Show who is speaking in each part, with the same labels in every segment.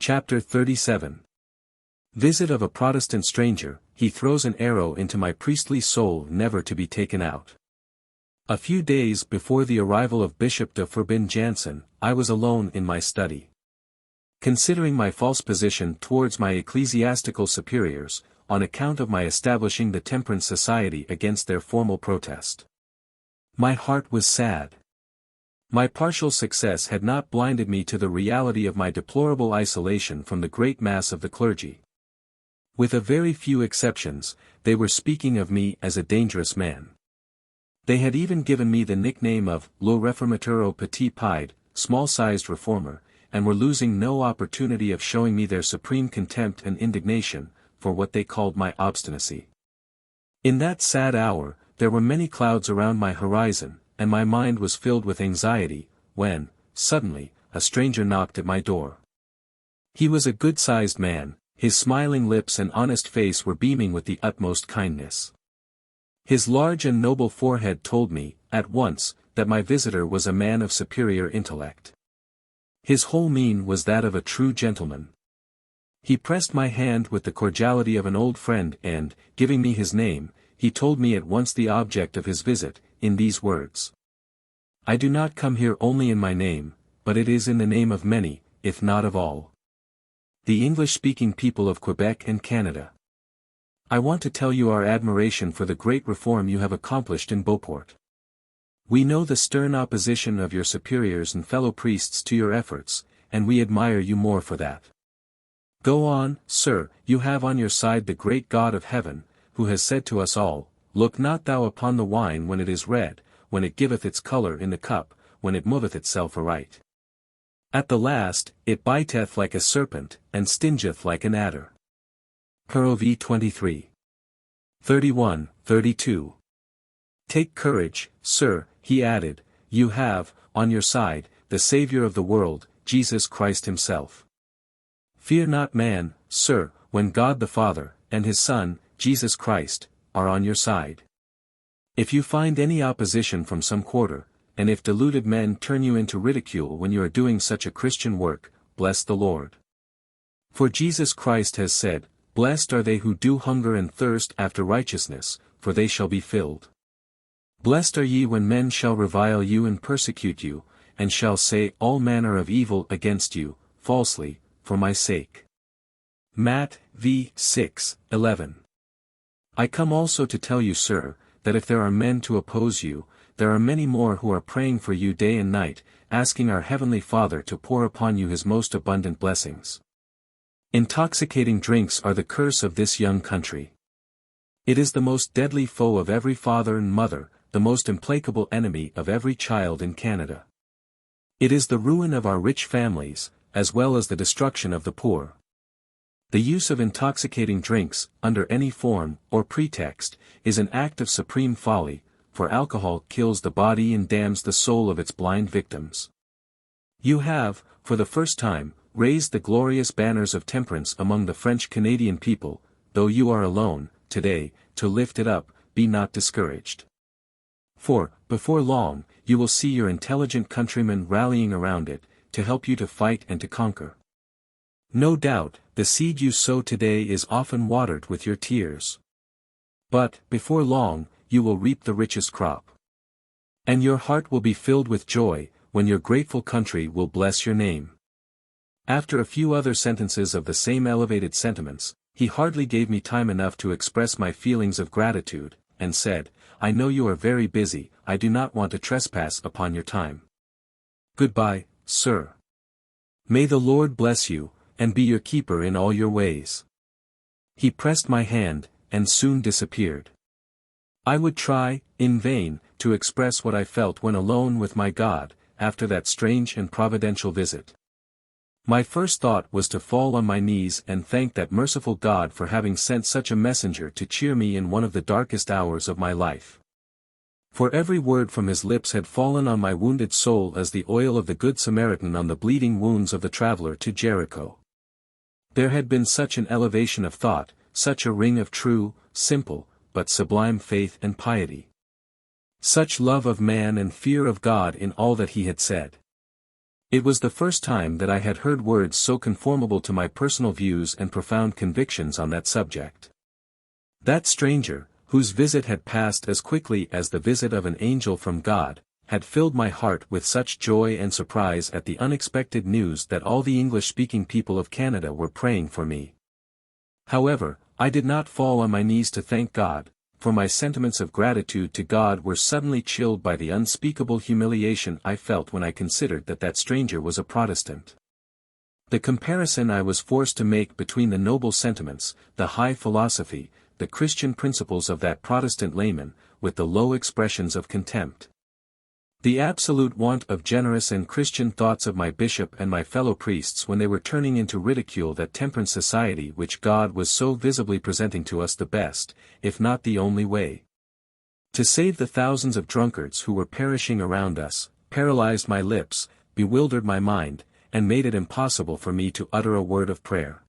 Speaker 1: Chapter 37. Visit of a Protestant stranger, he throws an arrow into my priestly soul never to be taken out. A few days before the arrival of Bishop de Forbin Jansen, I was alone in my study. Considering my false position towards my ecclesiastical superiors, on account of my establishing the Temperance Society against their formal protest. My heart was sad. My partial success had not blinded me to the reality of my deplorable isolation from the great mass of the clergy. With a very few exceptions, they were speaking of me as a dangerous man. They had even given me the nickname of Le Réformateur au Petit Pied, small-sized reformer, and were losing no opportunity of showing me their supreme contempt and indignation, for what they called my obstinacy. In that sad hour, there were many clouds around my horizon, and my mind was filled with anxiety, when, suddenly, a stranger knocked at my door. He was a good-sized man, his smiling lips and honest face were beaming with the utmost kindness. His large and noble forehead told me, at once, that my visitor was a man of superior intellect. His whole mien was that of a true gentleman. He pressed my hand with the cordiality of an old friend and, giving me his name, he told me at once the object of his visit, in these words. I do not come here only in my name, but it is in the name of many, if not of all, the English-speaking people of Quebec and Canada. I want to tell you our admiration for the great reform you have accomplished in Beauport. We know the stern opposition of your superiors and fellow priests to your efforts, and we admire you more for that. Go on, sir, you have on your side the great God of heaven, who has said to us all, Look not thou upon the wine when it is red, when it giveth its colour in the cup, when it moveth itself aright. At the last, it biteth like a serpent, and stingeth like an adder. Prov 23. 31, 32. Take courage, sir, he added, you have, on your side, the Saviour of the world, Jesus Christ himself. Fear not man, sir, when God the Father, and his Son, Jesus Christ, are on your side. If you find any opposition from some quarter, and if deluded men turn you into ridicule when you are doing such a Christian work, bless the Lord. For Jesus Christ has said, Blessed are they who do hunger and thirst after righteousness, for they shall be filled. Blessed are ye when men shall revile you and persecute you, and shall say all manner of evil against you, falsely, for my sake. Matt. v. 6:11. I come also to tell you, sir, that if there are men to oppose you, there are many more who are praying for you day and night, asking our Heavenly Father to pour upon you his most abundant blessings. Intoxicating drinks are the curse of this young country. It is the most deadly foe of every father and mother, the most implacable enemy of every child in Canada. It is the ruin of our rich families, as well as the destruction of the poor. The use of intoxicating drinks, under any form, or pretext, is an act of supreme folly, for alcohol kills the body and damns the soul of its blind victims. You have, for the first time, raised the glorious banners of temperance among the French-Canadian people, though you are alone, today, to lift it up, be not discouraged. For, before long, you will see your intelligent countrymen rallying around it, to help you to fight and to conquer. No doubt, the seed you sow today is often watered with your tears. But, before long, you will reap the richest crop. And your heart will be filled with joy, when your grateful country will bless your name. After a few other sentences of the same elevated sentiments, he hardly gave me time enough to express my feelings of gratitude, and said, I know you are very busy, I do not want to trespass upon your time. Goodbye, sir. May the Lord bless you, and be your keeper in all your ways. He pressed my hand, and soon disappeared. I would try, in vain, to express what I felt when alone with my God, after that strange and providential visit. My first thought was to fall on my knees and thank that merciful God for having sent such a messenger to cheer me in one of the darkest hours of my life. For every word from his lips had fallen on my wounded soul as the oil of the Good Samaritan on the bleeding wounds of the traveler to Jericho. There had been such an elevation of thought, such a ring of true, simple, but sublime faith and piety. Such love of man and fear of God in all that he had said. It was the first time that I had heard words so conformable to my personal views and profound convictions on that subject. That stranger, whose visit had passed as quickly as the visit of an angel from God, had filled my heart with such joy and surprise at the unexpected news that all the English-speaking people of Canada were praying for me. However, I did not fall on my knees to thank God, for my sentiments of gratitude to God were suddenly chilled by the unspeakable humiliation I felt when I considered that stranger was a Protestant. The comparison I was forced to make between the noble sentiments, the high philosophy, the Christian principles of that Protestant layman, with the low expressions of contempt. The absolute want of generous and Christian thoughts of my bishop and my fellow priests when they were turning into ridicule that temperance society which God was so visibly presenting to us the best, if not the only way to save the thousands of drunkards who were perishing around us, paralyzed my lips, bewildered my mind, and made it impossible for me to utter a word of prayer.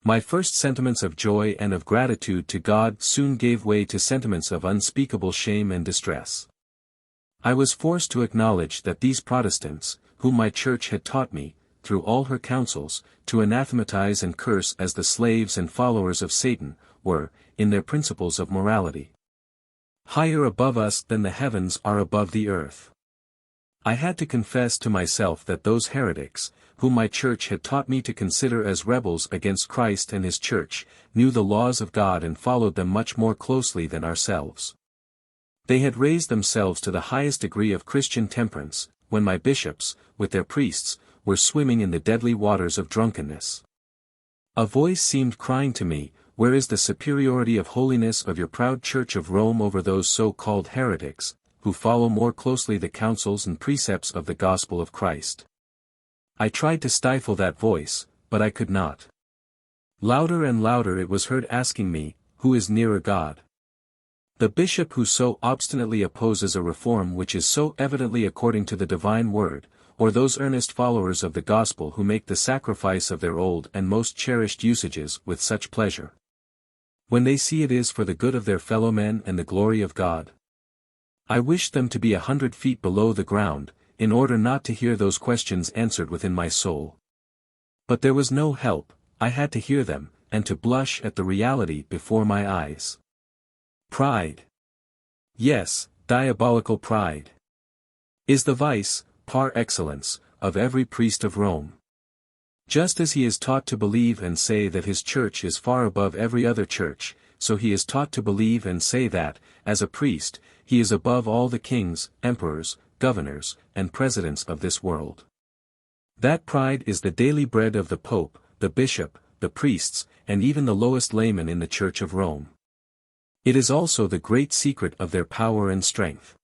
Speaker 1: My first sentiments of joy and of gratitude to God soon gave way to sentiments of unspeakable shame and distress. I was forced to acknowledge that these Protestants, whom my church had taught me, through all her councils, to anathematize and curse as the slaves and followers of Satan, were, in their principles of morality, higher above us than the heavens are above the earth. I had to confess to myself that those heretics, whom my church had taught me to consider as rebels against Christ and his church, knew the laws of God and followed them much more closely than ourselves. They had raised themselves to the highest degree of Christian temperance, when my bishops, with their priests, were swimming in the deadly waters of drunkenness. A voice seemed crying to me, "Where is the superiority of holiness of your proud Church of Rome over those so-called heretics, who follow more closely the counsels and precepts of the gospel of Christ?" I tried to stifle that voice, but I could not. Louder and louder it was heard asking me, "Who is nearer God? The bishop who so obstinately opposes a reform which is so evidently according to the divine word, or those earnest followers of the gospel who make the sacrifice of their old and most cherished usages with such pleasure, when they see it is for the good of their fellow men and the glory of God?" I wished them to be 100 feet below the ground, in order not to hear those questions answered within my soul. But there was no help, I had to hear them, and to blush at the reality before my eyes. Pride. Yes, diabolical pride is the vice, par excellence, of every priest of Rome. Just as he is taught to believe and say that his church is far above every other church, so he is taught to believe and say that, as a priest, he is above all the kings, emperors, governors, and presidents of this world. That pride is the daily bread of the Pope, the bishop, the priests, and even the lowest layman in the Church of Rome. It is also the great secret of their power and strength.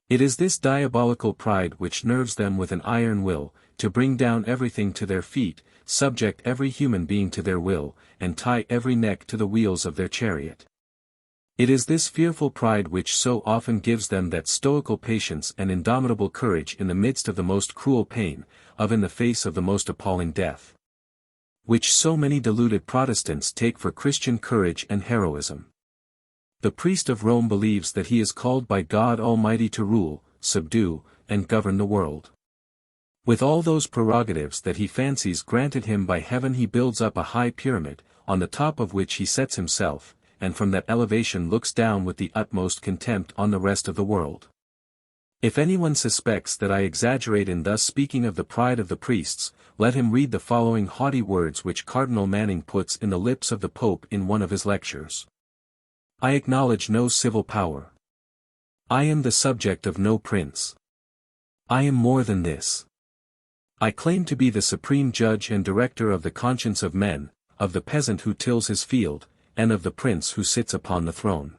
Speaker 1: It is this diabolical pride which nerves them with an iron will, to bring down everything to their feet, subject every human being to their will, and tie every neck to the wheels of their chariot. It is this fearful pride which so often gives them that stoical patience and indomitable courage in the midst of the most cruel pain, in the face of the most appalling death, which so many deluded Protestants take for Christian courage and heroism. The priest of Rome believes that he is called by God Almighty to rule, subdue, and govern the world. With all those prerogatives that he fancies granted him by heaven, he builds up a high pyramid, on the top of which he sets himself, and from that elevation looks down with the utmost contempt on the rest of the world. If anyone suspects that I exaggerate in thus speaking of the pride of the priests, let him read the following haughty words which Cardinal Manning puts in the lips of the Pope in one of his lectures. "I acknowledge no civil power. I am the subject of no prince. I am more than this. I claim to be the supreme judge and director of the conscience of men, of the peasant who tills his field, and of the prince who sits upon the throne.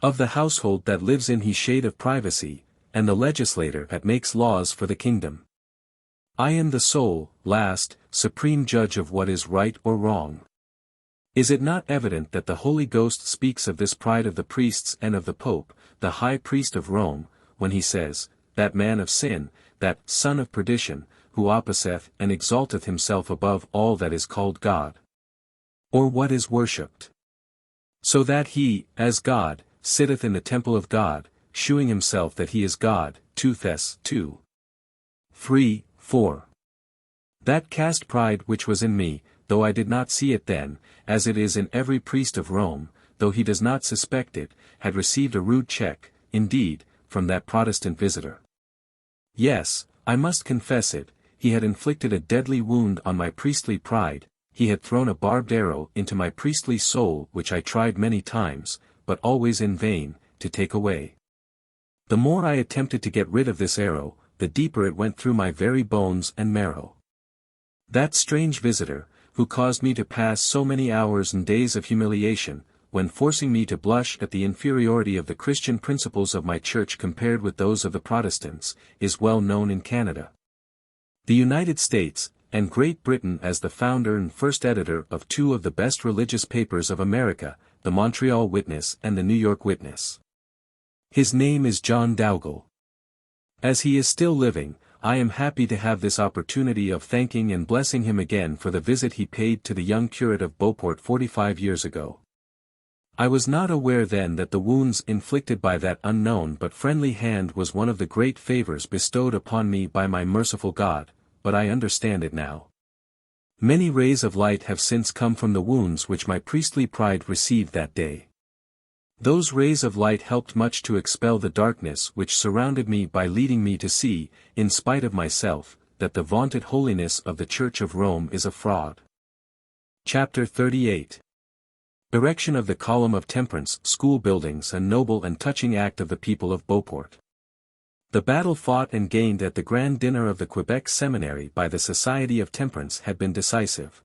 Speaker 1: Of the household that lives in his shade of privacy, and the legislator that makes laws for the kingdom. I am the sole, last, supreme judge of what is right or wrong." Is it not evident that the Holy Ghost speaks of this pride of the priests and of the Pope, the high priest of Rome, when he says, "That man of sin, that son of perdition, who opposeth and exalteth himself above all that is called God, or what is worshipped, so that he, as God, sitteth in the temple of God, shewing himself that he is God." 2 Thess. 2. 4. That caste pride which was in me, though I did not see it then, as it is in every priest of Rome, though he does not suspect it, had received a rude check, indeed, from that Protestant visitor. Yes, I must confess it, he had inflicted a deadly wound on my priestly pride, he had thrown a barbed arrow into my priestly soul which I tried many times, but always in vain, to take away. The more I attempted to get rid of this arrow, the deeper it went through my very bones and marrow. That strange visitor, who caused me to pass so many hours and days of humiliation, when forcing me to blush at the inferiority of the Christian principles of my church compared with those of the Protestants, is well known in Canada, the United States, and Great Britain as the founder and first editor of two of the best religious papers of America, the Montreal Witness and the New York Witness. His name is John Dowgal. As he is still living, I am happy to have this opportunity of thanking and blessing him again for the visit he paid to the young curate of Beauport 45 years ago. I was not aware then that the wounds inflicted by that unknown but friendly hand was one of the great favors bestowed upon me by my merciful God, but I understand it now. Many rays of light have since come from the wounds which my priestly pride received that day. Those rays of light helped much to expel the darkness which surrounded me by leading me to see, in spite of myself, that the vaunted holiness of the Church of Rome is a fraud. Chapter 38. Erection of the Column of Temperance, School Buildings, a noble and touching act of the people of Beauport. The battle fought and gained at the grand dinner of the Quebec seminary by the Society of Temperance had been decisive.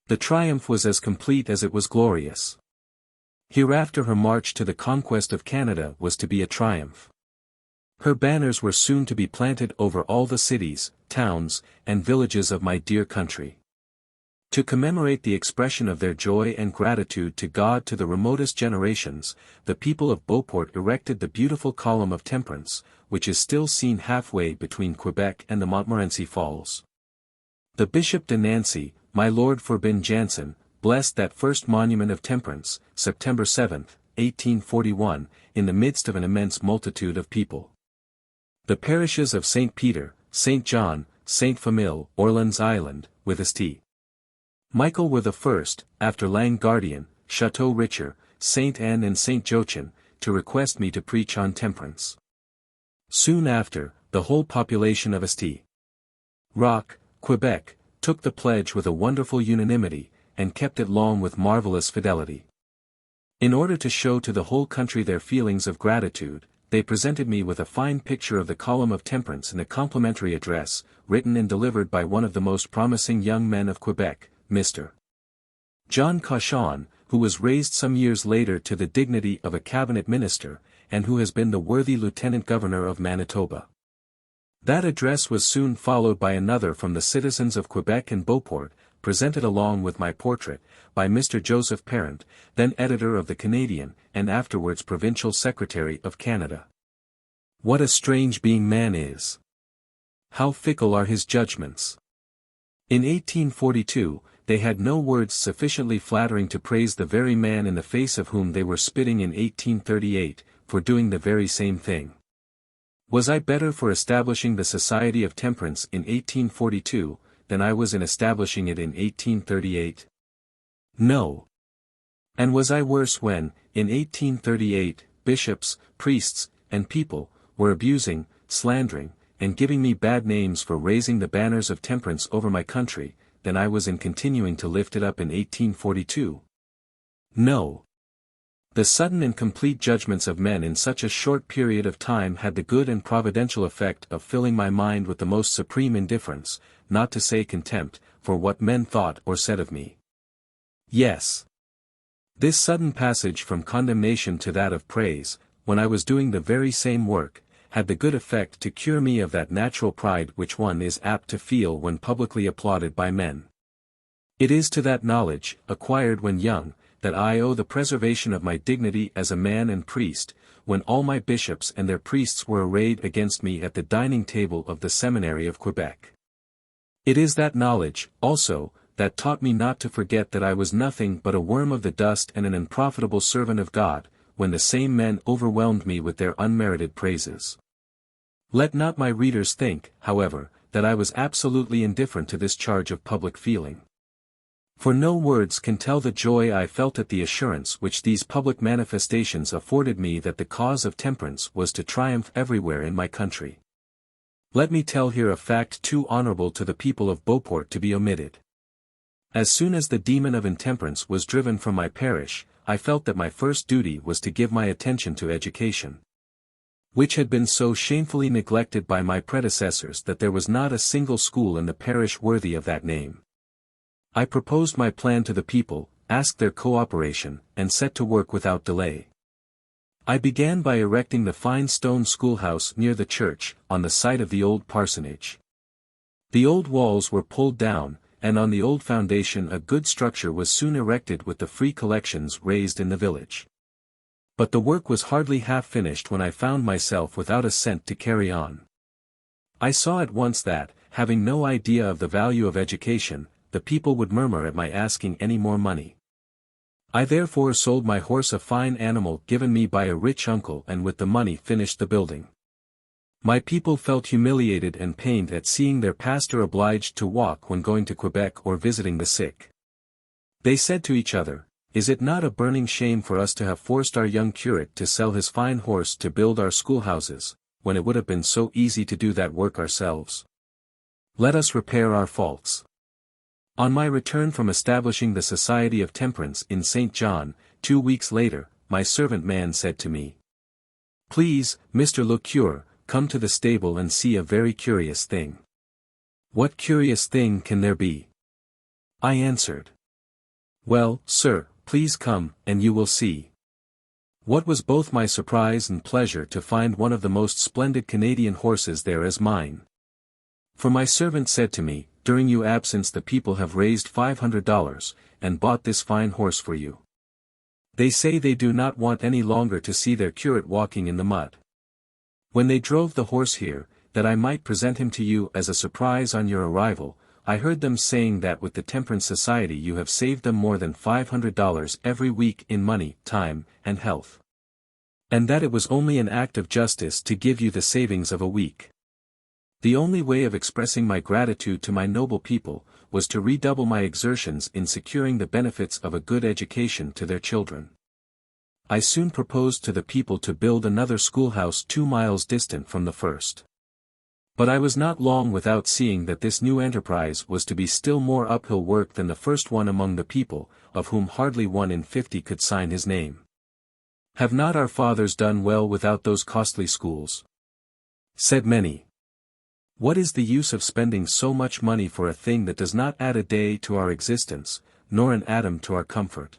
Speaker 1: The triumph was as complete as it was glorious. Hereafter her march to the conquest of Canada was to be a triumph. Her banners were soon to be planted over all the cities, towns, and villages of my dear country. To commemorate the expression of their joy and gratitude to God to the remotest generations, the people of Beauport erected the beautiful Column of Temperance, which is still seen halfway between Quebec and the Montmorency Falls. The Bishop de Nancy, my Lord Forbin Jansen, blessed that first monument of temperance, September 7, 1841, in the midst of an immense multitude of people. The parishes of St. Peter, St. John, St. Famille, Orleans Island, with St. Michael were the first, after Languardian, Chateau Richer, St. Anne and St. Joachim, to request me to preach on temperance. Soon after, the whole population of St. Roch, Quebec, took the pledge with a wonderful unanimity, and kept it long with marvelous fidelity. In order to show to the whole country their feelings of gratitude, they presented me with a fine picture of the Column of Temperance and a complimentary address, written and delivered by one of the most promising young men of Quebec, Mr. John Cauchon, who was raised some years later to the dignity of a cabinet minister, and who has been the worthy lieutenant governor of Manitoba. That address was soon followed by another from the citizens of Quebec and Beauport, presented along with my portrait, by Mr. Joseph Parent, then editor of the Canadian, and afterwards provincial secretary of Canada. What a strange being man is! How fickle are his judgments! In 1842, they had no words sufficiently flattering to praise the very man in the face of whom they were spitting in 1838, for doing the very same thing. Was I better for establishing the Society of Temperance in 1842, than I was in establishing it in 1838? No. And was I worse when, in 1838, bishops, priests, and people, were abusing, slandering, and giving me bad names for raising the banners of temperance over my country, than I was in continuing to lift it up in 1842? No. The sudden and complete judgments of men in such a short period of time had the good and providential effect of filling my mind with the most supreme indifference, not to say contempt, for what men thought or said of me. Yes. This sudden passage from condemnation to that of praise, when I was doing the very same work, had the good effect to cure me of that natural pride which one is apt to feel when publicly applauded by men. It is to that knowledge, acquired when young, that I owe the preservation of my dignity as a man and priest, when all my bishops and their priests were arrayed against me at the dining table of the seminary of Quebec. It is that knowledge, also, that taught me not to forget that I was nothing but a worm of the dust and an unprofitable servant of God, when the same men overwhelmed me with their unmerited praises. Let not my readers think, however, that I was absolutely indifferent to this charge of public feeling. For no words can tell the joy I felt at the assurance which these public manifestations afforded me that the cause of temperance was to triumph everywhere in my country. Let me tell here a fact too honorable to the people of Beauport to be omitted. As soon as the demon of intemperance was driven from my parish, I felt that my first duty was to give my attention to education, which had been so shamefully neglected by my predecessors that there was not a single school in the parish worthy of that name. I proposed my plan to the people, asked their cooperation, and set to work without delay. I began by erecting the fine stone schoolhouse near the church, on the site of the old parsonage. The old walls were pulled down, and on the old foundation a good structure was soon erected with the free collections raised in the village. But the work was hardly half finished when I found myself without a cent to carry on. I saw at once that, having no idea of the value of education, the people would murmur at my asking any more money. I therefore sold my horse, a fine animal given me by a rich uncle, and with the money finished the building. My people felt humiliated and pained at seeing their pastor obliged to walk when going to Quebec or visiting the sick. They said to each other, "Is it not a burning shame for us to have forced our young curate to sell his fine horse to build our schoolhouses, when it would have been so easy to do that work ourselves? Let us repair our faults." On my return from establishing the Society of Temperance in St. John, 2 weeks later, my servant man said to me, "Please, Mr. le Cure, come to the stable and see a very curious thing." "What curious thing can there be?" I answered. "Well, sir, please come, and you will see." What was both my surprise and pleasure to find one of the most splendid Canadian horses there as mine. For my servant said to me, "During your absence the people have raised $500, and bought this fine horse for you. They say they do not want any longer to see their curate walking in the mud. When they drove the horse here, that I might present him to you as a surprise on your arrival, I heard them saying that with the Temperance Society you have saved them more than $500 every week in money, time, and health. And that it was only an act of justice to give you the savings of a week. The only way of expressing my gratitude to my noble people, was to redouble my exertions in securing the benefits of a good education to their children. I soon proposed to the people to build another schoolhouse 2 miles distant from the first. But I was not long without seeing that this new enterprise was to be still more uphill work than the first one among the people, of whom hardly 1 in 50 could sign his name. "Have not our fathers done well without those costly schools?" said many. "What is the use of spending so much money for a thing that does not add a day to our existence, nor an atom to our comfort?"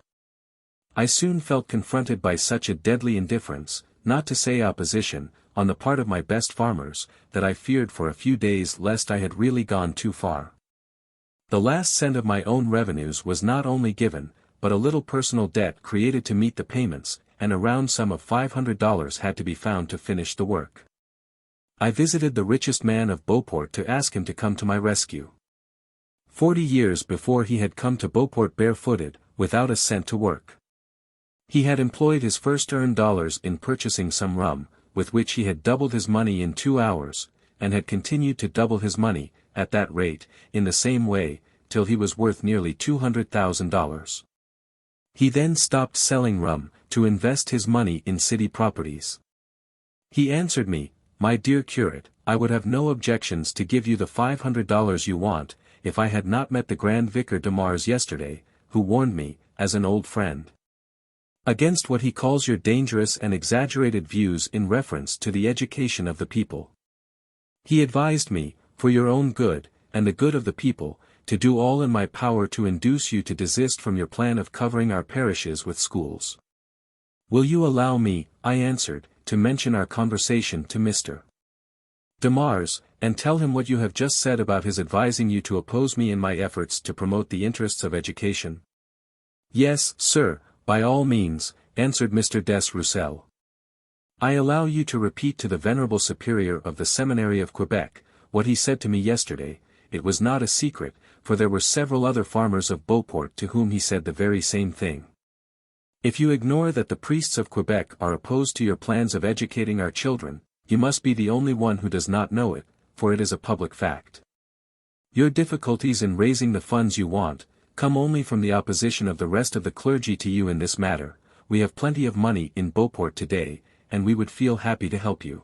Speaker 1: I soon felt confronted by such a deadly indifference, not to say opposition, on the part of my best farmers, that I feared for a few days lest I had really gone too far. The last cent of my own revenues was not only given, but a little personal debt created to meet the payments, and a round sum of $500 had to be found to finish the work. I visited the richest man of Beauport to ask him to come to my rescue. 40 years before he had come to Beauport barefooted, without a cent to work. He had employed his first earned dollars in purchasing some rum, with which he had doubled his money in 2 hours, and had continued to double his money, at that rate, in the same way, till he was worth nearly $200,000. He then stopped selling rum, to invest his money in city properties. He answered me, "My dear curate, I would have no objections to give you the $500 you want, if I had not met the Grand Vicar de Mars yesterday, who warned me, as an old friend, against what he calls your dangerous and exaggerated views in reference to the education of the people. He advised me, for your own good, and the good of the people, to do all in my power to induce you to desist from your plan of covering our parishes with schools." "Will you allow me," I answered, "to mention our conversation to Mr. de Mars, and tell him what you have just said about his advising you to oppose me in my efforts to promote the interests of education?" "Yes, sir, by all means," answered Mr. des Roussel. "I allow you to repeat to the venerable superior of the seminary of Quebec, what he said to me yesterday. It was not a secret, for there were several other farmers of Beauport to whom he said the very same thing. If you ignore that the priests of Quebec are opposed to your plans of educating our children, you must be the only one who does not know it, for it is a public fact. Your difficulties in raising the funds you want, come only from the opposition of the rest of the clergy to you in this matter. We have plenty of money in Beauport today, and we would feel happy to help you.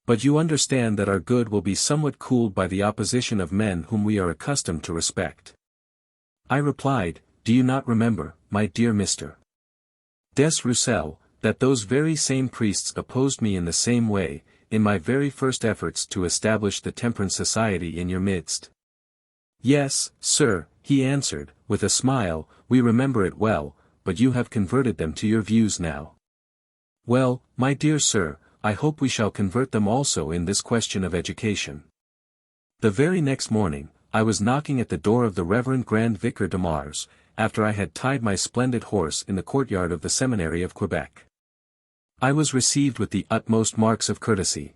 Speaker 1: But you understand that our good will be somewhat cooled by the opposition of men whom we are accustomed to respect. I replied, do you not remember, my dear Mr. Des Roussel, that those very same priests opposed me in the same way, in my very first efforts to establish the temperance society in your midst? Yes, sir, he answered, with a smile, we remember it well, but you have converted them to your views now. Well, my dear sir, I hope we shall convert them also in this question of education. The very next morning, I was knocking at the door of the Reverend Grand Vicar de Mars, after I had tied my splendid horse in the courtyard of the seminary of Quebec. I was received with the utmost marks of courtesy.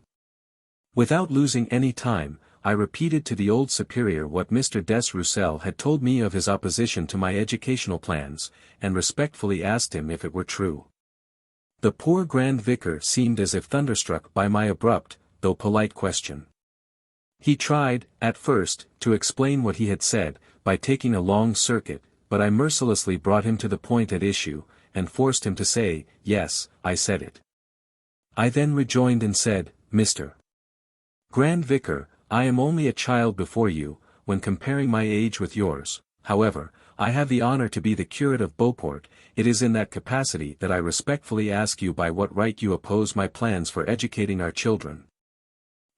Speaker 1: Without losing any time, I repeated to the old superior what Mr. Des Roussel had told me of his opposition to my educational plans, and respectfully asked him if it were true. The poor Grand Vicar seemed as if thunderstruck by my abrupt, though polite question. He tried, at first, to explain what he had said, by taking a long circuit, but I mercilessly brought him to the point at issue, and forced him to say, yes, I said it. I then rejoined and said, Mr. Grand Vicar, I am only a child before you, when comparing my age with yours. However, I have the honor to be the curate of Beauport. It is in that capacity that I respectfully ask you by what right you oppose my plans for educating our children.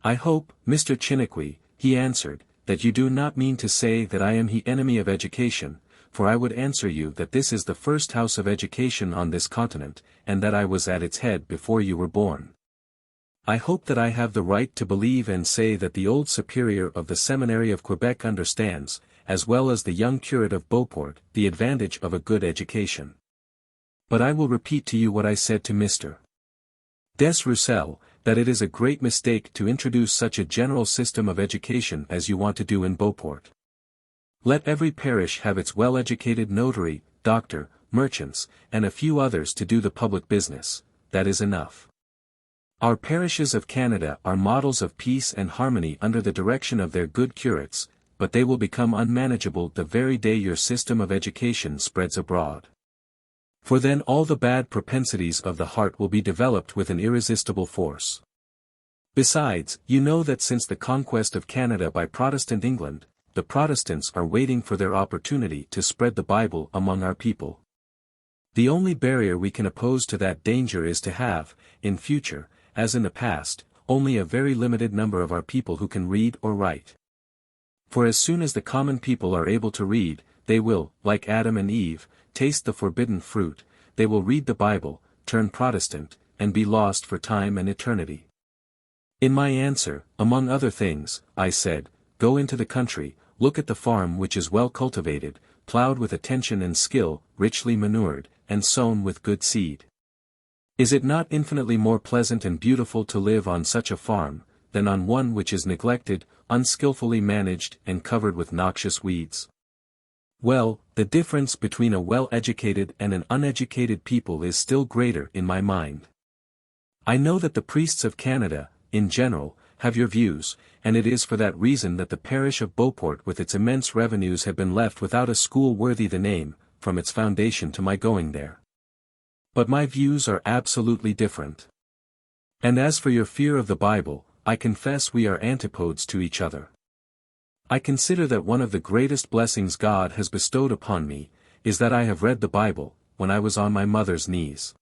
Speaker 1: I hope, Mr. Chiniquy, he answered, that you do not mean to say that I am the enemy of education, for I would answer you that this is the first house of education on this continent, and that I was at its head before you were born. I hope that I have the right to believe and say that the old superior of the seminary of Quebec understands, as well as the young curate of Beauport, the advantage of a good education. But I will repeat to you what I said to Mr. Des Roussel, that it is a great mistake to introduce such a general system of education as you want to do in Beauport. Let every parish have its well-educated notary, doctor, merchants, and a few others to do the public business. That is enough. Our parishes of Canada are models of peace and harmony under the direction of their good curates, but they will become unmanageable the very day your system of education spreads abroad. For then all the bad propensities of the heart will be developed with an irresistible force. Besides, you know that since the conquest of Canada by Protestant England, the Protestants are waiting for their opportunity to spread the Bible among our people. The only barrier we can oppose to that danger is to have, in future, as in the past, only a very limited number of our people who can read or write. For as soon as the common people are able to read, they will, like Adam and Eve, taste the forbidden fruit, they will read the Bible, turn Protestant, and be lost for time and eternity. In my answer, among other things, I said, go into the country, look at the farm which is well cultivated, plowed with attention and skill, richly manured, and sown with good seed. Is it not infinitely more pleasant and beautiful to live on such a farm, than on one which is neglected, unskillfully managed and covered with noxious weeds? Well, the difference between a well-educated and an uneducated people is still greater in my mind. I know that the priests of Canada, in general, have your views, and it is for that reason that the parish of Beauport with its immense revenues have been left without a school worthy the name, from its foundation to my going there. But my views are absolutely different. And as for your fear of the Bible, I confess we are antipodes to each other. I consider that one of the greatest blessings God has bestowed upon me, is that I have read the Bible, when I was on my mother's knees.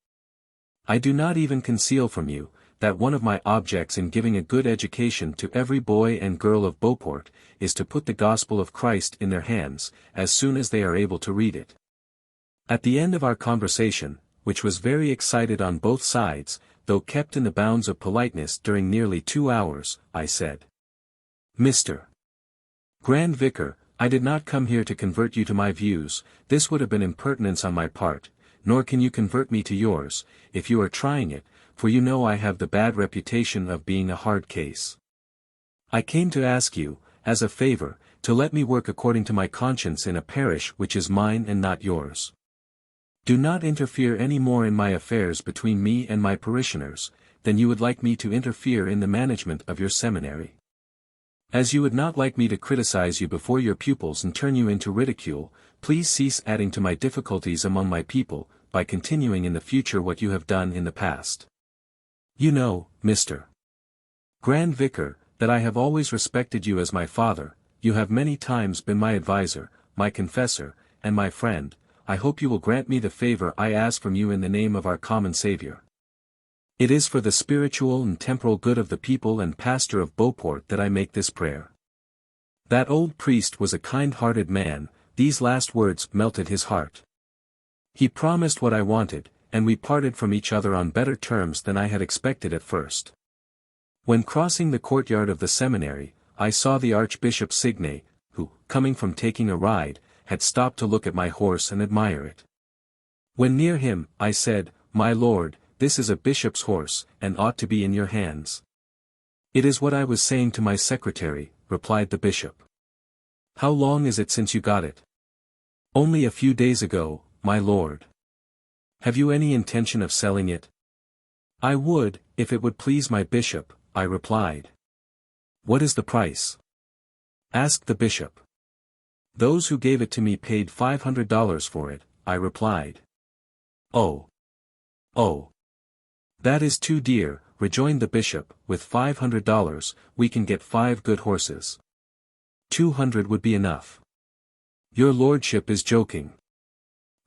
Speaker 1: I do not even conceal from you, that one of my objects in giving a good education to every boy and girl of Beauport, is to put the gospel of Christ in their hands, as soon as they are able to read it. At the end of our conversation, which was very excited on both sides, though kept in the bounds of politeness during nearly 2 hours, I said, Mr. Grand Vicar, I did not come here to convert you to my views, this would have been impertinence on my part, nor can you convert me to yours, if you are trying it, for you know I have the bad reputation of being a hard case. I came to ask you, as a favor, to let me work according to my conscience in a parish which is mine and not yours. Do not interfere any more in my affairs between me and my parishioners, then you would like me to interfere in the management of your seminary. As you would not like me to criticize you before your pupils and turn you into ridicule, please cease adding to my difficulties among my people, by continuing in the future what you have done in the past. You know, Mr. Grand Vicar, that I have always respected you as my father. You have many times been my adviser, my confessor, and my friend. I hope you will grant me the favor I ask from you in the name of our common Saviour. It is for the spiritual and temporal good of the people and pastor of Beauport that I make this prayer. That old priest was a kind-hearted man. These last words melted his heart. He promised what I wanted, and we parted from each other on better terms than I had expected at first. When crossing the courtyard of the seminary, I saw the Archbishop Signe, who, coming from taking a ride, had stopped to look at my horse and admire it. When near him, I said, "My lord, this is a bishop's horse, and ought to be in your hands." "It is what I was saying to my secretary," replied the bishop. "How long is it since you got it?" "Only a few days ago, my lord." "Have you any intention of selling it?" "I would, if it would please my bishop," I replied. "What is the price?" asked the bishop. "Those who gave it to me paid $500 for it," I replied. Oh, that is too dear," rejoined the bishop. "With $500, we can get 5 good horses. 200 would be enough." "Your lordship is joking."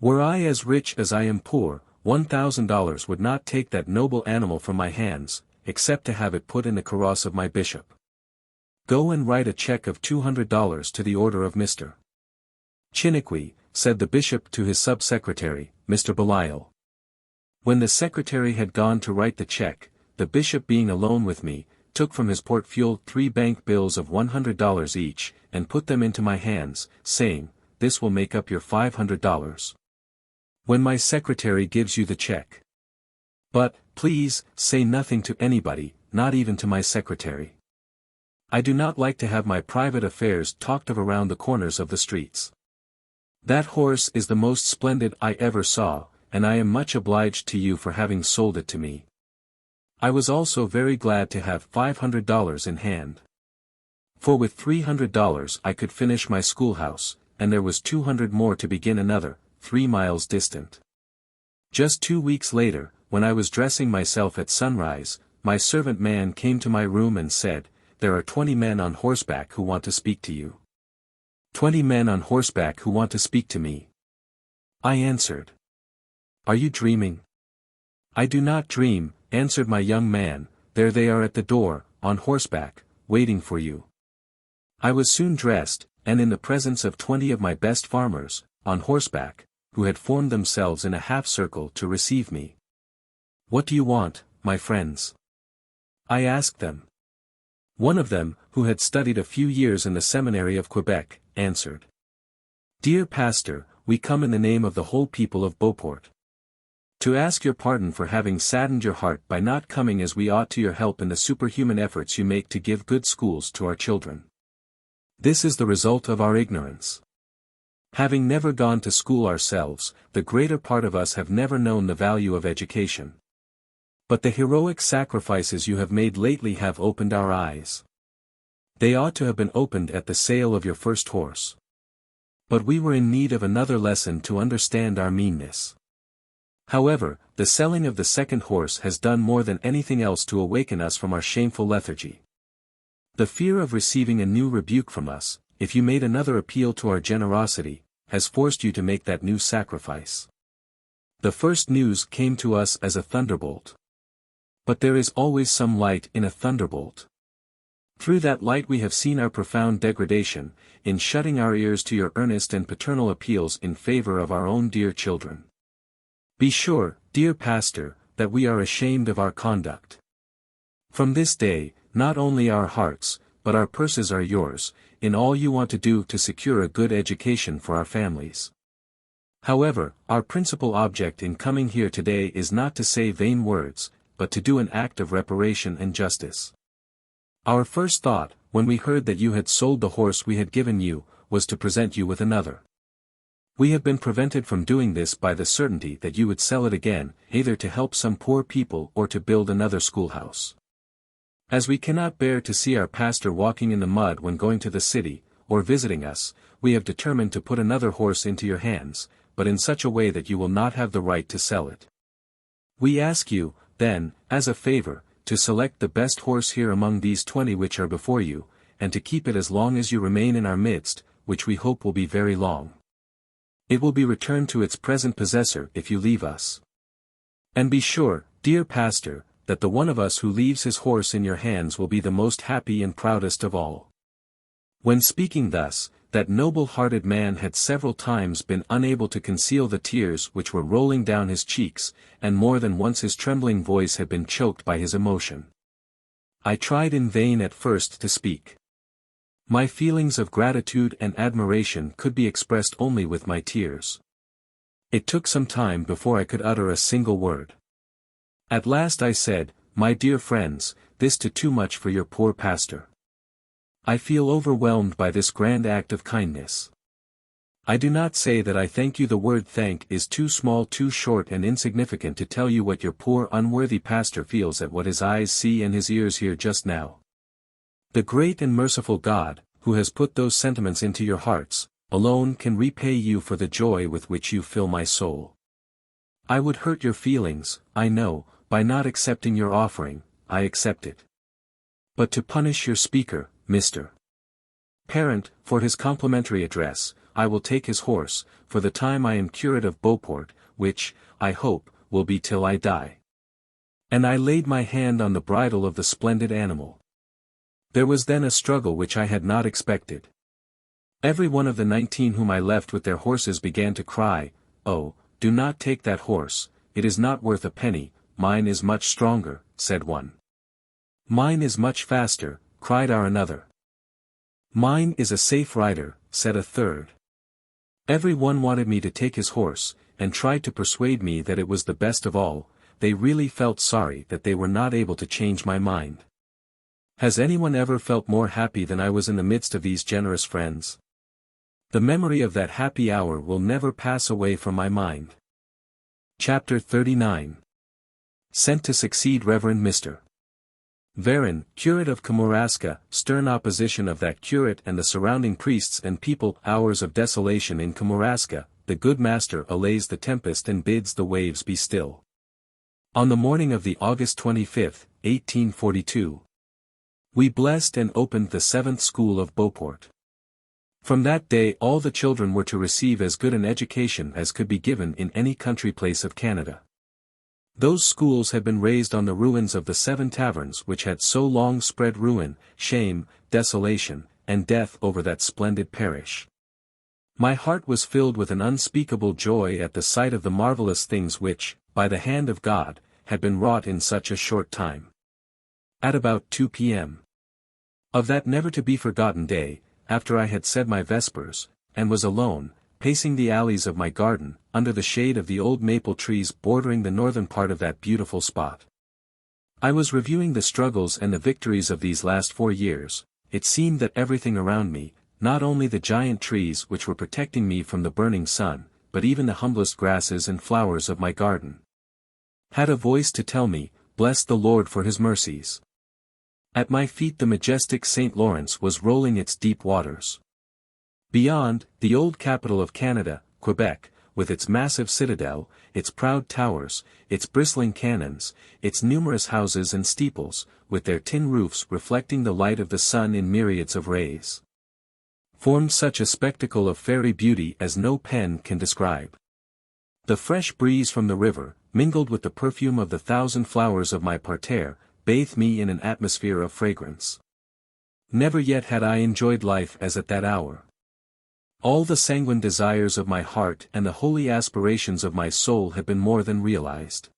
Speaker 1: "Were I as rich as I am poor, $1,000 would not take that noble animal from my hands, except to have it put in the carrosse of my bishop. Go and write a check of $200 to the order of Mr. Chiniquy," said the bishop to his sub-secretary, Mr. Belial. When the secretary had gone to write the check, the bishop, being alone with me, took from his portfolio 3 bank bills of $100 each, and put them into my hands, saying, "This will make up your $500. When my secretary gives you the check. But, please, say nothing to anybody, not even to my secretary. I do not like to have my private affairs talked of around the corners of the streets. That horse is the most splendid I ever saw, and I am much obliged to you for having sold it to me. I was also very glad to have $500 in hand. For with $300 I could finish my schoolhouse, and there was 200 more to begin another, 3 miles distant." Just 2 weeks later, when I was dressing myself at sunrise, my servant man came to my room and said, "There are 20 men on horseback who want to speak to you." 20 men on horseback who want to speak to me. I answered. "Are you dreaming?" "I do not dream," answered my young man. "There they are at the door, on horseback, waiting for you." I was soon dressed, and in the presence of 20 of my best farmers, on horseback, who had formed themselves in a half-circle to receive me. "What do you want, my friends?" I asked them. One of them, who had studied a few years in the seminary of Quebec, answered. "Dear Pastor, we come in the name of the whole people of Beauport. To ask your pardon for having saddened your heart by not coming as we ought to your help in the superhuman efforts you make to give good schools to our children. This is the result of our ignorance. Having never gone to school ourselves, the greater part of us have never known the value of education. But the heroic sacrifices you have made lately have opened our eyes. They ought to have been opened at the sale of your first horse. But we were in need of another lesson to understand our meanness. However, the selling of the second horse has done more than anything else to awaken us from our shameful lethargy. The fear of receiving a new rebuke from us, if you made another appeal to our generosity, has forced you to make that new sacrifice. The first news came to us as a thunderbolt. But there is always some light in a thunderbolt. Through that light we have seen our profound degradation, in shutting our ears to your earnest and paternal appeals in favor of our own dear children. Be sure, dear Pastor, that we are ashamed of our conduct. From this day, not only our hearts, but our purses are yours, in all you want to do to secure a good education for our families. However, our principal object in coming here today is not to say vain words, but to do an act of reparation and justice. Our first thought, when we heard that you had sold the horse we had given you, was to present you with another. We have been prevented from doing this by the certainty that you would sell it again, either to help some poor people or to build another schoolhouse. As we cannot bear to see our pastor walking in the mud when going to the city, or visiting us, we have determined to put another horse into your hands, but in such a way that you will not have the right to sell it. We ask you, then, as a favor, to select the best horse here among these 20 which are before you, and to keep it as long as you remain in our midst, which we hope will be very long. It will be returned to its present possessor if you leave us. And be sure, dear pastor, that the one of us who leaves his horse in your hands will be the most happy and proudest of all. When speaking thus, that noble-hearted man had several times been unable to conceal the tears which were rolling down his cheeks, and more than once his trembling voice had been choked by his emotion. I tried in vain at first to speak. My feelings of gratitude and admiration could be expressed only with my tears. It took some time before I could utter a single word. At last I said, "My dear friends, this too much for your poor pastor. I feel overwhelmed by this grand act of kindness. I do not say that I thank you. The word thank is too small, too short and insignificant to tell you what your poor unworthy pastor feels at what his eyes see and his ears hear just now. The great and merciful God, who has put those sentiments into your hearts, alone can repay you for the joy with which you fill my soul. I would hurt your feelings, I know, by not accepting your offering. I accept it. But to punish your speaker, Mr. Parent, for his complimentary address, I will take his horse, for the time I am curate of Beauport, which, I hope, will be till I die." And I laid my hand on the bridle of the splendid animal. There was then a struggle which I had not expected. Every one of the 19 whom I left with their horses began to cry, "Oh, do not take that horse, it is not worth a penny, mine is much stronger," said one. "Mine is much faster," cried another. "Mine is a safe rider," said a third. Every one wanted me to take his horse, and tried to persuade me that it was the best of all. They really felt sorry that they were not able to change my mind. Has anyone ever felt more happy than I was in the midst of these generous friends? The memory of that happy hour will never pass away from my mind. Chapter 39. Sent to succeed Reverend Mr. Varon, curate of Kamouraska, stern opposition of that curate and the surrounding priests and people. Hours of desolation in Kamouraska, the good master allays the tempest and bids the waves be still. On the morning of the August 25, 1842, we blessed and opened the 7th school of Beauport. From that day all the children were to receive as good an education as could be given in any country place of Canada. Those schools had been raised on the ruins of the 7 taverns which had so long spread ruin, shame, desolation, and death over that splendid parish. My heart was filled with an unspeakable joy at the sight of the marvelous things which, by the hand of God, had been wrought in such a short time. At about 2 p.m. of that never-to-be-forgotten day, after I had said my vespers, and was alone, pacing the alleys of my garden, under the shade of the old maple trees bordering the northern part of that beautiful spot, I was reviewing the struggles and the victories of these last 4 years. It seemed that everything around me, not only the giant trees which were protecting me from the burning sun, but even the humblest grasses and flowers of my garden, had a voice to tell me, "Bless the Lord for his mercies." At my feet the majestic St. Lawrence was rolling its deep waters. Beyond, the old capital of Canada, Quebec, with its massive citadel, its proud towers, its bristling cannons, its numerous houses and steeples, with their tin roofs reflecting the light of the sun in myriads of rays, formed such a spectacle of fairy beauty as no pen can describe. The fresh breeze from the river, mingled with the perfume of the 1,000 flowers of my parterre, bathed me in an atmosphere of fragrance. Never yet had I enjoyed life as at that hour. All the sanguine desires of my heart and the holy aspirations of my soul had been more than realized.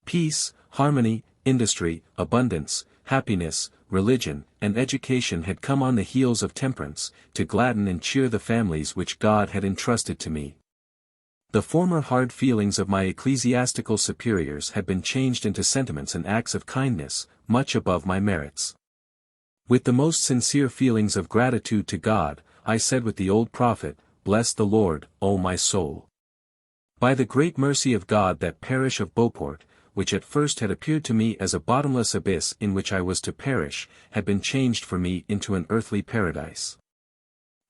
Speaker 1: Peace, harmony, industry, abundance, happiness, religion, and education had come on the heels of temperance, to gladden and cheer the families which God had entrusted to me. The former hard feelings of my ecclesiastical superiors had been changed into sentiments and acts of kindness, much above my merits. With the most sincere feelings of gratitude to God, I said with the old prophet, "Bless the Lord, O my soul." By the great mercy of God, that parish of Beauport, which at first had appeared to me as a bottomless abyss in which I was to perish, had been changed for me into an earthly paradise.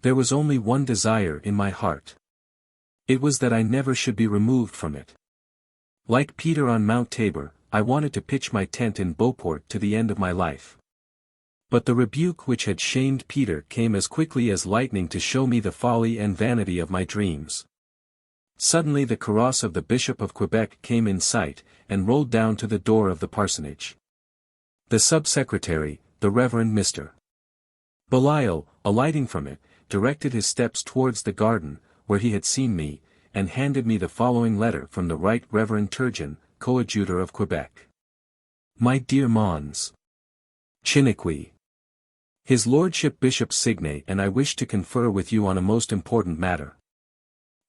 Speaker 1: There was only one desire in my heart. It was that I never should be removed from it. Like Peter on Mount Tabor, I wanted to pitch my tent in Beauport to the end of my life. But the rebuke which had shamed Peter came as quickly as lightning to show me the folly and vanity of my dreams. Suddenly the carrosse of the Bishop of Quebec came in sight, and rolled down to the door of the parsonage. The sub-secretary, the Reverend Mr. Belial, alighting from it, directed his steps towards the garden, where he had seen me, and handed me the following letter from the Right Reverend Turgeon, Coadjutor of Quebec. My dear Mons. Chiniquy. His Lordship Bishop Signe and I wish to confer with you on a most important matter.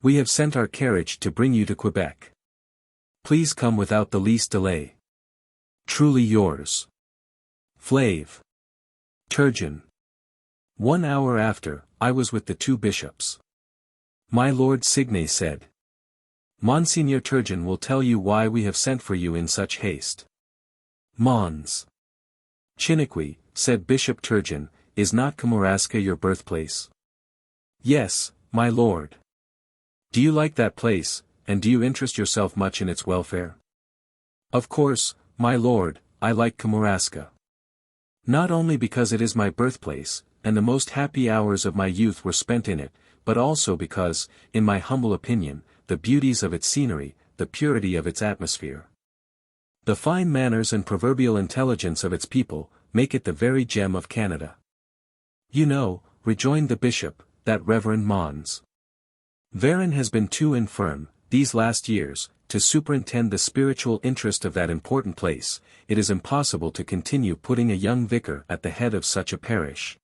Speaker 1: We have sent our carriage to bring you to Quebec. Please come without the least delay. Truly yours. Flav. Turgeon. 1 hour after, I was with the two bishops. My Lord Signe said, "Monsignor Turgeon will tell you why we have sent for you in such haste." Mons. Chiniquy, said Bishop Turgeon, "is not Kamouraska your birthplace?" "Yes, my lord." "Do you like that place, and do you interest yourself much in its welfare?" "Of course, my lord, I like Kamouraska. Not only because it is my birthplace, and the most happy hours of my youth were spent in it, but also because, in my humble opinion, the beauties of its scenery, the purity of its atmosphere, the fine manners and proverbial intelligence of its people, make it the very gem of Canada." "You know," rejoined the bishop, "that Reverend Mons Varon has been too infirm, these last years, to superintend the spiritual interest of that important place. It is impossible to continue putting a young vicar at the head of such a parish,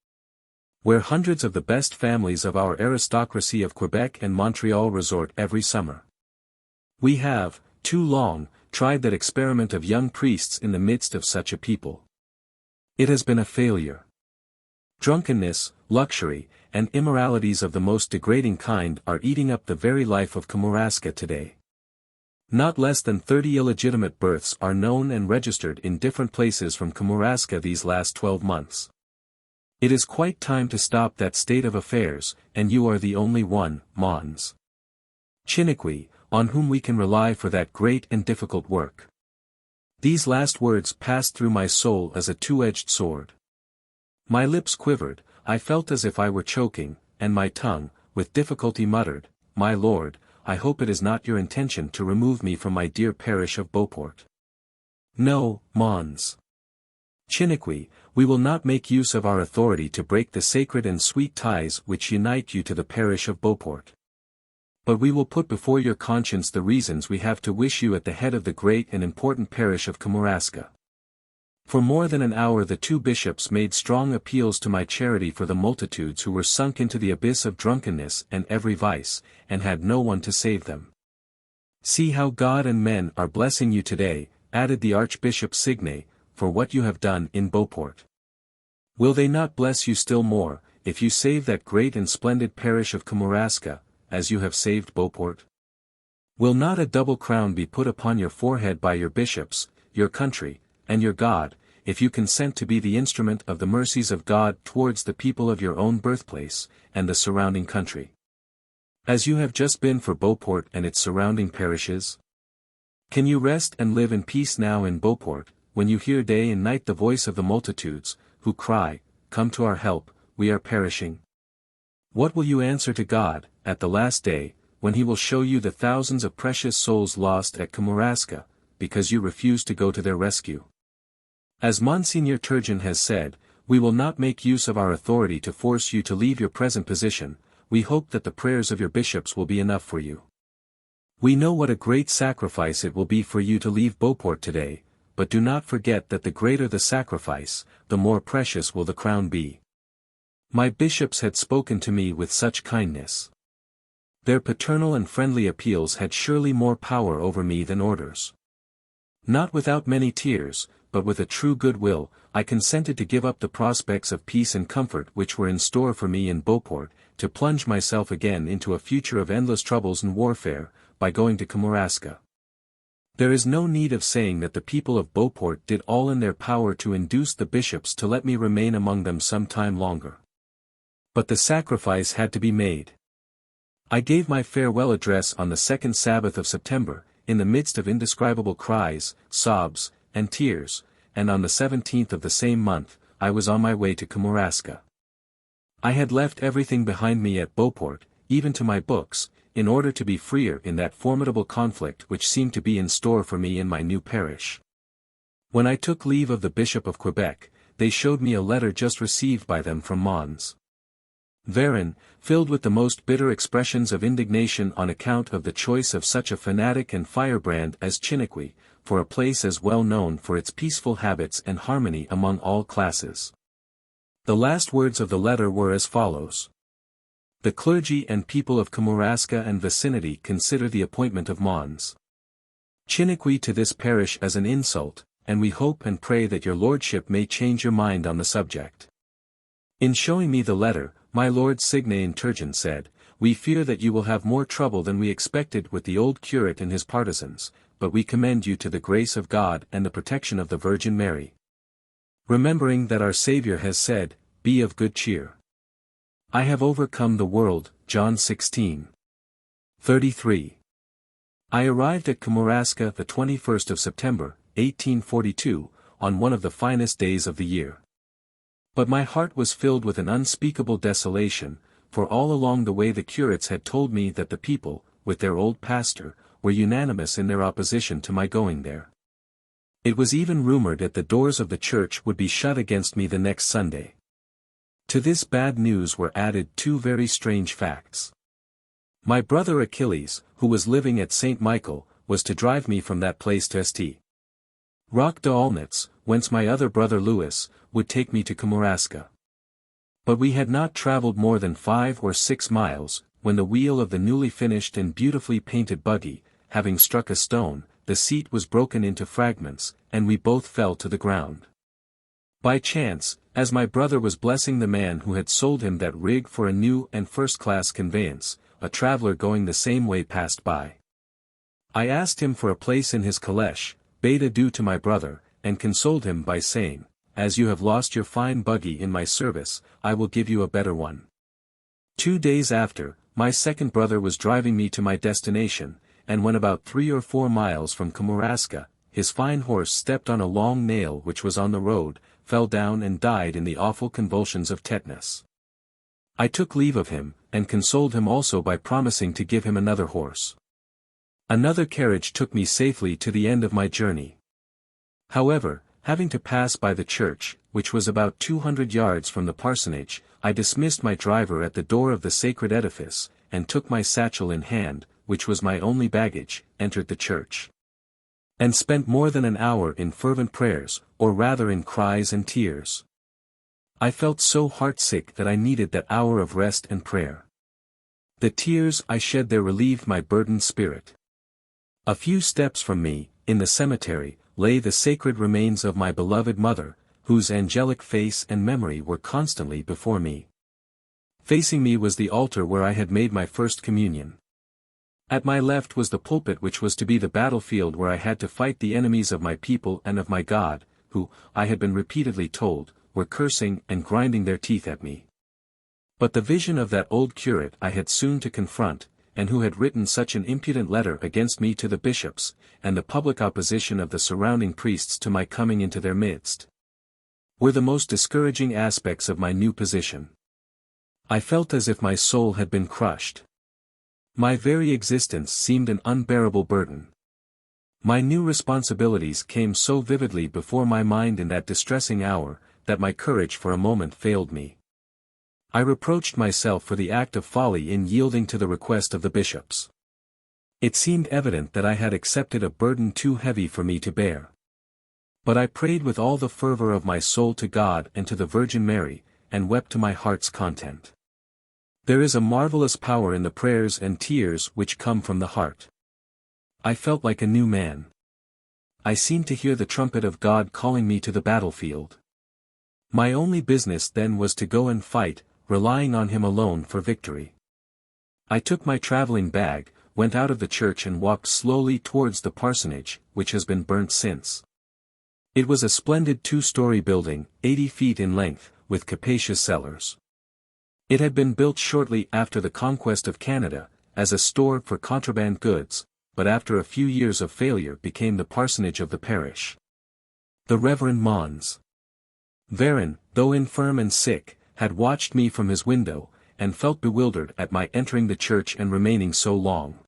Speaker 1: where hundreds of the best families of our aristocracy of Quebec and Montreal resort every summer. We have, too long, tried that experiment of young priests in the midst of such a people. It has been a failure. Drunkenness, luxury, and immoralities of the most degrading kind are eating up the very life of Kamouraska today. Not less than 30 illegitimate births are known and registered in different places from Kamouraska these last 12 months. It is quite time to stop that state of affairs, and you are the only one, Mons Chiniquy, on whom we can rely for that great and difficult work." These last words passed through my soul as a two-edged sword. My lips quivered, I felt as if I were choking, and my tongue, with difficulty muttered, "My lord, I hope it is not your intention to remove me from my dear parish of Beauport." "No, Mons Chiniquy, we will not make use of our authority to break the sacred and sweet ties which unite you to the parish of Beauport. But we will put before your conscience the reasons we have to wish you at the head of the great and important parish of Kamouraska." For more than an hour the two bishops made strong appeals to my charity for the multitudes who were sunk into the abyss of drunkenness and every vice, and had no one to save them. "See how God and men are blessing you today," added the Archbishop Signe, "for what you have done in Beauport. Will they not bless you still more, if you save that great and splendid parish of Kamouraska, as you have saved Beauport? Will not a double crown be put upon your forehead by your bishops, your country, and your God, if you consent to be the instrument of the mercies of God towards the people of your own birthplace, and the surrounding country, as you have just been for Beauport and its surrounding parishes? Can you rest and live in peace now in Beauport, when you hear day and night the voice of the multitudes, who cry, 'Come to our help, we are perishing'? What will you answer to God, at the last day, when he will show you the thousands of precious souls lost at Kamouraska, because you refuse to go to their rescue? As Monsignor Turgeon has said, we will not make use of our authority to force you to leave your present position. We hope that the prayers of your bishops will be enough for you. We know what a great sacrifice it will be for you to leave Beauport today, but do not forget that the greater the sacrifice, the more precious will the crown be." My bishops had spoken to me with such kindness. Their paternal and friendly appeals had surely more power over me than orders. Not without many tears, but with a true good will, I consented to give up the prospects of peace and comfort which were in store for me in Beauport, to plunge myself again into a future of endless troubles and warfare, by going to Kamouraska. There is no need of saying that the people of Beauport did all in their power to induce the bishops to let me remain among them some time longer. But the sacrifice had to be made. I gave my farewell address on the second Sabbath of September, in the midst of indescribable cries, sobs, and tears, and on the 17th of the same month, I was on my way to Kamouraska. I had left everything behind me at Beauport, even to my books, in order to be freer in that formidable conflict which seemed to be in store for me in my new parish. When I took leave of the Bishop of Quebec, they showed me a letter just received by them from Mons. Therein, filled with the most bitter expressions of indignation on account of the choice of such a fanatic and firebrand as Chiniquy, for a place as well known for its peaceful habits and harmony among all classes. The last words of the letter were as follows. The clergy and people of Kamouraska and vicinity consider the appointment of Mons Chiniquy to this parish as an insult, and we hope and pray that your lordship may change your mind on the subject. In showing me the letter, my lord Signe in Turgeon said, we fear that you will have more trouble than we expected with the old curate and his partisans, but we commend you to the grace of God and the protection of the Virgin Mary. Remembering that our Saviour has said, be of good cheer. I have overcome the world, John 16:33. I arrived at Kamouraska the 21st of September, 1842, on one of the finest days of the year. But my heart was filled with an unspeakable desolation, for all along the way the curates had told me that the people, with their old pastor, were unanimous in their opposition to my going there. It was even rumored that the doors of the church would be shut against me the next Sunday. To this bad news were added two very strange facts. My brother Achilles, who was living at St. Michael, was to drive me from that place to St. Roch d'Aulnitz, whence my other brother Louis, would take me to Kamouraska. But we had not travelled more than 5 or 6 miles, when the wheel of the newly finished and beautifully painted buggy, having struck a stone, the seat was broken into fragments, and we both fell to the ground. By chance, as my brother was blessing the man who had sold him that rig for a new and first-class conveyance, a traveller going the same way passed by. I asked him for a place in his caleche, bade adieu to my brother, and consoled him by saying, as you have lost your fine buggy in my service, I will give you a better one. 2 days after, my second brother was driving me to my destination, and when about 3 or 4 miles from Kamouraska, his fine horse stepped on a long nail which was on the road, fell down and died in the awful convulsions of tetanus. I took leave of him, and consoled him also by promising to give him another horse. Another carriage took me safely to the end of my journey. However, having to pass by the church, which was about 200 yards from the parsonage, I dismissed my driver at the door of the sacred edifice, and took my satchel in hand, which was my only baggage, entered the church. And spent more than an hour in fervent prayers, or rather in cries and tears. I felt so heartsick that I needed that hour of rest and prayer. The tears I shed there relieved my burdened spirit. A few steps from me, in the cemetery, lay the sacred remains of my beloved mother, whose angelic face and memory were constantly before me. Facing me was the altar where I had made my first communion. At my left was the pulpit which was to be the battlefield where I had to fight the enemies of my people and of my God, who, I had been repeatedly told, were cursing and grinding their teeth at me. But the vision of that old curate I had soon to confront, and who had written such an impudent letter against me to the bishops, and the public opposition of the surrounding priests to my coming into their midst, were the most discouraging aspects of my new position. I felt as if my soul had been crushed. My very existence seemed an unbearable burden. My new responsibilities came so vividly before my mind in that distressing hour, that my courage for a moment failed me. I reproached myself for the act of folly in yielding to the request of the bishops. It seemed evident that I had accepted a burden too heavy for me to bear. But I prayed with all the fervor of my soul to God and to the Virgin Mary, and wept to my heart's content. There is a marvelous power in the prayers and tears which come from the heart. I felt like a new man. I seemed to hear the trumpet of God calling me to the battlefield. My only business then was to go and fight, relying on Him alone for victory. I took my traveling bag, went out of the church and walked slowly towards the parsonage, which has been burnt since. It was a splendid 2-story building, 80 feet in length, with capacious cellars. It had been built shortly after the conquest of Canada, as a store for contraband goods, but after a few years of failure became the parsonage of the parish. The Reverend Mons Varon, though infirm and sick, had watched me from his window, and felt bewildered at my entering the church and remaining so long.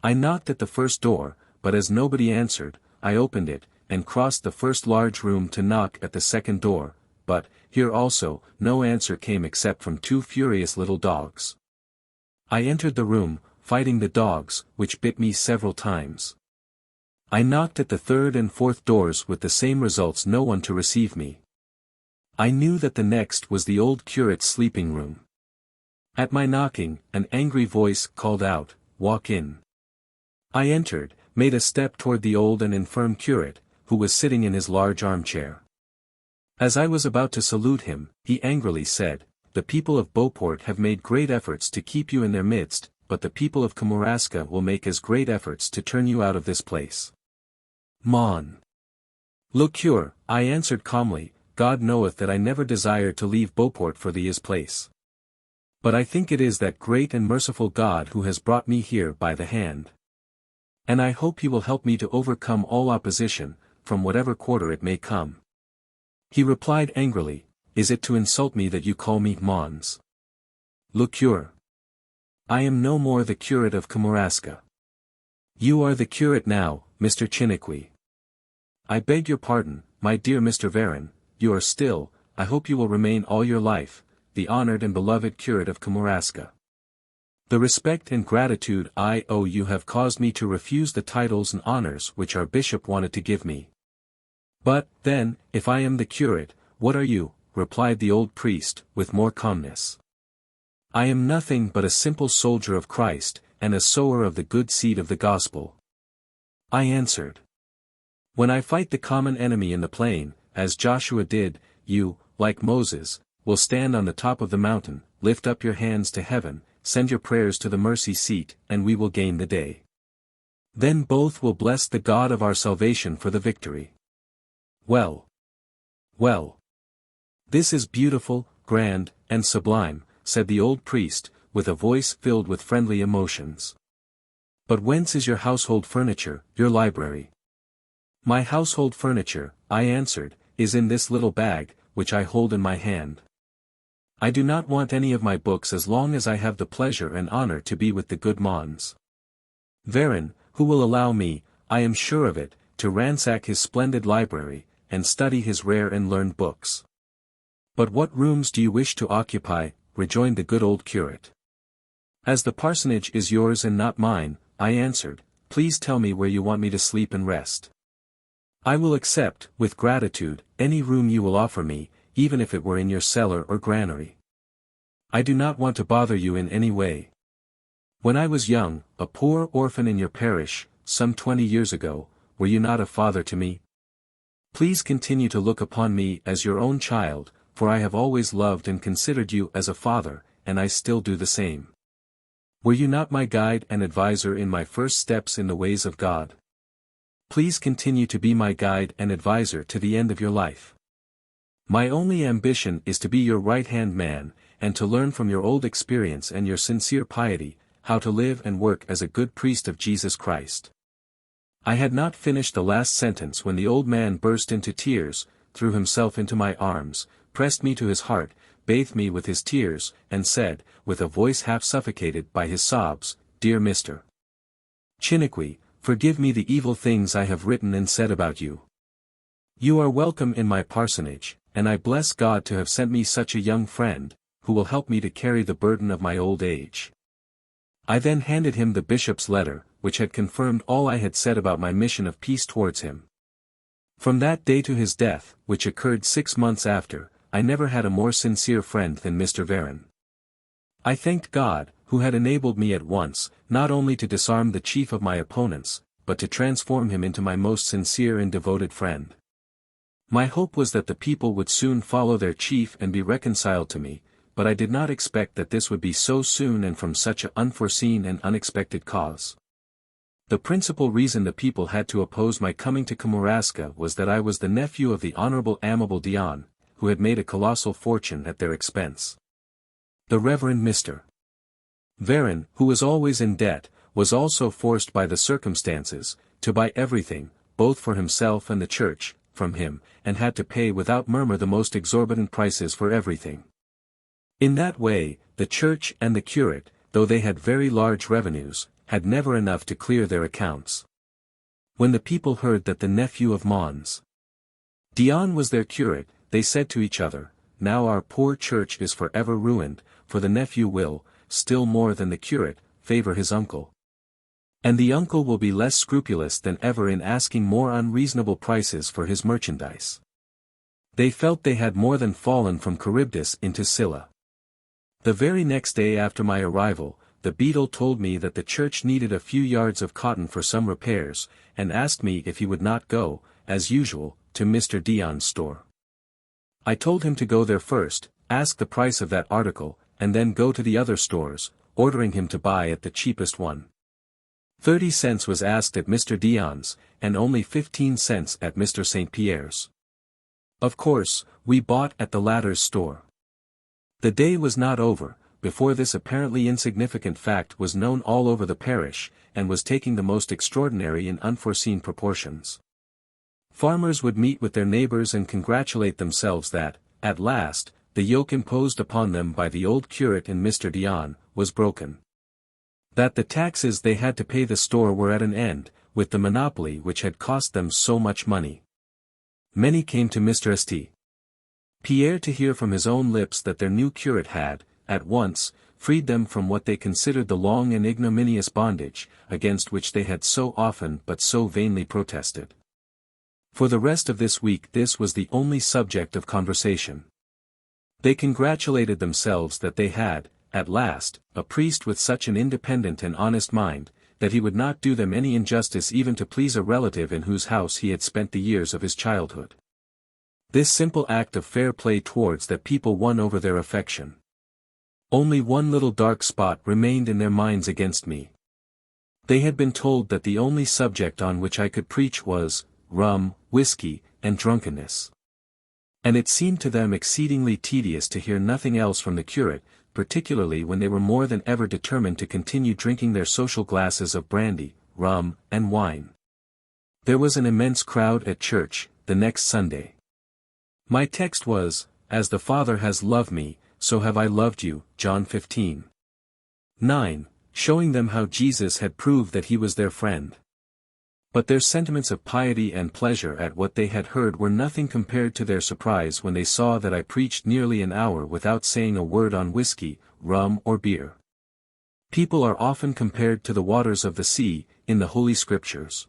Speaker 1: I knocked at the first door, but as nobody answered, I opened it, and crossed the first large room to knock at the second door, but, here also, no answer came except from 2 furious little dogs. I entered the room, fighting the dogs, which bit me several times. I knocked at the third and fourth doors with the same results, no one to receive me. I knew that the next was the old curate's sleeping room. At my knocking, an angry voice called out, "Walk in." I entered, made a step toward the old and infirm curate, who was sitting in his large armchair. As I was about to salute him, he angrily said, "The people of Beauport have made great efforts to keep you in their midst, but the people of Kamouraska will make as great efforts to turn you out of this place." Mon. Le cure, I answered calmly, "God knoweth that I never desired to leave Beauport for the is place. But I think it is that great and merciful God who has brought me here by the hand. And I hope He will help me to overcome all opposition, from whatever quarter it may come." He replied angrily, "Is it to insult me that you call me Mons Le cure? I am no more the curate of Kamouraska. You are the curate now, Mr. Chiniquy. I beg your pardon, my dear Mr. Varon, you are still, I hope you will remain all your life, the honored and beloved curate of Kamouraska. The respect and gratitude I owe you have caused me to refuse the titles and honors which our bishop wanted to give me. But, then, if I am the curate, what are you?" replied the old priest, with more calmness. "I am nothing but a simple soldier of Christ, and a sower of the good seed of the gospel." I answered, "When I fight the common enemy in the plain, as Joshua did, you, like Moses, will stand on the top of the mountain, lift up your hands to heaven, send your prayers to the mercy seat, and we will gain the day. Then both will bless the God of our salvation for the victory." Well. Well. This is beautiful, grand, and sublime, said the old priest, with a voice filled with friendly emotions. "But whence is your household furniture, your library?" "My household furniture," I answered, "is in this little bag, which I hold in my hand. I do not want any of my books as long as I have the pleasure and honor to be with the good Mons Varon, who will allow me, I am sure of it, to ransack his splendid library, and study his rare and learned books." "But what rooms do you wish to occupy?" rejoined the good old curate. "As the parsonage is yours and not mine," I answered, "please tell me where you want me to sleep and rest. I will accept, with gratitude, any room you will offer me, even if it were in your cellar or granary. I do not want to bother you in any way. When I was young, a poor orphan in your parish, some 20 years ago, were you not a father to me? Please continue to look upon me as your own child, for I have always loved and considered you as a father, and I still do the same. Were you not my guide and adviser in my first steps in the ways of God? Please continue to be my guide and adviser to the end of your life. My only ambition is to be your right-hand man, and to learn from your old experience and your sincere piety, how to live and work as a good priest of Jesus Christ." I had not finished the last sentence when the old man burst into tears, threw himself into my arms, pressed me to his heart, bathed me with his tears, and said, with a voice half suffocated by his sobs, "Dear Mr. Chiniquy, forgive me the evil things I have written and said about you. You are welcome in my parsonage, and I bless God to have sent me such a young friend, who will help me to carry the burden of my old age." I then handed him the bishop's letter, which had confirmed all I had said about my mission of peace towards him. From that day to his death, which occurred 6 months after, I never had a more sincere friend than Mr. Varon. I thanked God, who had enabled me at once, not only to disarm the chief of my opponents, but to transform him into my most sincere and devoted friend. My hope was that the people would soon follow their chief and be reconciled to me, but I did not expect that this would be so soon and from such an unforeseen and unexpected cause. The principal reason the people had to oppose my coming to Kamouraska was that I was the nephew of the Honorable Amable Dion, who had made a colossal fortune at their expense. The Reverend Mr. Varon, who was always in debt, was also forced by the circumstances, to buy everything, both for himself and the church, from him, and had to pay without murmur the most exorbitant prices for everything. In that way, the church and the curate, though they had very large revenues, had never enough to clear their accounts. When the people heard that the nephew of Mons Dion was their curate, they said to each other, "Now our poor church is forever ruined, for the nephew will, still more than the curate, favor his uncle. And the uncle will be less scrupulous than ever in asking more unreasonable prices for his merchandise." They felt they had more than fallen from Charybdis into Scylla. The very next day after my arrival, the beadle told me that the church needed a few yards of cotton for some repairs, and asked me if he would not go, as usual, to Mr. Dion's store. I told him to go there first, ask the price of that article, and then go to the other stores, ordering him to buy at the cheapest one. 30 cents was asked at Mr. Dion's, and only 15 cents at Mr. St. Pierre's. Of course, we bought at the latter's store. The day was not over, before this apparently insignificant fact was known all over the parish, and was taking the most extraordinary and unforeseen proportions. Farmers would meet with their neighbors and congratulate themselves that, at last, the yoke imposed upon them by the old curate and Mr. Dion, was broken. That the taxes they had to pay the store were at an end, with the monopoly which had cost them so much money. Many came to Mr. St. Pierre to hear from his own lips that their new curate had, at once, freed them from what they considered the long and ignominious bondage, against which they had so often but so vainly protested. For the rest of this week this was the only subject of conversation. They congratulated themselves that they had, at last, a priest with such an independent and honest mind, that he would not do them any injustice even to please a relative in whose house he had spent the years of his childhood. This simple act of fair play towards that people won over their affection. Only one little dark spot remained in their minds against me. They had been told that the only subject on which I could preach was rum, whiskey, and drunkenness. And it seemed to them exceedingly tedious to hear nothing else from the curate, particularly when they were more than ever determined to continue drinking their social glasses of brandy, rum, and wine. There was an immense crowd at church, the next Sunday. My text was, "As the Father has loved me, so have I loved you," John 15:9, showing them how Jesus had proved that he was their friend. But their sentiments of piety and pleasure at what they had heard were nothing compared to their surprise when they saw that I preached nearly an hour without saying a word on whiskey, rum or beer. People are often compared to the waters of the sea, in the Holy Scriptures.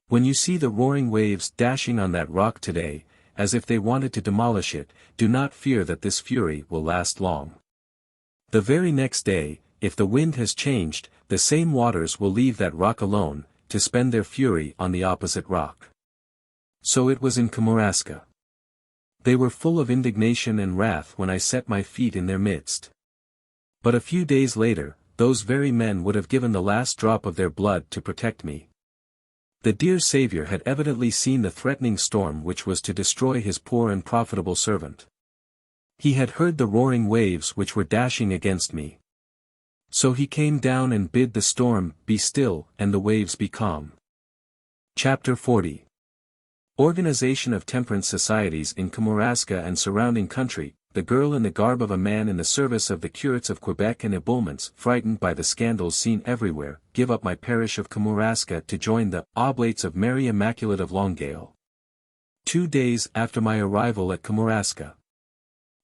Speaker 1: When you see the roaring waves dashing on that rock today, as if they wanted to demolish it, do not fear that this fury will last long. The very next day, if the wind has changed, the same waters will leave that rock alone, to spend their fury on the opposite rock. So it was in Kamouraska. They were full of indignation and wrath when I set my feet in their midst. But a few days later, those very men would have given the last drop of their blood to protect me. The dear Saviour had evidently seen the threatening storm which was to destroy his poor and profitable servant. He had heard the roaring waves which were dashing against me. So he came down and bid the storm be still and the waves be calm. Chapter 40. Organization of Temperance Societies in Kamouraska and surrounding country. The girl in the garb of a man in the service of the curates of Quebec and Eboulements, frightened by the scandals seen everywhere, give up my parish of Kamouraska to join the Oblates of Mary Immaculate of Longueuil. 2 days after my arrival at Kamouraska,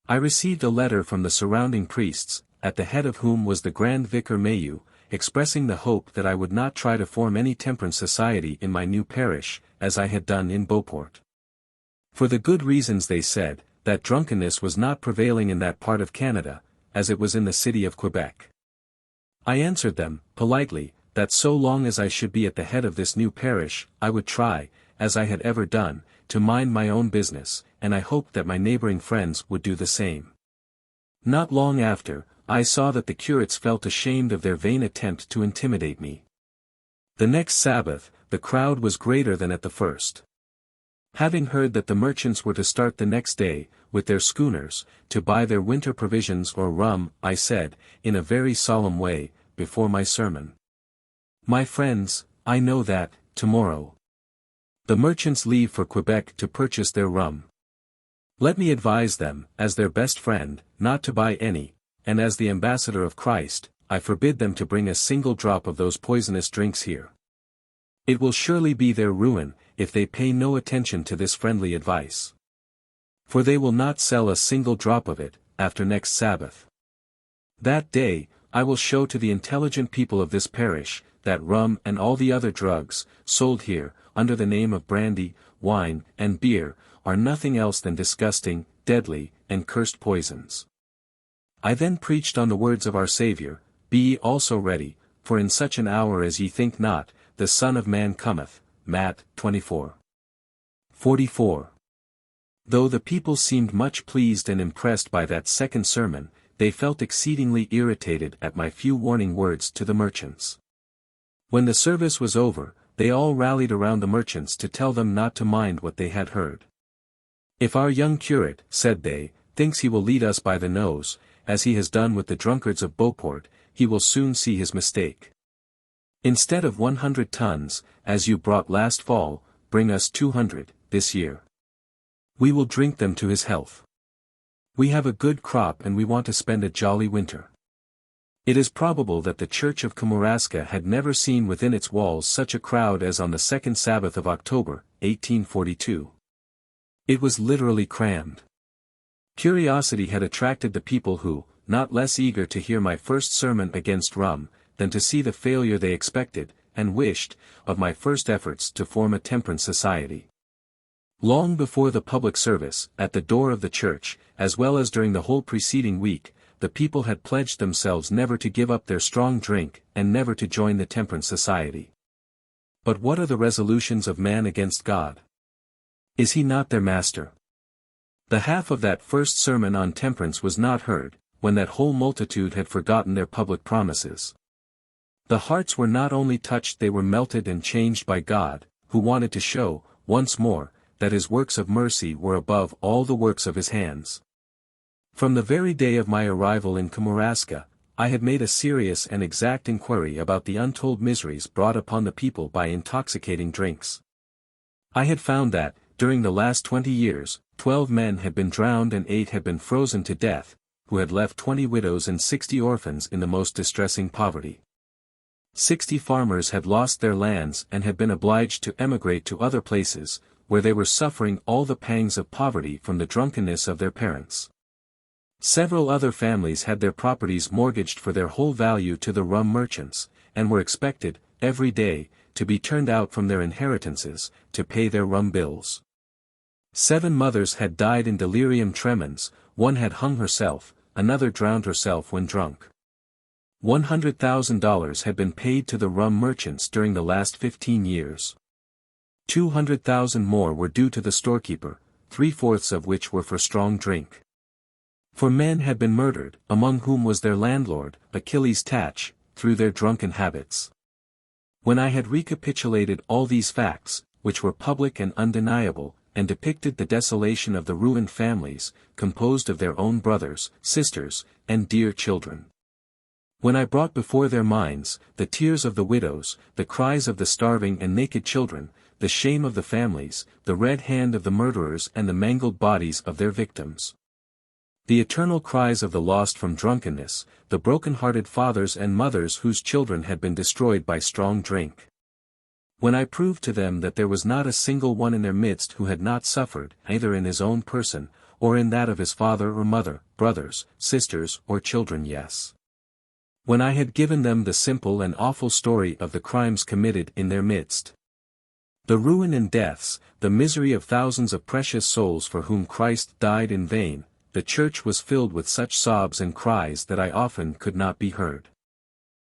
Speaker 1: I received a letter from the surrounding priests, at the head of whom was the Grand Vicar Mailloux, expressing the hope that I would not try to form any temperance society in my new parish, as I had done in Beauport. For the good reasons they said, that drunkenness was not prevailing in that part of Canada, as it was in the city of Quebec. I answered them, politely, that so long as I should be at the head of this new parish, I would try, as I had ever done, to mind my own business, and I hoped that my neighboring friends would do the same. Not long after, I saw that the curates felt ashamed of their vain attempt to intimidate me. The next Sabbath, the crowd was greater than at the first. Having heard that the merchants were to start the next day, with their schooners, to buy their winter provisions or rum, I said, in a very solemn way, before my sermon, "My friends, I know that, tomorrow, the merchants leave for Quebec to purchase their rum. Let me advise them, as their best friend, not to buy any, and as the ambassador of Christ, I forbid them to bring a single drop of those poisonous drinks here. It will surely be their ruin, if they pay no attention to this friendly advice. For they will not sell a single drop of it, after next Sabbath. That day, I will show to the intelligent people of this parish, that rum and all the other drugs, sold here, under the name of brandy, wine, and beer, are nothing else than disgusting, deadly, and cursed poisons." I then preached on the words of our Saviour, "Be ye also ready, for in such an hour as ye think not, the Son of Man cometh." Matt. 24:44. Though the people seemed much pleased and impressed by that second sermon, they felt exceedingly irritated at my few warning words to the merchants. When the service was over, they all rallied around the merchants to tell them not to mind what they had heard. "If our young curate," said they, "thinks he will lead us by the nose, as he has done with the drunkards of Beauport, he will soon see his mistake. Instead of 100 tons, as you brought last fall, bring us 200, this year. We will drink them to his health. We have a good crop and we want to spend a jolly winter." It is probable that the church of Kamouraska had never seen within its walls such a crowd as on the second Sabbath of October, 1842. It was literally crammed. Curiosity had attracted the people who, not less eager to hear my first sermon against rum, than to see the failure they expected, and wished, of my first efforts to form a temperance society. Long before the public service, at the door of the church, as well as during the whole preceding week, the people had pledged themselves never to give up their strong drink, and never to join the temperance society. But what are the resolutions of man against God? Is he not their master? The half of that first sermon on temperance was not heard, when that whole multitude had forgotten their public promises. The hearts were not only touched, they were melted and changed by God, who wanted to show, once more, that his works of mercy were above all the works of his hands. From the very day of my arrival in Kamouraska, I had made a serious and exact inquiry about the untold miseries brought upon the people by intoxicating drinks. I had found that, during the last 20 years, 12 men had been drowned and 8 had been frozen to death, who had left 20 widows and 60 orphans in the most distressing poverty. 60 farmers had lost their lands and had been obliged to emigrate to other places, where they were suffering all the pangs of poverty from the drunkenness of their parents. Several other families had their properties mortgaged for their whole value to the rum merchants, and were expected, every day, to be turned out from their inheritances, to pay their rum bills. 7 mothers had died in delirium tremens, 1 had hung herself, another drowned herself when drunk. $100,000 had been paid to the rum merchants during the last 15 years. 200,000 more were due to the storekeeper, 3/4 of which were for strong drink. 4 men had been murdered, among whom was their landlord, Achilles Tatch, through their drunken habits. When I had recapitulated all these facts, which were public and undeniable, and depicted the desolation of the ruined families, composed of their own brothers, sisters, and dear children. When I brought before their minds, the tears of the widows, the cries of the starving and naked children, the shame of the families, the red hand of the murderers and the mangled bodies of their victims, the eternal cries of the lost from drunkenness, the broken-hearted fathers and mothers whose children had been destroyed by strong drink. When I proved to them that there was not a single one in their midst who had not suffered, either in his own person, or in that of his father or mother, brothers, sisters, or children, yes. When I had given them the simple and awful story of the crimes committed in their midst, the ruin and deaths, the misery of thousands of precious souls for whom Christ died in vain, the church was filled with such sobs and cries that I often could not be heard.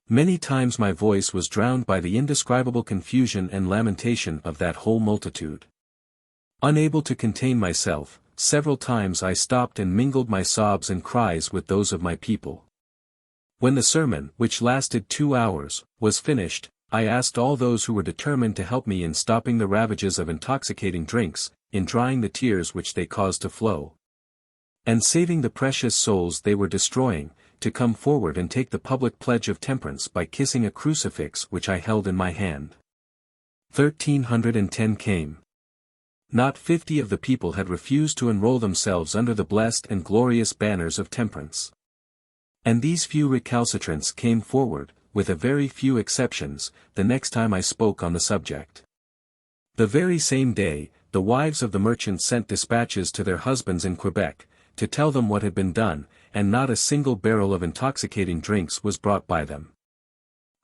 Speaker 1: Many times my voice was drowned by the indescribable confusion and lamentation of that whole multitude. Unable to contain myself, several times I stopped and mingled my sobs and cries with those of my people. When the sermon, which lasted 2 hours, was finished, I asked all those who were determined to help me in stopping the ravages of intoxicating drinks, in drying the tears which they caused to flow, and saving the precious souls they were destroying, to come forward and take the public pledge of temperance by kissing a crucifix which I held in my hand. 1,310 came. Not 50 of the people had refused to enroll themselves under the blessed and glorious banners of temperance. And these few recalcitrants came forward, with a very few exceptions, the next time I spoke on the subject. The very same day, the wives of the merchants sent dispatches to their husbands in Quebec, to tell them what had been done, and not a single barrel of intoxicating drinks was brought by them.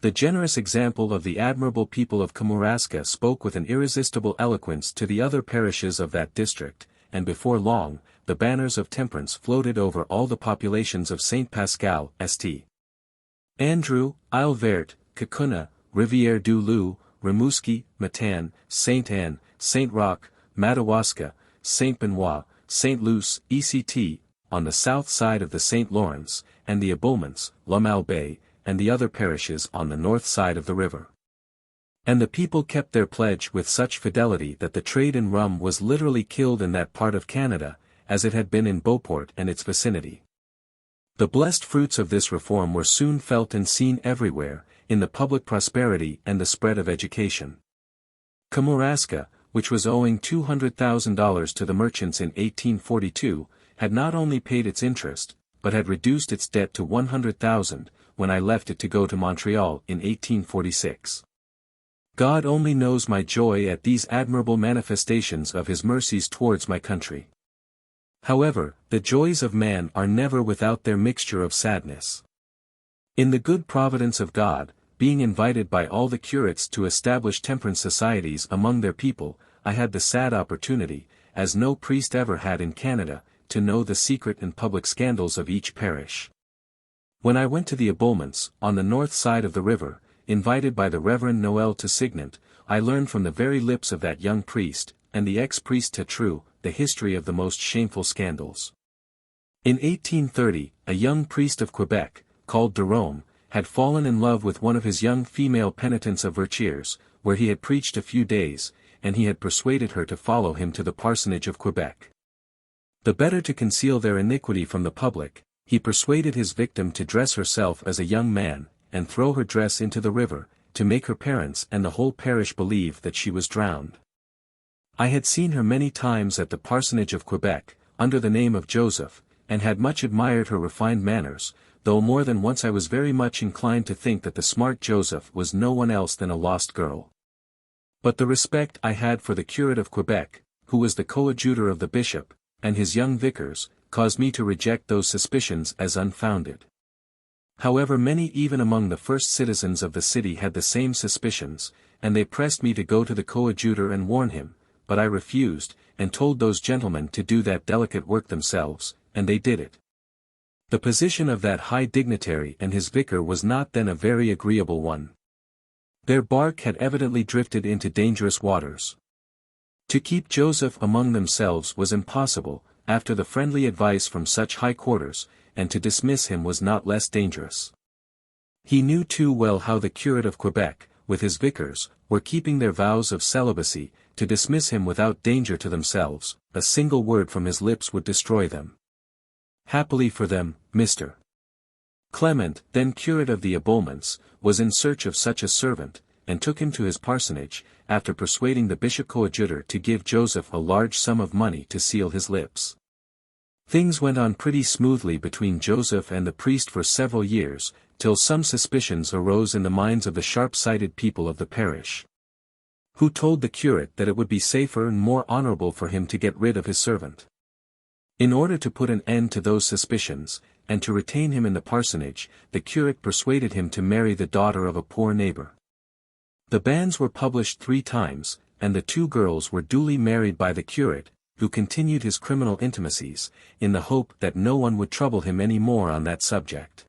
Speaker 1: The generous example of the admirable people of Kamouraska spoke with an irresistible eloquence to the other parishes of that district, and before long, the banners of temperance floated over all the populations of Saint Pascal, St. Andrew, Isle Verte, Kakuna, Rivière du Loup, Rimouski, Matane, Saint Anne, Saint Roch, Madawaska, Saint Benoit, Saint Luce, ECT, on the south side of the St. Lawrence, and the Aboments, L'Malbaie, and the other parishes on the north side of the river. And the people kept their pledge with such fidelity that the trade in rum was literally killed in that part of Canada, as it had been in Beauport and its vicinity. The blessed fruits of this reform were soon felt and seen everywhere, in the public prosperity and the spread of education. Kamouraska, which was owing $200,000 to the merchants in 1842, had not only paid its interest, but had reduced its debt to $100,000, when I left it to go to Montreal in 1846. God only knows my joy at these admirable manifestations of His mercies towards my country. However, the joys of man are never without their mixture of sadness. In the good providence of God, being invited by all the curates to establish temperance societies among their people, I had the sad opportunity, as no priest ever had in Canada, to know the secret and public scandals of each parish. When I went to the Aboments, on the north side of the river, invited by the Reverend Noel Tessignant, I learned from the very lips of that young priest, and the ex-priest Tétru, the history of the most shameful scandals. In 1830, a young priest of Quebec, called Jerome, had fallen in love with one of his young female penitents of Vertiers, where he had preached a few days, and he had persuaded her to follow him to the parsonage of Quebec. The better to conceal their iniquity from the public, he persuaded his victim to dress herself as a young man, and throw her dress into the river, to make her parents and the whole parish believe that she was drowned. I had seen her many times at the parsonage of Quebec, under the name of Joseph, and had much admired her refined manners, though more than once I was very much inclined to think that the smart Joseph was no one else than a lost girl. But the respect I had for the curate of Quebec, who was the coadjutor of the bishop, and his young vicars, caused me to reject those suspicions as unfounded. However, many even among the first citizens of the city had the same suspicions, and they pressed me to go to the coadjutor and warn him, but I refused, and told those gentlemen to do that delicate work themselves, and they did it. The position of that high dignitary and his vicar was not then a very agreeable one. Their bark had evidently drifted into dangerous waters. To keep Joseph among themselves was impossible, after the friendly advice from such high quarters, and to dismiss him was not less dangerous. He knew too well how the curate of Quebec, with his vicars, were keeping their vows of celibacy. To dismiss him without danger to themselves, a single word from his lips would destroy them. Happily for them, Mr. Clement, then curate of the Aboments, was in search of such a servant, and took him to his parsonage, after persuading the bishop coadjutor to give Joseph a large sum of money to seal his lips. Things went on pretty smoothly between Joseph and the priest for several years, till some suspicions arose in the minds of the sharp-sighted people of the parish, who told the curate that it would be safer and more honorable for him to get rid of his servant. In order to put an end to those suspicions, and to retain him in the parsonage, the curate persuaded him to marry the daughter of a poor neighbor. The banns were published 3 times, and the 2 girls were duly married by the curate, who continued his criminal intimacies, in the hope that no one would trouble him any more on that subject.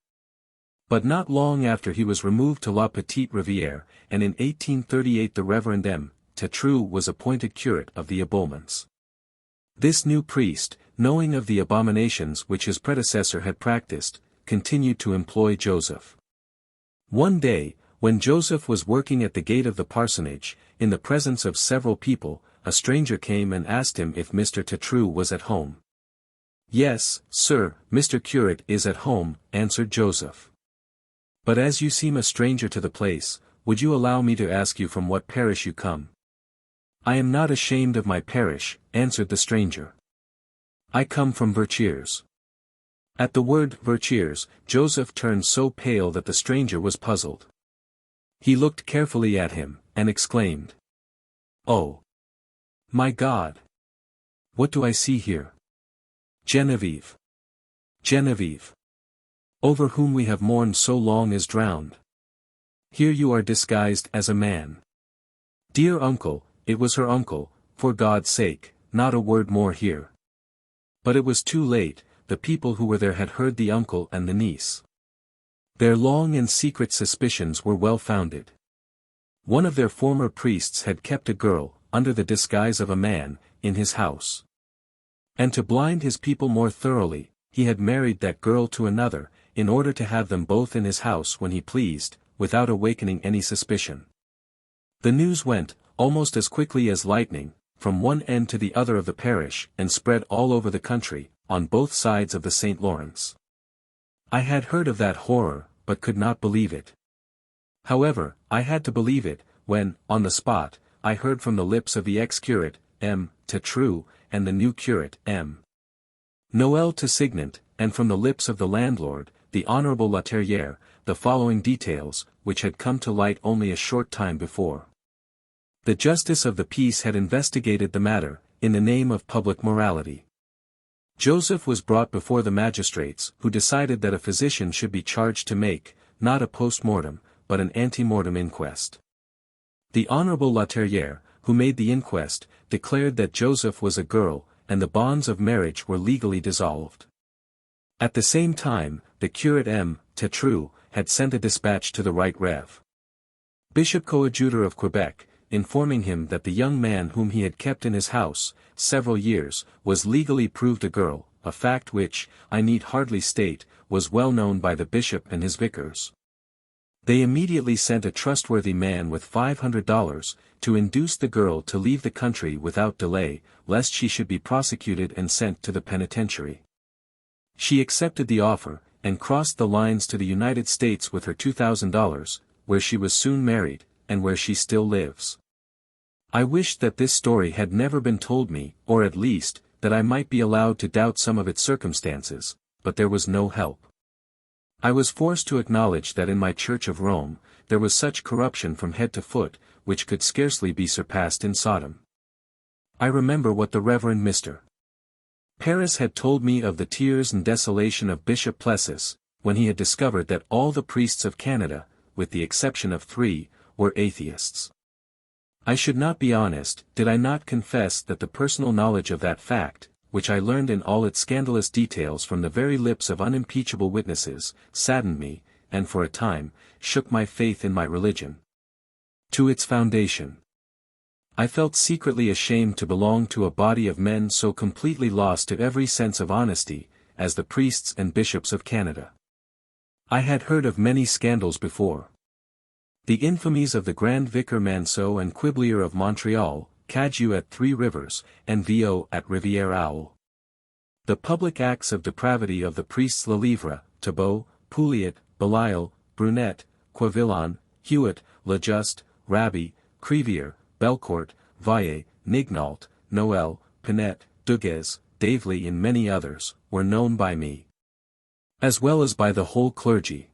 Speaker 1: But not long after he was removed to La Petite Rivière, and in 1838 the Reverend M. Tétreault was appointed curate of the Abomens. This new priest, knowing of the abominations which his predecessor had practiced, continued to employ Joseph. One day, when Joseph was working at the gate of the parsonage, in the presence of several people, a stranger came and asked him if Mr. Tétreault was at home. "Yes, sir, Mr. Curate is at home," answered Joseph. "But as you seem a stranger to the place, would you allow me to ask you from what parish you come?" "I am not ashamed of my parish," answered the stranger. "I come from Verchiers." At the word Verchiers, Joseph turned so pale that the stranger was puzzled. He looked carefully at him, and exclaimed, "Oh! My God! What do I see here? Genevieve! Genevieve! Over whom we have mourned so long is drowned. Here you are disguised as a man." "Dear uncle," it was her uncle, "for God's sake, not a word more here." But it was too late, the people who were there had heard the uncle and the niece. Their long and secret suspicions were well founded. One of their former priests had kept a girl, under the disguise of a man, in his house. And to blind his people more thoroughly, he had married that girl to another, in order to have them both in his house when he pleased, without awakening any suspicion. The news went, almost as quickly as lightning, from one end to the other of the parish, and spread all over the country, on both sides of the St. Lawrence. I had heard of that horror, but could not believe it. However, I had to believe it, when, on the spot, I heard from the lips of the ex-curate, M. Tétreault, and the new curate, M. Noël Tessignant, and from the lips of the landlord, the Honorable Laterrière, the following details, which had come to light only a short time before. The justice of the peace had investigated the matter, in the name of public morality. Joseph was brought before the magistrates, who decided that a physician should be charged to make, not a post-mortem, but an ante-mortem inquest. The Honorable Laterrière, who made the inquest, declared that Joseph was a girl, and the bonds of marriage were legally dissolved. At the same time, the curate M. Tétreault had sent a dispatch to the Right Rev. Bishop Coadjutor of Quebec, informing him that the young man whom he had kept in his house, several years, was legally proved a girl, a fact which, I need hardly state, was well known by the bishop and his vicars. They immediately sent a trustworthy man with $500, to induce the girl to leave the country without delay, lest she should be prosecuted and sent to the penitentiary. She accepted the offer, and crossed the lines to the United States with her $2,000, where she was soon married, and where she still lives. I wished that this story had never been told me, or at least, that I might be allowed to doubt some of its circumstances, but there was no help. I was forced to acknowledge that in my Church of Rome, there was such corruption from head to foot, which could scarcely be surpassed in Sodom. I remember what the Reverend Mr. Paris had told me of the tears and desolation of Bishop Plessis, when he had discovered that all the priests of Canada, with the exception of 3, were atheists. I should not be honest, did I not confess that the personal knowledge of that fact, which I learned in all its scandalous details from the very lips of unimpeachable witnesses, saddened me, and for a time, shook my faith in my religion to its foundation. I felt secretly ashamed to belong to a body of men so completely lost to every sense of honesty, as the priests and bishops of Canada. I had heard of many scandals before. The infamies of the Grand Vicar Manceau and Quiblier of Montreal, Cadieux at Three Rivers, and Viau at Rivière-Oule. The public acts of depravity of the priests Lelivre, Thibault, Pouliot, Belial, Brunet, Quevillon, Hewitt, Lejuste, Raby, Crevier, Belcourt, Vaillet, Nignault, Noël, Pinette, Duguez, Davely and many others, were known by me, as well as by the whole clergy.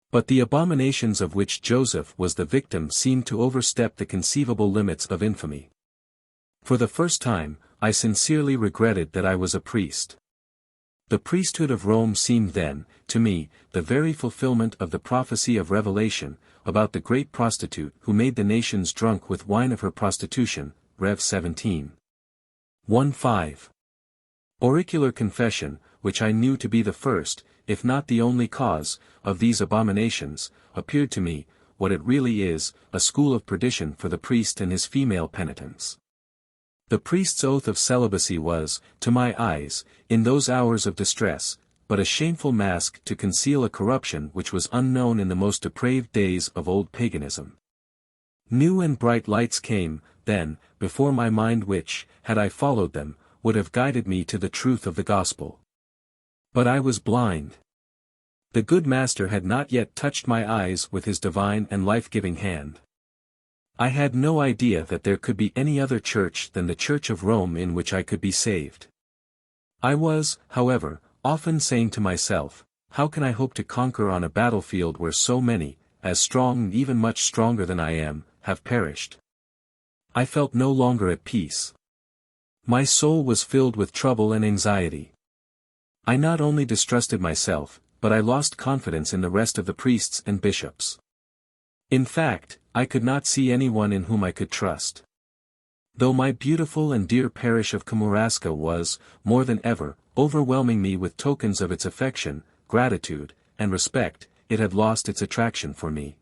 Speaker 1: But the abominations of which Joseph was the victim seemed to overstep the conceivable limits of infamy. For the first time, I sincerely regretted that I was a priest. The priesthood of Rome seemed then, to me, the very fulfillment of the prophecy of Revelation, about the great prostitute who made the nations drunk with wine of her prostitution, Rev 17. 1:5. Auricular confession, which I knew to be the first, if not the only cause, of these abominations, appeared to me, what it really is, a school of perdition for the priest and his female penitents. The priest's oath of celibacy was, to my eyes, in those hours of distress, but a shameful mask to conceal a corruption which was unknown in the most depraved days of old paganism. New and bright lights came, then, before my mind which, had I followed them, would have guided me to the truth of the gospel. But I was blind. The good Master had not yet touched my eyes with his divine and life-giving hand. I had no idea that there could be any other church than the Church of Rome in which I could be saved. I was, however, often saying to myself, how can I hope to conquer on a battlefield where so many, as strong and even much stronger than I am, have perished? I felt no longer at peace. My soul was filled with trouble and anxiety. I not only distrusted myself, but I lost confidence in the rest of the priests and bishops. In fact, I could not see anyone in whom I could trust. Though my beautiful and dear parish of Kamouraska was, more than ever, overwhelming me with tokens of its affection, gratitude, and respect, it had lost its attraction for me.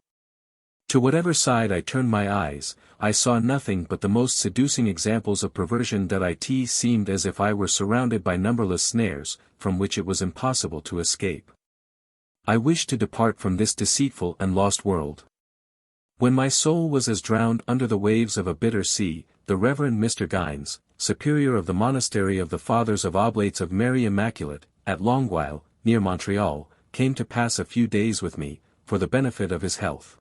Speaker 1: To whatever side I turned my eyes, I saw nothing but the most seducing examples of perversion that it seemed as if I were surrounded by numberless snares, from which it was impossible to escape. I wished to depart from this deceitful and lost world. When my soul was as drowned under the waves of a bitter sea, the Reverend Mr. Gines, superior of the monastery of the Fathers of Oblates of Mary Immaculate, at Longueuil, near Montreal, came to pass a few days with me, for the benefit of his health.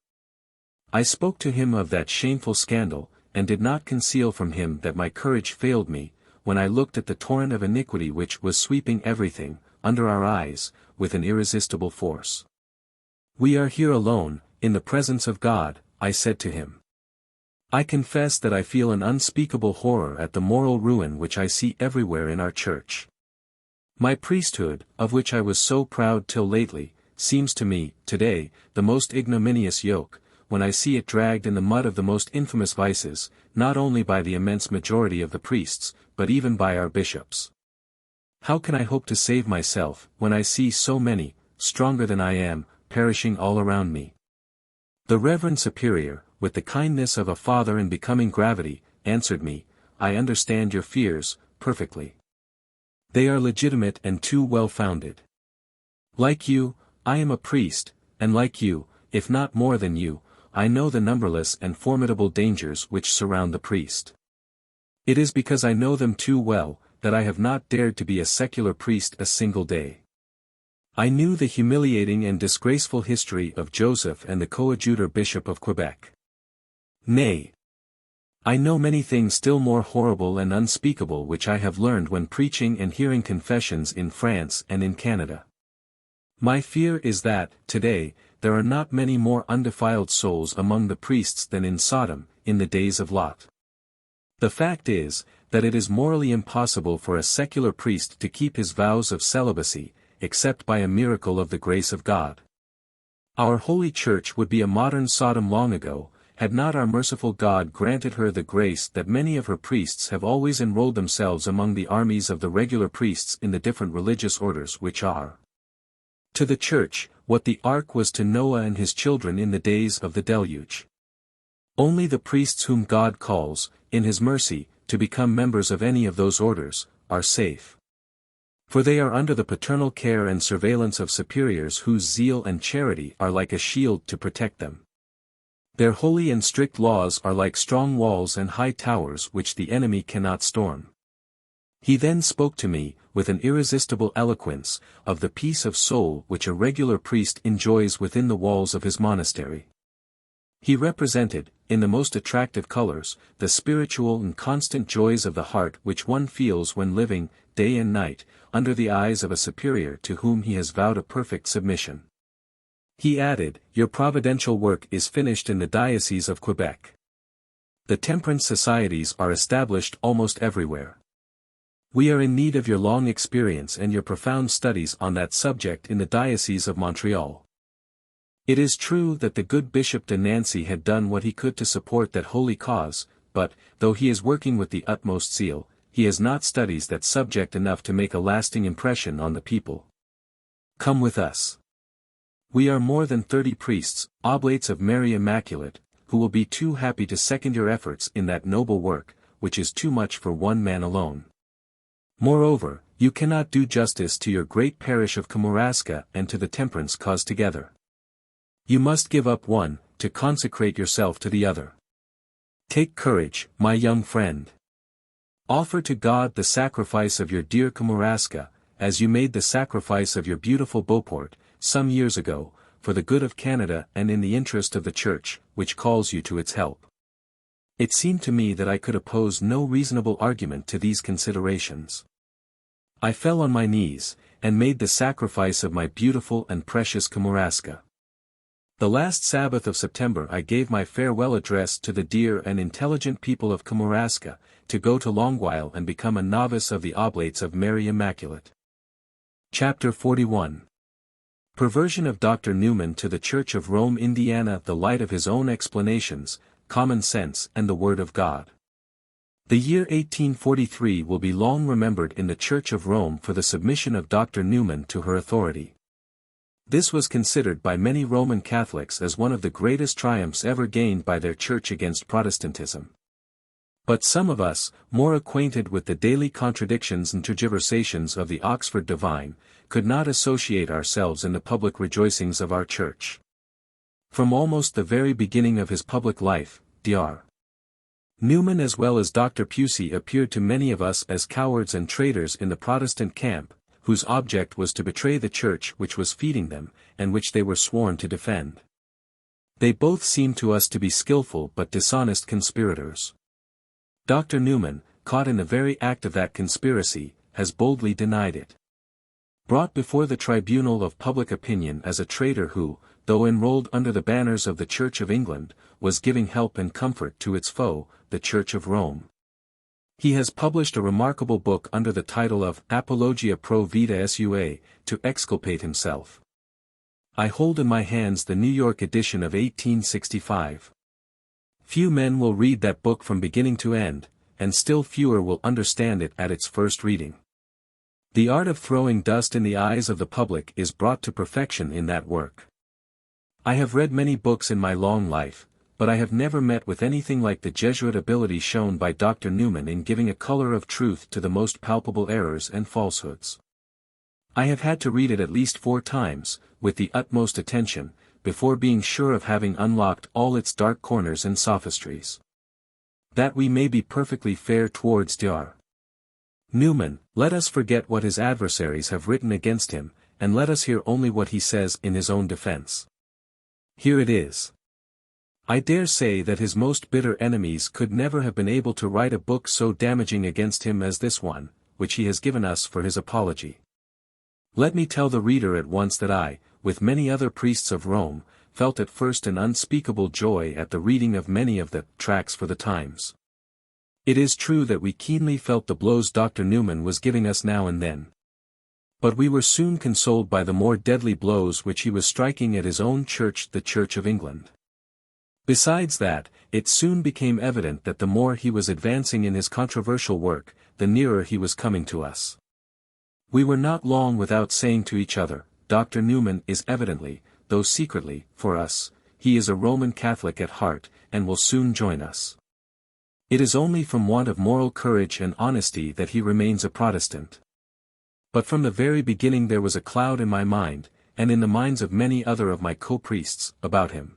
Speaker 1: I spoke to him of that shameful scandal, and did not conceal from him that my courage failed me, when I looked at the torrent of iniquity which was sweeping everything, under our eyes, with an irresistible force. We are here alone, in the presence of God, I said to him. I confess that I feel an unspeakable horror at the moral ruin which I see everywhere in our church. My priesthood, of which I was so proud till lately, seems to me, today, the most ignominious yoke, when I see it dragged in the mud of the most infamous vices, not only by the immense majority of the priests, but even by our bishops. How can I hope to save myself, when I see so many, stronger than I am, perishing all around me? The Reverend Superior, with the kindness of a father and becoming gravity, answered me, I understand your fears, perfectly. They are legitimate and too well-founded. Like you, I am a priest, and like you, if not more than you, I know the numberless and formidable dangers which surround the priest. It is because I know them too well, that I have not dared to be a secular priest a single day. I knew the humiliating and disgraceful history of Joseph and the coadjutor bishop of Quebec. Nay, I know many things still more horrible and unspeakable which I have learned when preaching and hearing confessions in France and in Canada. My fear is that, today, there are not many more undefiled souls among the priests than in Sodom, in the days of Lot. The fact is, that it is morally impossible for a secular priest to keep his vows of celibacy, except by a miracle of the grace of God. Our holy church would be a modern Sodom long ago, had not our merciful God granted her the grace that many of her priests have always enrolled themselves among the armies of the regular priests in the different religious orders which are to the church, what the ark was to Noah and his children in the days of the deluge. Only the priests whom God calls, in his mercy, to become members of any of those orders, are safe. For they are under the paternal care and surveillance of superiors whose zeal and charity are like a shield to protect them. Their holy and strict laws are like strong walls and high towers which the enemy cannot storm. He then spoke to me, with an irresistible eloquence, of the peace of soul which a regular priest enjoys within the walls of his monastery. He represented, in the most attractive colors, the spiritual and constant joys of the heart which one feels when living, day and night, under the eyes of a superior to whom he has vowed a perfect submission. He added, your providential work is finished in the diocese of Quebec. The temperance societies are established almost everywhere. We are in need of your long experience and your profound studies on that subject in the diocese of Montreal. It is true that the good Bishop de Nancy had done what he could to support that holy cause, but, though he is working with the utmost zeal, he has not studies that subject enough to make a lasting impression on the people. Come with us. We are more than 30 priests, oblates of Mary Immaculate, who will be too happy to second your efforts in that noble work, which is too much for one man alone. Moreover, you cannot do justice to your great parish of Kamouraska and to the temperance cause together. You must give up one, to consecrate yourself to the other. Take courage, my young friend. Offer to God the sacrifice of your dear Kamouraska, as you made the sacrifice of your beautiful Beauport, some years ago, for the good of Canada and in the interest of the Church, which calls you to its help. It seemed to me that I could oppose no reasonable argument to these considerations. I fell on my knees, and made the sacrifice of my beautiful and precious Kamouraska. The last Sabbath of September I gave my farewell address to the dear and intelligent people of Kamouraska, to go to Longueuil and become a novice of the Oblates of Mary Immaculate. Chapter 41. Perversion of Dr. Newman to the Church of Rome, Indiana. The light of his own explanations, common sense and the Word of God. The year 1843 will be long remembered in the Church of Rome for the submission of Dr. Newman to her authority. This was considered by many Roman Catholics as one of the greatest triumphs ever gained by their Church against Protestantism. But some of us, more acquainted with the daily contradictions and tergiversations of the Oxford divine, could not associate ourselves in the public rejoicings of our Church. From almost the very beginning of his public life, Dr. Newman as well as Dr. Pusey appeared to many of us as cowards and traitors in the Protestant camp, whose object was to betray the Church which was feeding them, and which they were sworn to defend. They both seemed to us to be skillful but dishonest conspirators. Dr. Newman, caught in the very act of that conspiracy, has boldly denied it. Brought before the tribunal of public opinion as a traitor who, though enrolled under the banners of the Church of England, was giving help and comfort to its foe, the Church of Rome. He has published a remarkable book under the title of Apologia pro Vita Sua, to exculpate himself. I hold in my hands the New York edition of 1865. Few men will read that book from beginning to end, and still fewer will understand it at its first reading. The art of throwing dust in the eyes of the public is brought to perfection in that work. I have read many books in my long life, but I have never met with anything like the Jesuit ability shown by Dr. Newman in giving a color of truth to the most palpable errors and falsehoods. I have had to read it at least 4 times, with the utmost attention, before being sure of having unlocked all its dark corners and sophistries. That we may be perfectly fair towards Dr. Newman, let us forget what his adversaries have written against him, and let us hear only what he says in his own defense. Here it is. I dare say that his most bitter enemies could never have been able to write a book so damaging against him as this one, which he has given us for his apology. Let me tell the reader at once that I, with many other priests of Rome, felt at first an unspeakable joy at the reading of many of the tracts for the times. It is true that we keenly felt the blows Dr. Newman was giving us now and then. But we were soon consoled by the more deadly blows which he was striking at his own Church, the Church of England. Besides that, it soon became evident that the more he was advancing in his controversial work, the nearer he was coming to us. We were not long without saying to each other, Dr. Newman is evidently, though secretly, for us, he is a Roman Catholic at heart, and will soon join us. It is only from want of moral courage and honesty that he remains a Protestant. But from the very beginning there was a cloud in my mind, and in the minds of many other of my co-priests, about him.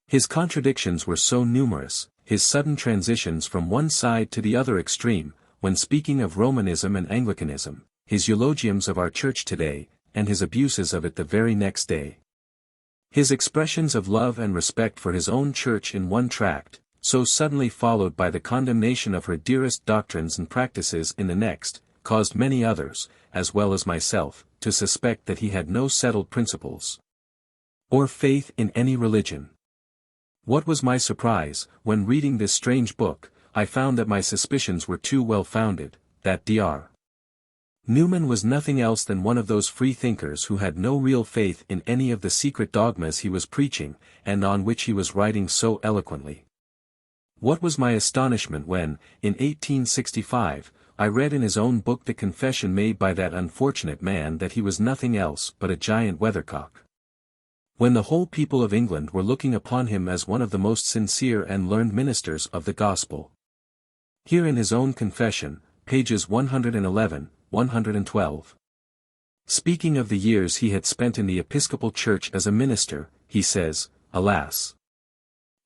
Speaker 1: His contradictions were so numerous, his sudden transitions from one side to the other extreme, when speaking of Romanism and Anglicanism, his eulogiums of our Church today, and his abuses of it the very next day. His expressions of love and respect for his own Church in one tract, so suddenly followed by the condemnation of her dearest doctrines and practices in the next, caused many others, as well as myself, to suspect that he had no settled principles or faith in any religion. What was my surprise, when reading this strange book, I found that my suspicions were too well founded, that Dr. Newman was nothing else than one of those free-thinkers who had no real faith in any of the secret dogmas he was preaching, and on which he was writing so eloquently. What was my astonishment when, in 1865, I read in his own book the confession made by that unfortunate man that he was nothing else but a giant weathercock. When the whole people of England were looking upon him as one of the most sincere and learned ministers of the gospel. Here in his own confession, pages 111, 112. Speaking of the years he had spent in the Episcopal Church as a minister, he says, "Alas!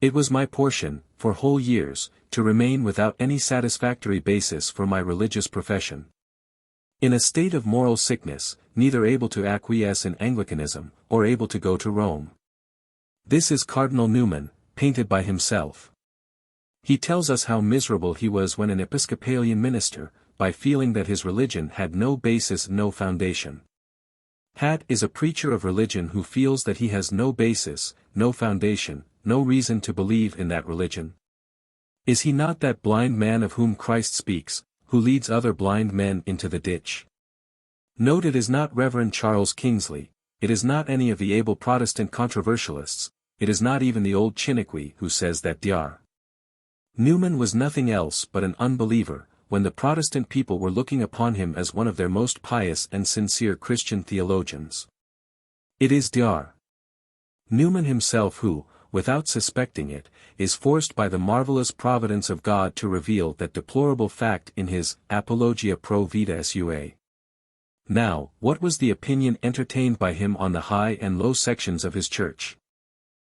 Speaker 1: It was my portion, for whole years, to remain without any satisfactory basis for my religious profession. In a state of moral sickness, neither able to acquiesce in Anglicanism, or able to go to Rome." This is Cardinal Newman, painted by himself. He tells us how miserable he was when an Episcopalian minister, by feeling that his religion had no basis, no foundation. Hat is a preacher of religion who feels that he has no basis, no foundation, no reason to believe in that religion. Is he not that blind man of whom Christ speaks, who leads other blind men into the ditch? Note, it is not Reverend Charles Kingsley, it is not any of the able Protestant controversialists, it is not even the old Chiniquy who says that Dr. Newman was nothing else but an unbeliever, when the Protestant people were looking upon him as one of their most pious and sincere Christian theologians. It is Dr. Newman himself who, without suspecting it, is forced by the marvelous providence of God to reveal that deplorable fact in his Apologia pro vita sua. Now, what was the opinion entertained by him on the high and low sections of his church?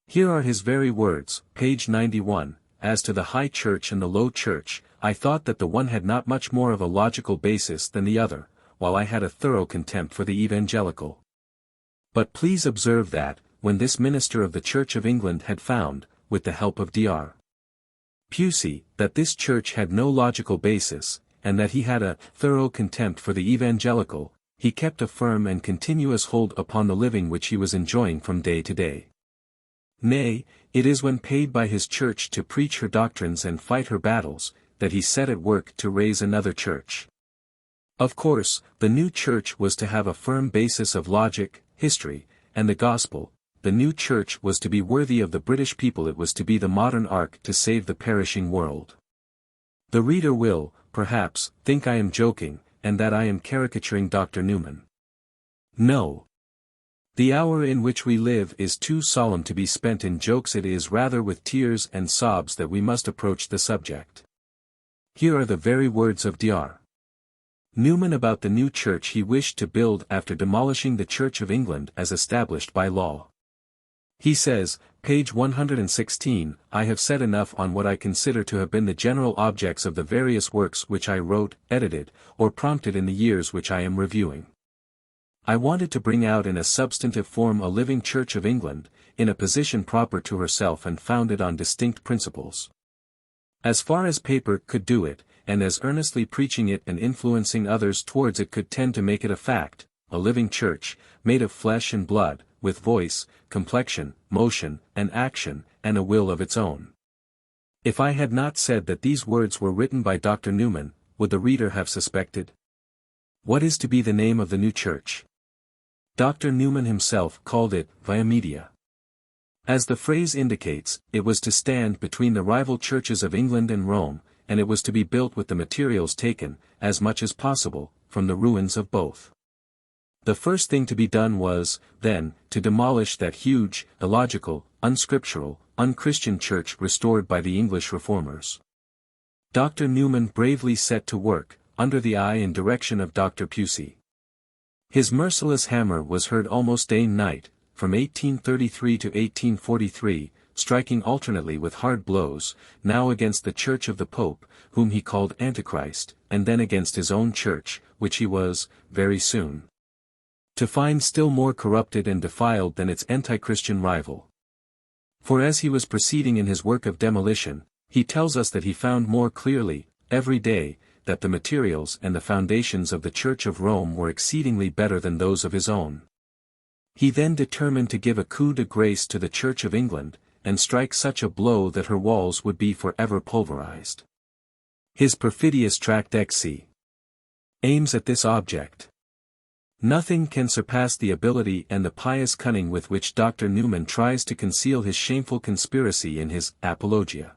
Speaker 1: Here are his very words, page 91, "As to the high church and the low church, I thought that the one had not much more of a logical basis than the other, while I had a thorough contempt for the evangelical. But please observe that, when this minister of the Church of England had found, with the help of Dr. Pusey, that this church had no logical basis, and that he had a thorough contempt for the evangelical, he kept a firm and continuous hold upon the living which he was enjoying from day to day. Nay, it is when paid by his church to preach her doctrines and fight her battles, that he set at work to raise another church. Of course, the new church was to have a firm basis of logic, history, and the gospel. The new church was to be worthy of the British people, it was to be the modern ark to save the perishing world. The reader will, perhaps, think I am joking, and that I am caricaturing Dr. Newman. No. The hour in which we live is too solemn to be spent in jokes, it is rather with tears and sobs that we must approach the subject. Here are the very words of Dr. Newman about the new church he wished to build after demolishing the Church of England as established by law. He says, page 116, "I have said enough on what I consider to have been the general objects of the various works which I wrote, edited, or prompted in the years which I am reviewing. I wanted to bring out in a substantive form a living Church of England, in a position proper to herself and founded on distinct principles. As far as paper could do it, and as earnestly preaching it and influencing others towards it could tend to make it a fact, a living church, made of flesh and blood, with voice, complexion, motion, and action, and a will of its own." If I had not said that these words were written by Dr. Newman, would the reader have suspected? What is to be the name of the new church? Dr. Newman himself called it Via Media. As the phrase indicates, it was to stand between the rival churches of England and Rome, and it was to be built with the materials taken, as much as possible, from the ruins of both. The first thing to be done was, then, to demolish that huge, illogical, unscriptural, unchristian church restored by the English reformers. Dr. Newman bravely set to work, under the eye and direction of Dr. Pusey. His merciless hammer was heard almost day and night, from 1833 to 1843, striking alternately with hard blows, now against the Church of the Pope, whom he called Antichrist, and then against his own church, which he was, very soon, to find still more corrupted and defiled than its anti-Christian rival. For as he was proceeding in his work of demolition, he tells us that he found more clearly, every day, that the materials and the foundations of the Church of Rome were exceedingly better than those of his own. He then determined to give a coup de grace to the Church of England, and strike such a blow that her walls would be forever pulverized. His perfidious tract XC aims at this object. Nothing can surpass the ability and the pious cunning with which Dr. Newman tries to conceal his shameful conspiracy in his Apologia.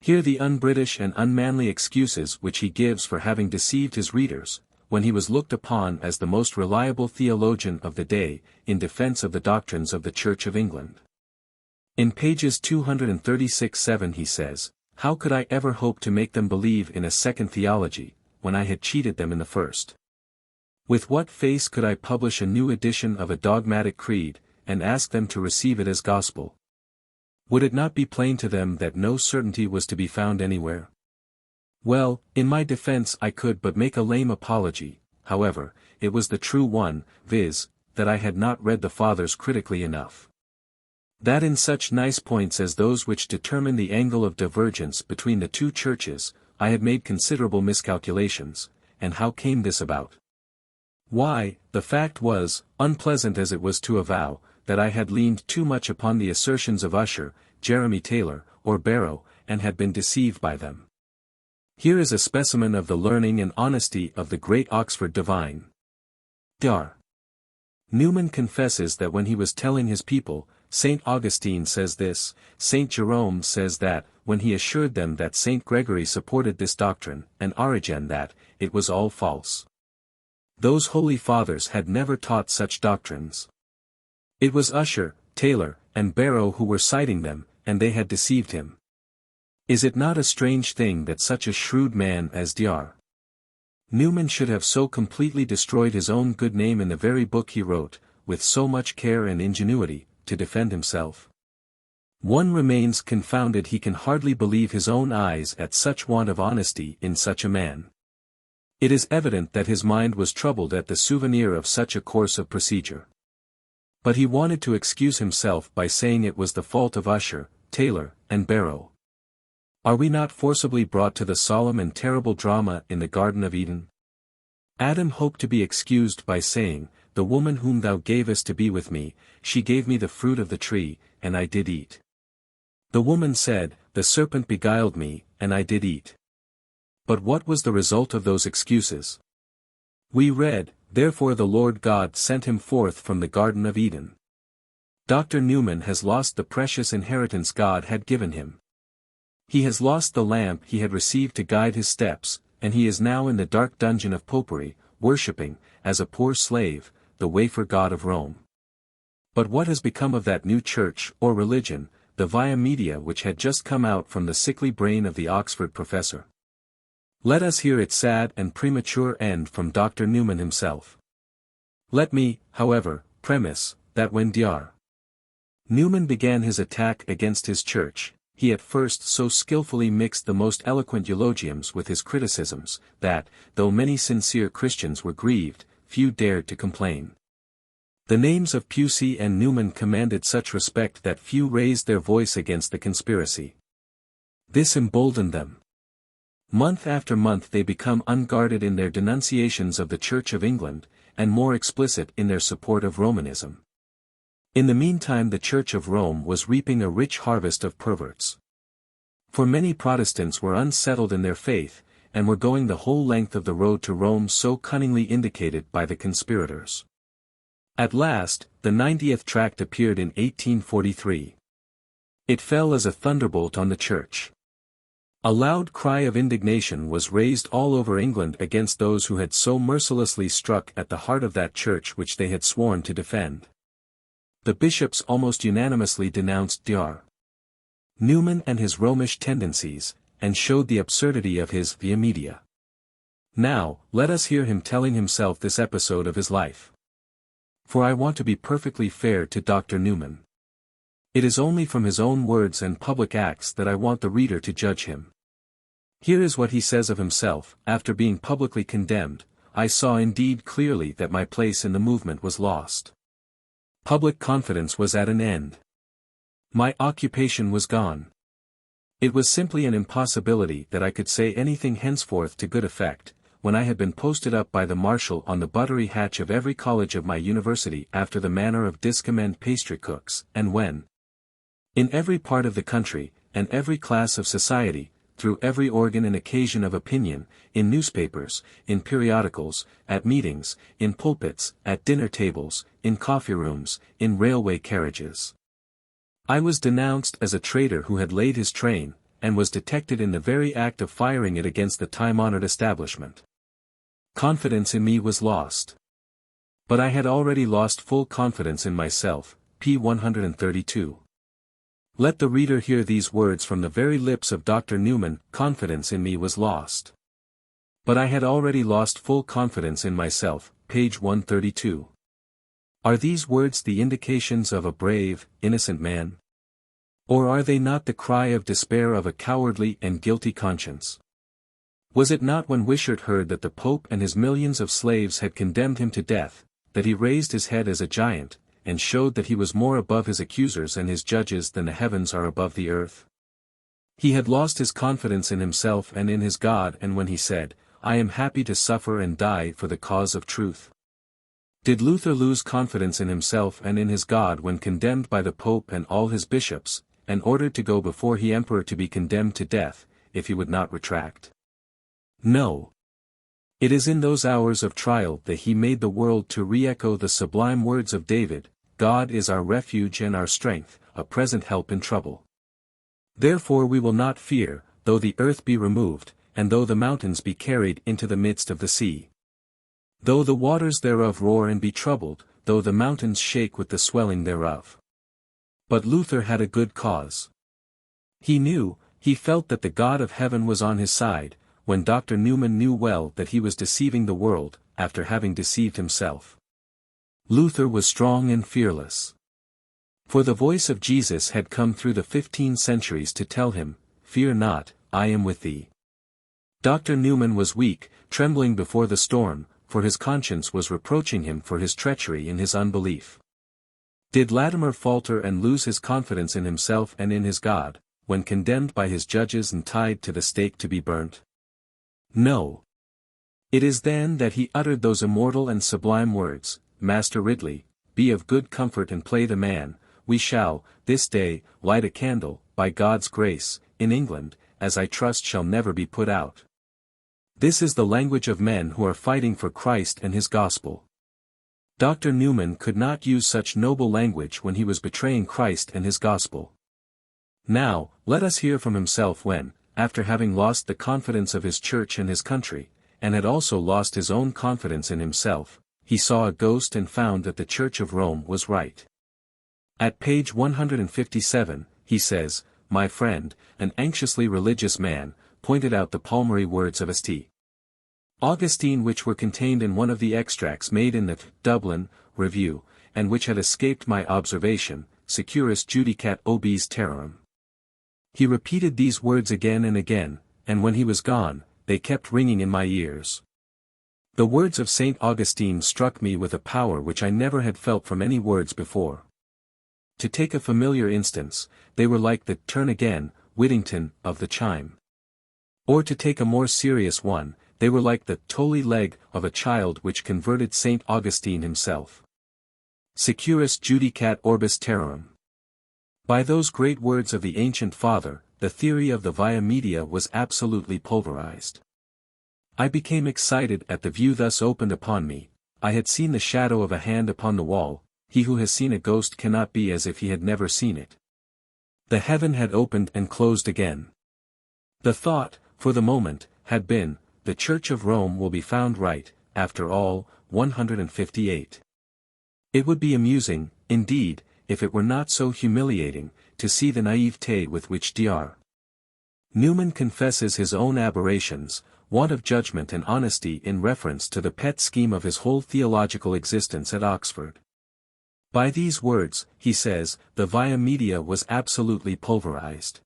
Speaker 1: Hear the un-British and unmanly excuses which he gives for having deceived his readers, when he was looked upon as the most reliable theologian of the day, in defense of the doctrines of the Church of England. In pages 236-7 he says, "How could I ever hope to make them believe in a second theology, when I had cheated them in the first? With what face could I publish a new edition of a dogmatic creed, and ask them to receive it as gospel? Would it not be plain to them that no certainty was to be found anywhere? Well, in my defense I could but make a lame apology, however, it was the true one, viz., that I had not read the Fathers critically enough. That in such nice points as those which determine the angle of divergence between the two churches, I had made considerable miscalculations. And how came this about? Why, the fact was, unpleasant as it was to avow, that I had leaned too much upon the assertions of Usher, Jeremy Taylor, or Barrow, and had been deceived by them. Here is a specimen of the learning and honesty of the great Oxford divine. Dr. Newman confesses that when he was telling his people, St. Augustine says this, St. Jerome says that, when he assured them that St. Gregory supported this doctrine, and Origen that, it was all false. Those holy fathers had never taught such doctrines. It was Usher, Taylor, and Barrow who were citing them, and they had deceived him. Is it not a strange thing that such a shrewd man as Dr. Newman should have so completely destroyed his own good name in the very book he wrote, with so much care and ingenuity, to defend himself? One remains confounded. He can hardly believe his own eyes at such want of honesty in such a man. It is evident that his mind was troubled at the souvenir of such a course of procedure. But he wanted to excuse himself by saying it was the fault of Usher, Taylor, and Barrow. Are we not forcibly brought to the solemn and terrible drama in the Garden of Eden? Adam hoped to be excused by saying, "The woman whom thou gavest to be with me, she gave me the fruit of the tree, and I did eat." The woman said, "The serpent beguiled me, and I did eat." But what was the result of those excuses? We read, "Therefore the Lord God sent him forth from the Garden of Eden." Dr. Newman has lost the precious inheritance God had given him. He has lost the lamp he had received to guide his steps, and he is now in the dark dungeon of popery, worshipping, as a poor slave, the wafer god of Rome. But what has become of that new church, or religion, the via media which had just come out from the sickly brain of the Oxford professor? Let us hear its sad and premature end from Dr. Newman himself. Let me, however, premise, that when Dr. Newman began his attack against his church, he at first so skillfully mixed the most eloquent eulogiums with his criticisms, that, though many sincere Christians were grieved, few dared to complain. The names of Pusey and Newman commanded such respect that few raised their voice against the conspiracy. This emboldened them. Month after month they become unguarded in their denunciations of the Church of England, and more explicit in their support of Romanism. In the meantime the Church of Rome was reaping a rich harvest of perverts. For many Protestants were unsettled in their faith, and were going the whole length of the road to Rome so cunningly indicated by the conspirators. At last, the 90th tract appeared in 1843. It fell as a thunderbolt on the Church. A loud cry of indignation was raised all over England against those who had so mercilessly struck at the heart of that Church which they had sworn to defend. The bishops almost unanimously denounced Dr. Newman and his Romish tendencies, and showed the absurdity of his via media. Now, let us hear him telling himself this episode of his life. For I want to be perfectly fair to Dr. Newman. It is only from his own words and public acts that I want the reader to judge him. Here is what he says of himself, after being publicly condemned: "I saw indeed clearly that my place in the movement was lost. Public confidence was at an end. My occupation was gone. It was simply an impossibility that I could say anything henceforth to good effect, when I had been posted up by the marshal on the buttery hatch of every college of my university after the manner of discommend pastry cooks, and when, in every part of the country, and every class of society, through every organ and occasion of opinion, in newspapers, in periodicals, at meetings, in pulpits, at dinner tables, in coffee rooms, in railway carriages, I was denounced as a traitor who had laid his train, and was detected in the very act of firing it against the time-honored establishment. Confidence in me was lost. But I had already lost full confidence in myself, p. 132. Let the reader hear these words from the very lips of Dr. Newman: confidence in me was lost. But I had already lost full confidence in myself, page 132. Are these words the indications of a brave, innocent man? Or are they not the cry of despair of a cowardly and guilty conscience? Was it not when Wishart heard that the Pope and his millions of slaves had condemned him to death, that he raised his head as a giant, and showed that he was more above his accusers and his judges than the heavens are above the earth? He had lost his confidence in himself and in his God, and when he said, "I am happy to suffer and die for the cause of truth." Did Luther lose confidence in himself and in his God when condemned by the Pope and all his bishops, and ordered to go before the emperor to be condemned to death, if he would not retract? No. It is in those hours of trial that he made the world to re-echo the sublime words of David: "God is our refuge and our strength, a present help in trouble. Therefore we will not fear, though the earth be removed, and though the mountains be carried into the midst of the sea. Though the waters thereof roar and be troubled, though the mountains shake with the swelling thereof." But Luther had a good cause. He felt that the God of heaven was on his side, when Dr. Newman knew well that he was deceiving the world, after having deceived himself. Luther was strong and fearless. For the voice of Jesus had come through the 15 centuries to tell him, "Fear not, I am with thee." Dr. Newman was weak, trembling before the storm, for his conscience was reproaching him for his treachery in his unbelief. Did Latimer falter and lose his confidence in himself and in his God, when condemned by his judges and tied to the stake to be burnt? No. It is then that he uttered those immortal and sublime words: "Master Ridley, be of good comfort and play the man, we shall, this day, light a candle, by God's grace, in England, as I trust shall never be put out." This is the language of men who are fighting for Christ and his gospel. Dr. Newman could not use such noble language when he was betraying Christ and his gospel. Now, let us hear from himself when, after having lost the confidence of his church and his country, and had also lost his own confidence in himself, he saw a ghost and found that the Church of Rome was right. At page 157, he says, "My friend, an anxiously religious man, pointed out the palmary words of St. Augustine which were contained in one of the extracts made in the Dublin Review, and which had escaped my observation, securus judicat obis terrarum." He repeated these words again and again, and when he was gone, they kept ringing in my ears. The words of St. Augustine struck me with a power which I never had felt from any words before. To take a familiar instance, they were like the "turn again, Whittington" of the chime. Or to take a more serious one, they were like the "tolle leg" of a child which converted St. Augustine himself. Securus judicat orbis terrarum. By those great words of the ancient father, the theory of the via media was absolutely pulverized. I became excited at the view thus opened upon me. I had seen the shadow of a hand upon the wall. He who has seen a ghost cannot be as if he had never seen it. The heaven had opened and closed again. The thought, for the moment, had been, "The Church of Rome will be found right, after all." 158. It would be amusing, indeed, if it were not so humiliating, to see the naivete with which Dr. Newman confesses his own aberrations, want of judgment and honesty in reference to the pet scheme of his whole theological existence at Oxford. By these words, he says, the via media was absolutely pulverized.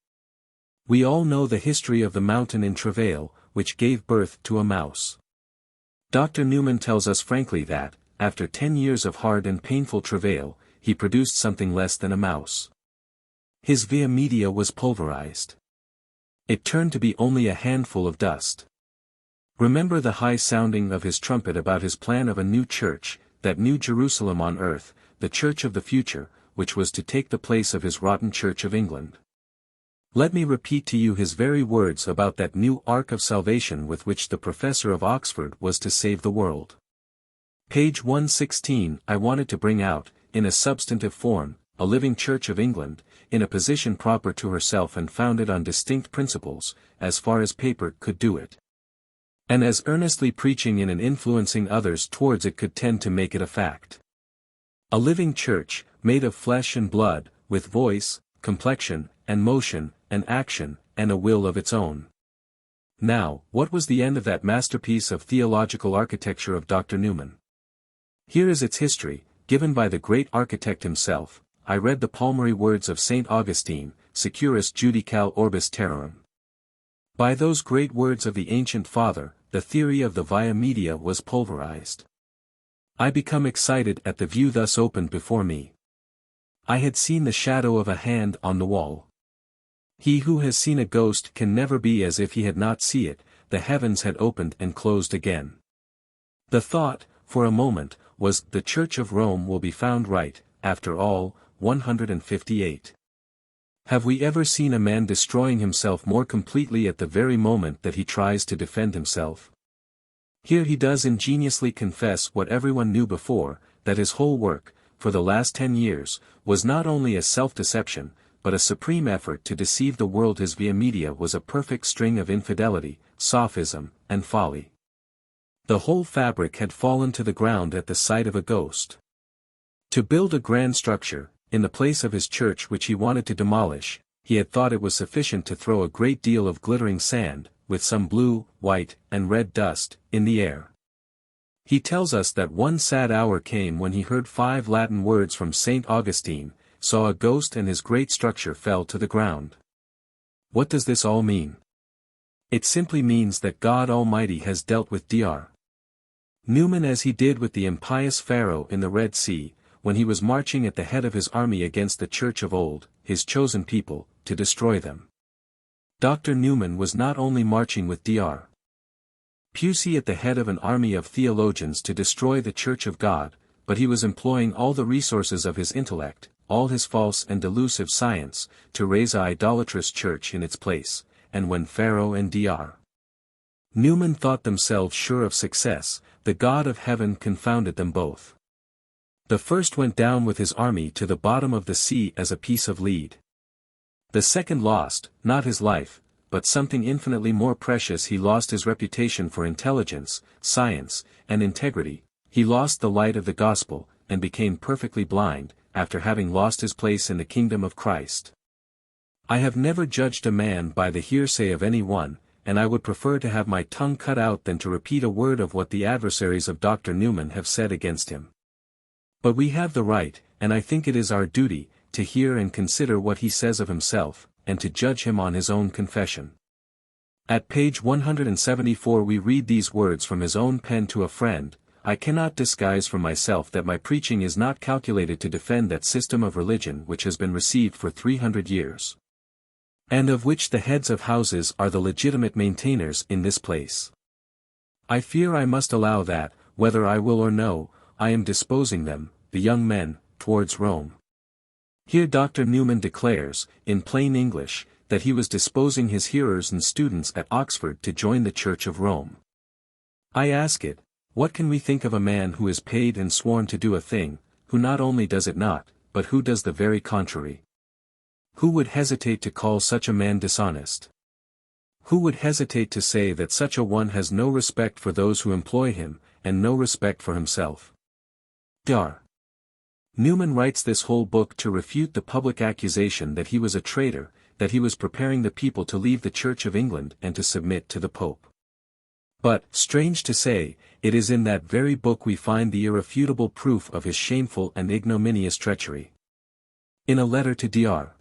Speaker 1: We all know the history of the mountain in travail, which gave birth to a mouse. Dr. Newman tells us frankly that, after 10 years of hard and painful travail, he produced something less than a mouse. His via media was pulverized. It turned to be only a handful of dust. Remember the high sounding of his trumpet about his plan of a new church, that new Jerusalem on earth, the church of the future, which was to take the place of his rotten Church of England. Let me repeat to you his very words about that new ark of salvation with which the professor of Oxford was to save the world. Page 116. I wanted to bring out, in a substantive form, a living Church of England, in a position proper to herself and founded on distinct principles, as far as paper could do it. And as earnestly preaching in and influencing others towards it could tend to make it a fact. A living Church, made of flesh and blood, with voice, complexion, and motion, and action, and a will of its own. Now, what was the end of that masterpiece of theological architecture of Dr. Newman? Here is its history, given by the great architect himself. I read the palmary words of St. Augustine, Securus judical orbis terrarum. By those great words of the ancient father, the theory of the via media was pulverized. I become excited at the view thus opened before me. I had seen the shadow of a hand on the wall. He who has seen a ghost can never be as if he had not seen it. The heavens had opened and closed again. The thought, for a moment, was, the Church of Rome will be found right, after all. 158. Have we ever seen a man destroying himself more completely at the very moment that he tries to defend himself? Here he does ingeniously confess what everyone knew before, that his whole work, for the last 10 years, was not only a self-deception, but a supreme effort to deceive the world. His via media was a perfect string of infidelity, sophism, and folly. The whole fabric had fallen to the ground at the sight of a ghost. To build a grand structure, in the place of his church which he wanted to demolish, he had thought it was sufficient to throw a great deal of glittering sand, with some blue, white, and red dust, in the air. He tells us that one sad hour came when he heard 5 Latin words from St. Augustine, saw a ghost, and his great structure fell to the ground. What does this all mean? It simply means that God Almighty has dealt with Dr. Newman as he did with the impious Pharaoh in the Red Sea, when he was marching at the head of his army against the Church of old, his chosen people, to destroy them. Dr. Newman was not only marching with Dr. Pusey at the head of an army of theologians to destroy the Church of God, but he was employing all the resources of his intellect, all his false and delusive science, to raise an idolatrous church in its place. And when Pharaoh and Dr. Newman thought themselves sure of success, the God of heaven confounded them both. The first went down with his army to the bottom of the sea as a piece of lead. The second lost, not his life, but something infinitely more precious. He lost his reputation for intelligence, science, and integrity. He lost the light of the gospel, and became perfectly blind, after having lost his place in the kingdom of Christ. I have never judged a man by the hearsay of any one, and I would prefer to have my tongue cut out than to repeat a word of what the adversaries of Dr. Newman have said against him. But we have the right, and I think it is our duty, to hear and consider what he says of himself, and to judge him on his own confession. At page 174 we read these words from his own pen to a friend: I cannot disguise from myself that my preaching is not calculated to defend that system of religion which has been received for 300 years. And of which the heads of houses are the legitimate maintainers in this place. I fear I must allow that, whether I will or no, I am disposing them, the young men, towards Rome. Here Dr. Newman declares, in plain English, that he was disposing his hearers and students at Oxford to join the Church of Rome. I ask it, what can we think of a man who is paid and sworn to do a thing, who not only does it not, but who does the very contrary? Who would hesitate to call such a man dishonest? Who would hesitate to say that such a one has no respect for those who employ him, and no respect for himself? Dr. Newman writes this whole book to refute the public accusation that he was a traitor, that he was preparing the people to leave the Church of England and to submit to the Pope. But, strange to say, it is in that very book we find the irrefutable proof of his shameful and ignominious treachery. In a letter to Dr.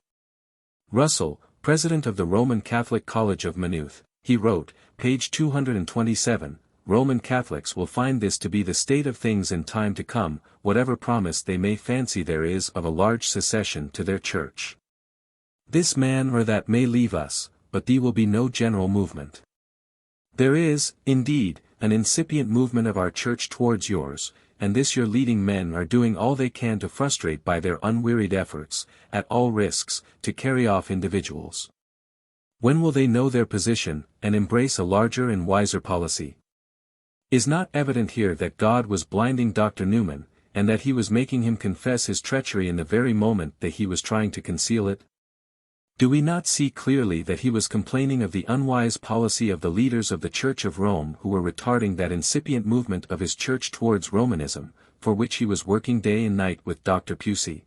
Speaker 1: Russell, president of the Roman Catholic College of Maynooth, he wrote, page 227, Roman Catholics will find this to be the state of things in time to come, whatever promise they may fancy there is of a large secession to their church. This man or that may leave us, but there will be no general movement. There is, indeed, an incipient movement of our church towards yours, and this your leading men are doing all they can to frustrate by their unwearied efforts, at all risks, to carry off individuals. When will they know their position, and embrace a larger and wiser policy? Is not evident here that God was blinding Dr. Newman, and that he was making him confess his treachery in the very moment that he was trying to conceal it? Do we not see clearly that he was complaining of the unwise policy of the leaders of the Church of Rome who were retarding that incipient movement of his church towards Romanism, for which he was working day and night with Dr. Pusey?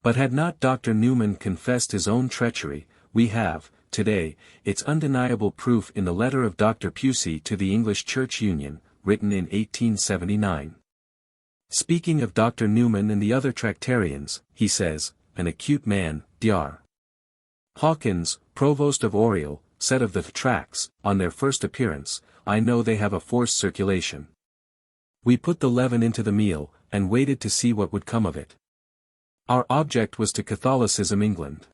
Speaker 1: But had not Dr. Newman confessed his own treachery, we have, today, its undeniable proof in the letter of Dr. Pusey to the English Church Union, written in 1879. Speaking of Dr. Newman and the other Tractarians, he says, "An acute man, Dr. Hawkins, provost of Oriel, said of the tracts, on their first appearance, I know they have a forced circulation. We put the leaven into the meal, and waited to see what would come of it. Our object was to Catholicism England."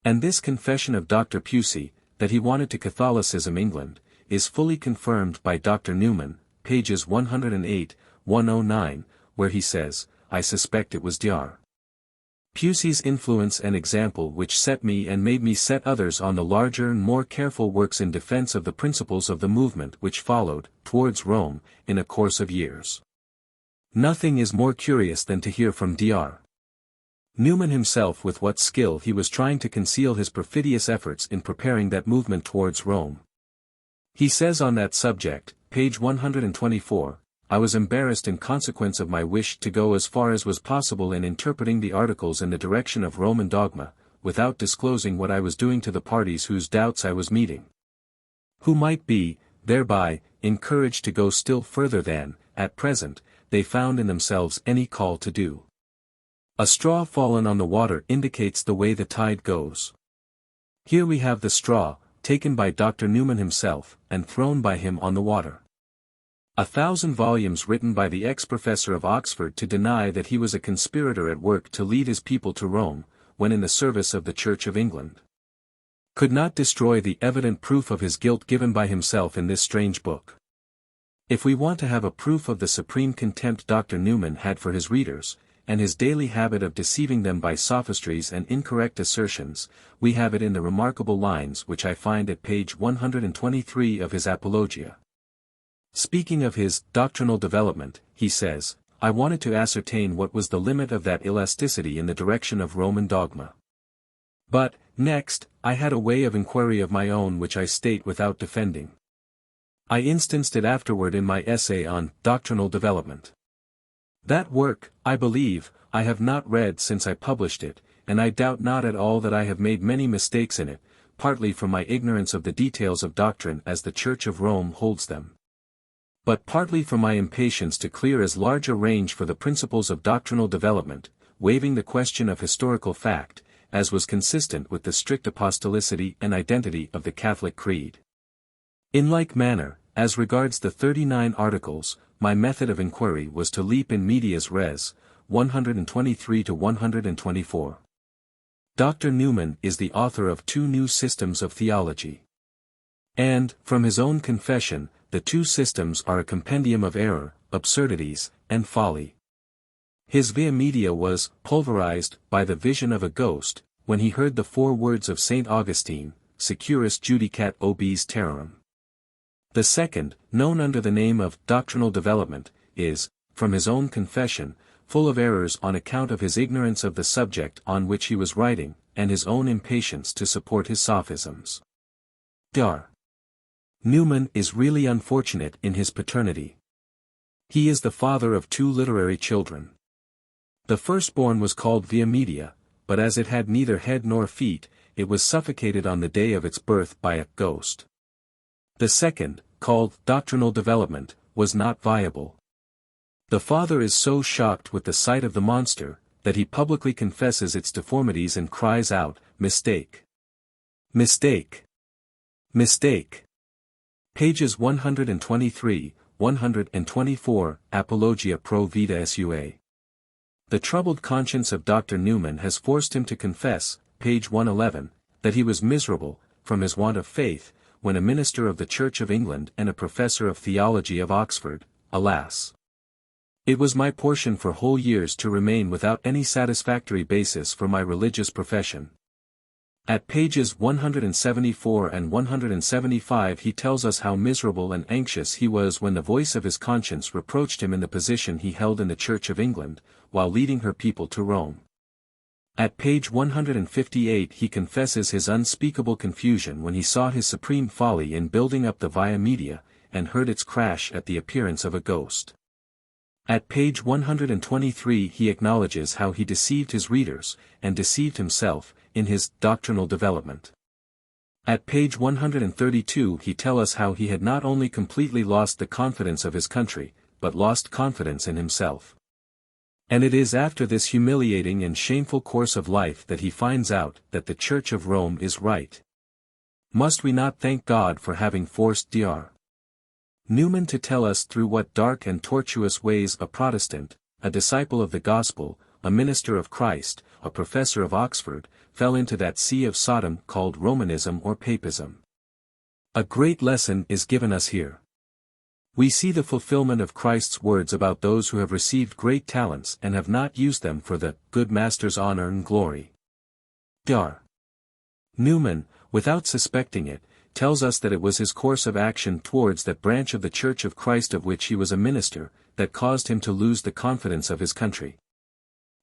Speaker 1: And this confession of Dr. Pusey, that he wanted to Catholicism England, is fully confirmed by Dr. Newman, pages 108, 109, where he says, "I suspect it was Dr. Pusey's influence and example which set me and made me set others on the larger and more careful works in defense of the principles of the movement which followed, towards Rome, in a course of years." Nothing is more curious than to hear from Dr. Newman himself with what skill he was trying to conceal his perfidious efforts in preparing that movement towards Rome. He says on that subject, page 124, "I was embarrassed in consequence of my wish to go as far as was possible in interpreting the articles in the direction of Roman dogma, without disclosing what I was doing to the parties whose doubts I was meeting, who might be, thereby, encouraged to go still further than, at present, they found in themselves any call to do. A straw fallen on the water indicates the way the tide goes. Here we have the straw, taken by Dr. Newman himself, and thrown by him on the water. 1,000 volumes written by the ex-professor of Oxford to deny that he was a conspirator at work to lead his people to Rome, when in the service of the Church of England, could not destroy the evident proof of his guilt given by himself in this strange book. If we want to have a proof of the supreme contempt Dr. Newman had for his readers, and his daily habit of deceiving them by sophistries and incorrect assertions, we have it in the remarkable lines which I find at page 123 of his Apologia. Speaking of his doctrinal development, he says, "I wanted to ascertain what was the limit of that elasticity in the direction of Roman dogma. But, next, I had a way of inquiry of my own which I state without defending. I instanced it afterward in my essay on Doctrinal Development. That work, I believe, I have not read since I published it, and I doubt not at all that I have made many mistakes in it, partly from my ignorance of the details of doctrine as the Church of Rome holds them, but partly from my impatience to clear as large a range for the principles of doctrinal development, waiving the question of historical fact, as was consistent with the strict apostolicity and identity of the Catholic Creed. In like manner, as regards the 39 Articles, my method of inquiry was to leap in medias res, 123 to 124. Dr. Newman is the author of 2 new systems of theology. And, from his own confession, the 2 systems are a compendium of error, absurdities, and folly. His via media was pulverized by the vision of a ghost, when he heard the 4 words of St. Augustine, Securus judicat obis terrarum. The second, known under the name of doctrinal development, is, from his own confession, full of errors on account of his ignorance of the subject on which he was writing, and his own impatience to support his sophisms. Dr. Newman is really unfortunate in his paternity. He is the father of 2 literary children. The firstborn was called via media, but as it had neither head nor feet, it was suffocated on the day of its birth by a ghost. The second, called doctrinal development, was not viable. The father is so shocked with the sight of the monster, that he publicly confesses its deformities and cries out, "Mistake! Mistake! Mistake!" Pages 123, 124, Apologia pro vita sua. The troubled conscience of Dr. Newman has forced him to confess, page 111, that he was miserable, from his want of faith, when a minister of the Church of England and a professor of theology of Oxford. Alas! It was my portion for whole years to remain without any satisfactory basis for my religious profession. At pages 174 and 175 he tells us how miserable and anxious he was when the voice of his conscience reproached him in the position he held in the Church of England, while leading her people to Rome. At page 158 he confesses his unspeakable confusion when he saw his supreme folly in building up the Via Media, and heard its crash at the appearance of a ghost. At page 123 he acknowledges how he deceived his readers, and deceived himself, in his doctrinal development. At page 132 he tells us how he had not only completely lost the confidence of his country, but lost confidence in himself. And it is after this humiliating and shameful course of life that he finds out that the Church of Rome is right. Must we not thank God for having forced Dr. Newman to tell us through what dark and tortuous ways a Protestant, a disciple of the Gospel, a minister of Christ, a professor of Oxford, fell into that sea of Sodom called Romanism or Papism. A great lesson is given us here. We see the fulfillment of Christ's words about those who have received great talents and have not used them for the good master's honor and glory. Dr. Newman, without suspecting it, tells us that it was his course of action towards that branch of the Church of Christ of which he was a minister, that caused him to lose the confidence of his country.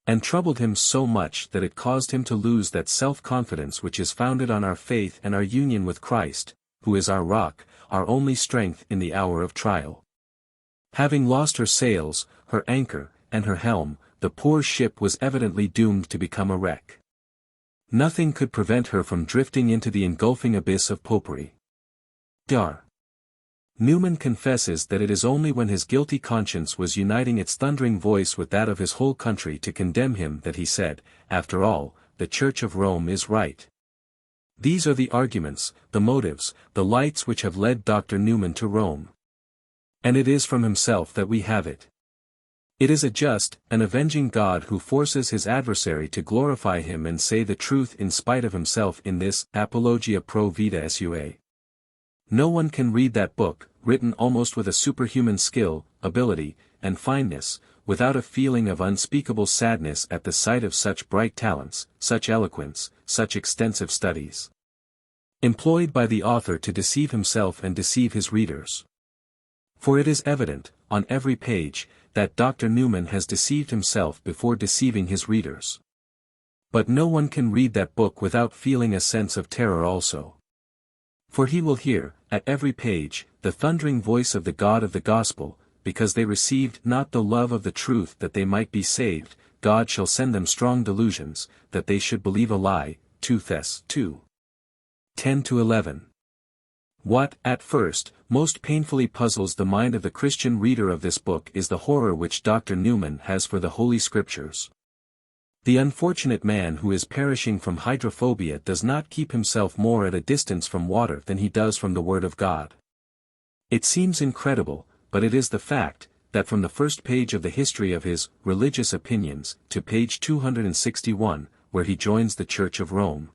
Speaker 1: And troubled him so much that it caused him to lose that self-confidence which is founded on our faith and our union with Christ, who is our rock, our only strength in the hour of trial. Having lost her sails, her anchor, and her helm, the poor ship was evidently doomed to become a wreck. Nothing could prevent her from drifting into the engulfing abyss of popery. Dr. Newman confesses that it is only when his guilty conscience was uniting its thundering voice with that of his whole country to condemn him that he said, after all, the Church of Rome is right. These are the arguments, the motives, the lights which have led Dr. Newman to Rome. And it is from himself that we have it. It is a just, an avenging God who forces his adversary to glorify him and say the truth in spite of himself in this Apologia pro Vita Sua. No one can read that book, written almost with a superhuman skill, ability, and fineness, without a feeling of unspeakable sadness at the sight of such bright talents, such eloquence, such extensive studies, employed by the author to deceive himself and deceive his readers. For it is evident, on every page, that Dr. Newman has deceived himself before deceiving his readers. But no one can read that book without feeling a sense of terror also. For he will hear, at every page, the thundering voice of the God of the Gospel, because they received not the love of the truth that they might be saved, God shall send them strong delusions, that they should believe a lie. 2 Thess. 2. 10-11. What, at first, most painfully puzzles the mind of the Christian reader of this book is the horror which Dr. Newman has for the Holy Scriptures. The unfortunate man who is perishing from hydrophobia does not keep himself more at a distance from water than he does from the Word of God. It seems incredible, but it is the fact, that from the first page of the history of his religious opinions to page 261, where he joins the Church of Rome,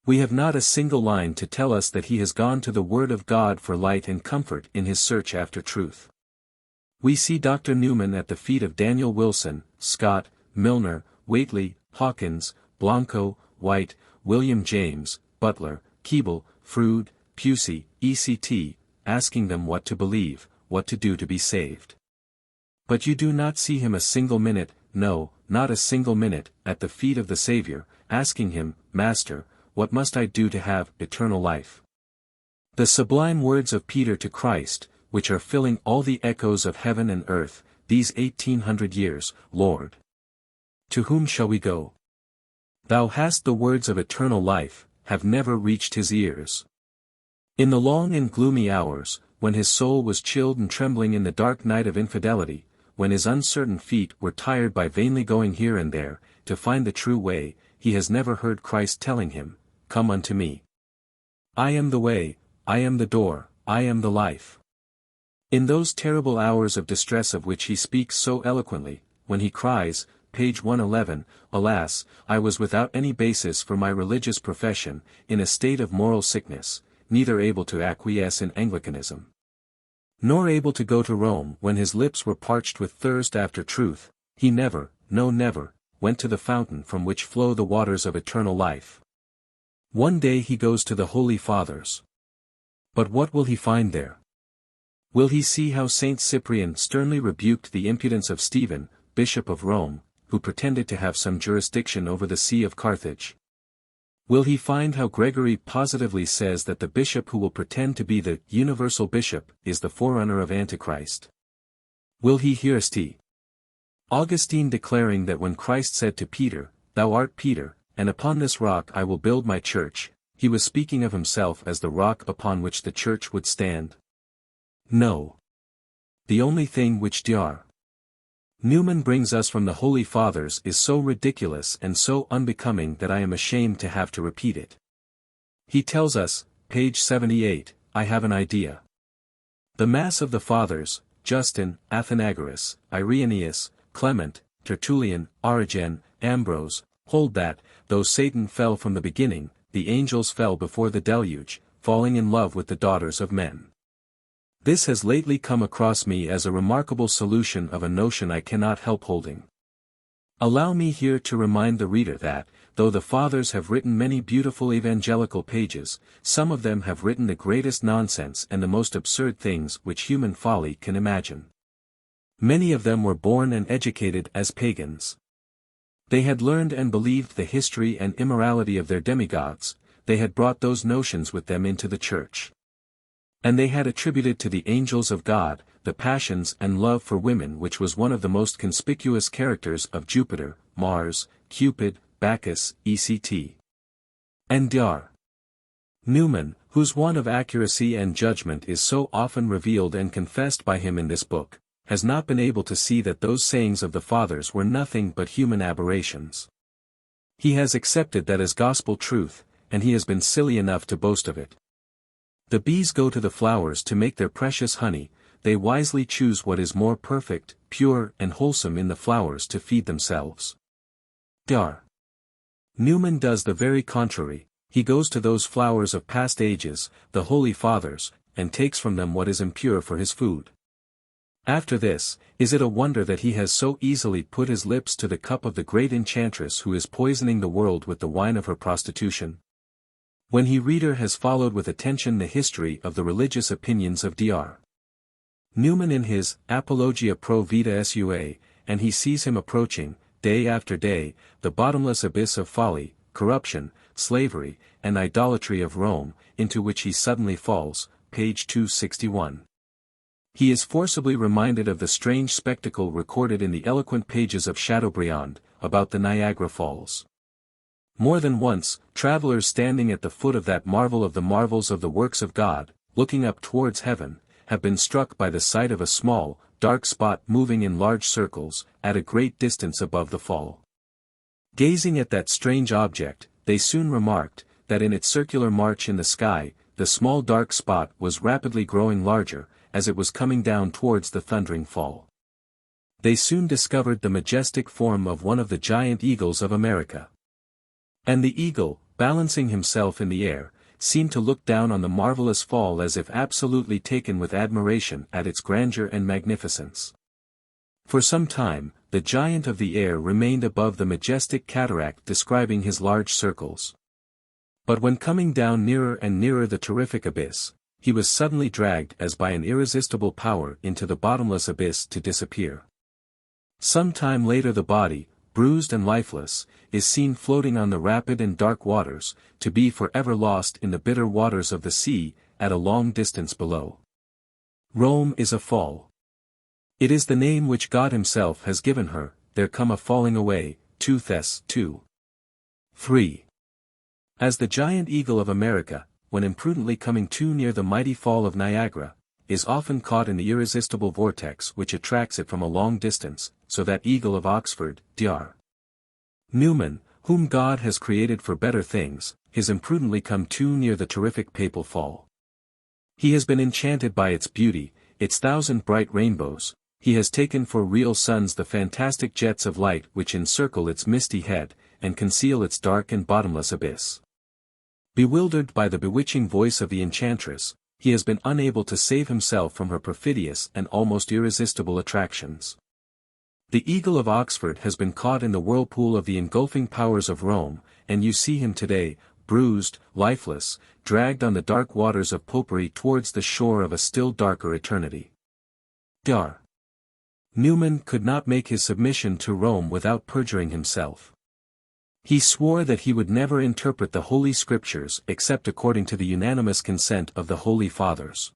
Speaker 1: we have not a single line to tell us that he has gone to the Word of God for light and comfort in his search after truth. We see Dr. Newman at the feet of Daniel Wilson, Scott, Milner, Whately, Hawkins, Blanco, White, William James, Butler, Keble, Froude, Pusey, ECT, asking them what to believe, what to do to be saved. But you do not see him a single minute, no, not a single minute, at the feet of the Savior, asking him, Master, what must I do to have eternal life? The sublime words of Peter to Christ, which are filling all the echoes of heaven and earth, these 1800 years, Lord, to whom shall we go? Thou hast the words of eternal life, have never reached his ears. In the long and gloomy hours, when his soul was chilled and trembling in the dark night of infidelity, when his uncertain feet were tired by vainly going here and there, to find the true way, he has never heard Christ telling him, Come unto me. I am the way, I am the door, I am the life. In those terrible hours of distress of which he speaks so eloquently, when he cries, page 111, Alas, I was without any basis for my religious profession, in a state of moral sickness, neither able to acquiesce in Anglicanism, nor able to go to Rome when his lips were parched with thirst after truth, he never, no never, went to the fountain from which flow the waters of eternal life. One day he goes to the Holy Fathers. But what will he find there? Will he see how Saint Cyprian sternly rebuked the impudence of Stephen, Bishop of Rome, who pretended to have some jurisdiction over the See of Carthage? Will he find how Gregory positively says that the bishop who will pretend to be the universal bishop is the forerunner of Antichrist? Will he hear St. Augustine declaring that when Christ said to Peter, "Thou art Peter, and upon this rock I will build my church," he was speaking of himself as the rock upon which the church would stand? No. The only thing which Dr. Newman brings us from the Holy Fathers is so ridiculous and so unbecoming that I am ashamed to have to repeat it. He tells us, page 78, "I have an idea. The mass of the Fathers, Justin, Athenagoras, Irenaeus, Clement, Tertullian, Origen, Ambrose, hold that, though Satan fell from the beginning, the angels fell before the deluge, falling in love with the daughters of men. This has lately come across me as a remarkable solution of a notion I cannot help holding. Allow me here to remind the reader that, though the Fathers have written many beautiful evangelical pages, some of them have written the greatest nonsense and the most absurd things which human folly can imagine. Many of them were born and educated as pagans. They had learned and believed the history and immorality of their demigods, they had brought those notions with them into the church. And they had attributed to the angels of God, the passions and love for women which was one of the most conspicuous characters of Jupiter, Mars, Cupid, Bacchus, etc. And Dr. Newman, whose want of accuracy and judgment is so often revealed and confessed by him in this book, has not been able to see that those sayings of the Fathers were nothing but human aberrations. He has accepted that as gospel truth, and he has been silly enough to boast of it. The bees go to the flowers to make their precious honey, they wisely choose what is more perfect, pure and wholesome in the flowers to feed themselves. Dr. Newman does the very contrary, he goes to those flowers of past ages, the Holy Fathers, and takes from them what is impure for his food. After this, is it a wonder that he has so easily put his lips to the cup of the great enchantress who is poisoning the world with the wine of her prostitution? When he reader has followed with attention the history of the religious opinions of Dr. Newman in his Apologia pro Vita Sua, and he sees him approaching, day after day, the bottomless abyss of folly, corruption, slavery, and idolatry of Rome, into which he suddenly falls, page 261. He is forcibly reminded of the strange spectacle recorded in the eloquent pages of Chateaubriand, about the Niagara Falls. More than once, travelers standing at the foot of that marvel of the marvels of the works of God, looking up towards heaven, have been struck by the sight of a small, dark spot moving in large circles, at a great distance above the fall. Gazing at that strange object, they soon remarked, that in its circular march in the sky, the small dark spot was rapidly growing larger, as it was coming down towards the thundering fall. They soon discovered the majestic form of one of the giant eagles of America. And the eagle, balancing himself in the air, seemed to look down on the marvelous fall as if absolutely taken with admiration at its grandeur and magnificence. For some time, the giant of the air remained above the majestic cataract describing his large circles. But when coming down nearer and nearer the terrific abyss, he was suddenly dragged as by an irresistible power into the bottomless abyss to disappear. Some time later the body, bruised and lifeless, is seen floating on the rapid and dark waters, to be forever lost in the bitter waters of the sea, at a long distance below. Rome is a fall. It is the name which God himself has given her, there come a falling away, 2 Thess. 2. 3. As the giant eagle of America, when imprudently coming too near the mighty fall of Niagara, is often caught in the irresistible vortex which attracts it from a long distance, so that eagle of Oxford, Dr. Newman, whom God has created for better things, has imprudently come too near the terrific papal fall. He has been enchanted by its beauty, its thousand bright rainbows, he has taken for real suns the fantastic jets of light which encircle its misty head, and conceal its dark and bottomless abyss. Bewildered by the bewitching voice of the enchantress, he has been unable to save himself from her perfidious and almost irresistible attractions. The eagle of Oxford has been caught in the whirlpool of the engulfing powers of Rome, and you see him today, bruised, lifeless, dragged on the dark waters of popery towards the shore of a still darker eternity. Dr. Newman could not make his submission to Rome without perjuring himself. He swore that he would never interpret the Holy Scriptures except according to the unanimous consent of the Holy Fathers.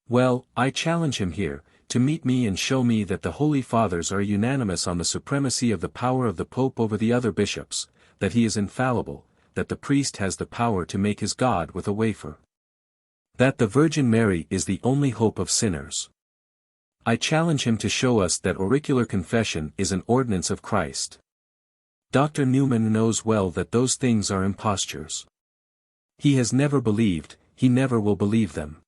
Speaker 1: Well, I challenge him here, to meet me and show me that the Holy Fathers are unanimous on the supremacy of the power of the Pope over the other bishops, that he is infallible, that the priest has the power to make his God with a wafer, that the Virgin Mary is the only hope of sinners. I challenge him to show us that auricular confession is an ordinance of Christ. Dr. Newman knows well that those things are impostures. He has never believed, he never will believe them.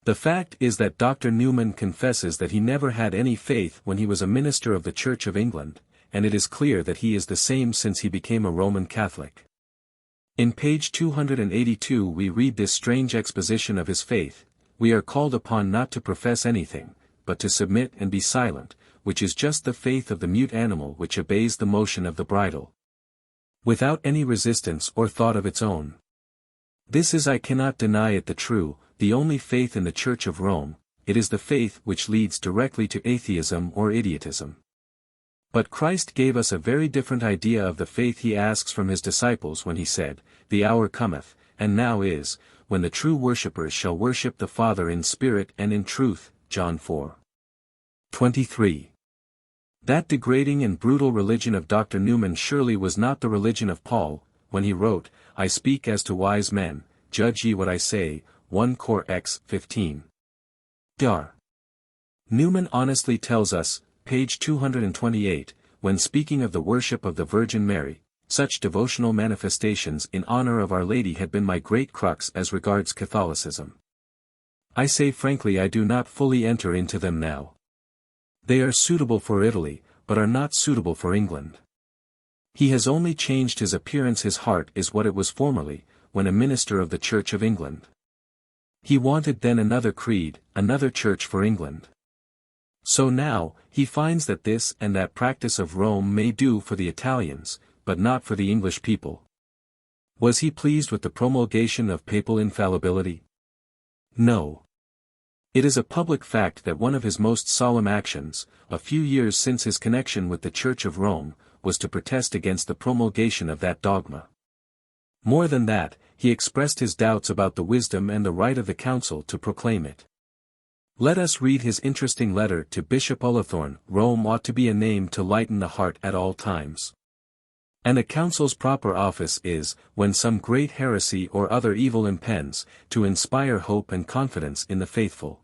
Speaker 1: The fact is that Dr. Newman confesses that he never had any faith when he was a minister of the Church of England, and it is clear that he is the same since he became a Roman Catholic. In page 282 we read this strange exposition of his faith: "We are called upon not to profess anything, but to submit and be silent, which is just the faith of the mute animal which obeys the motion of the bridle, without any resistance or thought of its own. This is, I cannot deny it, the true, the only faith in the Church of Rome. It is the faith which leads directly to atheism or idiotism. But Christ gave us a very different idea of the faith he asks from his disciples when he said, 'The hour cometh, and now is, when the true worshippers shall worship the Father in spirit and in truth.' John 4:23. That degrading and brutal religion of Dr. Newman surely was not the religion of Paul, when he wrote, 'I speak as to wise men, judge ye what I say,' 1 Cor x 15. Dr. Newman honestly tells us, page 228, when speaking of the worship of the Virgin Mary, "Such devotional manifestations in honor of Our Lady had been my great crux as regards Catholicism. I say frankly I do not fully enter into them now. They are suitable for Italy, but are not suitable for England. He has only changed his appearance, his heart is what it was formerly, when a minister of the Church of England. He wanted then another creed, another church for England. So now, he finds that this and that practice of Rome may do for the Italians, but not for the English people. Was he pleased with the promulgation of papal infallibility? No. It is a public fact that one of his most solemn actions, a few years since his connection with the Church of Rome, was to protest against the promulgation of that dogma. More than that, he expressed his doubts about the wisdom and the right of the council to proclaim it. Let us read his interesting letter to Bishop Ullathorne: "Rome ought to be a name to lighten the heart at all times. And a council's proper office is, when some great heresy or other evil impends, to inspire hope and confidence in the faithful.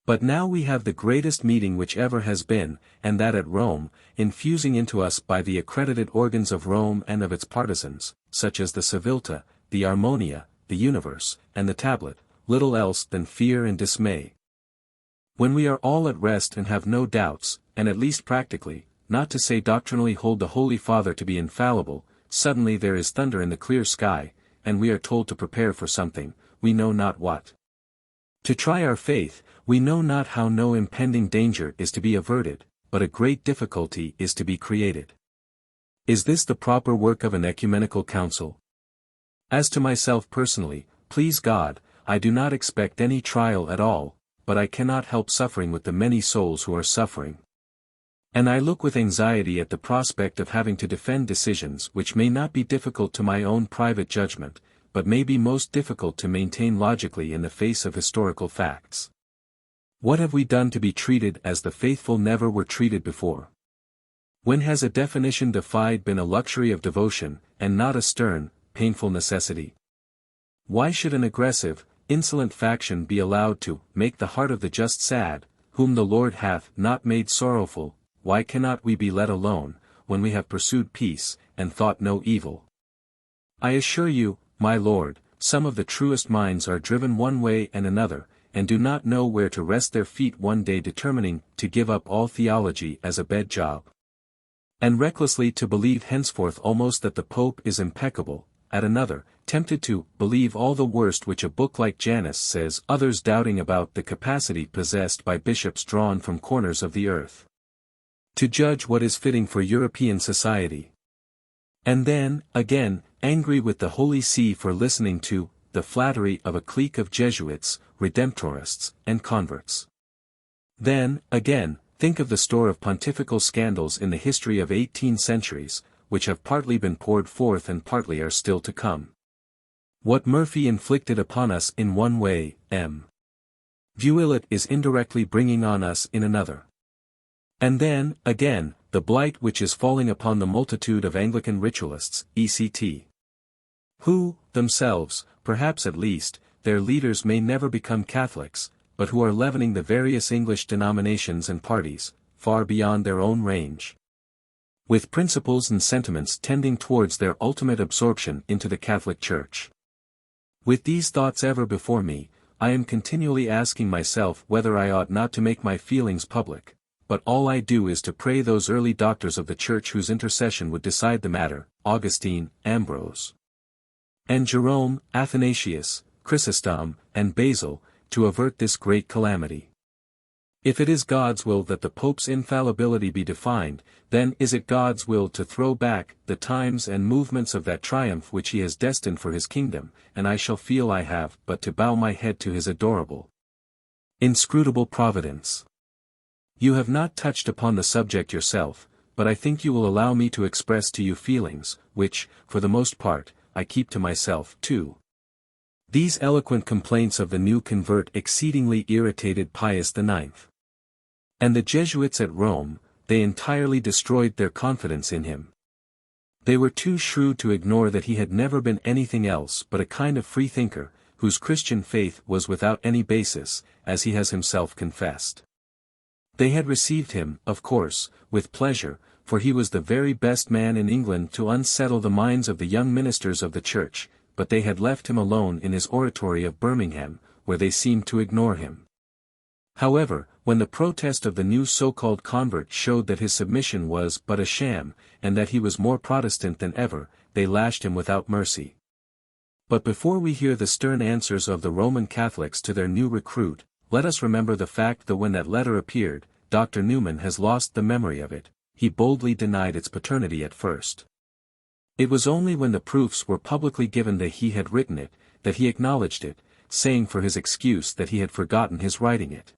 Speaker 1: But now we have the greatest meeting which ever has been, and that at Rome, infusing into us by the accredited organs of Rome and of its partisans, such as the Civilta, the Harmonia, the Universe, and the Tablet, little else than fear and dismay. When we are all at rest and have no doubts, and at least practically, not to say doctrinally, hold the Holy Father to be infallible, suddenly there is thunder in the clear sky, and we are told to prepare for something, we know not what. To try our faith, we know not how. No impending danger is to be averted, but a great difficulty is to be created. Is this the proper work of an ecumenical council? As to myself personally, please God, I do not expect any trial at all, but I cannot help suffering with the many souls who are suffering. And I look with anxiety at the prospect of having to defend decisions which may not be difficult to my own private judgment, but may be most difficult to maintain logically in the face of historical facts. What have we done to be treated as the faithful never were treated before? When has a definition defied been a luxury of devotion, and not a stern, painful necessity? Why should an aggressive, insolent faction be allowed to make the heart of the just sad, whom the Lord hath not made sorrowful? Why cannot we be let alone, when we have pursued peace, and thought no evil? I assure you, my Lord, some of the truest minds are driven one way and another, and do not know where to rest their feet, one day determining to give up all theology as a bed job, and recklessly to believe henceforth almost that the Pope is impeccable, at another, tempted to believe all the worst which a book like Janus says, others doubting about the capacity possessed by bishops drawn from corners of the earth to judge what is fitting for European society. And then, again, angry with the Holy See for listening to the flattery of a clique of Jesuits, Redemptorists, and converts. Then, again, think of the store of pontifical scandals in the history of 18 centuries, which have partly been poured forth and partly are still to come. What Murphy inflicted upon us in one way, M. Vuillet is indirectly bringing on us in another. And then, again, the blight which is falling upon the multitude of Anglican ritualists, etc. Who, themselves, perhaps at least, their leaders may never become Catholics, but who are leavening the various English denominations and parties, far beyond their own range, with principles and sentiments tending towards their ultimate absorption into the Catholic Church. With these thoughts ever before me, I am continually asking myself whether I ought not to make my feelings public, but all I do is to pray those early doctors of the Church whose intercession would decide the matter, Augustine, Ambrose, and Jerome, Athanasius, Chrysostom, and Basil, to avert this great calamity. If it is God's will that the Pope's infallibility be defined, then is it God's will to throw back the times and movements of that triumph which he has destined for his kingdom, and I shall feel I have but to bow my head to his adorable, inscrutable providence. You have not touched upon the subject yourself, but I think you will allow me to express to you feelings, which, for the most part, I keep to myself, too. These eloquent complaints of the new convert exceedingly irritated Pius IX. And the Jesuits at Rome, they entirely destroyed their confidence in him. They were too shrewd to ignore that he had never been anything else but a kind of freethinker, whose Christian faith was without any basis, as he has himself confessed. They had received him, of course, with pleasure, for he was the very best man in England to unsettle the minds of the young ministers of the Church, but they had left him alone in his oratory of Birmingham, where they seemed to ignore him. However, when the protest of the new so-called convert showed that his submission was but a sham, and that he was more Protestant than ever, they lashed him without mercy. But before we hear the stern answers of the Roman Catholics to their new recruit, let us remember the fact that when that letter appeared, Dr. Newman has lost the memory of it. He boldly denied its paternity at first. It was only when the proofs were publicly given that he had written it, that he acknowledged it, saying for his excuse that he had forgotten his writing it.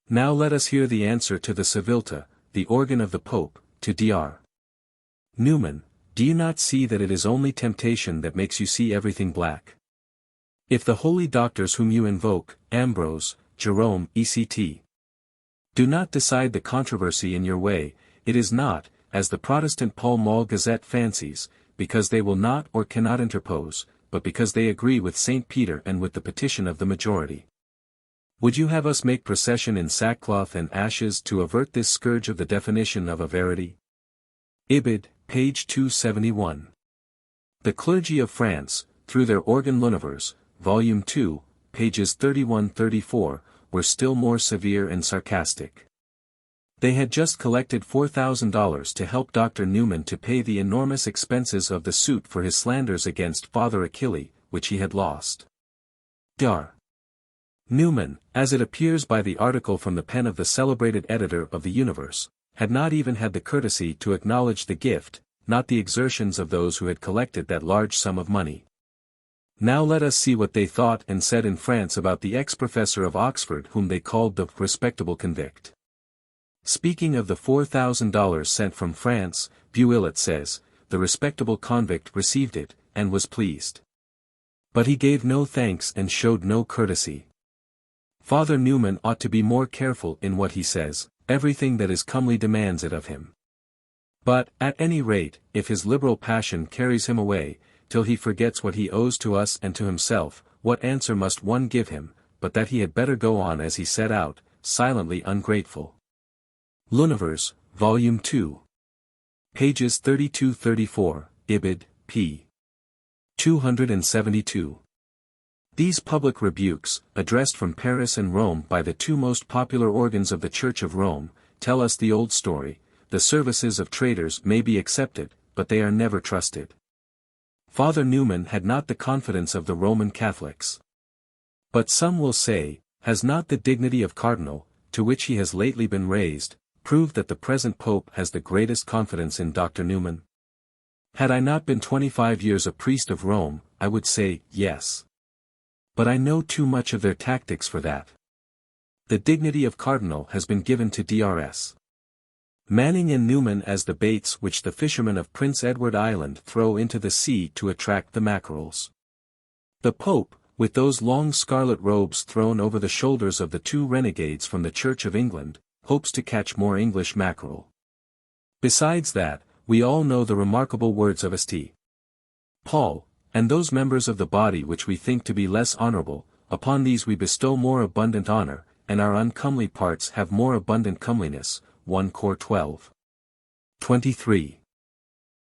Speaker 1: Now let us hear the answer to the Civilta, the organ of the Pope, to Dr. Newman. Do you not see that it is only temptation that makes you see everything black? If the holy doctors whom you invoke, Ambrose, Jerome, etc., do not decide the controversy in your way, it is not, as the Protestant Pall Mall Gazette fancies, because they will not or cannot interpose, but because they agree with St. Peter and with the petition of the majority. Would you have us make procession in sackcloth and ashes to avert this scourge of the definition of a verity? Ibid, page 271. The clergy of France, through their organ L'Univers, volume 2, pages 31-34, were still more severe and sarcastic. They had just collected $4,000 to help Dr. Newman to pay the enormous expenses of the suit for his slanders against Father Achille, which he had lost. Dr. Newman, as it appears by the article from the pen of the celebrated editor of the Universe, had not even had the courtesy to acknowledge the gift, not the exertions of those who had collected that large sum of money. Now let us see what they thought and said in France about the ex-professor of Oxford whom they called the respectable convict. Speaking of the $4,000 sent from France, Vuillet says, the respectable convict received it, and was pleased. But he gave no thanks and showed no courtesy. Father Newman ought to be more careful in what he says, everything that is comely demands it of him. But, at any rate, if his liberal passion carries him away, till he forgets what he owes to us and to himself, what answer must one give him, but that he had better go on as he set out, silently ungrateful. L'Univers, volume 2. Pages 32-34, Ibid, p. 272. These public rebukes, addressed from Paris and Rome by the two most popular organs of the Church of Rome, tell us the old story: the services of traitors may be accepted, but they are never trusted. Father Newman had not the confidence of the Roman Catholics. But some will say, has not the dignity of cardinal, to which he has lately been raised, proved that the present Pope has the greatest confidence in Dr. Newman? Had I not been 25 years a priest of Rome, I would say, yes. But I know too much of their tactics for that. The dignity of cardinal has been given to Drs. Manning and Newman as the baits which the fishermen of Prince Edward Island throw into the sea to attract the mackerels. The Pope, with those long scarlet robes thrown over the shoulders of the two renegades from the Church of England, hopes to catch more English mackerel. Besides that, we all know the remarkable words of St. Paul, and those members of the body which we think to be less honorable, upon these we bestow more abundant honor, and our uncomely parts have more abundant comeliness. 1 Cor 12. 23.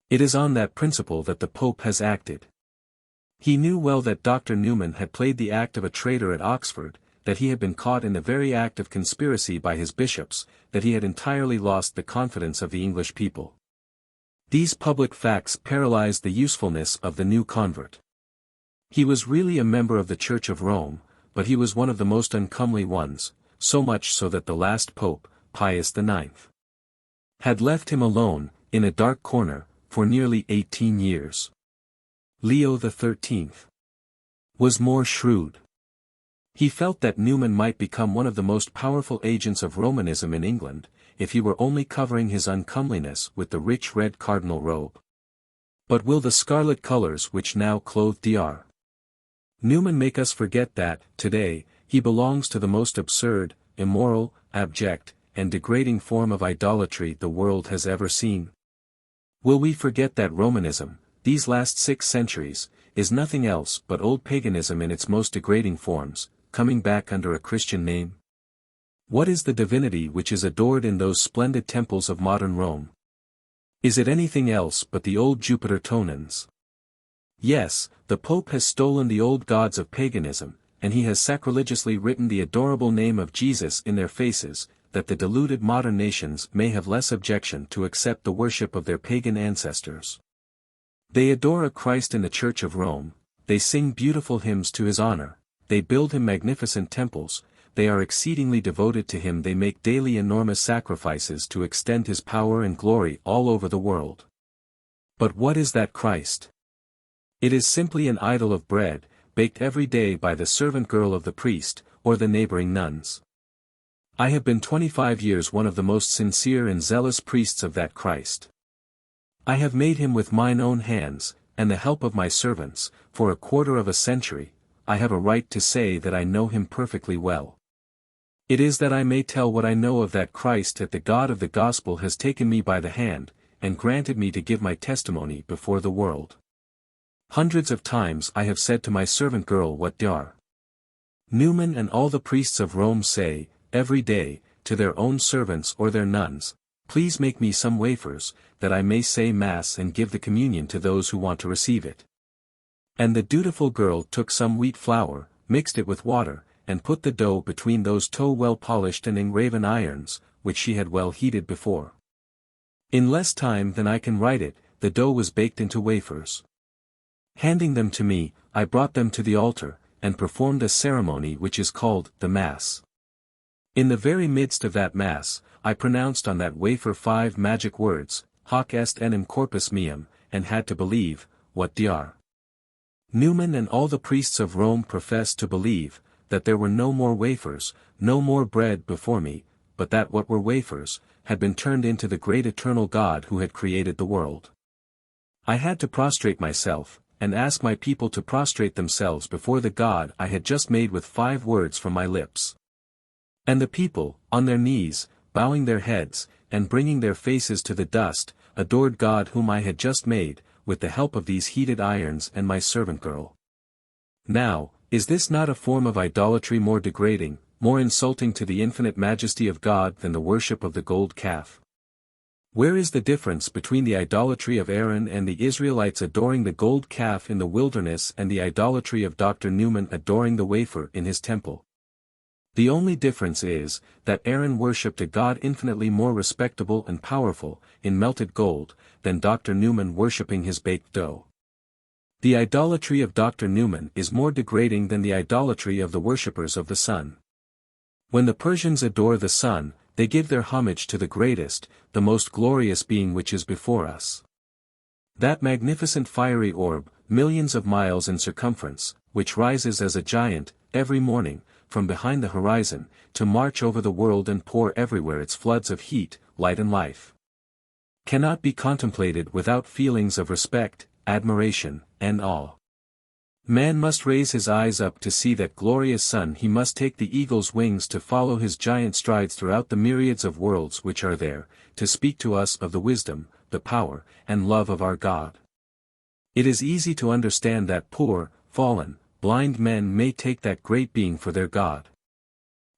Speaker 1: It is on that principle that the Pope has acted. He knew well that Dr. Newman had played the act of a traitor at Oxford, that he had been caught in the very act of conspiracy by his bishops, that he had entirely lost the confidence of the English people. These public facts paralyzed the usefulness of the new convert. He was really a member of the Church of Rome, but he was one of the most uncomely ones, so much so that the last Pope, Pius IX, had left him alone, in a dark corner, for nearly 18 years. Leo XIII was more shrewd. He felt that Newman might become one of the most powerful agents of Romanism in England, if he were only covering his uncomeliness with the rich red cardinal robe. But will the scarlet colors which now clothe Dr. Newman make us forget that, today, he belongs to the most absurd, immoral, abject, and degrading form of idolatry the world has ever seen? Will we forget that Romanism, these last 6 centuries, is nothing else but old paganism in its most degrading forms, coming back under a Christian name? What is the divinity which is adored in those splendid temples of modern Rome? Is it anything else but the old Jupiter Tonans? Yes, the Pope has stolen the old gods of paganism, and he has sacrilegiously written the adorable name of Jesus in their faces, that the deluded modern nations may have less objection to accept the worship of their pagan ancestors. They adore a Christ in the Church of Rome, they sing beautiful hymns to his honor, they build him magnificent temples, they are exceedingly devoted to him, they make daily enormous sacrifices to extend his power and glory all over the world. But what is that Christ? It is simply an idol of bread, baked every day by the servant girl of the priest, or the neighboring nuns. I have been 25 years one of the most sincere and zealous priests of that Christ. I have made him with mine own hands, and the help of my servants, for a quarter of a century. I have a right to say that I know him perfectly well. It is that I may tell what I know of that Christ that the God of the Gospel has taken me by the hand, and granted me to give my testimony before the world. Hundreds of times I have said to my servant girl what Dr. Newman and all the priests of Rome say, every day, to their own servants or their nuns, please make me some wafers, that I may say Mass and give the communion to those who want to receive it. And the dutiful girl took some wheat flour, mixed it with water, and put the dough between those two well-polished and engraven irons, which she had well heated before. In less time than I can write it, the dough was baked into wafers. Handing them to me, I brought them to the altar, and performed a ceremony which is called the Mass. In the very midst of that Mass, I pronounced on that wafer 5 magic words, hoc est enim corpus meum, and had to believe, what Dr. Newman and all the priests of Rome professed to believe, that there were no more wafers, no more bread before me, but that what were wafers, had been turned into the great eternal God who had created the world. I had to prostrate myself, and ask my people to prostrate themselves before the God I had just made with 5 words from my lips. And the people, on their knees, bowing their heads, and bringing their faces to the dust, adored God whom I had just made, with the help of these heated irons and my servant girl. Now, is this not a form of idolatry more degrading, more insulting to the infinite majesty of God than the worship of the gold calf? Where is the difference between the idolatry of Aaron and the Israelites adoring the gold calf in the wilderness and the idolatry of Dr. Newman adoring the wafer in his temple? The only difference is, that Aaron worshipped a God infinitely more respectable and powerful, in melted gold, than Dr. Newman worshipping his baked dough. The idolatry of Dr. Newman is more degrading than the idolatry of the worshippers of the sun. When the Persians adore the sun, they give their homage to the greatest, the most glorious being which is before us. That magnificent fiery orb, millions of miles in circumference, which rises as a giant, every morning, from behind the horizon, to march over the world and pour everywhere its floods of heat, light and life, cannot be contemplated without feelings of respect, admiration, and awe. Man must raise his eyes up to see that glorious sun. He must take the eagle's wings to follow his giant strides throughout the myriads of worlds which are there, to speak to us of the wisdom, the power, and love of our God. It is easy to understand that poor, fallen, blind men may take that great being for their God.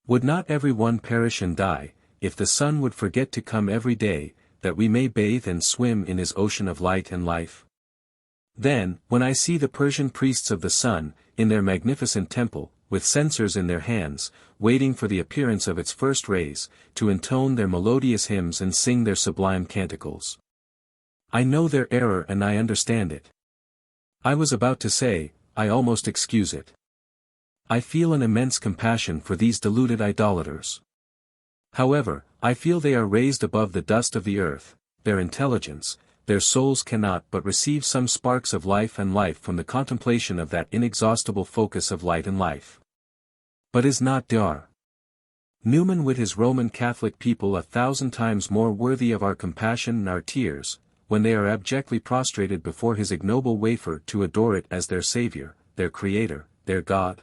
Speaker 1: Would not every one perish and die, if the sun would forget to come every day, that we may bathe and swim in his ocean of light and life? Then, when I see the Persian priests of the sun, in their magnificent temple, with censers in their hands, waiting for the appearance of its first rays, to intone their melodious hymns and sing their sublime canticles, I know their error and I understand it. I was about to say, I almost excuse it. I feel an immense compassion for these deluded idolaters. However, I feel they are raised above the dust of the earth. Their intelligence, their souls cannot but receive some sparks of life and life from the contemplation of that inexhaustible focus of light and life. But is not Dr. Newman with his Roman Catholic people 1,000 times more worthy of our compassion and our tears, when they are abjectly prostrated before his ignoble wafer to adore it as their Savior, their Creator, their God?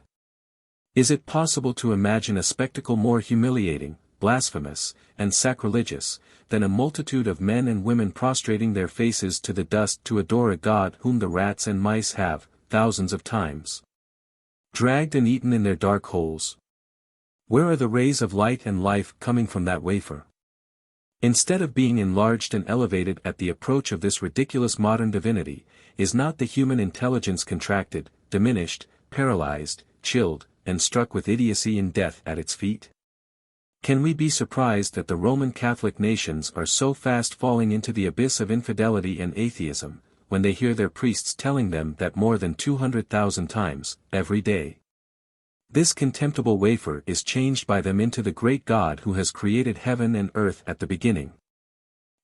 Speaker 1: Is it possible to imagine a spectacle more humiliating, blasphemous, and sacrilegious, than a multitude of men and women prostrating their faces to the dust to adore a God whom the rats and mice have, thousands of times, dragged and eaten in their dark holes? Where are the rays of light and life coming from that wafer? Instead of being enlarged and elevated at the approach of this ridiculous modern divinity, is not the human intelligence contracted, diminished, paralyzed, chilled, and struck with idiocy and death at its feet? Can we be surprised that the Roman Catholic nations are so fast falling into the abyss of infidelity and atheism, when they hear their priests telling them that more than 200,000 times, every day, this contemptible wafer is changed by them into the great God who has created heaven and earth at the beginning,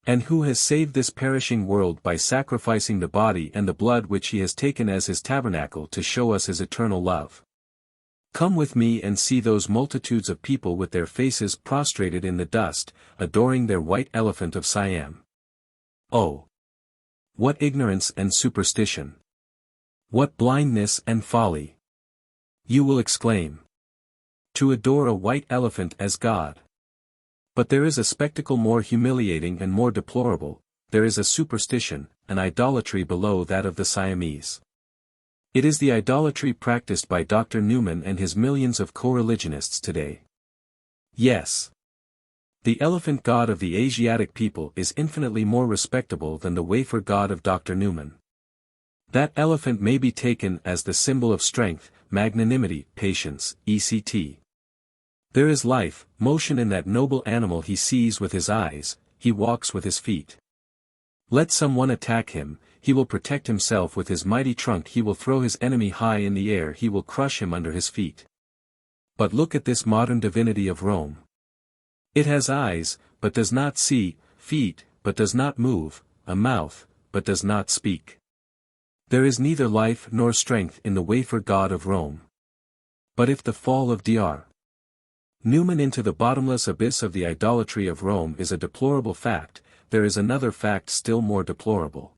Speaker 1: and who has saved this perishing world by sacrificing the body and the blood which he has taken as his tabernacle to show us his eternal love? Come with me and see those multitudes of people with their faces prostrated in the dust, adoring their white elephant of Siam. Oh! What ignorance and superstition! What blindness and folly! You will exclaim. To adore a white elephant as God! But there is a spectacle more humiliating and more deplorable. There is a superstition, an idolatry below that of the Siamese. It is the idolatry practiced by Dr. Newman and his millions of co-religionists today. Yes. The elephant god of the Asiatic people is infinitely more respectable than the wafer god of Dr. Newman. That elephant may be taken as the symbol of strength, magnanimity, patience, etc. There is life, motion in that noble animal. He sees with his eyes, he walks with his feet. Let someone attack him, he will protect himself with his mighty trunk. He will throw his enemy high in the air. He will crush him under his feet. But look at this modern divinity of Rome. It has eyes, but does not see, feet, but does not move, a mouth, but does not speak. There is neither life nor strength in the wafer god of Rome. But if the fall of Dr. Newman into the bottomless abyss of the idolatry of Rome is a deplorable fact, there is another fact still more deplorable.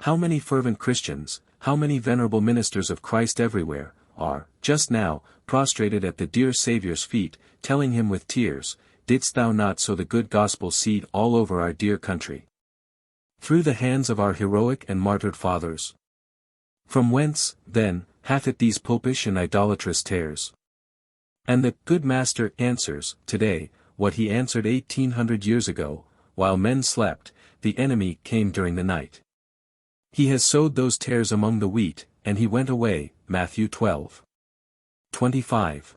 Speaker 1: How many fervent Christians, how many venerable ministers of Christ everywhere, are, just now, prostrated at the dear Saviour's feet, telling him with tears, "Didst thou not sow the good gospel seed all over our dear country, through the hands of our heroic and martyred fathers? From whence, then, hath it these popish and idolatrous tares?" And the good Master answers, today, what he answered 1800 years ago, while men slept, the enemy came during the night. He has sowed those tares among the wheat, and he went away, Matthew 12:25.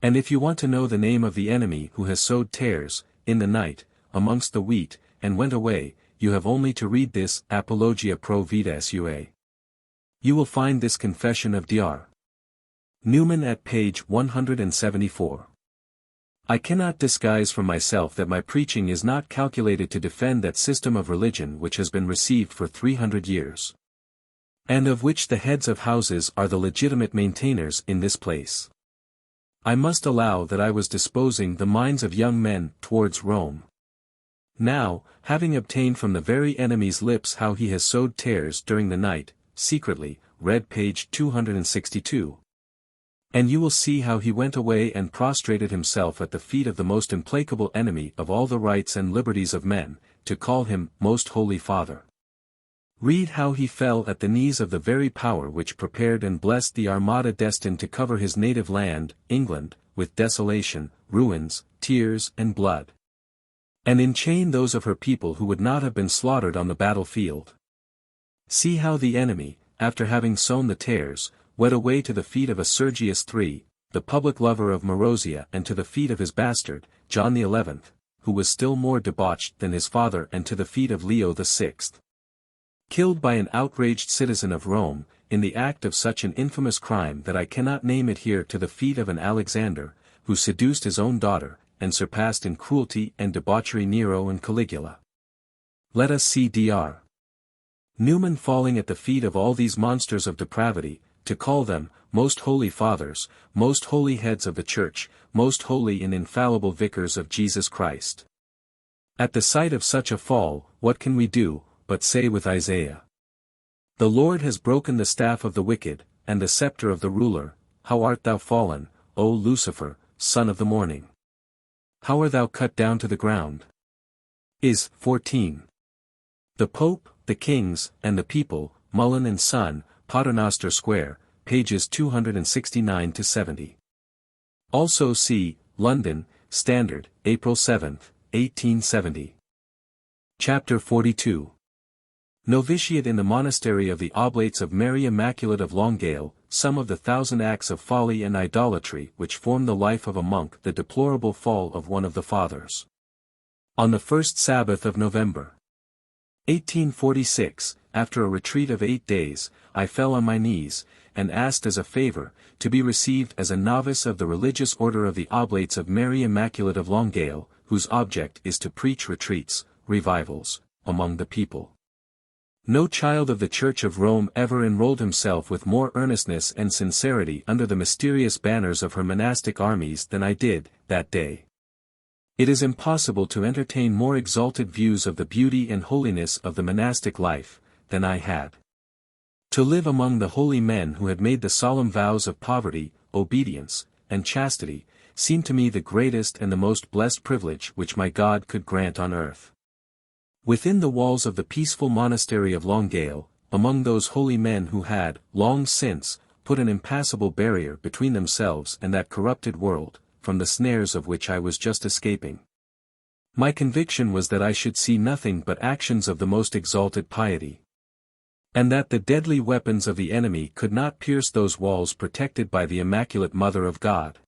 Speaker 1: And if you want to know the name of the enemy who has sowed tares, in the night, amongst the wheat, and went away, you have only to read this Apologia pro Vita Sua. You will find this confession of Dr. Newman at page 174. I cannot disguise from myself that my preaching is not calculated to defend that system of religion which has been received for 300 years. And of which the heads of houses are the legitimate maintainers in this place. I must allow that I was disposing the minds of young men towards Rome. Now, having obtained from the very enemy's lips how he has sowed tares during the night, secretly, read page 262. And you will see how he went away and prostrated himself at the feet of the most implacable enemy of all the rights and liberties of men, to call him Most Holy Father. Read how he fell at the knees of the very power which prepared and blessed the armada destined to cover his native land, England, with desolation, ruins, tears and blood. And enchain those of her people who would not have been slaughtered on the battlefield. See how the enemy, after having sown the tares, went away to the feet of a Sergius III, the public lover of Marozia, and to the feet of his bastard, John XI, who was still more debauched than his father, and to the feet of Leo VI. Killed by an outraged citizen of Rome, in the act of such an infamous crime that I cannot name it here, to the feet of an Alexander, who seduced his own daughter, and surpassed in cruelty and debauchery Nero and Caligula. Let us see Dr. Newman falling at the feet of all these monsters of depravity, to call them, Most Holy Fathers, Most Holy Heads of the Church, Most Holy and Infallible Vicars of Jesus Christ. At the sight of such a fall, what can we do, but say with Isaiah? The Lord has broken the staff of the wicked, and the scepter of the ruler. How art thou fallen, O Lucifer, son of the morning! How art thou cut down to the ground? Is 14. The Pope, the Kings, and the People, Mullen and Son, Paternoster Square, pages 269–70. Also see, London, Standard, April 7, 1870. Chapter 42. Novitiate in the Monastery of the Oblates of Mary Immaculate of Longueuil, some of the 1,000 acts of folly and idolatry which form the life of a monk. The deplorable fall of one of the Fathers. On the first Sabbath of November 1846, after a retreat of 8 days, I fell on my knees, and asked as a favor, to be received as a novice of the religious order of the Oblates of Mary Immaculate of Longueuil, whose object is to preach retreats, revivals, among the people. No child of the Church of Rome ever enrolled himself with more earnestness and sincerity under the mysterious banners of her monastic armies than I did, that day. It is impossible to entertain more exalted views of the beauty and holiness of the monastic life, than I had. To live among the holy men who had made the solemn vows of poverty, obedience, and chastity, seemed to me the greatest and the most blessed privilege which my God could grant on earth. Within the walls of the peaceful monastery of Longueuil, among those holy men who had, long since, put an impassable barrier between themselves and that corrupted world, from the snares of which I was just escaping. My conviction was that I should see nothing but actions of the most exalted piety. And that the deadly weapons of the enemy could not pierce those walls protected by the Immaculate Mother of God.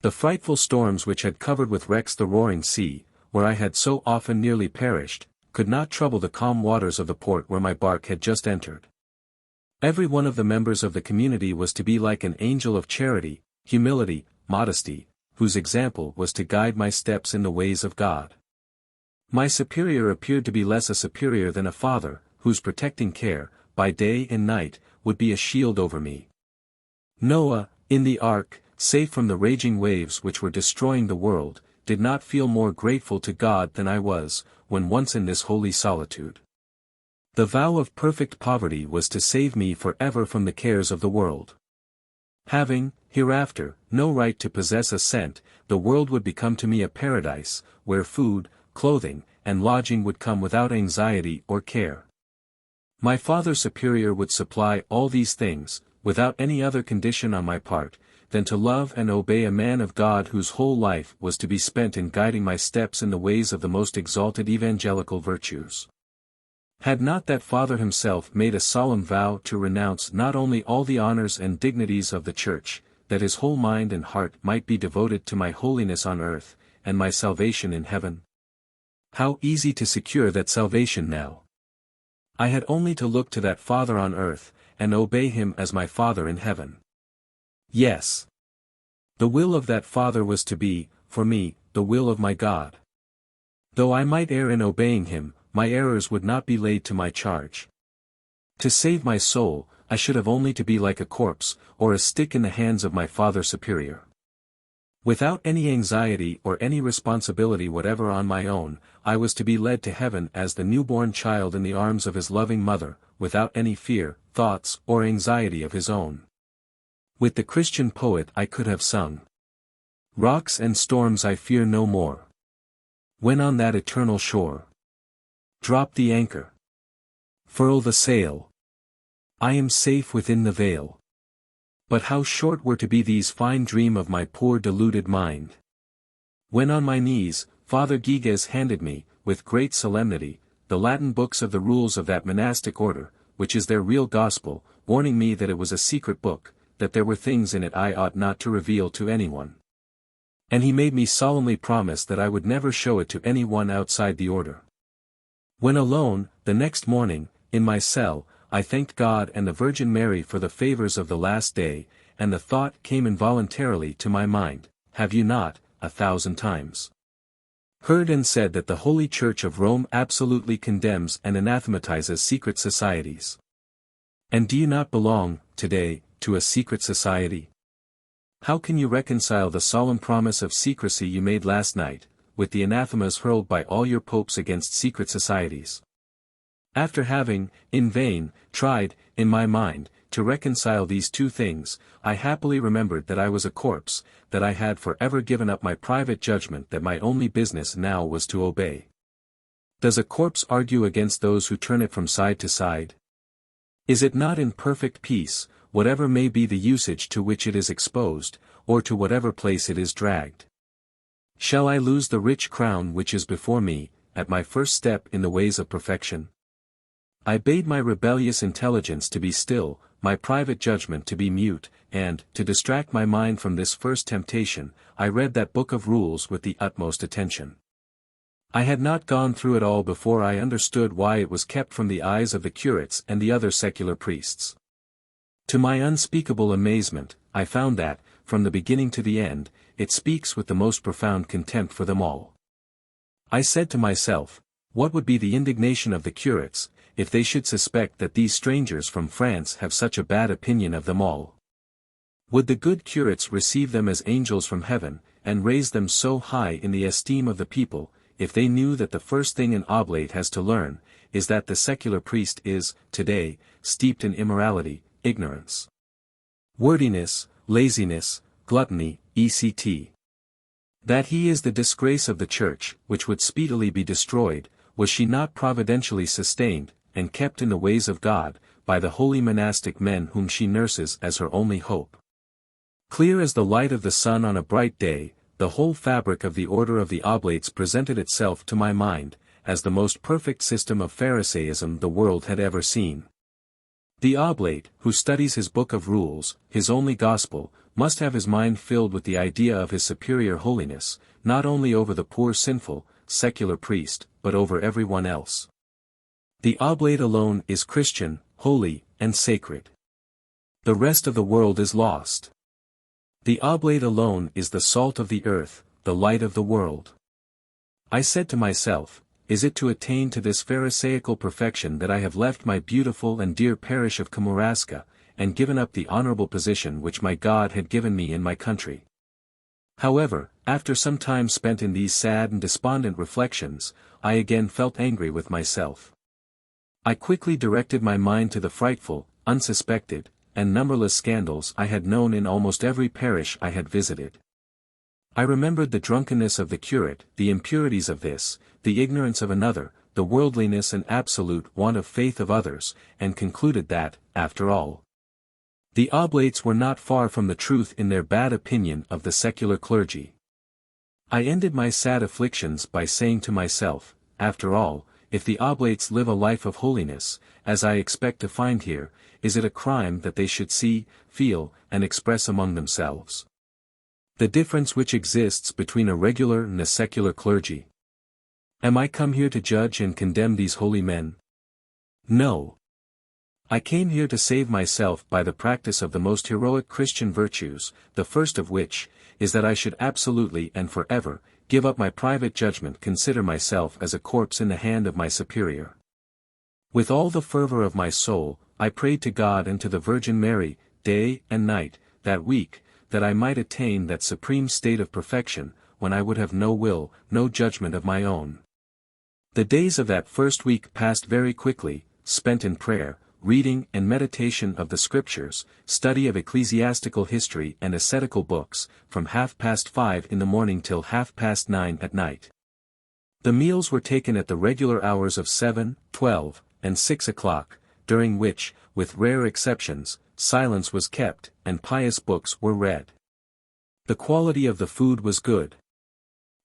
Speaker 1: The frightful storms which had covered with wrecks the roaring sea, where I had so often nearly perished, could not trouble the calm waters of the port where my bark had just entered. Every one of the members of the community was to be like an angel of charity, humility, modesty, whose example was to guide my steps in the ways of God. My superior appeared to be less a superior than a father, whose protecting care, by day and night, would be a shield over me. Noah, in the ark, safe from the raging waves which were destroying the world, did not feel more grateful to God than I was, when once in this holy solitude. The vow of perfect poverty was to save me forever from the cares of the world. Having, hereafter, no right to possess a cent, the world would become to me a paradise, where food, clothing, and lodging would come without anxiety or care. My Father Superior would supply all these things, without any other condition on my part, than to love and obey a man of God whose whole life was to be spent in guiding my steps in the ways of the most exalted evangelical virtues. Had not that Father himself made a solemn vow to renounce not only all the honors and dignities of the Church, that his whole mind and heart might be devoted to my holiness on earth, and my salvation in heaven? How easy to secure that salvation now! I had only to look to that Father on earth, and obey him as my Father in heaven. Yes. The will of that Father was to be, for me, the will of my God. Though I might err in obeying him, my errors would not be laid to my charge. To save my soul, I should have only to be like a corpse, or a stick in the hands of my Father Superior. Without any anxiety or any responsibility whatever on my own, I was to be led to heaven as the newborn child in the arms of his loving mother, without any fear, thoughts, or anxiety of his own. With the Christian poet I could have sung, "Rocks and storms I fear no more. When on that eternal shore, drop the anchor, furl the sail, I am safe within the veil." But how short were to be these fine dreams of my poor deluded mind. When on my knees, Father Giges handed me, with great solemnity, the Latin books of the rules of that monastic order, which is their real gospel, warning me that it was a secret book, that there were things in it I ought not to reveal to anyone. And he made me solemnly promise that I would never show it to anyone outside the order. When alone, the next morning, in my cell, I thanked God and the Virgin Mary for the favors of the last day, and the thought came involuntarily to my mind, have you not, 1,000 times, heard and said that the Holy Church of Rome absolutely condemns and anathematizes secret societies? And do you not belong, today, to a secret society? How can you reconcile the solemn promise of secrecy you made last night, with the anathemas hurled by all your popes against secret societies? After having, in vain, tried, in my mind, to reconcile these two things, I happily remembered that I was a corpse, that I had for ever given up my private judgment, that my only business now was to obey. Does a corpse argue against those who turn it from side to side? Is it not in perfect peace, whatever may be the usage to which it is exposed, or to whatever place it is dragged? Shall I lose the rich crown which is before me, at my first step in the ways of perfection? I bade my rebellious intelligence to be still, my private judgment to be mute, and, to distract my mind from this first temptation, I read that book of rules with the utmost attention. I had not gone through it all before I understood why it was kept from the eyes of the curates and the other secular priests. To my unspeakable amazement, I found that, from the beginning to the end, it speaks with the most profound contempt for them all. I said to myself, what would be the indignation of the curates, if they should suspect that these strangers from France have such a bad opinion of them all? Would the good curates receive them as angels from heaven, and raise them so high in the esteem of the people, if they knew that the first thing an oblate has to learn, is that the secular priest is, today, steeped in immorality, ignorance, wordiness, laziness, gluttony, etc. That he is the disgrace of the Church, which would speedily be destroyed, was she not providentially sustained, and kept in the ways of God, by the holy monastic men whom she nurses as her only hope? Clear as the light of the sun on a bright day, the whole fabric of the order of the Oblates presented itself to my mind, as the most perfect system of Pharisaism the world had ever seen. The oblate, who studies his book of rules, his only gospel, must have his mind filled with the idea of his superior holiness, not only over the poor sinful, secular priest, but over everyone else. The oblate alone is Christian, holy, and sacred. The rest of the world is lost. The oblate alone is the salt of the earth, the light of the world. I said to myself, is it to attain to this pharisaical perfection that I have left my beautiful and dear parish of Kamouraska, and given up the honorable position which my God had given me in my country? However, after some time spent in these sad and despondent reflections, I again felt angry with myself. I quickly directed my mind to the frightful, unsuspected, and numberless scandals I had known in almost every parish I had visited. I remembered the drunkenness of the curate, the impurities of this, the ignorance of another, the worldliness and absolute want of faith of others, and concluded that, after all, the oblates were not far from the truth in their bad opinion of the secular clergy. I ended my sad afflictions by saying to myself, after all, if the oblates live a life of holiness, as I expect to find here, is it a crime that they should see, feel, and express among themselves the difference which exists between a regular and a secular clergy? Am I come here to judge and condemn these holy men? No. I came here to save myself by the practice of the most heroic Christian virtues, the first of which, is that I should absolutely and forever, give up my private judgment, consider myself as a corpse in the hand of my superior. With all the fervor of my soul, I prayed to God and to the Virgin Mary, day and night, that week, that I might attain that supreme state of perfection, when I would have no will, no judgment of my own. The days of that first week passed very quickly, spent in prayer, reading and meditation of the Scriptures, study of ecclesiastical history and ascetical books, from 5:30 in the morning till 9:30 at night. The meals were taken at the regular hours of 7, 12, and 6 o'clock, during which, with rare exceptions, silence was kept, and pious books were read. The quality of the food was good.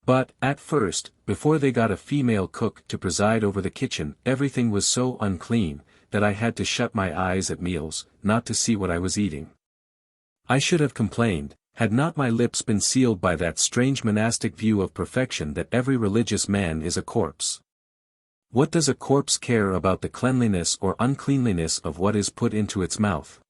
Speaker 1: But, at first, before they got a female cook to preside over the kitchen, everything was so unclean, that I had to shut my eyes at meals, not to see what I was eating. I should have complained, had not my lips been sealed by that strange monastic view of perfection that every religious man is a corpse. What does a corpse care about the cleanliness or uncleanliness of what is put into its mouth?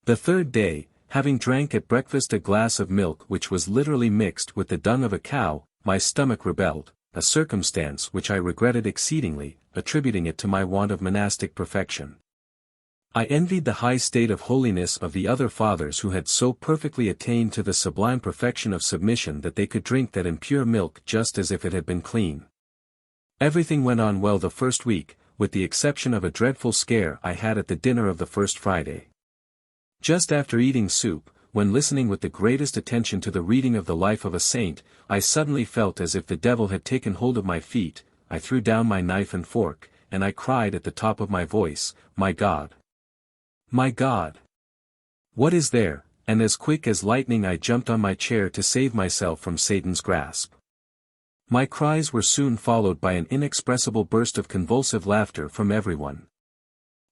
Speaker 1: The third day, having drank at breakfast a glass of milk which was literally mixed with the dung of a cow, my stomach rebelled, a circumstance which I regretted exceedingly, attributing it to my want of monastic perfection. I envied the high state of holiness of the other fathers who had so perfectly attained to the sublime perfection of submission that they could drink that impure milk just as if it had been clean. Everything went on well the first week, with the exception of a dreadful scare I had at the dinner of the first Friday. Just after eating soup, when listening with the greatest attention to the reading of the life of a saint, I suddenly felt as if the devil had taken hold of my feet. I threw down my knife and fork, and I cried at the top of my voice, "My God! My God! What is there?" And as quick as lightning I jumped on my chair to save myself from Satan's grasp. My cries were soon followed by an inexpressible burst of convulsive laughter from everyone.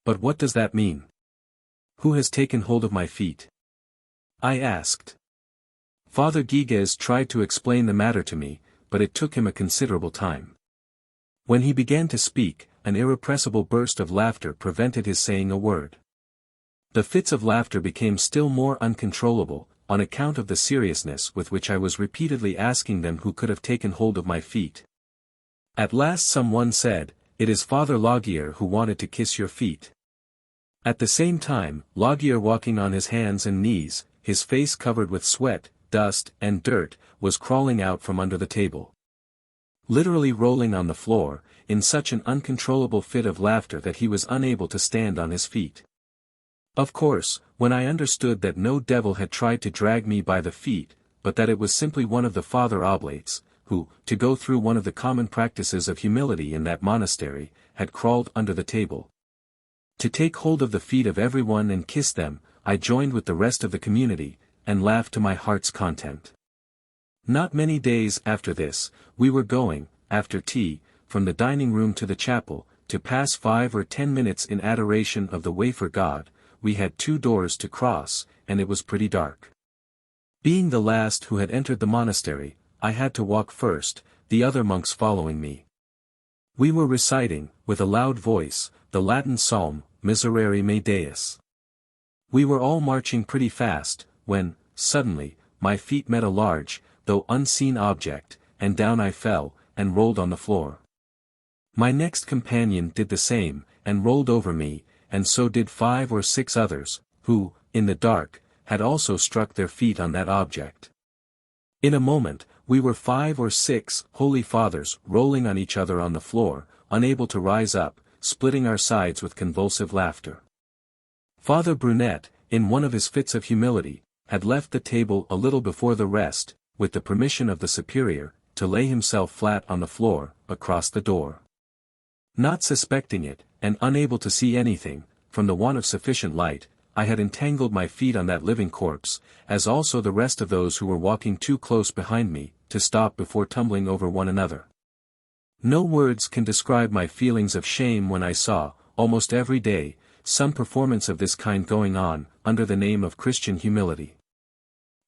Speaker 1: But what does that mean? Who has taken hold of my feet? I asked. Father Guiguez tried to explain the matter to me, but it took him a considerable time. When he began to speak, an irrepressible burst of laughter prevented his saying a word. The fits of laughter became still more uncontrollable, on account of the seriousness with which I was repeatedly asking them who could have taken hold of my feet. At last someone said, "It is Father Laguerre who wanted to kiss your feet." At the same time, Laguerre, walking on his hands and knees, his face covered with sweat, dust, and dirt, was crawling out from under the table. Literally rolling on the floor, in such an uncontrollable fit of laughter that he was unable to stand on his feet. Of course, when I understood that no devil had tried to drag me by the feet, but that it was simply one of the Father Oblates, who, to go through one of the common practices of humility in that monastery, had crawled under the table to take hold of the feet of everyone and kiss them, I joined with the rest of the community, and laughed to my heart's content. Not many days after this, we were going, after tea, from the dining room to the chapel, to pass 5 or 10 minutes in adoration of the wafer God. We had 2 doors to cross, and it was pretty dark. Being the last who had entered the monastery, I had to walk first, the other monks following me. We were reciting, with a loud voice, the Latin psalm, Miserere me Deus. We were all marching pretty fast, when, suddenly, my feet met a large, though unseen object, and down I fell, and rolled on the floor. My next companion did the same, and rolled over me, and so did 5 or 6 others, who, in the dark, had also struck their feet on that object. In a moment, we were 5 or 6 holy fathers rolling on each other on the floor, unable to rise up, splitting our sides with convulsive laughter. Father Brunet, in one of his fits of humility, had left the table a little before the rest, with the permission of the superior, to lay himself flat on the floor, across the door. Not suspecting it, and unable to see anything, from the want of sufficient light, I had entangled my feet on that living corpse, as also the rest of those who were walking too close behind me, to stop before tumbling over one another. No words can describe my feelings of shame when I saw, almost every day, some performance of this kind going on, under the name of Christian humility.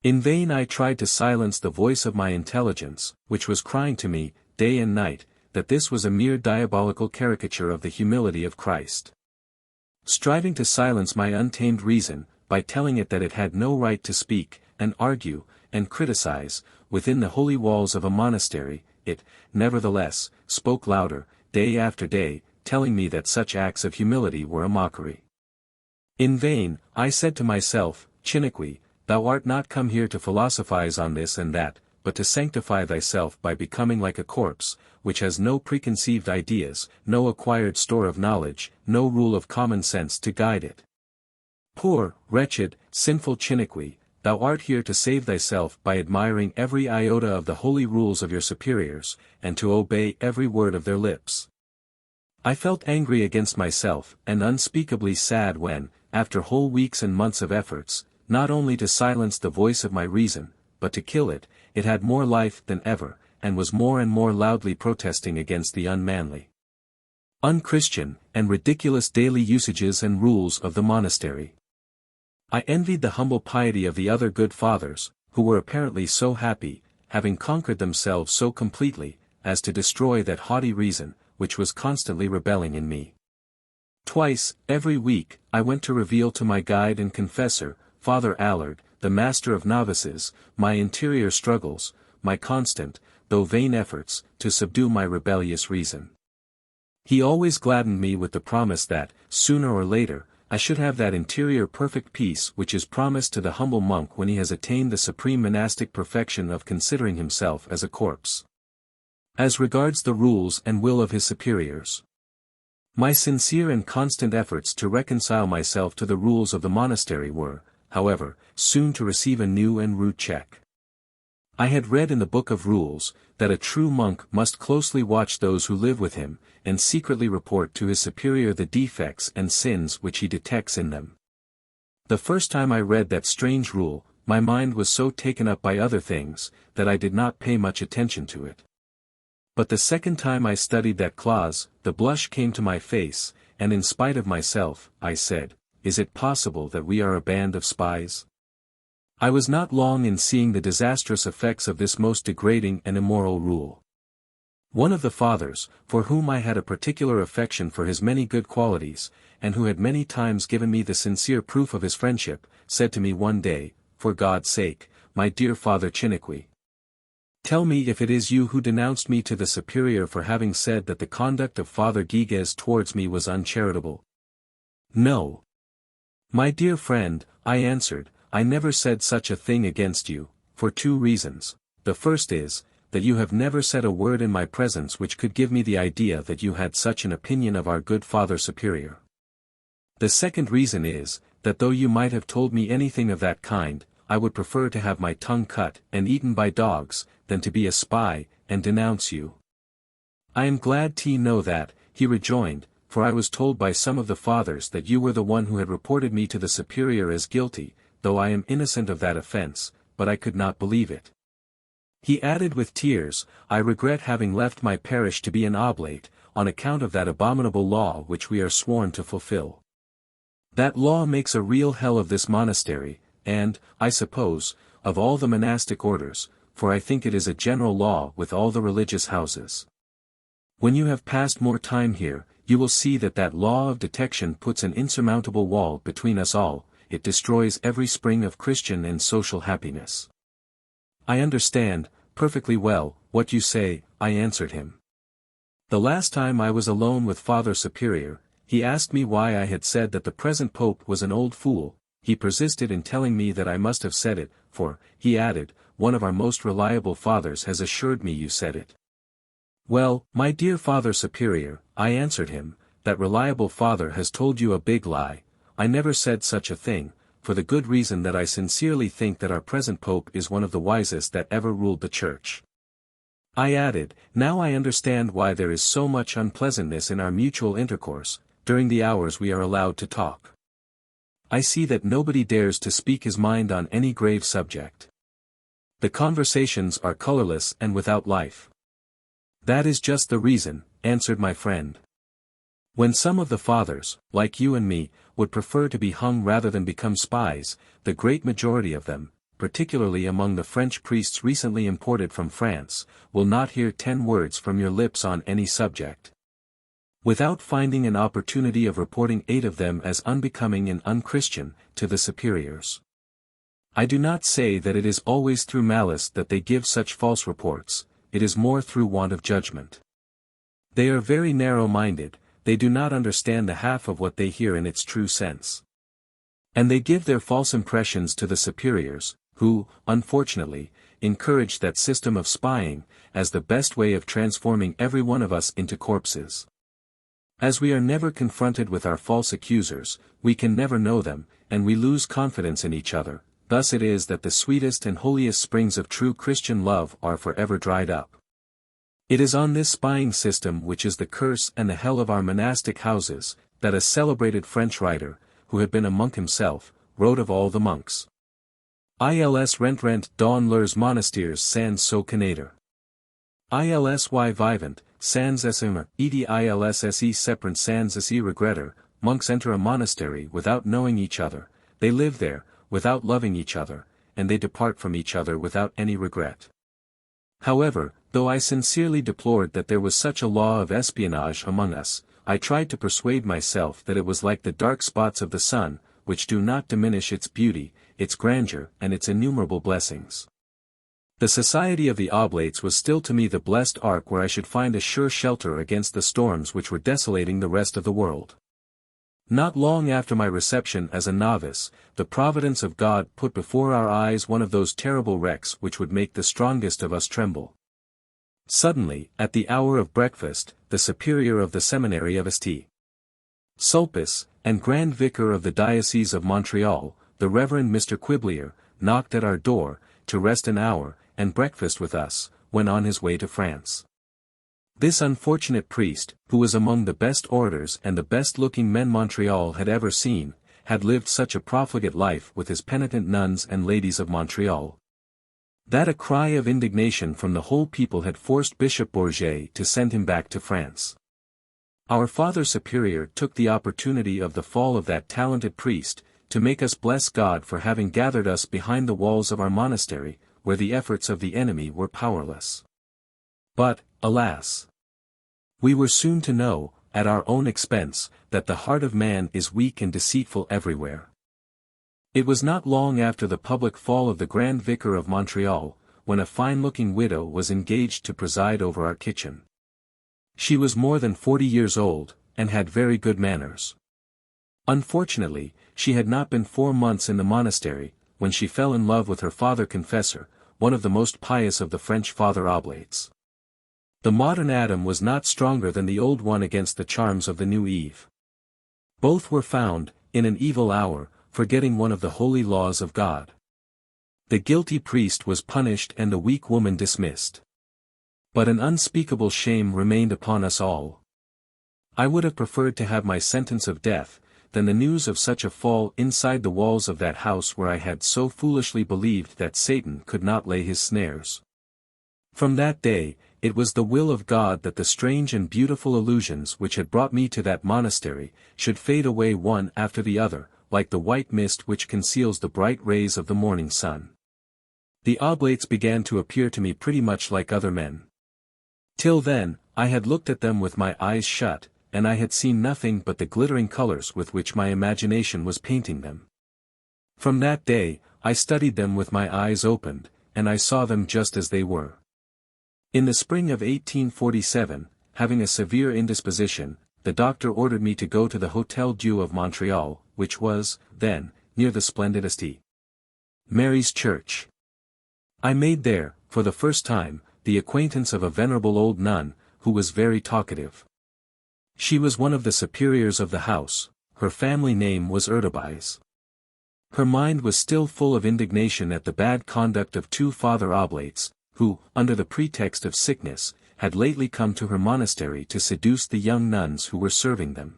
Speaker 1: In vain I tried to silence the voice of my intelligence, which was crying to me, day and night, that this was a mere diabolical caricature of the humility of Christ. striving to silence my untamed reason, by telling it that it had no right to speak, and argue, and criticize, within the holy walls of a monastery, it, nevertheless, spoke louder, day after day, telling me that such acts of humility were a mockery. In vain, I said to myself, Chiniquy, thou art not come here to philosophize on this and that, but to sanctify thyself by becoming like a corpse, which has no preconceived ideas, no acquired store of knowledge, no rule of common sense to guide it. Poor, wretched, sinful Chiniquy, thou art here to save thyself by admiring every iota of the holy rules of your superiors, and to obey every word of their lips. I felt angry against myself, and unspeakably sad when, after whole weeks and months of efforts, not only to silence the voice of my reason, but to kill it, it had more life than ever, and was more and more loudly protesting against the unmanly, unchristian, and ridiculous daily usages and rules of the monastery. I envied the humble piety of the other good fathers, who were apparently so happy, having conquered themselves so completely, as to destroy that haughty reason, which was constantly rebelling in me. Twice, every week, I went to reveal to my guide and confessor, Father Allard, the master of novices, my interior struggles, my constant, though vain efforts, to subdue my rebellious reason. He always gladdened me with the promise that, sooner or later, I should have that interior perfect peace which is promised to the humble monk when he has attained the supreme monastic perfection of considering himself as a corpse. As regards the rules and will of his superiors, my sincere and constant efforts to reconcile myself to the rules of the monastery were, however, soon to receive a new and rude check. I had read in the Book of Rules, that a true monk must closely watch those who live with him, and secretly report to his superior the defects and sins which he detects in them. The first time I read that strange rule, my mind was so taken up by other things, that I did not pay much attention to it. But the second time I studied that clause, the blush came to my face, and in spite of myself, I said, "Is it possible that we are a band of spies?" I was not long in seeing the disastrous effects of this most degrading and immoral rule. One of the fathers, for whom I had a particular affection for his many good qualities, and who had many times given me the sincere proof of his friendship, said to me one day, "For God's sake, my dear Father Chiniquy, tell me if it is you who denounced me to the superior for having said that the conduct of Father Guigues towards me was uncharitable." "No, my dear friend," I answered, "I never said such a thing against you, for two reasons. The first is, that you have never said a word in my presence which could give me the idea that you had such an opinion of our good Father Superior. The second reason is, that though you might have told me anything of that kind, I would prefer to have my tongue cut and eaten by dogs, than to be a spy, and denounce you." "I am glad to know that," he rejoined, "for I was told by some of the fathers that you were the one who had reported me to the superior as guilty, though I am innocent of that offense, but I could not believe it." He added with tears, "I regret having left my parish to be an oblate, on account of that abominable law which we are sworn to fulfill. That law makes a real hell of this monastery, and, I suppose, of all the monastic orders, for I think it is a general law with all the religious houses. When you have passed more time here, you will see that that law of detection puts an insurmountable wall between us all, it destroys every spring of Christian and social happiness." "I understand, perfectly well, what you say," I answered him. The last time I was alone with Father Superior, he asked me why I had said that the present Pope was an old fool. He persisted in telling me that I must have said it, for, he added, "one of our most reliable fathers has assured me you said it." "Well, my dear Father Superior," I answered him, "that reliable father has told you a big lie. I never said such a thing, for the good reason that I sincerely think that our present Pope is one of the wisest that ever ruled the Church." I added, "Now I understand why there is so much unpleasantness in our mutual intercourse, during the hours we are allowed to talk. I see that nobody dares to speak his mind on any grave subject. The conversations are colorless and without life." "That is just the reason," answered my friend. "When some of the fathers, like you and me, would prefer to be hung rather than become spies, the great majority of them, particularly among the French priests recently imported from France, will not hear 10 words from your lips on any subject. without finding an opportunity of reporting 8 of them as unbecoming and unchristian, to the superiors. I do not say that it is always through malice that they give such false reports, it is more through want of judgment. They are very narrow-minded, they do not understand the half of what they hear in its true sense. And they give their false impressions to the superiors, who, unfortunately, encourage that system of spying, as the best way of transforming every one of us into corpses. As we are never confronted with our false accusers, we can never know them, and we lose confidence in each other. Thus it is that the sweetest and holiest springs of true Christian love are forever dried up. It is on this spying system, which is the curse and the hell of our monastic houses, that a celebrated French writer, who had been a monk himself, wrote of all the monks. Ils rent dans leurs monastères sans se connaître. Ils y vivent, sans estimer, et ils se séparent sans se regretter. Monks enter a monastery without knowing each other, they live there, without loving each other, and they depart from each other without any regret. However, though I sincerely deplored that there was such a law of espionage among us, I tried to persuade myself that it was like the dark spots of the sun, which do not diminish its beauty, its grandeur, and its innumerable blessings. The society of the Oblates was still to me the blessed ark where I should find a sure shelter against the storms which were desolating the rest of the world. Not long after my reception as a novice, the providence of God put before our eyes one of those terrible wrecks which would make the strongest of us tremble. Suddenly, at the hour of breakfast, the superior of the seminary of St. Sulpice, and Grand Vicar of the Diocese of Montreal, the Reverend Mr. Quiblier, knocked at our door, to rest an hour, and breakfast with us, when on his way to France. This unfortunate priest, who was among the best orators and the best-looking men Montreal had ever seen, had lived such a profligate life with his penitent nuns and ladies of Montreal, that a cry of indignation from the whole people had forced Bishop Bourget to send him back to France. Our Father Superior took the opportunity of the fall of that talented priest, to make us bless God for having gathered us behind the walls of our monastery, where the efforts of the enemy were powerless. But, alas! We were soon to know, at our own expense, that the heart of man is weak and deceitful everywhere. It was not long after the public fall of the Grand Vicar of Montreal, when a fine-looking widow was engaged to preside over our kitchen. She was more than 40 years old, and had very good manners. Unfortunately, she had not been 4 months in the monastery, when she fell in love with her father confessor, one of the most pious of the French Father Oblates. The modern Adam was not stronger than the old one against the charms of the new Eve. Both were found, in an evil hour, forgetting one of the holy laws of God. The guilty priest was punished and the weak woman dismissed. But an unspeakable shame remained upon us all. I would have preferred to have my sentence of death, than the news of such a fall inside the walls of that house where I had so foolishly believed that Satan could not lay his snares. From that day, it was the will of God that the strange and beautiful illusions which had brought me to that monastery, should fade away one after the other, like the white mist which conceals the bright rays of the morning sun. The Oblates began to appear to me pretty much like other men. Till then, I had looked at them with my eyes shut, and I had seen nothing but the glittering colors with which my imagination was painting them. From that day, I studied them with my eyes opened, and I saw them just as they were. In the spring of 1847, having a severe indisposition, the doctor ordered me to go to the Hôtel Dieu of Montreal, which was, then, near the splendid St. Mary's Church. I made there, for the first time, the acquaintance of a venerable old nun, who was very talkative. She was one of the superiors of the house, her family name was Erdebise. Her mind was still full of indignation at the bad conduct of 2 Father Oblates, who, under the pretext of sickness, had lately come to her monastery to seduce the young nuns who were serving them.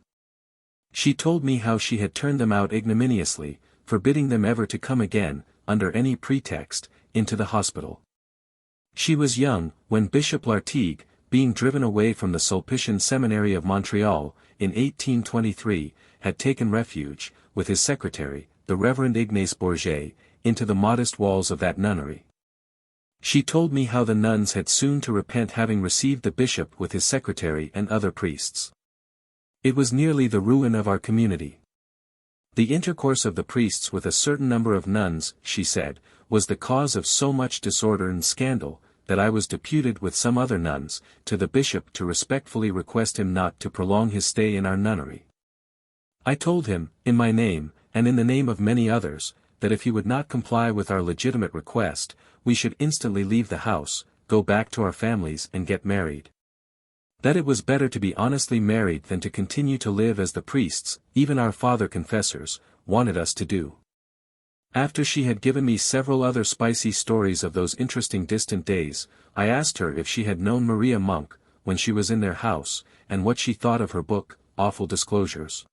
Speaker 1: She told me how she had turned them out ignominiously, forbidding them ever to come again, under any pretext, into the hospital. She was young, when Bishop Lartigue, being driven away from the Sulpician Seminary of Montreal, in 1823, had taken refuge, with his secretary, the Reverend Ignace Bourget, into the modest walls of that nunnery. She told me how the nuns had soon to repent having received the bishop with his secretary and other priests. It was nearly the ruin of our community. The intercourse of the priests with a certain number of nuns, she said, was the cause of so much disorder and scandal, that I was deputed with some other nuns, to the bishop to respectfully request him not to prolong his stay in our nunnery. I told him, in my name, and in the name of many others, that if he would not comply with our legitimate request, we should instantly leave the house, go back to our families and get married. That it was better to be honestly married than to continue to live as the priests, even our father confessors, wanted us to do. After she had given me several other spicy stories of those interesting distant days, I asked her if she had known Maria Monk, when she was in their house, and what she thought of her book, Awful Disclosures.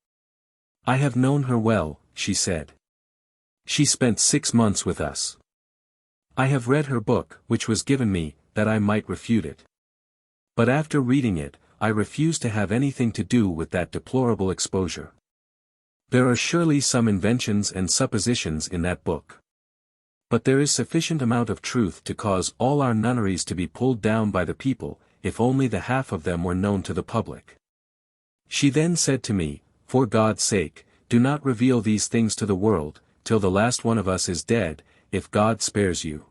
Speaker 1: I have known her well, she said. She spent 6 months with us. I have read her book, which was given me, that I might refute it. But after reading it, I refuse to have anything to do with that deplorable exposure. There are surely some inventions and suppositions in that book. But there is sufficient amount of truth to cause all our nunneries to be pulled down by the people, if only the half of them were known to the public. She then said to me, for God's sake, do not reveal these things to the world, till the last one of us is dead, if God spares you.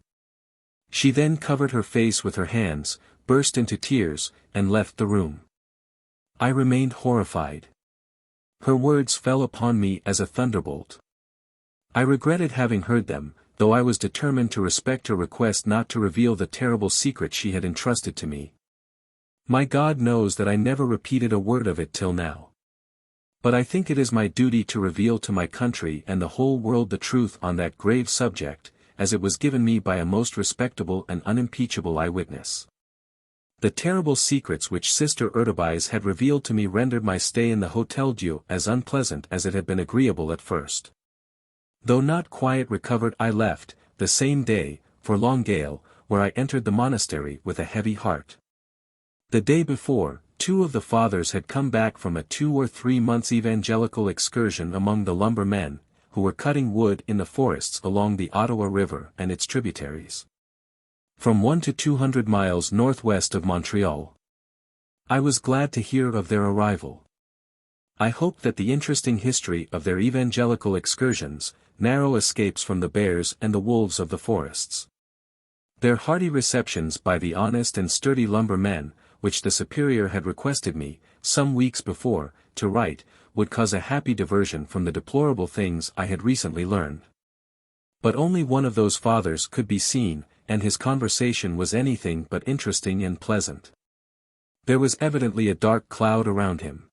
Speaker 1: She then covered her face with her hands, burst into tears, and left the room. I remained horrified. Her words fell upon me as a thunderbolt. I regretted having heard them, though I was determined to respect her request not to reveal the terrible secret she had entrusted to me. My God knows that I never repeated a word of it till now. But I think it is my duty to reveal to my country and the whole world the truth on that grave subject, as it was given me by a most respectable and unimpeachable eyewitness. The terrible secrets which Sister Urtebise had revealed to me rendered my stay in the Hotel Dieu as unpleasant as it had been agreeable at first. Though not quite recovered, I left, the same day, for Longueuil, where I entered the monastery with a heavy heart. The day before, 2 of the fathers had come back from a 2 or 3 months evangelical excursion among the lumbermen, who were cutting wood in the forests along the Ottawa River and its tributaries. From 1 to 200 miles northwest of Montreal. I was glad to hear of their arrival. I hoped that the interesting history of their evangelical excursions, narrow escapes from the bears and the wolves of the forests, their hearty receptions by the honest and sturdy lumbermen, which the Superior had requested me, some weeks before, to write, would cause a happy diversion from the deplorable things I had recently learned. But only one of those fathers could be seen, and his conversation was anything but interesting and pleasant. There was evidently a dark cloud around him.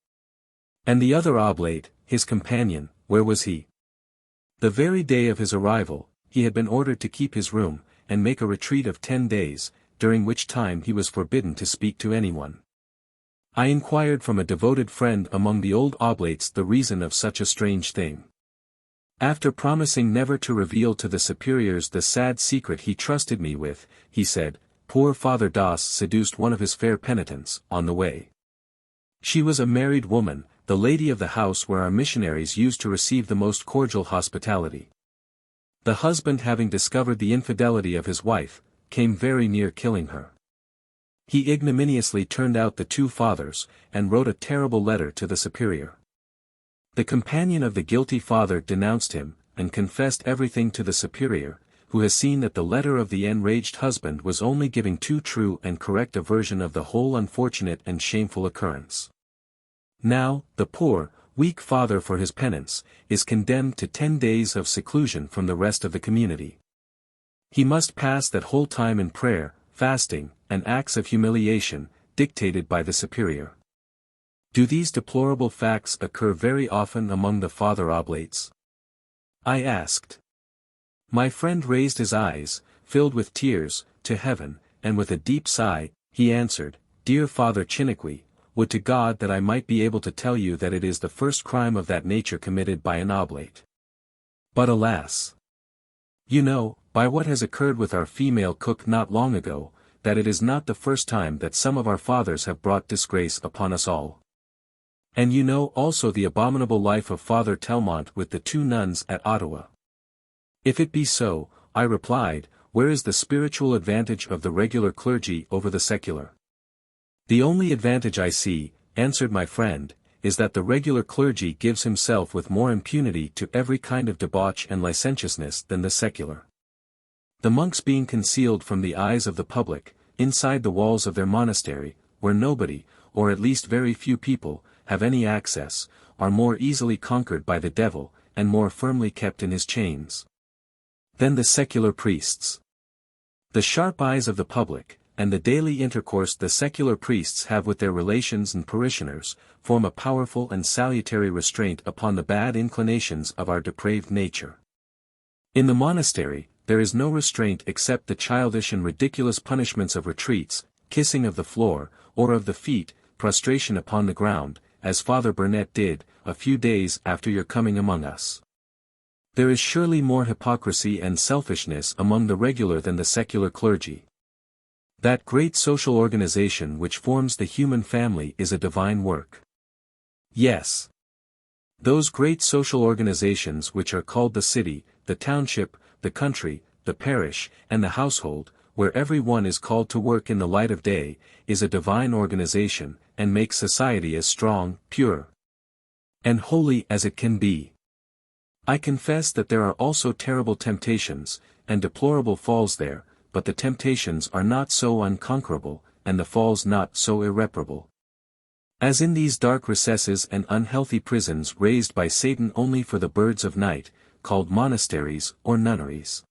Speaker 1: And the other oblate, his companion, where was he? The very day of his arrival, he had been ordered to keep his room, and make a retreat of 10 days, during which time he was forbidden to speak to anyone. I inquired from a devoted friend among the old oblates the reason of such a strange thing. After promising never to reveal to the superiors the sad secret he trusted me with, he said, poor Father Das seduced one of his fair penitents, on the way. She was a married woman, the lady of the house where our missionaries used to receive the most cordial hospitality. The husband, having discovered the infidelity of his wife, came very near killing her. He ignominiously turned out the 2 fathers, and wrote a terrible letter to the superior. The companion of the guilty father denounced him, and confessed everything to the superior, who has seen that the letter of the enraged husband was only giving too true and correct a version of the whole unfortunate and shameful occurrence. Now, the poor, weak father for his penance, is condemned to 10 days of seclusion from the rest of the community. He must pass that whole time in prayer, fasting, and acts of humiliation, dictated by the superior. Do these deplorable facts occur very often among the Father Oblates? I asked. My friend raised his eyes, filled with tears, to heaven, and with a deep sigh, he answered, Dear Father Chiniquy, would to God that I might be able to tell you that it is the first crime of that nature committed by an oblate. But alas! You know, by what has occurred with our female cook not long ago, that it is not the first time that some of our fathers have brought disgrace upon us all. And you know also the abominable life of Father Telmont with the 2 nuns at Ottawa. If it be so, I replied, where is the spiritual advantage of the regular clergy over the secular? The only advantage I see, answered my friend, is that the regular clergy gives himself with more impunity to every kind of debauch and licentiousness than the secular. The monks being concealed from the eyes of the public, inside the walls of their monastery, where nobody, or at least very few people, have any access, are more easily conquered by the devil, and more firmly kept in his chains than the secular priests. The sharp eyes of the public, and the daily intercourse the secular priests have with their relations and parishioners, form a powerful and salutary restraint upon the bad inclinations of our depraved nature. In the monastery, there is no restraint except the childish and ridiculous punishments of retreats, kissing of the floor, or of the feet, prostration upon the ground, as Father Burnett did, a few days after your coming among us. There is surely more hypocrisy and selfishness among the regular than the secular clergy. That great social organization which forms the human family is a divine work. Yes. Those great social organizations which are called the city, the township, the country, the parish, and the household, where every one is called to work in the light of day, is a divine organization, and makes society as strong, pure, and holy as it can be. I confess that there are also terrible temptations, and deplorable falls there, but the temptations are not so unconquerable, and the falls not so irreparable, as in these dark recesses and unhealthy prisons raised by Satan only for the birds of night, called monasteries or nunneries.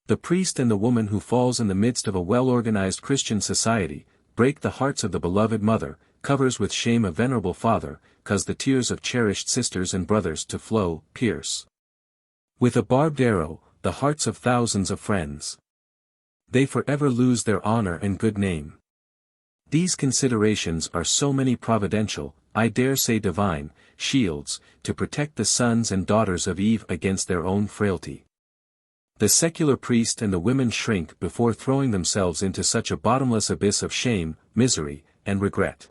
Speaker 1: The priest and the woman who falls in the midst of a well-organized Christian society, break the hearts of the beloved mother, covers with shame a venerable father, cause the tears of cherished sisters and brothers to flow, pierce with a barbed arrow, the hearts of thousands of friends. They forever lose their honor and good name. These considerations are so many providential, I dare say divine, shields, to protect the sons and daughters of Eve against their own frailty. The secular priest and the women shrink before throwing themselves into such a bottomless abyss of shame, misery, and regret.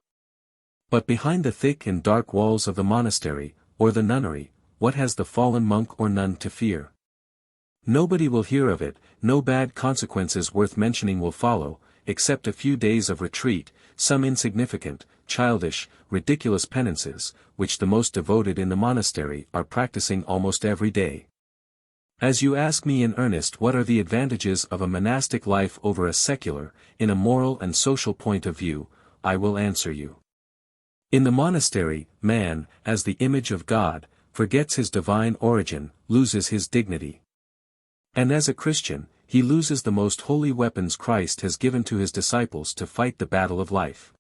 Speaker 1: But behind the thick and dark walls of the monastery, or the nunnery, what has the fallen monk or nun to fear? Nobody will hear of it, no bad consequences worth mentioning will follow, except a few days of retreat, some insignificant, childish, ridiculous penances, which the most devoted in the monastery are practicing almost every day. As you ask me in earnest what are the advantages of a monastic life over a secular, in a moral and social point of view, I will answer you. In the monastery, man, as the image of God, forgets his divine origin, loses his dignity. And as a Christian, he loses the most holy weapons Christ has given to his disciples to fight the battle of life.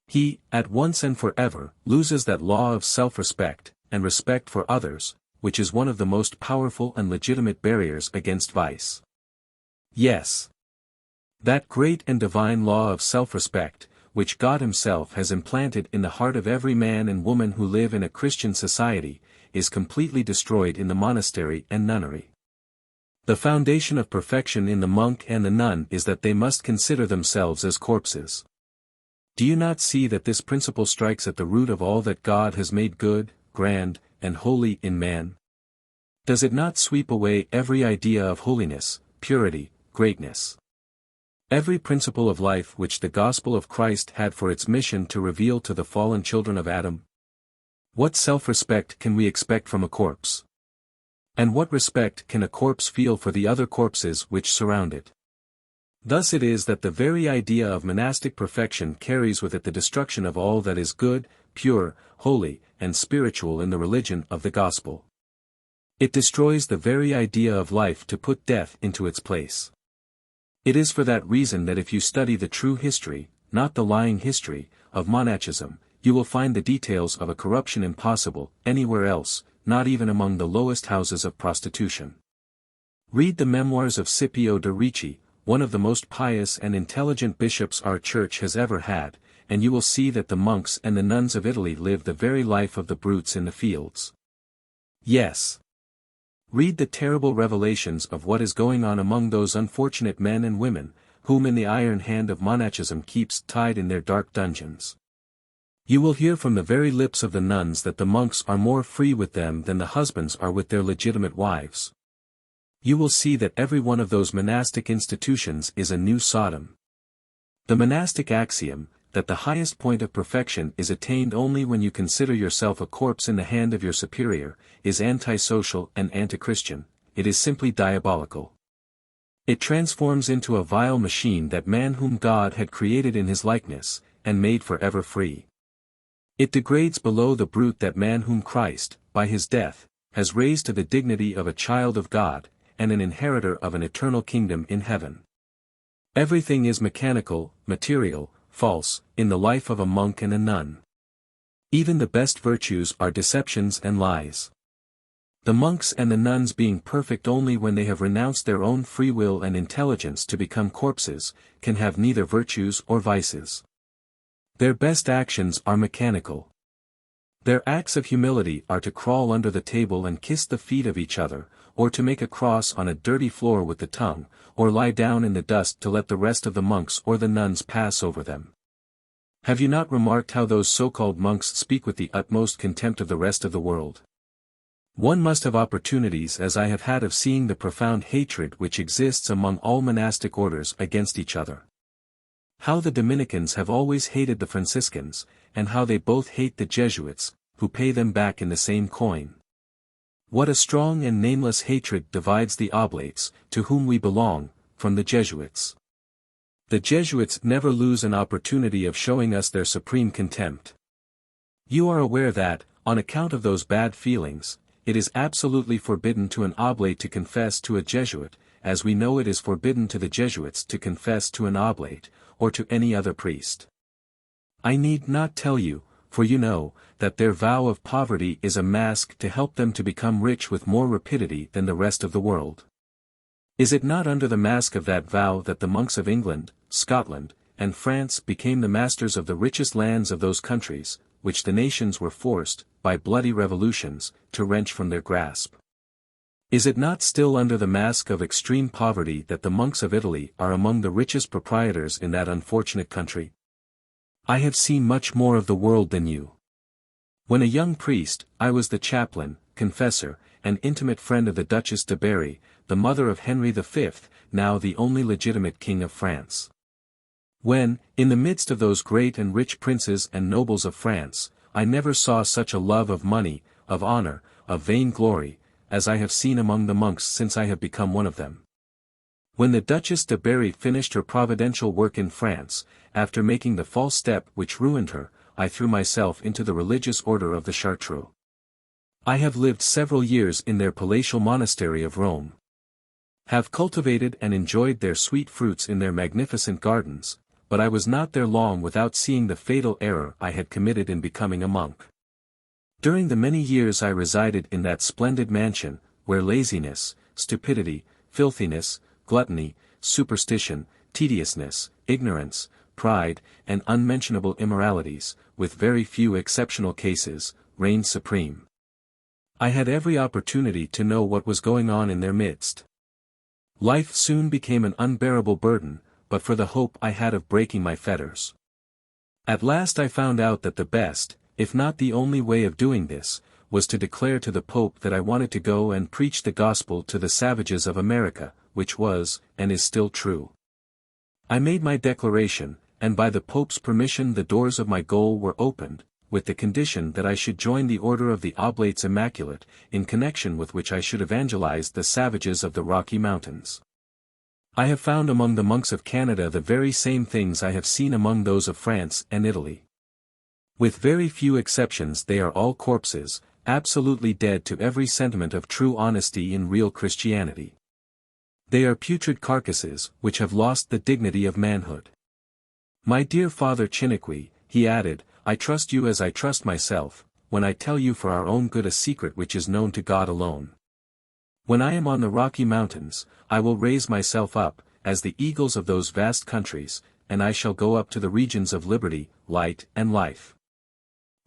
Speaker 1: He, at once and forever, loses that law of self-respect, and respect for others, which is one of the most powerful and legitimate barriers against vice. Yes. That great and divine law of self-respect, which God Himself has implanted in the heart of every man and woman who live in a Christian society, is completely destroyed in the monastery and nunnery. The foundation of perfection in the monk and the nun is that they must consider themselves as corpses. Do you not see that this principle strikes at the root of all that God has made good, grand, and holy in man? Does it not sweep away every idea of holiness, purity, greatness? Every principle of life which the gospel of Christ had for its mission to reveal to the fallen children of Adam? What self-respect can we expect from a corpse? And what respect can a corpse feel for the other corpses which surround it? Thus it is that the very idea of monastic perfection carries with it the destruction of all that is good, pure, holy, and spiritual in the religion of the gospel. It destroys the very idea of life to put death into its place. It is for that reason that if you study the true history, not the lying history, of monachism, you will find the details of a corruption impossible anywhere else, not even among the lowest houses of prostitution. Read the memoirs of Scipio de Ricci, one of the most pious and intelligent bishops our church has ever had, and you will see that the monks and the nuns of Italy live the very life of the brutes in the fields. Yes. Read the terrible revelations of what is going on among those unfortunate men and women, whom in the iron hand of monachism keeps tied in their dark dungeons. You will hear from the very lips of the nuns that the monks are more free with them than the husbands are with their legitimate wives. You will see that every one of those monastic institutions is a new Sodom. The monastic axiom, that the highest point of perfection is attained only when you consider yourself a corpse in the hand of your superior, is antisocial and anti-Christian. It is simply diabolical. It transforms into a vile machine that man whom God had created in his likeness, and made forever free. It degrades below the brute that man whom Christ, by his death, has raised to the dignity of a child of God, and an inheritor of an eternal kingdom in heaven. Everything is mechanical, material, false, in the life of a monk and a nun. Even the best virtues are deceptions and lies. The monks and the nuns being perfect only when they have renounced their own free will and intelligence to become corpses, can have neither virtues or vices. Their best actions are mechanical. Their acts of humility are to crawl under the table and kiss the feet of each other, or to make a cross on a dirty floor with the tongue, or lie down in the dust to let the rest of the monks or the nuns pass over them. Have you not remarked how those so-called monks speak with the utmost contempt of the rest of the world? One must have opportunities as I have had of seeing the profound hatred which exists among all monastic orders against each other. How the Dominicans have always hated the Franciscans, and how they both hate the Jesuits, who pay them back in the same coin. What a strong and nameless hatred divides the Oblates, to whom we belong, from the Jesuits. The Jesuits never lose an opportunity of showing us their supreme contempt. You are aware that, on account of those bad feelings, it is absolutely forbidden to an Oblate to confess to a Jesuit, as we know it is forbidden to the Jesuits to confess to an Oblate, or to any other priest. I need not tell you, for you know, that their vow of poverty is a mask to help them to become rich with more rapidity than the rest of the world. Is it not under the mask of that vow that the monks of England, Scotland, and France became the masters of the richest lands of those countries, which the nations were forced, by bloody revolutions, to wrench from their grasp? Is it not still under the mask of extreme poverty that the monks of Italy are among the richest proprietors in that unfortunate country? I have seen much more of the world than you. When a young priest, I was the chaplain, confessor, and intimate friend of the Duchess de Berry, the mother of Henry V, now the only legitimate king of France. When, in the midst of those great and rich princes and nobles of France, I never saw such a love of money, of honor, of vain glory, as I have seen among the monks since I have become one of them. When the Duchess de Berry finished her providential work in France, after making the false step which ruined her, I threw myself into the religious order of the Chartreux. I have lived several years in their palatial monastery of Rome. Have cultivated and enjoyed their sweet fruits in their magnificent gardens, but I was not there long without seeing the fatal error I had committed in becoming a monk. During the many years I resided in that splendid mansion, where laziness, stupidity, filthiness, gluttony, superstition, tediousness, ignorance, pride, and unmentionable immoralities, with very few exceptional cases, reigned supreme. I had every opportunity to know what was going on in their midst. Life soon became an unbearable burden, but for the hope I had of breaking my fetters. At last I found out that the best, if not the only way of doing this, was to declare to the Pope that I wanted to go and preach the gospel to the savages of America, which was, and is still true. I made my declaration, and by the Pope's permission the doors of my goal were opened, with the condition that I should join the Order of the Oblates Immaculate, in connection with which I should evangelize the savages of the Rocky Mountains. I have found among the monks of Canada the very same things I have seen among those of France and Italy. With very few exceptions they are all corpses, absolutely dead to every sentiment of true honesty in real Christianity. They are putrid carcasses, which have lost the dignity of manhood. My dear Father Chiniquy, he added, I trust you as I trust myself, when I tell you for our own good a secret which is known to God alone. When I am on the Rocky Mountains, I will raise myself up, as the eagles of those vast countries, and I shall go up to the regions of liberty, light and life.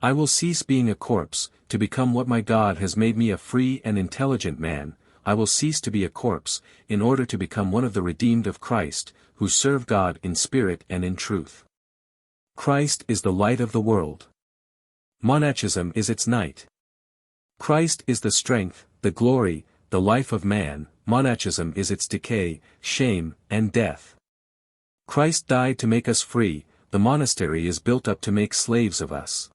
Speaker 1: I will cease being a corpse, to become what my God has made me, a free and intelligent man. I will cease to be a corpse, in order to become one of the redeemed of Christ, who serve God in spirit and in truth. Christ is the light of the world. Monachism is its night. Christ is the strength, the glory, the life of man. Monachism is its decay, shame, and death. Christ died to make us free, the monastery is built up to make slaves of us.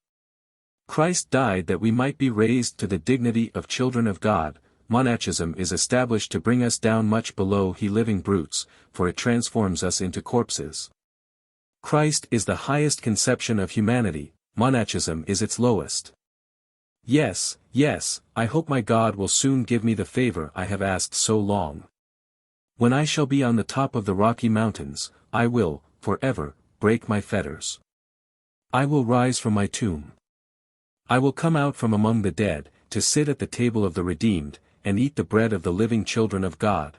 Speaker 1: Christ died that we might be raised to the dignity of children of God. Monachism is established to bring us down much below living brutes, for it transforms us into corpses. Christ is the highest conception of humanity, monachism is its lowest. Yes, I hope my God will soon give me the favor I have asked so long. When I shall be on the top of the Rocky Mountains, I will, forever, break my fetters. I will rise from my tomb. I will come out from among the dead, to sit at the table of the redeemed, and eat the bread of the living children of God.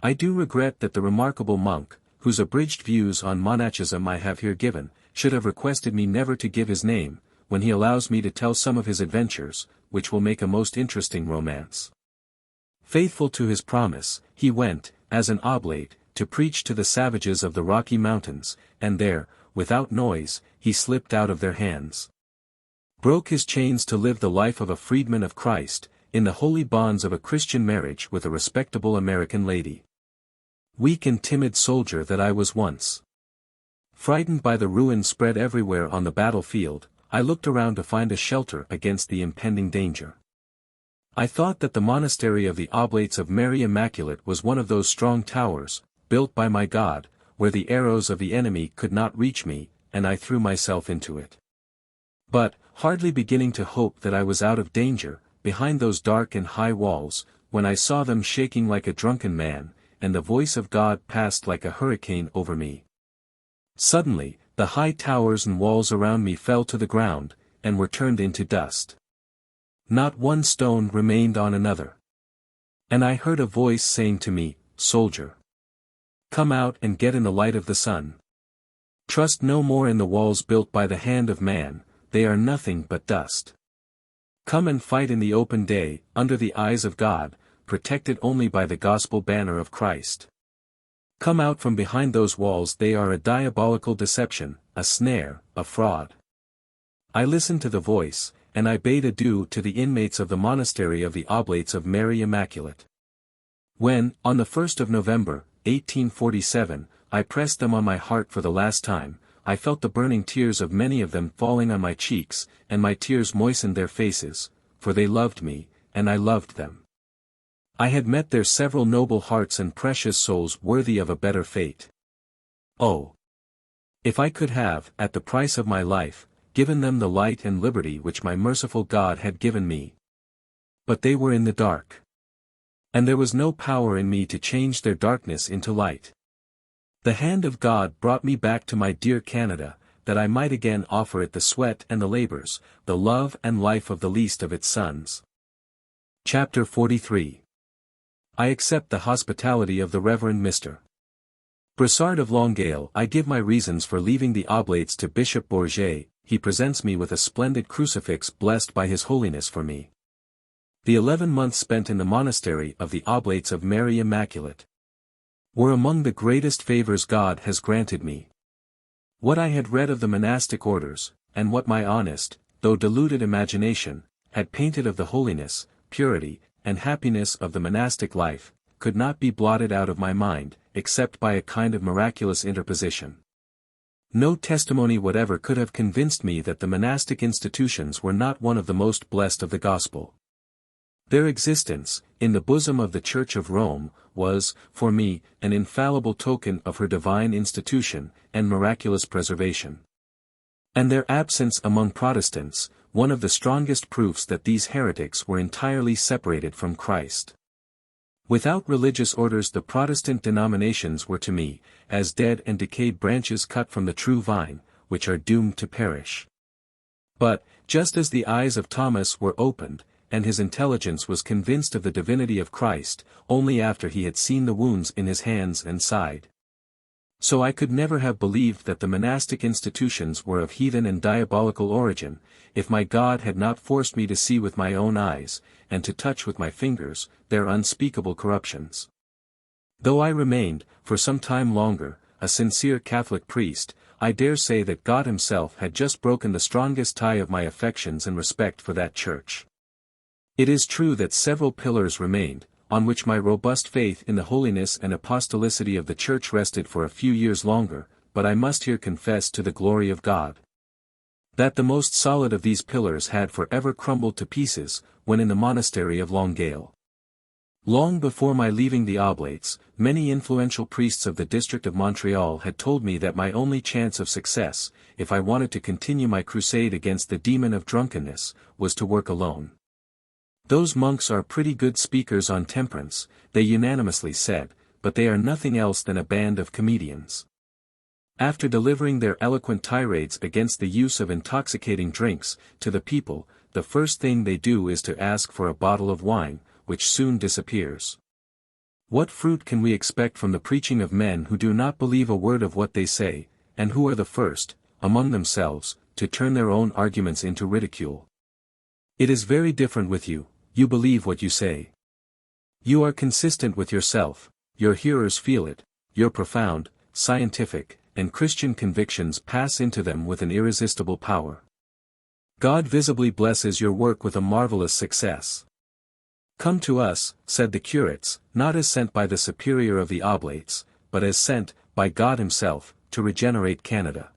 Speaker 1: I do regret that the remarkable monk, whose abridged views on monachism I have here given, should have requested me never to give his name, when he allows me to tell some of his adventures, which will make a most interesting romance. Faithful to his promise, he went, as an oblate, to preach to the savages of the Rocky Mountains, and there, without noise, he slipped out of their hands. Broke his chains to live the life of a freedman of Christ, in the holy bonds of a Christian marriage with a respectable American lady. Weak and timid soldier that I was once. Frightened by the ruin spread everywhere on the battlefield, I looked around to find a shelter against the impending danger. I thought that the monastery of the Oblates of Mary Immaculate was one of those strong towers, built by my God, where the arrows of the enemy could not reach me, and I threw myself into it. But, hardly beginning to hope that I was out of danger, behind those dark and high walls, when I saw them shaking like a drunken man, and the voice of God passed like a hurricane over me. Suddenly, the high towers and walls around me fell to the ground, and were turned into dust. Not one stone remained on another. And I heard a voice saying to me, "Soldier, come out and get in the light of the sun. Trust no more in the walls built by the hand of man, they are nothing but dust. Come and fight in the open day, under the eyes of God, protected only by the gospel banner of Christ. Come out from behind those walls, they are a diabolical deception, a snare, a fraud." I listened to the voice, and I bade adieu to the inmates of the monastery of the Oblates of Mary Immaculate. When, on the 1st of November, 1847, I pressed them on my heart for the last time, I felt the burning tears of many of them falling on my cheeks, and my tears moistened their faces, for they loved me, and I loved them. I had met their several noble hearts and precious souls worthy of a better fate. Oh! If I could have, at the price of my life, given them the light and liberty which my merciful God had given me. But they were in the dark. And there was no power in me to change their darkness into light. The hand of God brought me back to my dear Canada, that I might again offer it the sweat and the labors, the love and life of the least of its sons. Chapter 43. I accept the hospitality of the Reverend Mr. Brassard of Longueuil. I give my reasons for leaving the Oblates to Bishop Bourget. He presents me with a splendid crucifix blessed by His Holiness for me. The 11 months spent in the monastery of the Oblates of Mary Immaculate were among the greatest favors God has granted me. What I had read of the monastic orders, and what my honest, though deluded imagination, had painted of the holiness, purity, and happiness of the monastic life, could not be blotted out of my mind, except by a kind of miraculous interposition. No testimony whatever could have convinced me that the monastic institutions were not one of the most blessed of the gospel. Their existence, in the bosom of the Church of Rome, was, for me, an infallible token of her divine institution, and miraculous preservation. And their absence among Protestants, one of the strongest proofs that these heretics were entirely separated from Christ. Without religious orders the Protestant denominations were to me, as dead and decayed branches cut from the true vine, which are doomed to perish. But, just as the eyes of Thomas were opened, and his intelligence was convinced of the divinity of Christ, only after he had seen the wounds in his hands and side. So I could never have believed that the monastic institutions were of heathen and diabolical origin, if my God had not forced me to see with my own eyes, and to touch with my fingers, their unspeakable corruptions. Though I remained, for some time longer, a sincere Catholic priest, I dare say that God Himself had just broken the strongest tie of my affections and respect for that Church. It is true that several pillars remained, on which my robust faith in the holiness and apostolicity of the Church rested for a few years longer, but I must here confess to the glory of God, that the most solid of these pillars had forever crumbled to pieces, when in the monastery of Longueuil. Long before my leaving the Oblates, many influential priests of the district of Montreal had told me that my only chance of success, if I wanted to continue my crusade against the demon of drunkenness, was to work alone. Those monks are pretty good speakers on temperance, they unanimously said, but they are nothing else than a band of comedians. After delivering their eloquent tirades against the use of intoxicating drinks to the people, the first thing they do is to ask for a bottle of wine, which soon disappears. What fruit can we expect from the preaching of men who do not believe a word of what they say, and who are the first, among themselves, to turn their own arguments into ridicule? It is very different with you, you believe what you say. You are consistent with yourself, your hearers feel it, your profound, scientific, and Christian convictions pass into them with an irresistible power. God visibly blesses your work with a marvelous success. Come to us, said the curates, not as sent by the superior of the Oblates, but as sent, by God himself, to regenerate Canada.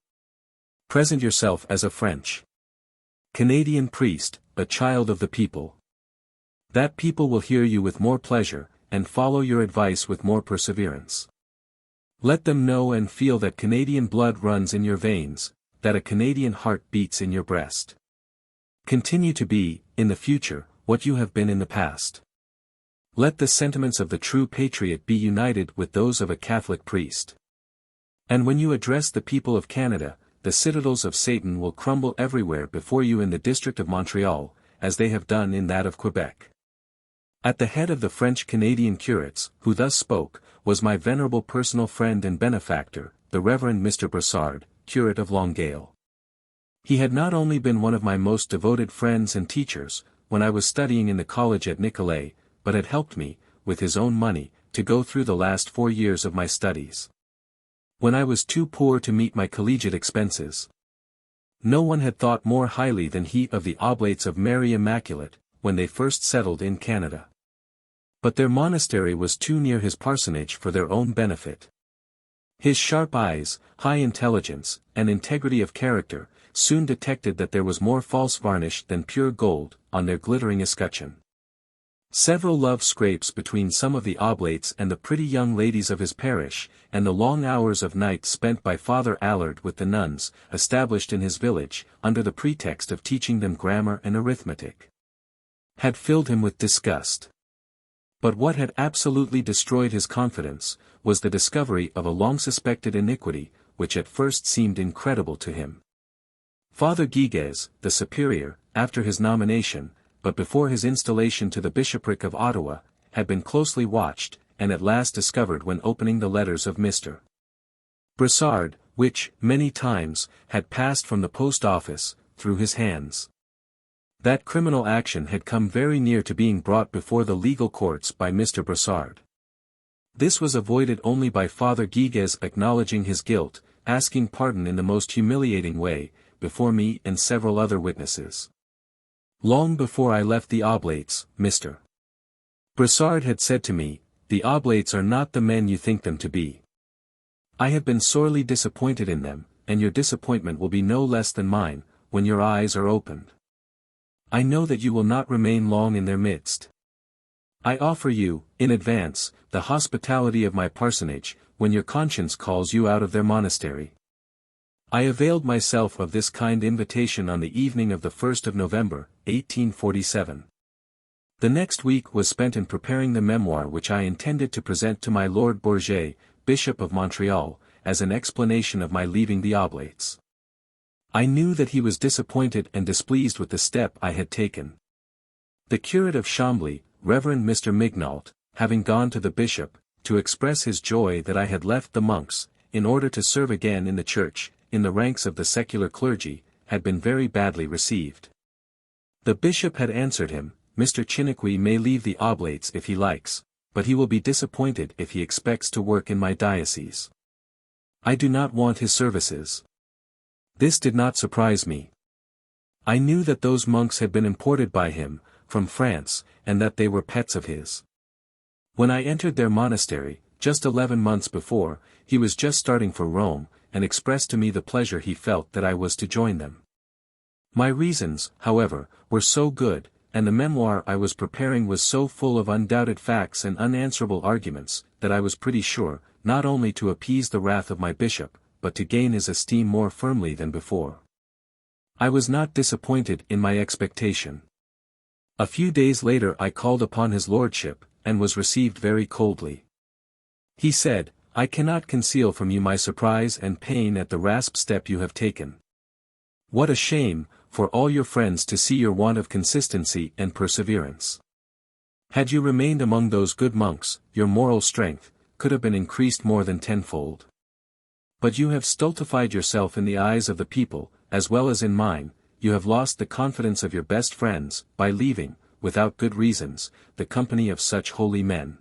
Speaker 1: Present yourself as a French Canadian priest, a child of the people. That people will hear you with more pleasure, and follow your advice with more perseverance. Let them know and feel that Canadian blood runs in your veins, that a Canadian heart beats in your breast. Continue to be, in the future, what you have been in the past. Let the sentiments of the true patriot be united with those of a Catholic priest. And when you address the people of Canada, the citadels of Satan will crumble everywhere before you in the district of Montreal, as they have done in that of Quebec. At the head of the French-Canadian curates, who thus spoke, was my venerable personal friend and benefactor, the Reverend Mr. Brassard, curate of Longueuil. He had not only been one of my most devoted friends and teachers, when I was studying in the college at Nicolet, but had helped me, with his own money, to go through the last 4 years of my studies, when I was too poor to meet my collegiate expenses. No one had thought more highly than he of the Oblates of Mary Immaculate, when they first settled in Canada. But their monastery was too near his parsonage for their own benefit. His sharp eyes, high intelligence, and integrity of character, soon detected that there was more false varnish than pure gold, on their glittering escutcheon. Several love scrapes between some of the Oblates and the pretty young ladies of his parish, and the long hours of night spent by Father Allard with the nuns, established in his village, under the pretext of teaching them grammar and arithmetic, had filled him with disgust. But what had absolutely destroyed his confidence, was the discovery of a long-suspected iniquity, which at first seemed incredible to him. Father Guigues, the superior, after his nomination, but before his installation to the bishopric of Ottawa, had been closely watched, and at last discovered when opening the letters of Mr. Brassard, which, many times, had passed from the post office, through his hands. That criminal action had come very near to being brought before the legal courts by Mr. Brassard. This was avoided only by Father Guigues acknowledging his guilt, asking pardon in the most humiliating way, before me and several other witnesses. Long before I left the Oblates, Mr. Brassard had said to me, "The Oblates are not the men you think them to be. I have been sorely disappointed in them, and your disappointment will be no less than mine, when your eyes are opened. I know that you will not remain long in their midst. I offer you, in advance, the hospitality of my parsonage, when your conscience calls you out of their monastery." I availed myself of this kind invitation on the evening of the 1st of November, 1847. The next week was spent in preparing the memoir which I intended to present to my Lord Bourget, Bishop of Montreal, as an explanation of my leaving the Oblates. I knew that he was disappointed and displeased with the step I had taken. The curate of Chambly, Reverend Mr. Mignault, having gone to the bishop, to express his joy that I had left the monks, in order to serve again in the church, in the ranks of the secular clergy, had been very badly received. The bishop had answered him, "Mr. Chiniquy may leave the Oblates if he likes, but he will be disappointed if he expects to work in my diocese. I do not want his services." This did not surprise me. I knew that those monks had been imported by him, from France, and that they were pets of his. When I entered their monastery, just 11 months before, he was just starting for Rome, and expressed to me the pleasure he felt that I was to join them. My reasons, however, were so good, and the memoir I was preparing was so full of undoubted facts and unanswerable arguments, that I was pretty sure, not only to appease the wrath of my bishop, but to gain his esteem more firmly than before. I was not disappointed in my expectation. A few days later I called upon his lordship, and was received very coldly. He said, "I cannot conceal from you my surprise and pain at the rash step you have taken. What a shame, for all your friends to see your want of consistency and perseverance. Had you remained among those good monks, your moral strength could have been increased more than tenfold. But you have stultified yourself in the eyes of the people, as well as in mine. You have lost the confidence of your best friends, by leaving, without good reasons, the company of such holy men.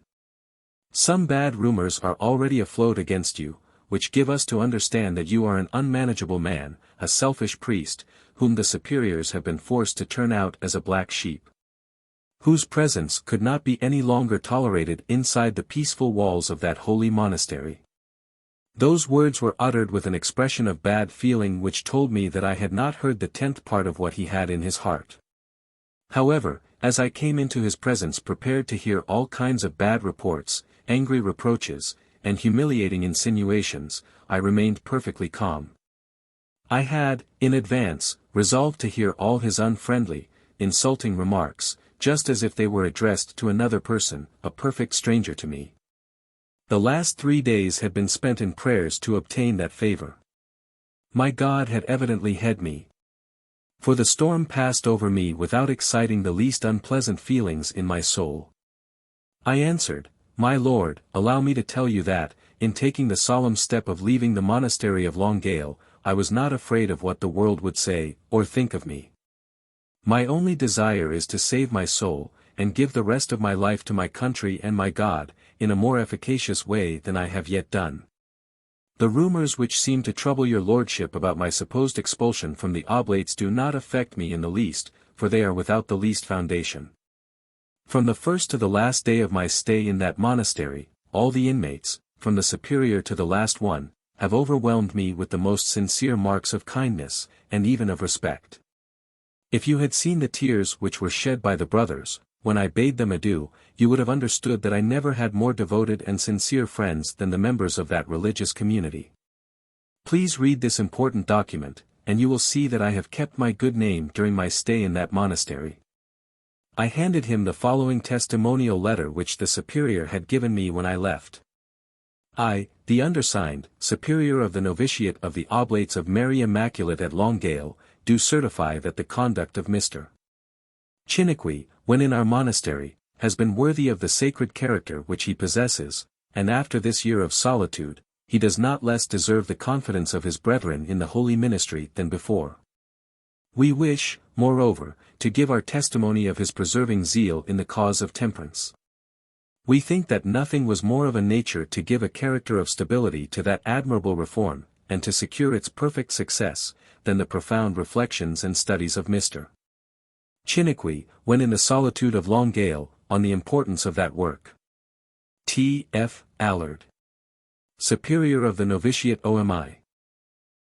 Speaker 1: Some bad rumors are already afloat against you, which give us to understand that you are an unmanageable man, a selfish priest, whom the superiors have been forced to turn out as a black sheep, whose presence could not be any longer tolerated inside the peaceful walls of that holy monastery." Those words were uttered with an expression of bad feeling which told me that I had not heard the 10th part of what he had in his heart. However, as I came into his presence prepared to hear all kinds of bad reports, angry reproaches, and humiliating insinuations, I remained perfectly calm. I had, in advance, resolved to hear all his unfriendly, insulting remarks, just as if they were addressed to another person, a perfect stranger to me. The last 3 days had been spent in prayers to obtain that favor. My God had evidently had me. For the storm passed over me without exciting the least unpleasant feelings in my soul. I answered, "My Lord, allow me to tell you that, in taking the solemn step of leaving the monastery of Longueuil, I was not afraid of what the world would say, or think of me. My only desire is to save my soul, and give the rest of my life to my country and my God, in a more efficacious way than I have yet done. The rumors which seem to trouble your lordship about my supposed expulsion from the oblates do not affect me in the least, for they are without the least foundation. From the first to the last day of my stay in that monastery, all the inmates, from the superior to the last one, have overwhelmed me with the most sincere marks of kindness, and even of respect. If you had seen the tears which were shed by the brothers, when I bade them adieu, you would have understood that I never had more devoted and sincere friends than the members of that religious community. Please read this important document, and you will see that I have kept my good name during my stay in that monastery." I handed him the following testimonial letter which the superior had given me when I left. "I, the undersigned, superior of the novitiate of the Oblates of Mary Immaculate at Longueuil, do certify that the conduct of Mr. Chiniquy, when in our monastery, has been worthy of the sacred character which he possesses, and after this year of solitude, he does not less deserve the confidence of his brethren in the holy ministry than before. We wish, moreover, to give our testimony of his preserving zeal in the cause of temperance. We think that nothing was more of a nature to give a character of stability to that admirable reform, and to secure its perfect success, than the profound reflections and studies of Mr. Chiniquy, when in the solitude of Longueuil, on the importance of that work. T. F. Allard, Superior of the Novitiate OMI.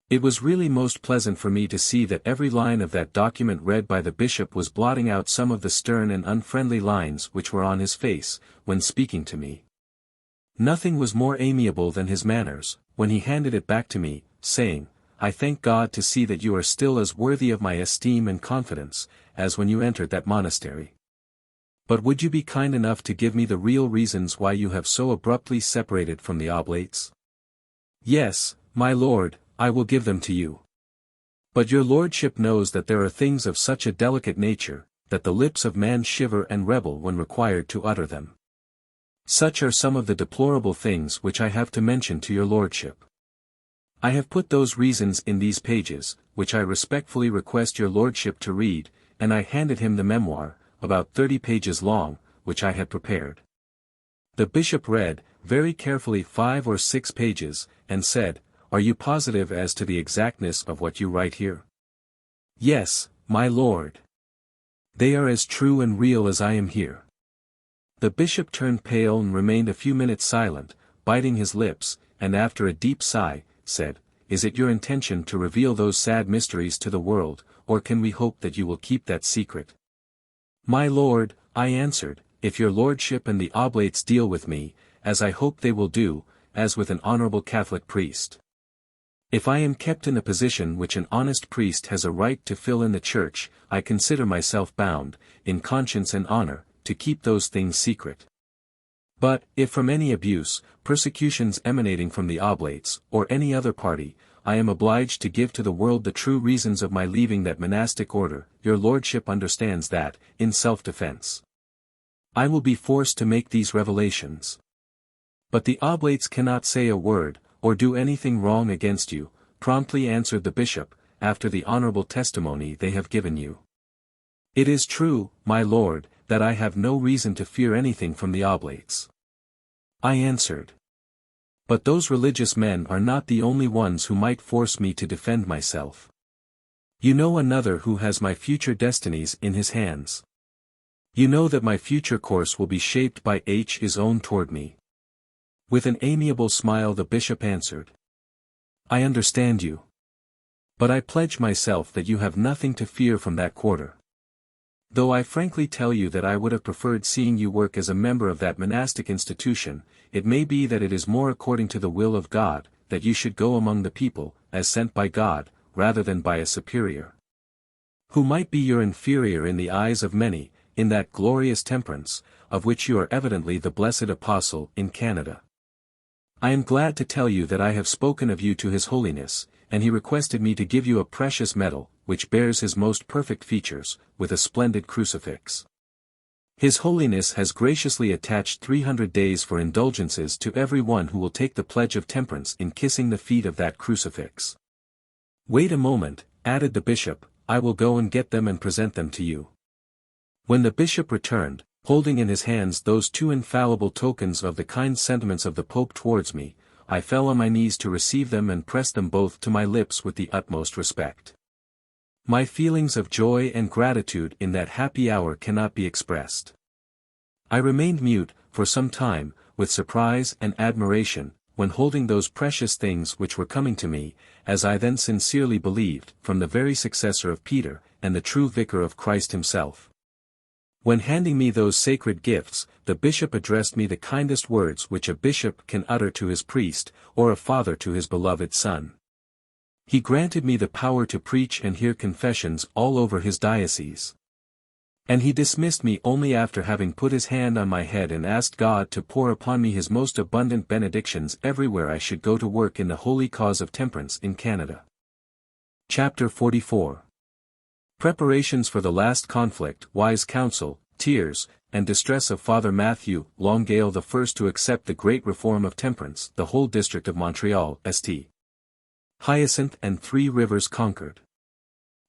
Speaker 1: It was really most pleasant for me to see that every line of that document read by the bishop was blotting out some of the stern and unfriendly lines which were on his face, when speaking to me. Nothing was more amiable than his manners, when he handed it back to me, saying, "I thank God to see that you are still as worthy of my esteem and confidence, as when you entered that monastery. But would you be kind enough to give me the real reasons why you have so abruptly separated from the oblates?" "Yes, my lord, I will give them to you. But your lordship knows that there are things of such a delicate nature, that the lips of man shiver and rebel when required to utter them. Such are some of the deplorable things which I have to mention to your lordship. I have put those reasons in these pages, which I respectfully request your lordship to read," and I handed him the memoir, about 30 pages long, which I had prepared. The bishop read, very carefully 5 or 6 pages, and said, "Are you positive as to the exactness of what you write here?" "Yes, my lord. They are as true and real as I am here." The bishop turned pale and remained a few minutes silent, biting his lips, and after a deep sigh, said, is it your intention to reveal those sad mysteries to the world, or can we hope that you will keep that secret? My lord, I answered, if your lordship and the oblates deal with me, as I hope they will do, as with an honorable Catholic priest. If I am kept in a position which an honest priest has a right to fill in the church, I consider myself bound, in conscience and honor, to keep those things secret. But, if from any abuse, persecutions emanating from the oblates, or any other party, I am obliged to give to the world the true reasons of my leaving that monastic order, your lordship understands that, in self-defense, I will be forced to make these revelations. But the oblates cannot say a word, or do anything wrong against you, promptly answered the bishop, after the honorable testimony they have given you. It is true, my lord, that I have no reason to fear anything from the oblates. I answered. But those religious men are not the only ones who might force me to defend myself. You know another who has my future destinies in his hands. You know that my future course will be shaped by his own toward me. With an amiable smile the bishop answered. I understand you. But I pledge myself that you have nothing to fear from that quarter. Though I frankly tell you that I would have preferred seeing you work as a member of that monastic institution, it may be that it is more according to the will of God, that you should go among the people, as sent by God, rather than by a superior, who might be your inferior in the eyes of many, in that glorious temperance, of which you are evidently the blessed apostle in Canada. I am glad to tell you that I have spoken of you to His Holiness, and he requested me to give you a precious medal, which bears his most perfect features, with a splendid crucifix. His Holiness has graciously attached 300 days for indulgences to every one who will take the pledge of temperance in kissing the feet of that crucifix. Wait a moment, added the bishop, I will go and get them and present them to you. When the bishop returned, holding in his hands those two infallible tokens of the kind sentiments of the Pope towards me, I fell on my knees to receive them and pressed them both to my lips with the utmost respect. My feelings of joy and gratitude in that happy hour cannot be expressed. I remained mute, for some time, with surprise and admiration, when holding those precious things which were coming to me, as I then sincerely believed, from the very successor of Peter, and the true vicar of Christ himself. When handing me those sacred gifts, the bishop addressed me the kindest words which a bishop can utter to his priest, or a father to his beloved son. He granted me the power to preach and hear confessions all over his diocese. And he dismissed me only after having put his hand on my head and asked God to pour upon me his most abundant benedictions everywhere I should go to work in the holy cause of temperance in Canada. Chapter 44. Preparations for the last conflict, wise counsel, tears, and distress of Father Matthew Longueuil the first to accept the great reform of temperance, the whole district of Montreal, St. Hyacinthe and 3 rivers conquered.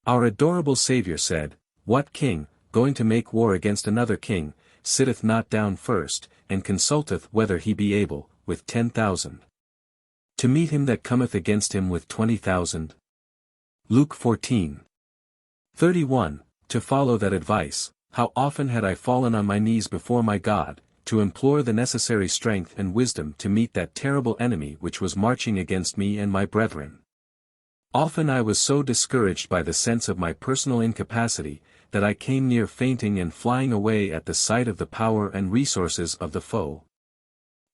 Speaker 1: Our adorable Saviour said, What king, going to make war against another king, sitteth not down first, and consulteth whether he be able, with 10,000, to meet him that cometh against him with 20,000? Luke 14:31, to follow that advice, how often had I fallen on my knees before my God, to implore the necessary strength and wisdom to meet that terrible enemy which was marching against me and my brethren. Often I was so discouraged by the sense of my personal incapacity, that I came near fainting and flying away at the sight of the power and resources of the foe.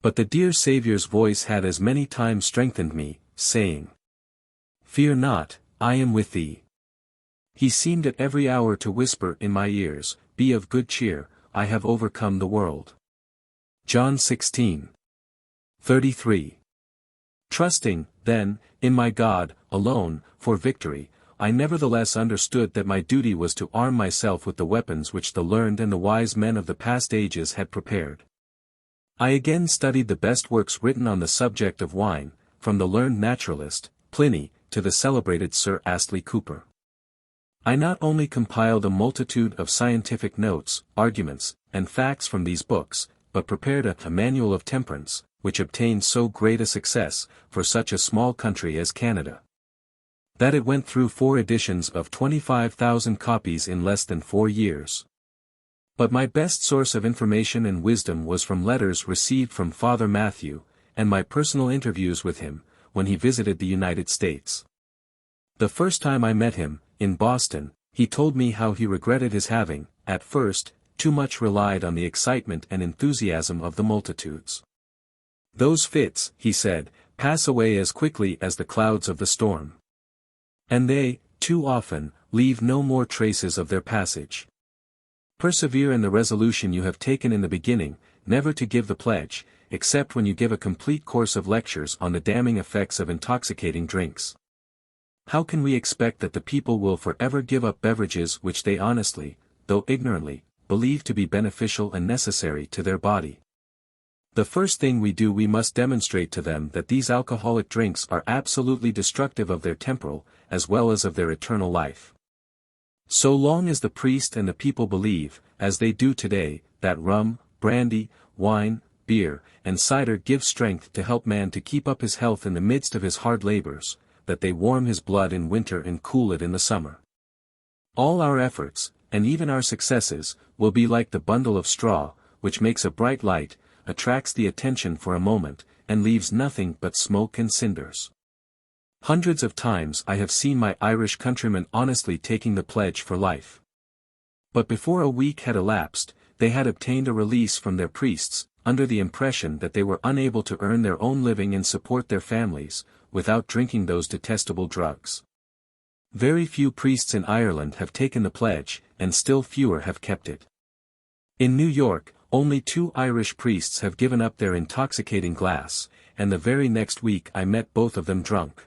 Speaker 1: But the dear Saviour's voice had as many times strengthened me, saying, Fear not, I am with thee. He seemed at every hour to whisper in my ears, Be of good cheer, I have overcome the world. John 16:33. Trusting, then, in my God, alone, for victory, I nevertheless understood that my duty was to arm myself with the weapons which the learned and the wise men of the past ages had prepared. I again studied the best works written on the subject of wine, from the learned naturalist, Pliny, to the celebrated Sir Astley Cooper. I not only compiled a multitude of scientific notes, arguments, and facts from these books, but prepared a manual of temperance, which obtained so great a success, for such a small country as Canada, that it went through 4 editions of 25,000 copies in less than 4 years. But my best source of information and wisdom was from letters received from Father Matthew, and my personal interviews with him, when he visited the United States. The first time I met him, in Boston, he told me how he regretted his having, at first, too much relied on the excitement and enthusiasm of the multitudes. Those fits, he said, pass away as quickly as the clouds of the storm. And they, too often, leave no more traces of their passage. Persevere in the resolution you have taken in the beginning, never to give the pledge, except when you give a complete course of lectures on the damning effects of intoxicating drinks. How can we expect that the people will forever give up beverages which they honestly, though ignorantly, believe to be beneficial and necessary to their body? The first thing we do, we must demonstrate to them that these alcoholic drinks are absolutely destructive of their temporal, as well as of their eternal life. So long as the priest and the people believe, as they do today, that rum, brandy, wine, beer, and cider give strength to help man to keep up his health in the midst of his hard labors, that they warm his blood in winter and cool it in the summer, all our efforts, and even our successes, will be like the bundle of straw, which makes a bright light, attracts the attention for a moment, and leaves nothing but smoke and cinders. Hundreds of times I have seen my Irish countrymen honestly taking the pledge for life. But before a week had elapsed, they had obtained a release from their priests, under the impression that they were unable to earn their own living and support their families, without drinking those detestable drugs. Very few priests in Ireland have taken the pledge, and still fewer have kept it. In New York, only 2 Irish priests have given up their intoxicating glass, and the very next week I met both of them drunk.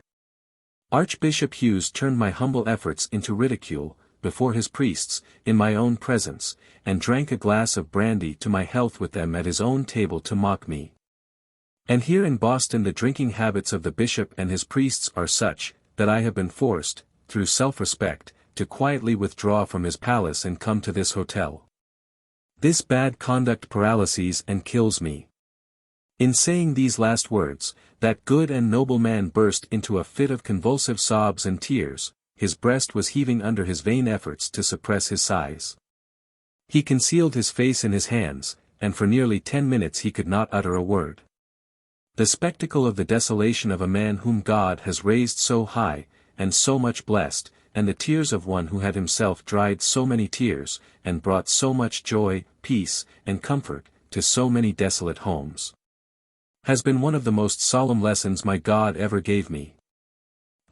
Speaker 1: Archbishop Hughes turned my humble efforts into ridicule, before his priests, in my own presence, and drank a glass of brandy to my health with them at his own table to mock me. And here in Boston the drinking habits of the bishop and his priests are such, that I have been forced, through self-respect, to quietly withdraw from his palace and come to this hotel. This bad conduct paralyses and kills me. In saying these last words, that good and noble man burst into a fit of convulsive sobs and tears, his breast was heaving under his vain efforts to suppress his sighs. He concealed his face in his hands, and for nearly 10 minutes he could not utter a word. The spectacle of the desolation of a man whom God has raised so high, and so much blessed, and the tears of one who had himself dried so many tears, and brought so much joy, peace, and comfort, to so many desolate homes, has been one of the most solemn lessons my God ever gave me.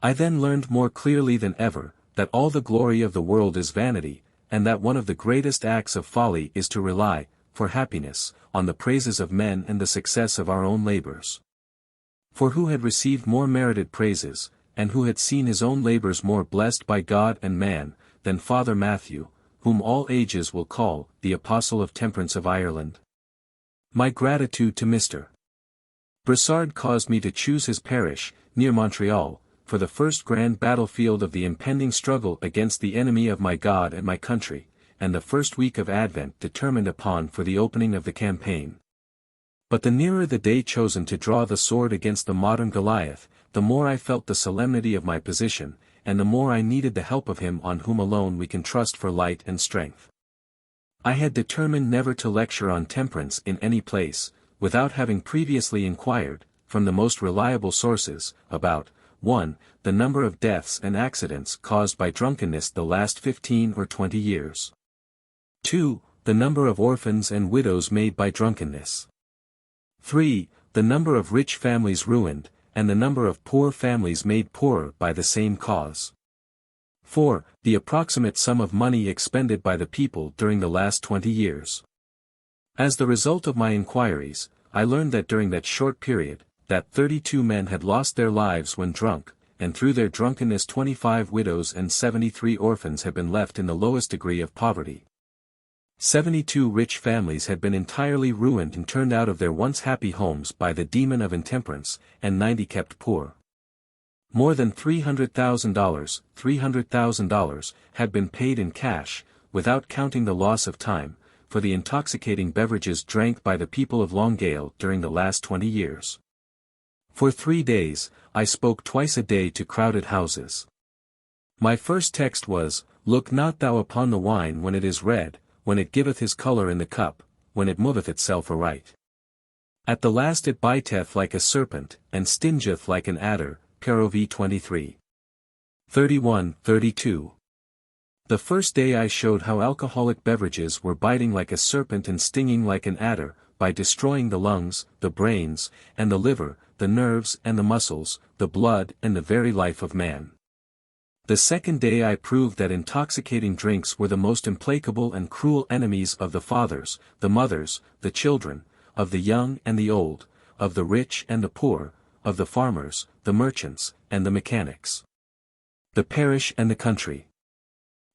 Speaker 1: I then learned more clearly than ever, that all the glory of the world is vanity, and that one of the greatest acts of folly is to rely, for happiness, on the praises of men and the success of our own labors. For who had received more merited praises, and who had seen his own labors more blessed by God and man, than Father Matthew, whom all ages will call the Apostle of Temperance of Ireland? My gratitude to Mr. Bressard caused me to choose his parish, near Montreal, for the first grand battlefield of the impending struggle against the enemy of my God and my country, and the first week of Advent determined upon for the opening of the campaign. But the nearer the day chosen to draw the sword against the modern Goliath, the more I felt the solemnity of my position, and the more I needed the help of him on whom alone we can trust for light and strength. I had determined never to lecture on temperance in any place, without having previously inquired, from the most reliable sources, about 1. The number of deaths and accidents caused by drunkenness the last 15 or 20 years. 2. The number of orphans and widows made by drunkenness. 3. The number of rich families ruined, and the number of poor families made poorer by the same cause. 4. The approximate sum of money expended by the people during the last 20 years. As the result of my inquiries, I learned that during that short period, that 32 men had lost their lives when drunk, and through their drunkenness 25 widows and 73 orphans had been left in the lowest degree of poverty. 72 rich families had been entirely ruined and turned out of their once happy homes by the demon of intemperance, and 90 kept poor. More than $300,000 had been paid in cash, without counting the loss of time, for the intoxicating beverages drank by the people of Longueuil during the last 20 years. For 3 days, I spoke twice a day to crowded houses. My first text was, "Look not thou upon the wine when it is red, when it giveth his colour in the cup, when it moveth itself aright." At the last it biteth like a serpent, and stingeth like an adder. Parov 23. 31-32. The first day I showed how alcoholic beverages were biting like a serpent and stinging like an adder, by destroying the lungs, the brains, and the liver, the nerves and the muscles, the blood and the very life of man. The second day I proved that intoxicating drinks were the most implacable and cruel enemies of the fathers, the mothers, the children, of the young and the old, of the rich and the poor, of the farmers, the merchants, and the mechanics, the parish and the country.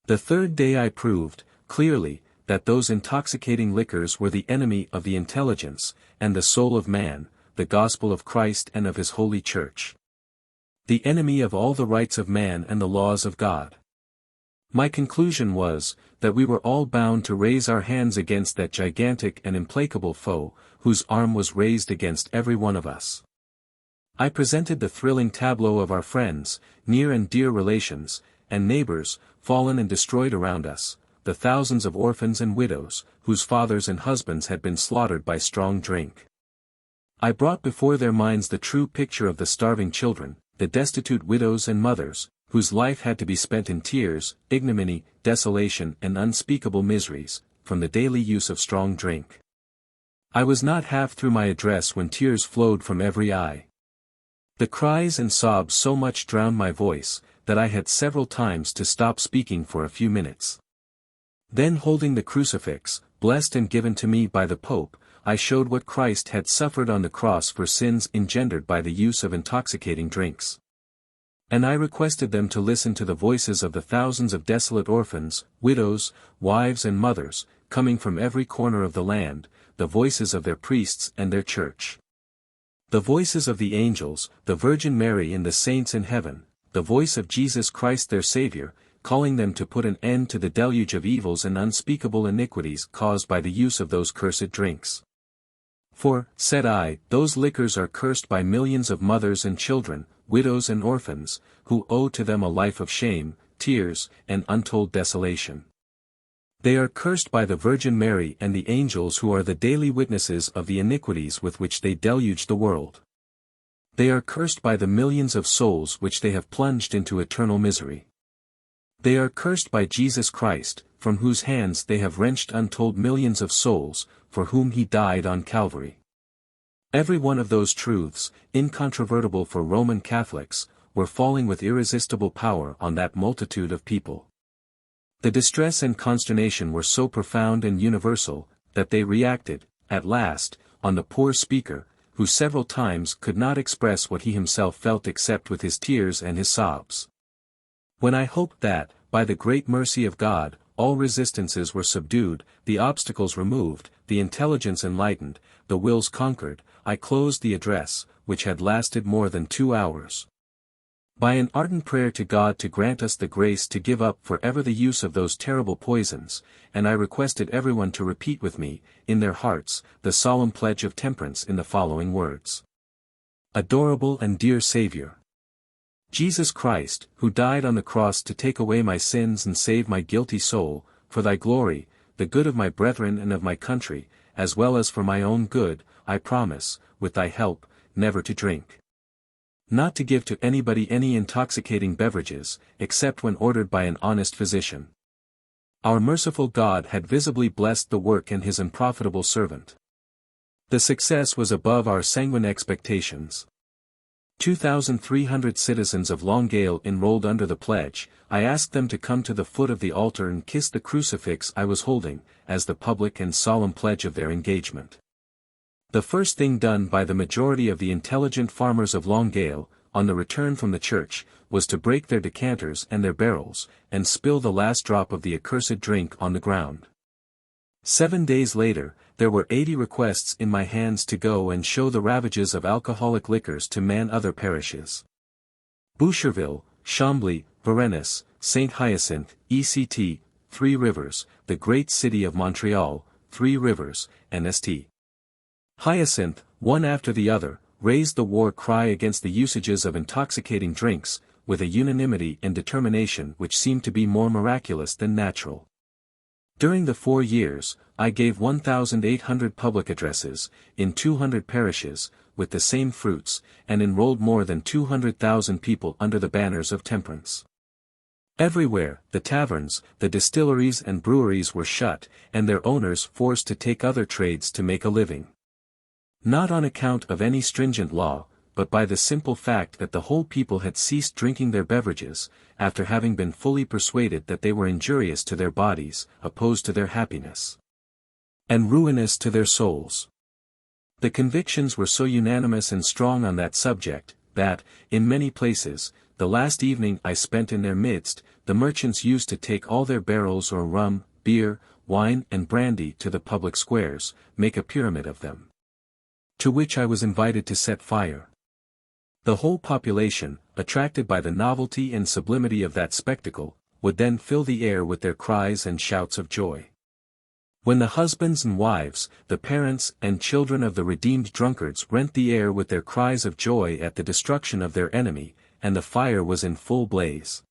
Speaker 1: The third day I proved, clearly, that those intoxicating liquors were the enemy of the intelligence, and the soul of man, the gospel of Christ and of his holy church. The enemy of all the rights of man and the laws of God. My conclusion was, that we were all bound to raise our hands against that gigantic and implacable foe, whose arm was raised against every one of us. I presented the thrilling tableau of our friends, near and dear relations, and neighbors, fallen and destroyed around us, the thousands of orphans and widows, whose fathers and husbands had been slaughtered by strong drink. I brought before their minds the true picture of the starving children, the destitute widows and mothers, whose life had to be spent in tears, ignominy, desolation and unspeakable miseries, from the daily use of strong drink. I was not half through my address when tears flowed from every eye. The cries and sobs so much drowned my voice, that I had several times to stop speaking for a few minutes. Then holding the crucifix, blessed and given to me by the Pope, I showed what Christ had suffered on the cross for sins engendered by the use of intoxicating drinks. And I requested them to listen to the voices of the thousands of desolate orphans, widows, wives and mothers, coming from every corner of the land, the voices of their priests and their church. The voices of the angels, the Virgin Mary and the saints in heaven, the voice of Jesus Christ their Savior, calling them to put an end to the deluge of evils and unspeakable iniquities caused by the use of those cursed drinks. For, said I, those liquors are cursed by millions of mothers and children, widows and orphans, who owe to them a life of shame, tears, and untold desolation. They are cursed by the Virgin Mary and the angels who are the daily witnesses of the iniquities with which they deluge the world. They are cursed by the millions of souls which they have plunged into eternal misery. They are cursed by Jesus Christ, from whose hands they have wrenched untold millions of souls, for whom he died on Calvary. Every one of those truths, incontrovertible for Roman Catholics, were falling with irresistible power on that multitude of people. The distress and consternation were so profound and universal, that they reacted, at last, on the poor speaker, who several times could not express what he himself felt except with his tears and his sobs. When I hoped that, by the great mercy of God, all resistances were subdued, the obstacles removed, the intelligence enlightened, the wills conquered, I closed the address, which had lasted more than 2 hours, by an ardent prayer to God to grant us the grace to give up forever the use of those terrible poisons, and I requested everyone to repeat with me, in their hearts, the solemn pledge of temperance in the following words. Adorable and dear Savior, Jesus Christ, who died on the cross to take away my sins and save my guilty soul, for thy glory, the good of my brethren and of my country, as well as for my own good, I promise, with thy help, never to drink. Not to give to anybody any intoxicating beverages, except when ordered by an honest physician. Our merciful God had visibly blessed the work and his unprofitable servant. The success was above our sanguine expectations. 2,300 citizens of Longueuil enrolled under the pledge. I asked them to come to the foot of the altar and kiss the crucifix I was holding, as the public and solemn pledge of their engagement. The first thing done by the majority of the intelligent farmers of Longueuil, on the return from the church, was to break their decanters and their barrels, and spill the last drop of the accursed drink on the ground. 7 days later, there were 80 requests in my hands to go and show the ravages of alcoholic liquors to other parishes. Boucherville, Chambly, Varennes, St. Hyacinthe, ECT, Three Rivers, the great city of Montreal, Three Rivers, and St. Hyacinthe, one after the other, raised the war cry against the usages of intoxicating drinks, with a unanimity and determination which seemed to be more miraculous than natural. During the 4 years, I gave 1,800 public addresses, in 200 parishes, with the same fruits, and enrolled more than 200,000 people under the banners of temperance. Everywhere, the taverns, the distilleries and breweries were shut, and their owners forced to take other trades to make a living. Not on account of any stringent law, but by the simple fact that the whole people had ceased drinking their beverages, after having been fully persuaded that they were injurious to their bodies, opposed to their happiness, and ruinous to their souls. The convictions were so unanimous and strong on that subject, that, in many places, the last evening I spent in their midst, the merchants used to take all their barrels or rum, beer, wine and brandy to the public squares, make a pyramid of them, to which I was invited to set fire. The whole population, attracted by the novelty and sublimity of that spectacle, would then fill the air with their cries and shouts of joy. When the husbands and wives, the parents and children of the redeemed drunkards rent the air with their cries of joy at the destruction of their enemy, and the fire was in full blaze,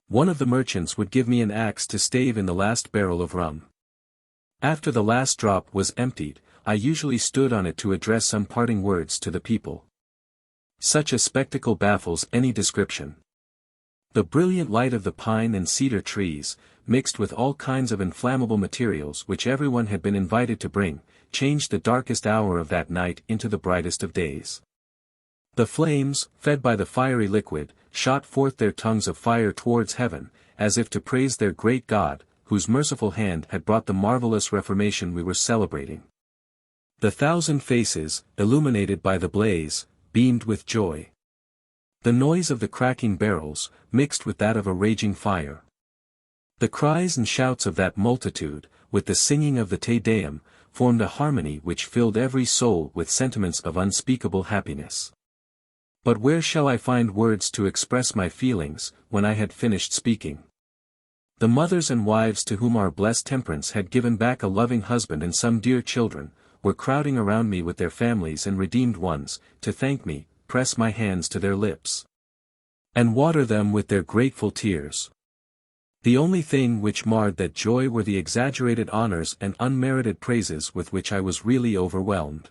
Speaker 1: one of the merchants would give me an axe to stave in the last barrel of rum. After the last drop was emptied, I usually stood on it to address some parting words to the people. Such a spectacle baffles any description. The brilliant light of the pine and cedar trees, mixed with all kinds of inflammable materials which everyone had been invited to bring, changed the darkest hour of that night into the brightest of days. The flames, fed by the fiery liquid, shot forth their tongues of fire towards heaven, as if to praise their great God, whose merciful hand had brought the marvelous reformation we were celebrating. The 1,000 faces, illuminated by the blaze, beamed with joy. The noise of the cracking barrels, mixed with that of a raging fire. The cries and shouts of that multitude, with the singing of the Te Deum, formed a harmony which filled every soul with sentiments of unspeakable happiness. But where shall I find words to express my feelings, when I had finished speaking? The mothers and wives to whom our blessed temperance had given back a loving husband and some dear children, were crowding around me with their families and redeemed ones, to thank me, press my hands to their lips, and water them with their grateful tears. The only thing which marred that joy were the exaggerated honors and unmerited praises with which I was really overwhelmed.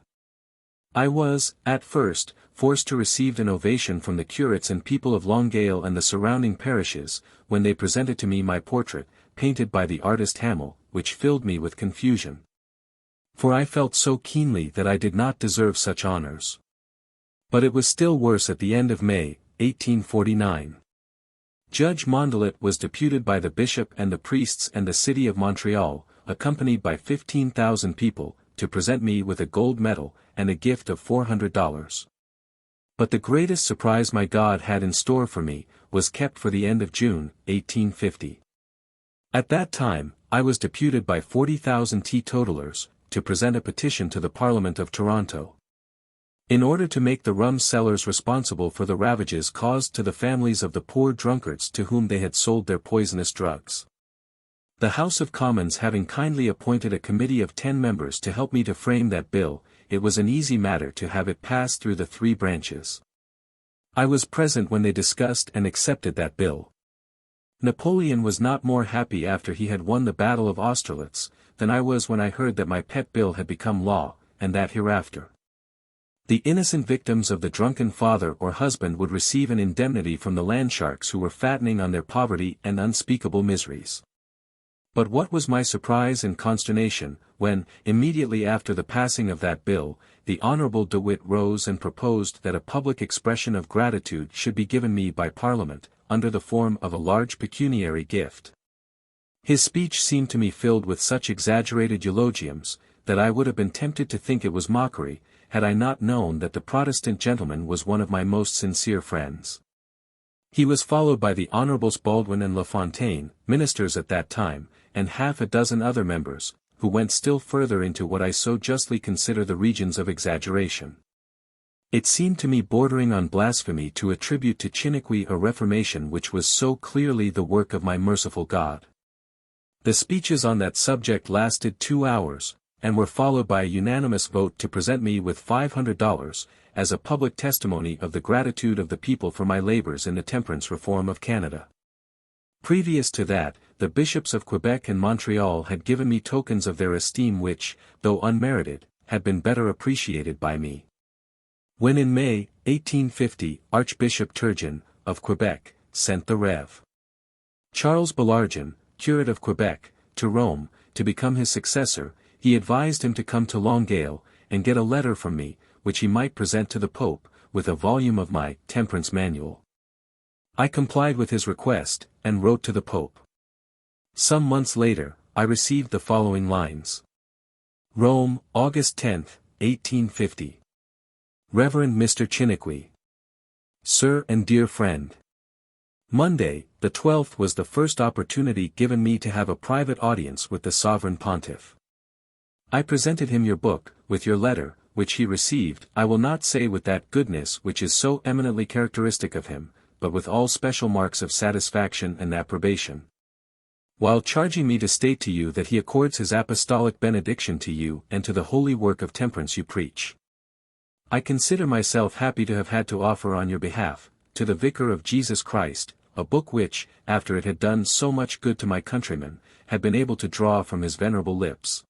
Speaker 1: I was, at first, forced to receive an ovation from the curates and people of Longueuil and the surrounding parishes, when they presented to me my portrait, painted by the artist Hamel, which filled me with confusion. For I felt so keenly that I did not deserve such honors. But it was still worse at the end of May, 1849. Judge Mondelet was deputed by the bishop and the priests and the city of Montreal, accompanied by 15,000 people, to present me with a gold medal, and a gift of $400. But the greatest surprise my God had in store for me, was kept for the end of June, 1850. At that time, I was deputed by 40,000 teetotalers, to present a petition to the Parliament of Toronto, in order to make the rum sellers responsible for the ravages caused to the families of the poor drunkards to whom they had sold their poisonous drugs. The House of Commons having kindly appointed a committee of 10 members to help me to frame that bill, it was an easy matter to have it pass through the 3 branches. I was present when they discussed and accepted that bill. Napoleon was not more happy after he had won the Battle of Austerlitz, than I was when I heard that my pet bill had become law, and that hereafter the innocent victims of the drunken father or husband would receive an indemnity from the landsharks who were fattening on their poverty and unspeakable miseries. But what was my surprise and consternation, when, immediately after the passing of that bill, the Honourable De Witt rose and proposed that a public expression of gratitude should be given me by Parliament, under the form of a large pecuniary gift. His speech seemed to me filled with such exaggerated eulogiums, that I would have been tempted to think it was mockery, had I not known that the Protestant gentleman was one of my most sincere friends. He was followed by the Honourables Baldwin and La Fontaine, ministers at that time, and half a dozen other members, who went still further into what I so justly consider the regions of exaggeration. It seemed to me bordering on blasphemy to attribute to Chiniquy a reformation which was so clearly the work of my merciful God. The speeches on that subject lasted 2 hours, and were followed by a unanimous vote to present me with $500, as a public testimony of the gratitude of the people for my labors in the temperance reform of Canada. Previous to that, the bishops of Quebec and Montreal had given me tokens of their esteem which, though unmerited, had been better appreciated by me. When in May, 1850, Archbishop Turgeon, of Quebec, sent the Rev. Charles Chiniquy, curate of Quebec, to Rome, to become his successor, he advised him to come to Longueuil, and get a letter from me, which he might present to the Pope, with a volume of my Temperance Manual. I complied with his request, and wrote to the Pope. Some months later, I received the following lines. Rome, August 10, 1850. Reverend Mr. Chiniquy. Sir and dear friend. Monday, the 12th was the first opportunity given me to have a private audience with the Sovereign Pontiff. I presented him your book, with your letter, which he received, I will not say with that goodness which is so eminently characteristic of him, but with all special marks of satisfaction and approbation. While charging me to state to you that he accords his apostolic benediction to you and to the holy work of temperance you preach. I consider myself happy to have had to offer on your behalf, to the Vicar of Jesus Christ, a book which, after it had done so much good to my countrymen, had been able to draw from his venerable lips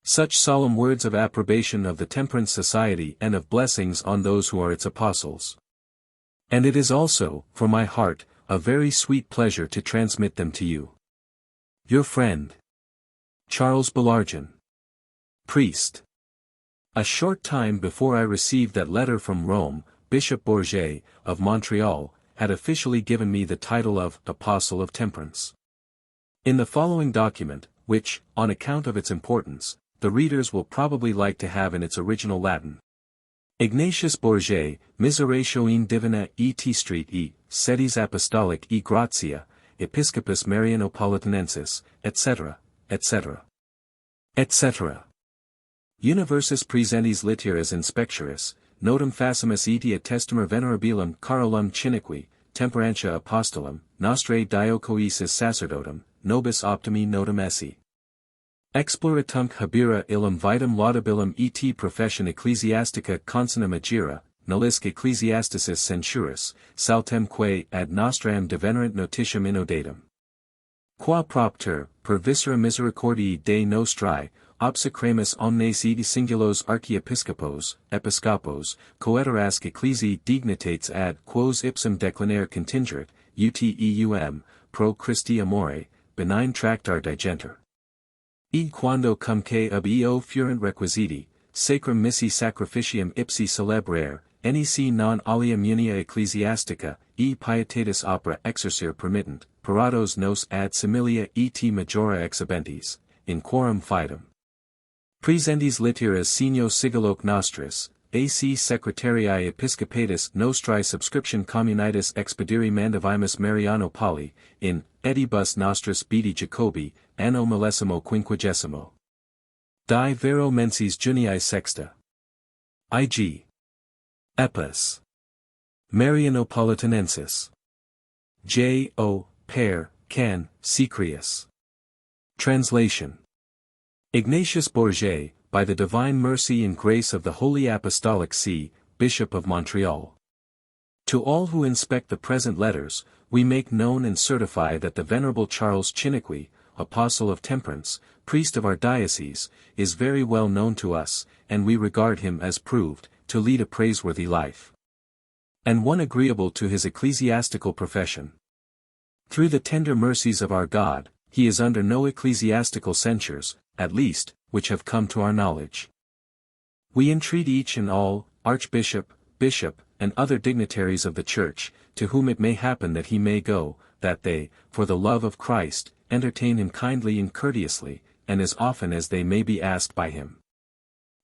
Speaker 1: such solemn words of approbation of the Temperance Society and of blessings on those who are its apostles. And it is also, for my heart, a very sweet pleasure to transmit them to you. Your friend, Charles Chiniquy, priest. A short time before I received that letter from Rome, Bishop Bourget, of Montreal, had officially given me the title of Apostle of Temperance. In the following document, which, on account of its importance, the readers will probably like to have in its original Latin. Ignatius Bourget, Miseratio in Divina et Street e, Sedis Apostolic e Gratia, Episcopus Marianopolitanensis, etc., etc., etc. Universis Praesentis Literas Inspecturis, Notum Facimus etiam Testimer Venerabilum Carolum Chiniquy, Temperantia Apostolum, Nostrae Diocoesis Sacerdotum, Nobis Optimi Notum Esse. Exploratumque habera illum vitam laudabilum et profession ecclesiastica consonam agira, nullisque ecclesiasticis censuris, saltem quae ad nostram devenerant notitiam innodatum. Qua propter, per viscera misericordii Dei nostrae, obsecremus omnes edi singulos archiepiscopos, episcopos, coeterasque ecclesiae dignitates ad quos ipsum declinare contingeret, uteum, pro Christi amore, benign tractar digenter. E quando cumque ab eo furent requisiti, sacrum missi sacrificium ipsi celebrare, nec non alia munia ecclesiastica, e pietatis opera exercere permittent, parados nos ad similia et majora exhibentis, in quorum fidem. Praesentis literas signo sigilloque nostris, ac secretariae episcopatis nostrae subscription communitas expediri mandavimus Mariano Poli, in edibus nostris Bedi Jacobi, anno millesimo quinquagesimo. Die vero mensis Juniae sexta. IG. Epis. Marianopolitanensis. J. O. Per. Can. Secrius. Translation. Ignatius Bourget, by the divine mercy and grace of the Holy Apostolic See, Bishop of Montreal. To all who inspect the present letters, we make known and certify that the Venerable Charles Chiniquy, Apostle of Temperance, priest of our diocese, is very well known to us, and we regard him as proved, to lead a praiseworthy life, and one agreeable to his ecclesiastical profession. Through the tender mercies of our God, he is under no ecclesiastical censures, at least, which have come to our knowledge. We entreat each and all, archbishop, bishop, and other dignitaries of the Church, to whom it may happen that he may go, that they, for the love of Christ, entertain him kindly and courteously, and as often as they may be asked by him.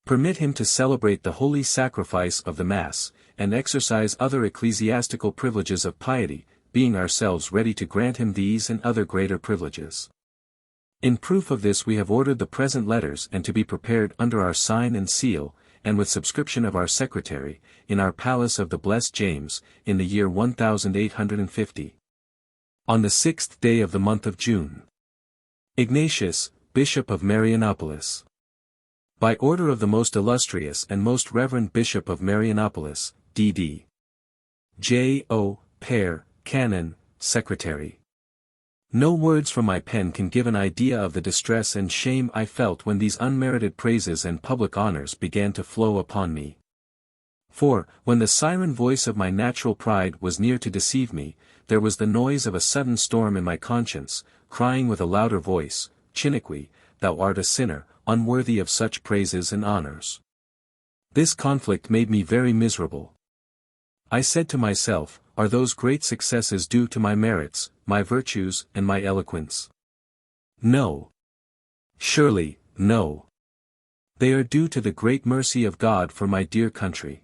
Speaker 1: Permit him to celebrate the holy sacrifice of the Mass, and exercise other ecclesiastical privileges of piety, being ourselves ready to grant him these and other greater privileges. In proof of this we have ordered the present letters and to be prepared under our sign and seal, and with subscription of our secretary, in our palace of the Blessed James, in the year 1850. On the 6th day of the month of June. Ignatius, Bishop of Marianopolis. By order of the most illustrious and most reverend Bishop of Marianopolis, D.D. J. O. Per. Canon, Secretary. No words from my pen can give an idea of the distress and shame I felt when these unmerited praises and public honors began to flow upon me. For, when the siren voice of my natural pride was near to deceive me, there was the noise of a sudden storm in my conscience, crying with a louder voice, Chiniquy, thou art a sinner, unworthy of such praises and honors. This conflict made me very miserable. I said to myself, are those great successes due to my merits, my virtues, and my eloquence? No. Surely, no. They are due to the great mercy of God for my dear country.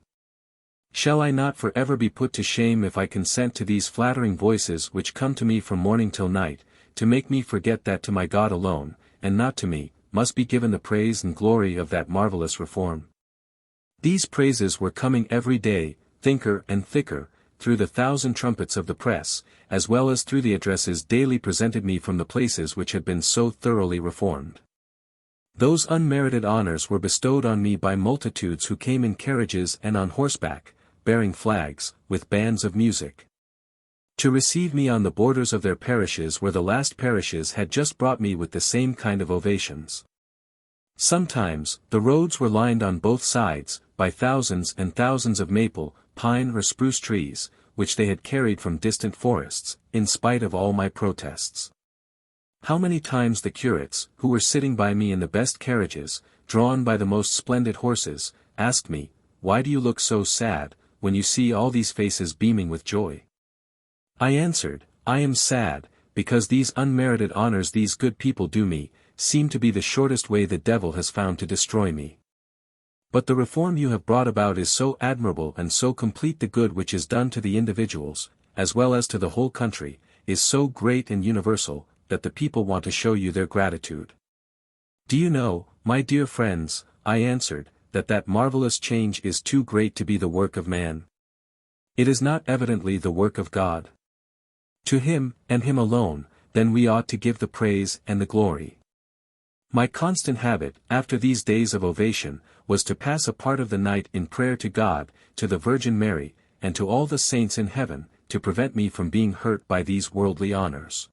Speaker 1: Shall I not forever be put to shame if I consent to these flattering voices which come to me from morning till night, to make me forget that to my God alone, and not to me, must be given the praise and glory of that marvelous reform? These praises were coming every day, thicker and thicker, through the 1,000 trumpets of the press, as well as through the addresses daily presented me from the places which had been so thoroughly reformed. Those unmerited honors were bestowed on me by multitudes who came in carriages and on horseback, bearing flags, with bands of music. To receive me on the borders of their parishes where the last parishes had just brought me with the same kind of ovations. Sometimes, the roads were lined on both sides, by thousands and thousands of maple, pine or spruce trees, which they had carried from distant forests, in spite of all my protests. How many times the curates, who were sitting by me in the best carriages, drawn by the most splendid horses, asked me, why do you look so sad, when you see all these faces beaming with joy? I answered, I am sad, because these unmerited honors these good people do me, seem to be the shortest way the devil has found to destroy me. But the reform you have brought about is so admirable and so complete, the good which is done to the individuals, as well as to the whole country, is so great and universal, that the people want to show you their gratitude. Do you know, my dear friends, I answered, that marvelous change is too great to be the work of man? It is not evidently the work of God. To him, and him alone, then we ought to give the praise and the glory. My constant habit, after these days of ovation, was to pass a part of the night in prayer to God, to the Virgin Mary, and to all the saints in heaven, to prevent me from being hurt by these worldly honors.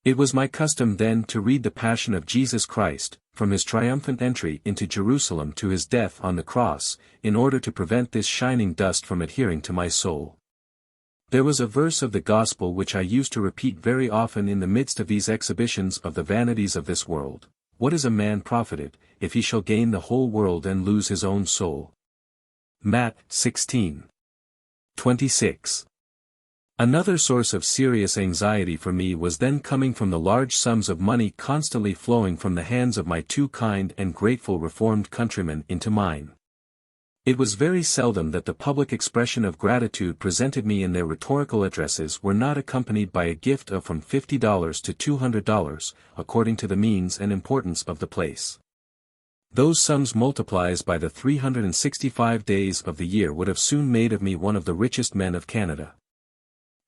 Speaker 1: It was my custom then to read the Passion of Jesus Christ, from his triumphant entry into Jerusalem to his death on the cross, in order to prevent this shining dust from adhering to my soul. There was a verse of the Gospel which I used to repeat very often in the midst of these exhibitions of the vanities of this world. What is a man profited, if he shall gain the whole world and lose his own soul? Matt 16:26. Another source of serious anxiety for me was then coming from the large sums of money constantly flowing from the hands of my too kind and grateful reformed countrymen into mine. It was very seldom that the public expression of gratitude presented me in their rhetorical addresses were not accompanied by a gift of from $50 to $200, according to the means and importance of the place. Those sums multiplied by the 365 days of the year would have soon made of me one of the richest men of Canada.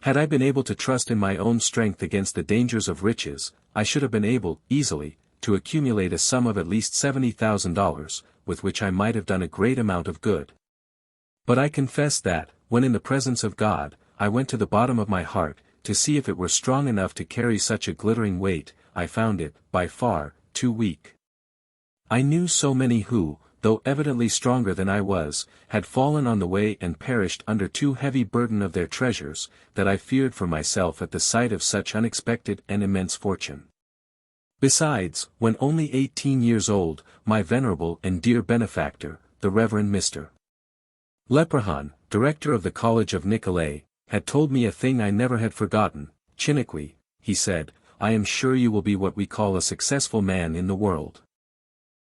Speaker 1: Had I been able to trust in my own strength against the dangers of riches, I should have been able, easily, to accumulate a sum of at least $70,000, with which I might have done a great amount of good. But I confess that, when in the presence of God, I went to the bottom of my heart, to see if it were strong enough to carry such a glittering weight, I found it, by far, too weak. I knew so many who, though evidently stronger than I was, had fallen on the way and perished under too heavy burden of their treasures, that I feared for myself at the sight of such unexpected and immense fortune. Besides, when only 18 years old, my venerable and dear benefactor, the Reverend Mr. Leprechaun, director of the College of Nicolet, had told me a thing I never had forgotten. Chiniquy, he said, I am sure you will be what we call a successful man in the world.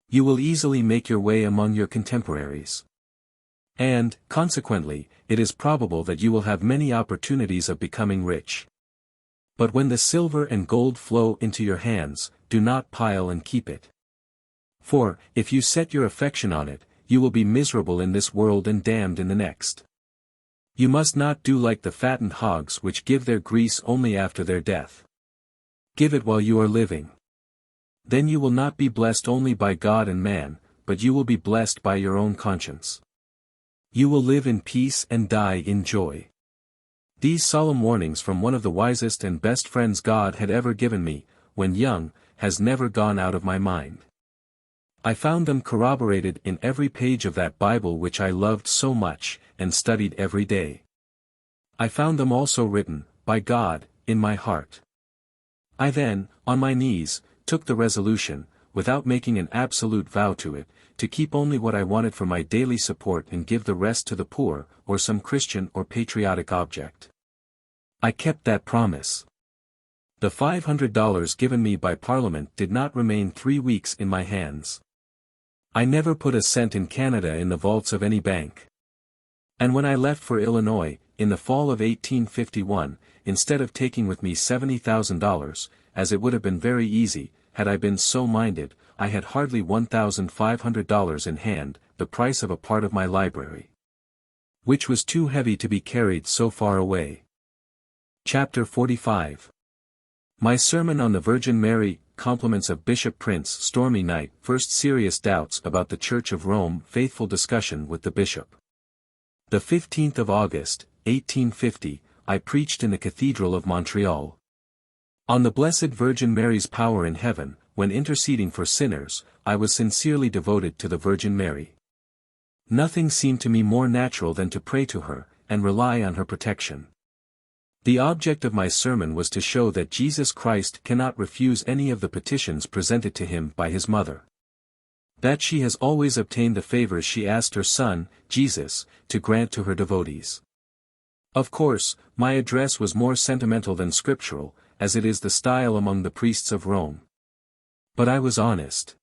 Speaker 1: You will easily make your way among your contemporaries. And, consequently, it is probable that you will have many opportunities of becoming rich. But when the silver and gold flow into your hands, do not pile and keep it. For, if you set your affection on it, you will be miserable in this world and damned in the next. You must not do like the fattened hogs which give their grease only after their death. Give it while you are living. Then you will not be blessed only by God and man, but you will be blessed by your own conscience. You will live in peace and die in joy. These solemn warnings from one of the wisest and best friends God had ever given me, when young, has never gone out of my mind. I found them corroborated in every page of that Bible which I loved so much, and studied every day. I found them also written, by God, in my heart. I then, on my knees, took the resolution, without making an absolute vow to it, to keep only what I wanted for my daily support and give the rest to the poor, or some Christian or patriotic object. I kept that promise. The $500 given me by Parliament did not remain 3 weeks in my hands. I never put a cent in Canada in the vaults of any bank. And when I left for Illinois, in the fall of 1851, instead of taking with me $70,000, as it would have been very easy, had I been so minded, I had hardly $1,500 in hand, the price of a part of my library, which was too heavy to be carried so far away. Chapter 45. My sermon on the Virgin Mary, compliments of Bishop Prince Stormy Night, first serious doubts about the Church of Rome, faithful discussion with the Bishop. The 15th of August, 1850, I preached in the Cathedral of Montreal. On the Blessed Virgin Mary's power in heaven, when interceding for sinners, I was sincerely devoted to the Virgin Mary. Nothing seemed to me more natural than to pray to her, and rely on her protection. The object of my sermon was to show that Jesus Christ cannot refuse any of the petitions presented to him by his mother. That she has always obtained the favors she asked her Son, Jesus, to grant to her devotees. Of course, my address was more sentimental than scriptural, as it is the style among the priests of Rome. But I was honest.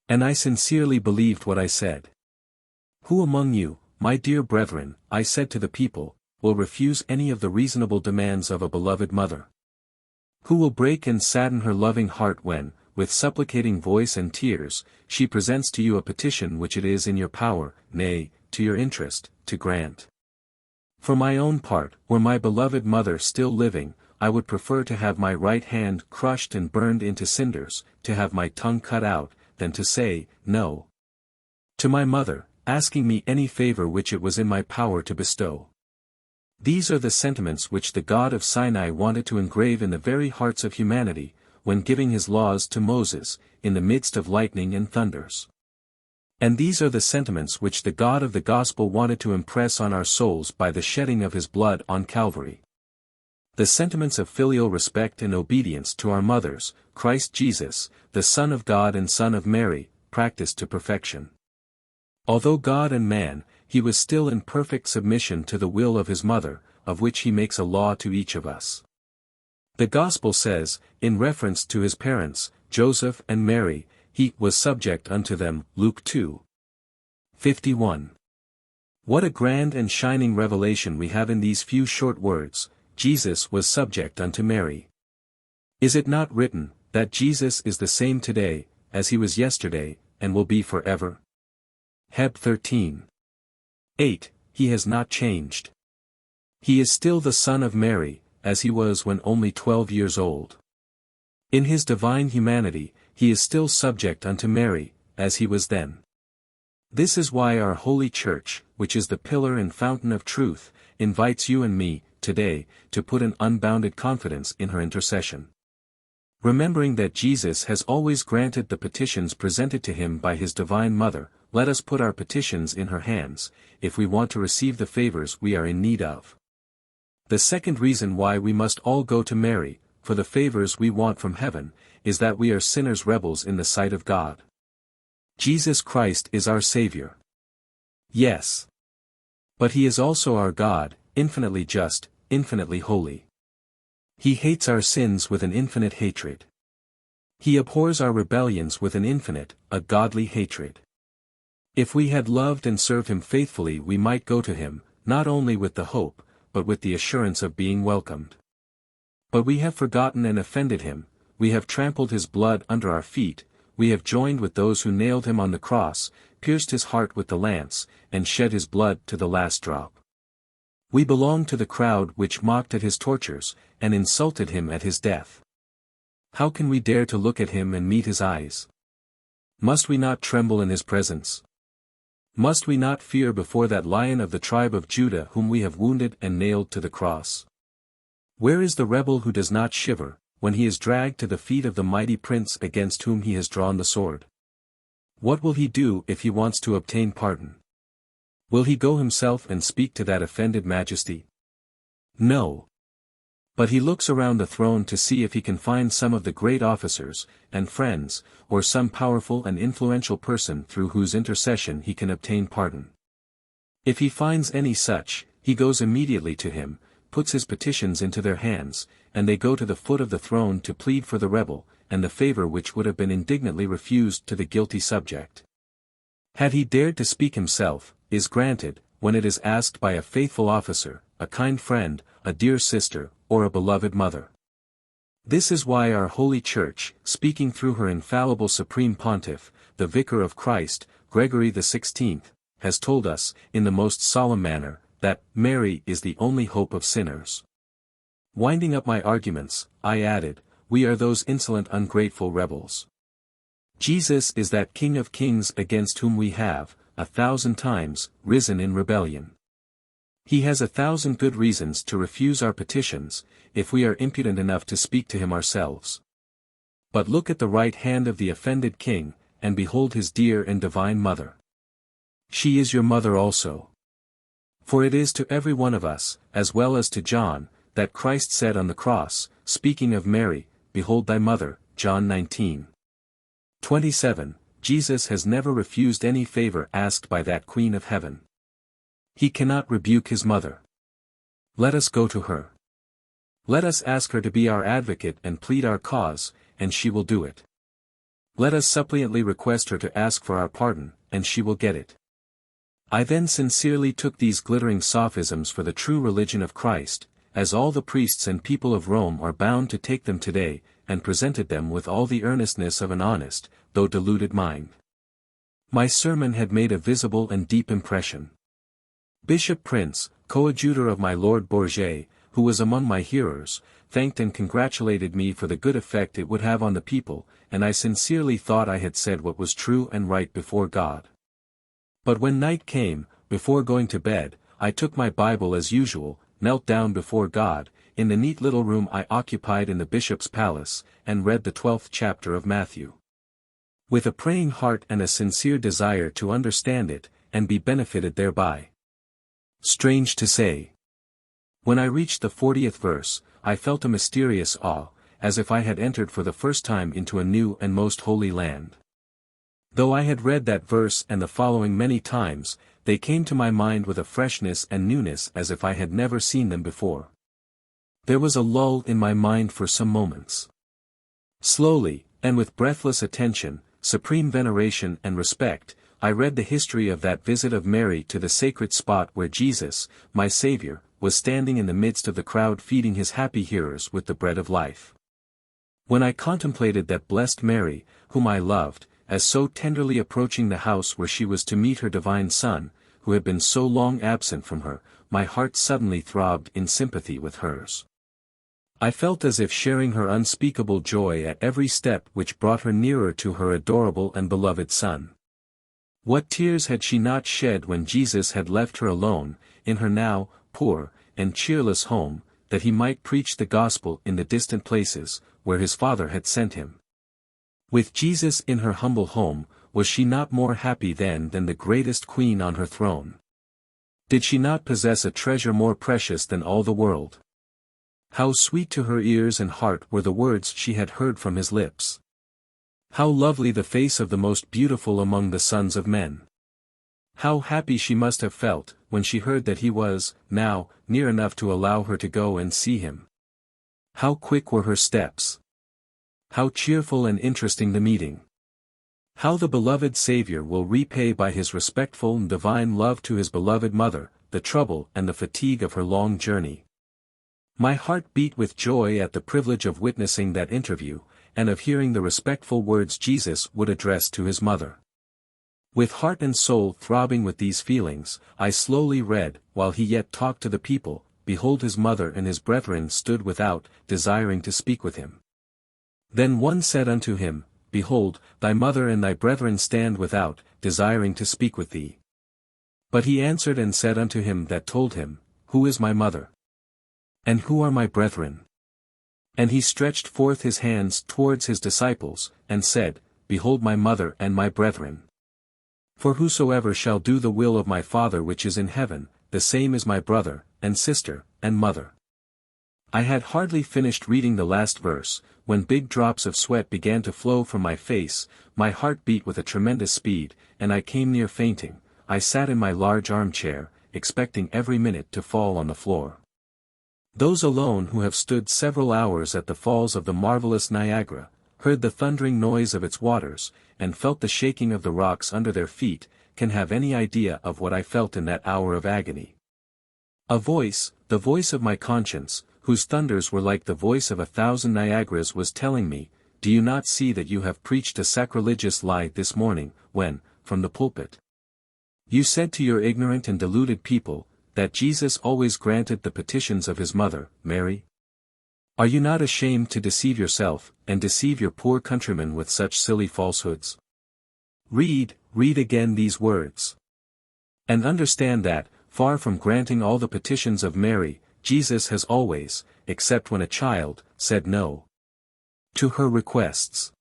Speaker 1: And I sincerely believed what I said. Who among you, my dear brethren, I said to the people, will refuse any of the reasonable demands of a beloved mother? Who will break and sadden her loving heart when, with supplicating voice and tears, she presents to you a petition which it is in your power, nay, to your interest, to grant? For my own part, were my beloved mother still living, I would prefer to have my right hand crushed and burned into cinders, to have my tongue cut out, than to say, no, to my mother, asking me any favor which it was in my power to bestow. These are the sentiments which the God of Sinai wanted to engrave in the very hearts of humanity, when giving his laws to Moses, in the midst of lightning and thunders. And these are the sentiments which the God of the Gospel wanted to impress on our souls by the shedding of his blood on Calvary. The sentiments of filial respect and obedience to our mothers, Christ Jesus, the Son of God and Son of Mary, practiced to perfection. Although God and man, he was still in perfect submission to the will of his mother, of which he makes a law to each of us. The Gospel says, in reference to his parents, Joseph and Mary, he was subject unto them, Luke 2:51. What a grand and shining revelation we have in these few short words, Jesus was subject unto Mary. Is it not written, that Jesus is the same today, as he was yesterday, and will be forever? Heb 13:8, he has not changed. He is still the Son of Mary, as he was when only 12 years old. In his divine humanity, he is still subject unto Mary, as he was then. This is why our Holy Church, which is the pillar and fountain of truth, invites you and me, today, to put an unbounded confidence in her intercession. Remembering that Jesus has always granted the petitions presented to him by his divine mother, let us put our petitions in her hands, if we want to receive the favors we are in need of. The second reason why we must all go to Mary, for the favors we want from heaven, is that we are sinners rebels in the sight of God. Jesus Christ is our Savior. Yes. But he is also our God, infinitely just, infinitely holy. He hates our sins with an infinite hatred. He abhors our rebellions with an infinite, a godly hatred. If we had loved and served him faithfully, we might go to him, not only with the hope, but with the assurance of being welcomed. But we have forgotten and offended him, we have trampled his blood under our feet, we have joined with those who nailed him on the cross, pierced his heart with the lance, and shed his blood to the last drop. We belong to the crowd which mocked at his tortures, and insulted him at his death. How can we dare to look at him and meet his eyes? Must we not tremble in his presence? Must we not fear before that Lion of the tribe of Judah whom we have wounded and nailed to the cross? Where is the rebel who does not shiver, when he is dragged to the feet of the mighty prince against whom he has drawn the sword? What will he do if he wants to obtain pardon? Will he go himself and speak to that offended majesty? No. But he looks around the throne to see if he can find some of the great officers, and friends, or some powerful and influential person through whose intercession he can obtain pardon. If he finds any such, he goes immediately to him, puts his petitions into their hands, and they go to the foot of the throne to plead for the rebel, and the favor which would have been indignantly refused to the guilty subject. Had he dared to speak himself, is granted, when it is asked by a faithful officer, a kind friend, a dear sister, or a beloved mother. This is why our Holy Church, speaking through her infallible Supreme Pontiff, the Vicar of Christ, Gregory XVI, has told us, in the most solemn manner, that Mary is the only hope of sinners. Winding up my arguments, I added, we are those insolent ungrateful rebels. Jesus is that King of Kings against whom we have, 1,000 times, risen in rebellion. He has 1,000 good reasons to refuse our petitions, if we are impudent enough to speak to him ourselves. But look at the right hand of the offended king, and behold his dear and divine mother. She is your mother also. For it is to every one of us, as well as to John, that Christ said on the cross, speaking of Mary, Behold thy mother, John 19:27. Jesus has never refused any favor asked by that Queen of Heaven. He cannot rebuke his mother. Let us go to her. Let us ask her to be our advocate and plead our cause, and she will do it. Let us suppliantly request her to ask for our pardon, and she will get it. I then sincerely took these glittering sophisms for the true religion of Christ, as all the priests and people of Rome are bound to take them today, and presented them with all the earnestness of an honest, though deluded mind. My sermon had made a visible and deep impression. Bishop Prince, coadjutor of my Lord Bourget, who was among my hearers, thanked and congratulated me for the good effect it would have on the people, and I sincerely thought I had said what was true and right before God. But when night came, before going to bed, I took my Bible as usual, knelt down before God, in the neat little room I occupied in the bishop's palace, and read the 12th chapter of Matthew. With a praying heart and a sincere desire to understand it, and be benefited thereby. Strange to say, when I reached the 40th verse, I felt a mysterious awe, as if I had entered for the first time into a new and most holy land. Though I had read that verse and the following many times, they came to my mind with a freshness and newness as if I had never seen them before. There was a lull in my mind for some moments. Slowly, and with breathless attention, supreme veneration and respect, I read the history of that visit of Mary to the sacred spot where Jesus, my Savior, was standing in the midst of the crowd feeding his happy hearers with the bread of life. When I contemplated that blessed Mary, whom I loved, as so tenderly approaching the house where she was to meet her divine Son, who had been so long absent from her, my heart suddenly throbbed in sympathy with hers. I felt as if sharing her unspeakable joy at every step which brought her nearer to her adorable and beloved Son. What tears had she not shed when Jesus had left her alone, in her now poor and cheerless home, that he might preach the gospel in the distant places, where his Father had sent him. With Jesus in her humble home, was she not more happy then than the greatest queen on her throne? Did she not possess a treasure more precious than all the world? How sweet to her ears and heart were the words she had heard from his lips. How lovely the face of the most beautiful among the sons of men. How happy she must have felt, when she heard that he was, now, near enough to allow her to go and see him. How quick were her steps. How cheerful and interesting the meeting. How the beloved Savior will repay by his respectful and divine love to his beloved mother, the trouble and the fatigue of her long journey. My heart beat with joy at the privilege of witnessing that interview, and of hearing the respectful words Jesus would address to his mother. With heart and soul throbbing with these feelings, I slowly read, while he yet talked to the people, Behold his mother and his brethren stood without, desiring to speak with him. Then one said unto him, Behold, thy mother and thy brethren stand without, desiring to speak with thee. But he answered and said unto him that told him, Who is my mother? And who are my brethren? And he stretched forth his hands towards his disciples, and said, Behold my mother and my brethren. For whosoever shall do the will of my Father which is in heaven, the same is my brother, and sister, and mother. I had hardly finished reading the last verse, when big drops of sweat began to flow from my face, my heart beat with a tremendous speed, and I came near fainting. I sat in my large armchair, expecting every minute to fall on the floor. Those alone who have stood several hours at the falls of the marvelous Niagara, heard the thundering noise of its waters, and felt the shaking of the rocks under their feet, can have any idea of what I felt in that hour of agony. A voice, the voice of my conscience, whose thunders were like the voice of 1,000 Niagaras, was telling me, Do you not see that you have preached a sacrilegious lie this morning, when, from the pulpit, you said to your ignorant and deluded people, that Jesus always granted the petitions of his mother, Mary? Are you not ashamed to deceive yourself, and deceive your poor countrymen with such silly falsehoods? Read again these words. And understand that, far from granting all the petitions of Mary, Jesus has always, except when a child, said no to her requests.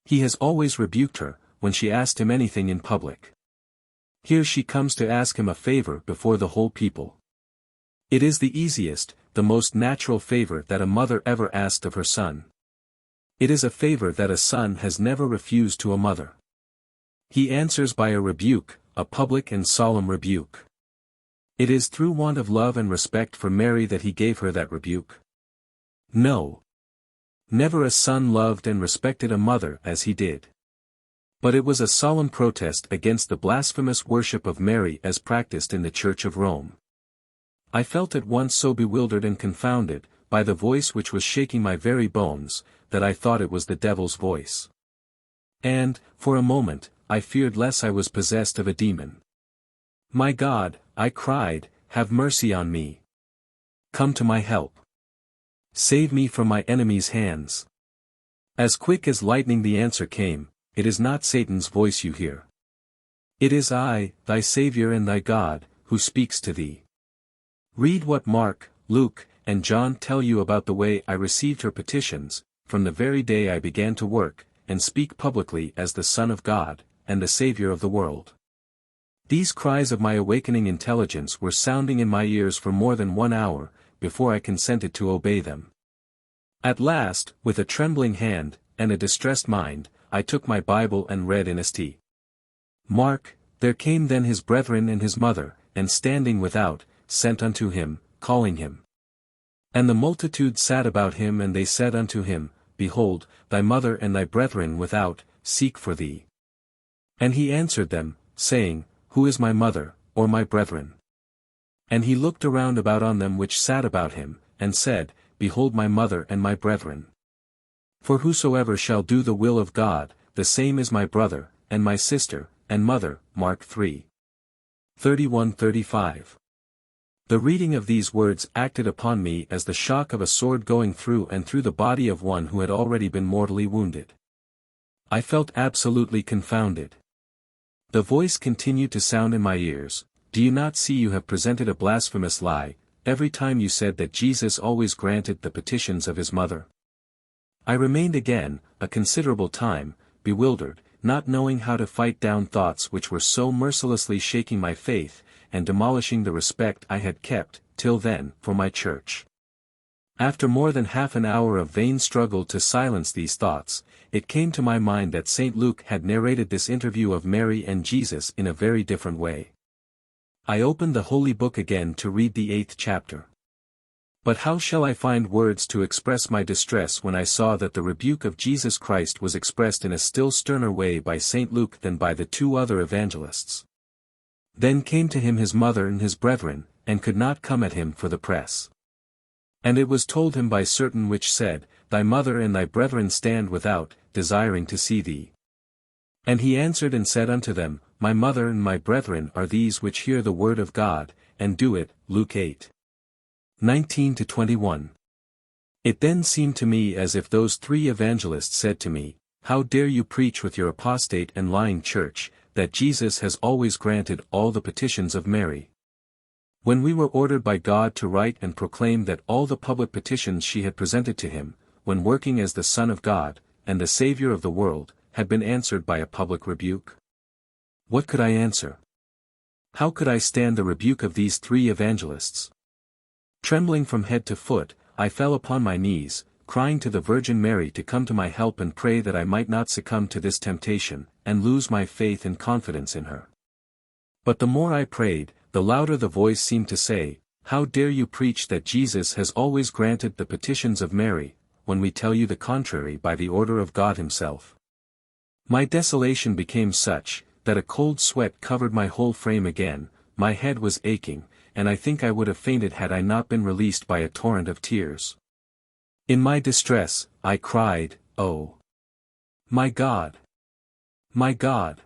Speaker 1: He has always rebuked her, when she asked him anything in public. Here she comes to ask him a favor before the whole people. It is the easiest, the most natural favor that a mother ever asked of her son. It is a favor that a son has never refused to a mother. He answers by a rebuke, a public and solemn rebuke. It is through want of love and respect for Mary that he gave her that rebuke. No. Never a son loved and respected a mother as he did. But it was a solemn protest against the blasphemous worship of Mary as practiced in the Church of Rome. I felt at once so bewildered and confounded, by the voice which was shaking my very bones, that I thought it was the devil's voice. And, for a moment, I feared lest I was possessed of a demon. My God, I cried, have mercy on me. Come to my help. Save me from my enemy's hands. As quick as lightning the answer came, It is not Satan's voice you hear. It is I, thy Saviour and thy God, who speaks to thee. Read what Mark, Luke, and John tell you about the way I received her petitions, from the very day I began to work, and speak publicly as the Son of God, and the Saviour of the world. These cries of my awakening intelligence were sounding in my ears for more than 1 hour, before I consented to obey them. At last, with a trembling hand, and a distressed mind, I took my Bible and read in St. Mark, There came then his brethren and his mother, and standing without, sent unto him, calling him. And the multitude sat about him, and they said unto him, Behold, thy mother and thy brethren without, seek for thee. And he answered them, saying, Who is my mother, or my brethren? And he looked around about on them which sat about him, and said, Behold my mother and my brethren. For whosoever shall do the will of God, the same is my brother, and my sister, and mother. Mark 3:31-35. The reading of these words acted upon me as the shock of a sword going through and through the body of one who had already been mortally wounded. I felt absolutely confounded. The voice continued to sound in my ears, Do you not see you have presented a blasphemous lie, every time you said that Jesus always granted the petitions of his mother? I remained again, a considerable time, bewildered, not knowing how to fight down thoughts which were so mercilessly shaking my faith, and demolishing the respect I had kept, till then, for my church. After more than half an hour of vain struggle to silence these thoughts, it came to my mind that St. Luke had narrated this interview of Mary and Jesus in a very different way. I opened the Holy Book again to read the 8th chapter. But how shall I find words to express my distress when I saw that the rebuke of Jesus Christ was expressed in a still sterner way by St. Luke than by the 2 other evangelists? Then came to him his mother and his brethren, and could not come at him for the press. And it was told him by certain which said, Thy mother and thy brethren stand without, desiring to see thee. And he answered and said unto them, My mother and my brethren are these which hear the word of God, and do it. Luke 8:19-21. It then seemed to me as if those 3 evangelists said to me, How dare you preach with your apostate and lying church, that Jesus has always granted all the petitions of Mary. When we were ordered by God to write and proclaim that all the public petitions she had presented to him, when working as the Son of God, and the Savior of the world, had been answered by a public rebuke? What could I answer? How could I stand the rebuke of these three evangelists? Trembling from head to foot, I fell upon my knees, crying to the Virgin Mary to come to my help and pray that I might not succumb to this temptation, and lose my faith and confidence in her. But the more I prayed, the louder the voice seemed to say, "How dare you preach that Jesus has always granted the petitions of Mary, when we tell you the contrary by the order of God himself?" My desolation became such, that a cold sweat covered my whole frame again, my head was aching, and I think I would have fainted had I not been released by a torrent of tears. In my distress, I cried, "Oh, my God! My God!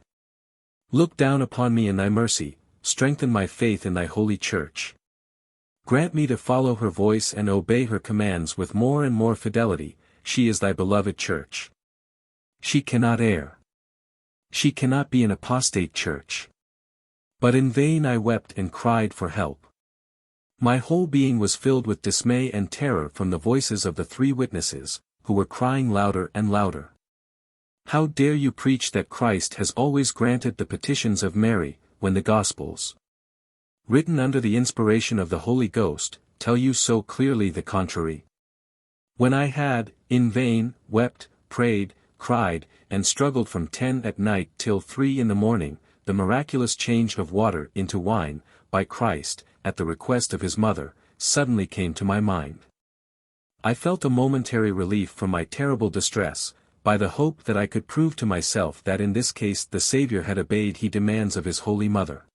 Speaker 1: Look down upon me in thy mercy, strengthen my faith in thy holy church. Grant me to follow her voice and obey her commands with more and more fidelity. She is thy beloved church. She cannot err. She cannot be an apostate church." But in vain I wept and cried for help. My whole being was filled with dismay and terror from the voices of the three witnesses, who were crying louder and louder. "How dare you preach that Christ has always granted the petitions of Mary, when the Gospels, written under the inspiration of the Holy Ghost, tell you so clearly the contrary?" When I had, in vain, wept, prayed, cried, and struggled from 10 at night till 3 in the morning, the miraculous change of water into wine, by Christ, at the request of his mother, suddenly came to my mind. I felt a momentary relief from my terrible distress, by the hope that I could prove to myself that in this case the Saviour had obeyed he demands of his Holy Mother.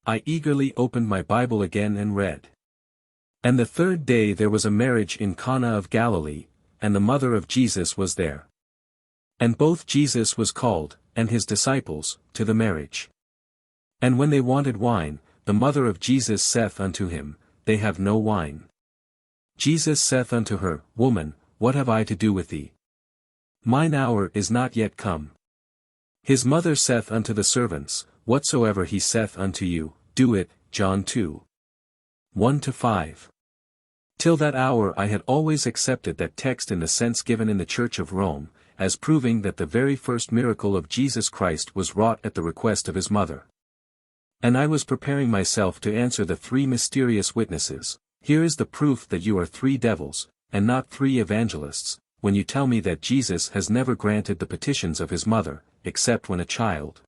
Speaker 1: I eagerly opened my Bible again and read. "And the third day there was a marriage in Cana of Galilee, and the mother of Jesus was there. And both Jesus was called, and his disciples, to the marriage. And when they wanted wine, the mother of Jesus saith unto him, They have no wine. Jesus saith unto her, Woman, what have I to do with thee? Mine hour is not yet come. His mother saith unto the servants, Whatsoever he saith unto you, do it. John 2. 1-5. Till that hour I had always accepted that text in the sense given in the Church of Rome, as proving that the very first miracle of Jesus Christ was wrought at the request of his mother. And I was preparing myself to answer the three mysterious witnesses, Here is the proof that you are three devils, and not three evangelists, when you tell me that Jesus has never granted the petitions of his mother, except when a child.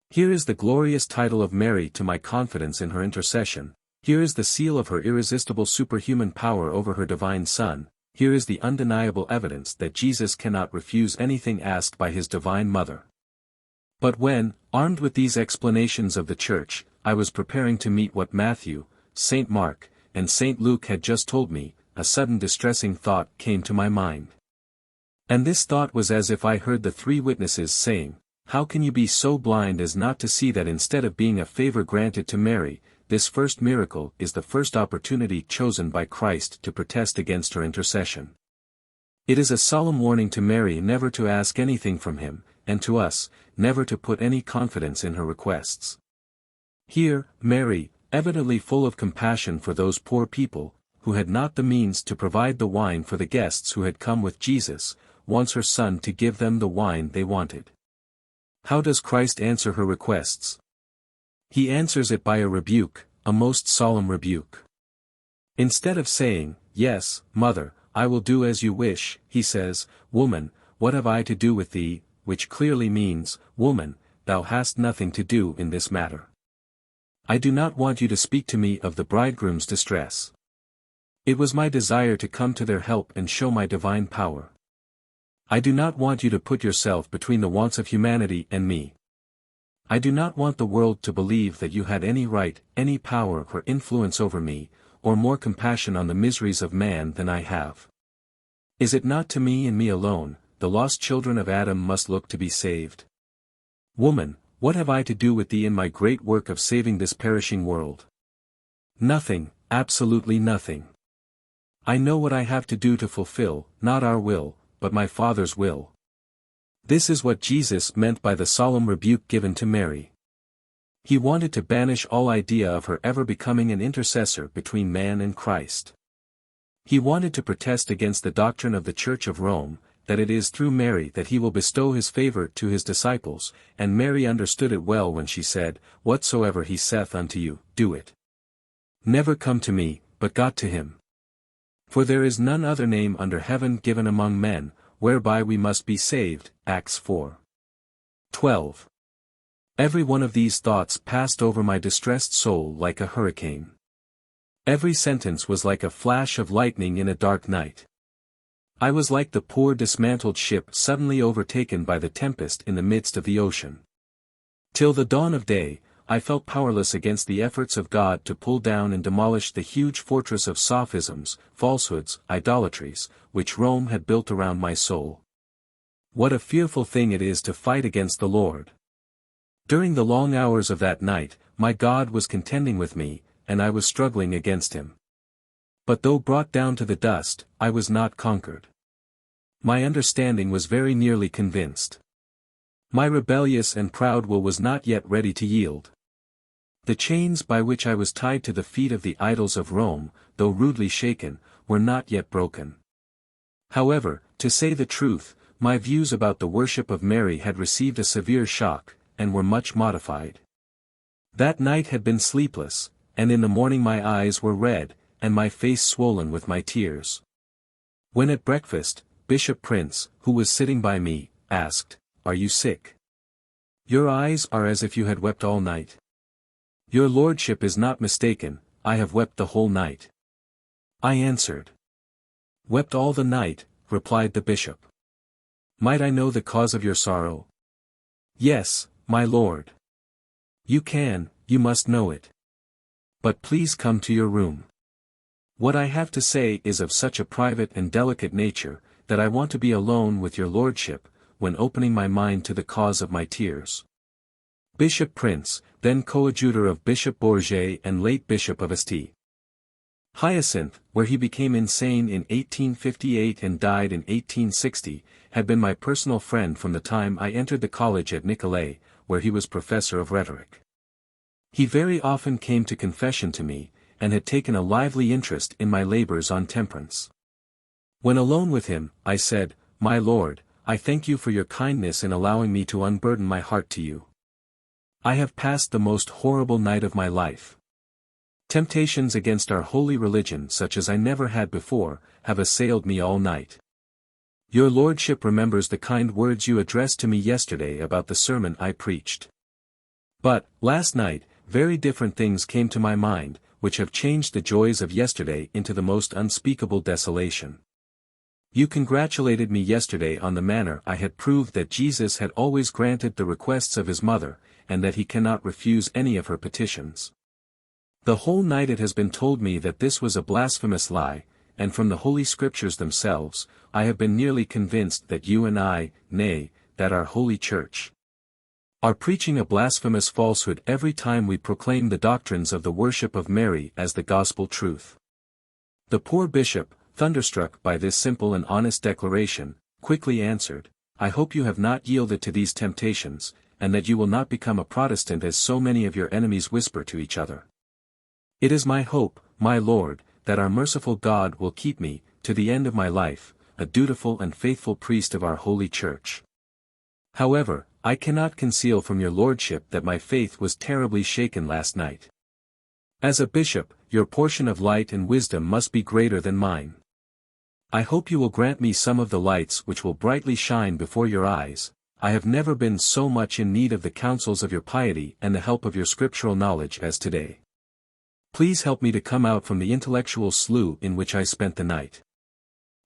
Speaker 1: Here is the glorious title of Mary to my confidence in her intercession, here is the seal of her irresistible superhuman power over her divine Son, here is the undeniable evidence that Jesus cannot refuse anything asked by his divine mother. But when, armed with these explanations of the Church, I was preparing to meet what Matthew, St. Mark, and St. Luke had just told me, a sudden distressing thought came to my mind. And this thought was as if I heard the three witnesses saying, How can you be so blind as not to see that instead of being a favor granted to Mary, this first miracle is the first opportunity chosen by Christ to protest against her intercession? It is a solemn warning to Mary never to ask anything from him, and to us, never to put any confidence in her requests. Here, Mary, evidently full of compassion for those poor people, who had not the means to provide the wine for the guests who had come with Jesus, wants her Son to give them the wine they wanted. How does Christ answer her requests? He answers it by a rebuke, a most solemn rebuke. Instead of saying, Yes, Mother, I will do as you wish, he says, Woman, what have I to do with thee, which clearly means, Woman, thou hast nothing to do in this matter. I do not want you to speak to me of the bridegroom's distress. It was my desire to come to their help and show my divine power. I do not want you to put yourself between the wants of humanity and me. I do not want the world to believe that you had any right, any power or influence over me, or more compassion on the miseries of man than I have. Is it not to me and me alone, the lost children of Adam must look to be saved? Woman, what have I to do with thee in my great work of saving this perishing world? Nothing, absolutely nothing. I know what I have to do to fulfill, not our will, but my Father's will. This is what Jesus meant by the solemn rebuke given to Mary. He wanted to banish all idea of her ever becoming an intercessor between man and Christ. He wanted to protest against the doctrine of the Church of Rome, that it is through Mary that he will bestow his favor to his disciples, and Mary understood it well when she said, "Whatsoever he saith unto you, do it. Never come to me, but got to him. For there is none other name under heaven given among men, whereby we must be saved." Acts 4:12. Every one of these thoughts passed over my distressed soul like a hurricane. Every sentence was like a flash of lightning in a dark night. I was like the poor dismantled ship suddenly overtaken by the tempest in the midst of the ocean. Till the dawn of day, I felt powerless against the efforts of God to pull down and demolish the huge fortress of sophisms, falsehoods, idolatries, which Rome had built around my soul. What a fearful thing it is to fight against the Lord! During the long hours of that night, my God was contending with me, and I was struggling against him. But though brought down to the dust, I was not conquered. My understanding was very nearly convinced. My rebellious and proud will was not yet ready to yield. The chains by which I was tied to the feet of the idols of Rome, though rudely shaken, were not yet broken. However, to say the truth, my views about the worship of Mary had received a severe shock, and were much modified. That night had been sleepless, and in the morning my eyes were red, and my face swollen with my tears. When at breakfast, Bishop Prince, who was sitting by me, asked, "Are you sick? Your eyes are as if you had wept all night." "Your lordship is not mistaken, I have wept the whole night." I answered. "Wept all the night," replied the bishop. "Might I know the cause of your sorrow?" "Yes, my lord." You must know it. But please come to your room. What I have to say is of such a private and delicate nature, that I want to be alone with your lordship, when opening my mind to the cause of my tears. Bishop Prince, then coadjutor of Bishop Bourget and late Bishop of Asti. Hyacinth, where he became insane in 1858 and died in 1860, had been my personal friend from the time I entered the college at Nicolet, where he was professor of rhetoric. He very often came to confession to me, and had taken a lively interest in my labors on temperance. When alone with him, I said, "My lord, I thank you for your kindness in allowing me to unburden my heart to you. I have passed the most horrible night of my life. Temptations against our holy religion such as I never had before, have assailed me all night. Your lordship remembers the kind words you addressed to me yesterday about the sermon I preached. But, last night, very different things came to my mind, which have changed the joys of yesterday into the most unspeakable desolation. You congratulated me yesterday on the manner I had proved that Jesus had always granted the requests of his mother, and that he cannot refuse any of her petitions. The whole night it has been told me that this was a blasphemous lie, and from the Holy Scriptures themselves, I have been nearly convinced that you and I, nay, that our Holy Church, are preaching a blasphemous falsehood every time we proclaim the doctrines of the worship of Mary as the gospel truth." The poor bishop, thunderstruck by this simple and honest declaration, quickly answered, "I hope you have not yielded to these temptations, and that you will not become a Protestant as so many of your enemies whisper to each other. It is my hope, my lord, that our merciful God will keep me, to the end of my life, a dutiful and faithful priest of our Holy Church. However, I cannot conceal from your lordship that my faith was terribly shaken last night. As a bishop, your portion of light and wisdom must be greater than mine. I hope you will grant me some of the lights which will brightly shine before your eyes. I have never been so much in need of the counsels of your piety and the help of your scriptural knowledge as today. Please help me to come out from the intellectual slough in which I spent the night.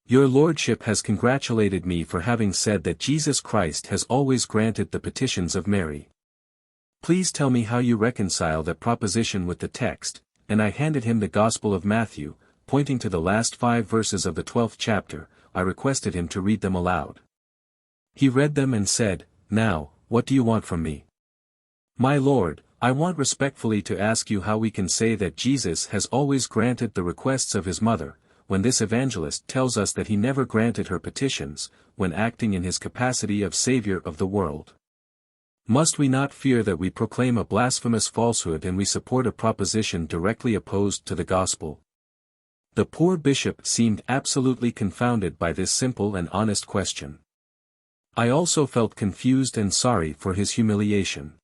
Speaker 1: Your lordship has congratulated me for having said that Jesus Christ has always granted the petitions of Mary. Please tell me how you reconcile that proposition with the text," and I handed him the Gospel of Matthew, pointing to the last 5 verses of the 12th chapter. I requested him to read them aloud. He read them and said, "Now, what do you want from me?" "My lord, I want respectfully to ask you how we can say that Jesus has always granted the requests of his mother, when this evangelist tells us that he never granted her petitions, when acting in his capacity of Savior of the world? Must we not fear that we proclaim a blasphemous falsehood and we support a proposition directly opposed to the gospel? The poor bishop seemed absolutely confounded by this simple and honest question. I also felt confused and sorry for his humiliation.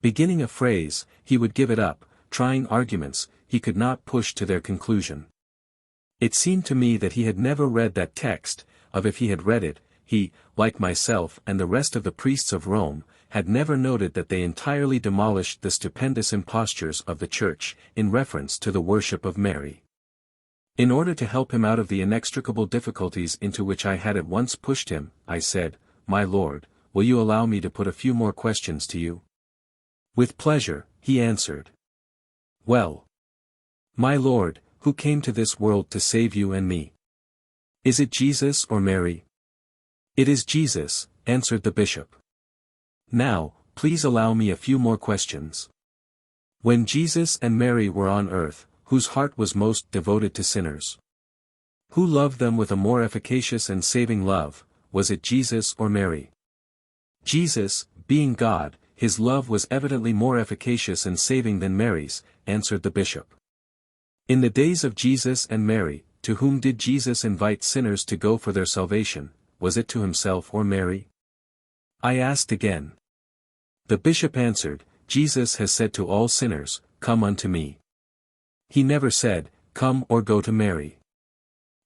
Speaker 1: Beginning a phrase, he would give it up, trying arguments, he could not push to their conclusion. It seemed to me that he had never read that text, of if he had read it, he, like myself and the rest of the priests of Rome, had never noted that they entirely demolished the stupendous impostures of the Church, in reference to the worship of Mary. In order to help him out of the inextricable difficulties into which I had at once pushed him, I said, "My lord, will you allow me to put a few more questions to you?" "With pleasure," he answered. "Well, my lord, who came to this world to save you and me? Is it Jesus or Mary?" "It is Jesus," answered the bishop. "Now, please allow me a few more questions. When Jesus and Mary were on earth, whose heart was most devoted to sinners? Who loved them with a more efficacious and saving love, was it Jesus or Mary?" "Jesus, being God, his love was evidently more efficacious and saving than Mary's," answered the bishop. "In the days of Jesus and Mary, to whom did Jesus invite sinners to go for their salvation, was it to himself or Mary?" I asked again. The bishop answered, "Jesus has said to all sinners, 'Come unto me.' He never said, 'Come or go to Mary.'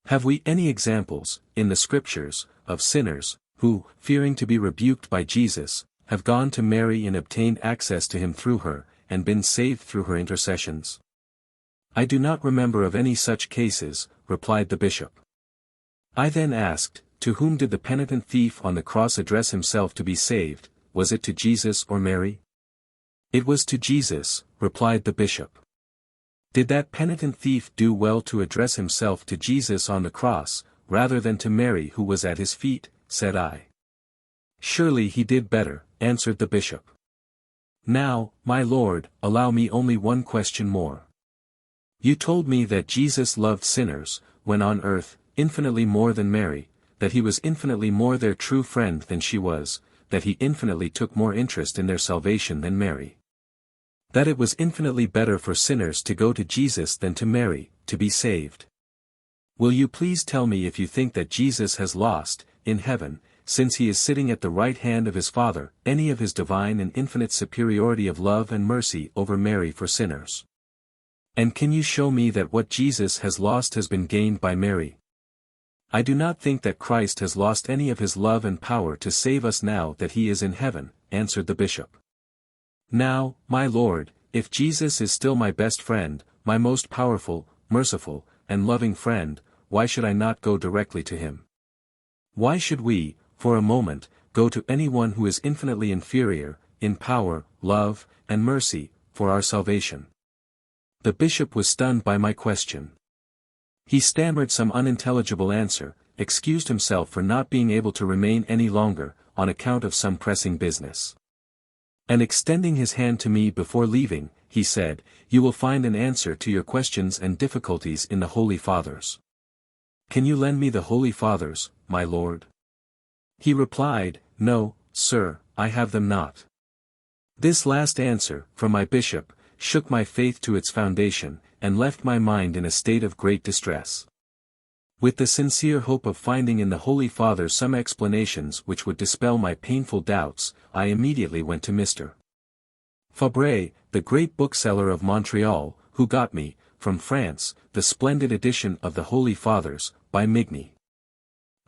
Speaker 1: Have we any examples, in the Scriptures, of sinners, who, fearing to be rebuked by Jesus, have gone to Mary and obtained access to him through her, and been saved through her intercessions?" "I do not remember of any such cases," replied the bishop. I then asked, "To whom did the penitent thief on the cross address himself to be saved, was it to Jesus or Mary?" "It was to Jesus," replied the bishop. "Did that penitent thief do well to address himself to Jesus on the cross, rather than to Mary who was at his feet?" said I. "Surely he did better," answered the bishop. "Now, my lord, allow me only one question more. You told me that Jesus loved sinners, when on earth, infinitely more than Mary, that he was infinitely more their true friend than she was, that he infinitely took more interest in their salvation than Mary. That it was infinitely better for sinners to go to Jesus than to Mary, to be saved. Will you please tell me if you think that Jesus has lost, in heaven, since he is sitting at the right hand of his Father, any of his divine and infinite superiority of love and mercy over Mary for sinners? And can you show me that what Jesus has lost has been gained by Mary? I do not think that Christ has lost any of his love and power to save us now that he is in heaven," answered the bishop. "Now, my lord, if Jesus is still my best friend, my most powerful, merciful, and loving friend, why should I not go directly to him? Why should we, for a moment, go to anyone who is infinitely inferior, in power, love, and mercy, for our salvation?" The bishop was stunned by my question. He stammered some unintelligible answer, excused himself for not being able to remain any longer, on account of some pressing business. And extending his hand to me before leaving, he said, "You will find an answer to your questions and difficulties in the Holy Fathers. Can you lend me the Holy Fathers, my lord?" He replied, "No, sir, I have them not." This last answer, from my bishop, shook my faith to its foundation, and left my mind in a state of great distress. With the sincere hope of finding in the Holy Father some explanations which would dispel my painful doubts, I immediately went to Mr. Fabre, the great bookseller of Montreal, who got me, from France, the splendid edition of the Holy Fathers, by Migny.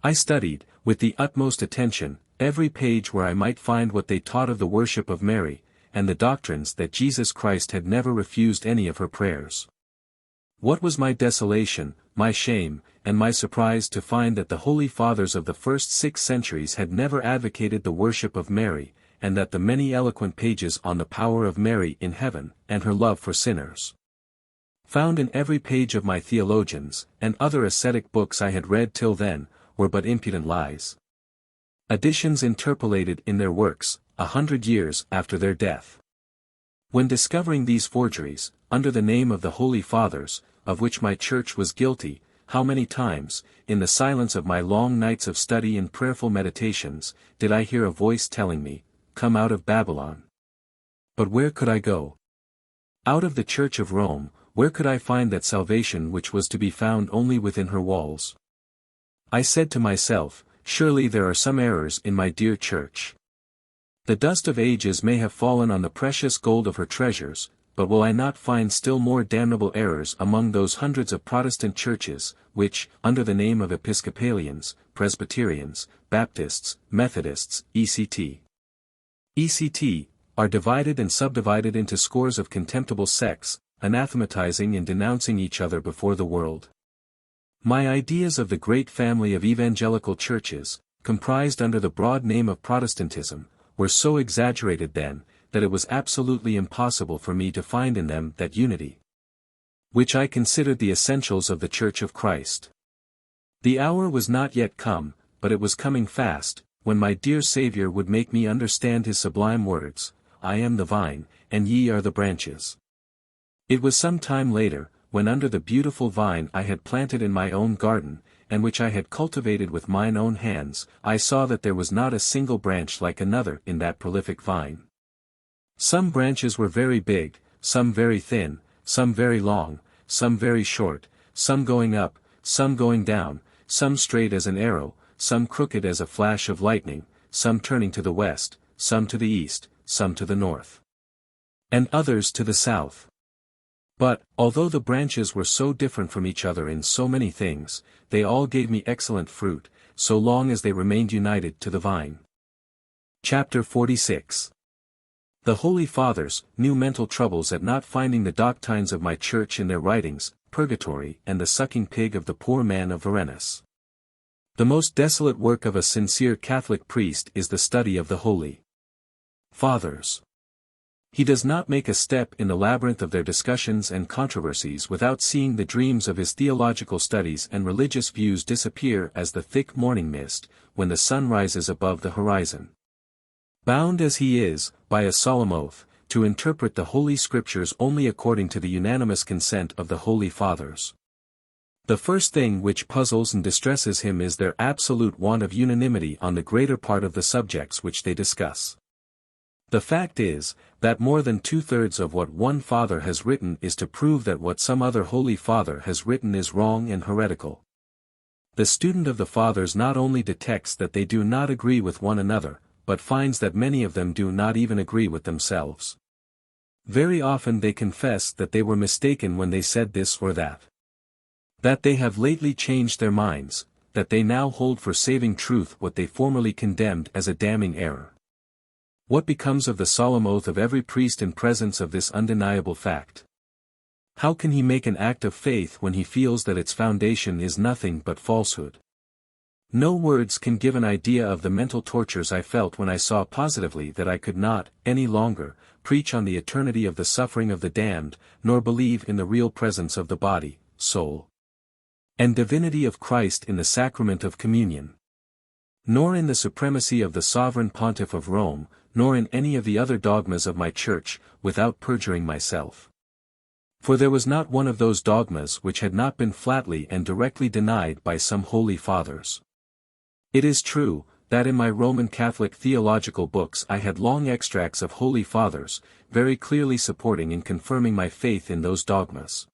Speaker 1: I studied, with the utmost attention, every page where I might find what they taught of the worship of Mary, and the doctrines that Jesus Christ had never refused any of her prayers. What was my desolation, my shame, and my surprise to find that the Holy Fathers of the first 6 centuries had never advocated the worship of Mary, and that the many eloquent pages on the power of Mary in heaven, and her love for sinners, found in every page of my theologians, and other ascetic books I had read till then, were but impudent lies. Additions interpolated in their works, 100 years after their death. When discovering these forgeries, under the name of the Holy Fathers, of which my church was guilty, how many times, in the silence of my long nights of study and prayerful meditations, did I hear a voice telling me, "Come out of Babylon." But where could I go? Out of the Church of Rome, where could I find that salvation which was to be found only within her walls? I said to myself, surely there are some errors in my dear Church. The dust of ages may have fallen on the precious gold of her treasures, but will I not find still more damnable errors among those hundreds of Protestant churches, which, under the name of Episcopalians, Presbyterians, Baptists, Methodists, etc., are divided and subdivided into scores of contemptible sects, anathematizing and denouncing each other before the world? My ideas of the great family of evangelical churches, comprised under the broad name of Protestantism, were so exaggerated then, that it was absolutely impossible for me to find in them that unity which I considered the essentials of the Church of Christ. The hour was not yet come, but it was coming fast, when my dear Saviour would make me understand his sublime words, "I am the vine, and ye are the branches." It was some time later, when under the beautiful vine I had planted in my own garden, and which I had cultivated with mine own hands, I saw that there was not a single branch like another in that prolific vine. Some branches were very big, some very thin, some very long, some very short, some going up, some going down, some straight as an arrow, some crooked as a flash of lightning, some turning to the west, some to the east, some to the north, and others to the south. But, although the branches were so different from each other in so many things, they all gave me excellent fruit, so long as they remained united to the vine. Chapter 46. The Holy Fathers knew mental troubles at not finding the doctrines of my Church in their writings, Purgatory and the Sucking Pig of the Poor Man of Varenus. The most desolate work of a sincere Catholic priest is the study of the Holy Fathers. He does not make a step in the labyrinth of their discussions and controversies without seeing the dreams of his theological studies and religious views disappear as the thick morning mist, when the sun rises above the horizon. Bound as he is, by a solemn oath, to interpret the Holy Scriptures only according to the unanimous consent of the Holy Fathers. The first thing which puzzles and distresses him is their absolute want of unanimity on the greater part of the subjects which they discuss. The fact is, that more than 2/3 of what one Father has written is to prove that what some other Holy Father has written is wrong and heretical. The student of the Fathers not only detects that they do not agree with one another, but finds that many of them do not even agree with themselves. Very often they confess that they were mistaken when they said this or that. That they have lately changed their minds, that they now hold for saving truth what they formerly condemned as a damning error. What becomes of the solemn oath of every priest in presence of this undeniable fact? How can he make an act of faith when he feels that its foundation is nothing but falsehood? No words can give an idea of the mental tortures I felt when I saw positively that I could not, any longer, preach on the eternity of the suffering of the damned, nor believe in the real presence of the body, soul, and divinity of Christ in the sacrament of communion, nor in the supremacy of the sovereign pontiff of Rome, nor in any of the other dogmas of my Church, without perjuring myself. For there was not one of those dogmas which had not been flatly and directly denied by some Holy Fathers. It is true, that in my Roman Catholic theological books I had long extracts of Holy Fathers, very clearly supporting and confirming my faith in those dogmas.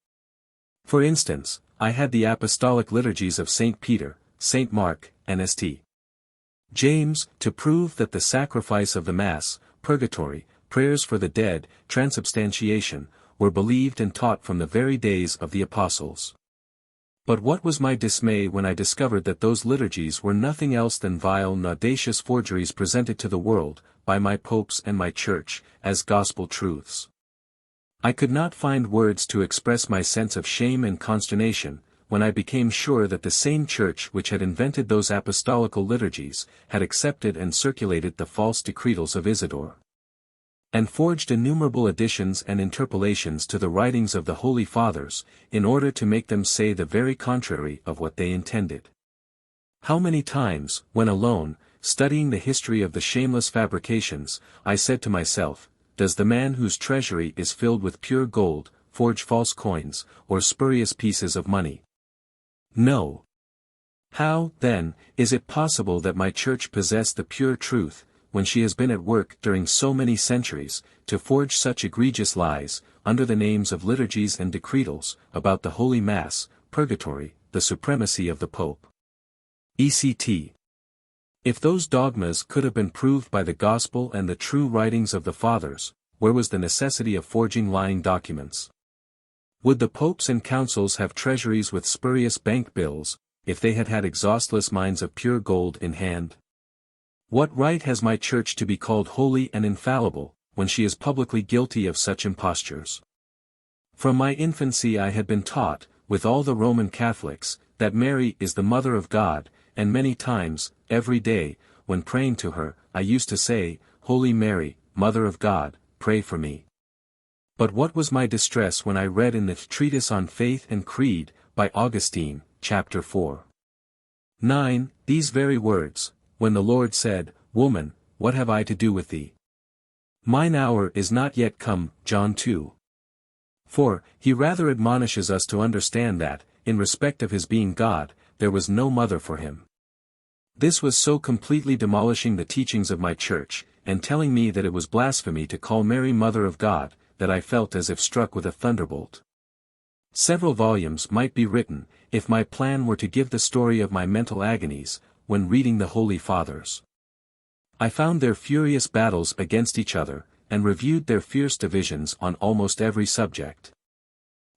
Speaker 1: For instance, I had the apostolic liturgies of St. Peter, St. Mark, and St. James, to prove that the sacrifice of the Mass, Purgatory, prayers for the dead, transubstantiation, were believed and taught from the very days of the Apostles. But what was my dismay when I discovered that those liturgies were nothing else than vile and audacious forgeries presented to the world, by my popes and my Church, as gospel truths. I could not find words to express my sense of shame and consternation, when I became sure that the same Church which had invented those apostolical liturgies, had accepted and circulated the false decretals of Isidore, and forged innumerable additions and interpolations to the writings of the Holy Fathers, in order to make them say the very contrary of what they intended. How many times, when alone, studying the history of the shameless fabrications, I said to myself, does the man whose treasury is filled with pure gold, forge false coins, or spurious pieces of money? No. How, then, is it possible that my church possess the pure truth, when she has been at work during so many centuries, to forge such egregious lies, under the names of liturgies and decretals, about the Holy Mass, purgatory, the supremacy of the Pope, etc.? If those dogmas could have been proved by the Gospel and the true writings of the Fathers, where was the necessity of forging lying documents? Would the popes and councils have treasuries with spurious bank bills, if they had had exhaustless mines of pure gold in hand? What right has my church to be called holy and infallible, when she is publicly guilty of such impostures? From my infancy I had been taught, with all the Roman Catholics, that Mary is the Mother of God, and many times, every day, when praying to her, I used to say, Holy Mary, Mother of God, pray for me. But what was my distress when I read in the Treatise on Faith and Creed, by Augustine, chapter 4. 9, these very words, when the Lord said, Woman, what have I to do with thee? Mine hour is not yet come, John 2. For, he rather admonishes us to understand that, in respect of his being God, there was no mother for him. This was so completely demolishing the teachings of my church, and telling me that it was blasphemy to call Mary Mother of God, that I felt as if struck with a thunderbolt. Several volumes might be written, if my plan were to give the story of my mental agonies, when reading the Holy Fathers. I found their furious battles against each other, and reviewed their fierce divisions on almost every subject.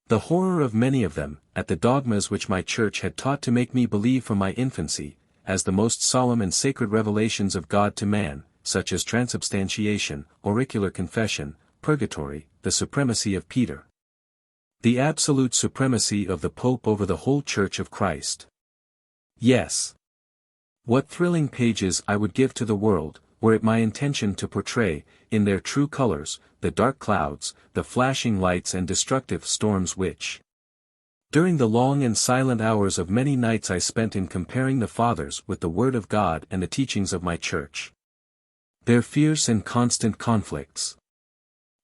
Speaker 1: The horror of many of them, at the dogmas which my church had taught to make me believe from my infancy, as the most solemn and sacred revelations of God to man, such as transubstantiation, auricular confession, purgatory, the supremacy of Peter, the absolute supremacy of the Pope over the whole Church of Christ. Yes. What thrilling pages I would give to the world, were it my intention to portray, in their true colors, the dark clouds, the flashing lights and destructive storms which, during the long and silent hours of many nights I spent in comparing the Fathers with the Word of God and the teachings of my Church. Their fierce and constant conflicts.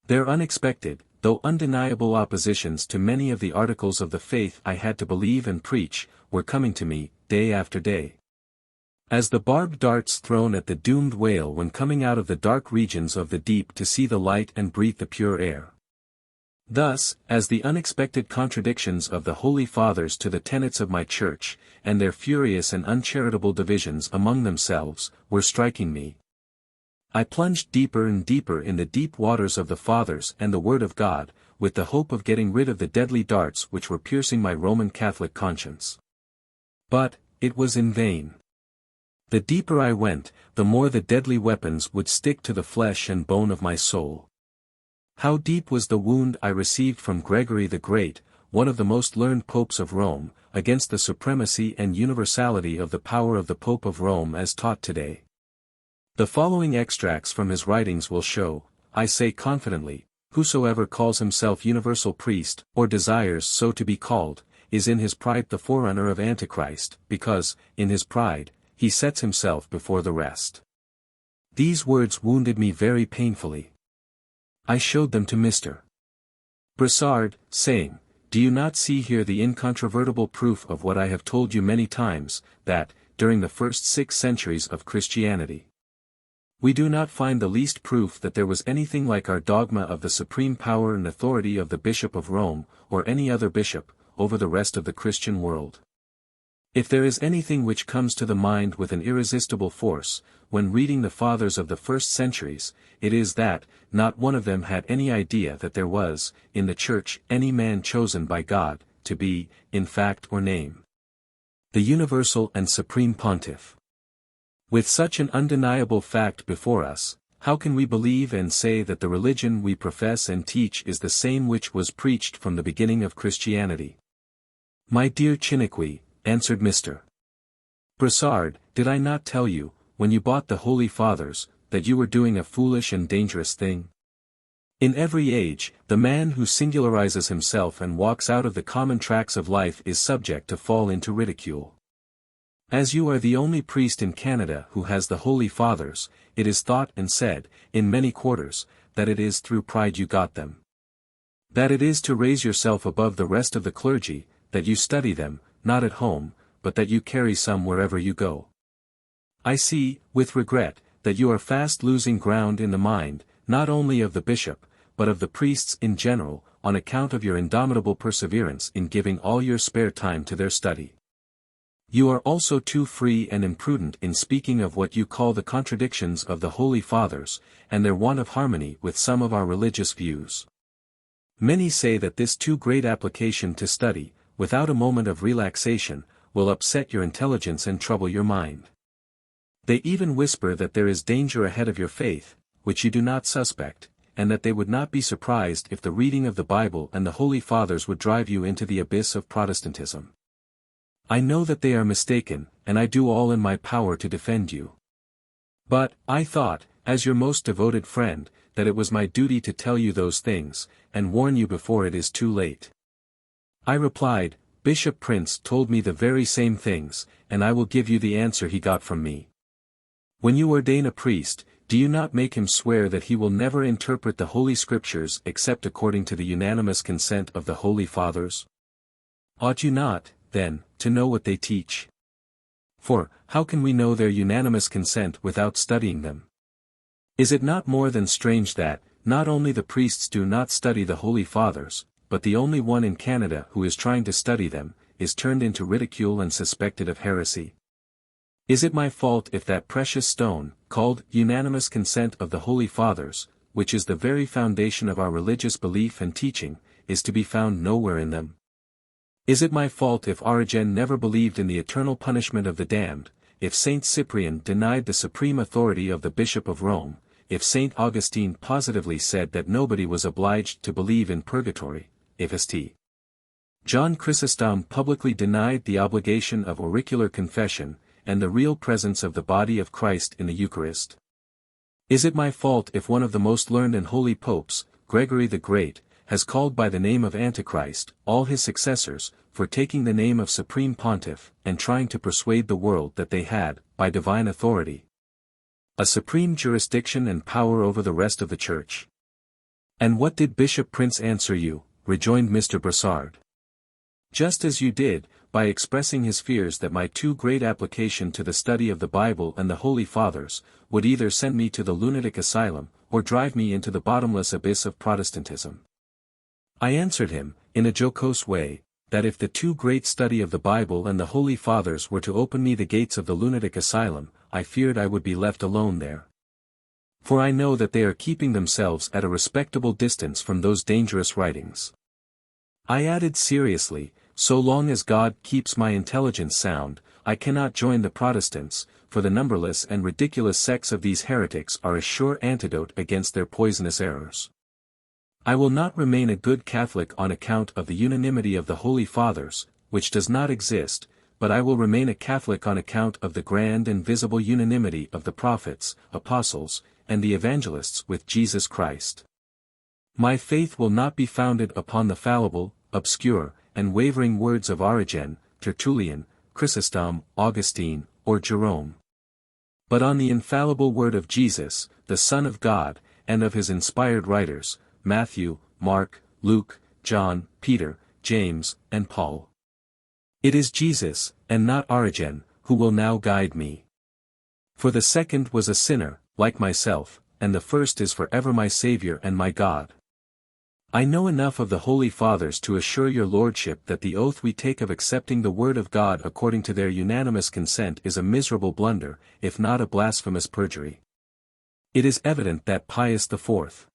Speaker 1: Their unexpected, though undeniable oppositions to many of the articles of the faith I had to believe and preach, were coming to me, day after day, as the barbed darts thrown at the doomed whale when coming out of the dark regions of the deep to see the light and breathe the pure air. Thus, as the unexpected contradictions of the Holy Fathers to the tenets of my Church, and their furious and uncharitable divisions among themselves, were striking me, I plunged deeper and deeper in the deep waters of the Fathers and the Word of God, with the hope of getting rid of the deadly darts which were piercing my Roman Catholic conscience. But, it was in vain. The deeper I went, the more the deadly weapons would stick to the flesh and bone of my soul. How deep was the wound I received from Gregory the Great, one of the most learned popes of Rome, against the supremacy and universality of the power of the Pope of Rome as taught today. The following extracts from his writings will show, I say confidently, whosoever calls himself universal priest, or desires so to be called, is in his pride the forerunner of Antichrist, because, in his pride, he sets himself before the rest. These words wounded me very painfully. I showed them to Mr. Broussard, saying, Do you not see here the incontrovertible proof of what I have told you many times, that, during the first 6 centuries of Christianity, we do not find the least proof that there was anything like our dogma of the supreme power and authority of the Bishop of Rome, or any other bishop, over the rest of the Christian world? If there is anything which comes to the mind with an irresistible force, when reading the Fathers of the first centuries, it is that, not one of them had any idea that there was, in the Church, any man chosen by God, to be, in fact or name, the universal and supreme pontiff. With such an undeniable fact before us, how can we believe and say that the religion we profess and teach is the same which was preached from the beginning of Christianity? My dear Chiniquy, answered Mr. Broussard, did I not tell you, when you bought the Holy Fathers, that you were doing a foolish and dangerous thing? In every age, the man who singularizes himself and walks out of the common tracks of life is subject to fall into ridicule. As you are the only priest in Canada who has the Holy Fathers, it is thought and said, in many quarters, that it is through pride you got them. That it is to raise yourself above the rest of the clergy, that you study them, not at home, but that you carry some wherever you go. I see, with regret, that you are fast losing ground in the mind, not only of the bishop, but of the priests in general, on account of your indomitable perseverance in giving all your spare time to their study. You are also too free and imprudent in speaking of what you call the contradictions of the Holy Fathers, and their want of harmony with some of our religious views. Many say that this too great application to study, without a moment of relaxation, will upset your intelligence and trouble your mind. They even whisper that there is danger ahead of your faith, which you do not suspect, and that they would not be surprised if the reading of the Bible and the Holy Fathers would drive you into the abyss of Protestantism. I know that they are mistaken, and I do all in my power to defend you. But, I thought, as your most devoted friend, that it was my duty to tell you those things, and warn you before it is too late. I replied, Bishop Prince told me the very same things, and I will give you the answer he got from me. When you ordain a priest, do you not make him swear that he will never interpret the Holy Scriptures except according to the unanimous consent of the Holy Fathers? Ought you not, then, to know what they teach? For, how can we know their unanimous consent without studying them? Is it not more than strange that, not only the priests do not study the Holy Fathers, but the only one in Canada who is trying to study them, is turned into ridicule and suspected of heresy? Is it my fault if that precious stone, called unanimous consent of the Holy Fathers, which is the very foundation of our religious belief and teaching, is to be found nowhere in them? Is it my fault if Origen never believed in the eternal punishment of the damned, if Saint Cyprian denied the supreme authority of the Bishop of Rome, if Saint Augustine positively said that nobody was obliged to believe in purgatory, if St. John Chrysostom publicly denied the obligation of auricular confession, and the real presence of the body of Christ in the Eucharist? Is it my fault if one of the most learned and holy popes, Gregory the Great, has called by the name of Antichrist all his successors, for taking the name of Supreme Pontiff, and trying to persuade the world that they had, by divine authority, a supreme jurisdiction and power over the rest of the Church? And what did Bishop Prince answer you? Rejoined Mr. Brassard. Just as you did, by expressing his fears that my too great application to the study of the Bible and the Holy Fathers, would either send me to the lunatic asylum, or drive me into the bottomless abyss of Protestantism. I answered him, in a jocose way, that if the too great study of the Bible and the Holy Fathers were to open me the gates of the lunatic asylum, I feared I would be left alone there. For I know that they are keeping themselves at a respectable distance from those dangerous writings. I added seriously, so long as God keeps my intelligence sound, I cannot join the Protestants, for the numberless and ridiculous sects of these heretics are a sure antidote against their poisonous errors. I will not remain a good Catholic on account of the unanimity of the Holy Fathers, which does not exist, but I will remain a Catholic on account of the grand and visible unanimity of the prophets, apostles, and the evangelists with Jesus Christ. My faith will not be founded upon the fallible, obscure, and wavering words of Origen, Tertullian, Chrysostom, Augustine, or Jerome, but on the infallible word of Jesus, the Son of God, and of his inspired writers, Matthew, Mark, Luke, John, Peter, James, and Paul. It is Jesus, and not Origen, who will now guide me. For the second was a sinner, like myself, and the first is forever my Saviour and my God. I know enough of the Holy Fathers to assure your Lordship that the oath we take of accepting the Word of God according to their unanimous consent is a miserable blunder, if not a blasphemous perjury. It is evident that Pius IV,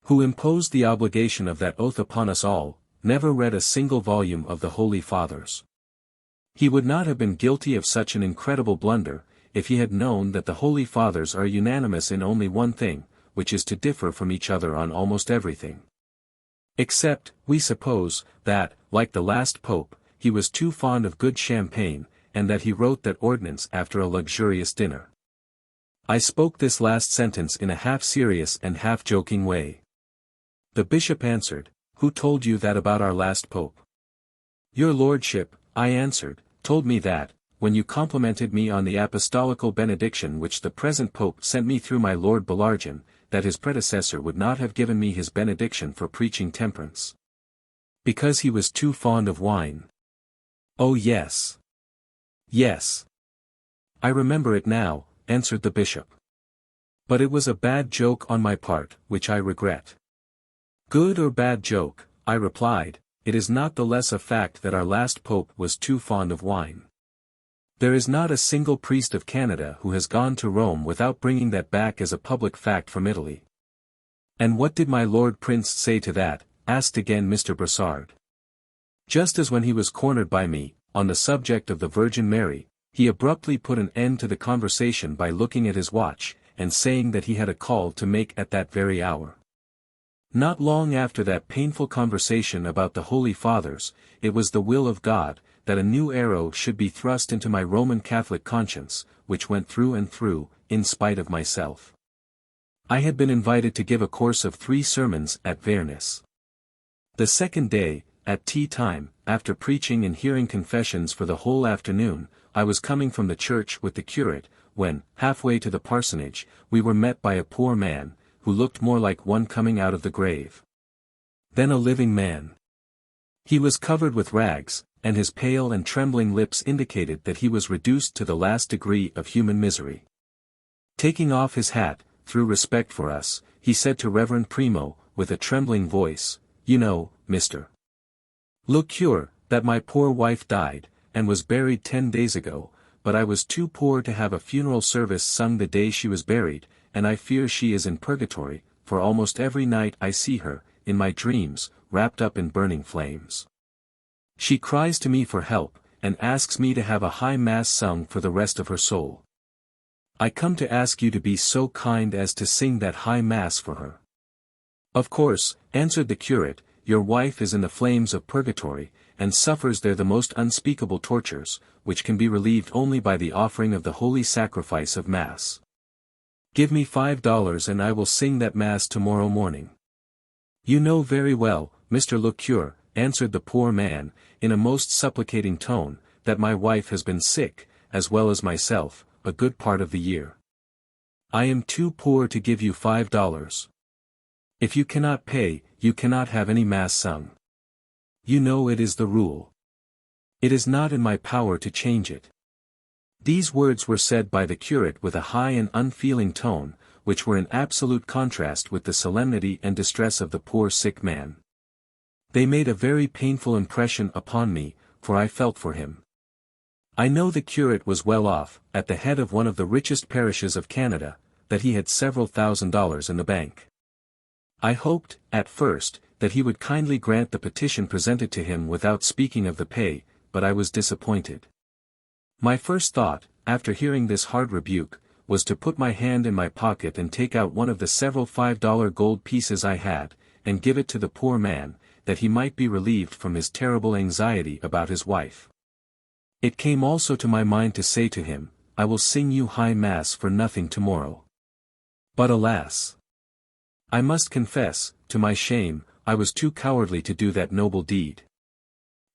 Speaker 1: who imposed the obligation of that oath upon us all, never read a single volume of the Holy Fathers. He would not have been guilty of such an incredible blunder, if he had known that the Holy Fathers are unanimous in only one thing, which is to differ from each other on almost everything. Except, we suppose, that, like the last Pope, he was too fond of good champagne, and that he wrote that ordinance after a luxurious dinner. I spoke this last sentence in a half-serious and half-joking way. The bishop answered, "Who told you that about our last Pope?" "Your Lordship," I answered, "told me that, when you complimented me on the apostolical benediction which the present Pope sent me through my Lord Bellargin, that his predecessor would not have given me his benediction for preaching temperance, because he was too fond of wine." Oh yes. Yes. I remember it now, answered the bishop. But it was a bad joke on my part, which I regret. Good or bad joke, I replied, it is not the less a fact that our last pope was too fond of wine. There is not a single priest of Canada who has gone to Rome without bringing that back as a public fact from Italy. And what did my Lord Prince say to that? Asked again Mr. Brassard. Just as when he was cornered by me, on the subject of the Virgin Mary, he abruptly put an end to the conversation by looking at his watch, and saying that he had a call to make at that very hour. Not long after that painful conversation about the Holy Fathers, it was the will of God, that a new arrow should be thrust into my Roman Catholic conscience, which went through and through, in spite of myself. I had been invited to give a course of 3 sermons at Varennes. The second day, at tea time, after preaching and hearing confessions for the whole afternoon, I was coming from the church with the curate, when, halfway to the parsonage, we were met by a poor man, who looked more like one coming out of the grave than a living man. He was covered with rags, and his pale and trembling lips indicated that he was reduced to the last degree of human misery. Taking off his hat, through respect for us, he said to Reverend Primo, with a trembling voice, "You know, Mr. Lecure, that my poor wife died, and was buried 10 days ago, but I was too poor to have a funeral service sung the day she was buried, and I fear she is in purgatory, for almost every night I see her, in my dreams, wrapped up in burning flames. She cries to me for help, and asks me to have a high mass sung for the rest of her soul. I come to ask you to be so kind as to sing that high mass for her." "Of course," answered the curate, "your wife is in the flames of purgatory, and suffers there the most unspeakable tortures, which can be relieved only by the offering of the holy sacrifice of Mass. Give me $5 and I will sing that Mass tomorrow morning." "You know very well, Mr. Lecure," answered the poor man, in a most supplicating tone, "that my wife has been sick, as well as myself, a good part of the year. I am too poor to give you $5. If you cannot pay, you cannot have any Mass sung. You know it is the rule. It is not in my power to change it." These words were said by the curate with a high and unfeeling tone, which were in absolute contrast with the solemnity and distress of the poor sick man. They made a very painful impression upon me, for I felt for him. I know the curate was well off, at the head of one of the richest parishes of Canada, that he had several $1,000s in the bank. I hoped, at first, that he would kindly grant the petition presented to him without speaking of the pay, but I was disappointed. My first thought, after hearing this hard rebuke, was to put my hand in my pocket and take out one of the several $5 gold pieces I had, and give it to the poor man, that he might be relieved from his terrible anxiety about his wife. It came also to my mind to say to him, "I will sing you high mass for nothing tomorrow." But alas! I must confess, to my shame, I was too cowardly to do that noble deed.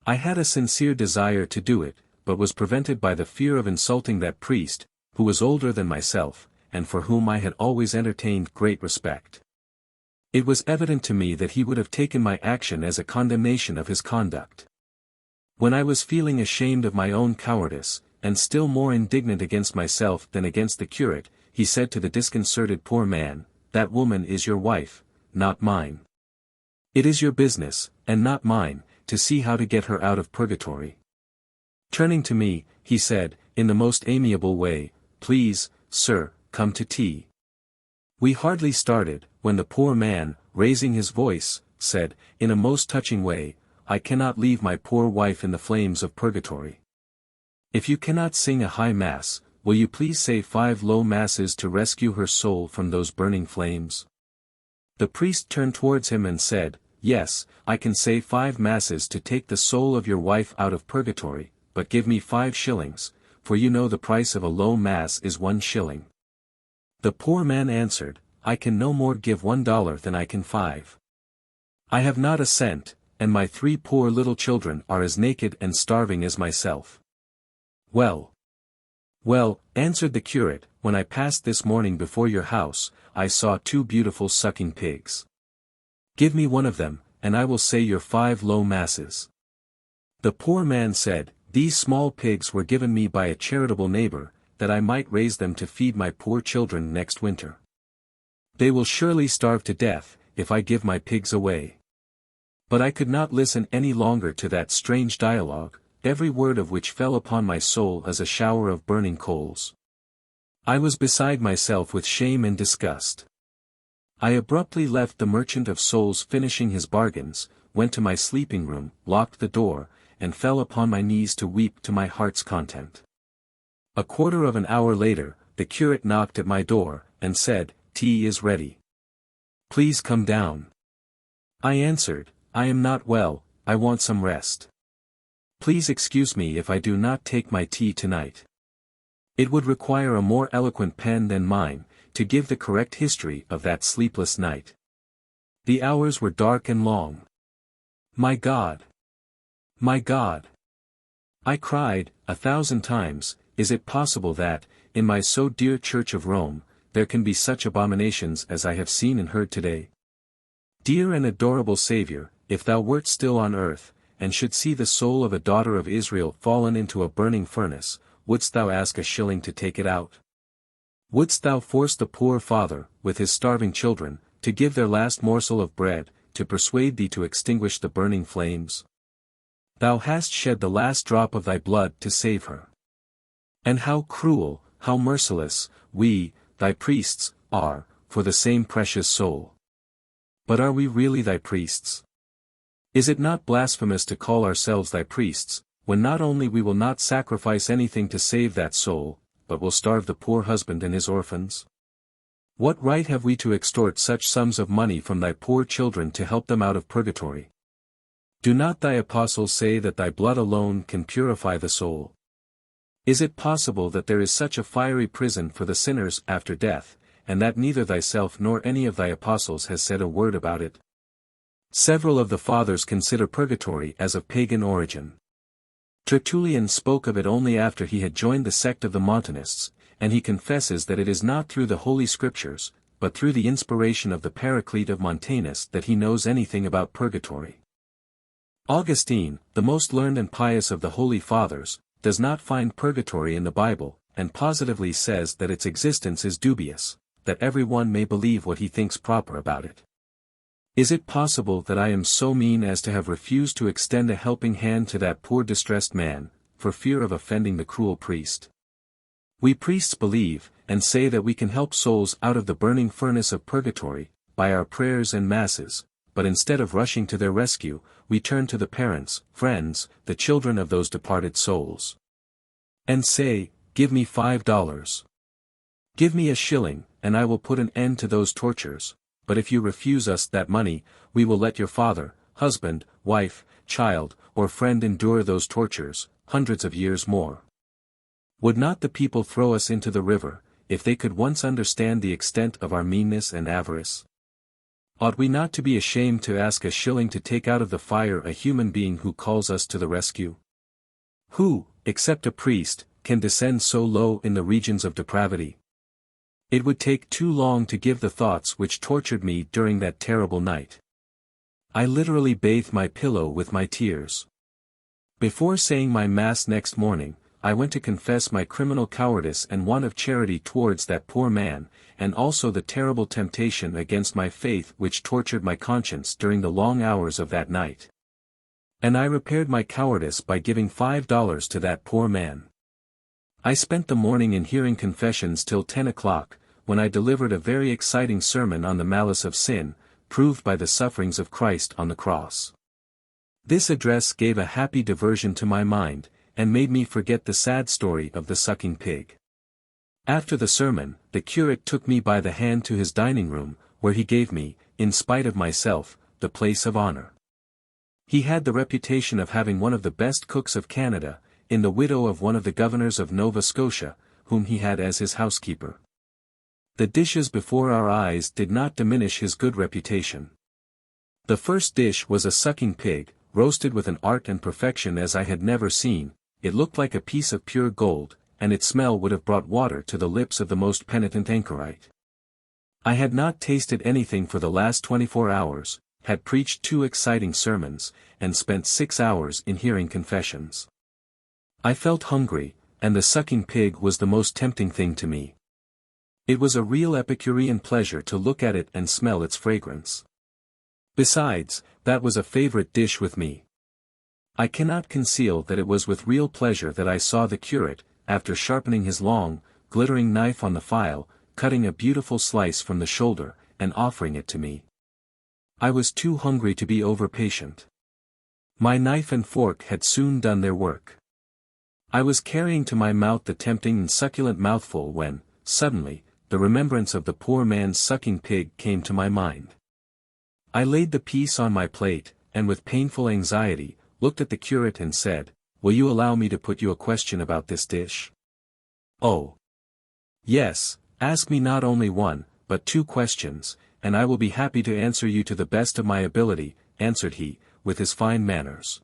Speaker 1: I had a sincere desire to do it, but was prevented by the fear of insulting that priest, who was older than myself, and for whom I had always entertained great respect. It was evident to me that he would have taken my action as a condemnation of his conduct. When I was feeling ashamed of my own cowardice, and still more indignant against myself than against the curate, he said to the disconcerted poor man, "That woman is your wife, not mine. It is your business, and not mine, to see how to get her out of purgatory." Turning to me, he said, in the most amiable way, "Please, sir, come to tea." We hardly started, when the poor man, raising his voice, said, in a most touching way, "I cannot leave my poor wife in the flames of purgatory. If you cannot sing a high mass, will you please say 5 low masses to rescue her soul from those burning flames?" The priest turned towards him and said, "Yes, I can say 5 masses to take the soul of your wife out of purgatory, but give me 5 shillings, for you know the price of a low mass is 1 shilling. The poor man answered, "I can no more give $1 than I can 5. I have not a cent, and my 3 poor little children are as naked and starving as myself." "Well, well," answered the curate, "when I passed this morning before your house, I saw 2 beautiful sucking pigs. Give me one of them, and I will say your 5 low masses." The poor man said, These small pigs were given me by a charitable neighbor, that I might raise them to feed my poor children next winter. They will surely starve to death, if I give my pigs away. But I could not listen any longer to that strange dialogue, every word of which fell upon my soul as a shower of burning coals. I was beside myself with shame and disgust. I abruptly left the merchant of souls finishing his bargains, went to my sleeping room, locked the door, and fell upon my knees to weep to my heart's content. A quarter of an hour later, the curate knocked at my door, and said, "Tea is ready. Please come down." I answered, "I am not well, I want some rest. Please excuse me if I do not take my tea tonight." It would require a more eloquent pen than mine, to give the correct history of that sleepless night. The hours were dark and long. My God! My God! I cried, 1,000 times, is it possible that, in my so dear Church of Rome, there can be such abominations as I have seen and heard today? Dear and adorable Saviour, if thou wert still on earth, and should see the soul of a daughter of Israel fallen into a burning furnace, wouldst thou ask a shilling to take it out? Wouldst thou force the poor father, with his starving children, to give their last morsel of bread, to persuade thee to extinguish the burning flames? Thou hast shed the last drop of thy blood to save her. And how cruel, how merciless, we, thy priests, are, for the same precious soul. But are we really thy priests? Is it not blasphemous to call ourselves thy priests, when not only we will not sacrifice anything to save that soul, but will starve the poor husband and his orphans? What right have we to extort such sums of money from thy poor children to help them out of purgatory? Do not thy apostles say that thy blood alone can purify the soul? Is it possible that there is such a fiery prison for the sinners after death, and that neither thyself nor any of thy apostles has said a word about it? Several of the fathers consider purgatory as of pagan origin. Tertullian spoke of it only after he had joined the sect of the Montanists, and he confesses that it is not through the Holy Scriptures, but through the inspiration of the Paraclete of Montanus that he knows anything about purgatory. Augustine, the most learned and pious of the Holy Fathers, does not find purgatory in the Bible, and positively says that its existence is dubious, that every one may believe what he thinks proper about it. Is it possible that I am so mean as to have refused to extend a helping hand to that poor distressed man, for fear of offending the cruel priest? We priests believe, and say that we can help souls out of the burning furnace of purgatory, by our prayers and masses, but instead of rushing to their rescue, we turn to the parents, friends, the children of those departed souls, and say, "Give me $5. Give me a shilling, and I will put an end to those tortures. But if you refuse us that money, we will let your father, husband, wife, child, or friend endure those tortures, hundreds of years more." Would not the people throw us into the river, if they could once understand the extent of our meanness and avarice? Ought we not to be ashamed to ask a shilling to take out of the fire a human being who calls us to the rescue? Who, except a priest, can descend so low in the regions of depravity? It would take too long to give the thoughts which tortured me during that terrible night. I literally bathed my pillow with my tears. Before saying my Mass next morning, I went to confess my criminal cowardice and want of charity towards that poor man, and also the terrible temptation against my faith which tortured my conscience during the long hours of that night. And I repaired my cowardice by giving $5 to that poor man. I spent the morning in hearing confessions till 10 o'clock, when I delivered a very exciting sermon on the malice of sin, proved by the sufferings of Christ on the cross. This address gave a happy diversion to my mind, and made me forget the sad story of the sucking pig. After the sermon, the curate took me by the hand to his dining room, where he gave me, in spite of myself, the place of honor. He had the reputation of having one of the best cooks of Canada, in the widow of one of the governors of Nova Scotia, whom he had as his housekeeper. The dishes before our eyes did not diminish his good reputation. The first dish was a sucking pig, roasted with an art and perfection as I had never seen. It looked like a piece of pure gold, and its smell would have brought water to the lips of the most penitent anchorite. I had not tasted anything for the last 24 hours, had preached 2 exciting sermons, and spent 6 hours in hearing confessions. I felt hungry, and the sucking pig was the most tempting thing to me. It was a real Epicurean pleasure to look at it and smell its fragrance. Besides, that was a favorite dish with me. I cannot conceal that it was with real pleasure that I saw the curate, after sharpening his long, glittering knife on the file, cutting a beautiful slice from the shoulder, and offering it to me. I was too hungry to be over-patient. My knife and fork had soon done their work. I was carrying to my mouth the tempting and succulent mouthful when, suddenly, the remembrance of the poor man's sucking pig came to my mind. I laid the piece on my plate, and with painful anxiety, looked at the curate and said, "Will you allow me to put you a question about this dish?" "Oh, yes, ask me not only one, but 2 questions, and I will be happy to answer you to the best of my ability," answered he, with his fine manners.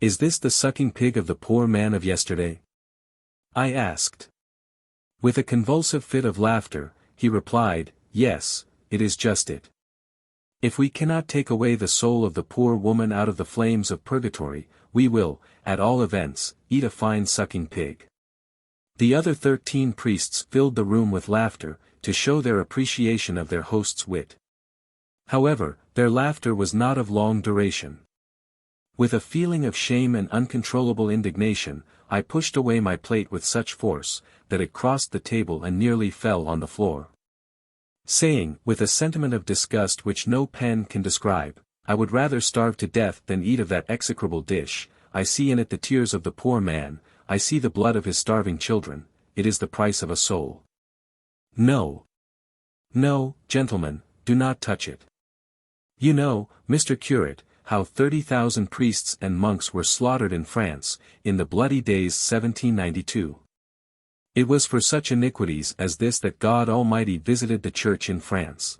Speaker 1: "Is this the sucking pig of the poor man of yesterday?" I asked. With a convulsive fit of laughter, he replied, "Yes, it is just it. If we cannot take away the soul of the poor woman out of the flames of purgatory, we will, at all events, eat a fine sucking pig." The other 13 priests filled the room with laughter, to show their appreciation of their host's wit. However, their laughter was not of long duration. With a feeling of shame and uncontrollable indignation, I pushed away my plate with such force, that it crossed the table and nearly fell on the floor. Saying, with a sentiment of disgust which no pen can describe, "I would rather starve to death than eat of that execrable dish, I see in it the tears of the poor man, I see the blood of his starving children, it is the price of a soul. No. No, gentlemen, do not touch it. You know, Mr. Curate, how 30,000 priests and monks were slaughtered in France, in the bloody days 1792. It was for such iniquities as this that God Almighty visited the Church in France.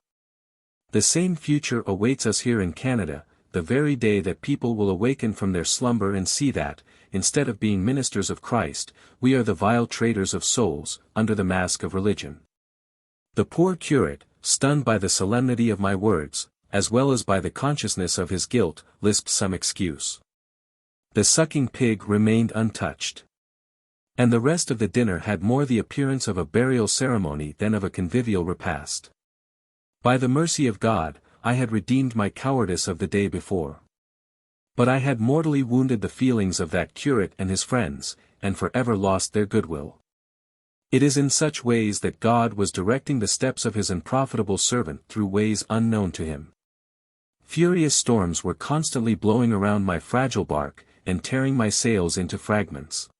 Speaker 1: The same future awaits us here in Canada, the very day that people will awaken from their slumber and see that, instead of being ministers of Christ, we are the vile traders of souls, under the mask of religion." The poor curate, stunned by the solemnity of my words, as well as by the consciousness of his guilt, lisped some excuse. The sucking pig remained untouched. And the rest of the dinner had more the appearance of a burial ceremony than of a convivial repast. By the mercy of God, I had redeemed my cowardice of the day before. But I had mortally wounded the feelings of that curate and his friends, and forever lost their goodwill. It is in such ways that God was directing the steps of his unprofitable servant through ways unknown to him. Furious storms were constantly blowing around my fragile bark, and tearing my sails into fragments.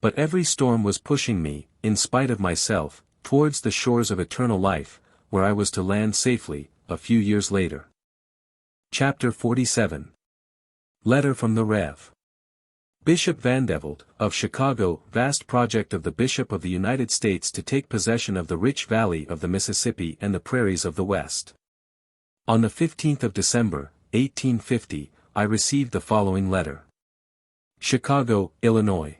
Speaker 1: But every storm was pushing me, in spite of myself, towards the shores of eternal life, where I was to land safely, a few years later. Chapter 47. Letter from the Rev. Bishop Vandeveld, of Chicago. Vast project of the Bishop of the United States to take possession of the rich valley of the Mississippi and the prairies of the West. On the 15th of December, 1850, I received the following letter. Chicago, Illinois.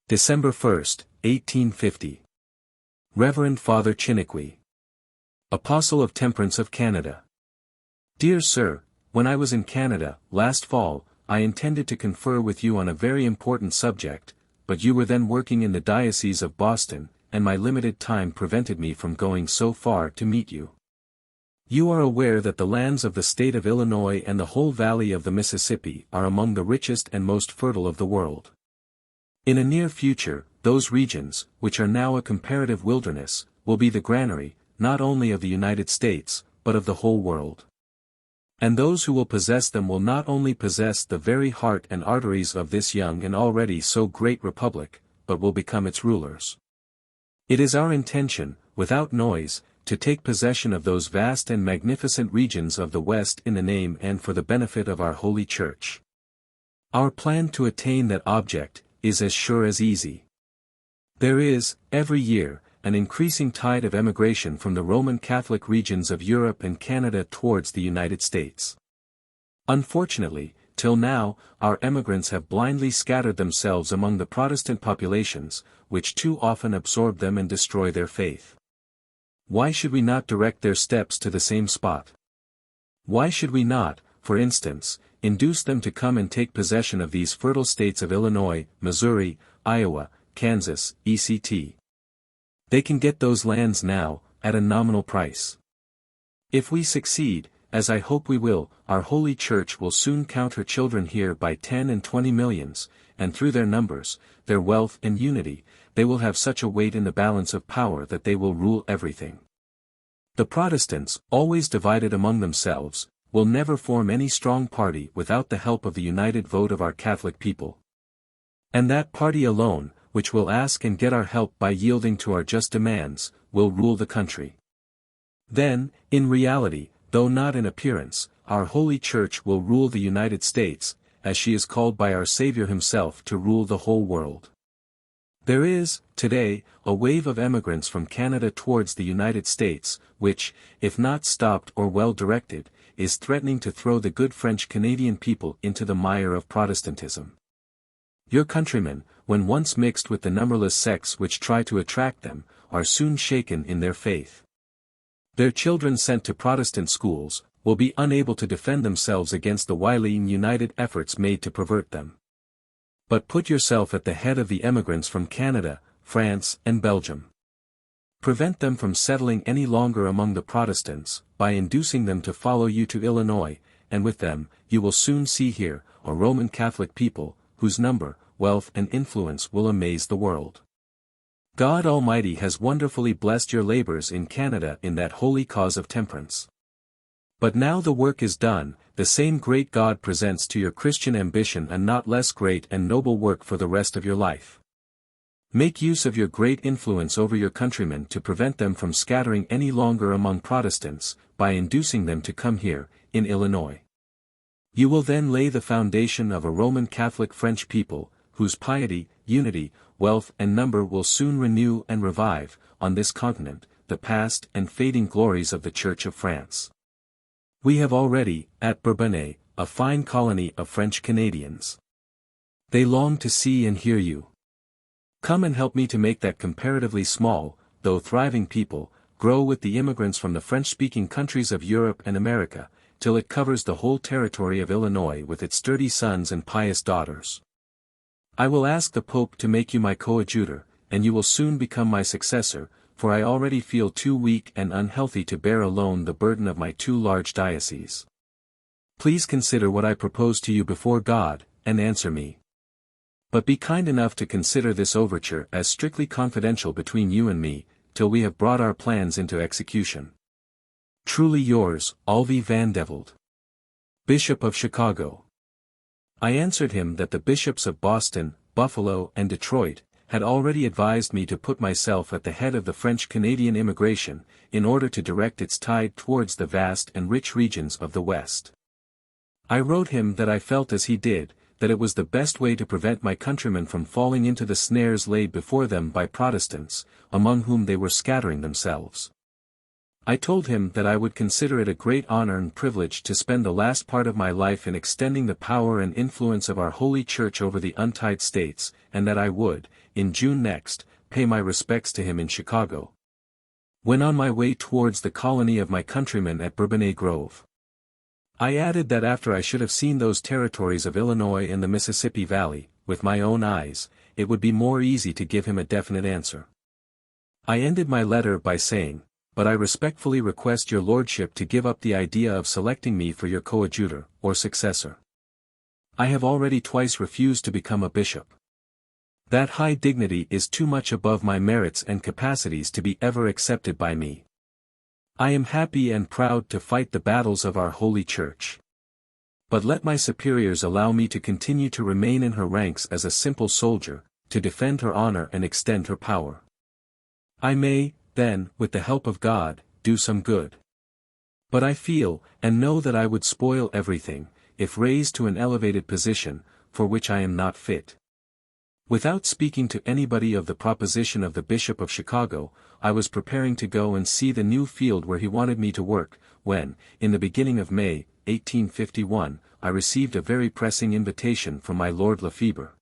Speaker 1: December 1st, 1850. Reverend Father Chiniquy, Apostle of Temperance of Canada. Dear Sir, when I was in Canada, last fall, I intended to confer with you on a very important subject, but you were then working in the Diocese of Boston, and my limited time prevented me from going so far to meet you. You are aware that the lands of the state of Illinois and the whole valley of the Mississippi are among the richest and most fertile of the world. In a near future, those regions, which are now a comparative wilderness, will be the granary, not only of the United States, but of the whole world. And those who will possess them will not only possess the very heart and arteries of this young and already so great republic, but will become its rulers. It is our intention, without noise, to take possession of those vast and magnificent regions of the West in the name and for the benefit of our Holy Church. Our plan to attain that object is as sure as easy. There is, every year, an increasing tide of emigration from the Roman Catholic regions of Europe and Canada towards the United States. Unfortunately, till now, our emigrants have blindly scattered themselves among the Protestant populations, which too often absorb them and destroy their faith. Why should we not direct their steps to the same spot? Why should we not, for instance, induce them to come and take possession of these fertile states of Illinois, Missouri, Iowa, Kansas, etc. They can get those lands now, at a nominal price. If we succeed, as I hope we will, our holy church will soon count her children here by 10 and 20 millions, and through their numbers, their wealth and unity, they will have such a weight in the balance of power that they will rule everything. The Protestants, always divided among themselves, will never form any strong party without the help of the united vote of our Catholic people. And that party alone, which will ask and get our help by yielding to our just demands, will rule the country. Then, in reality, though not in appearance, our Holy Church will rule the United States, as she is called by our Savior himself to rule the whole world. There is, today, a wave of emigrants from Canada towards the United States, which, if not stopped or well directed, is threatening to throw the good French-Canadian people into the mire of Protestantism. Your countrymen, when once mixed with the numberless sects which try to attract them, are soon shaken in their faith. Their children sent to Protestant schools, will be unable to defend themselves against the wily and united efforts made to pervert them. But put yourself at the head of the emigrants from Canada, France, and Belgium. Prevent them from settling any longer among the Protestants, by inducing them to follow you to Illinois, and with them, you will soon see here, a Roman Catholic people, whose number, wealth and influence will amaze the world. God Almighty has wonderfully blessed your labors in Canada in that holy cause of temperance. But now the work is done, the same great God presents to your Christian ambition a not less great and noble work for the rest of your life. Make use of your great influence over your countrymen to prevent them from scattering any longer among Protestants, by inducing them to come here, in Illinois. You will then lay the foundation of a Roman Catholic French people, whose piety, unity, wealth and number will soon renew and revive, on this continent, the past and fading glories of the Church of France. We have already, at Bourbonnais, a fine colony of French Canadians. They long to see and hear you. Come and help me to make that comparatively small, though thriving people, grow with the immigrants from the French-speaking countries of Europe and America, till it covers the whole territory of Illinois with its sturdy sons and pious daughters. I will ask the Pope to make you my coadjutor, and you will soon become my successor, for I already feel too weak and unhealthy to bear alone the burden of my two large dioceses. Please consider what I propose to you before God, and answer me. But be kind enough to consider this overture as strictly confidential between you and me, till we have brought our plans into execution. Truly yours, Alvy Van Develd, Bishop of Chicago. I answered him that the bishops of Boston, Buffalo and Detroit, had already advised me to put myself at the head of the French-Canadian immigration, in order to direct its tide towards the vast and rich regions of the West. I wrote him that I felt as he did, that it was the best way to prevent my countrymen from falling into the snares laid before them by Protestants, among whom they were scattering themselves. I told him that I would consider it a great honor and privilege to spend the last part of my life in extending the power and influence of our Holy Church over the untied states, and that I would, in June next, pay my respects to him in Chicago. When on my way towards the colony of my countrymen at Bourbonnais Grove, I added that after I should have seen those territories of Illinois and the Mississippi Valley, with my own eyes, it would be more easy to give him a definite answer. I ended my letter by saying, "But I respectfully request your lordship to give up the idea of selecting me for your coadjutor, or successor. I have already twice refused to become a bishop. That high dignity is too much above my merits and capacities to be ever accepted by me. I am happy and proud to fight the battles of our Holy Church. But let my superiors allow me to continue to remain in her ranks as a simple soldier, to defend her honor and extend her power. I may, then, with the help of God, do some good. But I feel, and know that I would spoil everything, if raised to an elevated position, for which I am not fit." Without speaking to anybody of the proposition of the Bishop of Chicago, I was preparing to go and see the new field where he wanted me to work, when, in the beginning of May, 1851, I received a very pressing invitation from my Lord Lefebvre,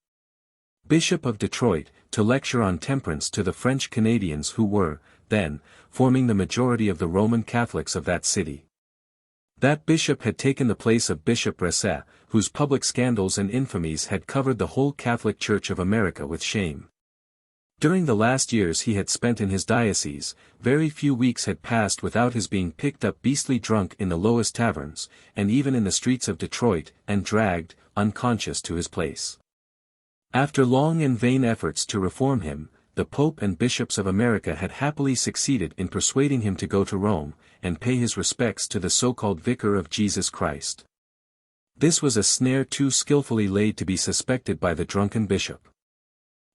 Speaker 1: Bishop of Detroit, to lecture on temperance to the French Canadians who were, then, forming the majority of the Roman Catholics of that city. That bishop had taken the place of Bishop Bresset, whose public scandals and infamies had covered the whole Catholic Church of America with shame. During the last years he had spent in his diocese, very few weeks had passed without his being picked up beastly drunk in the lowest taverns, and even in the streets of Detroit, and dragged, unconscious to his place. After long and vain efforts to reform him, the Pope and bishops of America had happily succeeded in persuading him to go to Rome, and pay his respects to the so-called Vicar of Jesus Christ. This was a snare too skillfully laid to be suspected by the drunken bishop.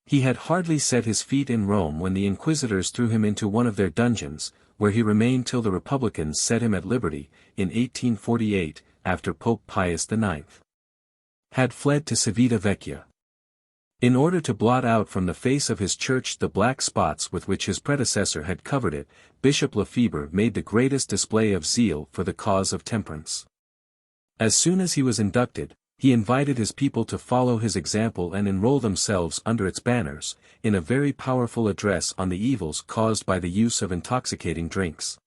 Speaker 1: He had hardly set his feet in Rome when the inquisitors threw him into one of their dungeons, where he remained till the Republicans set him at liberty, in 1848, after Pope Pius IX had fled to Civita Vecchia. In order to blot out from the face of his church the black spots with which his predecessor had covered it, Bishop Lefebvre made the greatest display of zeal for the cause of temperance. As soon as he was inducted, he invited his people to follow his example and enroll themselves under its banners, in a very powerful address on the evils caused by the use of intoxicating drinks.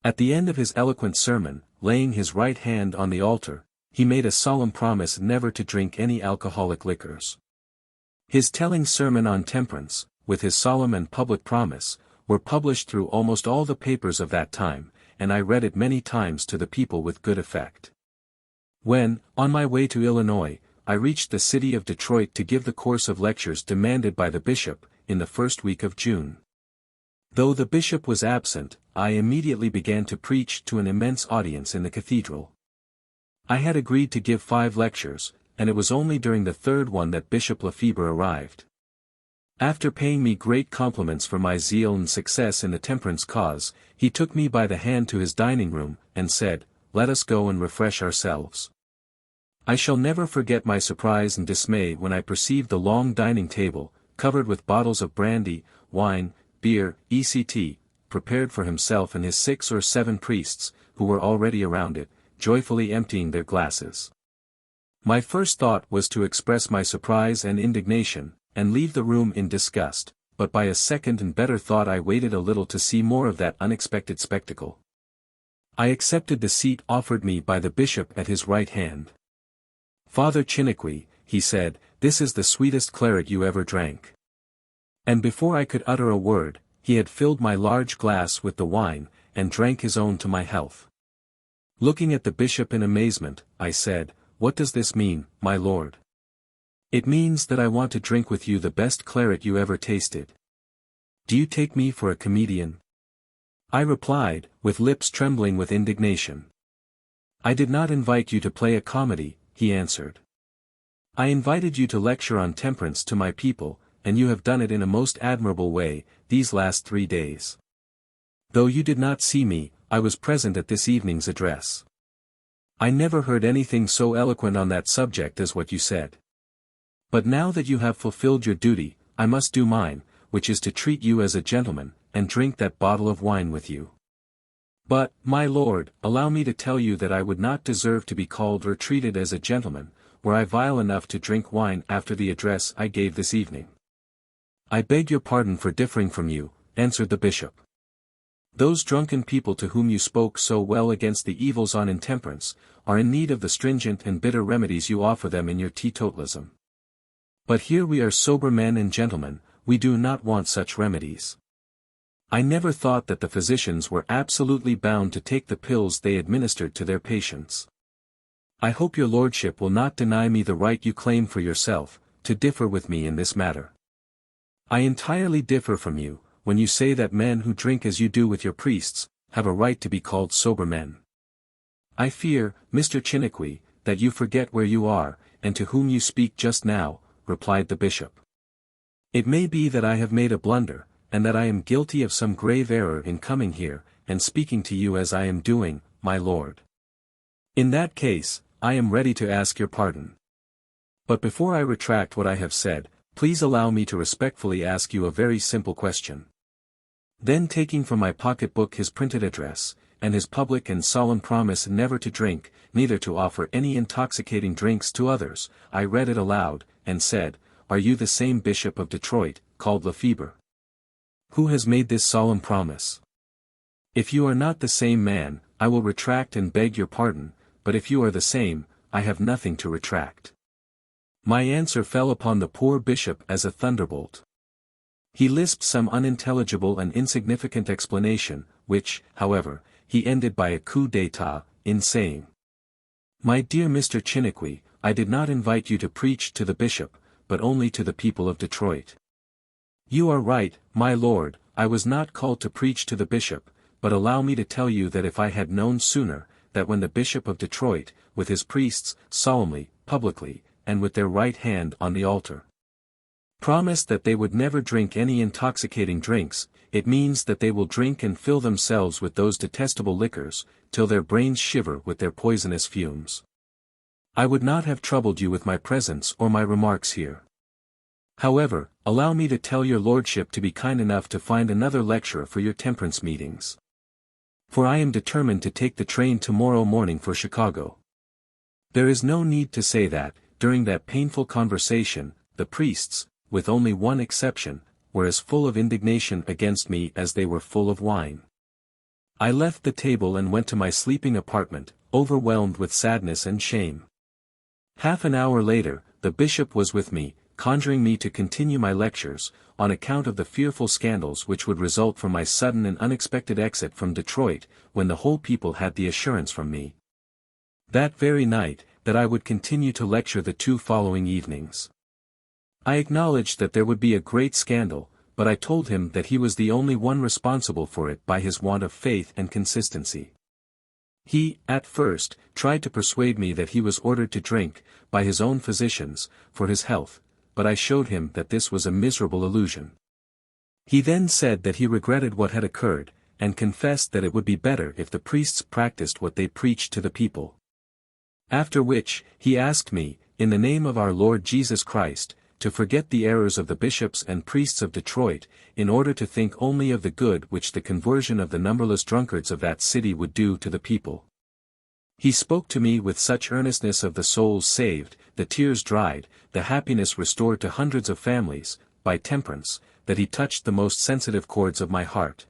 Speaker 1: At the end of his eloquent sermon, laying his right hand on the altar, he made a solemn promise never to drink any alcoholic liquors. His telling sermon on temperance, with his solemn and public promise, were published through almost all the papers of that time, and I read it many times to the people with good effect. When, on my way to Illinois, I reached the city of Detroit to give the course of lectures demanded by the bishop, in the first week of June. Though the bishop was absent, I immediately began to preach to an immense audience in the cathedral. I had agreed to give 5 lectures, and it was only during the third one that Bishop Lefebvre arrived. After paying me great compliments for my zeal and success in the temperance cause, he took me by the hand to his dining room, and said, "Let us go and refresh ourselves." I shall never forget my surprise and dismay when I perceived the long dining table, covered with bottles of brandy, wine, beer, etc., prepared for himself and his 6 or 7 priests, who were already around it, joyfully emptying their glasses. My first thought was to express my surprise and indignation, and leave the room in disgust, but by a second and better thought I waited a little to see more of that unexpected spectacle. I accepted the seat offered me by the bishop at his right hand. "Father Chiniquy," he said, "this is the sweetest claret you ever drank." And before I could utter a word, he had filled my large glass with the wine, and drank his own to my health. Looking at the bishop in amazement, I said, "What does this mean, my lord?" "It means that I want to drink with you the best claret you ever tasted." "Do you take me for a comedian?" I replied, with lips trembling with indignation. "I did not invite you to play a comedy," he answered. "I invited you to lecture on temperance to my people, and you have done it in a most admirable way, these last 3 days. Though you did not see me, I was present at this evening's address. I never heard anything so eloquent on that subject as what you said. But now that you have fulfilled your duty, I must do mine, which is to treat you as a gentleman, and drink that bottle of wine with you. But, my lord, allow me to tell you that I would not deserve to be called or treated as a gentleman, were I vile enough to drink wine after the address I gave this evening." "I beg your pardon for differing from you," answered the bishop. "Those drunken people to whom you spoke so well against the evils on intemperance, are in need of the stringent and bitter remedies you offer them in your teetotalism. But here we are sober men and gentlemen, we do not want such remedies. I never thought that the physicians were absolutely bound to take the pills they administered to their patients. I hope your lordship will not deny me the right you claim for yourself, to differ with me in this matter. I entirely differ from you, when you say that men who drink as you do with your priests, have a right to be called sober men. I fear, Mr. Chiniquy, that you forget where you are, and to whom you speak just now," replied the bishop. "It may be that I have made a blunder, and that I am guilty of some grave error in coming here, and speaking to you as I am doing, my lord. In that case, I am ready to ask your pardon. But before I retract what I have said, please allow me to respectfully ask you a very simple question." Then taking from my pocket-book his printed address, and his public and solemn promise never to drink, neither to offer any intoxicating drinks to others, I read it aloud, and said, "Are you the same Bishop of Detroit, called Lefebvre? Who has made this solemn promise? If you are not the same man, I will retract and beg your pardon, but if you are the same, I have nothing to retract. My answer fell upon the poor bishop as a thunderbolt. He lisped some unintelligible and insignificant explanation, which, however, he ended by a coup d'état, in saying, "My dear Mr. Chiniquy, I did not invite you to preach to the bishop, but only to the people of Detroit." "You are right, my lord, I was not called to preach to the bishop, but allow me to tell you that if I had known sooner, that when the Bishop of Detroit, with his priests, solemnly, publicly, and with their right hand on the altar, promised that they would never drink any intoxicating drinks, it means that they will drink and fill themselves with those detestable liquors, till their brains shiver with their poisonous fumes, I would not have troubled you with my presence or my remarks here. However, allow me to tell your lordship to be kind enough to find another lecturer for your temperance meetings. For I am determined to take the train tomorrow morning for Chicago." There is no need to say that, during that painful conversation, the priests, with only one exception, were as full of indignation against me as they were full of wine. I left the table and went to my sleeping apartment, overwhelmed with sadness and shame. Half an hour later, the bishop was with me, conjuring me to continue my lectures, on account of the fearful scandals which would result from my sudden and unexpected exit from Detroit, when the whole people had the assurance from me, that very night, that I would continue to lecture the 2 following evenings. I acknowledged that there would be a great scandal, but I told him that he was the only one responsible for it by his want of faith and consistency. He, at first, tried to persuade me that he was ordered to drink, by his own physicians, for his health, but I showed him that this was a miserable illusion. He then said that he regretted what had occurred, and confessed that it would be better if the priests practiced what they preached to the people. After which, he asked me, in the name of our Lord Jesus Christ, to forget the errors of the bishops and priests of Detroit, in order to think only of the good which the conversion of the numberless drunkards of that city would do to the people. He spoke to me with such earnestness of the souls saved, the tears dried, the happiness restored to hundreds of families, by temperance, that he touched the most sensitive chords of my heart,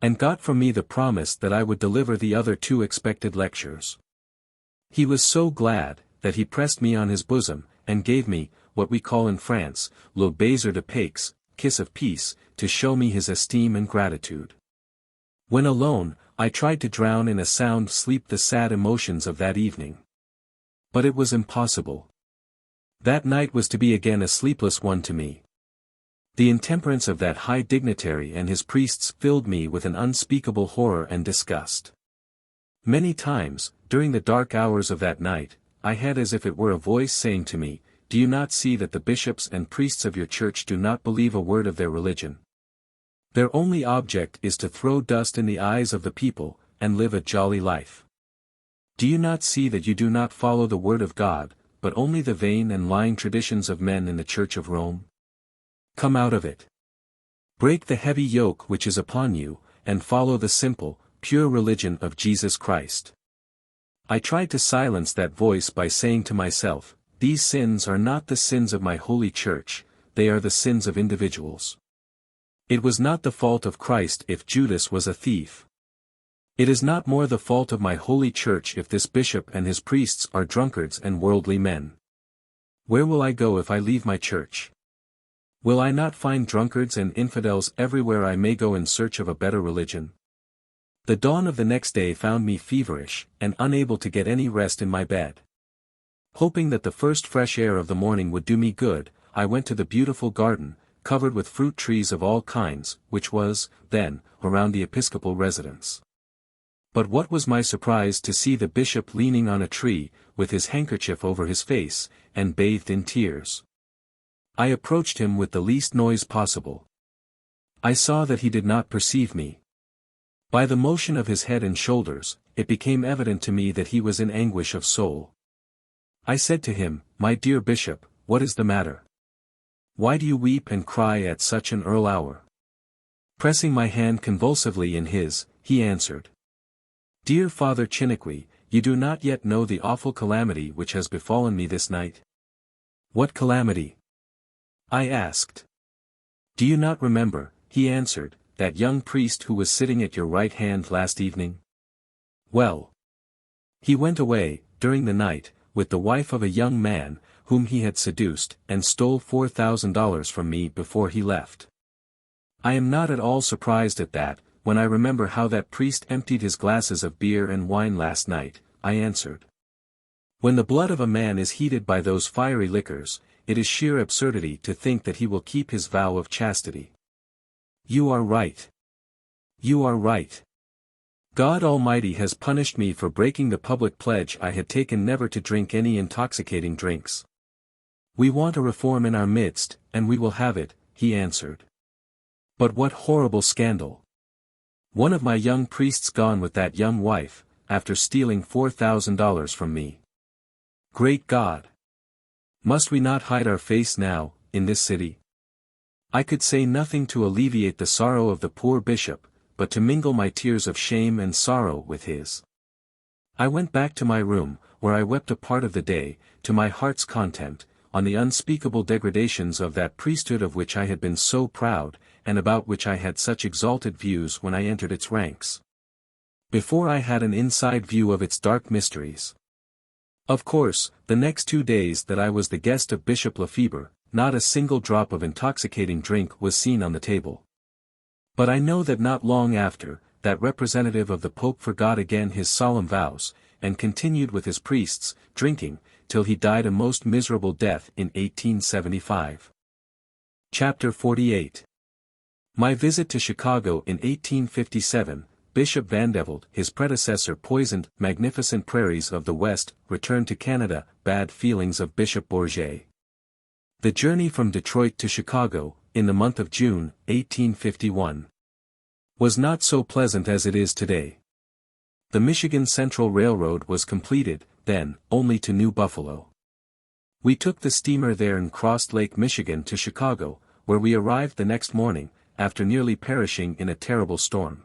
Speaker 1: and got from me the promise that I would deliver the other 2 expected lectures. He was so glad, that he pressed me on his bosom, and gave me, what we call in France, le baiser de paix, kiss of peace, to show me his esteem and gratitude. When alone, I tried to drown in a sound sleep the sad emotions of that evening. But it was impossible. That night was to be again a sleepless one to me. The intemperance of that high dignitary and his priests filled me with an unspeakable horror and disgust. Many times, during the dark hours of that night, I had as if it were a voice saying to me, "Do you not see that the bishops and priests of your church do not believe a word of their religion? Their only object is to throw dust in the eyes of the people, and live a jolly life. Do you not see that you do not follow the word of God, but only the vain and lying traditions of men in the Church of Rome? Come out of it. Break the heavy yoke which is upon you, and follow the simple, pure religion of Jesus Christ." I tried to silence that voice by saying to myself, "These sins are not the sins of my holy church, they are the sins of individuals. It was not the fault of Christ if Judas was a thief. It is not more the fault of my holy church if this bishop and his priests are drunkards and worldly men. Where will I go if I leave my church? Will I not find drunkards and infidels everywhere I may go in search of a better religion?" The dawn of the next day found me feverish, and unable to get any rest in my bed. Hoping that the first fresh air of the morning would do me good, I went to the beautiful garden, covered with fruit trees of all kinds, which was, then, around the episcopal residence. But what was my surprise to see the bishop leaning on a tree, with his handkerchief over his face, and bathed in tears. I approached him with the least noise possible. I saw that he did not perceive me. By the motion of his head and shoulders, it became evident to me that he was in anguish of soul. I said to him, "My dear bishop, what is the matter? Why do you weep and cry at such an early hour?" Pressing my hand convulsively in his, he answered, "Dear Father Chiniquy, you do not yet know the awful calamity which has befallen me this night." "What calamity?" I asked. "Do you not remember," he answered, "that young priest who was sitting at your right hand last evening? Well, he went away, during the night, with the wife of a young man, whom he had seduced, and stole $4,000 from me before he left. I am not at all surprised at that. When I remember how that priest emptied his glasses of beer and wine last night, I answered. When the blood of a man is heated by those fiery liquors, it is sheer absurdity to think that he will keep his vow of chastity. You are right. You are right. God Almighty has punished me for breaking the public pledge I had taken never to drink any intoxicating drinks. We want a reform in our midst, and we will have it, he answered. But what horrible scandal! One of my young priests gone with that young wife, after stealing $4,000 from me. Great God! Must we not hide our face now, in this city? I could say nothing to alleviate the sorrow of the poor bishop, but to mingle my tears of shame and sorrow with his. I went back to my room, where I wept a part of the day, to my heart's content, on the unspeakable degradations of that priesthood of which I had been so proud, and about which I had such exalted views when I entered its ranks. Before I had an inside view of its dark mysteries. Of course, the next 2 days that I was the guest of Bishop Lefebvre, not a single drop of intoxicating drink was seen on the table. But I know that not long after, that representative of the Pope forgot again his solemn vows, and continued with his priests, drinking, till he died a most miserable death in 1875. Chapter 48. My visit to Chicago in 1857, Bishop Vandeveld, his predecessor poisoned, magnificent prairies of the West, returned to Canada, bad feelings of Bishop Bourget. The journey from Detroit to Chicago, in the month of June, 1851, was not so pleasant as it is today. The Michigan Central Railroad was completed, then, only to New Buffalo. We took the steamer there and crossed Lake Michigan to Chicago, where we arrived the next morning, after nearly perishing in a terrible storm.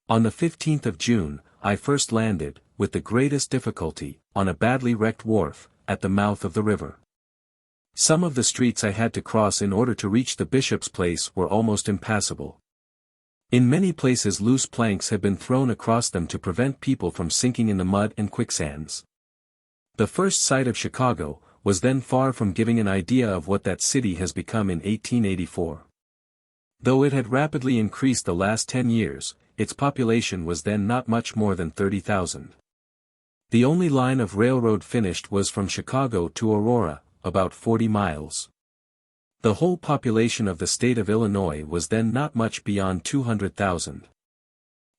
Speaker 1: On the 15th of June, I first landed, with the greatest difficulty, on a badly wrecked wharf, at the mouth of the river. Some of the streets I had to cross in order to reach the bishop's place were almost impassable. In many places loose planks had been thrown across them to prevent people from sinking in the mud and quicksands. The first sight of Chicago was then far from giving an idea of what that city has become in 1884. Though it had rapidly increased the last 10 years, its population was then not much more than 30,000. The only line of railroad finished was from Chicago to Aurora, about 40 miles. The whole population of the state of Illinois was then not much beyond 200,000.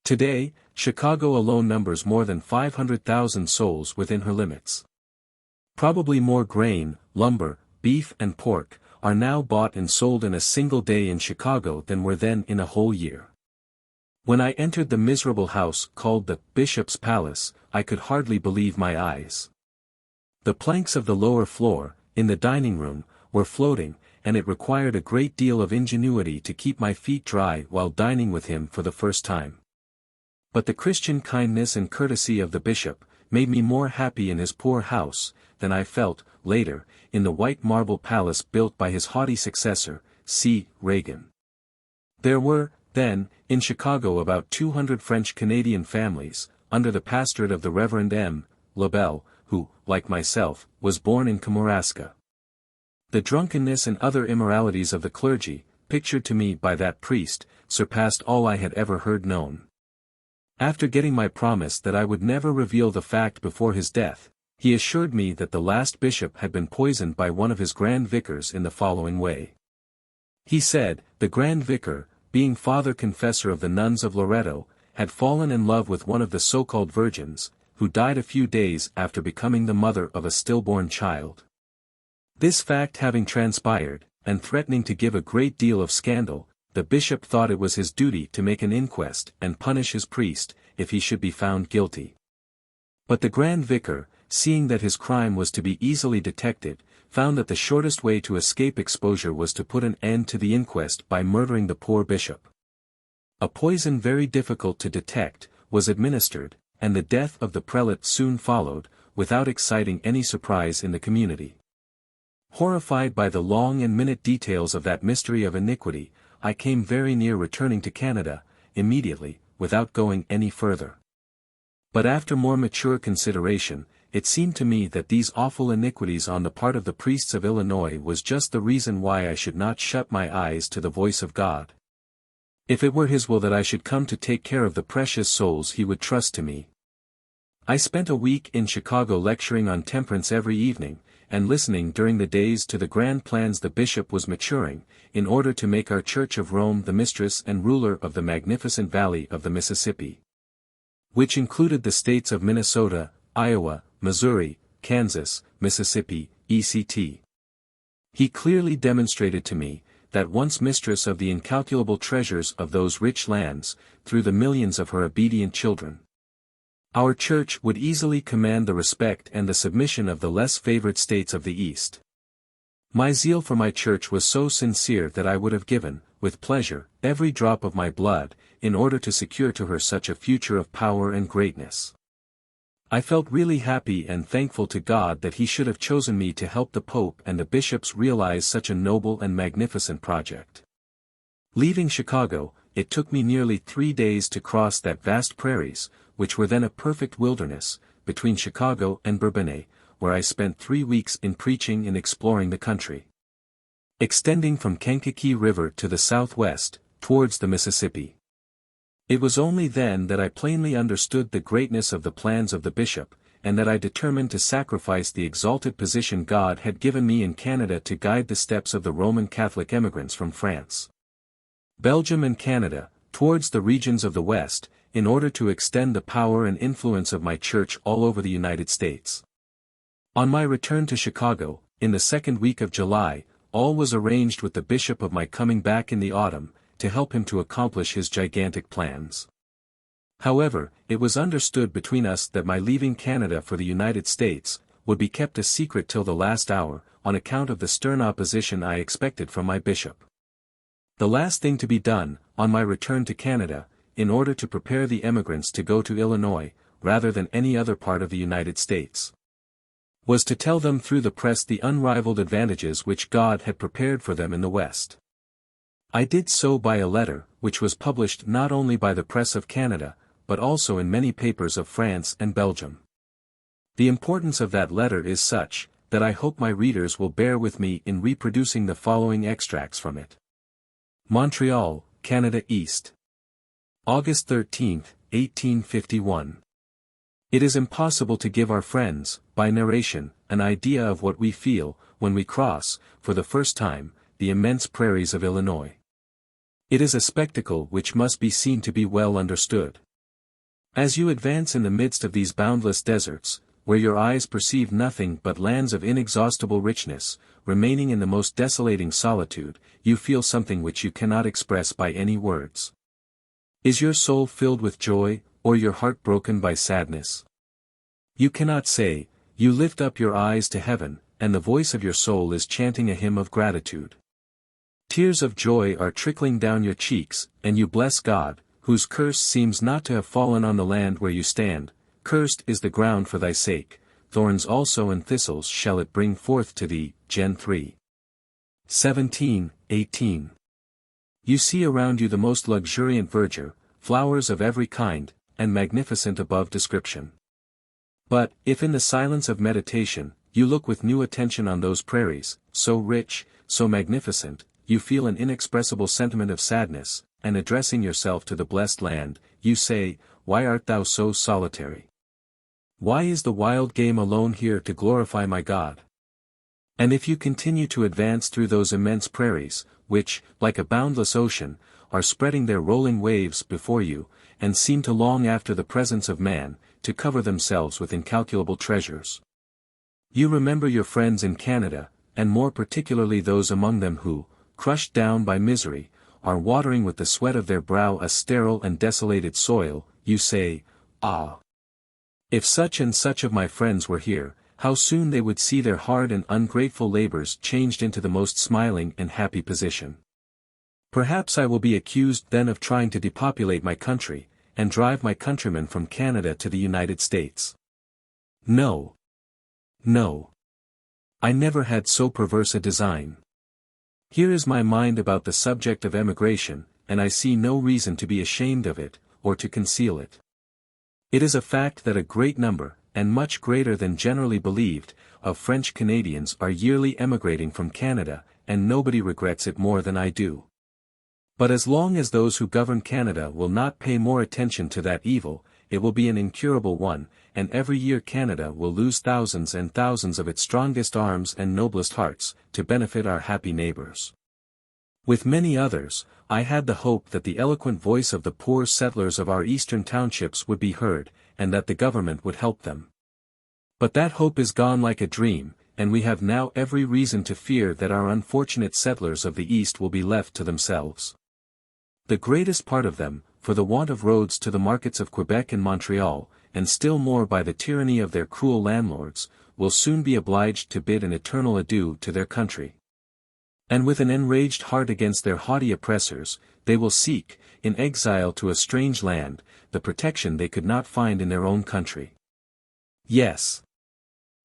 Speaker 1: Today, Chicago alone numbers more than 500,000 souls within her limits. Probably more grain, lumber, beef and pork, are now bought and sold in a single day in Chicago than were then in a whole year. When I entered the miserable house called the Bishop's Palace, I could hardly believe my eyes. The planks of the lower floor, in the dining room, were floating, and it required a great deal of ingenuity to keep my feet dry while dining with him for the first time. But the Christian kindness and courtesy of the bishop made me more happy in his poor house than I felt, later, in the white marble palace built by his haughty successor, C. Reagan. There were, then, in Chicago about 200 French-Canadian families, under the pastorate of the Reverend M. Labelle, who, like myself, was born in Kamouraska. The drunkenness and other immoralities of the clergy, pictured to me by that priest, surpassed all I had ever heard known. After getting my promise that I would never reveal the fact before his death, he assured me that the last bishop had been poisoned by one of his grand vicars in the following way. He said, the grand vicar, being father confessor of the nuns of Loretto, had fallen in love with one of the so-called virgins, who died a few days after becoming the mother of a stillborn child. This fact having transpired, and threatening to give a great deal of scandal, the bishop thought it was his duty to make an inquest and punish his priest, if he should be found guilty. But the grand vicar, seeing that his crime was to be easily detected, found that the shortest way to escape exposure was to put an end to the inquest by murdering the poor bishop. A poison very difficult to detect, was administered, and the death of the prelate soon followed, without exciting any surprise in the community. Horrified by the long and minute details of that mystery of iniquity, I came very near returning to Canada, immediately, without going any further. But after more mature consideration, it seemed to me that these awful iniquities on the part of the priests of Illinois was just the reason why I should not shut my eyes to the voice of God. If it were His will that I should come to take care of the precious souls He would trust to me. I spent a week in Chicago lecturing on temperance every evening, and listening during the days to the grand plans the bishop was maturing, in order to make our Church of Rome the mistress and ruler of the magnificent valley of the Mississippi, which included the states of Minnesota, Iowa, Missouri, Kansas, Mississippi, etc. He clearly demonstrated to me, that once mistress of the incalculable treasures of those rich lands, through the millions of her obedient children, our Church would easily command the respect and the submission of the less favored states of the East. My zeal for my Church was so sincere that I would have given, with pleasure, every drop of my blood, in order to secure to her such a future of power and greatness. I felt really happy and thankful to God that He should have chosen me to help the Pope and the bishops realize such a noble and magnificent project. Leaving Chicago, it took me nearly 3 days to cross that vast prairies, which were then a perfect wilderness, between Chicago and Bourbonnais, where I spent 3 weeks in preaching and exploring the country, extending from Kankakee River to the southwest, towards the Mississippi. It was only then that I plainly understood the greatness of the plans of the bishop, and that I determined to sacrifice the exalted position God had given me in Canada to guide the steps of the Roman Catholic emigrants from France, Belgium and Canada, towards the regions of the West, in order to extend the power and influence of my Church all over the United States. On my return to Chicago, in the second week of July, all was arranged with the bishop of my coming back in the autumn, to help him to accomplish his gigantic plans. However, it was understood between us that my leaving Canada for the United States would be kept a secret till the last hour, on account of the stern opposition I expected from my bishop. The last thing to be done, on my return to Canada, in order to prepare the emigrants to go to Illinois, rather than any other part of the United States, was to tell them through the press the unrivaled advantages which God had prepared for them in the West. I did so by a letter, which was published not only by the press of Canada, but also in many papers of France and Belgium. The importance of that letter is such, that I hope my readers will bear with me in reproducing the following extracts from it. Montreal, Canada East. August 13, 1851. It is impossible to give our friends, by narration, an idea of what we feel, when we cross, for the first time, the immense prairies of Illinois. It is a spectacle which must be seen to be well understood. As you advance in the midst of these boundless deserts, where your eyes perceive nothing but lands of inexhaustible richness, remaining in the most desolating solitude, you feel something which you cannot express by any words. Is your soul filled with joy, or your heart broken by sadness? You cannot say. You lift up your eyes to heaven, and the voice of your soul is chanting a hymn of gratitude. Tears of joy are trickling down your cheeks, and you bless God, whose curse seems not to have fallen on the land where you stand. Cursed is the ground for thy sake, thorns also and thistles shall it bring forth to thee. Gen 3. 17:18. You see around you the most luxuriant verdure, flowers of every kind, and magnificent above description. But, if in the silence of meditation, you look with new attention on those prairies, so rich, so magnificent, you feel an inexpressible sentiment of sadness, and addressing yourself to the blessed land, you say, Why art thou so solitary? Why is the wild game alone here to glorify my God? And if you continue to advance through those immense prairies, which, like a boundless ocean, are spreading their rolling waves before you, and seem to long after the presence of man, to cover themselves with incalculable treasures, you remember your friends in Canada, and more particularly those among them who, crushed down by misery, are watering with the sweat of their brow a sterile and desolated soil. You say, Ah! If such and such of my friends were here, how soon they would see their hard and ungrateful labors changed into the most smiling and happy position. Perhaps I will be accused then of trying to depopulate my country, and drive my countrymen from Canada to the United States. No. No. I never had so perverse a design. Here is my mind about the subject of emigration, and I see no reason to be ashamed of it, or to conceal it. It is a fact that a great number, and much greater than generally believed, of French Canadians are yearly emigrating from Canada, and nobody regrets it more than I do. But as long as those who govern Canada will not pay more attention to that evil, it will be an incurable one, and every year Canada will lose thousands and thousands of its strongest arms and noblest hearts, to benefit our happy neighbors. With many others, I had the hope that the eloquent voice of the poor settlers of our eastern townships would be heard, and that the government would help them. But that hope is gone like a dream, and we have now every reason to fear that our unfortunate settlers of the East will be left to themselves. The greatest part of them, for the want of roads to the markets of Quebec and Montreal, and still more by the tyranny of their cruel landlords, will soon be obliged to bid an eternal adieu to their country. And with an enraged heart against their haughty oppressors, they will seek, in exile to a strange land, the protection they could not find in their own country. Yes.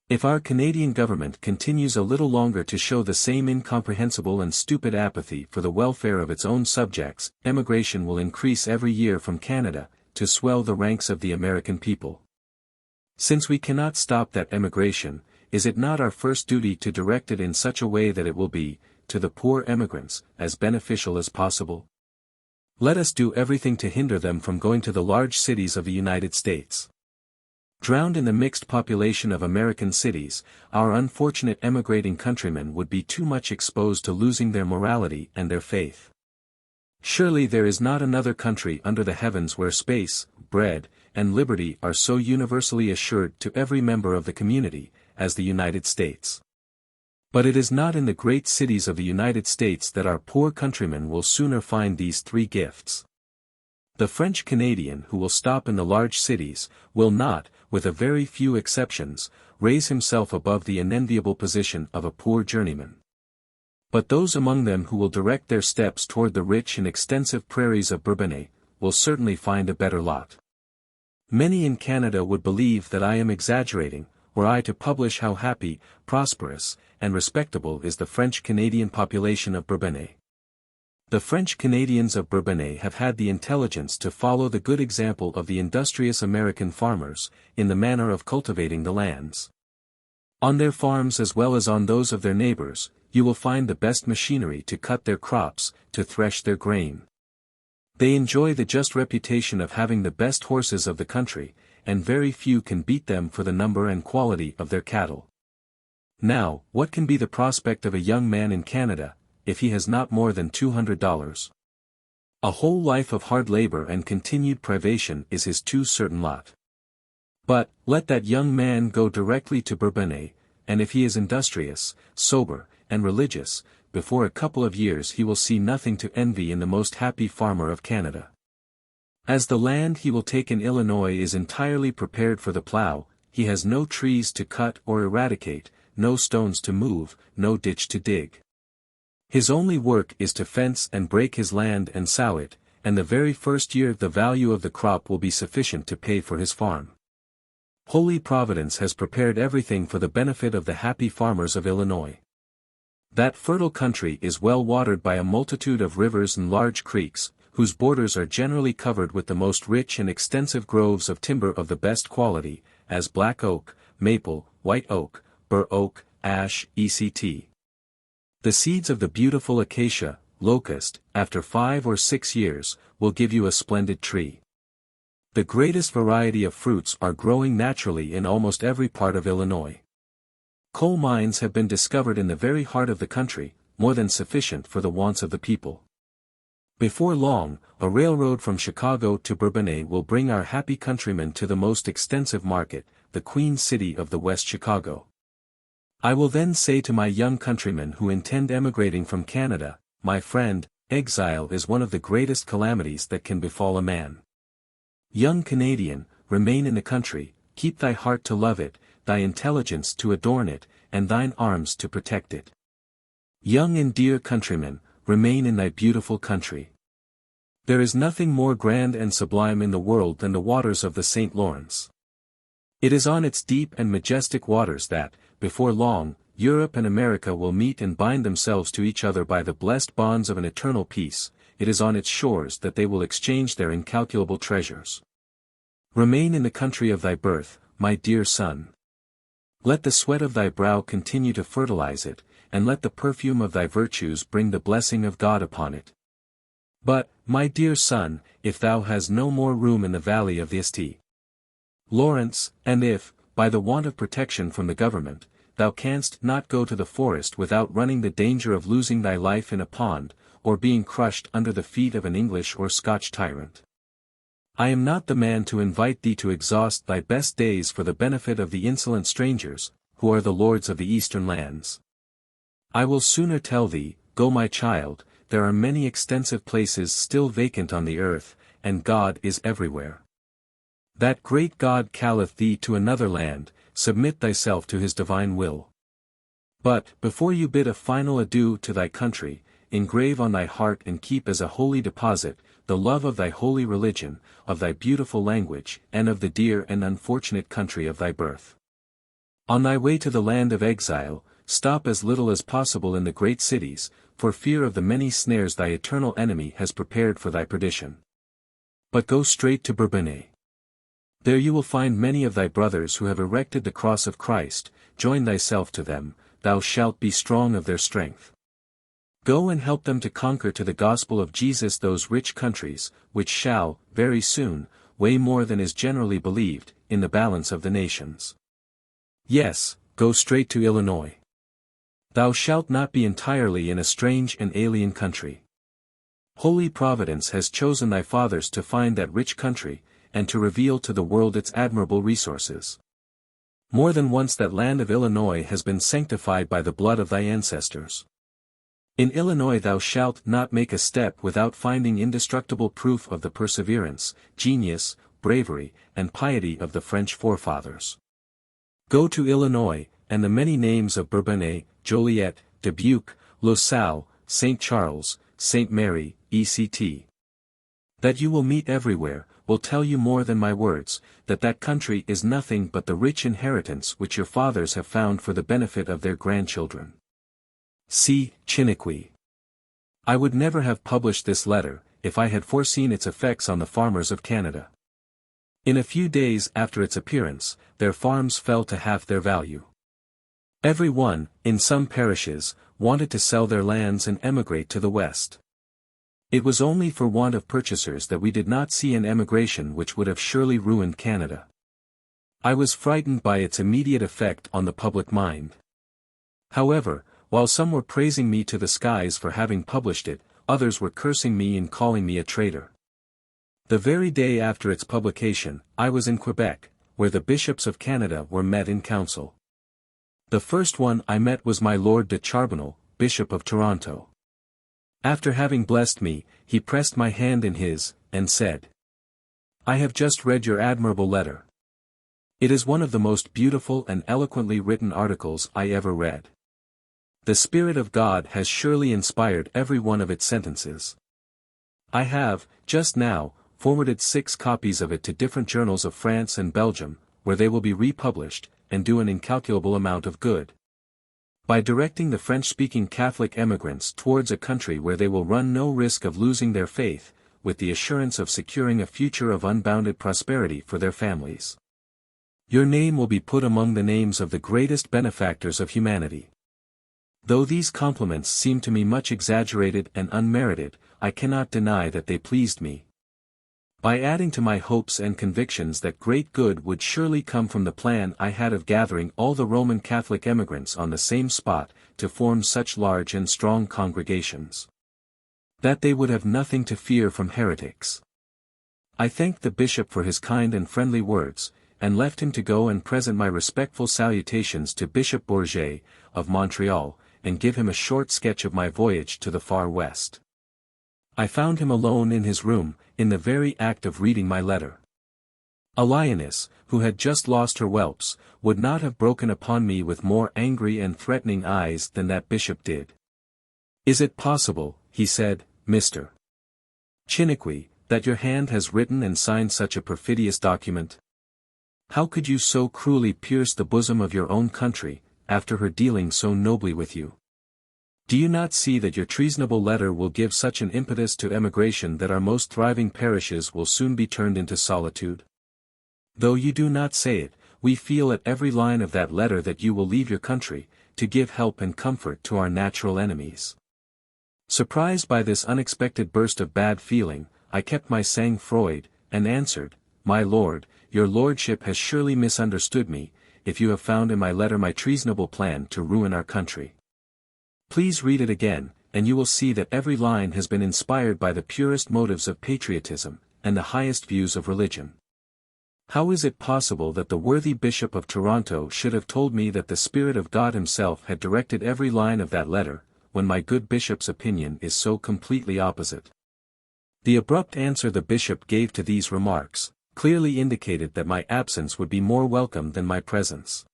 Speaker 1: If our Canadian government continues a little longer to show the same incomprehensible and stupid apathy for the welfare of its own subjects, emigration will increase every year from Canada, to swell the ranks of the American people. Since we cannot stop that emigration, is it not our first duty to direct it in such a way that it will be, to the poor emigrants, as beneficial as possible? Let us do everything to hinder them from going to the large cities of the United States. Drowned in the mixed population of American cities, our unfortunate emigrating countrymen would be too much exposed to losing their morality and their faith. Surely there is not another country under the heavens where space, bread, and liberty are so universally assured to every member of the community, as the United States. But it is not in the great cities of the United States that our poor countrymen will sooner find these three gifts. The French Canadian who will stop in the large cities, will not, with a very few exceptions, raise himself above the unenviable position of a poor journeyman. But those among them who will direct their steps toward the rich and extensive prairies of Bourbonnais, will certainly find a better lot. Many in Canada would believe that I am exaggerating, were I to publish how happy, prosperous, and respectable is the French Canadian population of Bourbonnais. The French Canadians of Bourbonnais have had the intelligence to follow the good example of the industrious American farmers, in the manner of cultivating the lands. On their farms as well as on those of their neighbors, you will find the best machinery to cut their crops, to thresh their grain. They enjoy the just reputation of having the best horses of the country, and very few can beat them for the number and quality of their cattle. Now, what can be the prospect of a young man in Canada, if he has not more than $200? A whole life of hard labor and continued privation is his too certain lot. But, let that young man go directly to Bourbonnais, and if he is industrious, sober, and religious, before a couple of years he will see nothing to envy in the most happy farmer of Canada. As the land he will take in Illinois is entirely prepared for the plow, he has no trees to cut or eradicate, no stones to move, no ditch to dig. His only work is to fence and break his land and sow it, and the very first year the value of the crop will be sufficient to pay for his farm. Holy Providence has prepared everything for the benefit of the happy farmers of Illinois. That fertile country is well watered by a multitude of rivers and large creeks, whose borders are generally covered with the most rich and extensive groves of timber of the best quality, as black oak, maple, white oak, bur oak, ash, etc. The seeds of the beautiful acacia, locust, after 5 or 6 years, will give you a splendid tree. The greatest variety of fruits are growing naturally in almost every part of Illinois. Coal mines have been discovered in the very heart of the country, more than sufficient for the wants of the people. Before long, a railroad from Chicago to Bourbonnais will bring our happy countrymen to the most extensive market, the Queen City of the West Chicago. I will then say to my young countrymen who intend emigrating from Canada, my friend, exile is one of the greatest calamities that can befall a man. Young Canadian, remain in the country, keep thy heart to love it, thy intelligence to adorn it, and thine arms to protect it. Young and dear countryman, remain in thy beautiful country. There is nothing more grand and sublime in the world than the waters of the St. Lawrence. It is on its deep and majestic waters that, before long, Europe and America will meet and bind themselves to each other by the blessed bonds of an eternal peace. It is on its shores that they will exchange their incalculable treasures. Remain in the country of thy birth, my dear son. Let the sweat of thy brow continue to fertilize it, and let the perfume of thy virtues bring the blessing of God upon it. But, my dear son, if thou hast no more room in the valley of the St. Lawrence, and if, by the want of protection from the government, thou canst not go to the forest without running the danger of losing thy life in a pond, or being crushed under the feet of an English or Scotch tyrant, I am not the man to invite thee to exhaust thy best days for the benefit of the insolent strangers, who are the lords of the eastern lands. I will sooner tell thee, go my child, there are many extensive places still vacant on the earth, and God is everywhere. That great God calleth thee to another land, submit thyself to his divine will. But, before you bid a final adieu to thy country, engrave on thy heart and keep as a holy deposit, the love of thy holy religion, of thy beautiful language, and of the dear and unfortunate country of thy birth. On thy way to the land of exile, stop as little as possible in the great cities, for fear of the many snares thy eternal enemy has prepared for thy perdition. But go straight to Bourbonnais. There you will find many of thy brothers who have erected the cross of Christ, join thyself to them, thou shalt be strong of their strength. Go and help them to conquer to the gospel of Jesus those rich countries, which shall, very soon, weigh more than is generally believed, in the balance of the nations. Yes, go straight to Illinois. Thou shalt not be entirely in a strange and alien country. Holy Providence has chosen thy fathers to find that rich country, and to reveal to the world its admirable resources. More than once that land of Illinois has been sanctified by the blood of thy ancestors. In Illinois thou shalt not make a step without finding indestructible proof of the perseverance, genius, bravery, and piety of the French forefathers. Go to Illinois, and the many names of Bourbonnais, Joliet, Dubuque, LaSalle, St. Charles, St. Mary, etc. That you will meet everywhere, will tell you more than my words, that that country is nothing but the rich inheritance which your fathers have found for the benefit of their grandchildren. C. Chiniquy. I would never have published this letter, if I had foreseen its effects on the farmers of Canada. In a few days after its appearance, their farms fell to half their value. Every one, in some parishes, wanted to sell their lands and emigrate to the West. It was only for want of purchasers that we did not see an emigration which would have surely ruined Canada. I was frightened by its immediate effect on the public mind. However, while some were praising me to the skies for having published it, others were cursing me and calling me a traitor. The very day after its publication, I was in Quebec, where the bishops of Canada were met in council. The first one I met was my Lord de Charbonneau, Bishop of Toronto. After having blessed me, he pressed my hand in his, and said, "I have just read your admirable letter. It is one of the most beautiful and eloquently written articles I ever read. The Spirit of God has surely inspired every one of its sentences. I have, just now, forwarded 6 copies of it to different journals of France and Belgium, where they will be republished, and do an incalculable amount of good. By directing the French-speaking Catholic emigrants towards a country where they will run no risk of losing their faith, with the assurance of securing a future of unbounded prosperity for their families. Your name will be put among the names of the greatest benefactors of humanity. Though these compliments seem to me much exaggerated and unmerited, I cannot deny that they pleased me. By adding to my hopes and convictions that great good would surely come from the plan I had of gathering all the Roman Catholic emigrants on the same spot, to form such large and strong congregations. That they would have nothing to fear from heretics. I thanked the bishop for his kind and friendly words, and left him to go and present my respectful salutations to Bishop Bourget, of Montreal, and give him a short sketch of my voyage to the far west. I found him alone in his room, in the very act of reading my letter. A lioness, who had just lost her whelps, would not have broken upon me with more angry and threatening eyes than that bishop did. "Is it possible," he said, "Mr. Chiniquy, that your hand has written and signed such a perfidious document? How could you so cruelly pierce the bosom of your own country, after her dealing so nobly with you? Do you not see that your treasonable letter will give such an impetus to emigration that our most thriving parishes will soon be turned into solitude? Though you do not say it, we feel at every line of that letter that you will leave your country, to give help and comfort to our natural enemies. Surprised by this unexpected burst of bad feeling, I kept my sang-froid, and answered, My lord, your lordship has surely misunderstood me, if you have found in my letter my treasonable plan to ruin our country. Please read it again, and you will see that every line has been inspired by the purest motives of patriotism, and the highest views of religion. How is it possible that the worthy Bishop of Toronto should have told me that the Spirit of God Himself had directed every line of that letter, when my good bishop's opinion is so completely opposite? The abrupt answer the bishop gave to these remarks clearly indicated that my absence would be more welcome than my presence.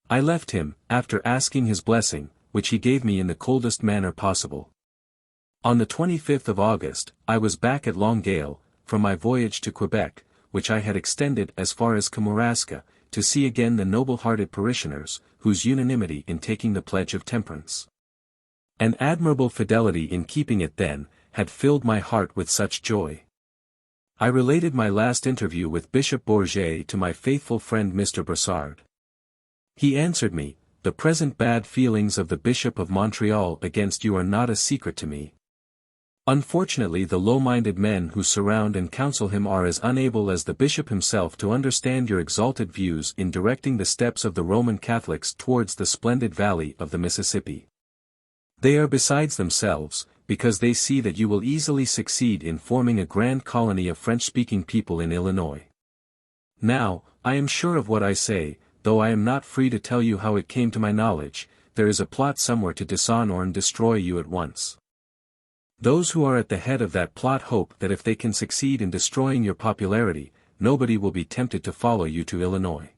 Speaker 1: I left him, after asking his blessing, which he gave me in the coldest manner possible. On the 25th of August, I was back at Longueuil, from my voyage to Quebec, which I had extended as far as Kamouraska, to see again the noble-hearted parishioners, whose unanimity in taking the pledge of temperance, and admirable fidelity in keeping it then, had filled my heart with such joy. I related my last interview with Bishop Bourget to my faithful friend Mr. Brassard. He answered me, The present bad feelings of the Bishop of Montreal against you are not a secret to me. Unfortunately, the low-minded men who surround and counsel him are as unable as the bishop himself to understand your exalted views in directing the steps of the Roman Catholics towards the splendid valley of the Mississippi. They are besides themselves, because they see that you will easily succeed in forming a grand colony of French-speaking people in Illinois. Now, I am sure of what I say, though I am not free to tell you how it came to my knowledge. There is a plot somewhere to dishonor and destroy you at once. Those who are at the head of that plot hope that if they can succeed in destroying your popularity, nobody will be tempted to follow you to Illinois.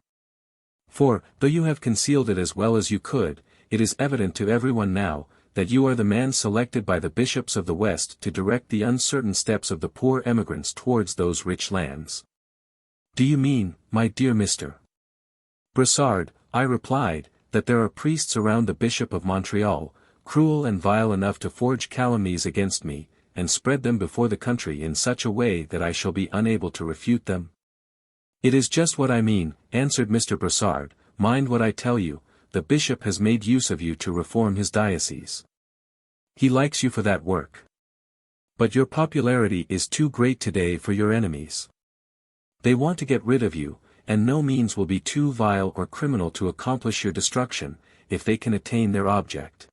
Speaker 1: For, though you have concealed it as well as you could, it is evident to everyone now, that you are the man selected by the bishops of the West to direct the uncertain steps of the poor emigrants towards those rich lands. Do you mean, my dear Mr. Brassard, I replied, that there are priests around the Bishop of Montreal, cruel and vile enough to forge calumnies against me, and spread them before the country in such a way that I shall be unable to refute them? It is just what I mean, answered Mr. Brassard. Mind what I tell you, the bishop has made use of you to reform his diocese. He likes you for that work. But your popularity is too great today for your enemies. They want to get rid of you, and no means will be too vile or criminal to accomplish your destruction, if they can attain their object.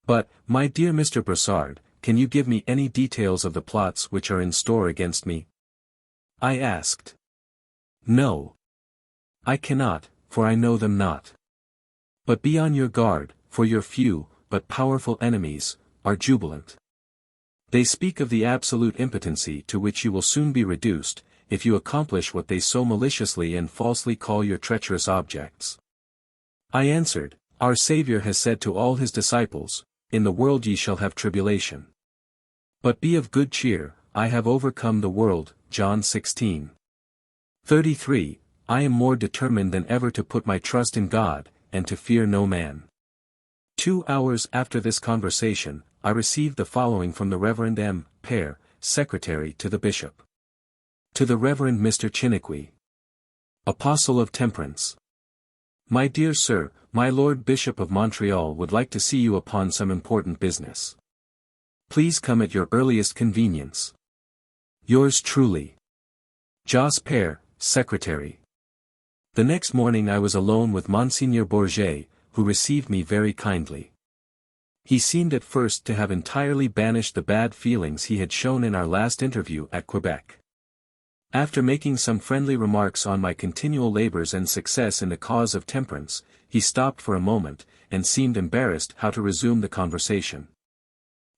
Speaker 1: But, my dear Mr. Brassard, can you give me any details of the plots which are in store against me? I asked. No. I cannot, for I know them not. But be on your guard, for your few, but powerful enemies, are jubilant. They speak of the absolute impotency to which you will soon be reduced, if you accomplish what they so maliciously and falsely call your treacherous objects. I answered, Our Saviour has said to all his disciples, In the world ye shall have tribulation. But be of good cheer, I have overcome the world, John 16:33. I am more determined than ever to put my trust in God, and to fear no man. 2 hours after this conversation, I received the following from the Reverend M. Père, Secretary to the Bishop. To the Reverend Mr. Chiniquy, Apostle of Temperance. My dear Sir, my Lord Bishop of Montreal would like to see you upon some important business. Please come at your earliest convenience. Yours truly, Jos Père, Secretary. The next morning I was alone with Monseigneur Bourget, who received me very kindly. He seemed at first to have entirely banished the bad feelings he had shown in our last interview at Quebec. After making some friendly remarks on my continual labors and success in the cause of temperance, he stopped for a moment, and seemed embarrassed how to resume the conversation.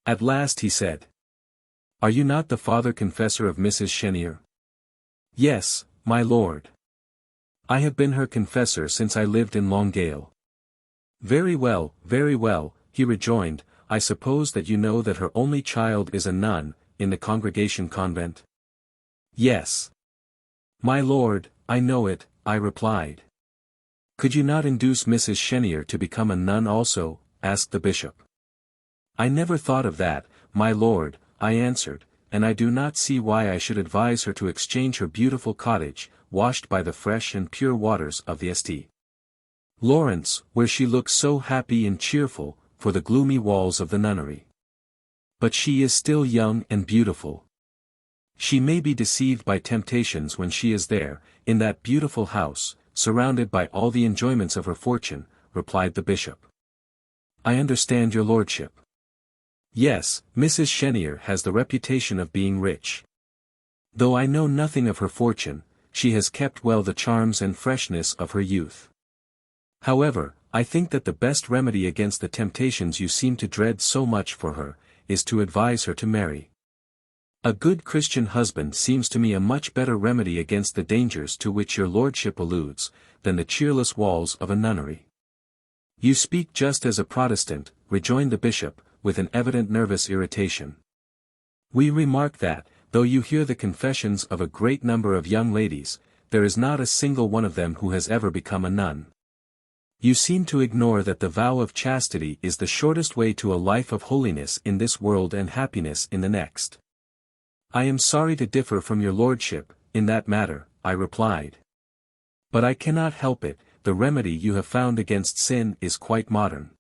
Speaker 1: At last he said, Are you not the father confessor of Mrs. Chenier? Yes, my lord. I have been her confessor since I lived in Longueuil. Very well, he rejoined. I suppose that you know that her only child is a nun, in the Congregation convent? Yes. My lord, I know it, I replied. Could you not induce Mrs. Chenier to become a nun also? Asked the bishop. I never thought of that, my lord, I answered, and I do not see why I should advise her to exchange her beautiful cottage, washed by the fresh and pure waters of the St. Lawrence, where she looks so happy and cheerful, for the gloomy walls of the nunnery. But she is still young and beautiful. She may be deceived by temptations when she is there, in that beautiful house, surrounded by all the enjoyments of her fortune, replied the bishop. I understand your lordship. Yes, Mrs. Chenier has the reputation of being rich. Though I know nothing of her fortune, she has kept well the charms and freshness of her youth. However, I think that the best remedy against the temptations you seem to dread so much for her, is to advise her to marry. A good Christian husband seems to me a much better remedy against the dangers to which your lordship alludes, than the cheerless walls of a nunnery. You speak just as a Protestant, rejoined the bishop, with an evident nervous irritation. We remark that, though you hear the confessions of a great number of young ladies, there is not a single one of them who has ever become a nun. You seem to ignore that the vow of chastity is the shortest way to a life of holiness in this world and happiness in the next. I am sorry to differ from your lordship, in that matter, I replied. But I cannot help it, the remedy you have found against sin is quite modern.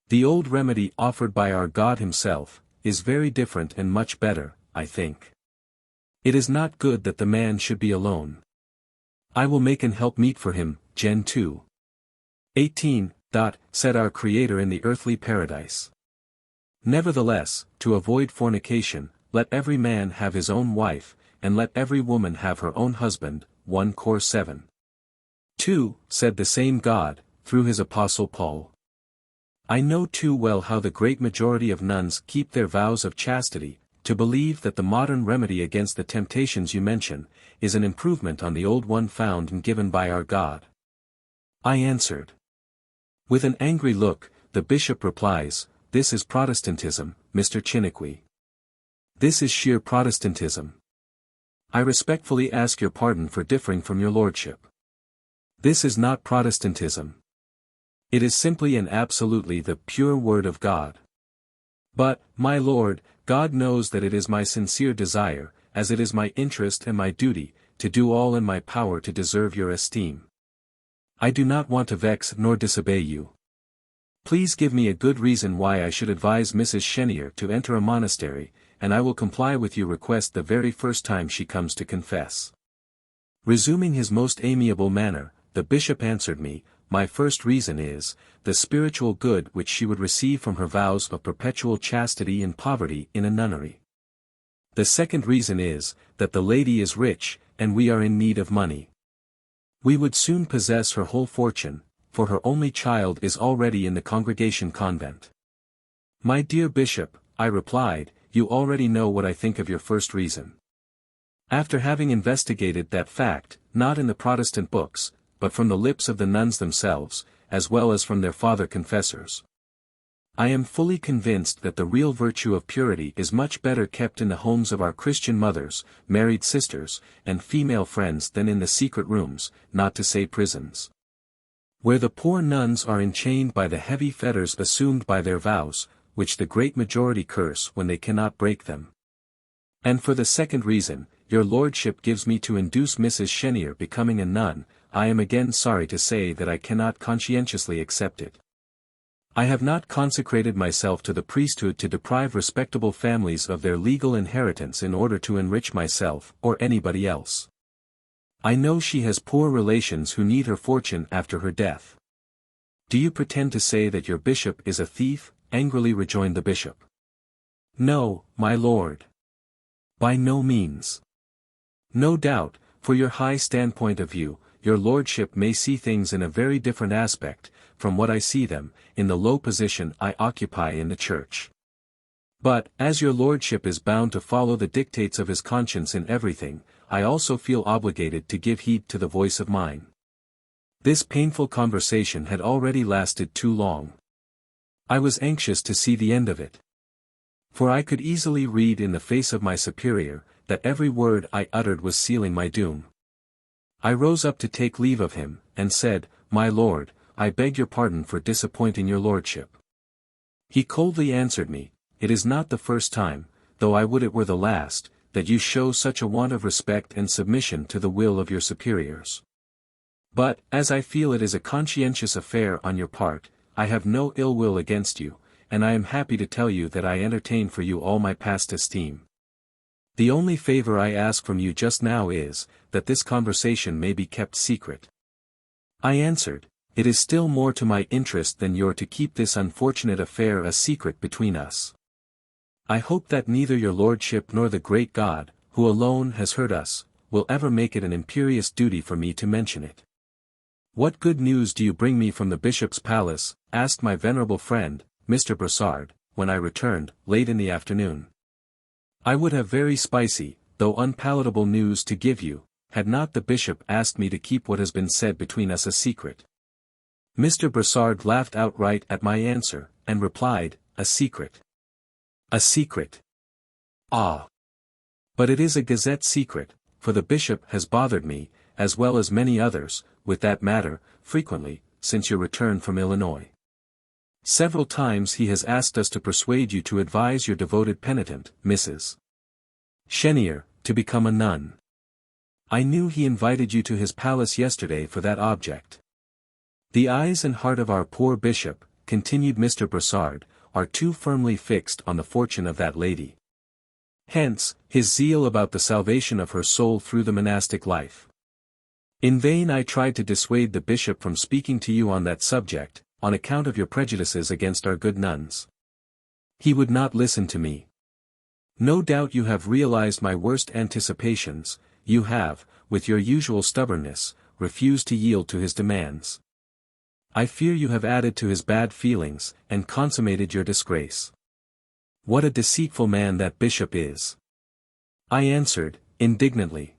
Speaker 1: The old remedy offered by our God himself, is very different and much better, I think. It is not good that the man should be alone. I will make an help meet for him, Gen 2. 18. Said our Creator in the earthly paradise. Nevertheless, to avoid fornication, let every man have his own wife, and let every woman have her own husband, 1 Cor 7. 2. Said the same God, through his apostle Paul. I know too well how the great majority of nuns keep their vows of chastity, to believe that the modern remedy against the temptations you mention, is an improvement on the old one found and given by our God. I answered. With an angry look, the bishop replies, this is Protestantism, Mr. Chiniquy. This is sheer Protestantism. I respectfully ask your pardon for differing from your lordship. This is not Protestantism. It is simply and absolutely the pure word of God. But, my lord, God knows that it is my sincere desire, as it is my interest and my duty, to do all in my power to deserve your esteem. I do not want to vex nor disobey you. Please give me a good reason why I should advise Mrs. Chenier to enter a monastery, and I will comply with your request the very first time she comes to confess. Resuming his most amiable manner, the bishop answered me, my first reason is, the spiritual good which she would receive from her vows of perpetual chastity and poverty in a nunnery. The second reason is, that the lady is rich, and we are in need of money. We would soon possess her whole fortune, for her only child is already in the Congregation convent. My dear bishop, I replied, you already know what I think of your first reason. After having investigated that fact, not in the Protestant books, but from the lips of the nuns themselves, as well as from their father confessors, I am fully convinced that the real virtue of purity is much better kept in the homes of our Christian mothers, married sisters, and female friends than in the secret rooms, not to say prisons, where the poor nuns are enchained by the heavy fetters assumed by their vows, which the great majority curse when they cannot break them. And for the second reason, your lordship gives me to induce Mrs. Chenier becoming a nun, I am again sorry to say that I cannot conscientiously accept it. I have not consecrated myself to the priesthood to deprive respectable families of their legal inheritance in order to enrich myself or anybody else. I know she has poor relations who need her fortune after her death. Do you pretend to say that your bishop is a thief? Angrily rejoined the bishop. No, my lord. By no means. No doubt, for your high standpoint of view, your lordship may see things in a very different aspect, from what I see them, in the low position I occupy in the church. But, as your lordship is bound to follow the dictates of his conscience in everything, I also feel obligated to give heed to the voice of mine. This painful conversation had already lasted too long. I was anxious to see the end of it. For I could easily read in the face of my superior, that every word I uttered was sealing my doom. I rose up to take leave of him, and said, my lord, I beg your pardon for disappointing your lordship. He coldly answered me, it is not the first time, though I would it were the last, that you show such a want of respect and submission to the will of your superiors. But, as I feel it is a conscientious affair on your part, I have no ill will against you, and I am happy to tell you that I entertain for you all my past esteem. The only favor I ask from you just now is, that this conversation may be kept secret. I answered, it is still more to my interest than your to keep this unfortunate affair a secret between us. I hope that neither your lordship nor the great God, who alone has heard us, will ever make it an imperious duty for me to mention it. What good news do you bring me from the bishop's palace? Asked my venerable friend, Mr. Brossard, when I returned, late in the afternoon. I would have very spicy, though unpalatable news to give you, had not the bishop asked me to keep what has been said between us a secret. Mr. Brossard laughed outright at my answer, and replied, a secret. A secret. Ah! But it is a Gazette secret, for the bishop has bothered me, as well as many others, with that matter, frequently, since your return from Illinois. Several times he has asked us to persuade you to advise your devoted penitent, Mrs. Chenier, to become a nun. I knew he invited you to his palace yesterday for that object. The eyes and heart of our poor bishop, continued Mr. Brossard, are too firmly fixed on the fortune of that lady. Hence, his zeal about the salvation of her soul through the monastic life. In vain I tried to dissuade the bishop from speaking to you on that subject, on account of your prejudices against our good nuns. He would not listen to me. No doubt you have realized my worst anticipations, you have, with your usual stubbornness, refused to yield to his demands. I fear you have added to his bad feelings, and consummated your disgrace. What a deceitful man that bishop is! I answered, indignantly.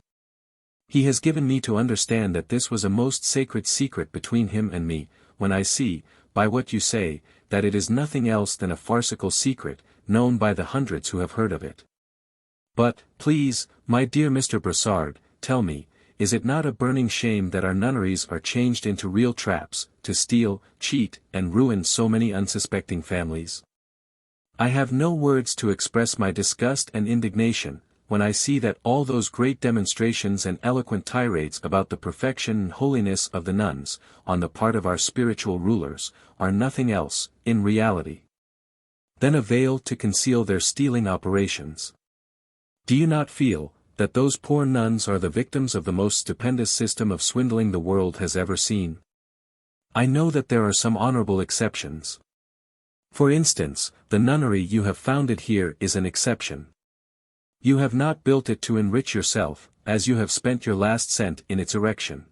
Speaker 1: He has given me to understand that this was a most sacred secret between him and me, when I see, by what you say, that it is nothing else than a farcical secret, known by the hundreds who have heard of it. But, please, my dear Mr. Brossard, tell me, is it not a burning shame that our nunneries are changed into real traps, to steal, cheat, and ruin so many unsuspecting families? I have no words to express my disgust and indignation, when I see that all those great demonstrations and eloquent tirades about the perfection and holiness of the nuns, on the part of our spiritual rulers, are nothing else, in reality, than a veil to conceal their stealing operations. Do you not feel, that those poor nuns are the victims of the most stupendous system of swindling the world has ever seen? I know that there are some honorable exceptions. For instance, the nunnery you have founded here is an exception. You have not built it to enrich yourself, as you have spent your last cent in its erection.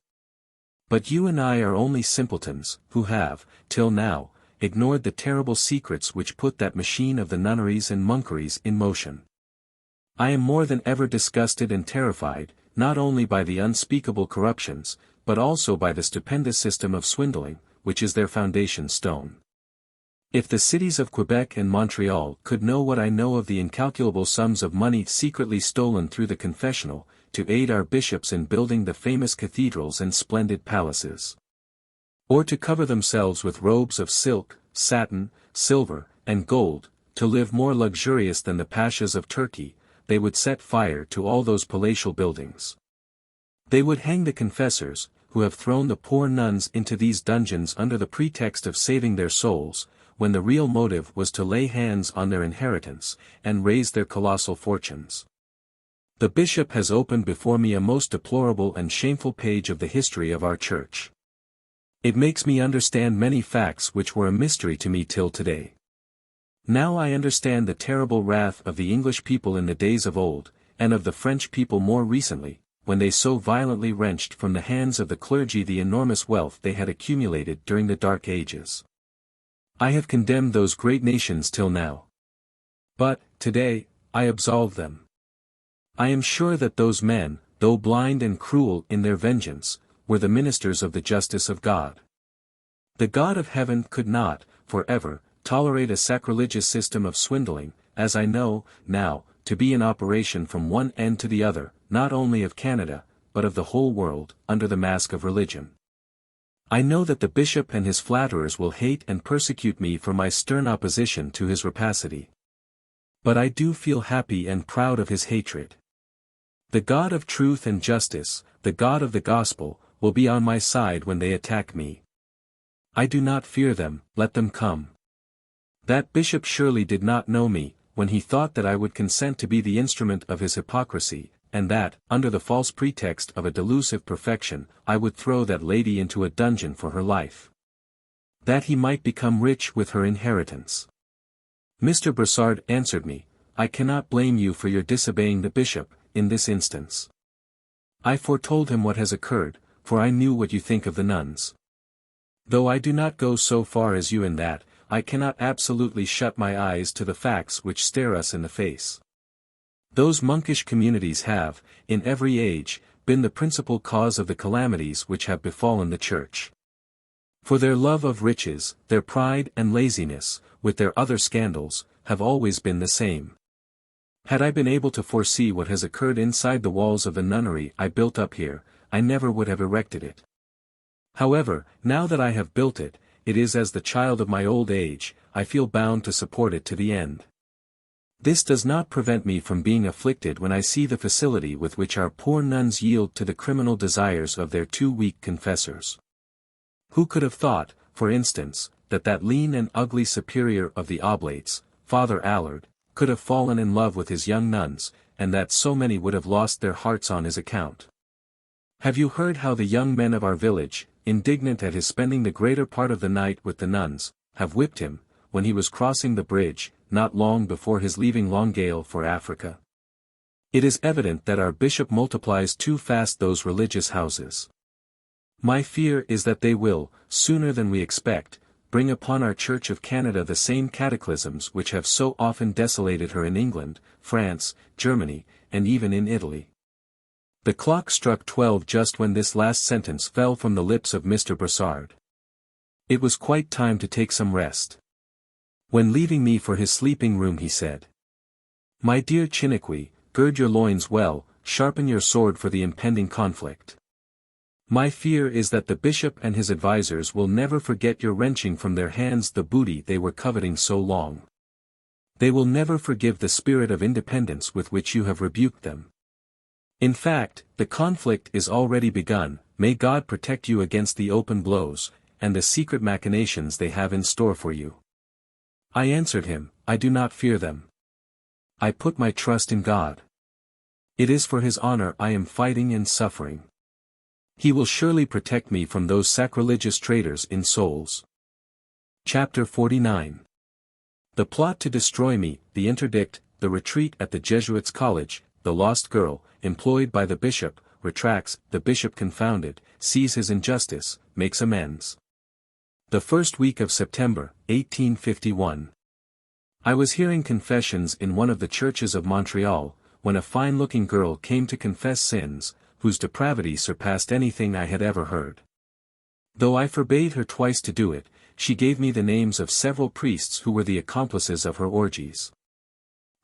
Speaker 1: But you and I are only simpletons, who have, till now, ignored the terrible secrets which put that machine of the nunneries and monkeries in motion. I am more than ever disgusted and terrified, not only by the unspeakable corruptions, but also by the stupendous system of swindling, which is their foundation stone. If the cities of Quebec and Montreal could know what I know of the incalculable sums of money secretly stolen through the confessional, to aid our bishops in building the famous cathedrals and splendid palaces, or to cover themselves with robes of silk, satin, silver, and gold, to live more luxurious than the pashas of Turkey, they would set fire to all those palatial buildings. They would hang the confessors, who have thrown the poor nuns into these dungeons under the pretext of saving their souls, when the real motive was to lay hands on their inheritance, and raise their colossal fortunes. The bishop has opened before me a most deplorable and shameful page of the history of our church. It makes me understand many facts which were a mystery to me till today. Now I understand the terrible wrath of the English people in the days of old, and of the French people more recently, when they so violently wrenched from the hands of the clergy the enormous wealth they had accumulated during the Dark Ages. I have condemned those great nations till now. But, today, I absolve them. I am sure that those men, though blind and cruel in their vengeance, were the ministers of the justice of God. The God of heaven could not, forever, tolerate a sacrilegious system of swindling, as I know, now, to be in operation from one end to the other, not only of Canada, but of the whole world, under the mask of religion. I know that the bishop and his flatterers will hate and persecute me for my stern opposition to his rapacity. But I do feel happy and proud of his hatred. The God of truth and justice, the God of the gospel, will be on my side when they attack me. I do not fear them, let them come. That bishop surely did not know me, when he thought that I would consent to be the instrument of his hypocrisy, and that, under the false pretext of a delusive perfection, I would throw that lady into a dungeon for her life. That he might become rich with her inheritance. Mr. Brossard answered me, I cannot blame you for your disobeying the bishop, in this instance. I foretold him what has occurred, for I knew what you think of the nuns. Though I do not go so far as you in that, I cannot absolutely shut my eyes to the facts which stare us in the face. Those monkish communities have, in every age, been the principal cause of the calamities which have befallen the Church. For their love of riches, their pride and laziness, with their other scandals, have always been the same. Had I been able to foresee what has occurred inside the walls of the nunnery I built up here, I never would have erected it. However, now that I have built it, it is as the child of my old age, I feel bound to support it to the end. This does not prevent me from being afflicted when I see the facility with which our poor nuns yield to the criminal desires of their too weak confessors. Who could have thought, for instance, that lean and ugly superior of the Oblates, Father Allard, could have fallen in love with his young nuns, and that so many would have lost their hearts on his account? Have you heard how the young men of our village, indignant at his spending the greater part of the night with the nuns, have whipped him, when he was crossing the bridge, not long before his leaving Longueuil for Africa? It is evident that our bishop multiplies too fast those religious houses. My fear is that they will, sooner than we expect, bring upon our Church of Canada the same cataclysms which have so often desolated her in England, France, Germany, and even in Italy. The clock struck 12 just when this last sentence fell from the lips of Mr. Brossard. It was quite time to take some rest. When leaving me for his sleeping room he said, My dear Chiniquy, gird your loins well, sharpen your sword for the impending conflict. My fear is that the bishop and his advisers will never forget your wrenching from their hands the booty they were coveting so long. They will never forgive the spirit of independence with which you have rebuked them. In fact, the conflict is already begun. May God protect you against the open blows, and the secret machinations they have in store for you. I answered him, I do not fear them. I put my trust in God. It is for His honor I am fighting and suffering. He will surely protect me from those sacrilegious traitors in souls. Chapter 49. The plot to destroy me, the interdict, the retreat at the Jesuits' college, the lost girl, employed by the bishop, retracts, the bishop confounded, sees his injustice, makes amends. The first week of September, 1851. I was hearing confessions in one of the churches of Montreal, when a fine-looking girl came to confess sins, whose depravity surpassed anything I had ever heard. Though I forbade her twice to do it, she gave me the names of several priests who were the accomplices of her orgies.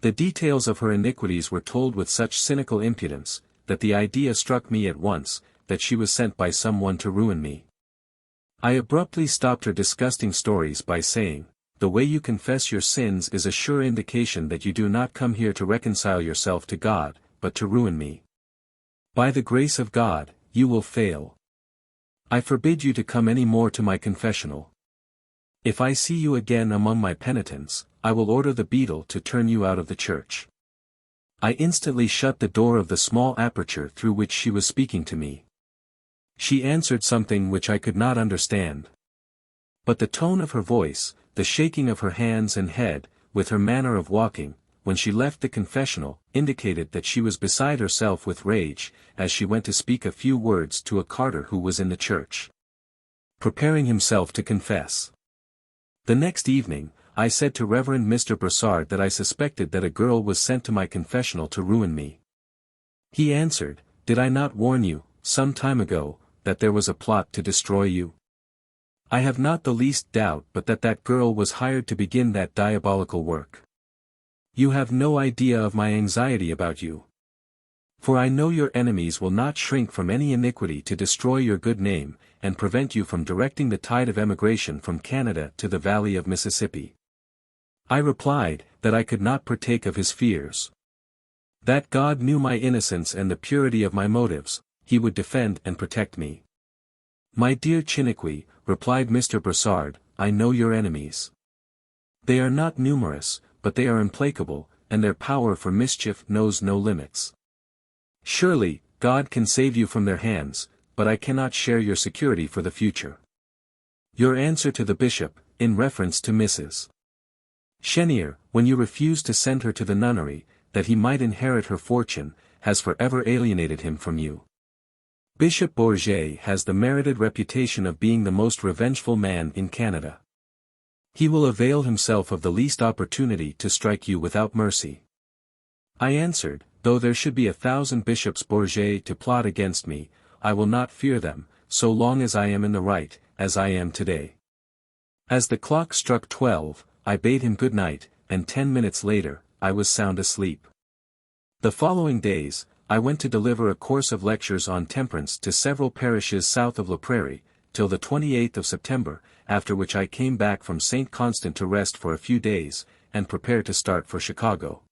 Speaker 1: The details of her iniquities were told with such cynical impudence, that the idea struck me at once, that she was sent by someone to ruin me. I abruptly stopped her disgusting stories by saying, The way you confess your sins is a sure indication that you do not come here to reconcile yourself to God, but to ruin me. By the grace of God, you will fail. I forbid you to come any more to my confessional. If I see you again among my penitents, I will order the beadle to turn you out of the church. I instantly shut the door of the small aperture through which she was speaking to me. She answered something which I could not understand. But the tone of her voice, the shaking of her hands and head, with her manner of walking, when she left the confessional, indicated that she was beside herself with rage, as she went to speak a few words to a carter who was in the church, preparing himself to confess. The next evening, I said to Reverend Mr. Brossard that I suspected that a girl was sent to my confessional to ruin me. He answered, Did I not warn you, some time ago, that there was a plot to destroy you? I have not the least doubt but that girl was hired to begin that diabolical work. You have no idea of my anxiety about you. For I know your enemies will not shrink from any iniquity to destroy your good name, and prevent you from directing the tide of emigration from Canada to the valley of Mississippi. I replied, that I could not partake of his fears. That God knew my innocence and the purity of my motives, he would defend and protect me. My dear Chiniquy, replied Mr. Brassard, I know your enemies. They are not numerous, but they are implacable, and their power for mischief knows no limits. Surely, God can save you from their hands, but I cannot share your security for the future. Your answer to the bishop, in reference to Mrs. Chenier, when you refused to send her to the nunnery, that he might inherit her fortune, has forever alienated him from you. Bishop Bourget has the merited reputation of being the most revengeful man in Canada. He will avail himself of the least opportunity to strike you without mercy. I answered, though there should be 1,000 bishops Bourget to plot against me, I will not fear them, so long as I am in the right, as I am today. As the clock struck 12, I bade him good night, and 10 minutes later, I was sound asleep. The following days, I went to deliver a course of lectures on temperance to several parishes south of La Prairie, till the 28th of September, after which I came back from St. Constant to rest for a few days, and prepare to start for Chicago.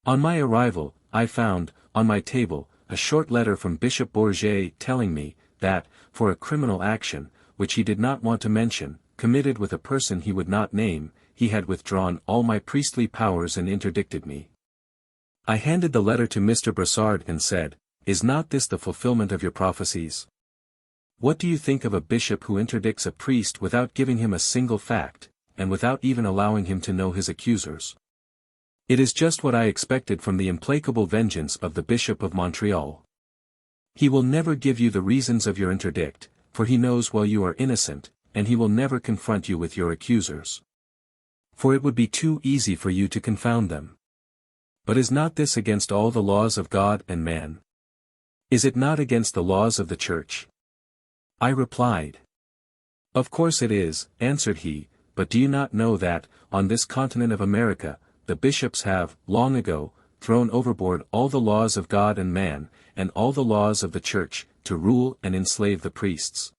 Speaker 1: On my arrival, I found, on my table, a short letter from Bishop Bourget telling me, that, for a criminal action, which he did not want to mention, committed with a person he would not name, he had withdrawn all my priestly powers and interdicted me. I handed the letter to Mr. Brassard and said, Is not this the fulfillment of your prophecies? What do you think of a bishop who interdicts a priest without giving him a single fact, and without even allowing him to know his accusers? It is just what I expected from the implacable vengeance of the Bishop of Montreal. He will never give you the reasons of your interdict, for he knows well you are innocent, and he will never confront you with your accusers. For it would be too easy for you to confound them. But is not this against all the laws of God and man? Is it not against the laws of the Church? I replied. Of course it is, answered he, but do you not know that, on this continent of America, the bishops have, long ago, thrown overboard all the laws of God and man, and all the laws of the Church, to rule and enslave the priests?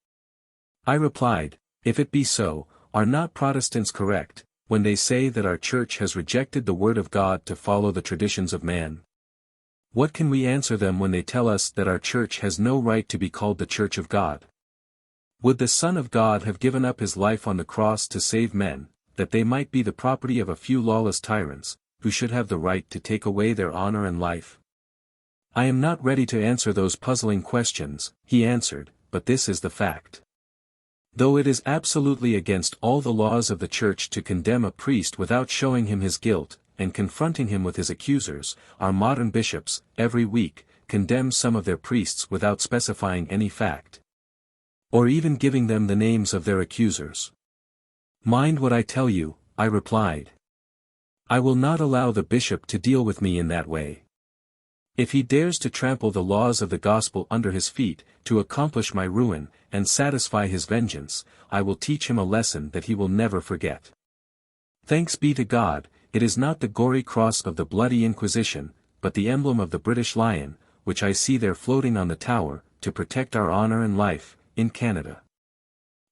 Speaker 1: I replied, if it be so, are not Protestants correct, when they say that our Church has rejected the Word of God to follow the traditions of man? What can we answer them when they tell us that our Church has no right to be called the Church of God? Would the Son of God have given up his life on the cross to save men, that they might be the property of a few lawless tyrants, who should have the right to take away their honor and life? I am not ready to answer those puzzling questions, he answered, but this is the fact. Though it is absolutely against all the laws of the Church to condemn a priest without showing him his guilt, and confronting him with his accusers, our modern bishops, every week, condemn some of their priests without specifying any fact, or even giving them the names of their accusers. Mind what I tell you, I replied. I will not allow the bishop to deal with me in that way. If he dares to trample the laws of the gospel under his feet, to accomplish my ruin, and satisfy his vengeance, I will teach him a lesson that he will never forget. Thanks be to God, it is not the gory cross of the bloody Inquisition, but the emblem of the British Lion, which I see there floating on the tower, to protect our honor and life, in Canada.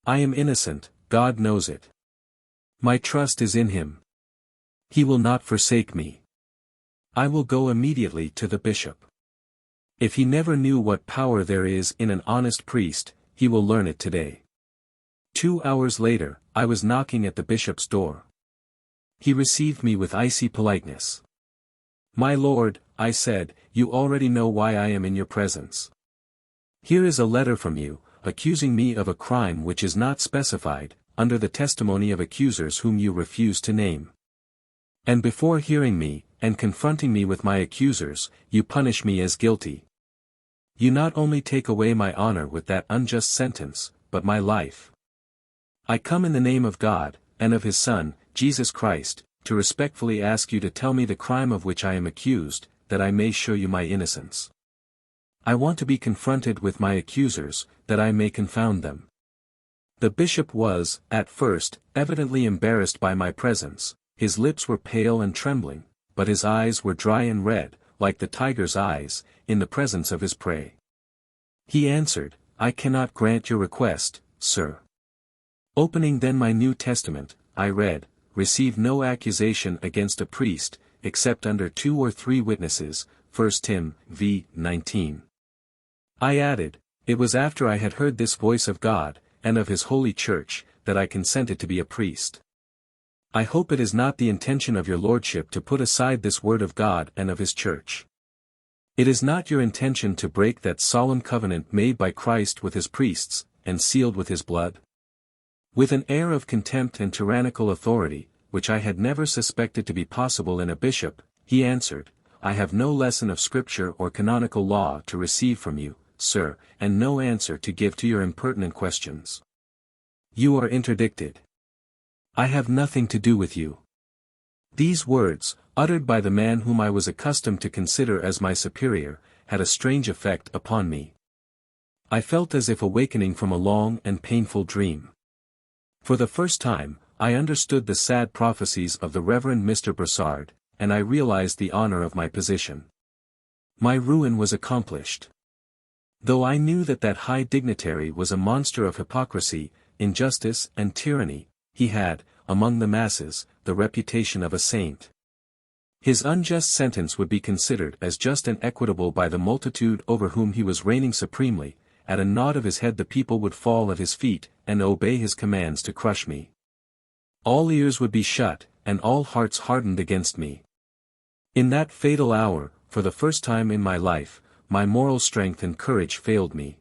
Speaker 1: I am innocent, God knows it. My trust is in him. He will not forsake me. I will go immediately to the bishop. If he never knew what power there is in an honest priest, he will learn it today. 2 hours later, I was knocking at the bishop's door. He received me with icy politeness. My lord, I said, you already know why I am in your presence. Here is a letter from you, accusing me of a crime which is not specified, under the testimony of accusers whom you refuse to name. And before hearing me, and confronting me with my accusers, you punish me as guilty. You not only take away my honor with that unjust sentence, but my life. I come in the name of God, and of his Son, Jesus Christ, to respectfully ask you to tell me the crime of which I am accused, that I may show you my innocence. I want to be confronted with my accusers, that I may confound them. The bishop was, at first, evidently embarrassed by my presence. His lips were pale and trembling, but his eyes were dry and red, like the tiger's eyes, in the presence of his prey. He answered, I cannot grant your request, sir. Opening then my New Testament, I read, receive no accusation against a priest, except under 2 or 3 witnesses, 1 Tim. v. 19. I added, it was after I had heard this voice of God, and of his holy church, that I consented to be a priest. I hope it is not the intention of your lordship to put aside this word of God and of his church. It is not your intention to break that solemn covenant made by Christ with his priests, and sealed with his blood? With an air of contempt and tyrannical authority, which I had never suspected to be possible in a bishop, he answered, I have no lesson of scripture or canonical law to receive from you, sir, and no answer to give to your impertinent questions. You are interdicted. I have nothing to do with you. These words, uttered by the man whom I was accustomed to consider as my superior, had a strange effect upon me. I felt as if awakening from a long and painful dream. For the first time, I understood the sad prophecies of the Reverend Mr. Brassard, and I realized the honor of my position. My ruin was accomplished. Though I knew that that high dignitary was a monster of hypocrisy, injustice and tyranny, he had, among the masses, the reputation of a saint. His unjust sentence would be considered as just and equitable by the multitude over whom he was reigning supremely. At a nod of his head the people would fall at his feet, and obey his commands to crush me. All ears would be shut, and all hearts hardened against me. In that fatal hour, for the first time in my life, my moral strength and courage failed me.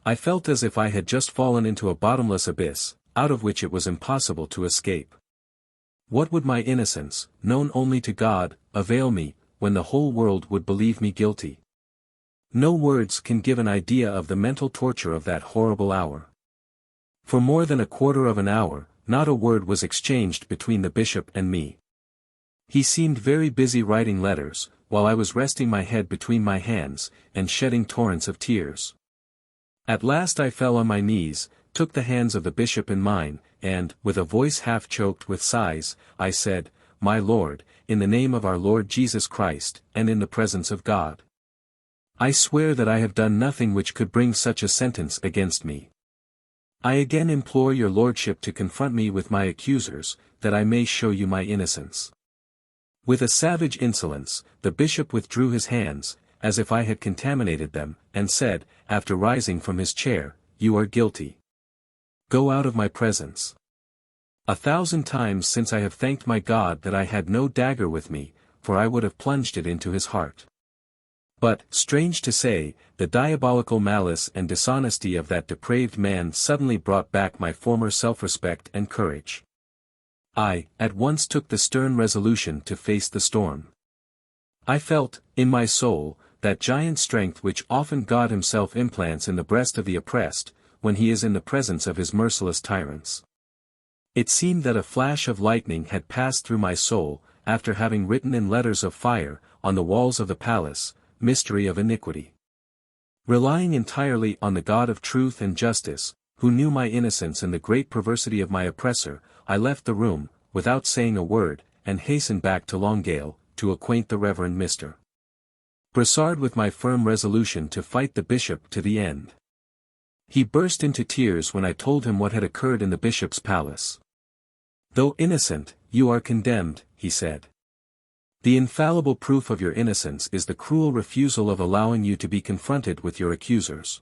Speaker 1: I felt as if I had just fallen into a bottomless abyss, out of which it was impossible to escape. What would my innocence, known only to God, avail me, when the whole world would believe me guilty? No words can give an idea of the mental torture of that horrible hour. For more than a quarter of an hour, not a word was exchanged between the bishop and me. He seemed very busy writing letters, while I was resting my head between my hands, and shedding torrents of tears. At last I fell on my knees, took the hands of the bishop in mine, and, with a voice half choked with sighs, I said, My Lord, in the name of our Lord Jesus Christ, and in the presence of God, I swear that I have done nothing which could bring such a sentence against me. I again implore your lordship to confront me with my accusers, that I may show you my innocence. With a savage insolence, the bishop withdrew his hands, as if I had contaminated them, and said, after rising from his chair, You are guilty. Go out of my presence. 1,000 times since I have thanked my God that I had no dagger with me, for I would have plunged it into his heart. But, strange to say, the diabolical malice and dishonesty of that depraved man suddenly brought back my former self-respect and courage. I, at once took the stern resolution to face the storm. I felt, in my soul, that giant strength which often God himself implants in the breast of the oppressed, when he is in the presence of his merciless tyrants. It seemed that a flash of lightning had passed through my soul, after having written in letters of fire, on the walls of the palace, Mystery of iniquity. Relying entirely on the God of truth and justice, who knew my innocence and the great perversity of my oppressor, I left the room, without saying a word, and hastened back to Longueuil, to acquaint the Reverend Mr. Brassard with my firm resolution to fight the bishop to the end. He burst into tears when I told him what had occurred in the bishop's palace. Though innocent, you are condemned, he said. The infallible proof of your innocence is the cruel refusal of allowing you to be confronted with your accusers.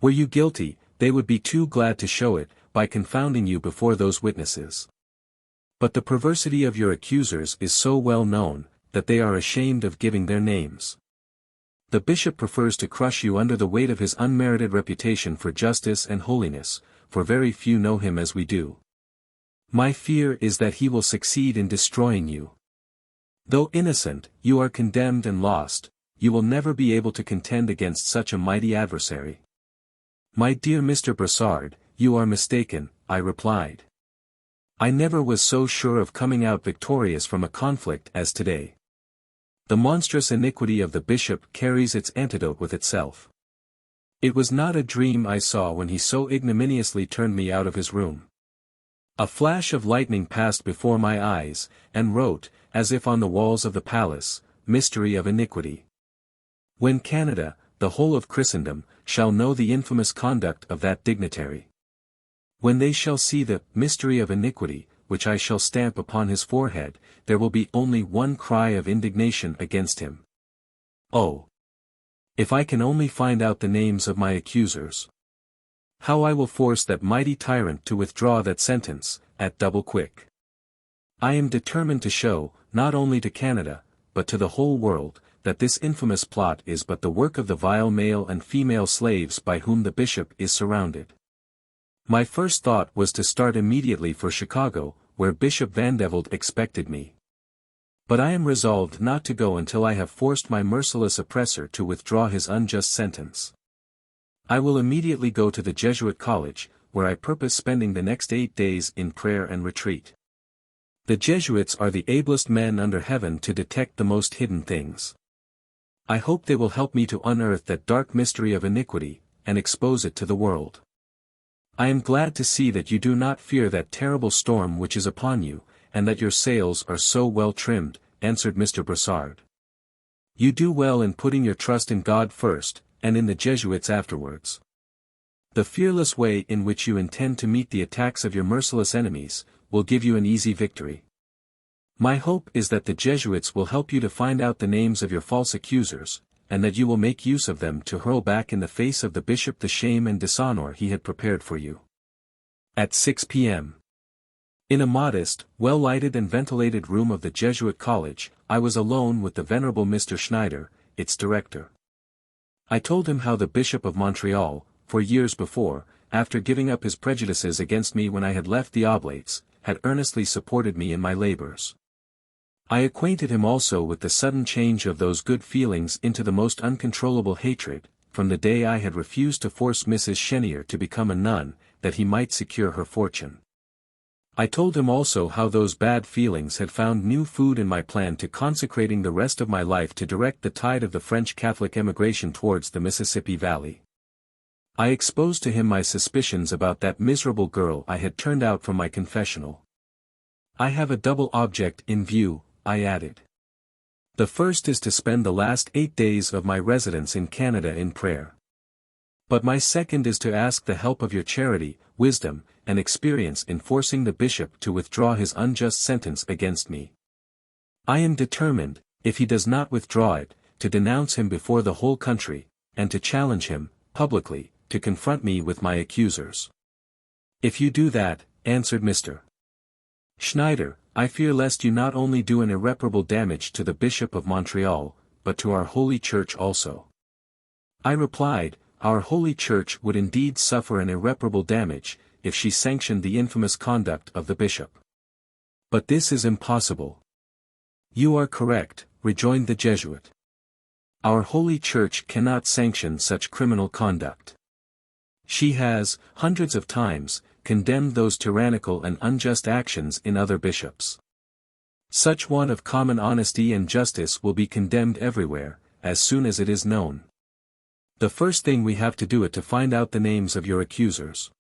Speaker 1: Were you guilty, they would be too glad to show it, by confounding you before those witnesses. But the perversity of your accusers is so well known, that they are ashamed of giving their names. The bishop prefers to crush you under the weight of his unmerited reputation for justice and holiness, for very few know him as we do. My fear is that he will succeed in destroying you. Though innocent, you are condemned and lost, you will never be able to contend against such a mighty adversary. My dear Mr. Brassard, you are mistaken, I replied. I never was so sure of coming out victorious from a conflict as today. The monstrous iniquity of the bishop carries its antidote with itself. It was not a dream I saw when he so ignominiously turned me out of his room. A flash of lightning passed before my eyes, and wrote, as if on the walls of the palace, Mystery of iniquity. When Canada, the whole of Christendom, shall know the infamous conduct of that dignitary. When they shall see the mystery of iniquity, which I shall stamp upon his forehead, there will be only one cry of indignation against him. Oh! If I can only find out the names of my accusers! How I will force that mighty tyrant to withdraw that sentence, at double quick. I am determined to show, not only to Canada, but to the whole world, that this infamous plot is but the work of the vile male and female slaves by whom the bishop is surrounded. My first thought was to start immediately for Chicago, where Bishop Vandeveld expected me. But I am resolved not to go until I have forced my merciless oppressor to withdraw his unjust sentence. I will immediately go to the Jesuit college, where I purpose spending the next 8 days in prayer and retreat. The Jesuits are the ablest men under heaven to detect the most hidden things. I hope they will help me to unearth that dark mystery of iniquity, and expose it to the world. I am glad to see that you do not fear that terrible storm which is upon you, and that your sails are so well trimmed, answered Mr. Brassard. You do well in putting your trust in God first, and in the Jesuits afterwards. The fearless way in which you intend to meet the attacks of your merciless enemies, will give you an easy victory. My hope is that the Jesuits will help you to find out the names of your false accusers, and that you will make use of them to hurl back in the face of the bishop the shame and dishonor he had prepared for you. At 6 p.m. In a modest, well-lighted and ventilated room of the Jesuit college, I was alone with the venerable Mr. Schneider, its director. I told him how the Bishop of Montreal, 4 years before, after giving up his prejudices against me when I had left the Oblates, had earnestly supported me in my labors. I acquainted him also with the sudden change of those good feelings into the most uncontrollable hatred, from the day I had refused to force Mrs. Chenier to become a nun, that he might secure her fortune. I told him also how those bad feelings had found new food in my plan to consecrating the rest of my life to direct the tide of the French Catholic emigration towards the Mississippi Valley. I exposed to him my suspicions about that miserable girl I had turned out from my confessional. I have a double object in view, I added. The first is to spend the last 8 days of my residence in Canada in prayer. But my second is to ask the help of your charity, wisdom, and experience in forcing the bishop to withdraw his unjust sentence against me. I am determined, if he does not withdraw it, to denounce him before the whole country, and to challenge him, publicly, to confront me with my accusers. If you do that, answered Mr. Schneider, I fear lest you not only do an irreparable damage to the Bishop of Montreal, but to our Holy Church also. I replied, our Holy Church would indeed suffer an irreparable damage, if she sanctioned the infamous conduct of the bishop. But this is impossible. You are correct, rejoined the Jesuit. Our Holy Church cannot sanction such criminal conduct. She has, hundreds of times, condemned those tyrannical and unjust actions in other bishops. Such want of common honesty and justice will be condemned everywhere, as soon as it is known. The first thing we have to do is to find out the names of your accusers.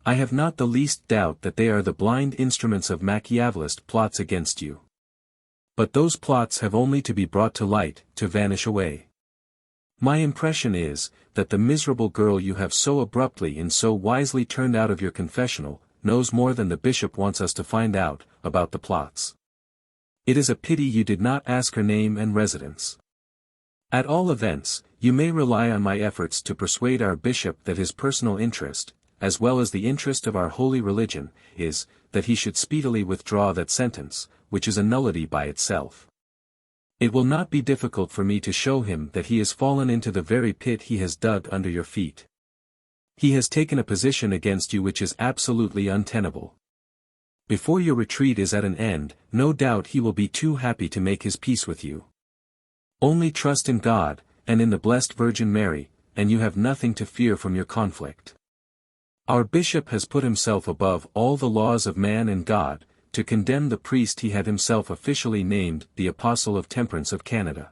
Speaker 1: I have not the least doubt that they are the blind instruments of Machiavellist plots against you. But those plots have only to be brought to light, to vanish away. My impression is, that the miserable girl you have so abruptly and so wisely turned out of your confessional, knows more than the bishop wants us to find out, about the plots. It is a pity you did not ask her name and residence. At all events, you may rely on my efforts to persuade our bishop that his personal interest, as well as the interest of our holy religion, is, that he should speedily withdraw that sentence, which is a nullity by itself. It will not be difficult for me to show him that he has fallen into the very pit he has dug under your feet. He has taken a position against you which is absolutely untenable. Before your retreat is at an end, no doubt he will be too happy to make his peace with you. Only trust in God, and in the Blessed Virgin Mary, and you have nothing to fear from your conflict. Our bishop has put himself above all the laws of man and God, to condemn the priest he had himself officially named the Apostle of Temperance of Canada.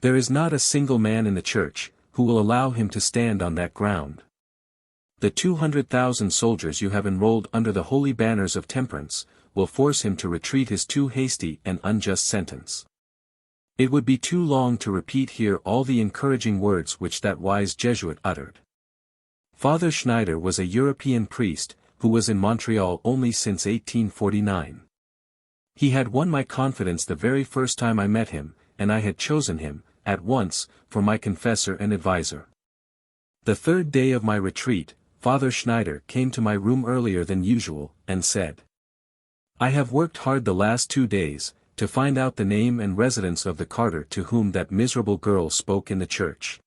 Speaker 1: There is not a single man in the Church, who will allow him to stand on that ground. The 200,000 soldiers you have enrolled under the holy banners of temperance, will force him to retreat his too hasty and unjust sentence. It would be too long to repeat here all the encouraging words which that wise Jesuit uttered. Father Schneider was a European priest, who was in Montreal only since 1849. He had won my confidence the very first time I met him, and I had chosen him, at once, for my confessor and adviser. The third day of my retreat, Father Schneider came to my room earlier than usual, and said, "I have worked hard the last 2 days, to find out the name and residence of the carter to whom that miserable girl spoke in the church.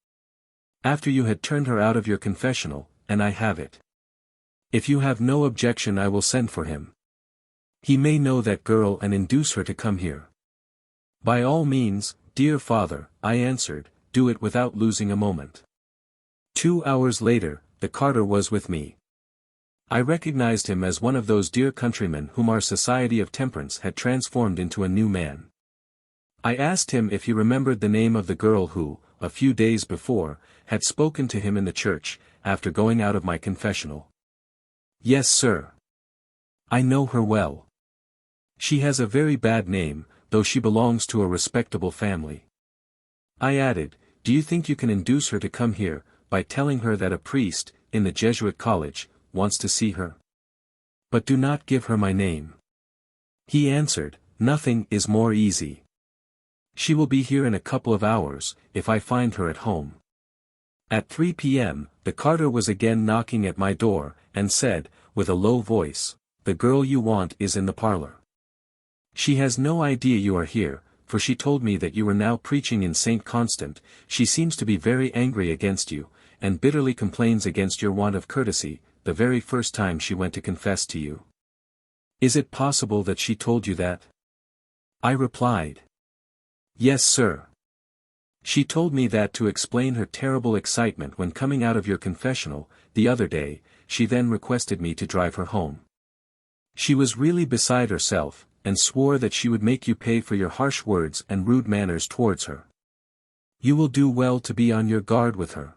Speaker 1: After you had turned her out of your confessional, and I have it. If you have no objection I will send for him. He may know that girl and induce her to come here." "By all means, dear father," I answered, "do it without losing a moment." 2 hours later, the carter was with me. I recognized him as one of those dear countrymen whom our Society of Temperance had transformed into a new man. I asked him if he remembered the name of the girl who, a few days before, had spoken to him in the church, after going out of my confessional. "Yes, sir. I know her well. She has a very bad name, though she belongs to a respectable family." I added, "Do you think you can induce her to come here, by telling her that a priest, in the Jesuit college, wants to see her? But do not give her my name." He answered, "Nothing is more easy. She will be here in a couple of hours, if I find her at home." At 3 p.m., the carter was again knocking at my door, and said, with a low voice, "The girl you want is in the parlor. She has no idea you are here, for she told me that you were now preaching in St. Constant. She seems to be very angry against you, and bitterly complains against your want of courtesy, the very first time she went to confess to you." "Is it possible that she told you that?" I replied. "Yes, sir. She told me that to explain her terrible excitement when coming out of your confessional, the other day. She then requested me to drive her home. She was really beside herself, and swore that she would make you pay for your harsh words and rude manners towards her. You will do well to be on your guard with her.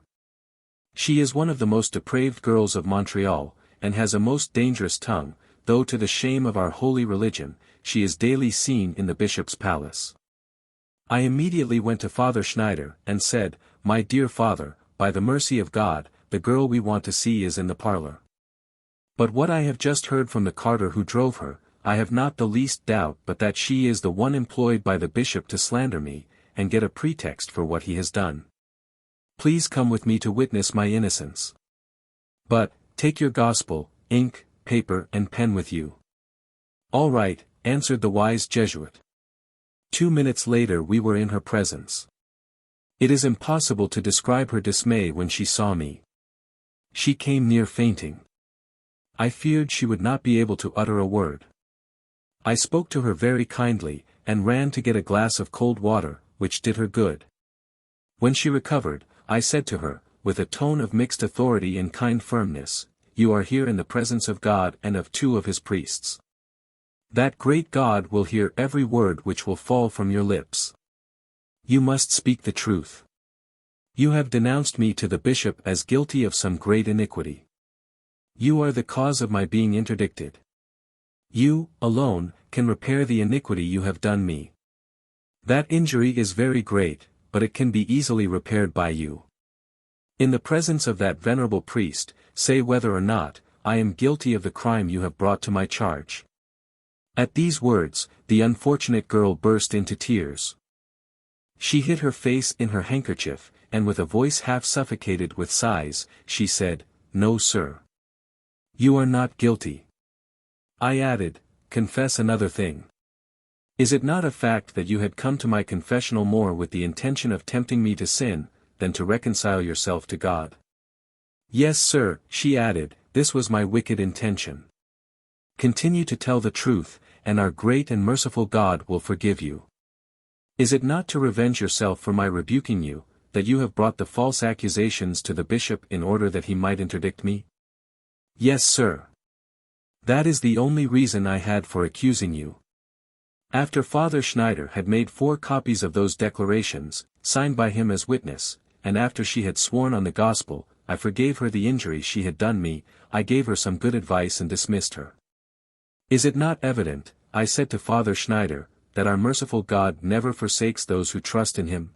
Speaker 1: She is one of the most depraved girls of Montreal, and has a most dangerous tongue, though to the shame of our holy religion, she is daily seen in the bishop's palace." I immediately went to Father Schneider, and said, "My dear father, by the mercy of God, the girl we want to see is in the parlor. But what I have just heard from the carter who drove her, I have not the least doubt but that she is the one employed by the bishop to slander me, and get a pretext for what he has done. Please come with me to witness my innocence. But, take your gospel, ink, paper and pen with you." "All right," answered the wise Jesuit. 2 minutes later we were in her presence. It is impossible to describe her dismay when she saw me. She came near fainting. I feared she would not be able to utter a word. I spoke to her very kindly, and ran to get a glass of cold water, which did her good. When she recovered, I said to her, with a tone of mixed authority and kind firmness, "You are here in the presence of God and of 2 of his priests. That great God will hear every word which will fall from your lips. You must speak the truth. You have denounced me to the bishop as guilty of some great iniquity. You are the cause of my being interdicted. You, alone, can repair the iniquity you have done me. That injury is very great, but it can be easily repaired by you. In the presence of that venerable priest, say whether or not, I am guilty of the crime you have brought to my charge." At these words, the unfortunate girl burst into tears. She hid her face in her handkerchief, and with a voice half suffocated with sighs, she said, "No, sir. You are not guilty." I added, "Confess another thing. Is it not a fact that you had come to my confessional more with the intention of tempting me to sin, than to reconcile yourself to God?" "Yes, sir," she added, "this was my wicked intention. Continue to tell the truth, and our great and merciful God will forgive you. Is it not to revenge yourself for my rebuking you, that you have brought the false accusations to the bishop in order that he might interdict me?" "Yes, sir. That is the only reason I had for accusing you." After Father Schneider had made 4 copies of those declarations, signed by him as witness, and after she had sworn on the gospel, I forgave her the injury she had done me, I gave her some good advice and dismissed her. "Is it not evident," I said to Father Schneider, "that our merciful God never forsakes those who trust in him?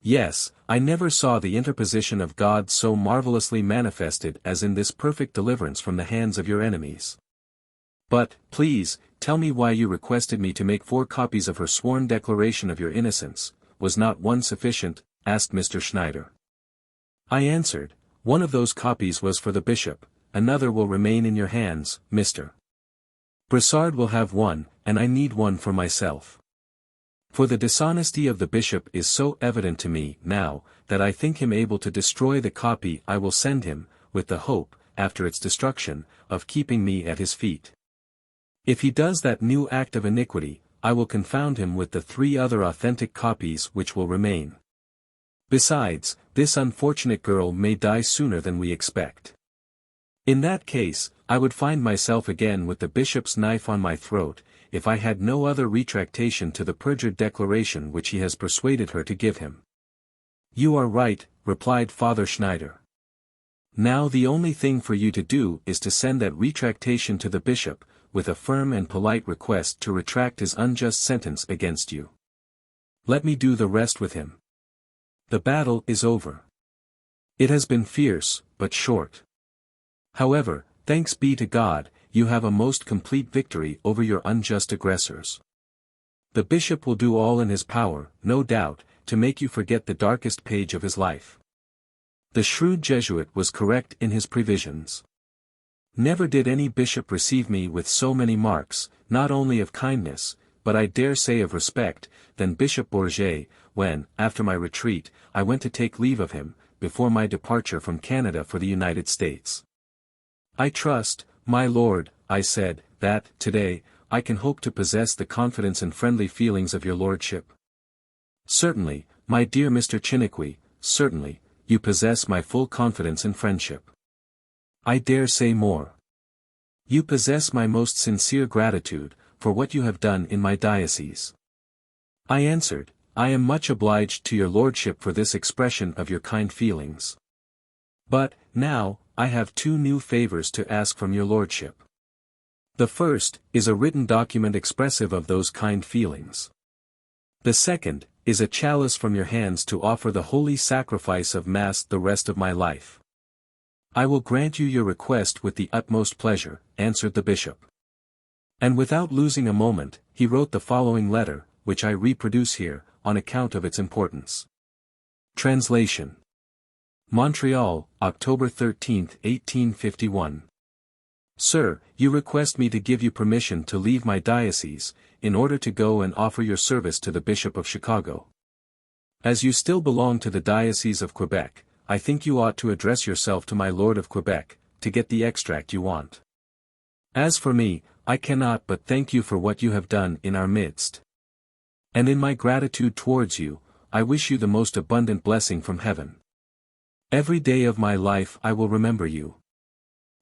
Speaker 1: Yes, I never saw the interposition of God so marvelously manifested as in this perfect deliverance from the hands of your enemies. But, please, tell me why you requested me to make 4 copies of her sworn declaration of your innocence. Was not one sufficient? Asked Mr. Schneider. I answered, one of those copies was for the bishop, another will remain in your hands, Mr. Bressard will have one, and I need one for myself. For the dishonesty of the bishop is so evident to me now, that I think him able to destroy the copy I will send him, with the hope, after its destruction, of keeping me at his feet. If he does that new act of iniquity, I will confound him with the 3 other authentic copies which will remain. Besides, this unfortunate girl may die sooner than we expect. In that case, I would find myself again with the bishop's knife on my throat, if I had no other retractation to the perjured declaration which he has persuaded her to give him. You are right, replied Father Schneider. Now the only thing for you to do is to send that retractation to the bishop, with a firm and polite request to retract his unjust sentence against you. Let me do the rest with him. The battle is over. It has been fierce, but short. However, thanks be to God, you have a most complete victory over your unjust aggressors. The bishop will do all in his power, no doubt, to make you forget the darkest page of his life. The shrewd Jesuit was correct in his previsions. Never did any bishop receive me with so many marks, not only of kindness, but I dare say of respect, than Bishop Bourget, when, after my retreat, I went to take leave of him, before my departure from Canada for the United States. I trust, my lord, I said, that, today, I can hope to possess the confidence and friendly feelings of your lordship. Certainly, my dear Mr. Chiniquy, certainly, you possess my full confidence and friendship. I dare say more. You possess my most sincere gratitude, for what you have done in my diocese. I answered, I am much obliged to your lordship for this expression of your kind feelings. But, now, I have 2 new favors to ask from your lordship. The first, is a written document expressive of those kind feelings. The second, is a chalice from your hands to offer the holy sacrifice of Mass the rest of my life. I will grant you your request with the utmost pleasure, answered the bishop. And without losing a moment, he wrote the following letter, which I reproduce here, on account of its importance. Translation. Montreal, October 13, 1851. Sir, you request me to give you permission to leave my diocese, in order to go and offer your service to the Bishop of Chicago. As you still belong to the Diocese of Quebec, I think you ought to address yourself to my Lord of Quebec, to get the extract you want. As for me, I cannot but thank you for what you have done in our midst. And in my gratitude towards you, I wish you the most abundant blessing from heaven. Every day of my life I will remember you.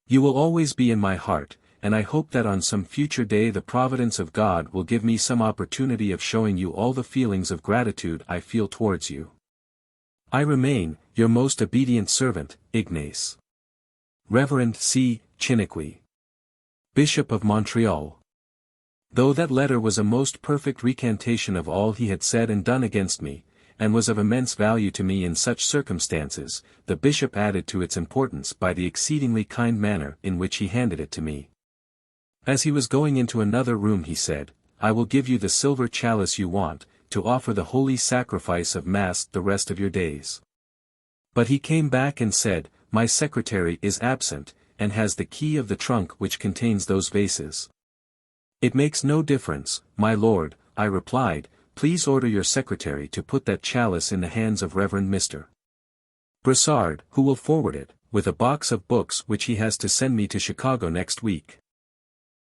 Speaker 1: You will always be in my heart, and I hope that on some future day the providence of God will give me some opportunity of showing you all the feelings of gratitude I feel towards you. I remain, your most obedient servant, Ignace. Reverend C. Chiniquy, Bishop of Montreal. Though that letter was a most perfect recantation of all he had said and done against me, and was of immense value to me in such circumstances, the bishop added to its importance by the exceedingly kind manner in which he handed it to me. As he was going into another room he said, I will give you the silver chalice you want, to offer the holy sacrifice of Mass the rest of your days. But he came back and said, my secretary is absent, and has the key of the trunk which contains those vases. It makes no difference, my lord, I replied, please order your secretary to put that chalice in the hands of Reverend Mr. Bressard, who will forward it, with a box of books which he has to send me to Chicago next week.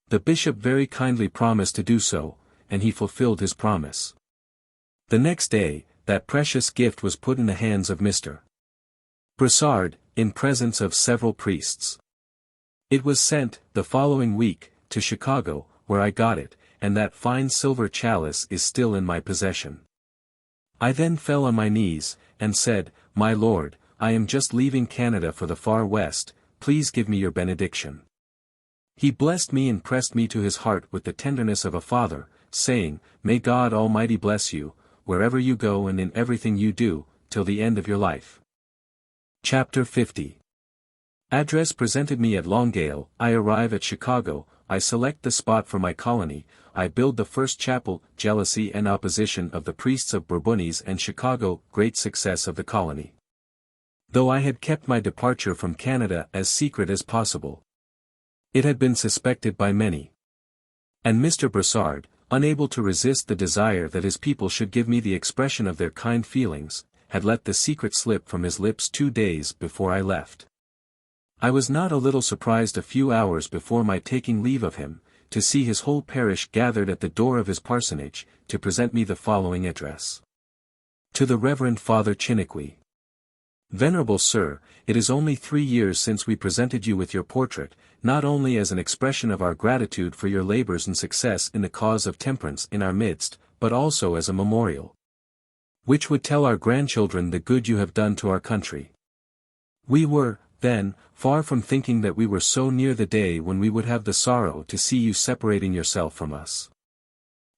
Speaker 1: The bishop very kindly promised to do so, and he fulfilled his promise. The next day, that precious gift was put in the hands of Mr. Bressard, in presence of several priests. It was sent, the following week, to Chicago, where I got it, and that fine silver chalice is still in my possession. I then fell on my knees, and said, my lord, I am just leaving Canada for the far west, please give me your benediction. He blessed me and pressed me to his heart with the tenderness of a father, saying, may God Almighty bless you, wherever you go and in everything you do, till the end of your life. Chapter 50. Address presented me at Longueuil. I arrive at Chicago, I select the spot for my colony, I build the first chapel. Jealousy and opposition of the priests of Bourbonnais and Chicago. Great success of the colony. Though I had kept my departure from Canada as secret as possible, it had been suspected by many. And Mr. Brassard, unable to resist the desire that his people should give me the expression of their kind feelings, had let the secret slip from his lips 2 days before I left. I was not a little surprised a few hours before my taking leave of him, to see his whole parish gathered at the door of his parsonage, to present me the following address. To the Reverend Father Chiniquy. Venerable Sir, it is only 3 years since we presented you with your portrait, not only as an expression of our gratitude for your labors and success in the cause of temperance in our midst, but also as a memorial, which would tell our grandchildren the good you have done to our country. We were, then, far from thinking that we were so near the day when we would have the sorrow to see you separating yourself from us.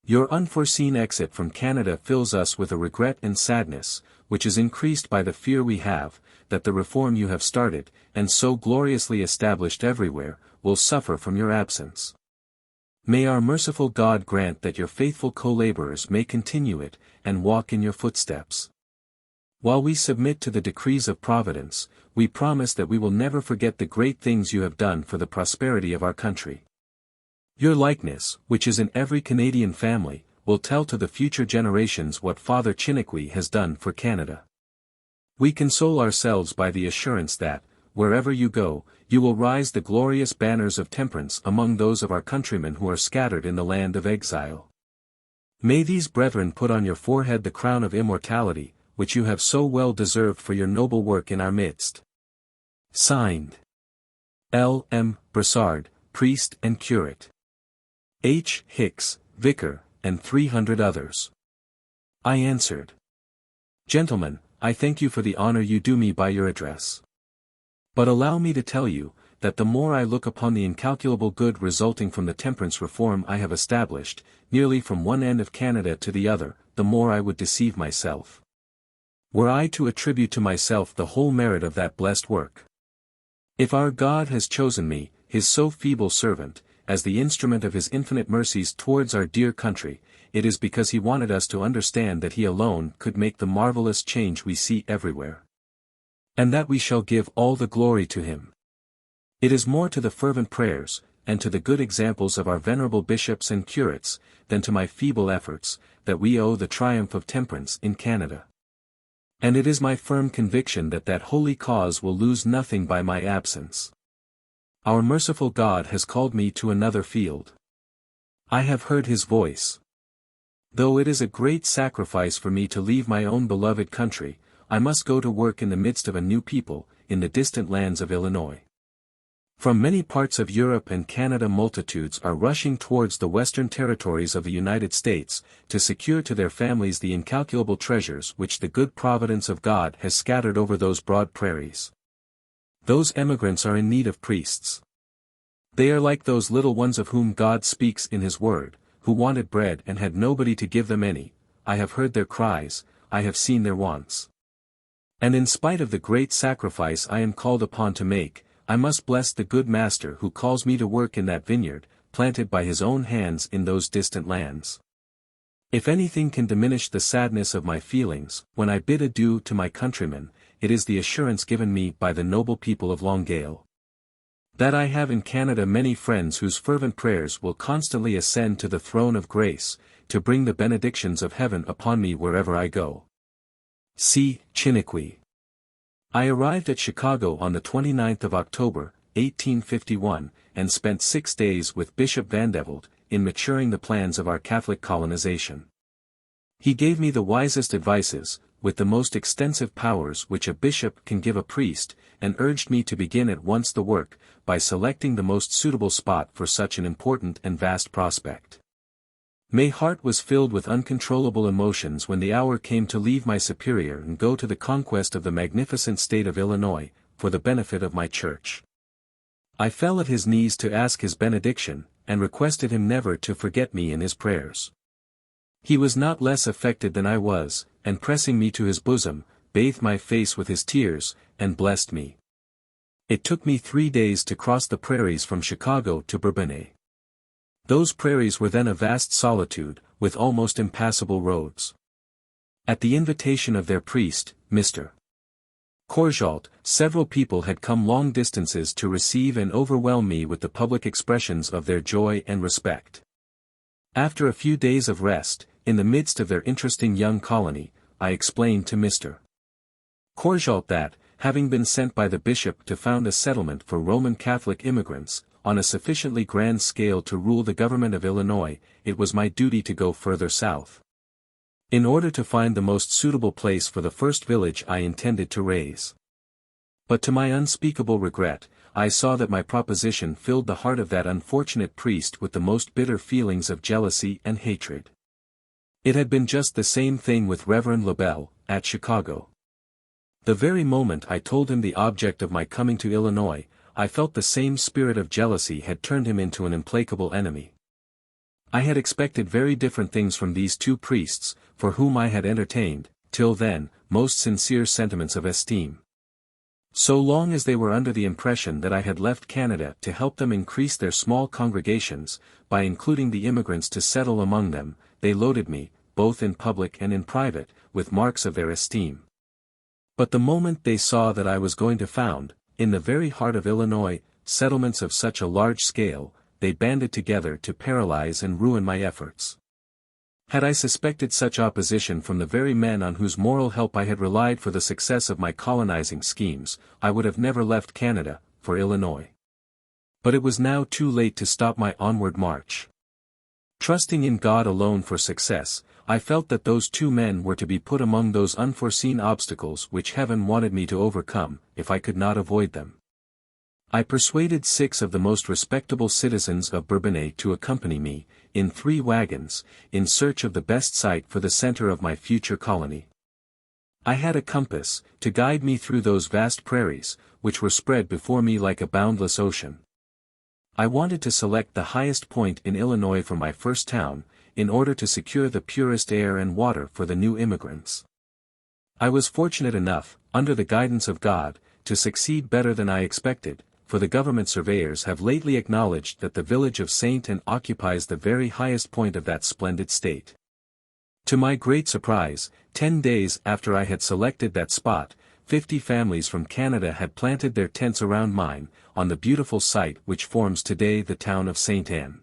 Speaker 1: Your unforeseen exit from Canada fills us with a regret and sadness, which is increased by the fear we have, that the reform you have started, and so gloriously established everywhere, will suffer from your absence. May our merciful God grant that your faithful co-laborers may continue it, and walk in your footsteps. While we submit to the decrees of Providence, we promise that we will never forget the great things you have done for the prosperity of our country. Your likeness, which is in every Canadian family, will tell to the future generations what Father Chiniquy has done for Canada. We console ourselves by the assurance that, wherever you go, you will rise the glorious banners of temperance among those of our countrymen who are scattered in the land of exile. May these brethren put on your forehead the crown of immortality, which you have so well deserved for your noble work in our midst. Signed. L. M. Brassard, Priest and Curate. H. Hicks, Vicar, and 300 others. I answered. Gentlemen, I thank you for the honor you do me by your address. But allow me to tell you, that the more I look upon the incalculable good resulting from the temperance reform I have established, nearly from one end of Canada to the other, the more I would deceive myself, were I to attribute to myself the whole merit of that blessed work. If our God has chosen me, his so feeble servant, as the instrument of his infinite mercies towards our dear country, it is because he wanted us to understand that he alone could make the marvelous change we see everywhere, and that we shall give all the glory to him. It is more to the fervent prayers, and to the good examples of our venerable bishops and curates, than to my feeble efforts, that we owe the triumph of temperance in Canada. And it is my firm conviction that that holy cause will lose nothing by my absence. Our merciful God has called me to another field. I have heard his voice. Though it is a great sacrifice for me to leave my own beloved country, I must go to work in the midst of a new people, in the distant lands of Illinois. From many parts of Europe and Canada multitudes are rushing towards the western territories of the United States, to secure to their families the incalculable treasures which the good providence of God has scattered over those broad prairies. Those emigrants are in need of priests. They are like those little ones of whom God speaks in his word, who wanted bread and had nobody to give them any. I have heard their cries, I have seen their wants. And in spite of the great sacrifice I am called upon to make, I must bless the good Master who calls me to work in that vineyard, planted by his own hands in those distant lands. If anything can diminish the sadness of my feelings, when I bid adieu to my countrymen, it is the assurance given me by the noble people of Longueuil, that I have in Canada many friends whose fervent prayers will constantly ascend to the throne of grace, to bring the benedictions of heaven upon me wherever I go. C. Chiniquy. I arrived at Chicago on the 29th of October, 1851, and spent 6 days with Bishop Vandeveld, in maturing the plans of our Catholic colonization. He gave me the wisest advices, with the most extensive powers which a bishop can give a priest, and urged me to begin at once the work, by selecting the most suitable spot for such an important and vast prospect. My heart was filled with uncontrollable emotions when the hour came to leave my superior and go to the conquest of the magnificent state of Illinois, for the benefit of my church. I fell at his knees to ask his benediction, and requested him never to forget me in his prayers. He was not less affected than I was, and pressing me to his bosom, bathed my face with his tears, and blessed me. It took me 3 days to cross the prairies from Chicago to Bourbonnais. Those prairies were then a vast solitude, with almost impassable roads. At the invitation of their priest, Mr. Courjault, several people had come long distances to receive and overwhelm me with the public expressions of their joy and respect. After a few days of rest, in the midst of their interesting young colony, I explained to Mr. Courjault that, having been sent by the bishop to found a settlement for Roman Catholic immigrants, on a sufficiently grand scale to rule the government of Illinois, it was my duty to go further south. In order to find the most suitable place for the first village I intended to raise. But to my unspeakable regret, I saw that my proposition filled the heart of that unfortunate priest with the most bitter feelings of jealousy and hatred. It had been just the same thing with Reverend Labelle, at Chicago. The very moment I told him the object of my coming to Illinois, I felt the same spirit of jealousy had turned him into an implacable enemy. I had expected very different things from these two priests, for whom I had entertained, till then, most sincere sentiments of esteem. So long as they were under the impression that I had left Canada to help them increase their small congregations, by including the immigrants to settle among them, they loaded me, both in public and in private, with marks of their esteem. But the moment they saw that I was going to found, in the very heart of Illinois, settlements of such a large scale, they banded together to paralyze and ruin my efforts. Had I suspected such opposition from the very men on whose moral help I had relied for the success of my colonizing schemes, I would have never left Canada, for Illinois. But it was now too late to stop my onward march. Trusting in God alone for success, I felt that those two men were to be put among those unforeseen obstacles which heaven wanted me to overcome, if I could not avoid them. I persuaded 6 of the most respectable citizens of Bourbonnais to accompany me, in 3 wagons, in search of the best site for the center of my future colony. I had a compass, to guide me through those vast prairies, which were spread before me like a boundless ocean. I wanted to select the highest point in Illinois for my first town, in order to secure the purest air and water for the new immigrants. I was fortunate enough, under the guidance of God, to succeed better than I expected, for the government surveyors have lately acknowledged that the village of Saint Anne occupies the very highest point of that splendid state. To my great surprise, 10 days after I had selected that spot, 50 families from Canada had planted their tents around mine, on the beautiful site which forms today the town of Saint Anne.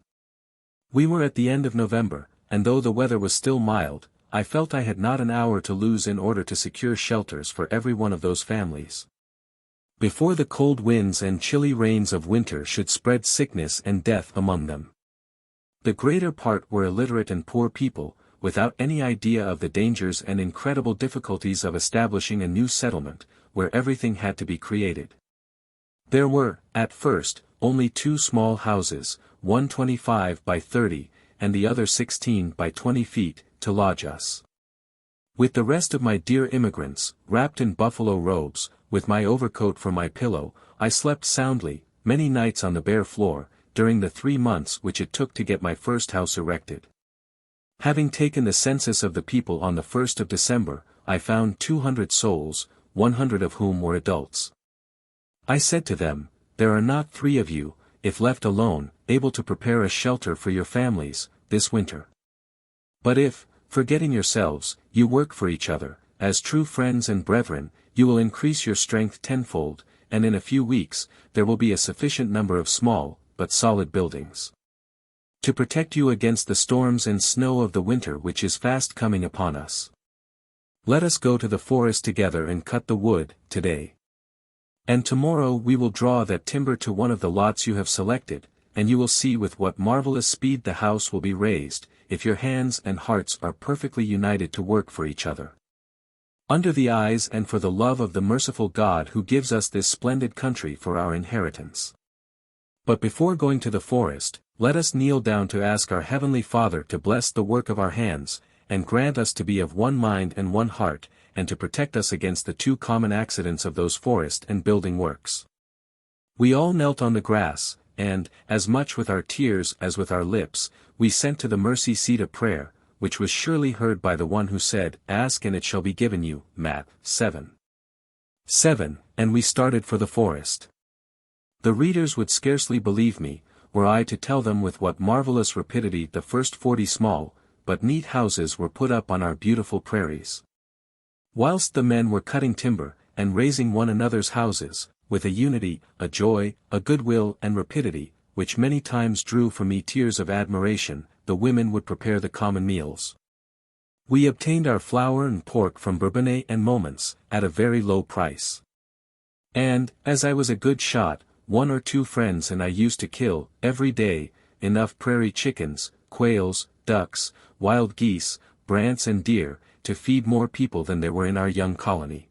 Speaker 1: We were at the end of November, and though the weather was still mild, I felt I had not an hour to lose in order to secure shelters for every one of those families. Before the cold winds and chilly rains of winter should spread sickness and death among them. The greater part were illiterate and poor people, without any idea of the dangers and incredible difficulties of establishing a new settlement, where everything had to be created. There were, at first, only 2 small houses, one 25 by 30, and the other 16 by 20 feet, to lodge us. With the rest of my dear immigrants, wrapped in buffalo robes, with my overcoat for my pillow, I slept soundly, many nights on the bare floor, during the 3 months which it took to get my first house erected. Having taken the census of the people on the 1st of December, I found 200 souls, 100 of whom were adults. I said to them, "There are not 3 of you, if left alone, able to prepare a shelter for your families, this winter. But if, forgetting yourselves, you work for each other, as true friends and brethren, you will increase your strength tenfold, and in a few weeks, there will be a sufficient number of small, but solid buildings to protect you against the storms and snow of the winter which is fast coming upon us. Let us go to the forest together and cut the wood, today. And tomorrow we will draw that timber to one of the lots you have selected, and you will see with what marvelous speed the house will be raised, if your hands and hearts are perfectly united to work for each other. Under the eyes and for the love of the merciful God who gives us this splendid country for our inheritance. But before going to the forest, let us kneel down to ask our Heavenly Father to bless the work of our hands, and grant us to be of one mind and one heart, and to protect us against the 2 common accidents of those forest and building works." We all knelt on the grass, and, as much with our tears as with our lips, we sent to the mercy seat a prayer, which was surely heard by the one who said, "Ask and it shall be given you," Matt. 7:7, and we started for the forest. The readers would scarcely believe me, were I to tell them with what marvelous rapidity the first 40 small, but neat houses were put up on our beautiful prairies. Whilst the men were cutting timber, and raising one another's houses, with a unity, a joy, a goodwill and rapidity, which many times drew from me tears of admiration, the women would prepare the common meals. We obtained our flour and pork from Bourbonnais and Moments, at a very low price. And, as I was a good shot, 1 or 2 friends and I used to kill, every day, enough prairie chickens, quails, ducks, wild geese, brants and deer, to feed more people than there were in our young colony.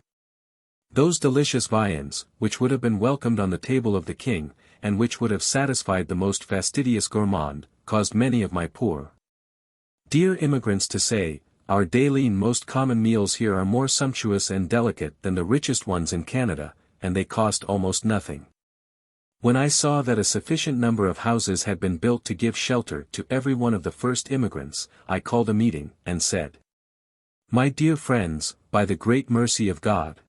Speaker 1: Those delicious viands, which would have been welcomed on the table of the king, and which would have satisfied the most fastidious gourmand, caused many of my poor dear immigrants to say, "Our daily and most common meals here are more sumptuous and delicate than the richest ones in Canada, and they cost almost nothing." When I saw that a sufficient number of houses had been built to give shelter to every one of the first immigrants, I called a meeting, and said, "My dear friends, by the great mercy of God,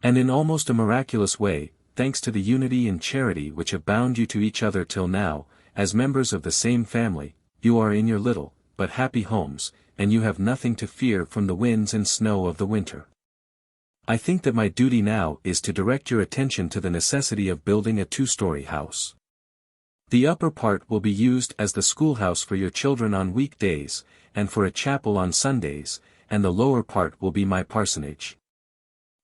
Speaker 1: and in almost a miraculous way, thanks to the unity and charity which have bound you to each other till now, as members of the same family, you are in your little, but happy homes, and you have nothing to fear from the winds and snow of the winter. I think that my duty now is to direct your attention to the necessity of building a 2-story house. The upper part will be used as the schoolhouse for your children on weekdays, and for a chapel on Sundays, and the lower part will be my parsonage.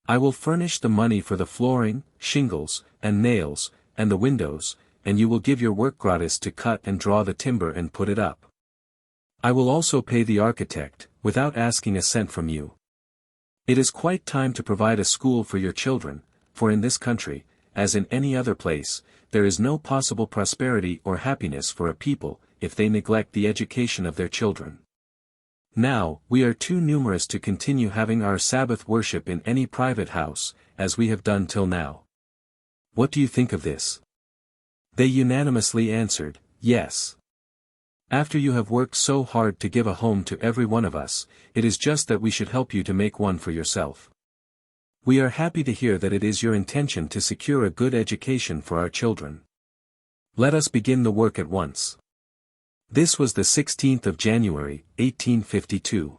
Speaker 1: I will furnish the money for the flooring, shingles, and nails, and the windows, and you will give your work gratis to cut and draw the timber and put it up. I will also pay the architect, without asking a cent from you. It is quite time to provide a school for your children, for in this country, as in any other place, there is no possible prosperity or happiness for a people, if they neglect the education of their children. Now, we are too numerous to continue having our Sabbath worship in any private house, as we have done till now. What do you think of this?" They unanimously answered, "Yes. After you have worked so hard to give a home to every one of us, it is just that we should help you to make one for yourself. We are happy to hear that it is your intention to secure a good education for our children. Let us begin the work at once." This was the 16th of January, 1852.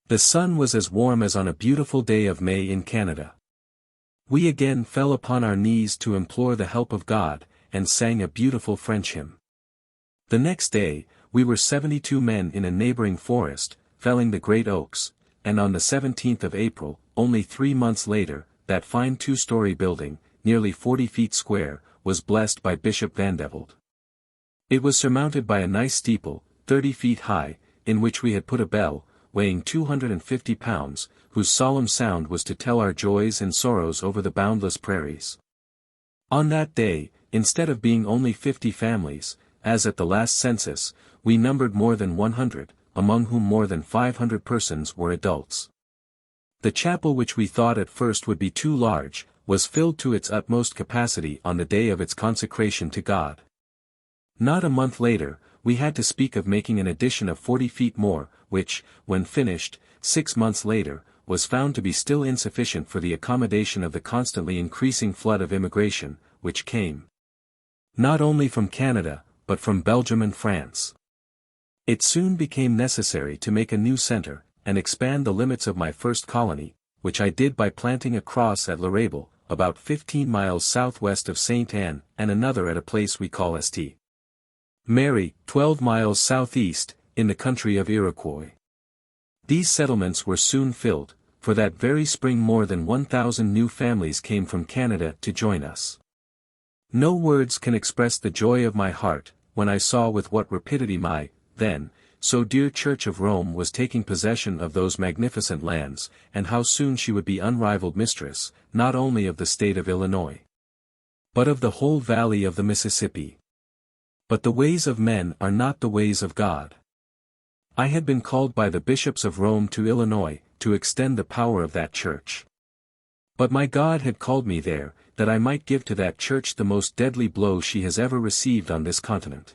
Speaker 1: The sun was as warm as on a beautiful day of May in Canada. We again fell upon our knees to implore the help of God, and sang a beautiful French hymn. The next day, we were 72 men in a neighboring forest, felling the great oaks, and on the 17th of April, only 3 months later, that fine 2-story building, nearly 40 feet square, was blessed by Bishop Vandeveld. It was surmounted by a nice steeple, 30 feet high, in which we had put a bell, weighing 250 pounds, whose solemn sound was to tell our joys and sorrows over the boundless prairies. On that day, instead of being only 50 families, as at the last census, we numbered more than 100, among whom more than 500 persons were adults. The chapel, which we thought at first would be too large, was filled to its utmost capacity on the day of its consecration to God. Not a month later, we had to speak of making an addition of 40 feet more, which, when finished, 6 months later, was found to be still insufficient for the accommodation of the constantly increasing flood of immigration, which came not only from Canada, but from Belgium and France. It soon became necessary to make a new center, and expand the limits of my first colony, which I did by planting a cross at L'Arable, about 15 miles southwest of St. Anne, and another at a place we call St. Mary, 12 miles southeast, in the country of Iroquois. These settlements were soon filled, for that very spring more than 1,000 new families came from Canada to join us. No words can express the joy of my heart, when I saw with what rapidity my, then, so dear Church of Rome was taking possession of those magnificent lands, and how soon she would be unrivaled mistress, not only of the state of Illinois, but of the whole valley of the Mississippi. But the ways of men are not the ways of God. I had been called by the bishops of Rome to Illinois, to extend the power of that church. But my God had called me there, that I might give to that church the most deadly blow she has ever received on this continent.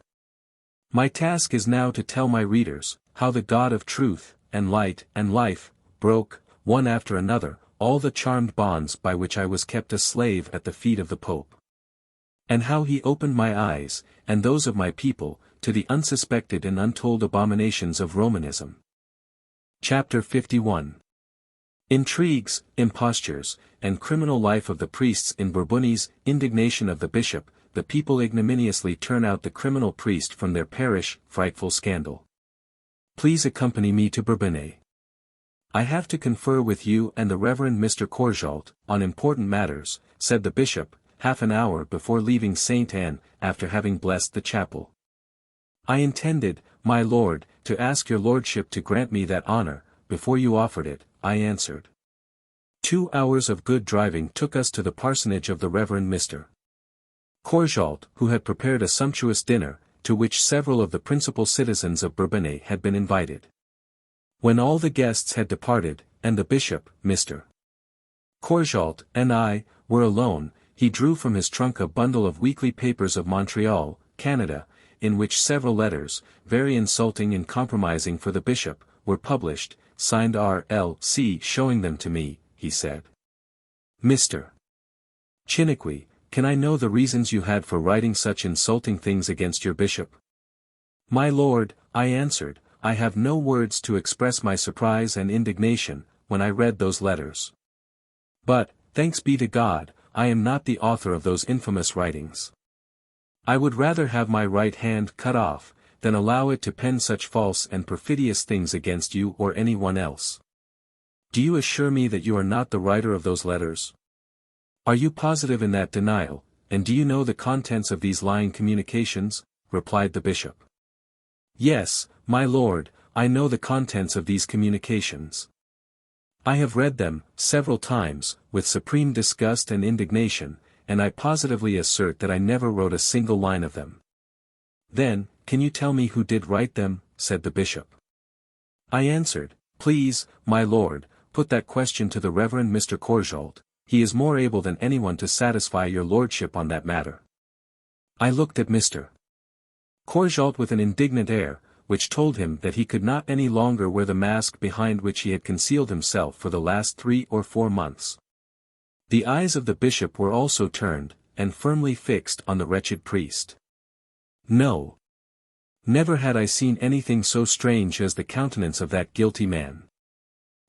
Speaker 1: My task is now to tell my readers, how the God of truth, and light, and life, broke, one after another, all the charmed bonds by which I was kept a slave at the feet of the Pope. And how he opened my eyes, and those of my people, to the unsuspected and untold abominations of Romanism. Chapter 51. Intrigues, impostures, and criminal life of the priests in Bourbonnais, indignation of the bishop, the people ignominiously turn out the criminal priest from their parish, frightful scandal. Please accompany me to Bourbonnais. I have to confer with you and the Reverend Mr. Courjault, on important matters, said the bishop, half an hour before leaving Saint Anne, after having blessed the chapel. I intended, my lord, to ask your lordship to grant me that honor, before you offered it, I answered. 2 hours of good driving took us to the parsonage of the Reverend Mr. Courjault, who had prepared a sumptuous dinner, to which several of the principal citizens of Bourbonnais had been invited. When all the guests had departed, and the bishop, Mr. Courjault, and I, were alone, he drew from his trunk a bundle of weekly papers of Montreal, Canada, in which several letters, very insulting and compromising for the bishop, were published, signed R.L.C. Showing them to me, he said. Mr. Chiniquy, can I know the reasons you had for writing such insulting things against your bishop? My lord, I answered, I have no words to express my surprise and indignation, when I read those letters. But, thanks be to God, I am not the author of those infamous writings. I would rather have my right hand cut off, than allow it to pen such false and perfidious things against you or anyone else. Do you assure me that you are not the writer of those letters? Are you positive in that denial, and do you know the contents of these lying communications? Replied the bishop. Yes, my lord, I know the contents of these communications. I have read them, several times, with supreme disgust and indignation, and I positively assert that I never wrote a single line of them. Then, can you tell me who did write them? Said the bishop. I answered, please, my lord, put that question to the Reverend Mr. Courjault, he is more able than anyone to satisfy your lordship on that matter. I looked at Mr. Courjault with an indignant air, which told him that he could not any longer wear the mask behind which he had concealed himself for the last 3 or 4 months. The eyes of the bishop were also turned, and firmly fixed on the wretched priest. No. Never had I seen anything so strange as the countenance of that guilty man.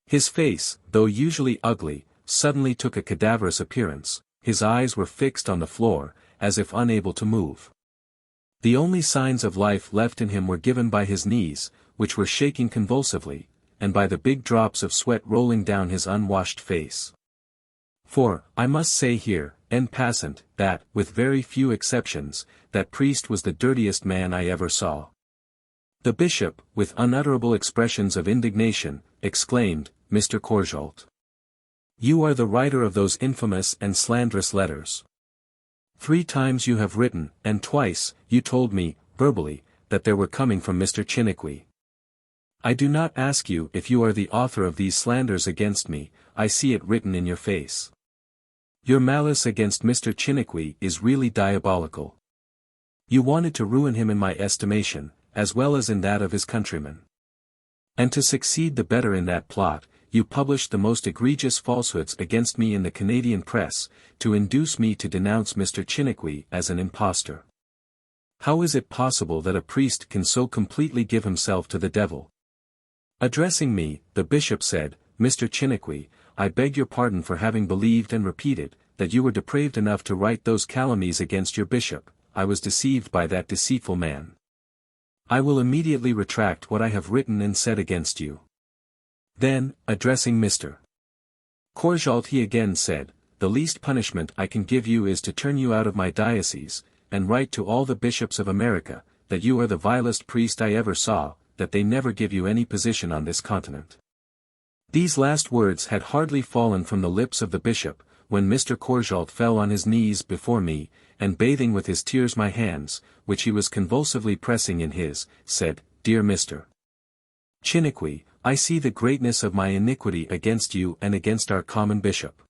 Speaker 1: His face, though usually ugly, suddenly took a cadaverous appearance, his eyes were fixed on the floor, as if unable to move. The only signs of life left in him were given by his knees, which were shaking convulsively, and by the big drops of sweat rolling down his unwashed face. For, I must say here, en passant, that, with very few exceptions, that priest was the dirtiest man I ever saw. The bishop, with unutterable expressions of indignation, exclaimed, Mr. Courjault. You are the writer of those infamous and slanderous letters. 3 times you have written, and twice, you told me, verbally, that they were coming from Mr. Chiniquy. I do not ask you if you are the author of these slanders against me, I see it written in your face. Your malice against Mr. Chiniquy is really diabolical. You wanted to ruin him in my estimation, as well as in that of his countrymen. And to succeed the better in that plot, you published the most egregious falsehoods against me in the Canadian press, to induce me to denounce Mr. Chiniquy as an impostor. How is it possible that a priest can so completely give himself to the devil? Addressing me, the bishop said, Mr. Chiniquy, I beg your pardon for having believed and repeated, that you were depraved enough to write those calumnies against your bishop. I was deceived by that deceitful man. I will immediately retract what I have written and said against you. Then, addressing Mr. Courjault, he again said, the least punishment I can give you is to turn you out of my diocese, and write to all the bishops of America, that you are the vilest priest I ever saw, that they never give you any position on this continent. These last words had hardly fallen from the lips of the bishop, when Mr. Courjault fell on his knees before me, and bathing with his tears my hands, which he was convulsively pressing in his, said, Dear Mr. Chiniquy, I see the greatness of my iniquity against you and against our common bishop.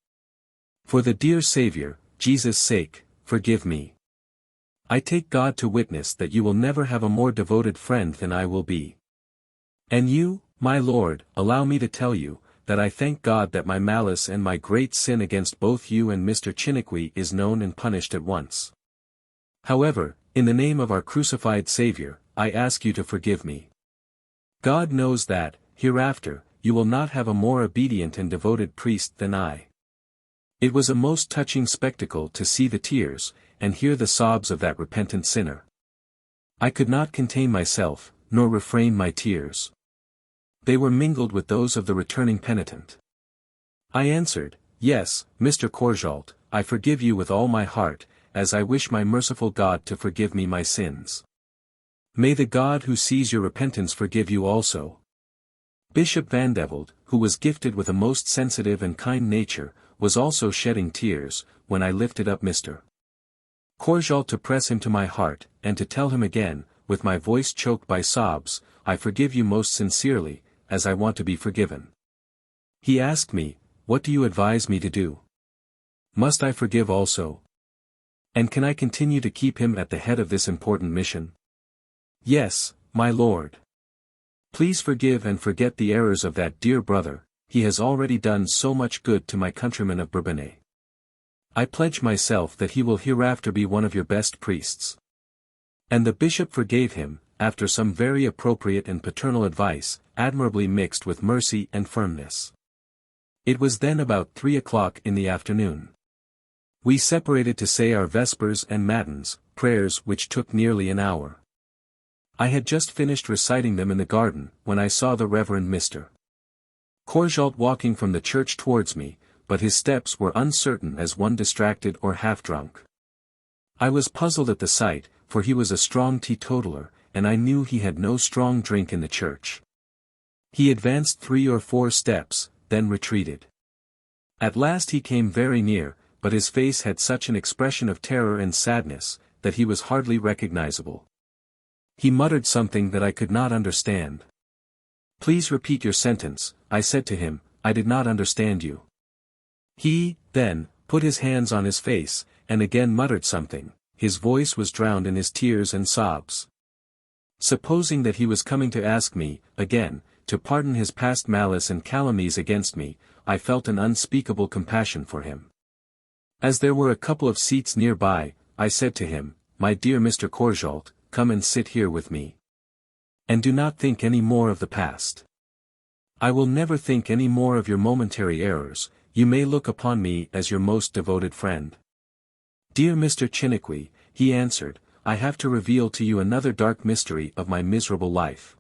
Speaker 1: For the dear Saviour, Jesus' sake, forgive me. I take God to witness that you will never have a more devoted friend than I will be. And you, my lord, allow me to tell you, that I thank God that my malice and my great sin against both you and Mr. Chiniquy is known and punished at once. However, in the name of our crucified Saviour, I ask you to forgive me. God knows that, hereafter, you will not have a more obedient and devoted priest than I. It was a most touching spectacle to see the tears, and hear the sobs of that repentant sinner. I could not contain myself, nor refrain my tears. They were mingled with those of the returning penitent. I answered, Yes, Mr. Courjault, I forgive you with all my heart, as I wish my merciful God to forgive me my sins. May the God who sees your repentance forgive you also. Bishop Vandeveld, who was gifted with a most sensitive and kind nature, was also shedding tears, when I lifted up Mr. Courjault to press him to my heart, and to tell him again, with my voice choked by sobs, I forgive you most sincerely, as I want to be forgiven. He asked me, What do you advise me to do? Must I forgive also? And can I continue to keep him at the head of this important mission? Yes, my lord. Please forgive and forget the errors of that dear brother, he has already done so much good to my countrymen of Bourbonnais. I pledge myself that he will hereafter be one of your best priests. And the bishop forgave him, after some very appropriate and paternal advice, admirably mixed with mercy and firmness. It was then about 3 o'clock in the afternoon. We separated to say our vespers and matins, prayers which took nearly an hour. I had just finished reciting them in the garden, when I saw the Reverend Mr. Courjault walking from the church towards me, but his steps were uncertain as one distracted or half-drunk. I was puzzled at the sight, for he was a strong teetotaler, and I knew he had no strong drink in the church. He advanced 3 or 4 steps, then retreated. At last he came very near, but his face had such an expression of terror and sadness, that he was hardly recognizable. He muttered something that I could not understand. Please repeat your sentence, I said to him, I did not understand you. He, then, put his hands on his face, and again muttered something. His voice was drowned in his tears and sobs. Supposing that he was coming to ask me, again, to pardon his past malice and calumnies against me, I felt an unspeakable compassion for him. As there were a couple of seats nearby, I said to him, My dear Mr. Courjault, come and sit here with me. And do not think any more of the past. I will never think any more of your momentary errors, you may look upon me as your most devoted friend. Dear Mr. Chiniquy, he answered, I have to reveal to you another dark mystery of my miserable life.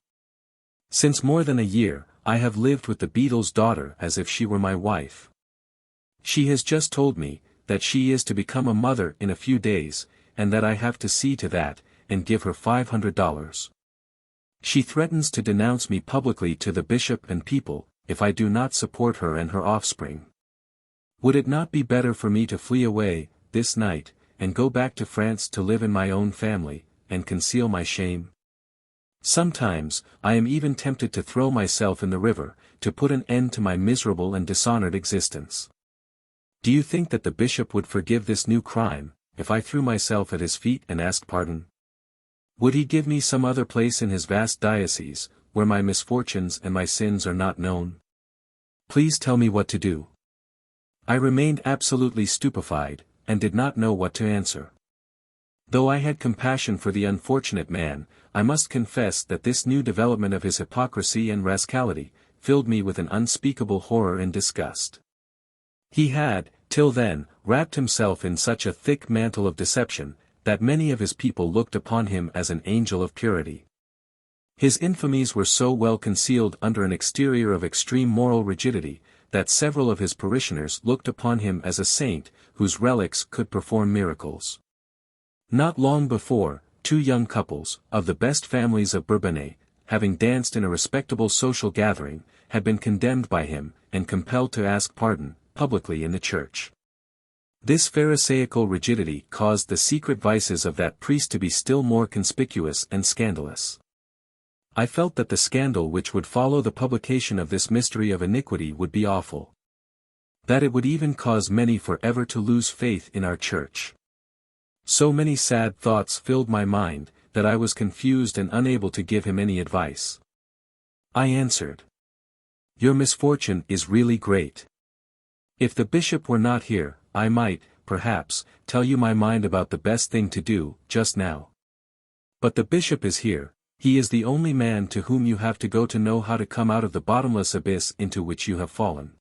Speaker 1: Since more than a year, I have lived with the beadle's daughter as if she were my wife. She has just told me, that she is to become a mother in a few days, and that I have to see to that, and give her $500. She threatens to denounce me publicly to the bishop and people, if I do not support her and her offspring. Would it not be better for me to flee away, this night, and go back to France to live in my own family, and conceal my shame? Sometimes, I am even tempted to throw myself in the river, to put an end to my miserable and dishonored existence. Do you think that the bishop would forgive this new crime, if I threw myself at his feet and asked pardon? Would he give me some other place in his vast diocese, where my misfortunes and my sins are not known? Please tell me what to do. I remained absolutely stupefied, and did not know what to answer. Though I had compassion for the unfortunate man, I must confess that this new development of his hypocrisy and rascality, filled me with an unspeakable horror and disgust. He had, till then, wrapped himself in such a thick mantle of deception, that many of his people looked upon him as an angel of purity. His infamies were so well concealed under an exterior of extreme moral rigidity, that several of his parishioners looked upon him as a saint, whose relics could perform miracles. Not long before, 2 young couples, of the best families of Bourbonnais, having danced in a respectable social gathering, had been condemned by him, and compelled to ask pardon, publicly in the church. This pharisaical rigidity caused the secret vices of that priest to be still more conspicuous and scandalous. I felt that the scandal which would follow the publication of this mystery of iniquity would be awful. That it would even cause many forever to lose faith in our church. So many sad thoughts filled my mind, that I was confused and unable to give him any advice. I answered. Your misfortune is really great. If the bishop were not here, I might, perhaps, tell you my mind about the best thing to do, just now. But the bishop is here, he is the only man to whom you have to go to know how to come out of the bottomless abyss into which you have fallen.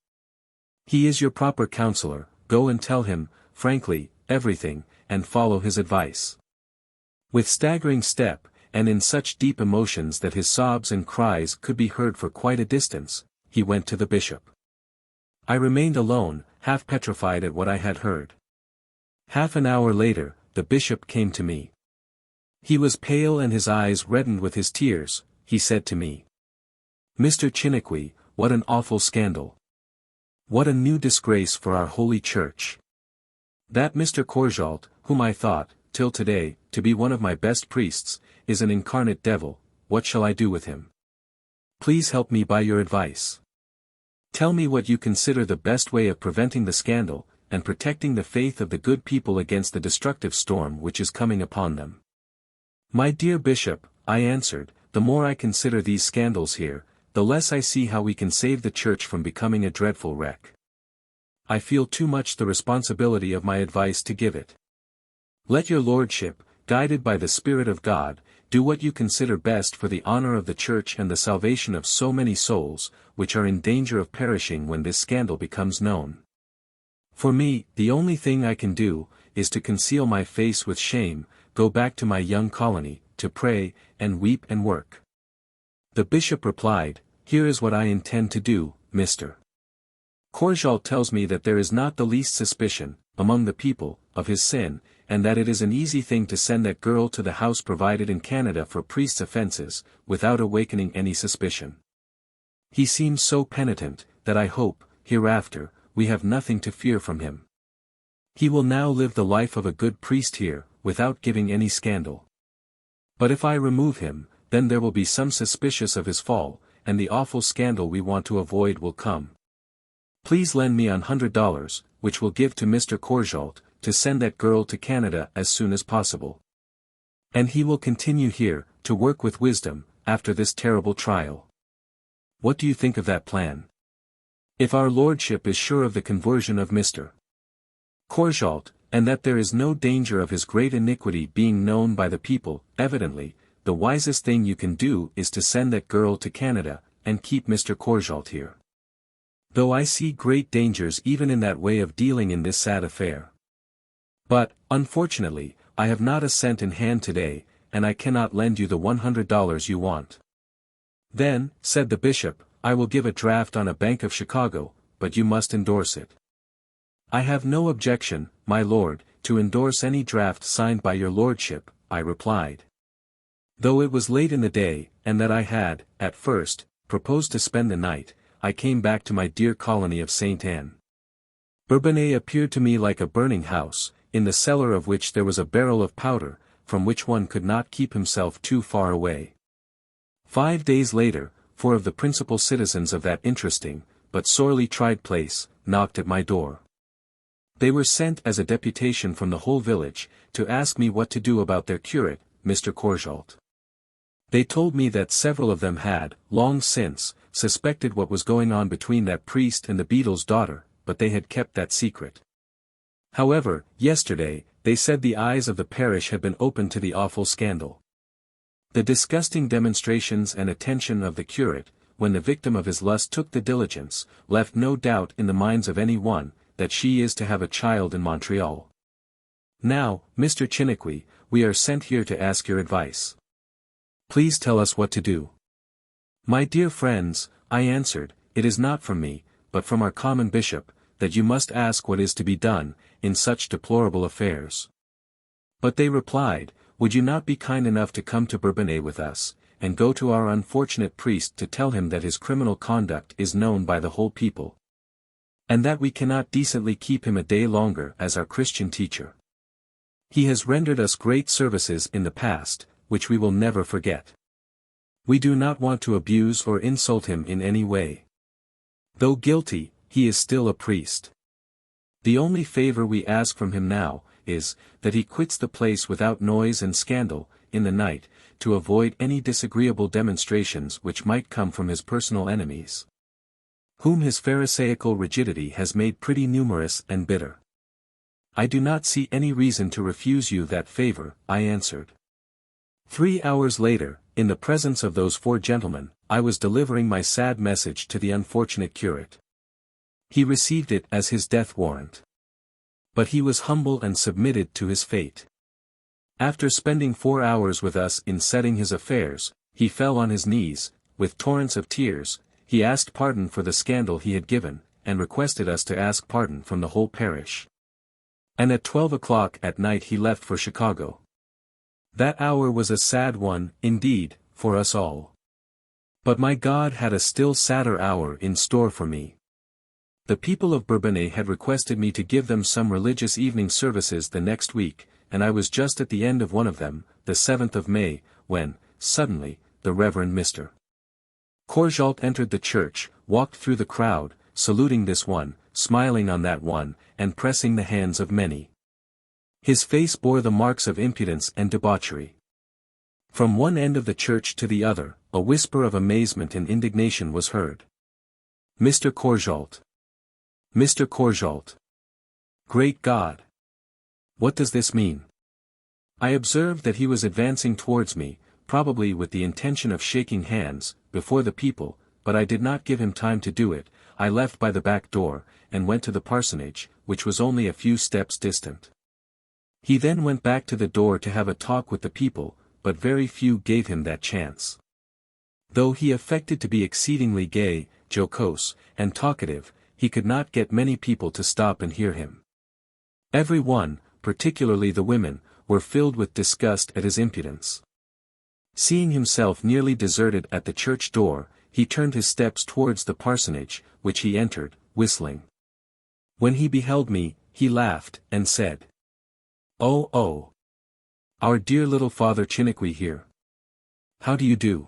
Speaker 1: He is your proper counselor, go and tell him, frankly, everything, and follow his advice. With staggering step, and in such deep emotions that his sobs and cries could be heard for quite a distance, he went to the bishop. I remained alone, half petrified at what I had heard. Half an hour later, the bishop came to me. He was pale and his eyes reddened with his tears. He said to me, "Mr. Chiniquy, what an awful scandal! What a new disgrace for our holy church! That Mr. Courjault, whom I thought, till today, to be one of my best priests, is an incarnate devil. What shall I do with him? Please help me by your advice. Tell me what you consider the best way of preventing the scandal, and protecting the faith of the good people against the destructive storm which is coming upon them." "My dear bishop," I answered, "the more I consider these scandals here, the less I see how we can save the church from becoming a dreadful wreck. I feel too much the responsibility of my advice to give it. Let your lordship, guided by the Spirit of God, do what you consider best for the honor of the church and the salvation of so many souls, which are in danger of perishing when this scandal becomes known. For me, the only thing I can do, is to conceal my face with shame, go back to my young colony, to pray, and weep and work." The bishop replied, "Here is what I intend to do, Mr. Courjault tells me that there is not the least suspicion, among the people, of his sin, and that it is an easy thing to send that girl to the house provided in Canada for priests' offences, without awakening any suspicion. He seems so penitent, that I hope, hereafter, we have nothing to fear from him. He will now live the life of a good priest here, without giving any scandal. But if I remove him, then there will be some suspicious of his fall, and the awful scandal we want to avoid will come. Please lend me $100, which will give to Mr. Courjault, to send that girl to Canada as soon as possible. And he will continue here, to work with wisdom, after this terrible trial. What do you think of that plan? If our lordship is sure of the conversion of Mr. Courjault, and that there is no danger of his great iniquity being known by the people, evidently, the wisest thing you can do is to send that girl to Canada, and keep Mr. Courjault here. Though I see great dangers even in that way of dealing in this sad affair. But, unfortunately, I have not a cent in hand today, and I cannot lend you the $100 you want." "Then," said the bishop, "I will give a draft on a Bank of Chicago, but you must endorse it." "I have no objection, my lord, to endorse any draft signed by your lordship," I replied. Though it was late in the day, and that I had, at first, proposed to spend the night, I came back to my dear colony of St. Anne. Bourbonnais appeared to me like a burning house, in the cellar of which there was a barrel of powder, from which one could not keep himself too far away. 5 days later, 4 of the principal citizens of that interesting, but sorely tried place, knocked at my door. They were sent as a deputation from the whole village, to ask me what to do about their curate, Mr. Courjault. They told me that several of them had, long since, suspected what was going on between that priest and the beadle's daughter, but they had kept that secret. However, yesterday, they said the eyes of the parish had been opened to the awful scandal. The disgusting demonstrations and attention of the curate, when the victim of his lust took the diligence, left no doubt in the minds of any one, that she is to have a child in Montreal. Now, Mr. Chiniquy, we are sent here to ask your advice. Please tell us what to do." "My dear friends," I answered, "it is not from me, but from our common bishop, that you must ask what is to be done, in such deplorable affairs." But they replied, "Would you not be kind enough to come to Bourbonnais with us, and go to our unfortunate priest to tell him that his criminal conduct is known by the whole people, and that we cannot decently keep him a day longer as our Christian teacher. He has rendered us great services in the past, which we will never forget. We do not want to abuse or insult him in any way. Though guilty, he is still a priest. The only favor we ask from him now, is, that he quits the place without noise and scandal, in the night, to avoid any disagreeable demonstrations which might come from his personal enemies, whom his pharisaical rigidity has made pretty numerous and bitter. I do not see any reason to refuse you that favor, I answered. 3 hours later, in the presence of those 4 gentlemen, I was delivering my sad message to the unfortunate curate. He received it as his death warrant. But he was humble and submitted to his fate. After spending 4 hours with us in setting his affairs, he fell on his knees, with torrents of tears. He asked pardon for the scandal he had given, and requested us to ask pardon from the whole parish. And at 12 o'clock at night he left for Chicago. That hour was a sad one, indeed, for us all. But my God had a still sadder hour in store for me. The people of Bourbonnais had requested me to give them some religious evening services the next week, and I was just at the end of one of them, the 7th of May, when, suddenly, the Reverend Mr. Courjault entered the church, walked through the crowd, saluting this one, smiling on that one, and pressing the hands of many. His face bore the marks of impudence and debauchery. From one end of the church to the other, a whisper of amazement and indignation was heard. Mr. Courjault! Mr. Courjault! Great God! What does this mean? I observed that he was advancing towards me, probably with the intention of shaking hands, before the people, but I did not give him time to do it. I left by the back door, and went to the parsonage, which was only a few steps distant. He then went back to the door to have a talk with the people, but very few gave him that chance. Though he affected to be exceedingly gay, jocose, and talkative, he could not get many people to stop and hear him. Every one, particularly the women, were filled with disgust at his impudence. Seeing himself nearly deserted at the church door, he turned his steps towards the parsonage, which he entered, whistling. When he beheld me, he laughed, and said, "Oh, oh! Our dear little Father Chiniquy here. How do you do?"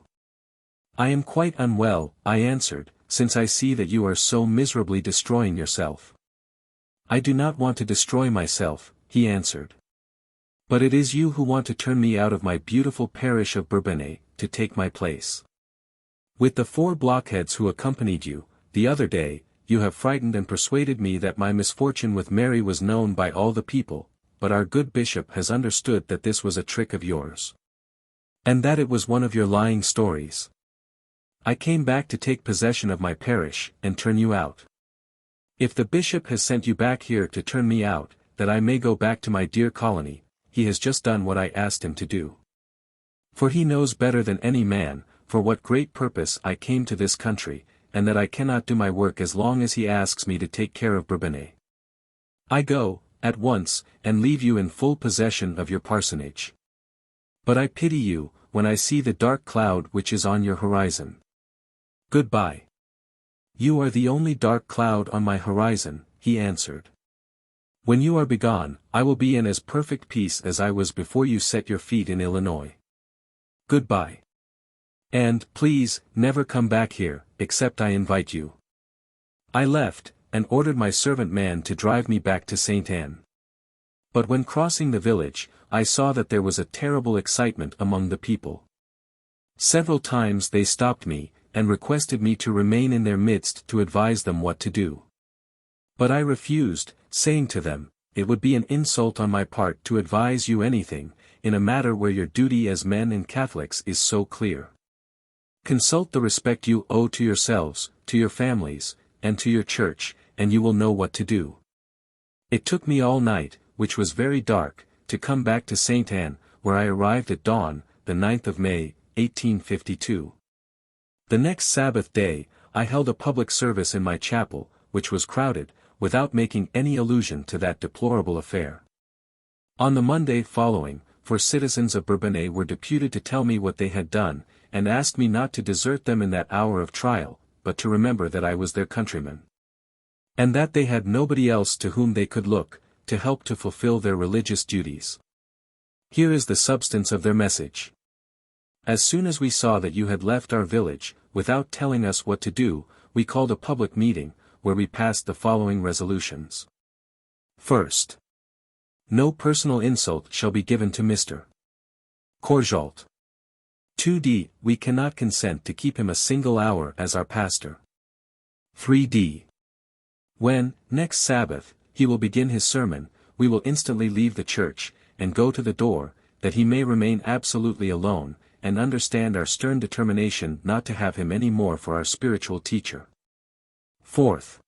Speaker 1: "I am quite unwell," I answered, "since I see that you are so miserably destroying yourself." "I do not want to destroy myself," he answered. "But it is you who want to turn me out of my beautiful parish of Bourbonnais, to take my place. With the 4 blockheads who accompanied you, the other day, you have frightened and persuaded me that my misfortune with Mary was known by all the people, but our good bishop has understood that this was a trick of yours. And that it was one of your lying stories. I came back to take possession of my parish, and turn you out. If the bishop has sent you back here to turn me out, that I may go back to my dear colony, he has just done what I asked him to do. For he knows better than any man, for what great purpose I came to this country, and that I cannot do my work as long as he asks me to take care of Bourbonnais. I go, at once, and leave you in full possession of your parsonage. But I pity you, when I see the dark cloud which is on your horizon. Goodbye. You are the only dark cloud on my horizon, he answered. When you are begone, I will be in as perfect peace as I was before you set your feet in Illinois. Goodbye. And, please, never come back here, except I invite you. I left, and ordered my servant man to drive me back to St. Anne. But when crossing the village, I saw that there was a terrible excitement among the people. Several times they stopped me, and requested me to remain in their midst to advise them what to do. But I refused, saying to them, it would be an insult on my part to advise you anything, in a matter where your duty as men and Catholics is so clear. Consult the respect you owe to yourselves, to your families, and to your church, and you will know what to do. It took me all night, which was very dark, to come back to St. Anne, where I arrived at dawn, the 9th of May, 1852. The next Sabbath day, I held a public service in my chapel, which was crowded, without making any allusion to that deplorable affair. On the Monday following, 4 citizens of Bourbonnais were deputed to tell me what they had done, and asked me not to desert them in that hour of trial, but to remember that I was their countryman. And that they had nobody else to whom they could look, to help to fulfill their religious duties. Here is the substance of their message. As soon as we saw that you had left our village, without telling us what to do, we called a public meeting, where we passed the following resolutions. First, No personal insult shall be given to Mr. Courjault. 2d. We cannot consent to keep him a single hour as our pastor. 3d. When, next Sabbath, he will begin his sermon, we will instantly leave the church, and go to the door, that he may remain absolutely alone, and understand our stern determination not to have him any more for our spiritual teacher. 4th.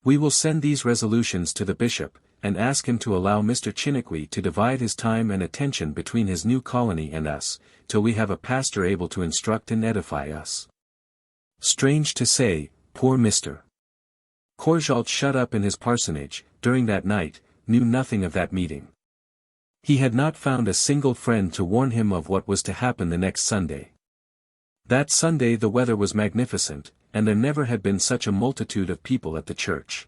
Speaker 1: We will send these resolutions to the bishop, and ask him to allow Mr. Chiniquy to divide his time and attention between his new colony and us, till we have a pastor able to instruct and edify us. Strange to say, poor Mr. Courjault shut up in his parsonage, during that night, knew nothing of that meeting. He had not found a single friend to warn him of what was to happen the next Sunday. That Sunday the weather was magnificent, and there never had been such a multitude of people at the church.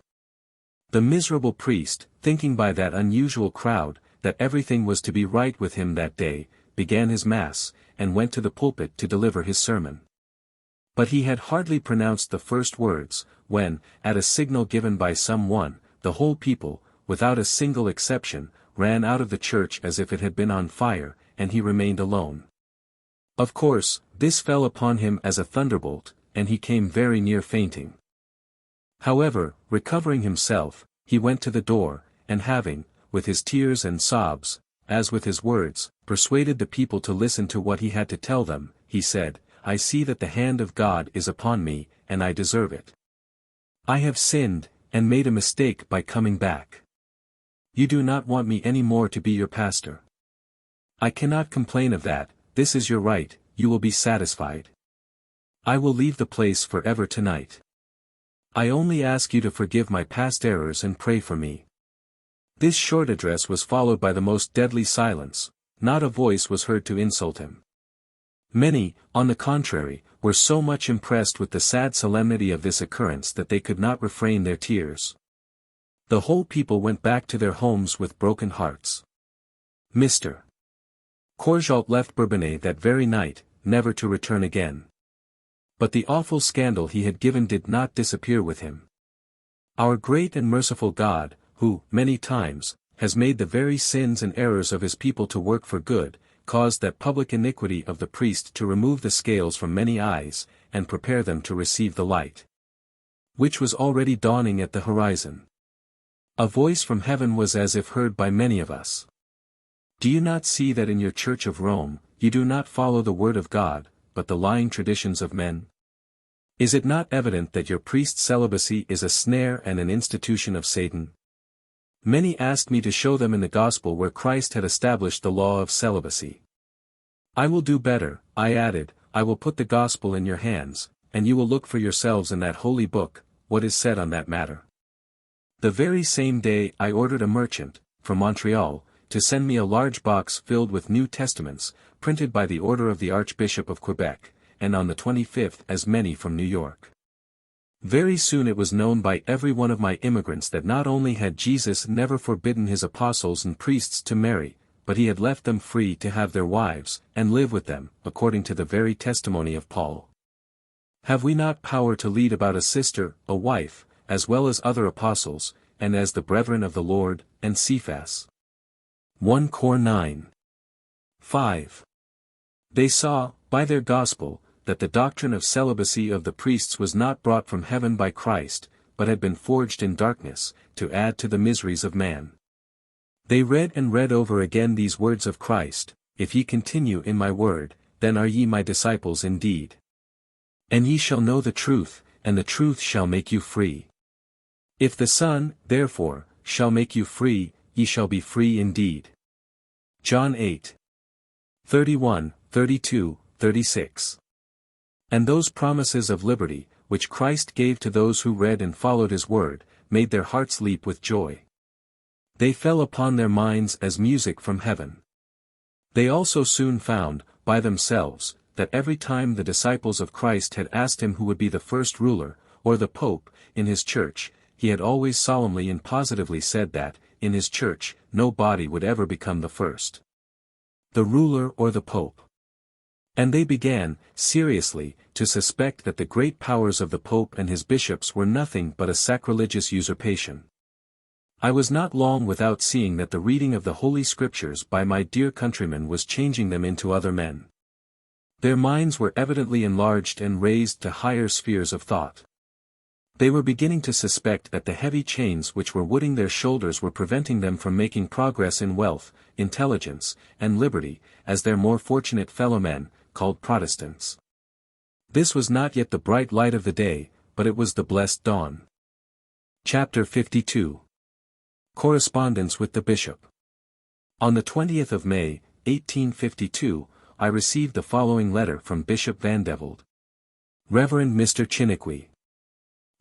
Speaker 1: The miserable priest, thinking by that unusual crowd, that everything was to be right with him that day, began his mass, and went to the pulpit to deliver his sermon. But he had hardly pronounced the first words, when, at a signal given by some one, the whole people, without a single exception, ran out of the church as if it had been on fire, and he remained alone. Of course, this fell upon him as a thunderbolt, and he came very near fainting. However, recovering himself, he went to the door, and having, with his tears and sobs, as with his words, persuaded the people to listen to what he had to tell them, he said, I see that the hand of God is upon me, and I deserve it. I have sinned, and made a mistake by coming back. You do not want me any more to be your pastor. I cannot complain of that, this is your right, you will be satisfied. I will leave the place forever tonight. I only ask you to forgive my past errors and pray for me. This short address was followed by the most deadly silence, not a voice was heard to insult him. Many, on the contrary, were so much impressed with the sad solemnity of this occurrence that they could not refrain their tears. The whole people went back to their homes with broken hearts. Mr. Courjault left Bourbonnais that very night, never to return again. But the awful scandal he had given did not disappear with him. Our great and merciful God, who, many times, has made the very sins and errors of his people to work for good, caused that public iniquity of the priest to remove the scales from many eyes, and prepare them to receive the light, which was already dawning at the horizon. A voice from heaven was as if heard by many of us. Do you not see that in your Church of Rome, you do not follow the word of God, but the lying traditions of men? Is it not evident that your priest's celibacy is a snare and an institution of Satan? Many asked me to show them in the gospel where Christ had established the law of celibacy. I will do better, I added, I will put the gospel in your hands, and you will look for yourselves in that holy book, what is said on that matter. The very same day I ordered a merchant, from Montreal, to send me a large box filled with New Testaments, printed by the order of the Archbishop of Quebec, and on the 25th as many from New York. Very soon it was known by every one of my immigrants that not only had Jesus never forbidden his apostles and priests to marry, but he had left them free to have their wives, and live with them, according to the very testimony of Paul. Have we not power to lead about a sister, a wife, as well as other apostles, and as the brethren of the Lord, and Cephas? 1 Cor 9. 5. They saw, by their gospel, that the doctrine of celibacy of the priests was not brought from heaven by Christ, but had been forged in darkness, to add to the miseries of man. They read and read over again these words of Christ, If ye continue in my word, then are ye my disciples indeed. And ye shall know the truth, and the truth shall make you free. If the Son, therefore, shall make you free, ye shall be free indeed. John 8. 31, 32, 36. And those promises of liberty, which Christ gave to those who read and followed his word, made their hearts leap with joy. They fell upon their minds as music from heaven. They also soon found, by themselves, that every time the disciples of Christ had asked him who would be the first ruler, or the Pope, in his church, he had always solemnly and positively said that, in his church, no body would ever become the first, the ruler or the Pope. And they began, seriously, to suspect that the great powers of the Pope and his bishops were nothing but a sacrilegious usurpation. I was not long without seeing that the reading of the Holy Scriptures by my dear countrymen was changing them into other men. Their minds were evidently enlarged and raised to higher spheres of thought. They were beginning to suspect that the heavy chains which were wooding their shoulders were preventing them from making progress in wealth, intelligence, and liberty, as their more fortunate fellow-men, called Protestants. This was not yet the bright light of the day, but it was the blessed dawn. Chapter 52. Correspondence with the Bishop. On the 20th of May, 1852, I received the following letter from Bishop Vandeveld. Reverend Mr. Chiniquy.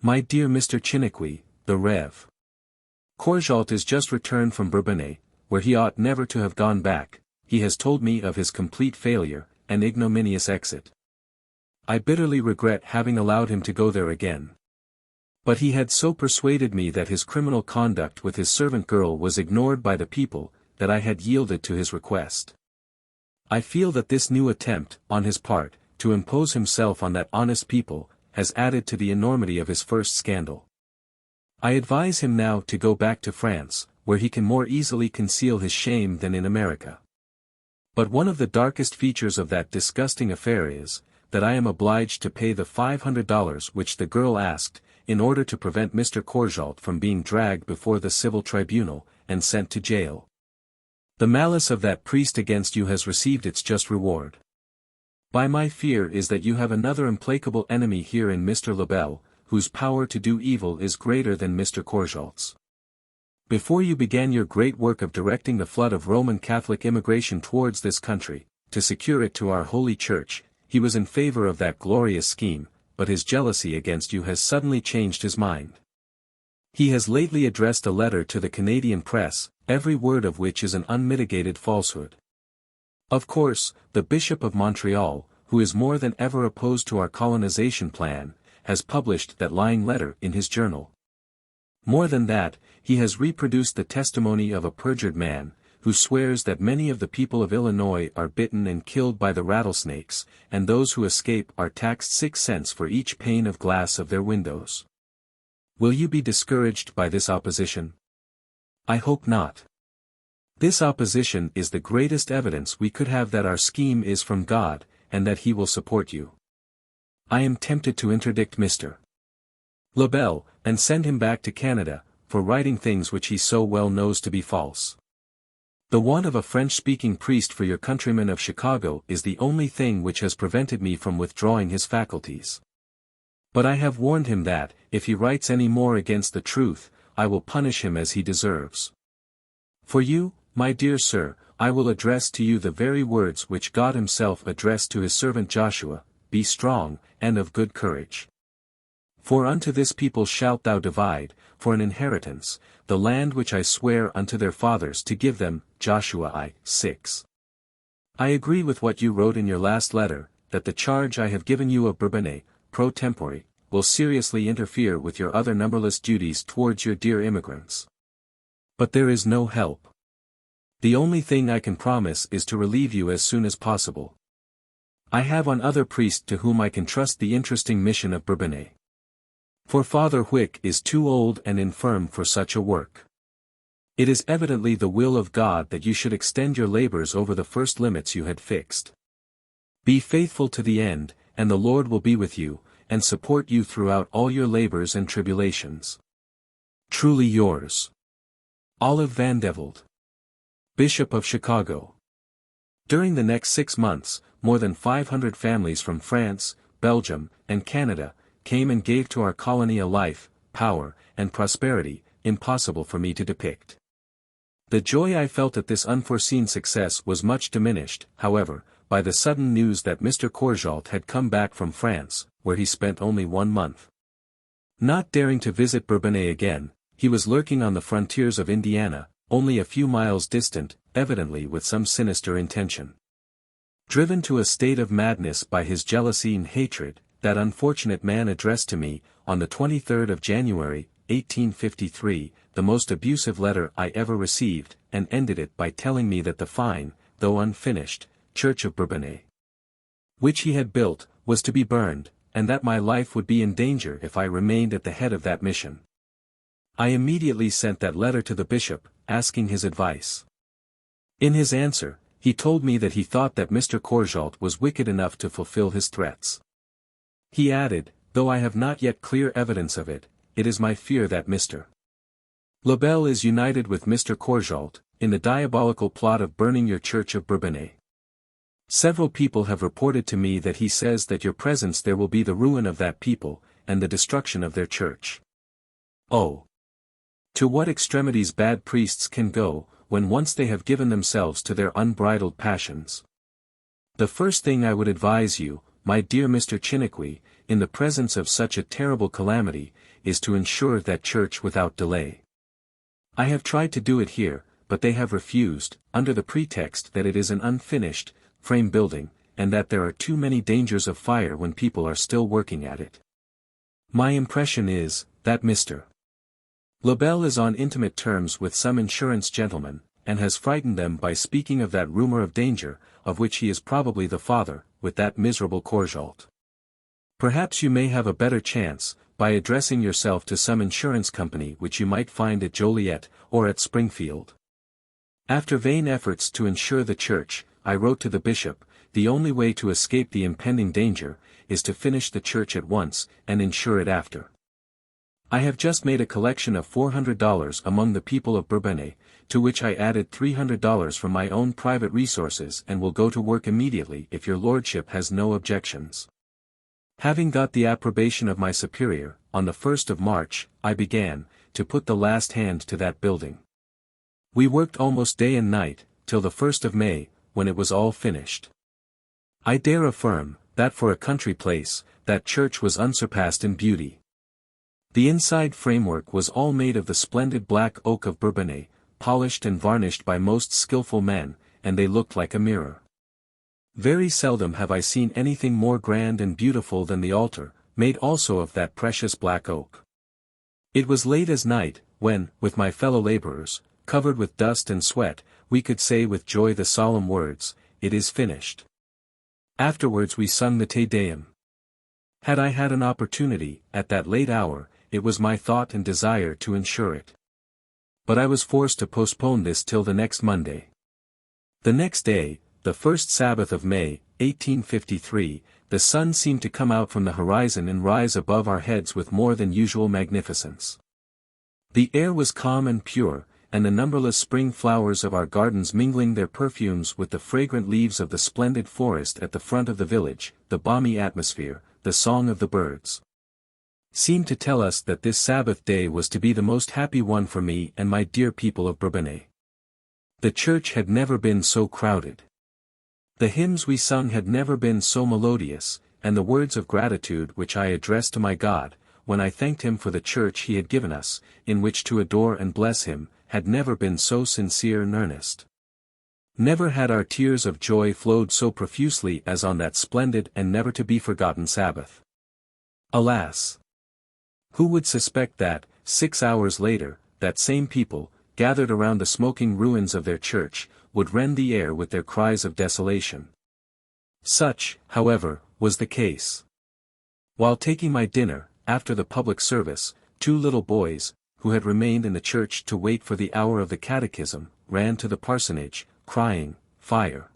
Speaker 1: My dear Mr. Chiniquy, the Rev. Courjault is just returned from Bourbonnais, where he ought never to have gone back. He has told me of his complete failure, and ignominious exit. I bitterly regret having allowed him to go there again. But he had so persuaded me that his criminal conduct with his servant girl was ignored by the people, that I had yielded to his request. I feel that this new attempt, on his part, to impose himself on that honest people, has added to the enormity of his first scandal. I advise him now to go back to France, where he can more easily conceal his shame than in America. But one of the darkest features of that disgusting affair is, that I am obliged to pay the $500 which the girl asked, in order to prevent Mr. Courjault from being dragged before the civil tribunal, and sent to jail. The malice of that priest against you has received its just reward. By my fear is that you have another implacable enemy here in Mr. Lebel, whose power to do evil is greater than Mr. Courjault's. Before you began your great work of directing the flood of Roman Catholic immigration towards this country, to secure it to our Holy Church, he was in favor of that glorious scheme, but his jealousy against you has suddenly changed his mind. He has lately addressed a letter to the Canadian press, every word of which is an unmitigated falsehood. Of course, the Bishop of Montreal, who is more than ever opposed to our colonization plan, has published that lying letter in his journal. More than that, he has reproduced the testimony of a perjured man, who swears that many of the people of Illinois are bitten and killed by the rattlesnakes, and those who escape are taxed 6 cents for each pane of glass of their windows. Will you be discouraged by this opposition? I hope not. This opposition is the greatest evidence we could have that our scheme is from God, and that He will support you. I am tempted to interdict Mr. Lebel, and send him back to Canada, for writing things which he so well knows to be false. The want of a French-speaking priest for your countrymen of Chicago is the only thing which has prevented me from withdrawing his faculties. But I have warned him that, if he writes any more against the truth, I will punish him as he deserves. For you, my dear sir, I will address to you the very words which God himself addressed to his servant Joshua, be strong, and of good courage. For unto this people shalt thou divide, for an inheritance, the land which I swear unto their fathers to give them, Joshua I. 6. I agree with what you wrote in your last letter, that the charge I have given you of Bourbonnais, pro tempore, will seriously interfere with your other numberless duties towards your dear immigrants. But there is no help. The only thing I can promise is to relieve you as soon as possible. I have one other priest to whom I can trust the interesting mission of Bourbonnais. For Father Huyck is too old and infirm for such a work. It is evidently the will of God that you should extend your labors over the first limits you had fixed. Be faithful to the end, and the Lord will be with you, and support you throughout all your labors and tribulations. Truly yours. Olive Vandeveld, Bishop of Chicago. During the next 6 months, more than 500 families from France, Belgium, and Canada, came and gave to our colony a life, power, and prosperity, impossible for me to depict. The joy I felt at this unforeseen success was much diminished, however, by the sudden news that Mr. Courjault had come back from France, where he spent only 1 month. Not daring to visit Bourbonnais again, he was lurking on the frontiers of Indiana, only a few miles distant, evidently with some sinister intention. Driven to a state of madness by his jealousy and hatred, that unfortunate man addressed to me, on the 23rd of January, 1853, the most abusive letter I ever received, and ended it by telling me that the fine, though unfinished, church of Bourbonnais, which he had built, was to be burned, and that my life would be in danger if I remained at the head of that mission. I immediately sent that letter to the bishop, asking his advice. In his answer, he told me that he thought that Mr. Courjault was wicked enough to fulfill his threats. He added, though I have not yet clear evidence of it, it is my fear that Mr. Lebel is united with Mr. Courjault, in the diabolical plot of burning your church of Bourbonnais. Several people have reported to me that he says that your presence there will be the ruin of that people, and the destruction of their church. Oh! To what extremities bad priests can go, when once they have given themselves to their unbridled passions. The first thing I would advise you, my dear Mr. Chiniquy, in the presence of such a terrible calamity, is to ensure that church without delay. I have tried to do it here, but they have refused, under the pretext that it is an unfinished, frame building, and that there are too many dangers of fire when people are still working at it. My impression is, that Mr. Lebel is on intimate terms with some insurance gentlemen, and has frightened them by speaking of that rumor of danger, of which he is probably the father, with that miserable Courjault. Perhaps you may have a better chance, by addressing yourself to some insurance company which you might find at Joliet, or at Springfield. After vain efforts to insure the church, I wrote to the bishop, the only way to escape the impending danger, is to finish the church at once, and insure it after. I have just made a collection of $400 among the people of Bourbonnais, to which I added $300 from my own private resources and will go to work immediately if your lordship has no objections. Having got the approbation of my superior, on the 1st of March, I began, to put the last hand to that building. We worked almost day and night, till the 1st of May, when it was all finished. I dare affirm, that for a country place, that church was unsurpassed in beauty. The inside framework was all made of the splendid black oak of Bourbonnais, polished and varnished by most skillful men, and they looked like a mirror. Very seldom have I seen anything more grand and beautiful than the altar, made also of that precious black oak. It was late as night, when, with my fellow laborers, covered with dust and sweat, we could say with joy the solemn words, "It is finished." Afterwards we sung the Te Deum. Had I had an opportunity, at that late hour, it was my thought and desire to insure it. But I was forced to postpone this till the next Monday. The next day, the first Sabbath of May, 1853, the sun seemed to come out from the horizon and rise above our heads with more than usual magnificence. The air was calm and pure, and the numberless spring flowers of our gardens mingling their perfumes with the fragrant leaves of the splendid forest at the front of the village, the balmy atmosphere, the song of the birds, seemed to tell us that this Sabbath day was to be the most happy one for me and my dear people of Bourbonnais. The church had never been so crowded. The hymns we sung had never been so melodious, and the words of gratitude which I addressed to my God, when I thanked him for the church he had given us, in which to adore and bless him, had never been so sincere and earnest. Never had our tears of joy flowed so profusely as on that splendid and never-to-be-forgotten Sabbath. Alas! Who would suspect that, 6 hours later, that same people, gathered around the smoking ruins of their church, would rend the air with their cries of desolation. Such, however, was the case. While taking my dinner, after the public service, 2 little boys, who had remained in the church to wait for the hour of the catechism, ran to the parsonage, crying, "Fire!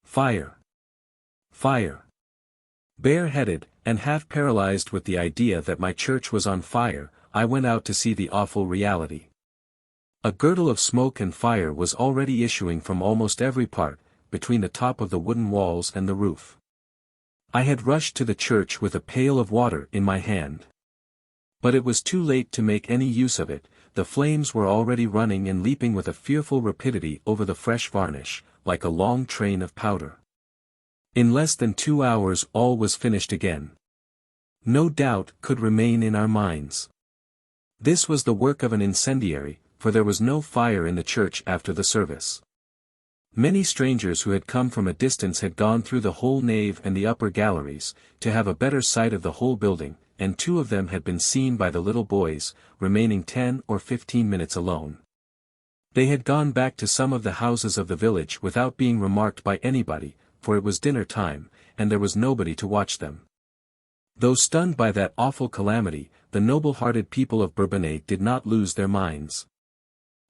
Speaker 1: Fire! Fire!" Bareheaded, and half paralyzed with the idea that my church was on fire, I went out to see the awful reality. A girdle of smoke and fire was already issuing from almost every part, between the top of the wooden walls and the roof. I had rushed to the church with a pail of water in my hand. But it was too late to make any use of it, the flames were already running and leaping with a fearful rapidity over the fresh varnish, like a long train of powder. In less than 2 hours all was finished again. No doubt could remain in our minds. This was the work of an incendiary, for there was no fire in the church after the service. Many strangers who had come from a distance had gone through the whole nave and the upper galleries, to have a better sight of the whole building, and 2 of them had been seen by the little boys, remaining 10 or 15 minutes alone. They had gone back to some of the houses of the village without being remarked by anybody, for it was dinner time, and there was nobody to watch them. Though stunned by that awful calamity, the noble-hearted people of Bourbonnais did not lose their minds.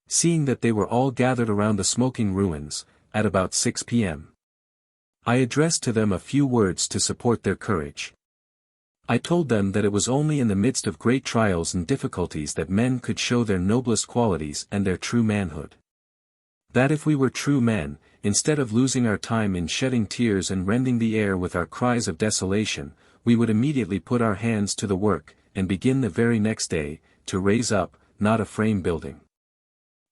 Speaker 1: Seeing that they were all gathered around the smoking ruins, at about 6 p.m. I addressed to them a few words to support their courage. I told them that it was only in the midst of great trials and difficulties that men could show their noblest qualities and their true manhood. That if we were true men, instead of losing our time in shedding tears and rending the air with our cries of desolation, we would immediately put our hands to the work, and begin the very next day, to raise up, not a frame building,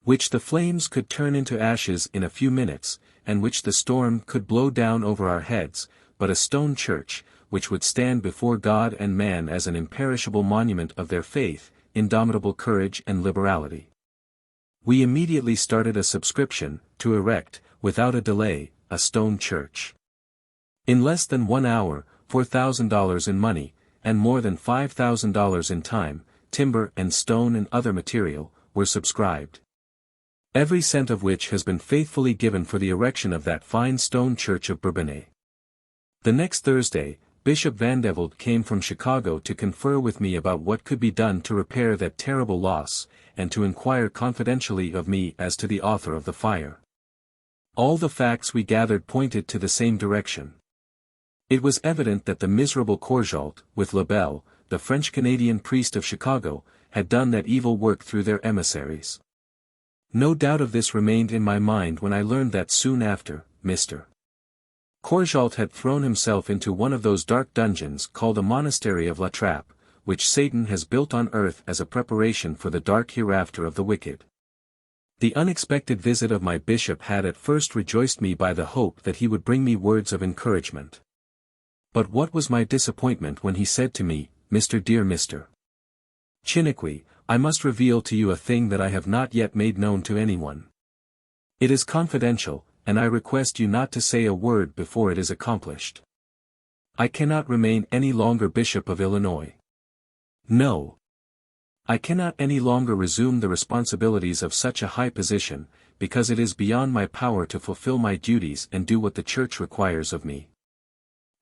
Speaker 1: which the flames could turn into ashes in a few minutes, and which the storm could blow down over our heads, but a stone church, which would stand before God and man as an imperishable monument of their faith, indomitable courage and liberality. We immediately started a subscription, to erect, without a delay, a stone church. In less than 1 hour, $4,000 in money, and more than $5,000 in time, timber and stone and other material, were subscribed. Every cent of which has been faithfully given for the erection of that fine stone church of Bourbonnais. The next Thursday, Bishop Vandeveld came from Chicago to confer with me about what could be done to repair that terrible loss, and to inquire confidentially of me as to the author of the fire. All the facts we gathered pointed to the same direction. It was evident that the miserable Courjault, with Lebel, the French-Canadian priest of Chicago, had done that evil work through their emissaries. No doubt of this remained in my mind when I learned that soon after, Mr. Courjault had thrown himself into one of those dark dungeons called a monastery of La Trappe, which Satan has built on earth as a preparation for the dark hereafter of the wicked. The unexpected visit of my bishop had at first rejoiced me by the hope that he would bring me words of encouragement. But what was my disappointment when he said to me, dear Mr. Chiniquy, I must reveal to you a thing that I have not yet made known to anyone. It is confidential, and I request you not to say a word before it is accomplished. I cannot remain any longer Bishop of Illinois. No. I cannot any longer resume the responsibilities of such a high position, because it is beyond my power to fulfill my duties and do what the Church requires of me.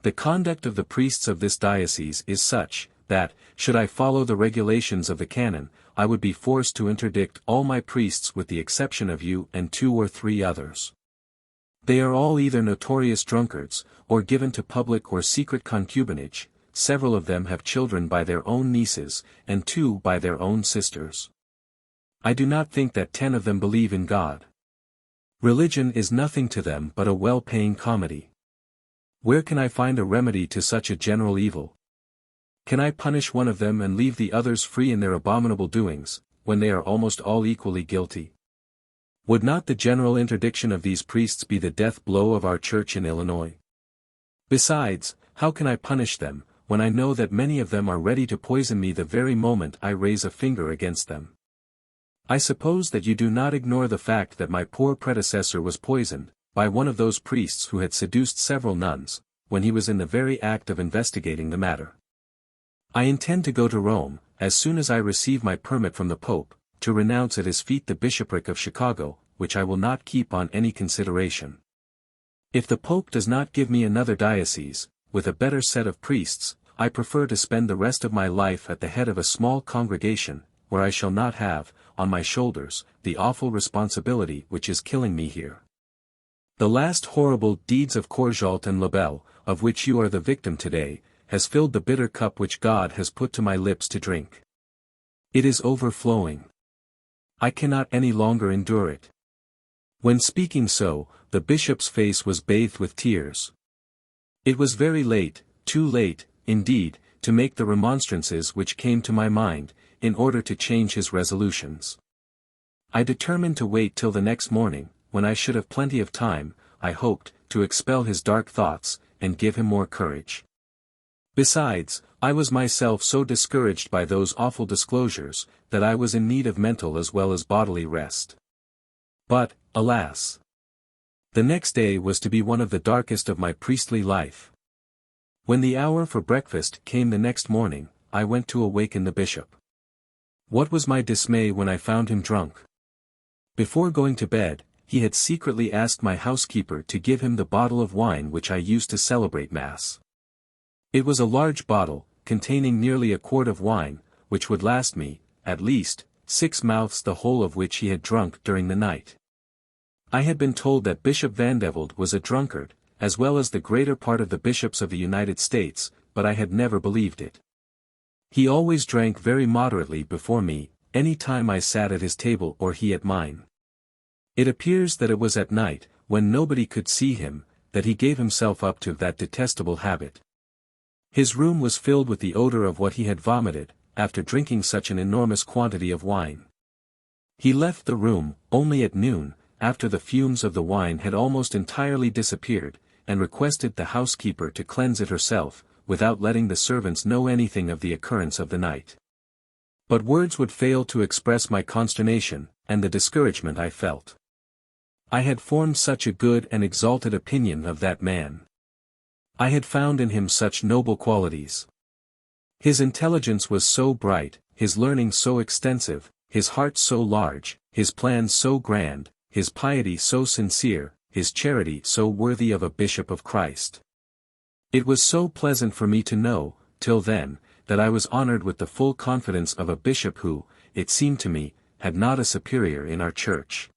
Speaker 1: The conduct of the priests of this diocese is such, that, should I follow the regulations of the canon, I would be forced to interdict all my priests with the exception of you and 2 or 3 others. They are all either notorious drunkards, or given to public or secret concubinage. Several of them have children by their own nieces, and 2 by their own sisters. I do not think that 10 of them believe in God. Religion is nothing to them but a well-paying comedy. Where can I find a remedy to such a general evil? Can I punish one of them and leave the others free in their abominable doings, when they are almost all equally guilty? Would not the general interdiction of these priests be the death blow of our Church in Illinois? Besides, how can I punish them, when I know that many of them are ready to poison me the very moment I raise a finger against them? I suppose that you do not ignore the fact that my poor predecessor was poisoned, by one of those priests who had seduced several nuns, when he was in the very act of investigating the matter. I intend to go to Rome, as soon as I receive my permit from the Pope, to renounce at his feet the bishopric of Chicago, which I will not keep on any consideration. If the Pope does not give me another diocese, with a better set of priests, I prefer to spend the rest of my life at the head of a small congregation, where I shall not have, on my shoulders, the awful responsibility which is killing me here. The last horrible deeds of Courjault and Lebel, of which you are the victim today, has filled the bitter cup which God has put to my lips to drink. It is overflowing. I cannot any longer endure it. When speaking so, the bishop's face was bathed with tears. It was very late, too late, indeed, to make the remonstrances which came to my mind, in order to change his resolutions. I determined to wait till the next morning, when I should have plenty of time, I hoped, to expel his dark thoughts, and give him more courage. Besides, I was myself so discouraged by those awful disclosures, that I was in need of mental as well as bodily rest. But, alas! The next day was to be one of the darkest of my priestly life. When the hour for breakfast came the next morning, I went to awaken the bishop. What was my dismay when I found him drunk! Before going to bed, he had secretly asked my housekeeper to give him the bottle of wine which I used to celebrate Mass. It was a large bottle, containing nearly a quart of wine, which would last me, at least, 6 mouths, the whole of which he had drunk during the night. I had been told that Bishop Vandeveld was a drunkard, as well as the greater part of the bishops of the United States, but I had never believed it. He always drank very moderately before me, any time I sat at his table or he at mine. It appears that it was at night, when nobody could see him, that he gave himself up to that detestable habit. His room was filled with the odor of what he had vomited, after drinking such an enormous quantity of wine. He left the room, only at noon, after the fumes of the wine had almost entirely disappeared, and requested the housekeeper to cleanse it herself, without letting the servants know anything of the occurrence of the night. But words would fail to express my consternation, and the discouragement I felt. I had formed such a good and exalted opinion of that man. I had found in him such noble qualities. His intelligence was so bright, his learning so extensive, his heart so large, his plans so grand, his piety so sincere, his charity so worthy of a bishop of Christ. It was so pleasant for me to know, till then, that I was honored with the full confidence of a bishop who, it seemed to me, had not a superior in our church.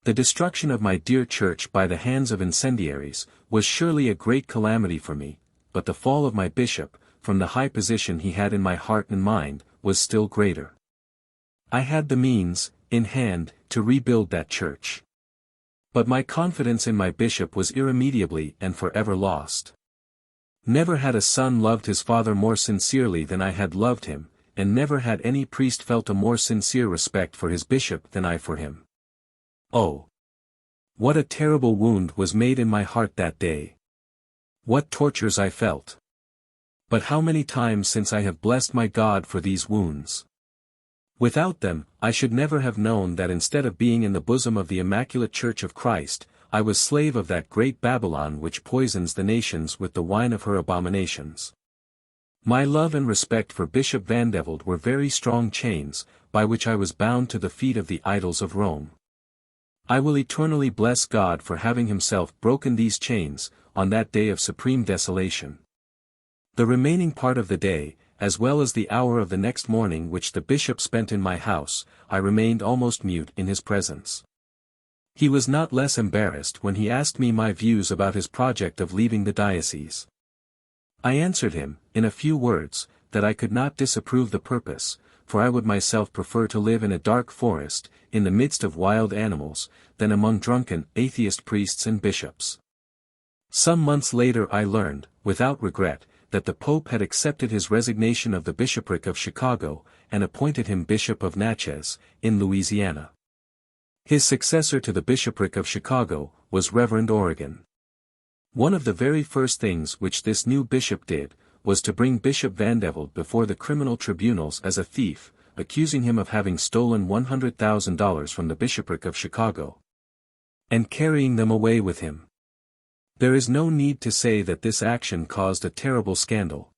Speaker 1: The destruction of my dear church by the hands of incendiaries, was surely a great calamity for me, but the fall of my bishop, from the high position he had in my heart and mind, was still greater. I had the means, in hand, to rebuild that church. But my confidence in my bishop was irremediably and forever lost. Never had a son loved his father more sincerely than I had loved him, and never had any priest felt a more sincere respect for his bishop than I for him. Oh! What a terrible wound was made in my heart that day! What tortures I felt! But how many times since I have blessed my God for these wounds! Without them, I should never have known that instead of being in the bosom of the Immaculate Church of Christ, I was slave of that great Babylon which poisons the nations with the wine of her abominations. My love and respect for Bishop Vandeveld were very strong chains, by which I was bound to the feet of the idols of Rome. I will eternally bless God for having himself broken these chains, on that day of supreme desolation. The remaining part of the day, as well as the hour of the next morning which the bishop spent in my house, I remained almost mute in his presence. He was not less embarrassed when he asked me my views about his project of leaving the diocese. I answered him, in a few words, that I could not disapprove the purpose, for I would myself prefer to live in a dark forest, in the midst of wild animals, than among drunken, atheist priests and bishops. Some months later I learned, without regret, that the Pope had accepted his resignation of the bishopric of Chicago, and appointed him Bishop of Natchez, in Louisiana. His successor to the bishopric of Chicago, was Reverend Oregon. One of the very first things which this new bishop did, was to bring Bishop Vandeveld before the criminal tribunals as a thief, accusing him of having stolen $100,000 from the bishopric of Chicago, and carrying them away with him. There is no need to say that this action caused a terrible scandal.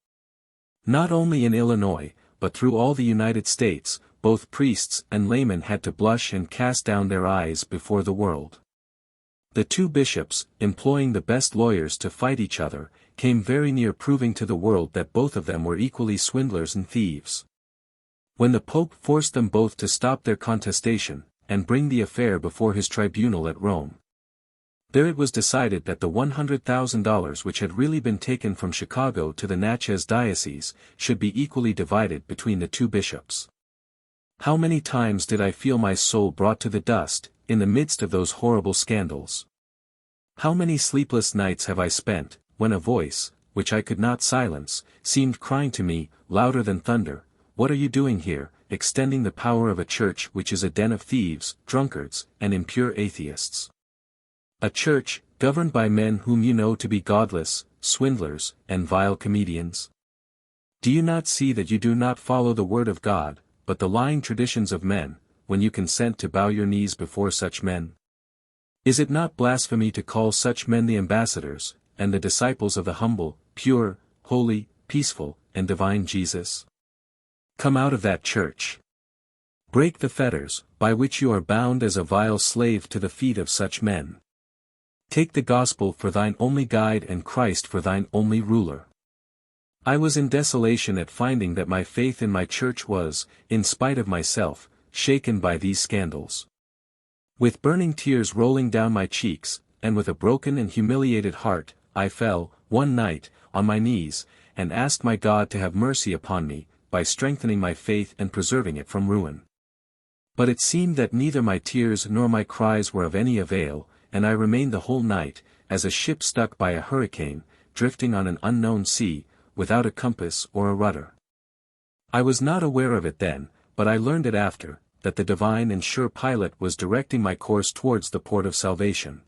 Speaker 1: Not only in Illinois, but through all the United States, both priests and laymen had to blush and cast down their eyes before the world. The two bishops, employing the best lawyers to fight each other, came very near proving to the world that both of them were equally swindlers and thieves. When the Pope forced them both to stop their contestation, and bring the affair before his tribunal at Rome, there it was decided that the $100,000 which had really been taken from Chicago to the Natchez diocese, should be equally divided between the two bishops. How many times did I feel my soul brought to the dust, in the midst of those horrible scandals? How many sleepless nights have I spent, when a voice, which I could not silence, seemed crying to me, louder than thunder, "What are you doing here, extending the power of a church which is a den of thieves, drunkards, and impure atheists? A church, governed by men whom you know to be godless, swindlers, and vile comedians? Do you not see that you do not follow the word of God, but the lying traditions of men, when you consent to bow your knees before such men? Is it not blasphemy to call such men the ambassadors, and the disciples of the humble, pure, holy, peaceful, and divine Jesus? Come out of that church. Break the fetters, by which you are bound as a vile slave to the feet of such men. Take the gospel for thine only guide and Christ for thine only ruler. I was in desolation at finding that my faith in my church was, in spite of myself, shaken by these scandals. With burning tears rolling down my cheeks, and with a broken and humiliated heart, I fell, one night, on my knees, and asked my God to have mercy upon me, by strengthening my faith and preserving it from ruin. But it seemed that neither my tears nor my cries were of any avail, and I remained the whole night, as a ship stuck by a hurricane, drifting on an unknown sea, without a compass or a rudder. I was not aware of it then, but I learned it after, that the divine and sure pilot was directing my course towards the port of salvation.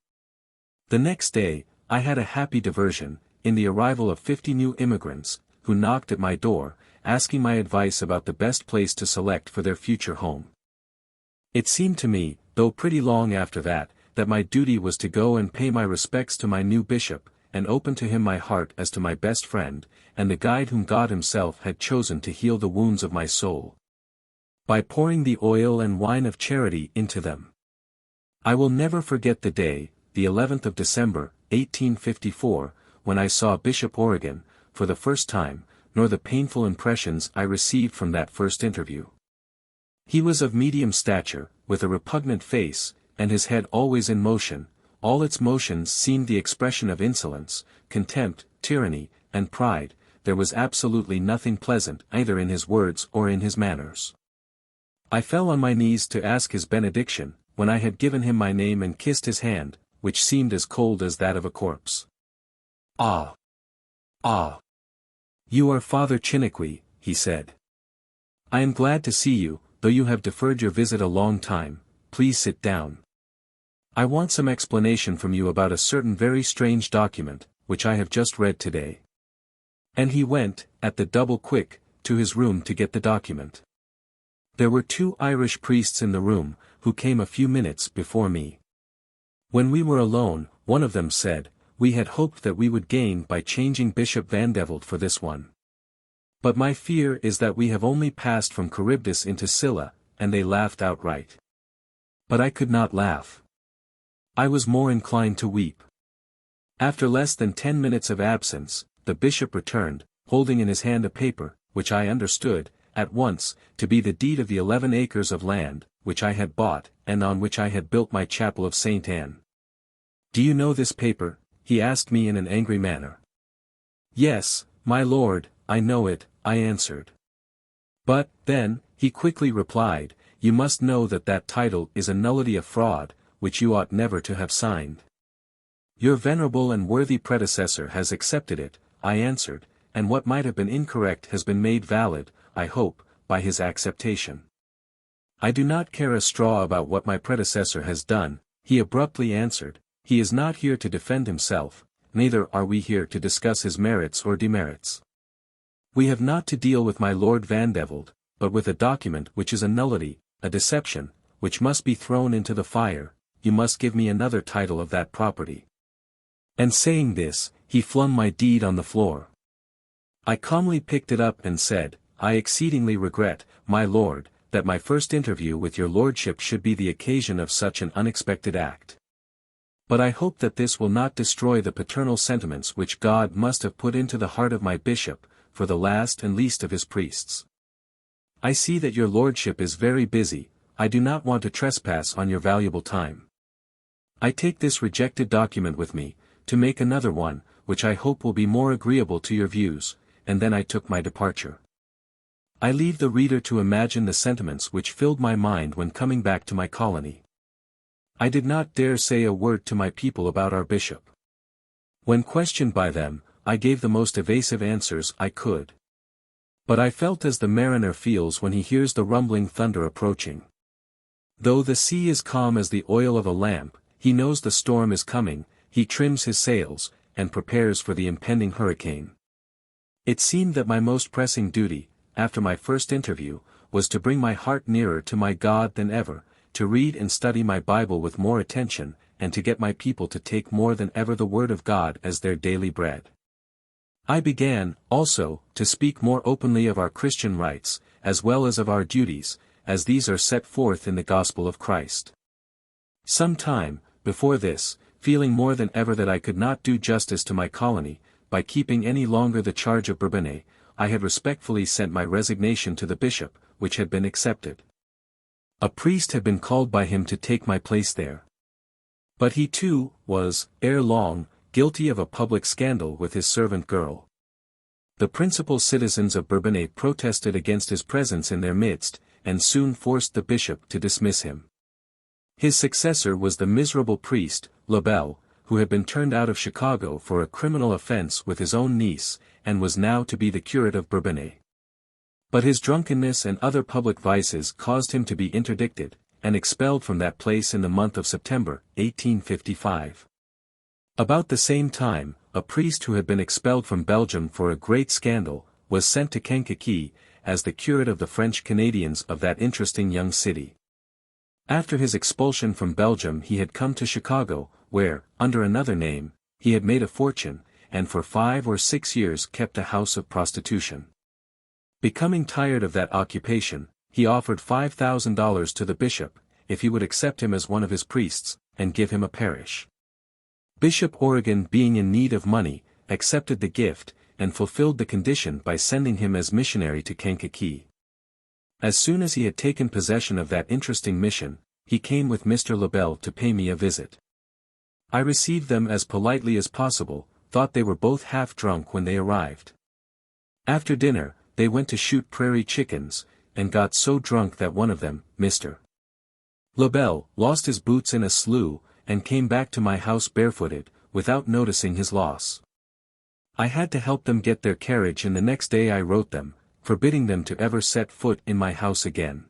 Speaker 1: The next day, I had a happy diversion, in the arrival of 50 new immigrants, who knocked at my door, asking my advice about the best place to select for their future home. It seemed to me, though pretty long after that my duty was to go and pay my respects to my new bishop, and open to him my heart as to my best friend, and the guide whom God himself had chosen to heal the wounds of my soul, by pouring the oil and wine of charity into them. I will never forget the day, the 11th of December, 1854, when I saw Bishop Origen, for the first time, nor the painful impressions I received from that first interview. He was of medium stature, with a repugnant face, and his head always in motion. All its motions seemed the expression of insolence, contempt, tyranny, and pride. There was absolutely nothing pleasant either in his words or in his manners. I fell on my knees to ask his benediction, when I had given him my name and kissed his hand, which seemed as cold as that of a corpse. "Ah! Ah! You are Father Chiniquy," he said. "I am glad to see you, though you have deferred your visit a long time. Please sit down. I want some explanation from you about a certain very strange document, which I have just read today." And he went, at the double quick, to his room to get the document. There were 2 Irish priests in the room, who came a few minutes before me. When we were alone, one of them said, "We had hoped that we would gain by changing Bishop Vandeveld for this one. But my fear is that we have only passed from Charybdis into Scylla," and they laughed outright. But I could not laugh. I was more inclined to weep. After less than 10 minutes of absence, the bishop returned, holding in his hand a paper, which I understood, at once, to be the deed of the 11 acres of land, which I had bought, and on which I had built my chapel of St. Anne. "Do you know this paper?" he asked me in an angry manner. "Yes, my lord, I know it," I answered. "But, then," he quickly replied, "you must know that that title is a nullity, a fraud, which you ought never to have signed." "Your venerable and worthy predecessor has accepted it," I answered, "and what might have been incorrect has been made valid, I hope, by his acceptation." "I do not care a straw about what my predecessor has done," he abruptly answered. "He is not here to defend himself, neither are we here to discuss his merits or demerits. We have not to deal with my Lord Vandeveld, but with a document which is a nullity, a deception, which must be thrown into the fire. You must give me another title of that property." And saying this, he flung my deed on the floor. I calmly picked it up and said, "I exceedingly regret, my lord, that my first interview with your lordship should be the occasion of such an unexpected act. But I hope that this will not destroy the paternal sentiments which God must have put into the heart of my bishop, for the last and least of his priests. I see that your lordship is very busy. I do not want to trespass on your valuable time. I take this rejected document with me, to make another one, which I hope will be more agreeable to your views," and then I took my departure. I leave the reader to imagine the sentiments which filled my mind when coming back to my colony. I did not dare say a word to my people about our bishop. When questioned by them, I gave the most evasive answers I could. But I felt as the mariner feels when he hears the rumbling thunder approaching. Though the sea is calm as the oil of a lamp, he knows the storm is coming. He trims his sails, and prepares for the impending hurricane. It seemed that my most pressing duty, after my first interview, was to bring my heart nearer to my God than ever, to read and study my Bible with more attention, and to get my people to take more than ever the Word of God as their daily bread. I began, also, to speak more openly of our Christian rights, as well as of our duties, as these are set forth in the Gospel of Christ. Some time, before this, feeling more than ever that I could not do justice to my colony, by keeping any longer the charge of Bourbonnais, I had respectfully sent my resignation to the bishop, which had been accepted. A priest had been called by him to take my place there. But he too, was, ere long, guilty of a public scandal with his servant girl. The principal citizens of Bourbonnais protested against his presence in their midst, and soon forced the bishop to dismiss him. His successor was the miserable priest, Lebel, who had been turned out of Chicago for a criminal offense with his own niece, and was now to be the curate of Bourbonnais. But his drunkenness and other public vices caused him to be interdicted, and expelled from that place in the month of September, 1855. About the same time, a priest who had been expelled from Belgium for a great scandal, was sent to Kankakee, as the curate of the French Canadians of that interesting young city. After his expulsion from Belgium he had come to Chicago, where, under another name, he had made a fortune, and for 5 or 6 years kept a house of prostitution. Becoming tired of that occupation, he offered $5,000 to the bishop, if he would accept him as one of his priests, and give him a parish. Bishop Oregon, being in need of money, accepted the gift, and fulfilled the condition by sending him as missionary to Kankakee. As soon as he had taken possession of that interesting mission, he came with Mr. Lebel to pay me a visit. I received them as politely as possible, thought they were both half drunk when they arrived. After dinner, they went to shoot prairie chickens, and got so drunk that one of them, Mr. Lebel, lost his boots in a slough, and came back to my house barefooted, without noticing his loss. I had to help them get their carriage, and the next day I wrote them, forbidding them to ever set foot in my house again.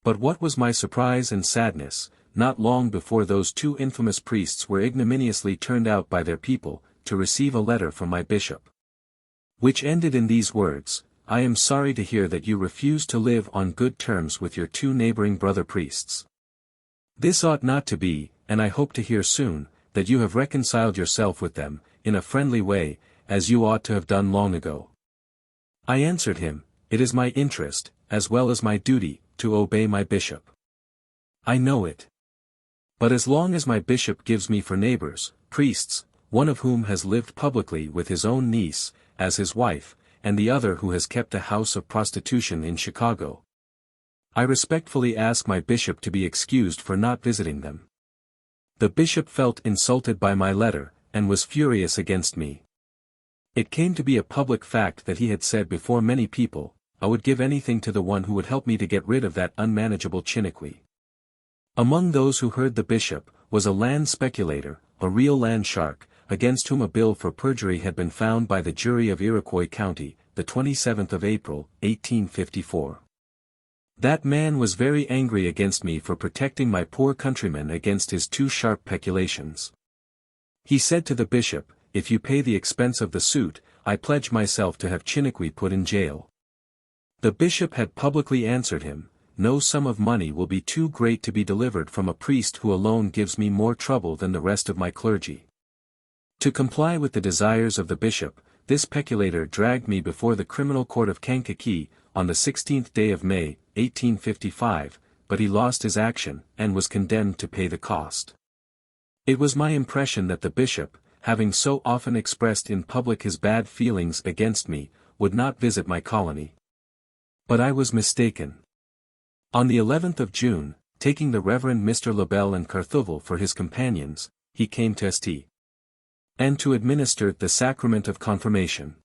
Speaker 1: But what was my surprise and sadness, not long before those 2 infamous priests were ignominiously turned out by their people, to receive a letter from my bishop, which ended in these words: "I am sorry to hear that you refuse to live on good terms with your 2 neighboring brother priests. This ought not to be, and I hope to hear soon, that you have reconciled yourself with them, in a friendly way, as you ought to have done long ago." I answered him, "It is my interest, as well as my duty, to obey my bishop. I know it. But as long as my bishop gives me for neighbors, priests, one of whom has lived publicly with his own niece, as his wife, and the other who has kept a house of prostitution in Chicago, I respectfully ask my bishop to be excused for not visiting them." The bishop felt insulted by my letter, and was furious against me. It came to be a public fact that he had said before many people, "I would give anything to the one who would help me to get rid of that unmanageable Chiniquy." Among those who heard the bishop, was a land speculator, a real land shark, against whom a bill for perjury had been found by the jury of Iroquois County, the 27th of April, 1854. That man was very angry against me for protecting my poor countrymen against his too sharp peculations. He said to the bishop, "If you pay the expense of the suit, I pledge myself to have Chiniquy put in jail." The bishop had publicly answered him, "No sum of money will be too great to be delivered from a priest who alone gives me more trouble than the rest of my clergy." To comply with the desires of the bishop, this peculator dragged me before the criminal court of Kankakee, on the 16th day of May, 1855, but he lost his action, and was condemned to pay the cost. It was my impression that the bishop, having so often expressed in public his bad feelings against me, would not visit my colony. But I was mistaken. On the 11th of June, taking the Reverend Mr. Lebel and Carthuvel for his companions, he came to St. and to administer the sacrament of confirmation.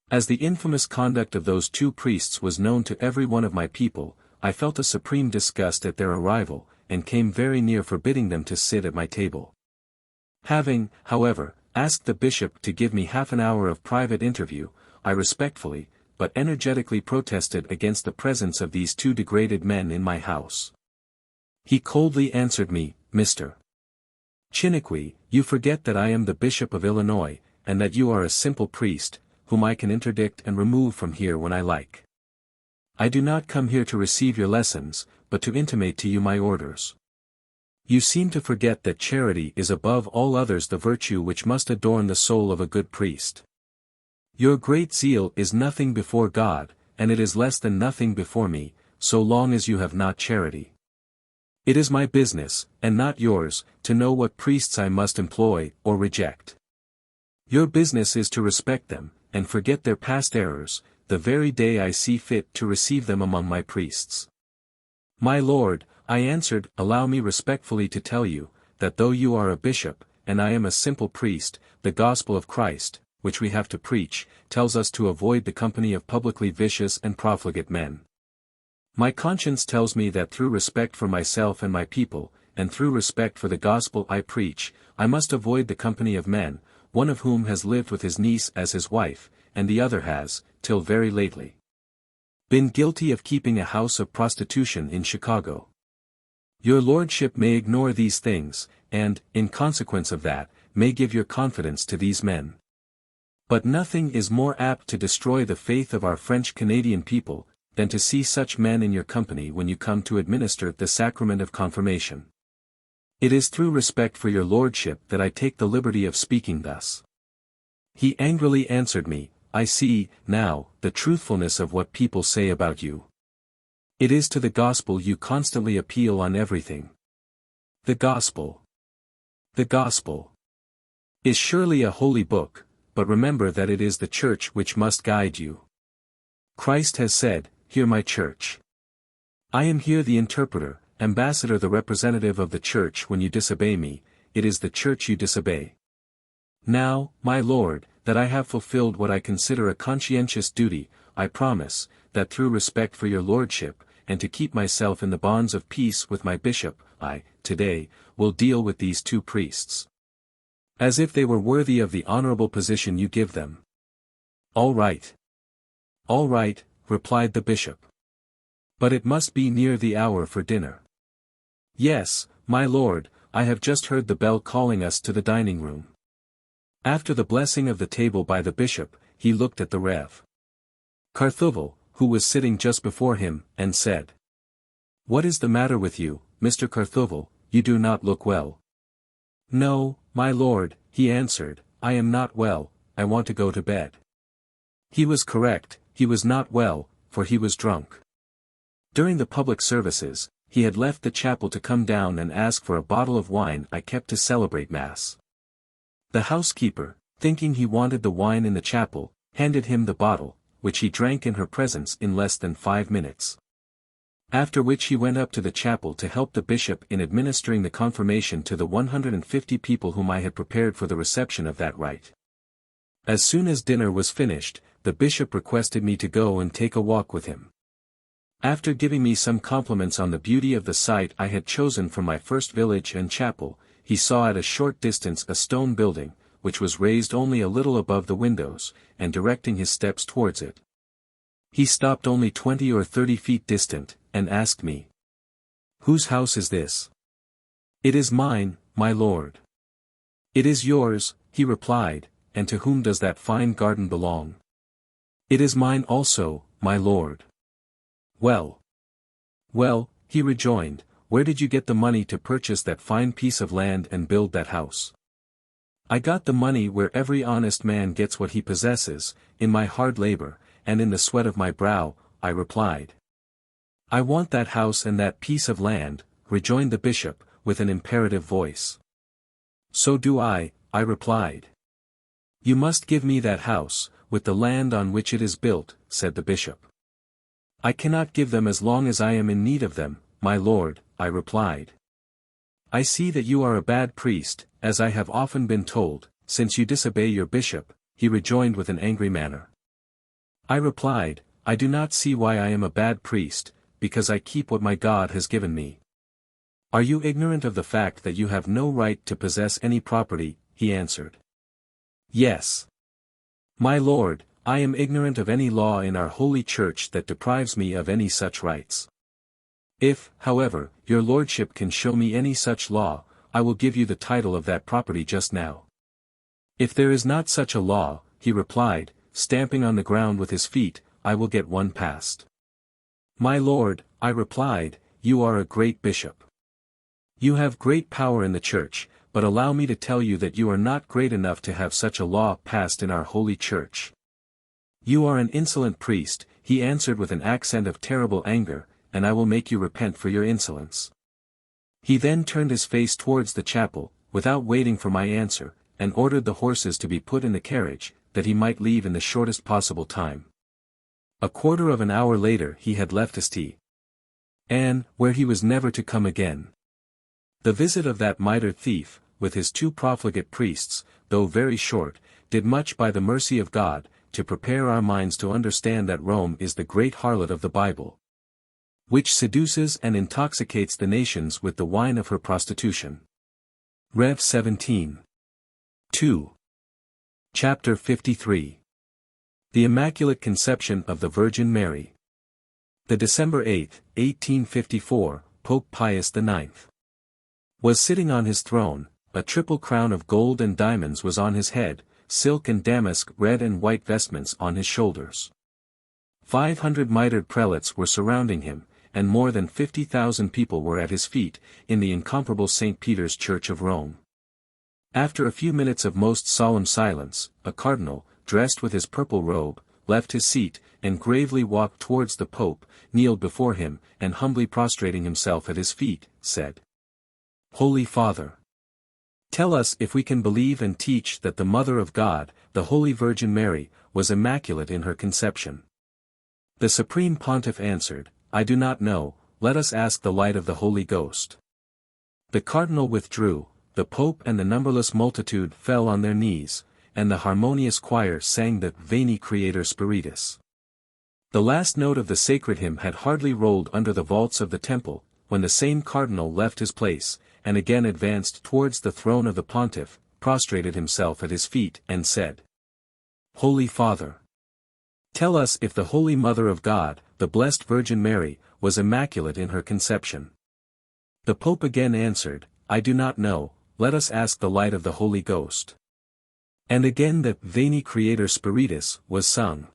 Speaker 1: As the infamous conduct of those 2 priests was known to every one of my people, I felt a supreme disgust at their arrival, and came very near forbidding them to sit at my table. Having, however, asked the bishop to give me half an hour of private interview, I respectfully, but energetically protested against the presence of these 2 degraded men in my house. He coldly answered me, "Mr. Chiniquy, you forget that I am the Bishop of Illinois, and that you are a simple priest, whom I can interdict and remove from here when I like. I do not come here to receive your lessons, but to intimate to you my orders. You seem to forget that charity is above all others the virtue which must adorn the soul of a good priest. Your great zeal is nothing before God, and it is less than nothing before me, so long as you have not charity. It is my business, and not yours, to know what priests I must employ, or reject. Your business is to respect them, and forget their past errors, the very day I see fit to receive them among my priests. My lord, I answered, allow me respectfully to tell you, that though you are a bishop, and I am a simple priest, the gospel of Christ, which we have to preach, tells us to avoid the company of publicly vicious and profligate men. My conscience tells me that through respect for myself and my people, and through respect for the gospel I preach, I must avoid the company of men, one of whom has lived with his niece as his wife, and the other has, till very lately, been guilty of keeping a house of prostitution in Chicago. Your lordship may ignore these things, and, in consequence of that, may give your confidence to these men. But nothing is more apt to destroy the faith of our French-Canadian people, than to see such men in your company when you come to administer the sacrament of confirmation. It is through respect for your lordship that I take the liberty of speaking thus. He angrily answered me, I see, now, the truthfulness of what people say about you. It is to the gospel you constantly appeal on everything. The gospel. The gospel is surely a holy book, but remember that it is the church which must guide you. Christ has said, hear my church. I am here the interpreter, ambassador, the representative of the church. When you disobey me, it is the church you disobey. Now, my lord, that I have fulfilled what I consider a conscientious duty, I promise, that through respect for your lordship, and to keep myself in the bonds of peace with my bishop, I, today, will deal with these two priests as if they were worthy of the honorable position you give them. All right. All right, replied the bishop. But it must be near the hour for dinner. Yes, my lord, I have just heard the bell calling us to the dining room. After the blessing of the table by the bishop, he looked at the Rev. Carthovel, who was sitting just before him, and said, What is the matter with you, Mr. Carthovel? You do not look well. No, my lord, he answered, I am not well, I want to go to bed. He was correct, he was not well, for he was drunk. During the public services, he had left the chapel to come down and ask for a bottle of wine I kept to celebrate Mass. The housekeeper, thinking he wanted the wine in the chapel, handed him the bottle, which he drank in her presence in less than 5 minutes. After which he went up to the chapel to help the bishop in administering the confirmation to the 150 people whom I had prepared for the reception of that rite. As soon as dinner was finished, the bishop requested me to go and take a walk with him. After giving me some compliments on the beauty of the site I had chosen for my first village and chapel, he saw at a short distance a stone building, which was raised only a little above the windows, and directing his steps towards it, he stopped only 20 or 30 feet distant, and asked me, Whose house is this? It is mine, my lord. It is yours, he replied, and to whom does that fine garden belong? It is mine also, my lord. Well, he rejoined, where did you get the money to purchase that fine piece of land and build that house? I got the money where every honest man gets what he possesses, in my hard labor, and in the sweat of my brow, I replied. I want that house and that piece of land, rejoined the bishop, with an imperative voice. So do I replied. You must give me that house, with the land on which it is built, said the bishop. I cannot give them as long as I am in need of them, my lord, I replied. I see that you are a bad priest, as I have often been told, since you disobey your bishop, he rejoined with an angry manner. I replied, I do not see why I am a bad priest, because I keep what my God has given me. Are you ignorant of the fact that you have no right to possess any property? He answered. Yes. My lord, I am ignorant of any law in our holy church that deprives me of any such rights. If, however, your lordship can show me any such law, I will give you the title of that property just now. If there is not such a law, he replied, stamping on the ground with his feet, I will get one passed. My lord, I replied, you are a great bishop. You have great power in the church, but allow me to tell you that you are not great enough to have such a law passed in our holy church. You are an insolent priest, he answered with an accent of terrible anger, and I will make you repent for your insolence. He then turned his face towards the chapel, without waiting for my answer, and ordered the horses to be put in the carriage, that he might leave in the shortest possible time. A quarter of an hour later he had left St. Anne, where he was never to come again. The visit of that mitre thief, with his 2 profligate priests, though very short, did much by the mercy of God, to prepare our minds to understand that Rome is the great harlot of the Bible, which seduces and intoxicates the nations with the wine of her prostitution. Rev. 17. 2. Chapter 53. The Immaculate Conception of the Virgin Mary. The December 8, 1854, Pope Pius IX was sitting on his throne. A triple crown of gold and diamonds was on his head, silk and damask red and white vestments on his shoulders. 500 mitred prelates were surrounding him, and more than 50,000 people were at his feet, in the incomparable St. Peter's Church of Rome. After a few minutes of most solemn silence, a cardinal, dressed with his purple robe, left his seat, and gravely walked towards the Pope, kneeled before him, and humbly prostrating himself at his feet, said, "Holy Father, tell us if we can believe and teach that the Mother of God, the Holy Virgin Mary, was immaculate in her conception." The Supreme Pontiff answered, "I do not know, let us ask the light of the Holy Ghost." The cardinal withdrew, the Pope and the numberless multitude fell on their knees, and the harmonious choir sang the Veni Creator Spiritus. The last note of the sacred hymn had hardly rolled under the vaults of the temple, when the same cardinal left his place, and again advanced towards the throne of the pontiff, prostrated himself at his feet, and said, "Holy Father, tell us if the Holy Mother of God, the Blessed Virgin Mary, was immaculate in her conception." The Pope again answered, "I do not know, let us ask the light of the Holy Ghost." And again the Veni Creator Spiritus was sung.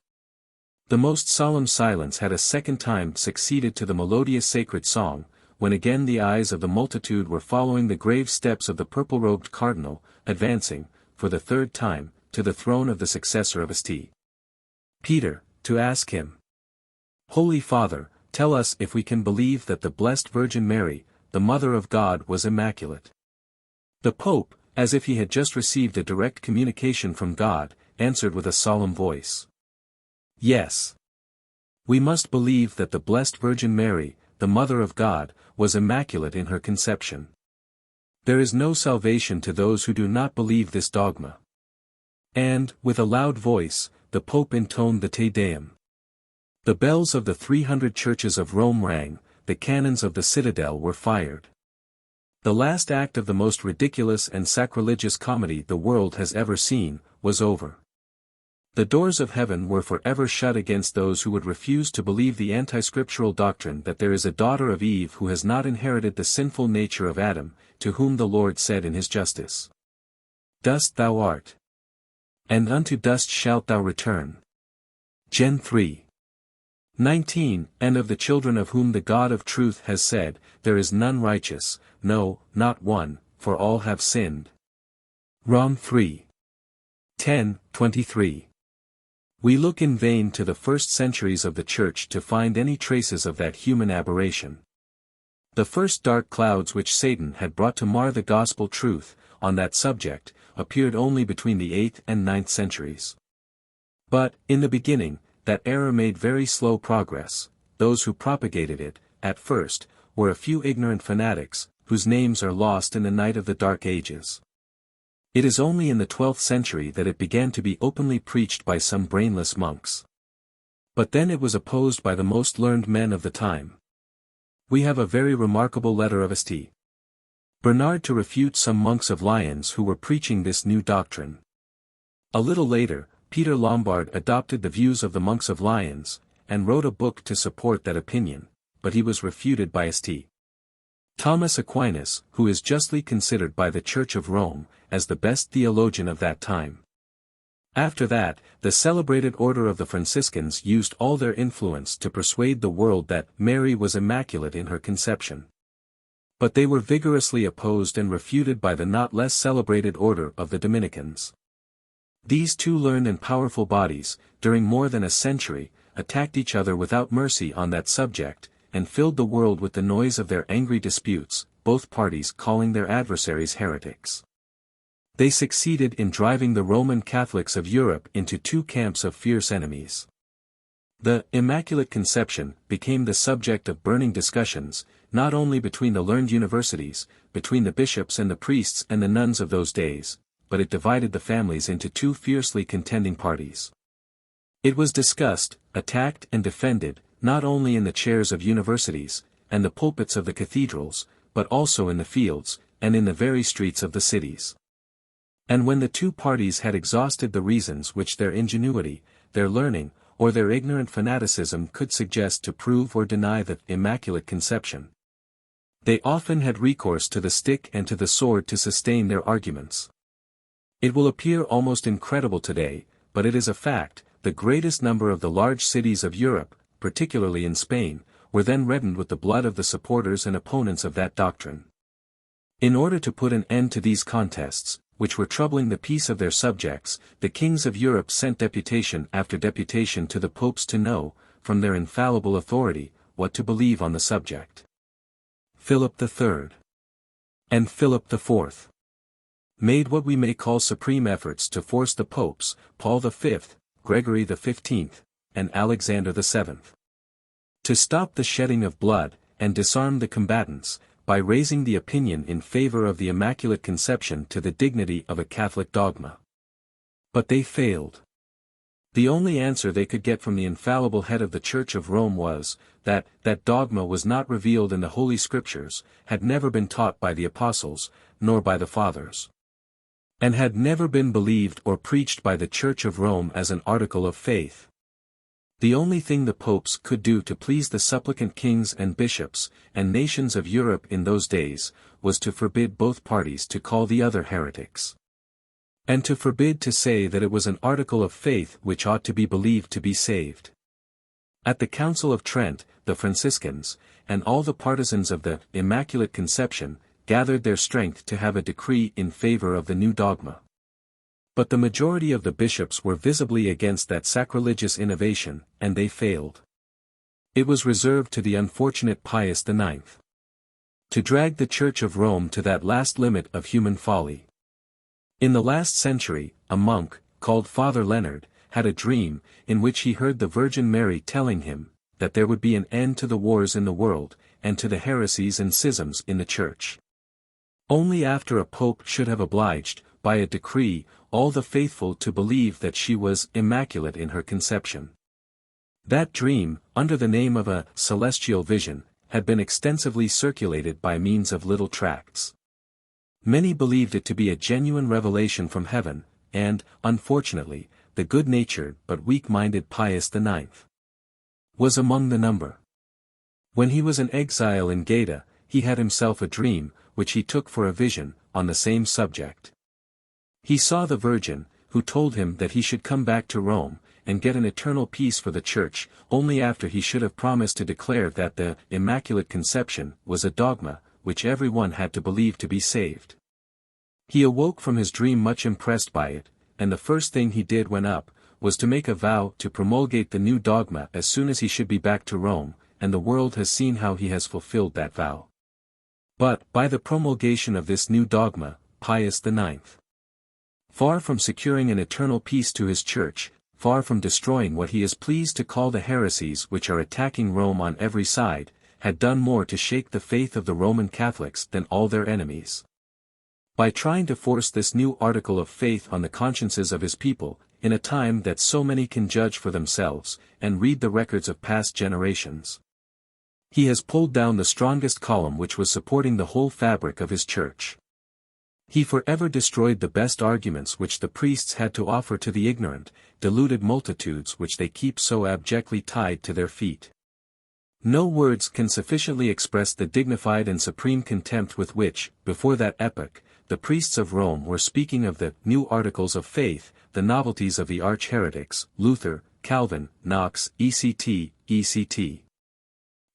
Speaker 1: The most solemn silence had a second time succeeded to the melodious sacred song, when again the eyes of the multitude were following the grave steps of the purple-robed cardinal, advancing, for the 3rd time, to the throne of the successor of St. Peter, to ask him, "Holy Father, tell us if we can believe that the Blessed Virgin Mary, the Mother of God, was immaculate." The Pope, as if he had just received a direct communication from God, answered with a solemn voice, "Yes. We must believe that the Blessed Virgin Mary, the Mother of God, was immaculate in her conception. There is no salvation to those who do not believe this dogma." And, with a loud voice, the Pope intoned the Te Deum. The bells of the 300 churches of Rome rang, the cannons of the citadel were fired. The last act of the most ridiculous and sacrilegious comedy the world has ever seen, was over. The doors of heaven were forever shut against those who would refuse to believe the anti-scriptural doctrine that there is a daughter of Eve who has not inherited the sinful nature of Adam, to whom the Lord said in his justice, "Dust thou art, and unto dust shalt thou return." Gen 3:19, and of the children of whom the God of truth has said, "There is none righteous, no, not one, for all have sinned." Rom 3:10-23. We look in vain to the first centuries of the Church to find any traces of that human aberration. The first dark clouds which Satan had brought to mar the gospel truth, on that subject, appeared only between the 8th and 9th centuries. But, in the beginning, that error made very slow progress. Those who propagated it, at first, were a few ignorant fanatics, whose names are lost in the night of the Dark Ages. It is only in the 12th century that it began to be openly preached by some brainless monks. But then it was opposed by the most learned men of the time. We have a very remarkable letter of St. Bernard to refute some monks of Lyons who were preaching this new doctrine. A little later, Peter Lombard adopted the views of the monks of Lyons, and wrote a book to support that opinion, but he was refuted by St. Thomas Aquinas, who is justly considered by the Church of Rome, as the best theologian of that time. After that, the celebrated order of the Franciscans used all their influence to persuade the world that Mary was immaculate in her conception. But they were vigorously opposed and refuted by the not less celebrated order of the Dominicans. These two learned and powerful bodies, during more than a century, attacked each other without mercy on that subject, and filled the world with the noise of their angry disputes, both parties calling their adversaries heretics. They succeeded in driving the Roman Catholics of Europe into two camps of fierce enemies. The Immaculate Conception became the subject of burning discussions, not only between the learned universities, between the bishops and the priests and the nuns of those days, but it divided the families into two fiercely contending parties. It was discussed, attacked and defended, not only in the chairs of universities, and the pulpits of the cathedrals, but also in the fields, and in the very streets of the cities. And when the two parties had exhausted the reasons which their ingenuity, their learning, or their ignorant fanaticism could suggest to prove or deny the Immaculate Conception, they often had recourse to the stick and to the sword to sustain their arguments. It will appear almost incredible today, but it is a fact. The greatest number of the large cities of Europe, particularly in Spain, were then reddened with the blood of the supporters and opponents of that doctrine. In order to put an end to these contests, which were troubling the peace of their subjects, the kings of Europe sent deputation after deputation to the popes to know, from their infallible authority, what to believe on the subject. Philip III and Philip IV made what we may call supreme efforts to force the popes, Paul V, Gregory XV, and Alexander VII, to stop the shedding of blood, and disarm the combatants, by raising the opinion in favor of the Immaculate Conception to the dignity of a Catholic dogma. But they failed. The only answer they could get from the infallible head of the Church of Rome was, that dogma was not revealed in the Holy Scriptures, had never been taught by the Apostles, nor by the Fathers, and had never been believed or preached by the Church of Rome as an article of faith. The only thing the popes could do to please the supplicant kings and bishops, and nations of Europe in those days, was to forbid both parties to call the other heretics, and to forbid to say that it was an article of faith which ought to be believed to be saved. At the Council of Trent, the Franciscans, and all the partisans of the Immaculate Conception, gathered their strength to have a decree in favor of the new dogma. But the majority of the bishops were visibly against that sacrilegious innovation, and they failed. It was reserved to the unfortunate Pius IX to drag the Church of Rome to that last limit of human folly. In the last century, a monk, called Father Leonard, had a dream, in which he heard the Virgin Mary telling him, that there would be an end to the wars in the world, and to the heresies and schisms in the Church. Only after a pope should have obliged, by a decree, all the faithful to believe that she was immaculate in her conception. That dream, under the name of a celestial vision, had been extensively circulated by means of little tracts. Many believed it to be a genuine revelation from heaven, and, unfortunately, the good-natured but weak-minded Pius IX was among the number. When he was in exile in Gaeta, he had himself a dream, which he took for a vision, on the same subject. He saw the Virgin, who told him that he should come back to Rome, and get an eternal peace for the Church, only after he should have promised to declare that the Immaculate Conception was a dogma, which every one had to believe to be saved. He awoke from his dream much impressed by it, and the first thing he did when up, was to make a vow to promulgate the new dogma as soon as he should be back to Rome, and the world has seen how he has fulfilled that vow. But, by the promulgation of this new dogma, Pius IX, far from securing an eternal peace to his Church, far from destroying what he is pleased to call the heresies which are attacking Rome on every side, had done more to shake the faith of the Roman Catholics than all their enemies. By trying to force this new article of faith on the consciences of his people, in a time that so many can judge for themselves, and read the records of past generations, he has pulled down the strongest column which was supporting the whole fabric of his Church. He forever destroyed the best arguments which the priests had to offer to the ignorant, deluded multitudes which they keep so abjectly tied to their feet. No words can sufficiently express the dignified and supreme contempt with which, before that epoch, the priests of Rome were speaking of the new articles of faith, the novelties of the arch-heretics, Luther, Calvin, Knox, etc.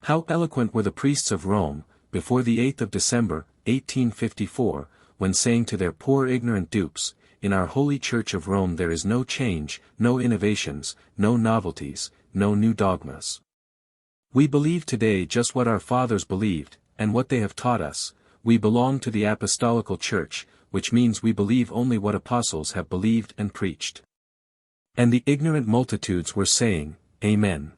Speaker 1: How eloquent were the priests of Rome, before the 8th of December, 1854, when saying to their poor ignorant dupes, "In our holy Church of Rome there is no change, no innovations, no novelties, no new dogmas. We believe today just what our fathers believed, and what they have taught us. We belong to the Apostolical Church, which means we believe only what apostles have believed and preached. And the ignorant multitudes were saying, Amen.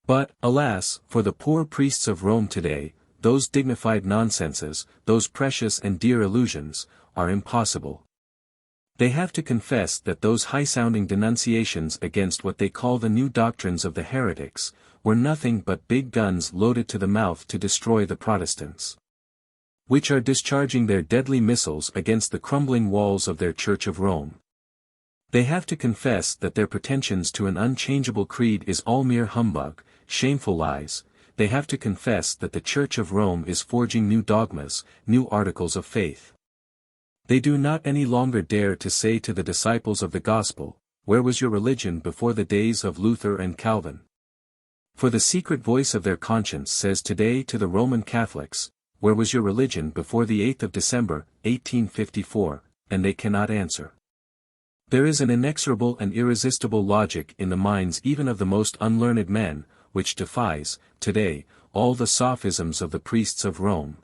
Speaker 1: But, alas, for the poor priests of Rome today, those dignified nonsenses, those precious and dear illusions, are impossible. They have to confess that those high-sounding denunciations against what they call the new doctrines of the heretics, were nothing but big guns loaded to the mouth to destroy the Protestants, which are discharging their deadly missiles against the crumbling walls of their Church of Rome. They have to confess that their pretensions to an unchangeable creed is all mere humbug, shameful lies. They have to confess that the Church of Rome is forging new dogmas, new articles of faith. They do not any longer dare to say to the disciples of the gospel, where was your religion before the days of Luther and Calvin? For the secret voice of their conscience says today to the Roman Catholics, where was your religion before the 8th of December, 1854, and they cannot answer. There is an inexorable and irresistible logic in the minds even of the most unlearned men, which defies, today, all the sophisms of the priests of Rome.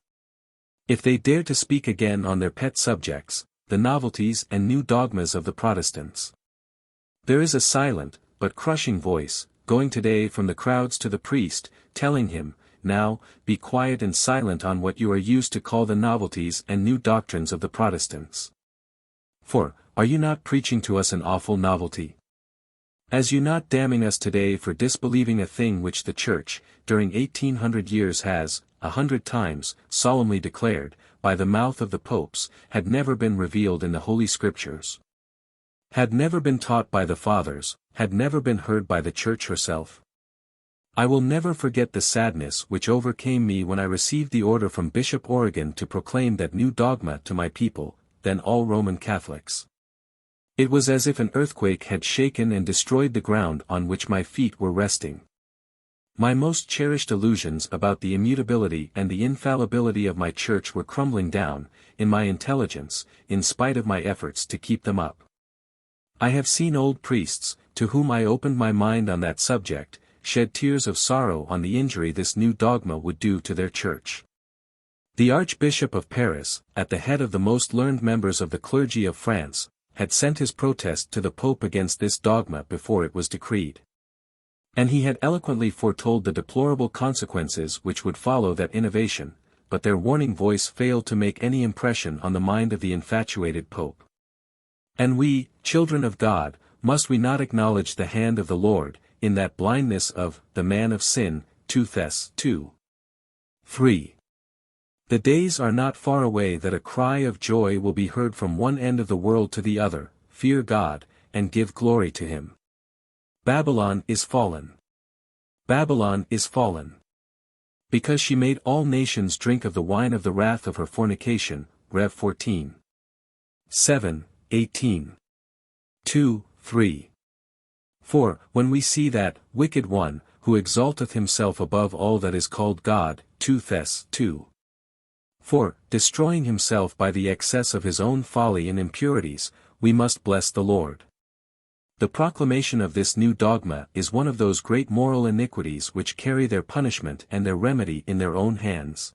Speaker 1: If they dare to speak again on their pet subjects, the novelties and new dogmas of the Protestants, there is a silent, but crushing voice, going today from the crowds to the priest, telling him, now, be quiet and silent on what you are used to call the novelties and new doctrines of the Protestants. For, are you not preaching to us an awful novelty? As you not damning us today for disbelieving a thing which the Church, during 1800 years has, 100 times, solemnly declared, by the mouth of the popes, had never been revealed in the Holy Scriptures, had never been taught by the Fathers, had never been heard by the Church herself? I will never forget the sadness which overcame me when I received the order from Bishop Origen to proclaim that new dogma to my people, then all Roman Catholics. It was as if an earthquake had shaken and destroyed the ground on which my feet were resting. My most cherished illusions about the immutability and the infallibility of my Church were crumbling down, in my intelligence, in spite of my efforts to keep them up. I have seen old priests, to whom I opened my mind on that subject, shed tears of sorrow on the injury this new dogma would do to their Church. The Archbishop of Paris, at the head of the most learned members of the clergy of France, had sent his protest to the Pope against this dogma before it was decreed. And he had eloquently foretold the deplorable consequences which would follow that innovation, but their warning voice failed to make any impression on the mind of the infatuated Pope. And we, children of God, must we not acknowledge the hand of the Lord, in that blindness of the man of sin, 2 Thess. 2. 3. The days are not far away that a cry of joy will be heard from one end of the world to the other, fear God, and give glory to Him. Babylon is fallen. Babylon is fallen. Because she made all nations drink of the wine of the wrath of her fornication, Rev. 14. 7, 18. 2, 3. For, when we see that wicked one, who exalteth himself above all that is called God, 2 Thess. 2. 4, destroying himself by the excess of his own folly and impurities, we must bless the Lord. The proclamation of this new dogma is one of those great moral iniquities which carry their punishment and their remedy in their own hands.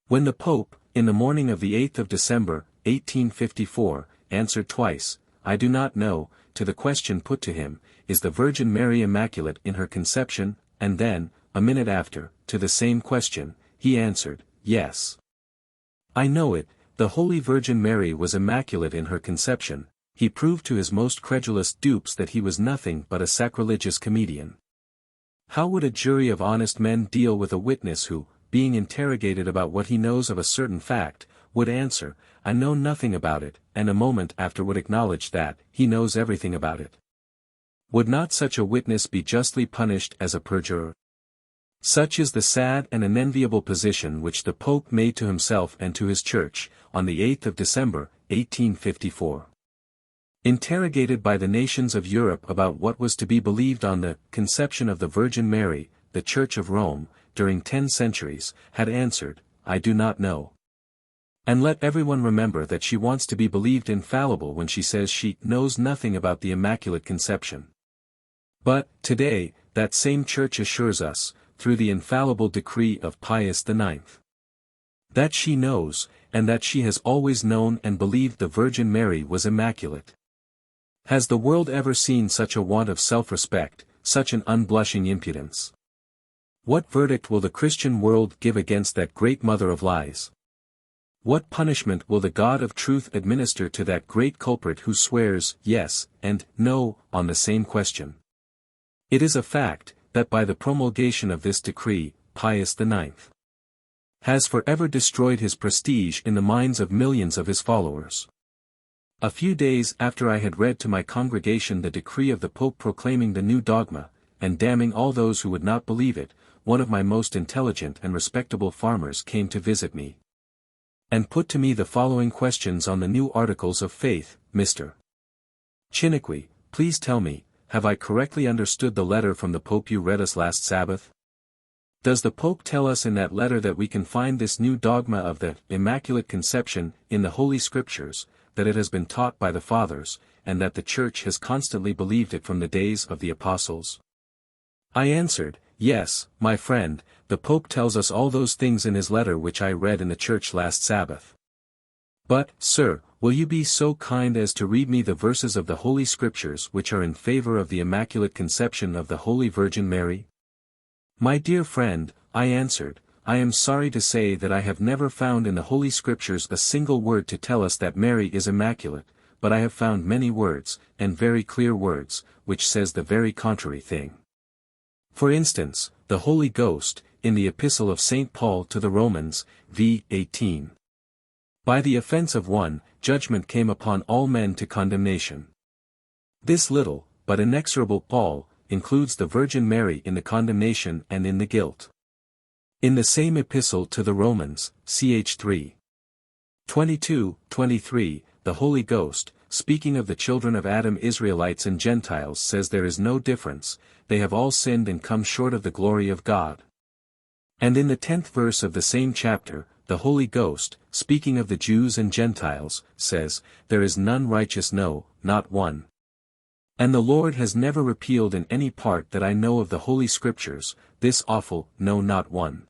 Speaker 1: When the Pope, in the morning of the 8th of December, 1854, answered twice, I do not know, to the question put to him, is the Virgin Mary immaculate in her conception, and then, a minute after, to the same question, he answered, yes. I know it, the Holy Virgin Mary was immaculate in her conception. He proved to his most credulous dupes that he was nothing but a sacrilegious comedian. How would a jury of honest men deal with a witness who, being interrogated about what he knows of a certain fact, would answer, I know nothing about it, and a moment after would acknowledge that, he knows everything about it? Would not such a witness be justly punished as a perjurer? Such is the sad and unenviable position which the Pope made to himself and to his Church, on the 8th of December, 1854. Interrogated by the nations of Europe about what was to be believed on the conception of the Virgin Mary, the Church of Rome, during 10 centuries, had answered, I do not know. And let everyone remember that she wants to be believed infallible when she says she knows nothing about the Immaculate Conception. But, today, that same Church assures us, through the infallible decree of Pius IX, that she knows, and that she has always known and believed the Virgin Mary was immaculate. Has the world ever seen such a want of self-respect, such an unblushing impudence? What verdict will the Christian world give against that great mother of lies? What punishment will the God of truth administer to that great culprit who swears yes and no on the same question? It is a fact, that by the promulgation of this decree, Pius IX has forever destroyed his prestige in the minds of millions of his followers. A few days after I had read to my congregation the decree of the Pope proclaiming the new dogma, and damning all those who would not believe it, one of my most intelligent and respectable farmers came to visit me, and put to me the following questions on the new articles of faith. Mr. Chiniquy, please tell me, have I correctly understood the letter from the Pope you read us last Sabbath? Does the Pope tell us in that letter that we can find this new dogma of the Immaculate Conception in the Holy Scriptures, that it has been taught by the Fathers, and that the Church has constantly believed it from the days of the Apostles? I answered, yes, my friend, the Pope tells us all those things in his letter which I read in the church last Sabbath. But, sir, will you be so kind as to read me the verses of the Holy Scriptures which are in favor of the Immaculate Conception of the Holy Virgin Mary? My dear friend, I answered, I am sorry to say that I have never found in the Holy Scriptures a single word to tell us that Mary is immaculate, but I have found many words, and very clear words, which says the very contrary thing. For instance, the Holy Ghost, in the Epistle of St. Paul to the Romans, v. 18. By the offense of one, judgment came upon all men to condemnation. This little, but inexorable Paul, includes the Virgin Mary in the condemnation and in the guilt. In the same epistle to the Romans, ch. 3. 22-23, the Holy Ghost, speaking of the children of Adam, Israelites and Gentiles, says there is no difference, they have all sinned and come short of the glory of God. And in the 10th verse of the same chapter, the Holy Ghost, speaking of the Jews and Gentiles, says, there is none righteous, no, not one. And the Lord has never repealed in any part that I know of the Holy Scriptures, this awful, no, not one.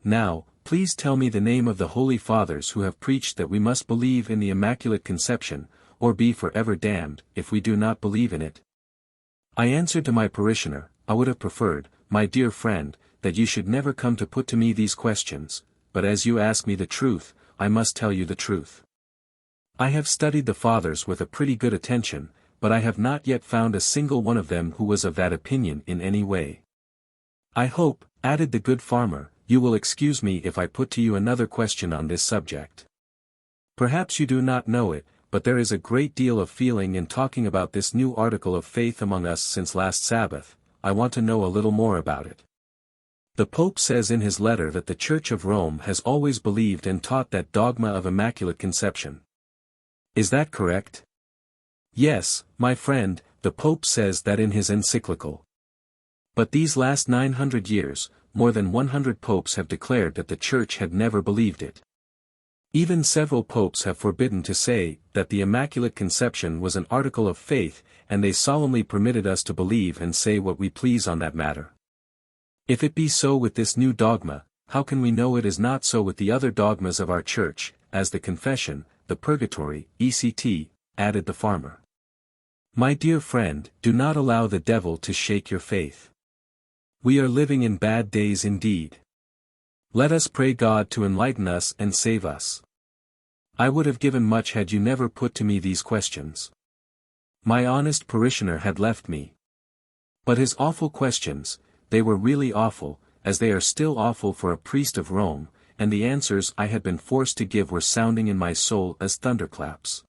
Speaker 1: Now, please tell me the name of the Holy Fathers who have preached that we must believe in the Immaculate Conception, or be forever damned, if we do not believe in it. I answered to my parishioner, I would have preferred, my dear friend, that you should never come to put to me these questions, but as you ask me the truth, I must tell you the truth. I have studied the Fathers with a pretty good attention, but I have not yet found a single one of them who was of that opinion in any way. I hope, added the good farmer, you will excuse me if I put to you another question on this subject. Perhaps you do not know it, but there is a great deal of feeling in talking about this new article of faith among us since last Sabbath. I want to know a little more about it. The Pope says in his letter that the Church of Rome has always believed and taught that dogma of Immaculate Conception. Is that correct? Yes, my friend, the Pope says that in his encyclical. But these last 900 years, more than 100 popes have declared that the Church had never believed it. Even several popes have forbidden to say that the Immaculate Conception was an article of faith, and they solemnly permitted us to believe and say what we please on that matter. If it be so with this new dogma, how can we know it is not so with the other dogmas of our Church, as the Confession, the Purgatory, etc., added the farmer. My dear friend, do not allow the devil to shake your faith. We are living in bad days indeed. Let us pray God to enlighten us and save us. I would have given much had you never put to me these questions. My honest parishioner had left me. But his awful questions, they were really awful, as they are still awful for a priest of Rome, and the answers I had been forced to give were sounding in my soul as thunderclaps.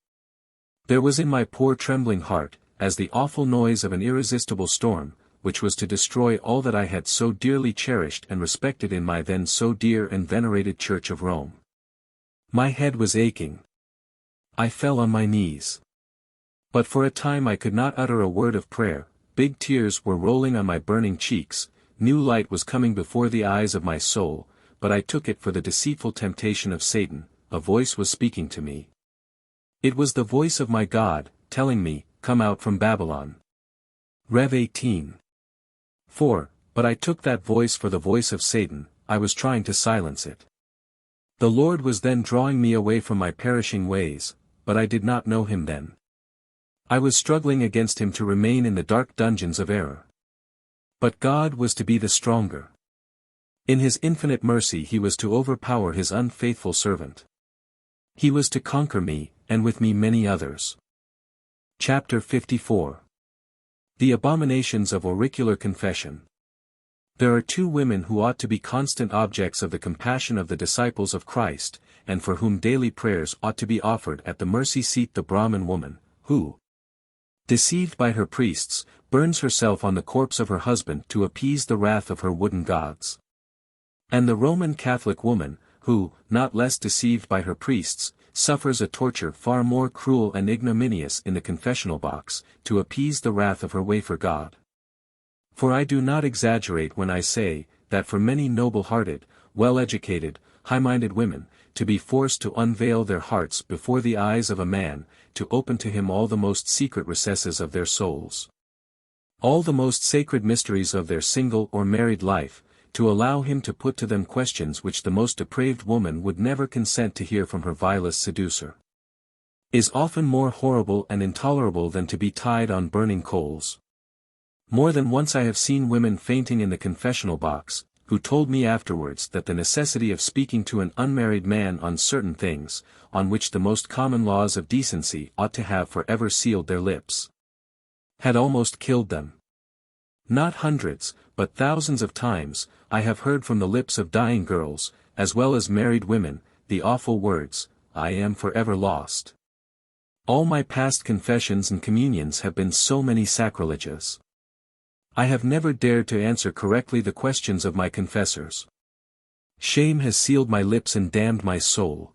Speaker 1: There was in my poor trembling heart, as the awful noise of an irresistible storm, which was to destroy all that I had so dearly cherished and respected in my then so dear and venerated Church of Rome. My head was aching. I fell on my knees. But for a time I could not utter a word of prayer, big tears were rolling on my burning cheeks, new light was coming before the eyes of my soul, but I took it for the deceitful temptation of Satan. A voice was speaking to me. It was the voice of my God, telling me, come out from Babylon. Rev 18. 4. But I took that voice for the voice of Satan. I was trying to silence it. The Lord was then drawing me away from my perishing ways, but I did not know him then. I was struggling against him to remain in the dark dungeons of error. But God was to be the stronger. In his infinite mercy he was to overpower his unfaithful servant. He was to conquer me, and with me many others. Chapter 54. The Abominations of Auricular Confession. There are two women who ought to be constant objects of the compassion of the disciples of Christ, and for whom daily prayers ought to be offered at the mercy seat: the Brahmin woman, who, deceived by her priests, burns herself on the corpse of her husband to appease the wrath of her wooden gods. And the Roman Catholic woman, who, not less deceived by her priests, suffers a torture far more cruel and ignominious in the confessional box, to appease the wrath of her wafer god. For I do not exaggerate when I say, that for many noble-hearted, well-educated, high-minded women, to be forced to unveil their hearts before the eyes of a man, to open to him all the most secret recesses of their souls, all the most sacred mysteries of their single or married life, to allow him to put to them questions which the most depraved woman would never consent to hear from her vilest seducer, is often more horrible and intolerable than to be tied on burning coals. More than once I have seen women fainting in the confessional box, who told me afterwards that the necessity of speaking to an unmarried man on certain things, on which the most common laws of decency ought to have forever sealed their lips, had almost killed them. Not hundreds, but thousands of times, I have heard from the lips of dying girls, as well as married women, the awful words, "I am forever lost." All my past confessions and communions have been so many sacrileges. I have never dared to answer correctly the questions of my confessors. Shame has sealed my lips and damned my soul.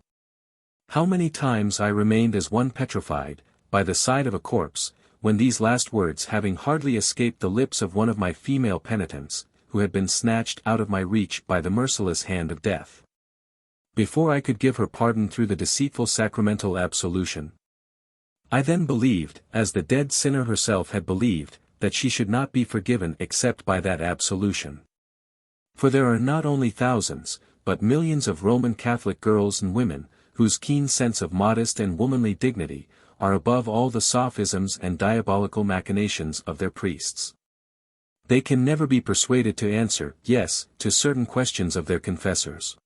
Speaker 1: How many times I remained as one petrified, by the side of a corpse, when these last words having hardly escaped the lips of one of my female penitents, who had been snatched out of my reach by the merciless hand of death, before I could give her pardon through the deceitful sacramental absolution. I then believed, as the dead sinner herself had believed, that she should not be forgiven except by that absolution. For there are not only thousands, but millions of Roman Catholic girls and women, whose keen sense of modest and womanly dignity, are above all the sophisms and diabolical machinations of their priests. They can never be persuaded to answer yes to certain questions of their confessors.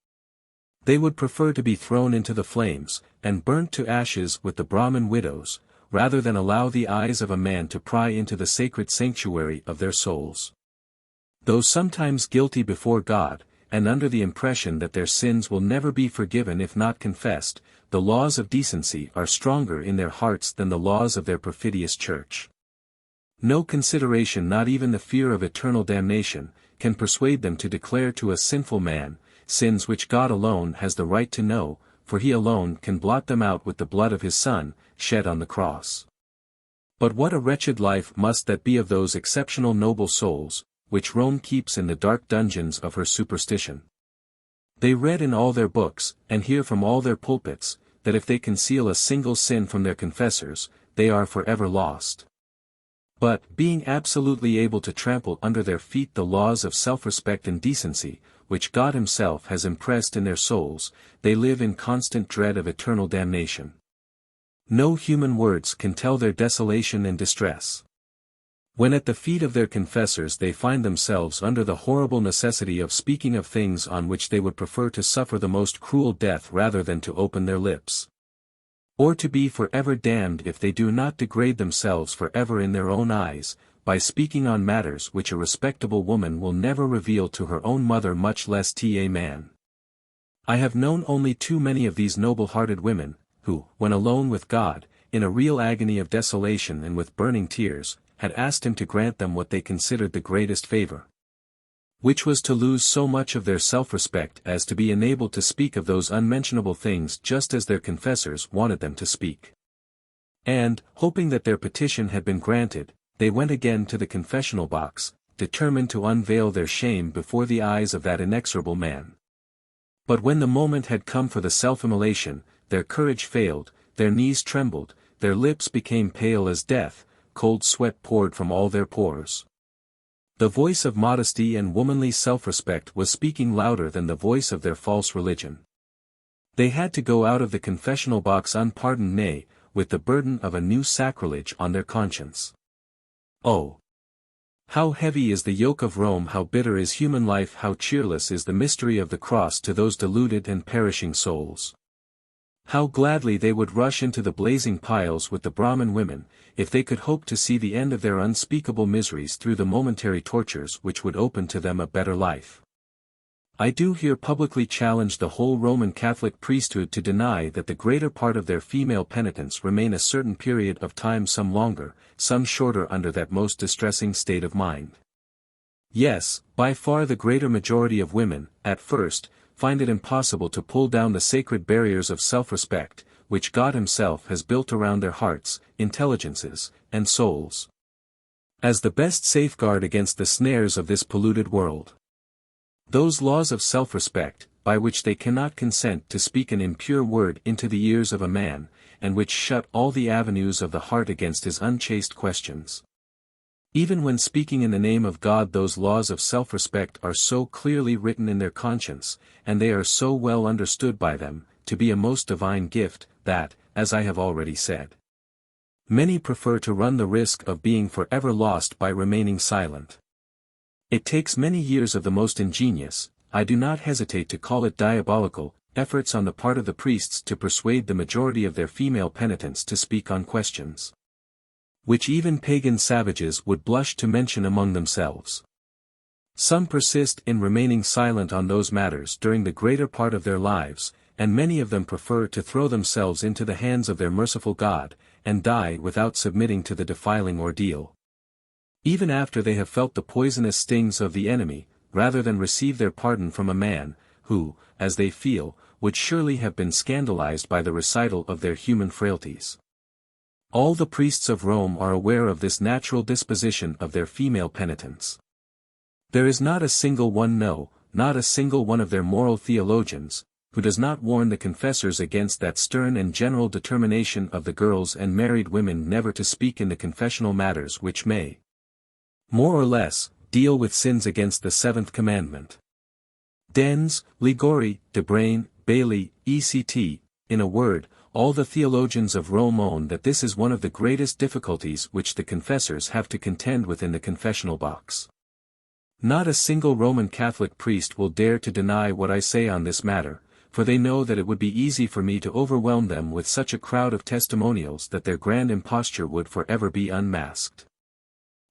Speaker 1: They would prefer to be thrown into the flames, and burnt to ashes with the Brahmin widows, rather than allow the eyes of a man to pry into the sacred sanctuary of their souls. Though sometimes guilty before God, and under the impression that their sins will never be forgiven if not confessed, the laws of decency are stronger in their hearts than the laws of their perfidious church. No consideration, not even the fear of eternal damnation, can persuade them to declare to a sinful man, sins which God alone has the right to know, for he alone can blot them out with the blood of his Son, shed on the cross. But what a wretched life must that be of those exceptional noble souls, which Rome keeps in the dark dungeons of her superstition. They read in all their books, and hear from all their pulpits, that if they conceal a single sin from their confessors, they are forever lost. But, being absolutely able to trample under their feet the laws of self-respect and decency, which God Himself has impressed in their souls, they live in constant dread of eternal damnation. No human words can tell their desolation and distress. When at the feet of their confessors they find themselves under the horrible necessity of speaking of things on which they would prefer to suffer the most cruel death rather than to open their lips, or to be forever damned if they do not degrade themselves forever in their own eyes, by speaking on matters which a respectable woman will never reveal to her own mother, much less to a man. I have known only too many of these noble-hearted women, who, when alone with God, in a real agony of desolation and with burning tears, had asked Him to grant them what they considered the greatest favor, which was to lose so much of their self-respect as to be enabled to speak of those unmentionable things just as their confessors wanted them to speak. And, hoping that their petition had been granted, they went again to the confessional box, determined to unveil their shame before the eyes of that inexorable man. But when the moment had come for the self-immolation, their courage failed, their knees trembled, their lips became pale as death, cold sweat poured from all their pores. The voice of modesty and womanly self-respect was speaking louder than the voice of their false religion. They had to go out of the confessional box unpardoned, nay, with the burden of a new sacrilege on their conscience. Oh! How heavy is the yoke of Rome, how bitter is human life, how cheerless is the mystery of the cross to those deluded and perishing souls. How gladly they would rush into the blazing piles with the Brahmin women, if they could hope to see the end of their unspeakable miseries through the momentary tortures which would open to them a better life. I do here publicly challenge the whole Roman Catholic priesthood to deny that the greater part of their female penitents remain a certain period of time, some longer, some shorter, under that most distressing state of mind. Yes, by far the greater majority of women, at first, find it impossible to pull down the sacred barriers of self-respect, which God Himself has built around their hearts, intelligences, and souls, as the best safeguard against the snares of this polluted world. Those laws of self-respect, by which they cannot consent to speak an impure word into the ears of a man, and which shut all the avenues of the heart against his unchaste questions. Even when speaking in the name of God, those laws of self-respect are so clearly written in their conscience, and they are so well understood by them, to be a most divine gift, that, as I have already said, many prefer to run the risk of being forever lost by remaining silent. It takes many years of the most ingenious, I do not hesitate to call it diabolical, efforts on the part of the priests to persuade the majority of their female penitents to speak on questions which even pagan savages would blush to mention among themselves. Some persist in remaining silent on those matters during the greater part of their lives, and many of them prefer to throw themselves into the hands of their merciful God, and die without submitting to the defiling ordeal. Even after they have felt the poisonous stings of the enemy, rather than receive their pardon from a man, who, as they feel, would surely have been scandalized by the recital of their human frailties. All the priests of Rome are aware of this natural disposition of their female penitents. There is not a single one, no, not a single one of their moral theologians, who does not warn the confessors against that stern and general determination of the girls and married women never to speak in the confessional matters which may, more or less, deal with sins against the seventh commandment. Dens, Ligori, De Brain, Bailey, etc., in a word, all the theologians of Rome own that this is one of the greatest difficulties which the confessors have to contend with in the confessional box. Not a single Roman Catholic priest will dare to deny what I say on this matter, for they know that it would be easy for me to overwhelm them with such a crowd of testimonials that their grand imposture would forever be unmasked.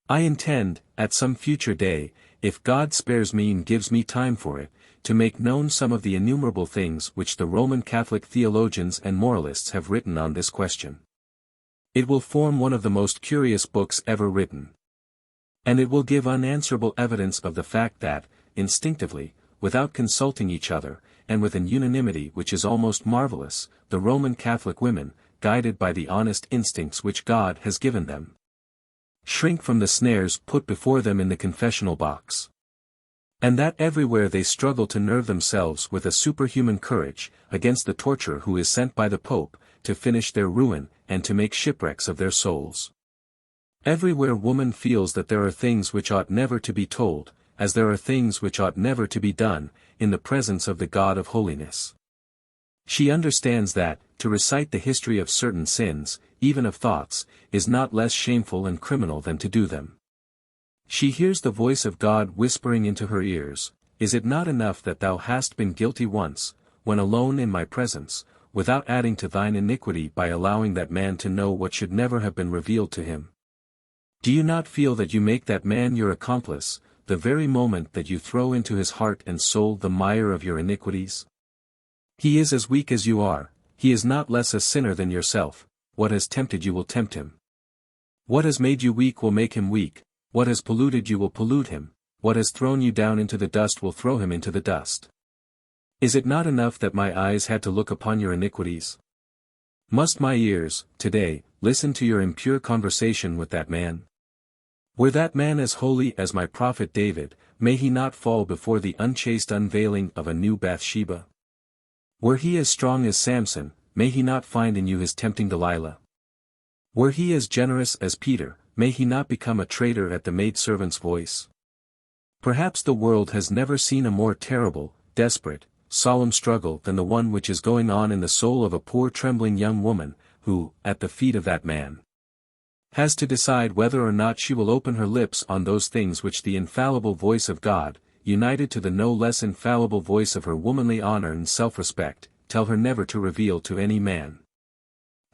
Speaker 1: I intend, at some future day, if God spares me and gives me time for it, to make known some of the innumerable things which the Roman Catholic theologians and moralists have written on this question. It will form one of the most curious books ever written. And it will give unanswerable evidence of the fact that, instinctively, without consulting each other, and with an unanimity which is almost marvelous, the Roman Catholic women, guided by the honest instincts which God has given them, shrink from the snares put before them in the confessional box. And that everywhere they struggle to nerve themselves with a superhuman courage, against the torturer who is sent by the Pope, to finish their ruin, and to make shipwrecks of their souls. Everywhere woman feels that there are things which ought never to be told, as there are things which ought never to be done, in the presence of the God of holiness. She understands that, to recite the history of certain sins, even of thoughts, is not less shameful and criminal than to do them. She hears the voice of God whispering into her ears, "Is it not enough that thou hast been guilty once, when alone in my presence, without adding to thine iniquity by allowing that man to know what should never have been revealed to him? Do you not feel that you make that man your accomplice, the very moment that you throw into his heart and soul the mire of your iniquities? He is as weak as you are, he is not less a sinner than yourself. What has tempted you will tempt him. What has made you weak will make him weak, what has polluted you will pollute him, what has thrown you down into the dust will throw him into the dust. Is it not enough that my eyes had to look upon your iniquities? Must my ears, today, listen to your impure conversation with that man? Were that man as holy as my prophet David, may he not fall before the unchaste unveiling of a new Bathsheba? Were he as strong as Samson, may he not find in you his tempting Delilah? Were he as generous as Peter, may he not become a traitor at the maidservant's voice? Perhaps the world has never seen a more terrible, desperate, solemn struggle than the one which is going on in the soul of a poor trembling young woman, who, at the feet of that man, has to decide whether or not she will open her lips on those things which the infallible voice of God, united to the no less infallible voice of her womanly honor and self-respect, tell her never to reveal to any man.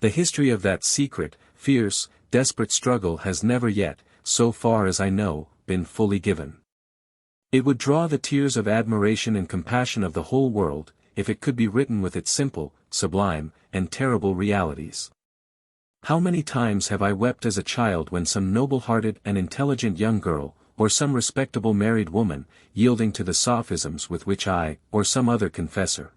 Speaker 1: The history of that secret, fierce, desperate struggle has never yet, so far as I know, been fully given. It would draw the tears of admiration and compassion of the whole world, if it could be written with its simple, sublime, and terrible realities. How many times have I wept as a child when some noble-hearted and intelligent young girl, or some respectable married woman, yielding to the sophisms with which I, or some other confessor,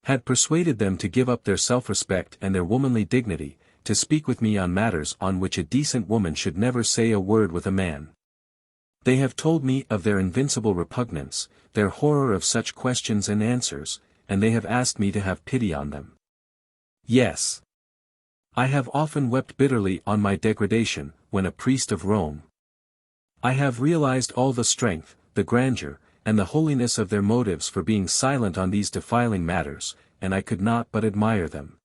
Speaker 1: had persuaded them to give up their self-respect and their womanly dignity, to speak with me on matters on which a decent woman should never say a word with a man. They have told me of their invincible repugnance, their horror of such questions and answers, and they have asked me to have pity on them. Yes. I have often wept bitterly on my degradation, when a priest of Rome. I have realized all the strength, the grandeur, and the holiness of their motives for being silent on these defiling matters, and I could not but admire them.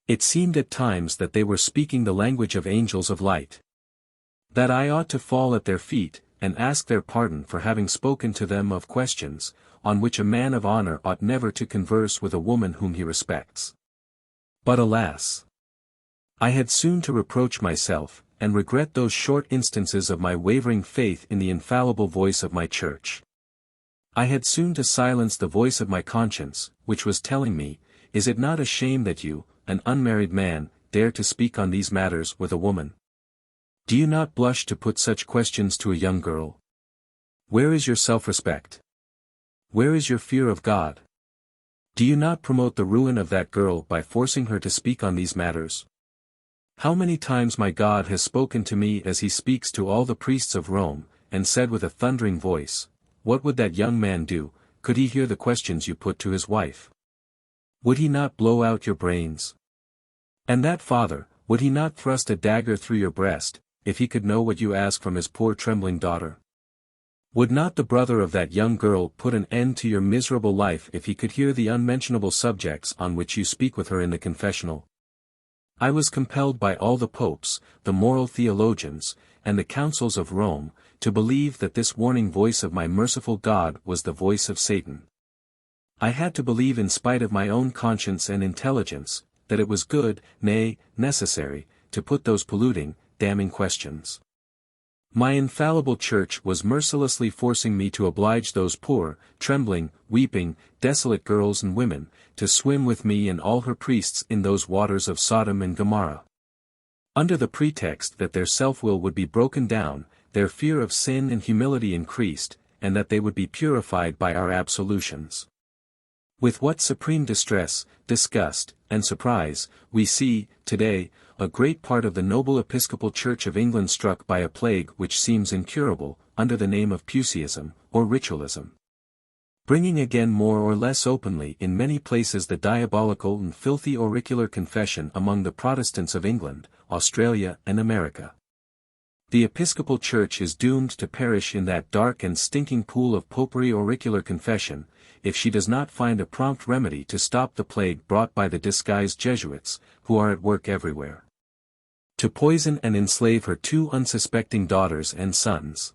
Speaker 1: It seemed at times that they were speaking the language of angels of light. That I ought to fall at their feet, and ask their pardon for having spoken to them of questions, on which a man of honor ought never to converse with a woman whom he respects. But alas! I had soon to reproach myself, and regret those short instances of my wavering faith in the infallible voice of my Church. I had soon to silence the voice of my conscience, which was telling me, "Is it not a shame that you, an unmarried man, dare to speak on these matters with a woman? Do you not blush to put such questions to a young girl? Where is your self-respect? Where is your fear of God? Do you not promote the ruin of that girl by forcing her to speak on these matters? How many times my God has spoken to me as he speaks to all the priests of Rome, and said with a thundering voice, 'What would that young man do, could he hear the questions you put to his wife? Would he not blow out your brains? And that father, would he not thrust a dagger through your breast, if he could know what you ask from his poor trembling daughter? Would not the brother of that young girl put an end to your miserable life if he could hear the unmentionable subjects on which you speak with her in the confessional?' I was compelled by all the popes, the moral theologians, and the councils of Rome, to believe that this warning voice of my merciful God was the voice of Satan. I had to believe in spite of my own conscience and intelligence, that it was good, nay, necessary, to put those polluting, damning questions. My infallible Church was mercilessly forcing me to oblige those poor, trembling, weeping, desolate girls and women, to swim with me and all her priests in those waters of Sodom and Gomorrah. Under the pretext that their self-will would be broken down, their fear of sin and humility increased, and that they would be purified by our absolutions. With what supreme distress, disgust, and surprise, we see, today, a great part of the noble Episcopal Church of England struck by a plague which seems incurable, under the name of Puseyism, or ritualism. Bringing again more or less openly in many places the diabolical and filthy auricular confession among the Protestants of England, Australia and America. The Episcopal Church is doomed to perish in that dark and stinking pool of popery auricular confession, if she does not find a prompt remedy to stop the plague brought by the disguised Jesuits, who are at work everywhere to poison and enslave her two unsuspecting daughters and sons.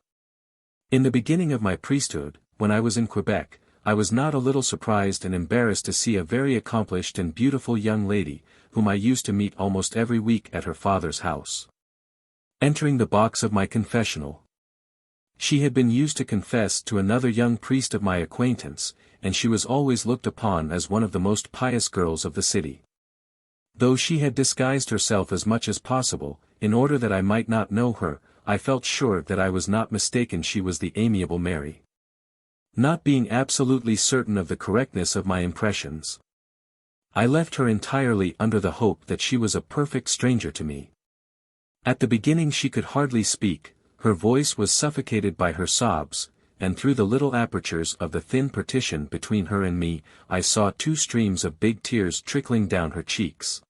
Speaker 1: In the beginning of my priesthood, when I was in Quebec, I was not a little surprised and embarrassed to see a very accomplished and beautiful young lady, whom I used to meet almost every week at her father's house, entering the box of my confessional. She had been used to confess to another young priest of my acquaintance, and she was always looked upon as one of the most pious girls of the city. Though she had disguised herself as much as possible, in order that I might not know her, I felt sure that I was not mistaken. She was the amiable Mary. Not being absolutely certain of the correctness of my impressions, I left her entirely under the hope that she was a perfect stranger to me. At the beginning she could hardly speak, her voice was suffocated by her sobs, and through the little apertures of the thin partition between her and me, I saw two streams of big tears trickling down her cheeks.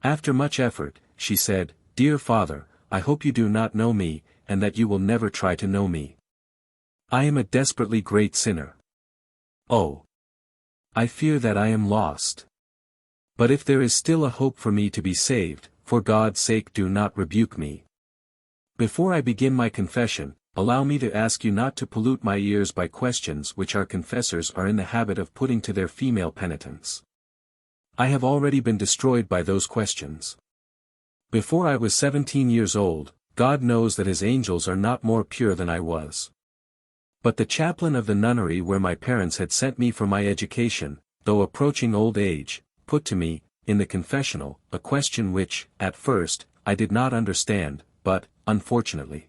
Speaker 1: After much effort, she said, "Dear Father, I hope you do not know me, and that you will never try to know me. I am a desperately great sinner. Oh! I fear that I am lost. But if there is still a hope for me to be saved, for God's sake do not rebuke me. Before I begin my confession, allow me to ask you not to pollute my ears by questions which our confessors are in the habit of putting to their female penitents. I have already been destroyed by those questions. Before I was 17 years old, God knows that his angels are not more pure than I was. But the chaplain of the nunnery where my parents had sent me for my education, though approaching old age, put to me, in the confessional, a question which, at first, I did not understand, but, unfortunately,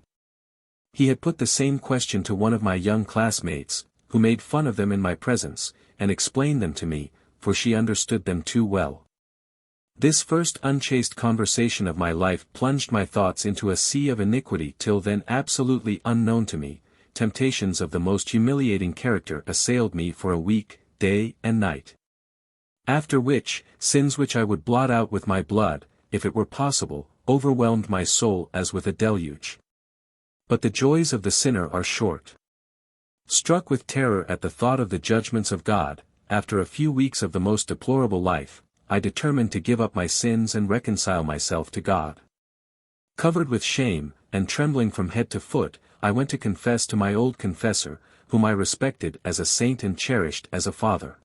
Speaker 1: he had put the same question to one of my young classmates, who made fun of them in my presence, and explained them to me, for she understood them too well. This first unchaste conversation of my life plunged my thoughts into a sea of iniquity till then absolutely unknown to me. Temptations of the most humiliating character assailed me for a week, day and night. After which, sins which I would blot out with my blood, if it were possible, overwhelmed my soul as with a deluge. But the joys of the sinner are short. Struck with terror at the thought of the judgments of God, after a few weeks of the most deplorable life, I determined to give up my sins and reconcile myself to God. Covered with shame, and trembling from head to foot, I went to confess to my old confessor, whom I respected as a saint and cherished as a father.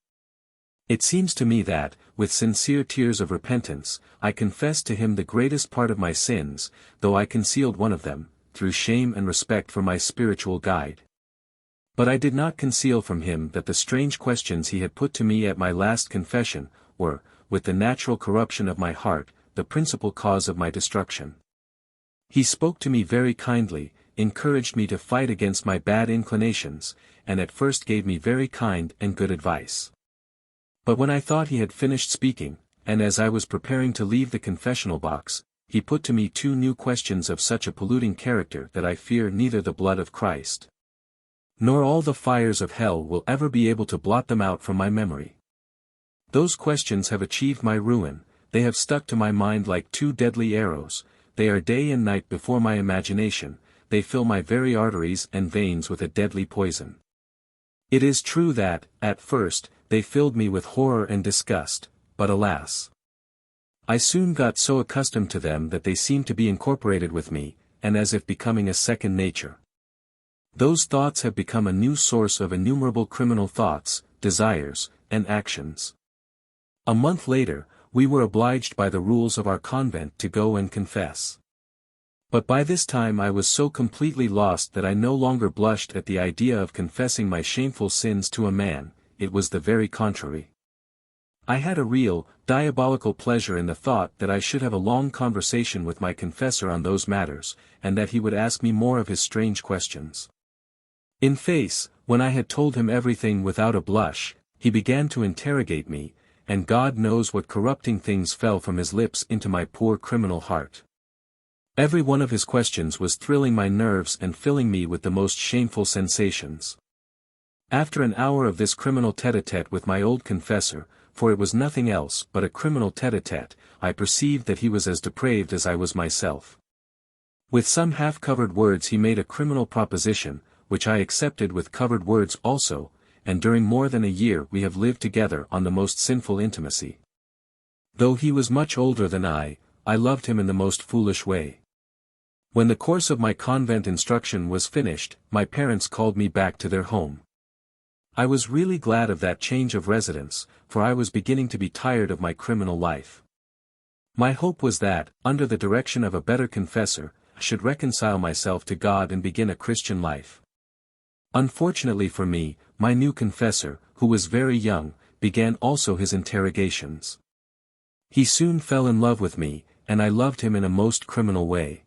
Speaker 1: It seems to me that, with sincere tears of repentance, I confessed to him the greatest part of my sins, though I concealed one of them, through shame and respect for my spiritual guide. But I did not conceal from him that the strange questions he had put to me at my last confession, were, with the natural corruption of my heart, the principal cause of my destruction. He spoke to me very kindly, encouraged me to fight against my bad inclinations, and at first gave me very kind and good advice. But when I thought he had finished speaking, and as I was preparing to leave the confessional box, he put to me 2 new questions of such a polluting character that I fear neither the blood of Christ, nor all the fires of hell will ever be able to blot them out from my memory. Those questions have achieved my ruin, they have stuck to my mind like 2 deadly arrows, they are day and night before my imagination, they fill my very arteries and veins with a deadly poison. It is true that, at first, they filled me with horror and disgust, but alas! I soon got so accustomed to them that they seemed to be incorporated with me, and as if becoming a second nature. Those thoughts have become a new source of innumerable criminal thoughts, desires, and actions. A month later, we were obliged by the rules of our convent to go and confess. But by this time I was so completely lost that I no longer blushed at the idea of confessing my shameful sins to a man, it was the very contrary. I had a real, diabolical pleasure in the thought that I should have a long conversation with my confessor on those matters, and that he would ask me more of his strange questions. In face, when I had told him everything without a blush, he began to interrogate me, and God knows what corrupting things fell from his lips into my poor criminal heart. Every one of his questions was thrilling my nerves and filling me with the most shameful sensations. After an hour of this criminal tete-a-tete with my old confessor, for it was nothing else but a criminal tete-a-tete, I perceived that he was as depraved as I was myself. With some half-covered words he made a criminal proposition, which I accepted with covered words also, and during more than a year we have lived together on the most sinful intimacy. Though he was much older than I loved him in the most foolish way. When the course of my convent instruction was finished, my parents called me back to their home. I was really glad of that change of residence, for I was beginning to be tired of my criminal life. My hope was that, under the direction of a better confessor, I should reconcile myself to God and begin a Christian life. Unfortunately for me, my new confessor, who was very young, began also his interrogations. He soon fell in love with me, and I loved him in a most criminal way.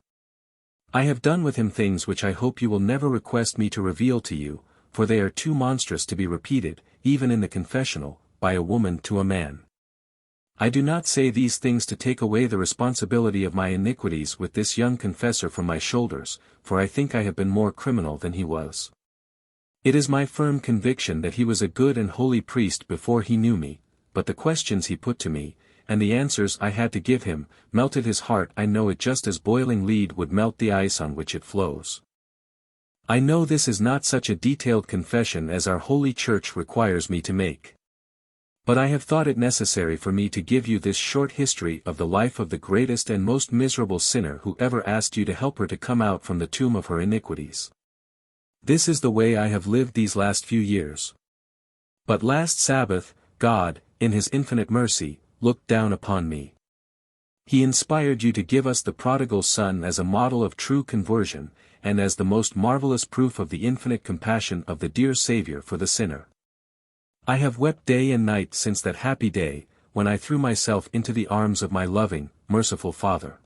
Speaker 1: I have done with him things which I hope you will never request me to reveal to you, for they are too monstrous to be repeated, even in the confessional, by a woman to a man. I do not say these things to take away the responsibility of my iniquities with this young confessor from my shoulders, for I think I have been more criminal than he was. It is my firm conviction that he was a good and holy priest before he knew me, but the questions he put to me, and the answers I had to give him, melted his heart. I know it just as boiling lead would melt the ice on which it flows. I know this is not such a detailed confession as our Holy Church requires me to make. But I have thought it necessary for me to give you this short history of the life of the greatest and most miserable sinner who ever asked you to help her to come out from the tomb of her iniquities. This is the way I have lived these last few years. But last Sabbath, God, in His infinite mercy, looked down upon me. He inspired you to give us the prodigal son as a model of true conversion, and as the most marvelous proof of the infinite compassion of the dear Savior for the sinner. I have wept day and night since that happy day, when I threw myself into the arms of my loving, merciful Father.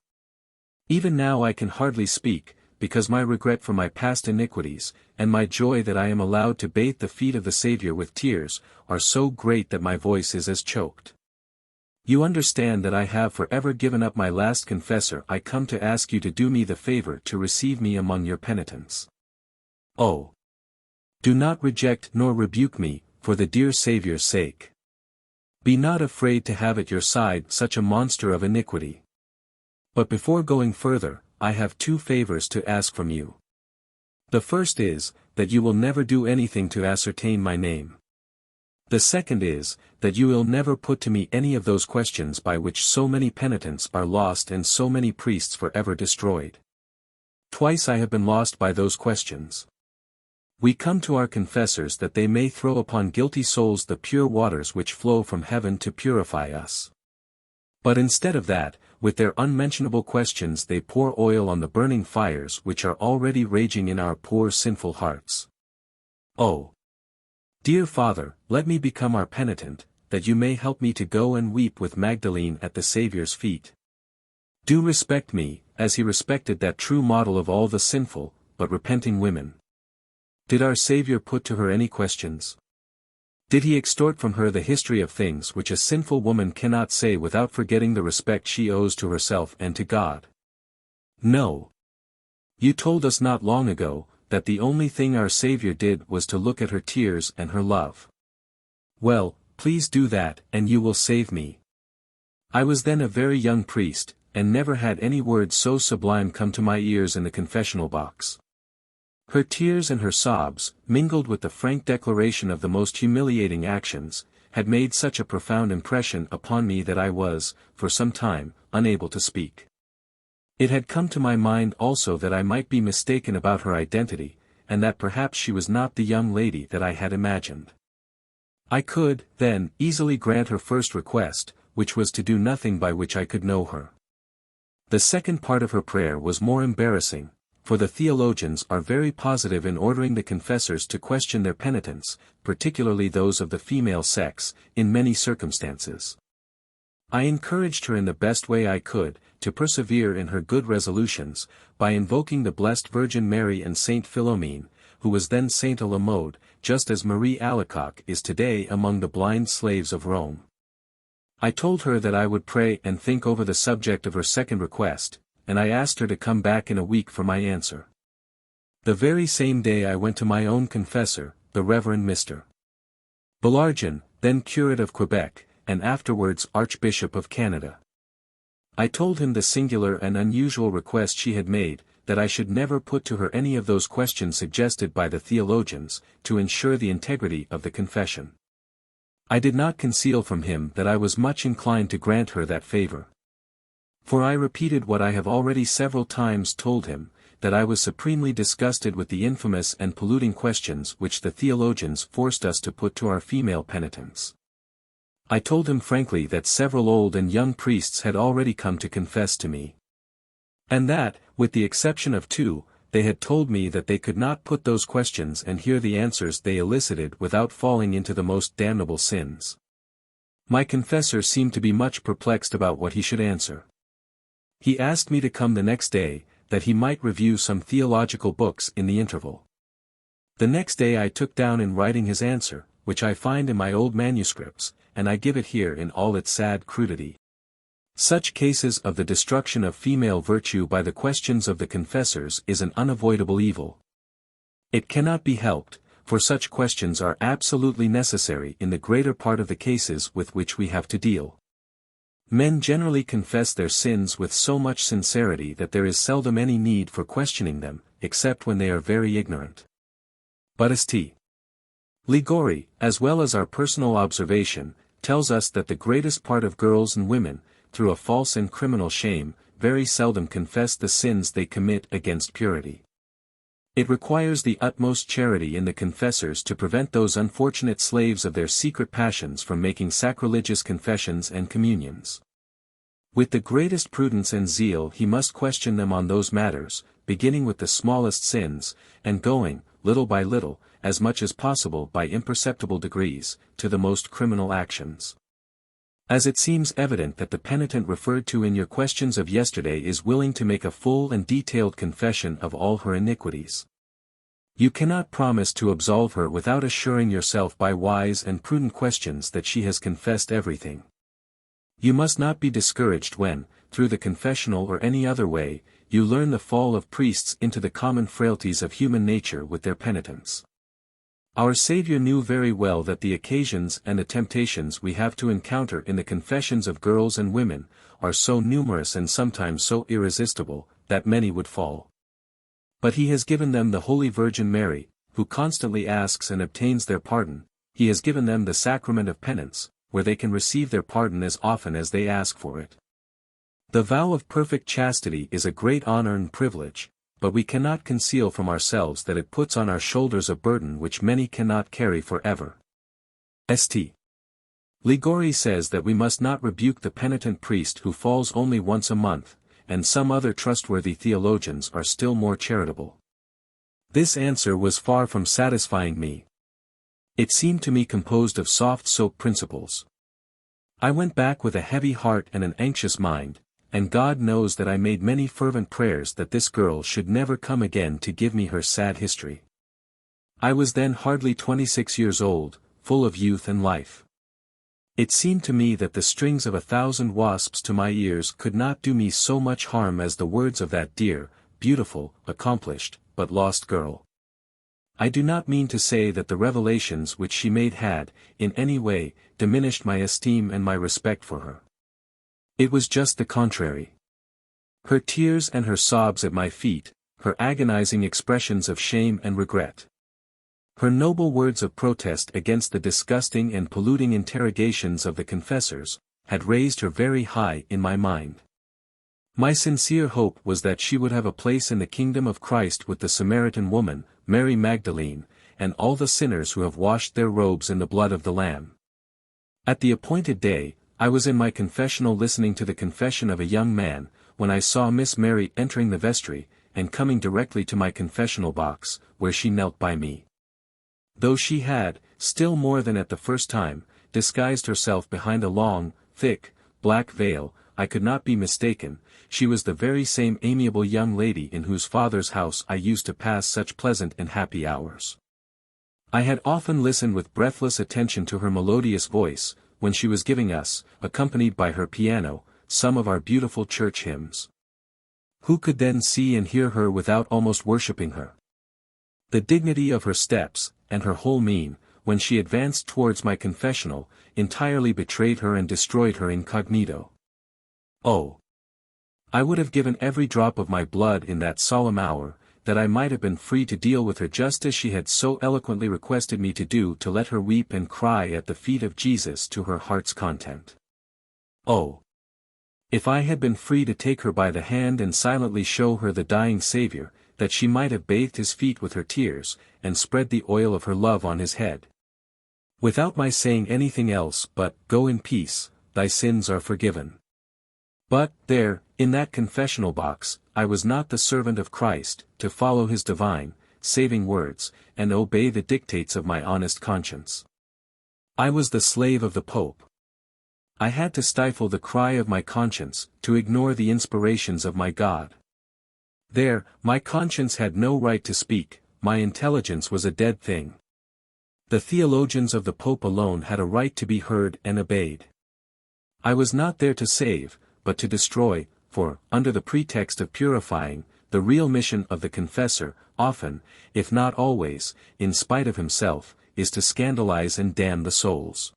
Speaker 1: Even now I can hardly speak, because my regret for my past iniquities, and my joy that I am allowed to bathe the feet of the Savior with tears, are so great that my voice is as choked. You understand that I have forever given up my last confessor. I come to ask you to do me the favor to receive me among your penitents. Oh! Do not reject nor rebuke me, for the dear Savior's sake. Be not afraid to have at your side such a monster of iniquity. But before going further, I have two favors to ask from you. The first is, that you will never do anything to ascertain my name. The second is, that you will never put to me any of those questions by which so many penitents are lost and so many priests forever destroyed. Twice I have been lost by those questions. We come to our confessors that they may throw upon guilty souls the pure waters which flow from heaven to purify us. But instead of that, with their unmentionable questions they pour oil on the burning fires which are already raging in our poor sinful hearts. Oh! Dear Father, let me become our penitent, that you may help me to go and weep with Magdalene at the Saviour's feet. Do respect me, as He respected that true model of all the sinful, but repenting women. Did our Savior put to her any questions? Did He extort from her the history of things which a sinful woman cannot say without forgetting the respect she owes to herself and to God? No. You told us not long ago, that the only thing our Savior did was to look at her tears and her love. Well, please do that, and you will save me. I was then a very young priest, and never had any words so sublime come to my ears in the confessional box. Her tears and her sobs, mingled with the frank declaration of the most humiliating actions, had made such a profound impression upon me that I was, for some time, unable to speak. It had come to my mind also that I might be mistaken about her identity, and that perhaps she was not the young lady that I had imagined. I could, then, easily grant her first request, which was to do nothing by which I could know her. The second part of her prayer was more embarrassing, for the theologians are very positive in ordering the confessors to question their penitents, particularly those of the female sex, in many circumstances. I encouraged her in the best way I could, to persevere in her good resolutions, by invoking the Blessed Virgin Mary and Saint Philomene, who was then Saint à la mode, just as Marie Alacoque is today among the blind slaves of Rome. I told her that I would pray and think over the subject of her second request, and I asked her to come back in a week for my answer. The very same day I went to my own confessor, the Reverend Mr. Bellargin, then curate of Quebec, and afterwards Archbishop of Canada. I told him the singular and unusual request she had made, that I should never put to her any of those questions suggested by the theologians, to ensure the integrity of the confession. I did not conceal from him that I was much inclined to grant her that favor. For I repeated what I have already several times told him, that I was supremely disgusted with the infamous and polluting questions which the theologians forced us to put to our female penitents. I told him frankly that several old and young priests had already come to confess to me. And that, with the exception of two, they had told me that they could not put those questions and hear the answers they elicited without falling into the most damnable sins. My confessor seemed to be much perplexed about what he should answer. He asked me to come the next day, that he might review some theological books in the interval. The next day I took down in writing his answer, which I find in my old manuscripts, and I give it here in all its sad crudity. Such cases of the destruction of female virtue by the questions of the confessors is an unavoidable evil. It cannot be helped, for such questions are absolutely necessary in the greater part of the cases with which we have to deal. Men generally confess their sins with so much sincerity that there is seldom any need for questioning them, except when they are very ignorant. But St. Ligori, as well as our personal observation, tells us that the greatest part of girls and women, through a false and criminal shame, very seldom confess the sins they commit against purity. It requires the utmost charity in the confessors to prevent those unfortunate slaves of their secret passions from making sacrilegious confessions and communions. With the greatest prudence and zeal he must question them on those matters, beginning with the smallest sins, and going, little by little, as much as possible by imperceptible degrees, to the most criminal actions. As it seems evident that the penitent referred to in your questions of yesterday is willing to make a full and detailed confession of all her iniquities, you cannot promise to absolve her without assuring yourself by wise and prudent questions that she has confessed everything. You must not be discouraged when, through the confessional or any other way, you learn the fall of priests into the common frailties of human nature with their penitence. Our Savior knew very well that the occasions and the temptations we have to encounter in the confessions of girls and women, are so numerous and sometimes so irresistible, that many would fall. But he has given them the Holy Virgin Mary, who constantly asks and obtains their pardon. He has given them the sacrament of penance, where they can receive their pardon as often as they ask for it. The vow of perfect chastity is a great honor and privilege, but we cannot conceal from ourselves that it puts on our shoulders a burden which many cannot carry forever. St. Ligori says that we must not rebuke the penitent priest who falls only once a month, and some other trustworthy theologians are still more charitable. This answer was far from satisfying me. It seemed to me composed of soft soap principles. I went back with a heavy heart and an anxious mind, and God knows that I made many fervent prayers that this girl should never come again to give me her sad history. I was then hardly 26 years old, full of youth and life. It seemed to me that the strings of 1,000 wasps to my ears could not do me so much harm as the words of that dear, beautiful, accomplished, but lost girl. I do not mean to say that the revelations which she made had, in any way, diminished my esteem and my respect for her. It was just the contrary. Her tears and her sobs at my feet, her agonizing expressions of shame and regret, her noble words of protest against the disgusting and polluting interrogations of the confessors, had raised her very high in my mind. My sincere hope was that she would have a place in the kingdom of Christ with the Samaritan woman, Mary Magdalene, and all the sinners who have washed their robes in the blood of the Lamb. At the appointed day, I was in my confessional listening to the confession of a young man, when I saw Miss Mary entering the vestry, and coming directly to my confessional box, where she knelt by me. Though she had, still more than at the first time, disguised herself behind a long, thick, black veil, I could not be mistaken. She was the very same amiable young lady in whose father's house I used to pass such pleasant and happy hours. I had often listened with breathless attention to her melodious voice, when she was giving us, accompanied by her piano, some of our beautiful church hymns. Who could then see and hear her without almost worshipping her? The dignity of her steps, and her whole mien, when she advanced towards my confessional, entirely betrayed her and destroyed her incognito. Oh! I would have given every drop of my blood in that solemn hour, that I might have been free to deal with her just as she had so eloquently requested me to do, to let her weep and cry at the feet of Jesus to her heart's content. Oh! If I had been free to take her by the hand and silently show her the dying Saviour, that she might have bathed his feet with her tears, and spread the oil of her love on his head. Without my saying anything else but, "Go in peace, thy sins are forgiven." But, there, in that confessional box, I was not the servant of Christ, to follow his divine, saving words, and obey the dictates of my honest conscience. I was the slave of the Pope. I had to stifle the cry of my conscience, to ignore the inspirations of my God. There, my conscience had no right to speak, my intelligence was a dead thing. The theologians of the Pope alone had a right to be heard and obeyed. I was not there to save, but to destroy, for, under the pretext of purifying, the real mission of the confessor, often, if not always, in spite of himself, is to scandalize and damn the souls.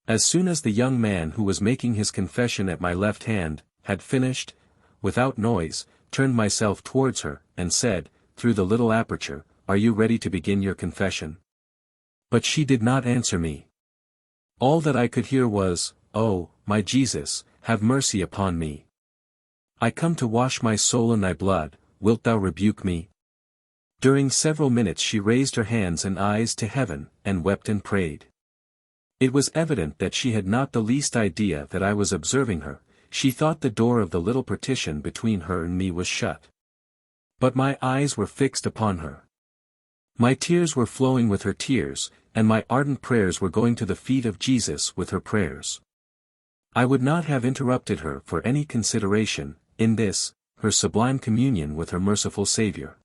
Speaker 1: As soon as the young man who was making his confession at my left hand, had finished, without noise, turned myself towards her, and said, through the little aperture, "Are you ready to begin your confession?" But she did not answer me. All that I could hear was, "Oh, my Jesus, have mercy upon me. I come to wash my soul in thy blood, wilt thou rebuke me?" During several minutes she raised her hands and eyes to heaven, and wept and prayed. It was evident that she had not the least idea that I was observing her. She thought the door of the little partition between her and me was shut. But my eyes were fixed upon her. My tears were flowing with her tears, and my ardent prayers were going to the feet of Jesus with her prayers. I would not have interrupted her for any consideration, in this, her sublime communion with her merciful Saviour.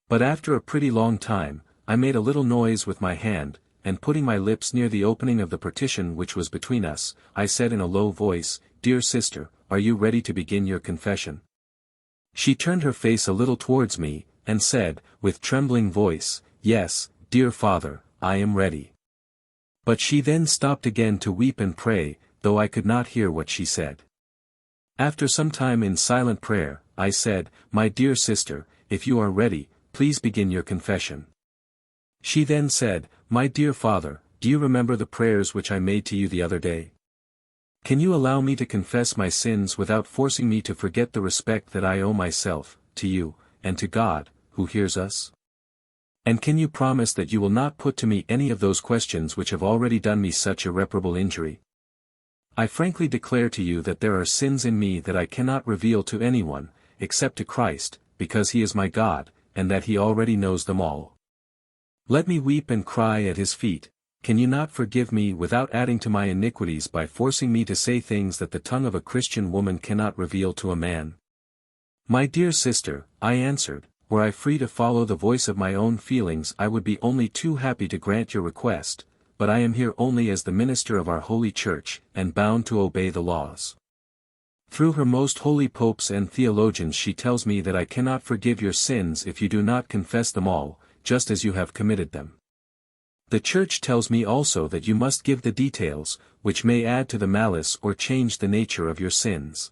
Speaker 1: But after a pretty long time, I made a little noise with my hand, and putting my lips near the opening of the partition which was between us, I said in a low voice, "Dear sister, are you ready to begin your confession?" She turned her face a little towards me, and said, with trembling voice, "Yes, dear Father, I am ready." But she then stopped again to weep and pray, though I could not hear what she said. After some time in silent prayer, I said, "My dear sister, if you are ready, please begin your confession." She then said, "My dear Father, do you remember the prayers which I made to you the other day? Can you allow me to confess my sins without forcing me to forget the respect that I owe myself, to you, and to God, who hears us? And can you promise that you will not put to me any of those questions which have already done me such irreparable injury? I frankly declare to you that there are sins in me that I cannot reveal to anyone, except to Christ, because he is my God, and that he already knows them all. Let me weep and cry at his feet. Can you not forgive me without adding to my iniquities by forcing me to say things that the tongue of a Christian woman cannot reveal to a man?" "My dear sister," I answered, "were I free to follow the voice of my own feelings I would be only too happy to grant your request, but I am here only as the minister of our Holy Church, and bound to obey the laws. Through her most holy popes and theologians she tells me that I cannot forgive your sins if you do not confess them all, just as you have committed them. The Church tells me also that you must give the details, which may add to the malice or change the nature of your sins.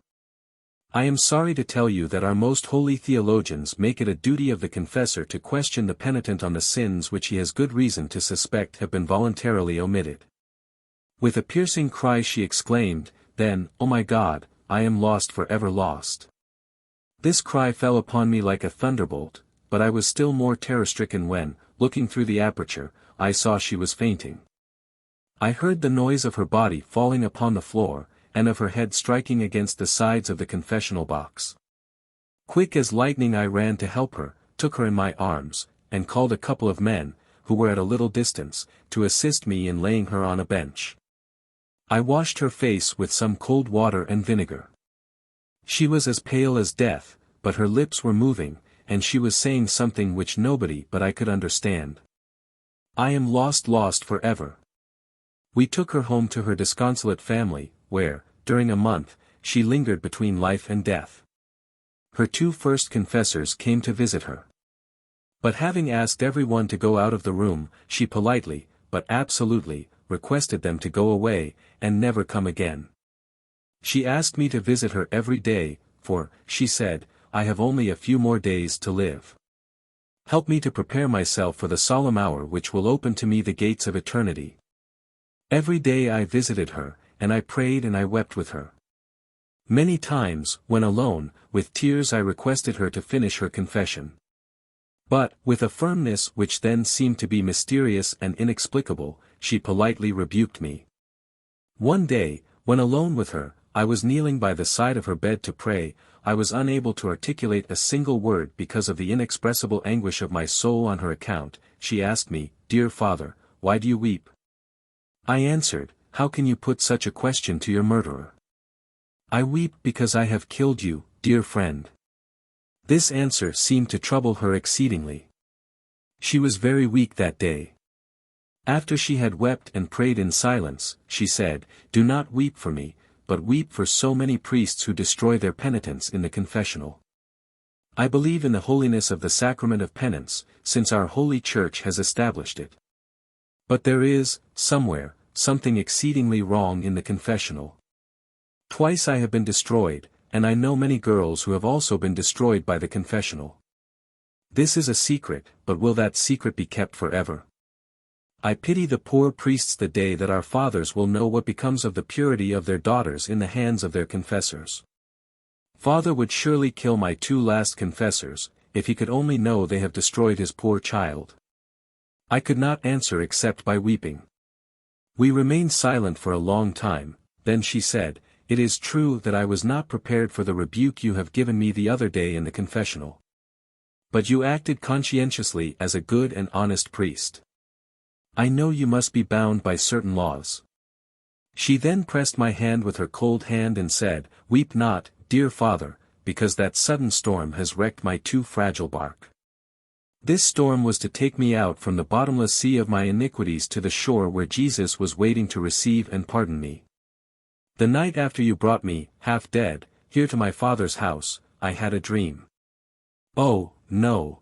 Speaker 1: I am sorry to tell you that our most holy theologians make it a duty of the confessor to question the penitent on the sins which he has good reason to suspect have been voluntarily omitted." With a piercing cry she exclaimed, then, "Oh my God, I am lost forever lost." This cry fell upon me like a thunderbolt, but I was still more terror-stricken when, looking through the aperture, I saw she was fainting. I heard the noise of her body falling upon the floor, and of her head striking against the sides of the confessional box. Quick as lightning I ran to help her, took her in my arms, and called a couple of men, who were at a little distance, to assist me in laying her on a bench. I washed her face with some cold water and vinegar. She was as pale as death, but her lips were moving, and she was saying something which nobody but I could understand. "I am lost forever." We took her home to her disconsolate family, where, during a month, she lingered between life and death. Her two first confessors came to visit her. But having asked everyone to go out of the room, she politely, but absolutely, requested them to go away, and never come again. She asked me to visit her every day, for, she said, I have only a few more days to live. Help me to prepare myself for the solemn hour which will open to me the gates of eternity. Every day I visited her, and I prayed and I wept with her. Many times, when alone, with tears I requested her to finish her confession. But, with a firmness which then seemed to be mysterious and inexplicable, she politely rebuked me. One day, when alone with her, I was kneeling by the side of her bed to pray. I was unable to articulate a single word because of the inexpressible anguish of my soul on her account. She asked me, "Dear Father, why do you weep?" I answered, "How can you put such a question to your murderer?" "I weep because I have killed you, dear friend." This answer seemed to trouble her exceedingly. She was very weak that day. After she had wept and prayed in silence, she said, "Do not weep for me, but weep for so many priests who destroy their penitents in the confessional. I believe in the holiness of the sacrament of penance, since our Holy Church has established it. But there is, somewhere, something exceedingly wrong in the confessional. Twice I have been destroyed, and I know many girls who have also been destroyed by the confessional. This is a secret, but will that secret be kept forever? I pity the poor priests the day that our fathers will know what becomes of the purity of their daughters in the hands of their confessors. Father would surely kill my 2 last confessors, if he could only know they have destroyed his poor child. I could not answer except by weeping. We remained silent for a long time, then she said, "It is true that I was not prepared for the rebuke you have given me the other day in the confessional. But you acted conscientiously as a good and honest priest. I know you must be bound by certain laws." She then pressed my hand with her cold hand and said, "Weep not, dear father, because that sudden storm has wrecked my too fragile bark. This storm was to take me out from the bottomless sea of my iniquities to the shore where Jesus was waiting to receive and pardon me. The night after you brought me, half dead, here to my father's house, I had a dream. Oh, no.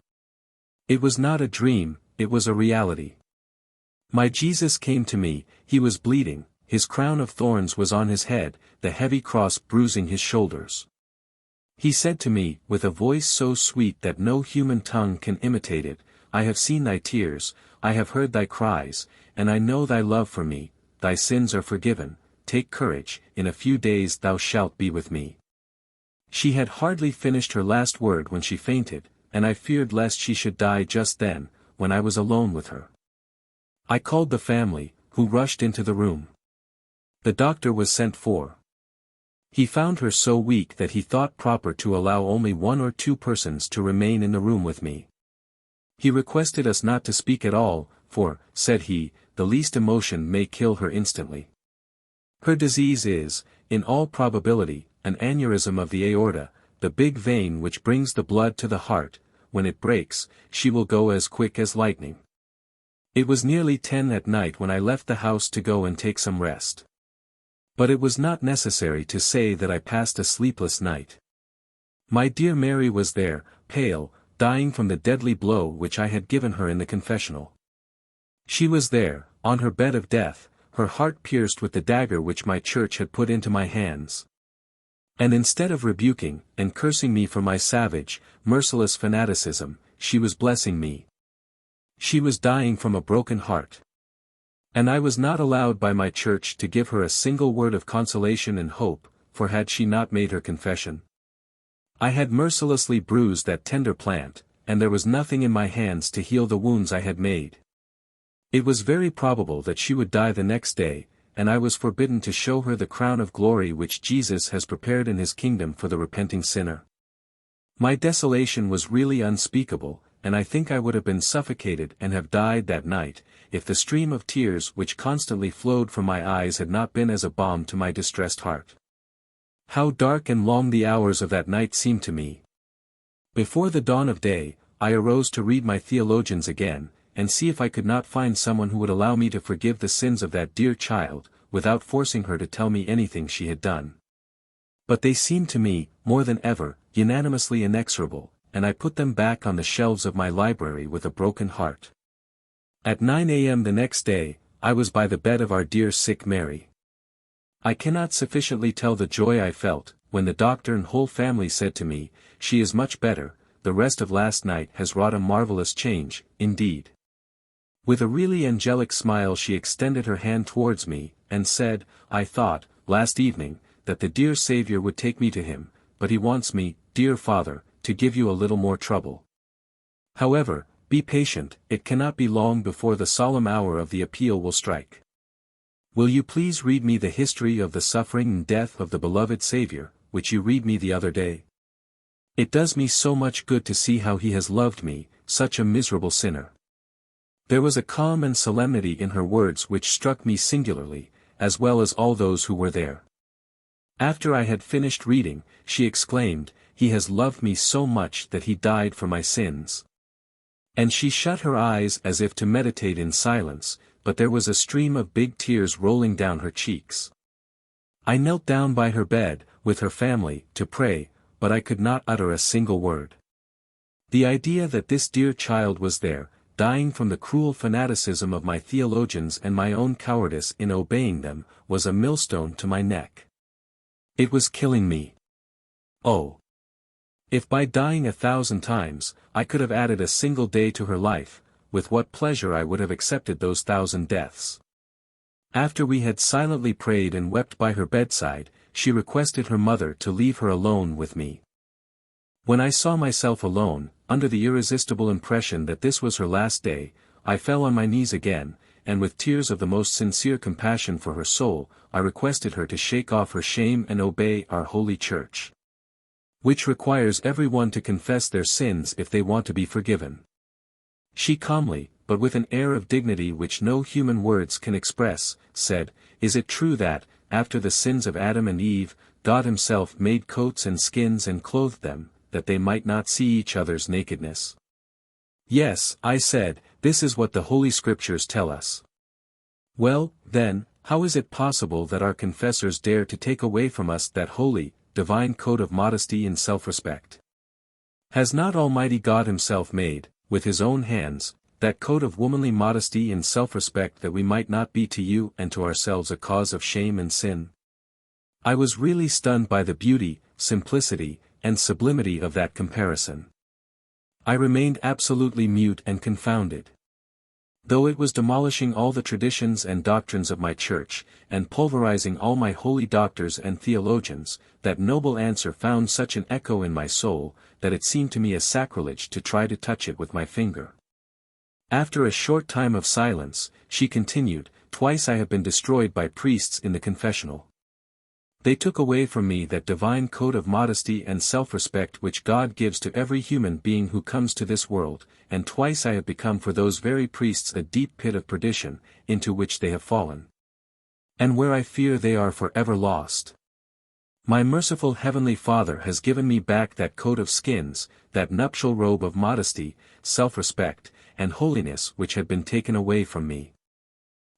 Speaker 1: It was not a dream, it was a reality. My Jesus came to me, he was bleeding, his crown of thorns was on his head, the heavy cross bruising his shoulders. He said to me, with a voice so sweet that no human tongue can imitate it, I have seen thy tears, I have heard thy cries, and I know thy love for me, thy sins are forgiven, take courage, in a few days thou shalt be with me. She had hardly finished her last word when she fainted, and I feared lest she should die just then, when I was alone with her. I called the family, who rushed into the room. The doctor was sent for. He found her so weak that he thought proper to allow only 1 or 2 persons to remain in the room with me. He requested us not to speak at all, for, said he, the least emotion may kill her instantly. Her disease is, in all probability, an aneurysm of the aorta, the big vein which brings the blood to the heart. When it breaks, she will go as quick as lightning. It was nearly 10 at night when I left the house to go and take some rest. But it was not necessary to say that I passed a sleepless night. My dear Mary was there, pale, dying from the deadly blow which I had given her in the confessional. She was there, on her bed of death, her heart pierced with the dagger which my church had put into my hands. And instead of rebuking, and cursing me for my savage, merciless fanaticism, she was blessing me. She was dying from a broken heart. And I was not allowed by my church to give her a single word of consolation and hope, for had she not made her confession? I had mercilessly bruised that tender plant, and there was nothing in my hands to heal the wounds I had made. It was very probable that she would die the next day, and I was forbidden to show her the crown of glory which Jesus has prepared in his kingdom for the repenting sinner. My desolation was really unspeakable, and I think I would have been suffocated and have died that night, if the stream of tears which constantly flowed from my eyes had not been as a balm to my distressed heart. How dark and long the hours of that night seemed to me. Before the dawn of day, I arose to read my theologians again, and see if I could not find someone who would allow me to forgive the sins of that dear child, without forcing her to tell me anything she had done. But they seemed to me, more than ever, unanimously inexorable, and I put them back on the shelves of my library with a broken heart. At 9 a.m. the next day, I was by the bed of our dear sick Mary. I cannot sufficiently tell the joy I felt, when the doctor and whole family said to me, "She is much better, the rest of last night has wrought a marvelous change, indeed." With a really angelic smile she extended her hand towards me, and said, "I thought, last evening, that the dear Saviour would take me to him, but he wants me, dear Father, to give you a little more trouble. However, be patient, it cannot be long before the solemn hour of the appeal will strike. Will you please read me the history of the suffering and death of the beloved Saviour, which you read me the other day? It does me so much good to see how he has loved me, such a miserable sinner." There was a calm and solemnity in her words which struck me singularly, as well as all those who were there. After I had finished reading, she exclaimed, "He has loved me so much that he died for my sins." And she shut her eyes as if to meditate in silence, but there was a stream of big tears rolling down her cheeks. I knelt down by her bed, with her family, to pray, but I could not utter a single word. The idea that this dear child was there, dying from the cruel fanaticism of my theologians and my own cowardice in obeying them, was a millstone to my neck. It was killing me. Oh! If by dying 1,000 times, I could have added a single day to her life, with what pleasure I would have accepted those 1,000 deaths. After we had silently prayed and wept by her bedside, she requested her mother to leave her alone with me. When I saw myself alone, under the irresistible impression that this was her last day, I fell on my knees again, and with tears of the most sincere compassion for her soul, I requested her to shake off her shame and obey our holy church, which requires everyone to confess their sins if they want to be forgiven. She calmly, but with an air of dignity which no human words can express, said, "Is it true that, after the sins of Adam and Eve, God himself made coats and skins and clothed them, that they might not see each other's nakedness?" "Yes," I said, "this is what the Holy Scriptures tell us." "Well, then, how is it possible that our confessors dare to take away from us that holy, divine code of modesty and self-respect? Has not Almighty God himself made, with his own hands, that code of womanly modesty and self-respect that we might not be to you and to ourselves a cause of shame and sin?" I was really stunned by the beauty, simplicity, and sublimity of that comparison. I remained absolutely mute and confounded. Though it was demolishing all the traditions and doctrines of my church, and pulverizing all my holy doctors and theologians, that noble answer found such an echo in my soul, that it seemed to me a sacrilege to try to touch it with my finger. After a short time of silence, she continued, "Twice I have been destroyed by priests in the confessional. They took away from me that divine code of modesty and self-respect which God gives to every human being who comes to this world, and twice I have become for those very priests a deep pit of perdition, into which they have fallen, and where I fear they are forever lost. My merciful Heavenly Father has given me back that coat of skins, that nuptial robe of modesty, self-respect, and holiness which had been taken away from me.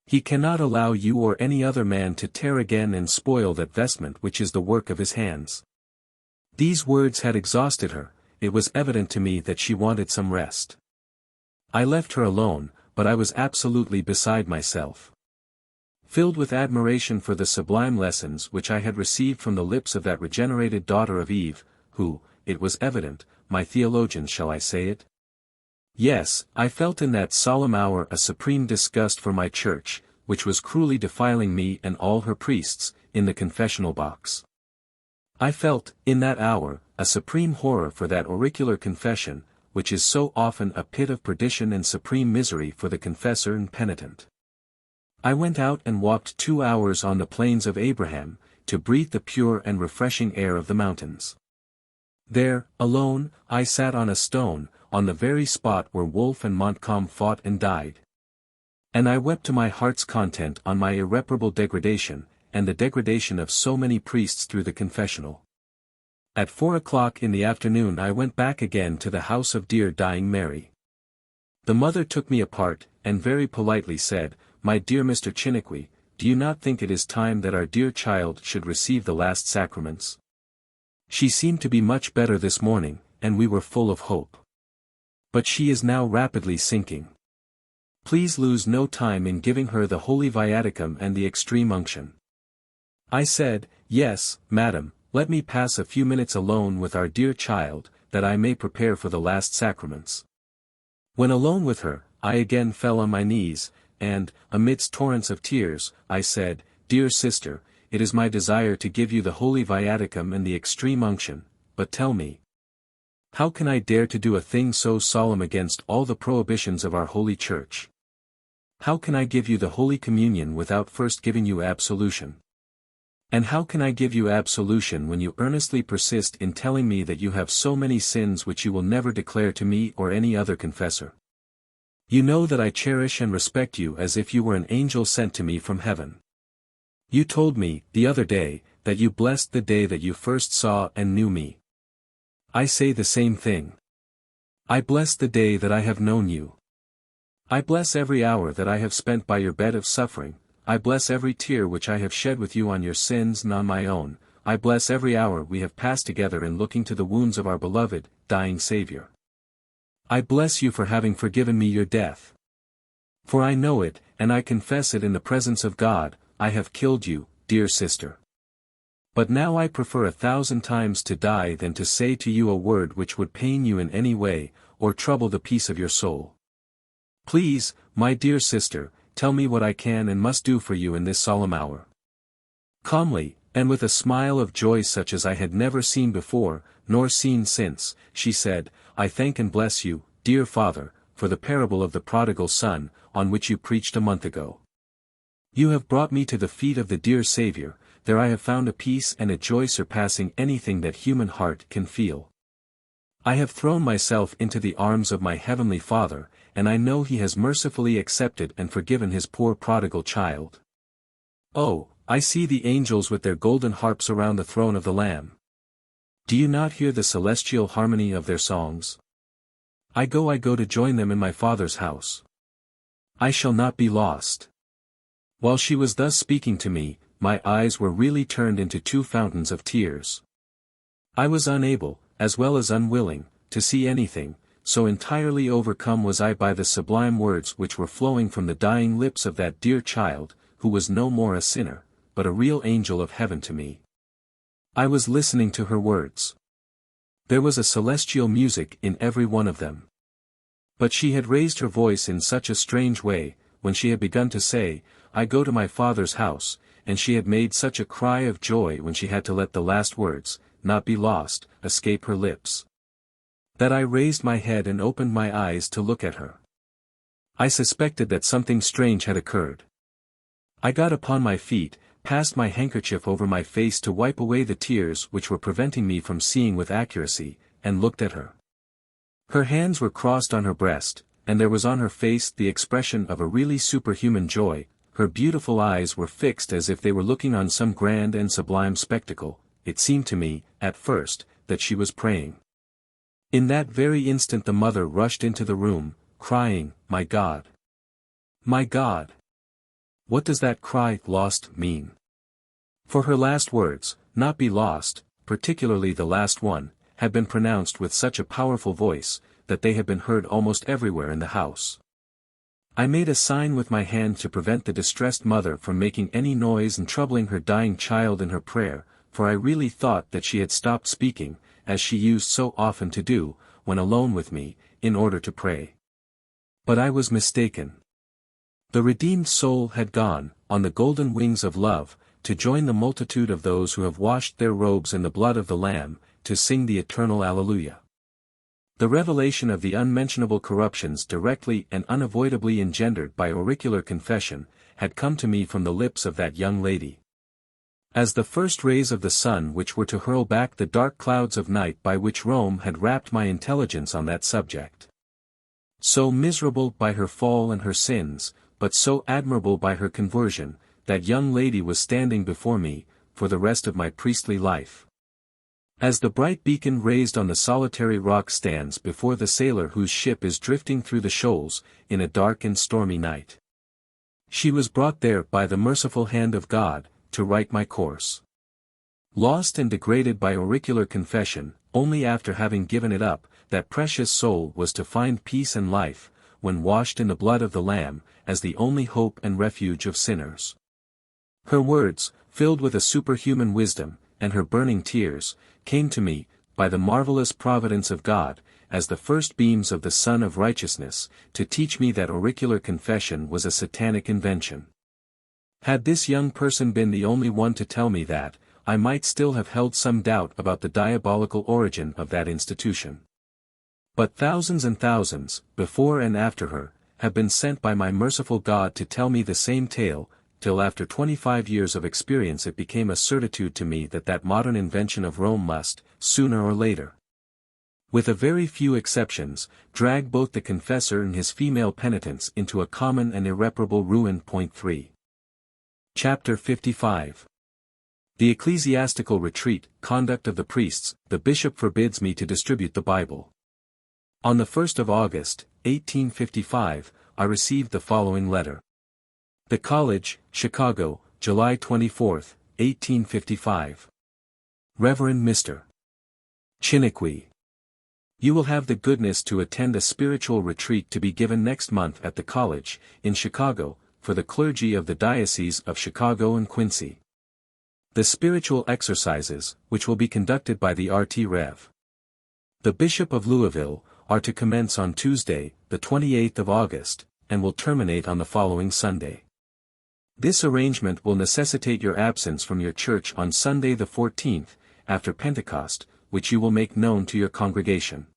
Speaker 1: He cannot allow you or any other man to tear again and spoil that vestment which is the work of his hands." These words had exhausted her. It was evident to me that she wanted some rest. I left her alone, but I was absolutely beside myself. Filled with admiration for the sublime lessons which I had received from the lips of that regenerated daughter of Eve, who, it was evident, my theologians shall I say it? Yes, I felt in that solemn hour a supreme disgust for my church, which was cruelly defiling me and all her priests, in the confessional box. I felt, in that hour, a supreme horror for that auricular confession, which is so often a pit of perdition and supreme misery for the confessor and penitent. I went out and walked 2 hours on the plains of Abraham, to breathe the pure and refreshing air of the mountains. There, alone, I sat on a stone, on the very spot where Wolfe and Montcalm fought and died. And I wept to my heart's content on my irreparable degradation, and the degradation of so many priests through the confessional. At 4 o'clock in the afternoon I went back again to the house of dear dying Mary. The mother took me apart, and very politely said, "My dear Mr. Chiniquy, do you not think it is time that our dear child should receive the last sacraments? She seemed to be much better this morning, and we were full of hope. But she is now rapidly sinking. Please lose no time in giving her the holy viaticum and the extreme unction." I said, "Yes, madam, let me pass a few minutes alone with our dear child, that I may prepare for the last sacraments." When alone with her, I again fell on my knees, and, amidst torrents of tears, I said, "Dear sister, it is my desire to give you the holy viaticum and the extreme unction, but tell me, how can I dare to do a thing so solemn against all the prohibitions of our holy church? How can I give you the Holy Communion without first giving you absolution? And how can I give you absolution when you earnestly persist in telling me that you have so many sins which you will never declare to me or any other confessor? You know that I cherish and respect you as if you were an angel sent to me from heaven. You told me, the other day, that you blessed the day that you first saw and knew me. I say the same thing. I bless the day that I have known you. I bless every hour that I have spent by your bed of suffering, I bless every tear which I have shed with you on your sins and on my own, I bless every hour we have passed together in looking to the wounds of our beloved, dying Savior. I bless you for having forgiven me your death. For I know it, and I confess it in the presence of God, I have killed you, dear sister. But now I prefer 1,000 times to die than to say to you a word which would pain you in any way, or trouble the peace of your soul. Please, my dear sister, tell me what I can and must do for you in this solemn hour. Calmly, and with a smile of joy such as I had never seen before, nor seen since, she said, I thank and bless you, dear Father, for the parable of the prodigal son, on which you preached a month ago. You have brought me to the feet of the dear Saviour. There I have found a peace and a joy surpassing anything that human heart can feel. I have thrown myself into the arms of my heavenly Father, and I know He has mercifully accepted and forgiven His poor prodigal child. Oh, I see the angels with their golden harps around the throne of the Lamb. Do you not hear the celestial harmony of their songs? I go to join them in my Father's house. I shall not be lost. While she was thus speaking to me, my eyes were really turned into two fountains of tears. I was unable, as well as unwilling, to see anything, so entirely overcome was I by the sublime words which were flowing from the dying lips of that dear child, who was no more a sinner, but a real angel of heaven to me. I was listening to her words. There was a celestial music in every one of them. But she had raised her voice in such a strange way, when she had begun to say, I go to my Father's house, and she had made such a cry of joy when she had to let the last words, not be lost, escape her lips, that I raised my head and opened my eyes to look at her. I suspected that something strange had occurred. I got upon my feet, passed my handkerchief over my face to wipe away the tears which were preventing me from seeing with accuracy, and looked at her. Her hands were crossed on her breast, and there was on her face the expression of a really superhuman joy. Her beautiful eyes were fixed as if they were looking on some grand and sublime spectacle. It seemed to me, at first, that she was praying. In that very instant the mother rushed into the room, crying, My God! My God! What does that cry, lost, mean? For her last words, not be lost, particularly the last one, had been pronounced with such a powerful voice, that they had been heard almost everywhere in the house. I made a sign with my hand to prevent the distressed mother from making any noise and troubling her dying child in her prayer, for I really thought that she had stopped speaking, as she used so often to do, when alone with me, in order to pray. But I was mistaken. The redeemed soul had gone, on the golden wings of love, to join the multitude of those who have washed their robes in the blood of the Lamb, to sing the eternal Alleluia. The revelation of the unmentionable corruptions directly and unavoidably engendered by auricular confession, had come to me from the lips of that young lady. As the first rays of the sun which were to hurl back the dark clouds of night by which Rome had wrapped my intelligence on that subject. So miserable by her fall and her sins, but so admirable by her conversion, that young lady was standing before me, for the rest of my priestly life. As the bright beacon raised on the solitary rock stands before the sailor whose ship is drifting through the shoals, in a dark and stormy night. She was brought there by the merciful hand of God, to right my course. Lost and degraded by auricular confession, only after having given it up, that precious soul was to find peace and life, when washed in the blood of the Lamb, as the only hope and refuge of sinners. Her words, filled with a superhuman wisdom, and her burning tears, came to me, by the marvelous providence of God, as the first beams of the sun of righteousness, to teach me that auricular confession was a satanic invention. Had this young person been the only one to tell me that, I might still have held some doubt about the diabolical origin of that institution. But thousands and thousands, before and after her, have been sent by my merciful God to tell me the same tale, till after 25 years of experience it became a certitude to me that that modern invention of Rome must, sooner or later, with a very few exceptions, drag both the confessor and his female penitents into a common and irreparable ruin. 3. Chapter 55. The Ecclesiastical Retreat, Conduct of the Priests. The bishop forbids me to distribute the Bible. On the 1st of August, 1855, I received the following letter. The College, Chicago, July 24, 1855. Reverend Mr. Chiniquy. You will have the goodness to attend a spiritual retreat to be given next month at the College, in Chicago, for the clergy of the Diocese of Chicago and Quincy. The spiritual exercises, which will be conducted by the Rt. Rev. The Bishop of Louisville, are to commence on Tuesday, the 28th of August, and will terminate on the following Sunday. This arrangement will necessitate your absence from your church on Sunday the 14th, after Pentecost, which you will make known to your congregation.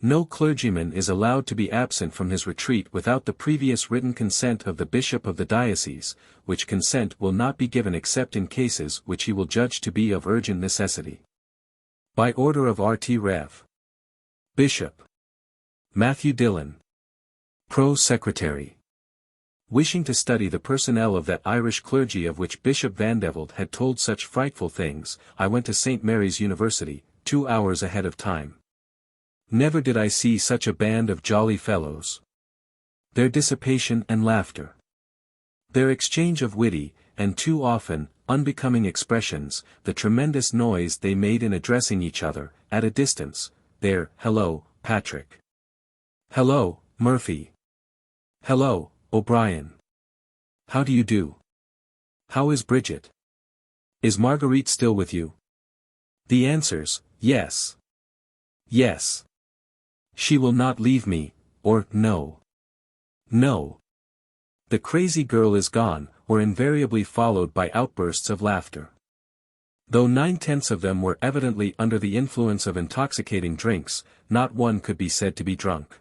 Speaker 1: No clergyman is allowed to be absent from his retreat without the previous written consent of the bishop of the diocese, which consent will not be given except in cases which he will judge to be of urgent necessity. By order of R.T. Rev. Bishop Matthew Dillon, Pro-Secretary. Wishing to study the personnel of that Irish clergy of which Bishop Vandeveld had told such frightful things, I went to St. Mary's University, 2 hours ahead of time. Never did I see such a band of jolly fellows. Their dissipation and laughter. Their exchange of witty, and too often, unbecoming expressions, the tremendous noise they made in addressing each other, at a distance, their, "Hello, Patrick." "Hello, Murphy." "Hello, O'Brien." "How do you do?" "How is Bridget?" "Is Marguerite still with you?" The answers, "Yes. Yes. She will not leave me," or "No. No. The crazy girl is gone," were invariably followed by outbursts of laughter. Though 9/10 of them were evidently under the influence of intoxicating drinks, not one could be said to be drunk.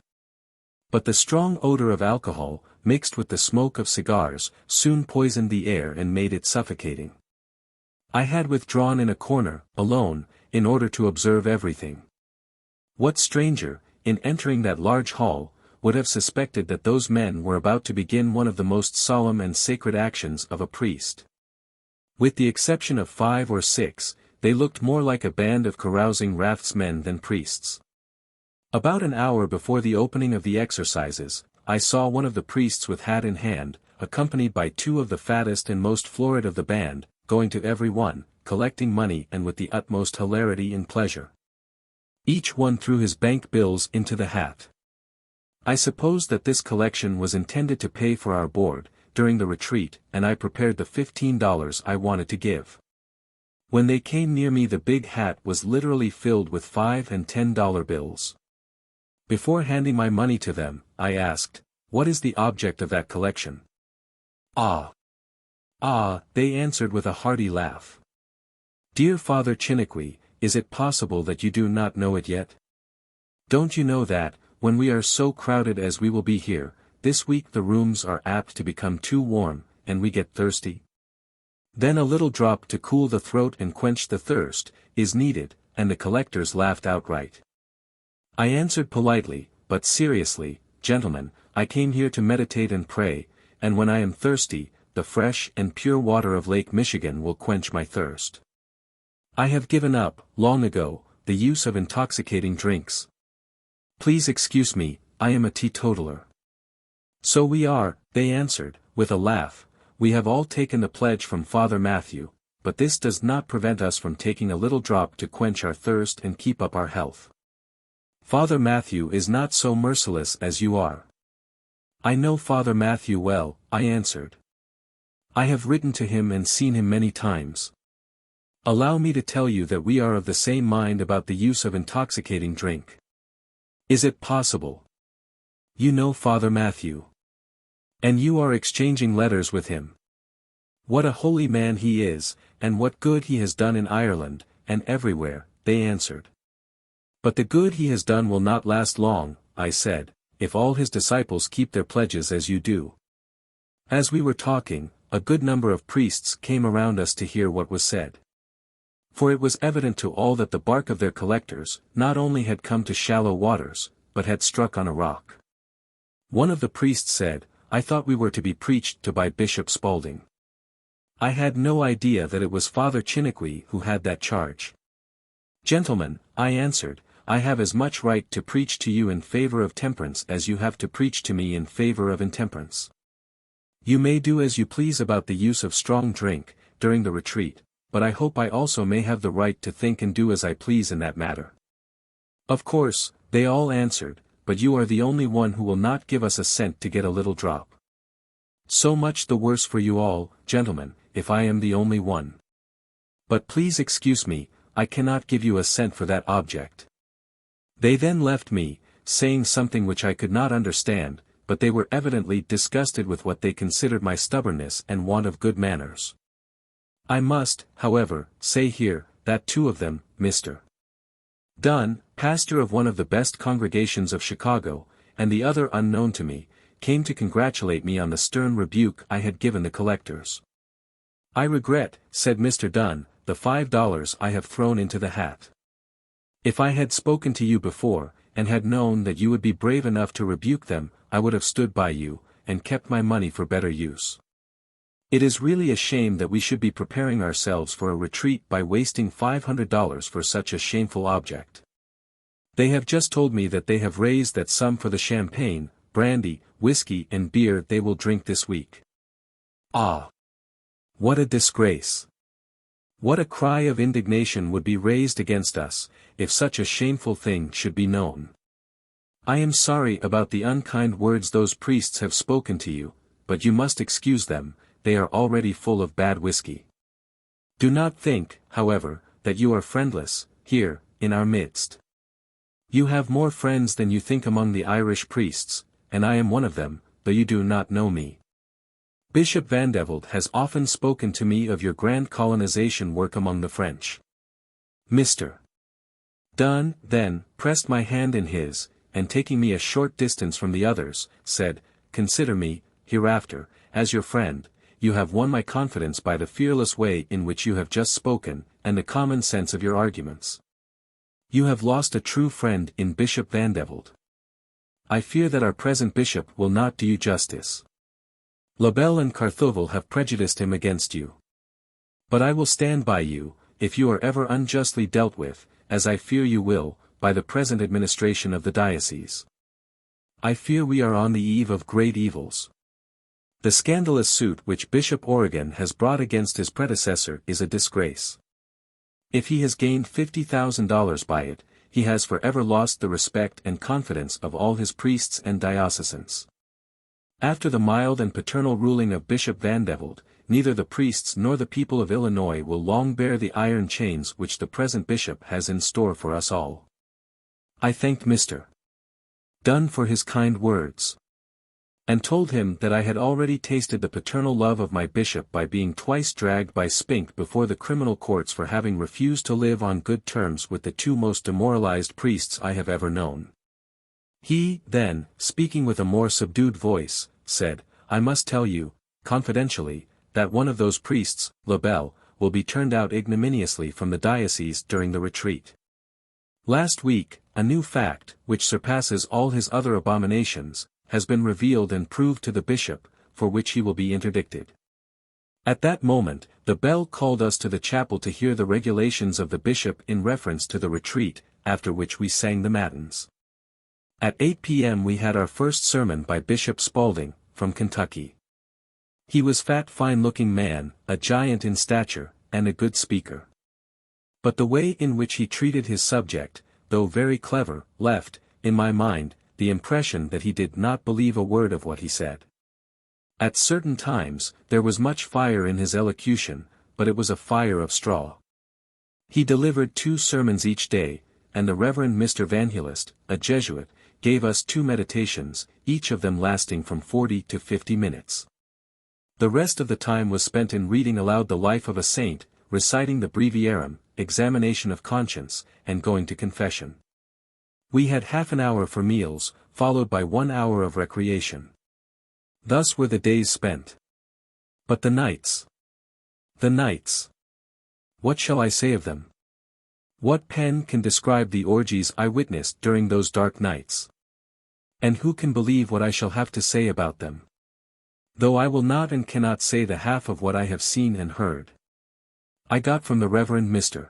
Speaker 1: But the strong odor of alcohol, mixed with the smoke of cigars, soon poisoned the air and made it suffocating. I had withdrawn in a corner, alone, in order to observe everything. What stranger, in entering that large hall, would have suspected that those men were about to begin one of the most solemn and sacred actions of a priest? With the exception of 5 or 6, they looked more like a band of carousing raftsmen than priests. About an hour before the opening of the exercises, I saw one of the priests with hat in hand, accompanied by 2 of the fattest and most florid of the band, going to every one, collecting money and with the utmost hilarity and pleasure. Each one threw his bank bills into the hat. I supposed that this collection was intended to pay for our board, during the retreat, and I prepared the $15 I wanted to give. When they came near me, the big hat was literally filled with $5 and $10 bills. Before handing my money to them, I asked, "What is the object of that collection?" "Ah! Ah!" they answered with a hearty laugh. "Dear Father Chiniquy, is it possible that you do not know it yet? Don't you know that, when we are so crowded as we will be here, this week the rooms are apt to become too warm, and we get thirsty? Then a little drop to cool the throat and quench the thirst, is needed," and the collectors laughed outright. I answered politely, but seriously, "Gentlemen, I came here to meditate and pray, and when I am thirsty, the fresh and pure water of Lake Michigan will quench my thirst. I have given up, long ago, the use of intoxicating drinks. Please excuse me, I am a teetotaler." "So we are," they answered, with a laugh. "We have all taken the pledge from Father Matthew, but this does not prevent us from taking a little drop to quench our thirst and keep up our health. Father Matthew is not so merciless as you are." "I know Father Matthew well," I answered. "I have written to him and seen him many times. Allow me to tell you that we are of the same mind about the use of intoxicating drink." "Is it possible? You know Father Matthew? And you are exchanging letters with him? What a holy man he is, and what good he has done in Ireland, and everywhere," they answered. "But the good he has done will not last long," I said, "if all his disciples keep their pledges as you do." As we were talking, a good number of priests came around us to hear what was said. For it was evident to all that the bark of their collectors, not only had come to shallow waters, but had struck on a rock. One of the priests said, "I thought we were to be preached to by Bishop Spalding. I had no idea that it was Father Chiniquy who had that charge." "Gentlemen," I answered, "I have as much right to preach to you in favor of temperance as you have to preach to me in favor of intemperance. You may do as you please about the use of strong drink, during the retreat, but I hope I also may have the right to think and do as I please in that matter." "Of course," they all answered, "but you are the only one who will not give us a cent to get a little drop." "So much the worse for you all, gentlemen, if I am the only one. But please excuse me, I cannot give you a cent for that object." They then left me, saying something which I could not understand, but they were evidently disgusted with what they considered my stubbornness and want of good manners. I must, however, say here, that two of them, Mr. Dunn, pastor of one of the best congregations of Chicago, and the other unknown to me, came to congratulate me on the stern rebuke I had given the collectors. "I regret," said Mr. Dunn, "the $5 I have thrown into the hat. If I had spoken to you before, and had known that you would be brave enough to rebuke them, I would have stood by you, and kept my money for better use. It is really a shame that we should be preparing ourselves for a retreat by wasting $500 for such a shameful object. They have just told me that they have raised that sum for the champagne, brandy, whiskey and beer they will drink this week. Ah! What a disgrace! What a cry of indignation would be raised against us, if such a shameful thing should be known. I am sorry about the unkind words those priests have spoken to you, but you must excuse them, they are already full of bad whiskey. Do not think, however, that you are friendless, here, in our midst. You have more friends than you think among the Irish priests, and I am one of them, though you do not know me. Bishop Vandeveld has often spoken to me of your grand colonization work among the French. Mr. Dunn, then, pressed my hand in his, and taking me a short distance from the others, said, "Consider me, hereafter, as your friend. You have won my confidence by the fearless way in which you have just spoken, and the common sense of your arguments. You have lost a true friend in Bishop Vandeveld. I fear that our present bishop will not do you justice. Labelle and Carthovel have prejudiced him against you. But I will stand by you, if you are ever unjustly dealt with, as I fear you will, by the present administration of the diocese. I fear we are on the eve of great evils. The scandalous suit which Bishop Origen has brought against his predecessor is a disgrace. If he has gained $50,000 by it, he has forever lost the respect and confidence of all his priests and diocesans. After the mild and paternal ruling of Bishop Vandeveld, neither the priests nor the people of Illinois will long bear the iron chains which the present bishop has in store for us all." I thanked Mr. Dunn for his kind words, and told him that I had already tasted the paternal love of my bishop by being twice dragged by Spink before the criminal courts for having refused to live on good terms with the two most demoralized priests I have ever known. He, then, speaking with a more subdued voice, said, "I must tell you, confidentially, that one of those priests, Labelle, will be turned out ignominiously from the diocese during the retreat. Last week, a new fact, which surpasses all his other abominations, has been revealed and proved to the bishop, for which he will be interdicted." At that moment, the bell called us to the chapel to hear the regulations of the bishop in reference to the retreat, after which we sang the matins. At 8 p.m. we had our first sermon by Bishop Spalding, from Kentucky. He was fine-looking man, a giant in stature, and a good speaker. But the way in which he treated his subject, though very clever, left, in my mind, the impression that he did not believe a word of what he said. At certain times, there was much fire in his elocution, but it was a fire of straw. He delivered 2 sermons each day, and the Reverend Mr. Van Helist, a Jesuit, gave us 2 meditations, each of them lasting from 40 to 50 minutes. The rest of the time was spent in reading aloud the life of a saint, reciting the breviarium, examination of conscience, and going to confession. We had half an hour for meals, followed by 1 hour of recreation. Thus were the days spent. But the nights. The nights. What shall I say of them? What pen can describe the orgies I witnessed during those dark nights? And who can believe what I shall have to say about them? Though I will not and cannot say the half of what I have seen and heard. I got from the Reverend Mr.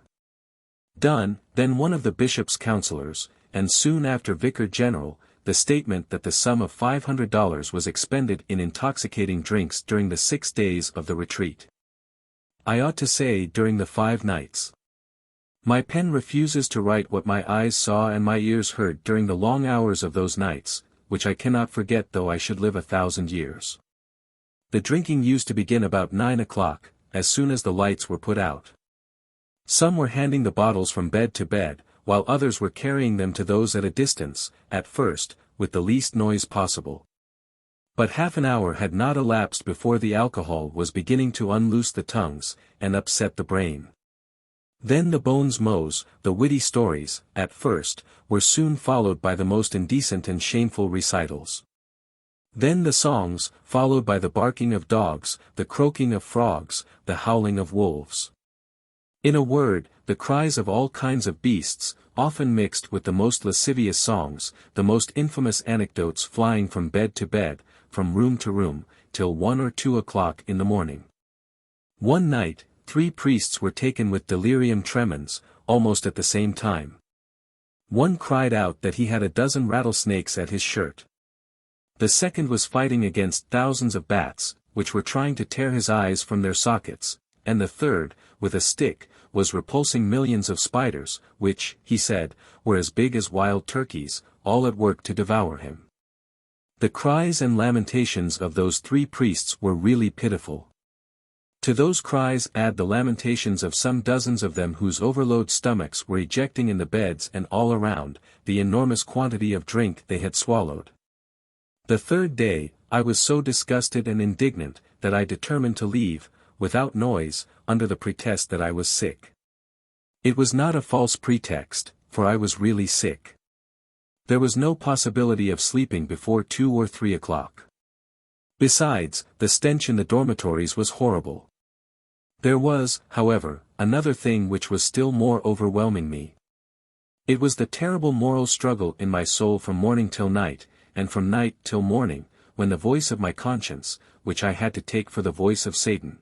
Speaker 1: Dunn, then one of the bishop's counselors, and soon after Vicar General, the statement that the sum of $500 was expended in intoxicating drinks during the 6 days of the retreat. I ought to say during the 5 nights. My pen refuses to write what my eyes saw and my ears heard during the long hours of those nights, which I cannot forget though I should live 1,000 years. The drinking used to begin about 9 o'clock, as soon as the lights were put out. Some were handing the bottles from bed to bed, while others were carrying them to those at a distance, at first, with the least noise possible. But half an hour had not elapsed before the alcohol was beginning to unloose the tongues, and upset the brain. Then the bons mots, the witty stories, at first, were soon followed by the most indecent and shameful recitals. Then the songs, followed by the barking of dogs, the croaking of frogs, the howling of wolves. In a word, the cries of all kinds of beasts, often mixed with the most lascivious songs, the most infamous anecdotes flying from bed to bed, from room to room, till 1 or 2 o'clock in the morning. One night, 3 priests were taken with delirium tremens, almost at the same time. One cried out that he had a dozen rattlesnakes at his shirt. The second was fighting against thousands of bats, which were trying to tear his eyes from their sockets, and the third, with a stick, was repulsing millions of spiders, which, he said, were as big as wild turkeys, all at work to devour him. The cries and lamentations of those 3 priests were really pitiful. To those cries add the lamentations of some dozens of them whose overload stomachs were ejecting in the beds and all around, the enormous quantity of drink they had swallowed. The third day, I was so disgusted and indignant, that I determined to leave, without noise, under the pretext that I was sick. It was not a false pretext, for I was really sick. There was no possibility of sleeping before 2 or 3 o'clock. Besides, the stench in the dormitories was horrible. There was, however, another thing which was still more overwhelming me. It was the terrible moral struggle in my soul from morning till night, and from night till morning, when the voice of my conscience, which I had to take for the voice of Satan,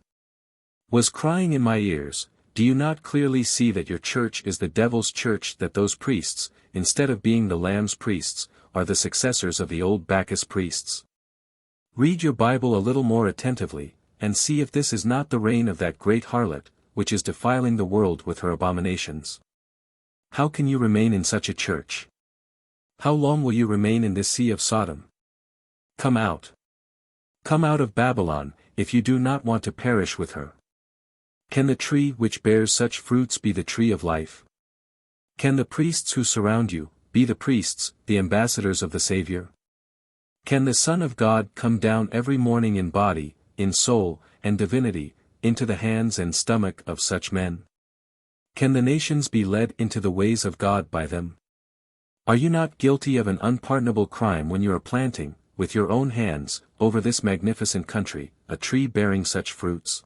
Speaker 1: was crying in my ears, "Do you not clearly see that your church is the devil's church, that those priests, instead of being the Lamb's priests, are the successors of the old Bacchus priests? Read your Bible a little more attentively, and see if this is not the reign of that great harlot, which is defiling the world with her abominations. How can you remain in such a church? How long will you remain in this sea of Sodom? Come out. Come out of Babylon, if you do not want to perish with her. Can the tree which bears such fruits be the tree of life? Can the priests who surround you, be the priests, the ambassadors of the Savior? Can the Son of God come down every morning in body, in soul, and divinity, into the hands and stomach of such men? Can the nations be led into the ways of God by them? Are you not guilty of an unpardonable crime when you are planting, with your own hands, over this magnificent country, a tree bearing such fruits?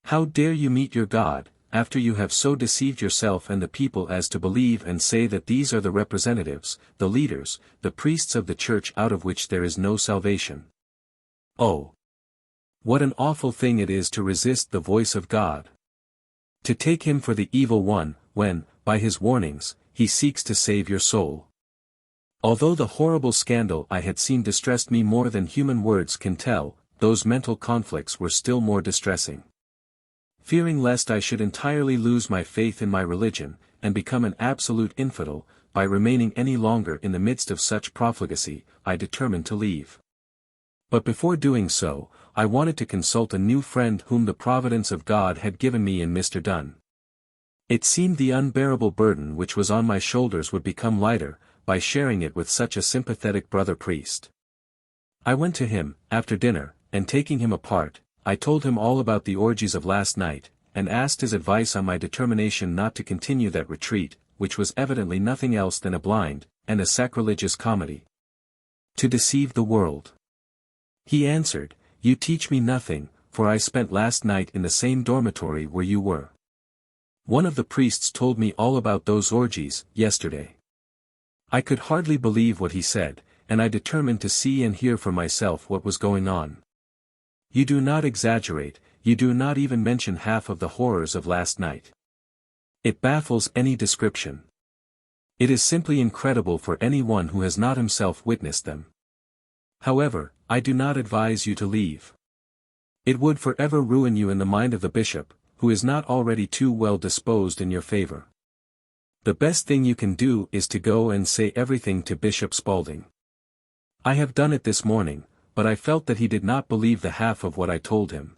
Speaker 1: How dare you meet your God, after you have so deceived yourself and the people as to believe and say that these are the representatives, the leaders, the priests of the church out of which there is no salvation? Oh! What an awful thing it is to resist the voice of God! To take him for the evil one, when, by his warnings, he seeks to save your soul. Although the horrible scandal I had seen distressed me more than human words can tell, those mental conflicts were still more distressing. Fearing lest I should entirely lose my faith in my religion, and become an absolute infidel, by remaining any longer in the midst of such profligacy, I determined to leave. But before doing so, I wanted to consult a new friend whom the providence of God had given me in Mr. Dunn. It seemed the unbearable burden which was on my shoulders would become lighter, by sharing it with such a sympathetic brother priest. I went to him, after dinner, and taking him apart, I told him all about the orgies of last night, and asked his advice on my determination not to continue that retreat, which was evidently nothing else than a blind, and a sacrilegious comedy. To deceive the world. He answered, "You teach me nothing, for I spent last night in the same dormitory where you were. One of the priests told me all about those orgies, yesterday." I could hardly believe what he said, and I determined to see and hear for myself what was going on. "You do not exaggerate, you do not even mention half of the horrors of last night. It baffles any description. It is simply incredible for anyone who has not himself witnessed them. However, I do not advise you to leave. It would forever ruin you in the mind of the bishop, who is not already too well disposed in your favor. The best thing you can do is to go and say everything to Bishop Spalding. I have done it this morning, but I felt that he did not believe the half of what I told him.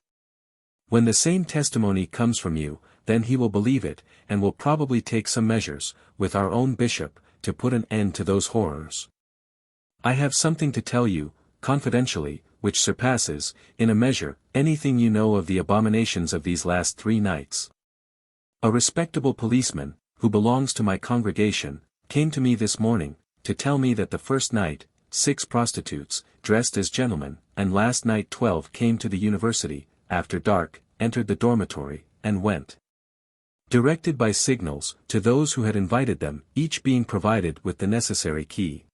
Speaker 1: When the same testimony comes from you, then he will believe it, and will probably take some measures, with our own bishop, to put an end to those horrors. I have something to tell you, confidentially, which surpasses, in a measure, anything you know of the abominations of these last 3 nights. A respectable policeman, who belongs to my congregation, came to me this morning, to tell me that the first night, 6 prostitutes, dressed as gentlemen, and last night 12 came to the university, after dark, entered the dormitory, and went. Directed by signals, to those who had invited them, each being provided with the necessary key.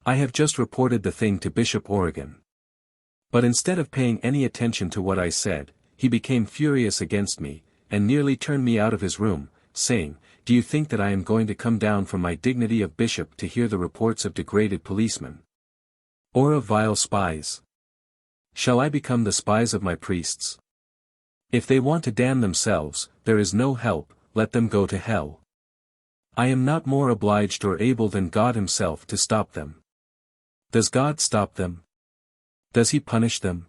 Speaker 1: I have just reported the thing to Bishop Origen. But instead of paying any attention to what I said, he became furious against me, and nearly turned me out of his room, saying, "Do you think that I am going to come down from my dignity of bishop to hear the reports of degraded policemen? Or of vile spies? Shall I become the spies of my priests? If they want to damn themselves, there is no help, let them go to hell. I am not more obliged or able than God himself to stop them. Does God stop them? Does he punish them?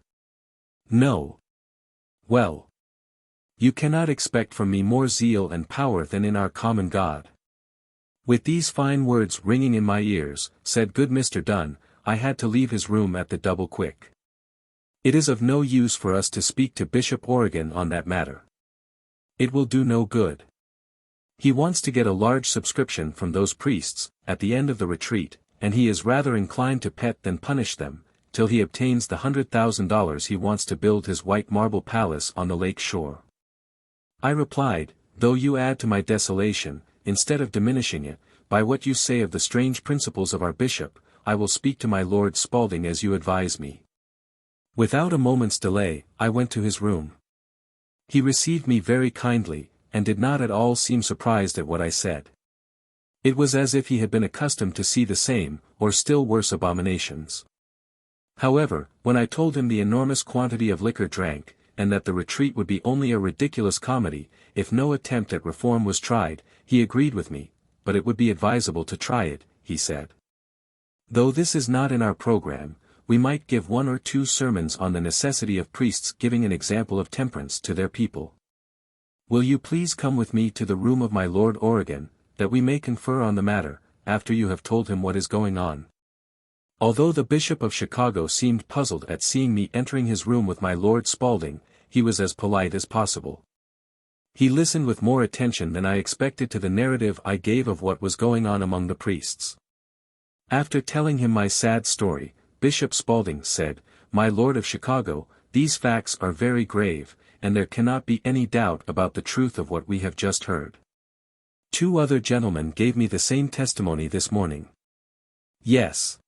Speaker 1: No. Well. You cannot expect from me more zeal and power than in our common God." With these fine words ringing in my ears, said good Mr. Dunn, I had to leave his room at the double quick. It is of no use for us to speak to Bishop Origen on that matter. It will do no good. He wants to get a large subscription from those priests, at the end of the retreat, and he is rather inclined to pet than punish them, till he obtains the $100,000 he wants to build his white marble palace on the lake shore. I replied, though you add to my desolation, instead of diminishing it, by what you say of the strange principles of our bishop, I will speak to my Lord Spalding as you advise me. Without a moment's delay, I went to his room. He received me very kindly, and did not at all seem surprised at what I said. It was as if he had been accustomed to see the same, or still worse abominations. However, when I told him the enormous quantity of liquor drank, and that the retreat would be only a ridiculous comedy, if no attempt at reform was tried, he agreed with me, but it would be advisable to try it, he said. Though this is not in our program, we might give 1 or 2 sermons on the necessity of priests giving an example of temperance to their people. Will you please come with me to the room of my Lord Origen, that we may confer on the matter, after you have told him what is going on? Although the Bishop of Chicago seemed puzzled at seeing me entering his room with my Lord Spalding, he was as polite as possible. He listened with more attention than I expected to the narrative I gave of what was going on among the priests. After telling him my sad story, Bishop Spalding said, "My Lord of Chicago, these facts are very grave, and there cannot be any doubt about the truth of what we have just heard. 2 other gentlemen gave me the same testimony this morning." "Yes,"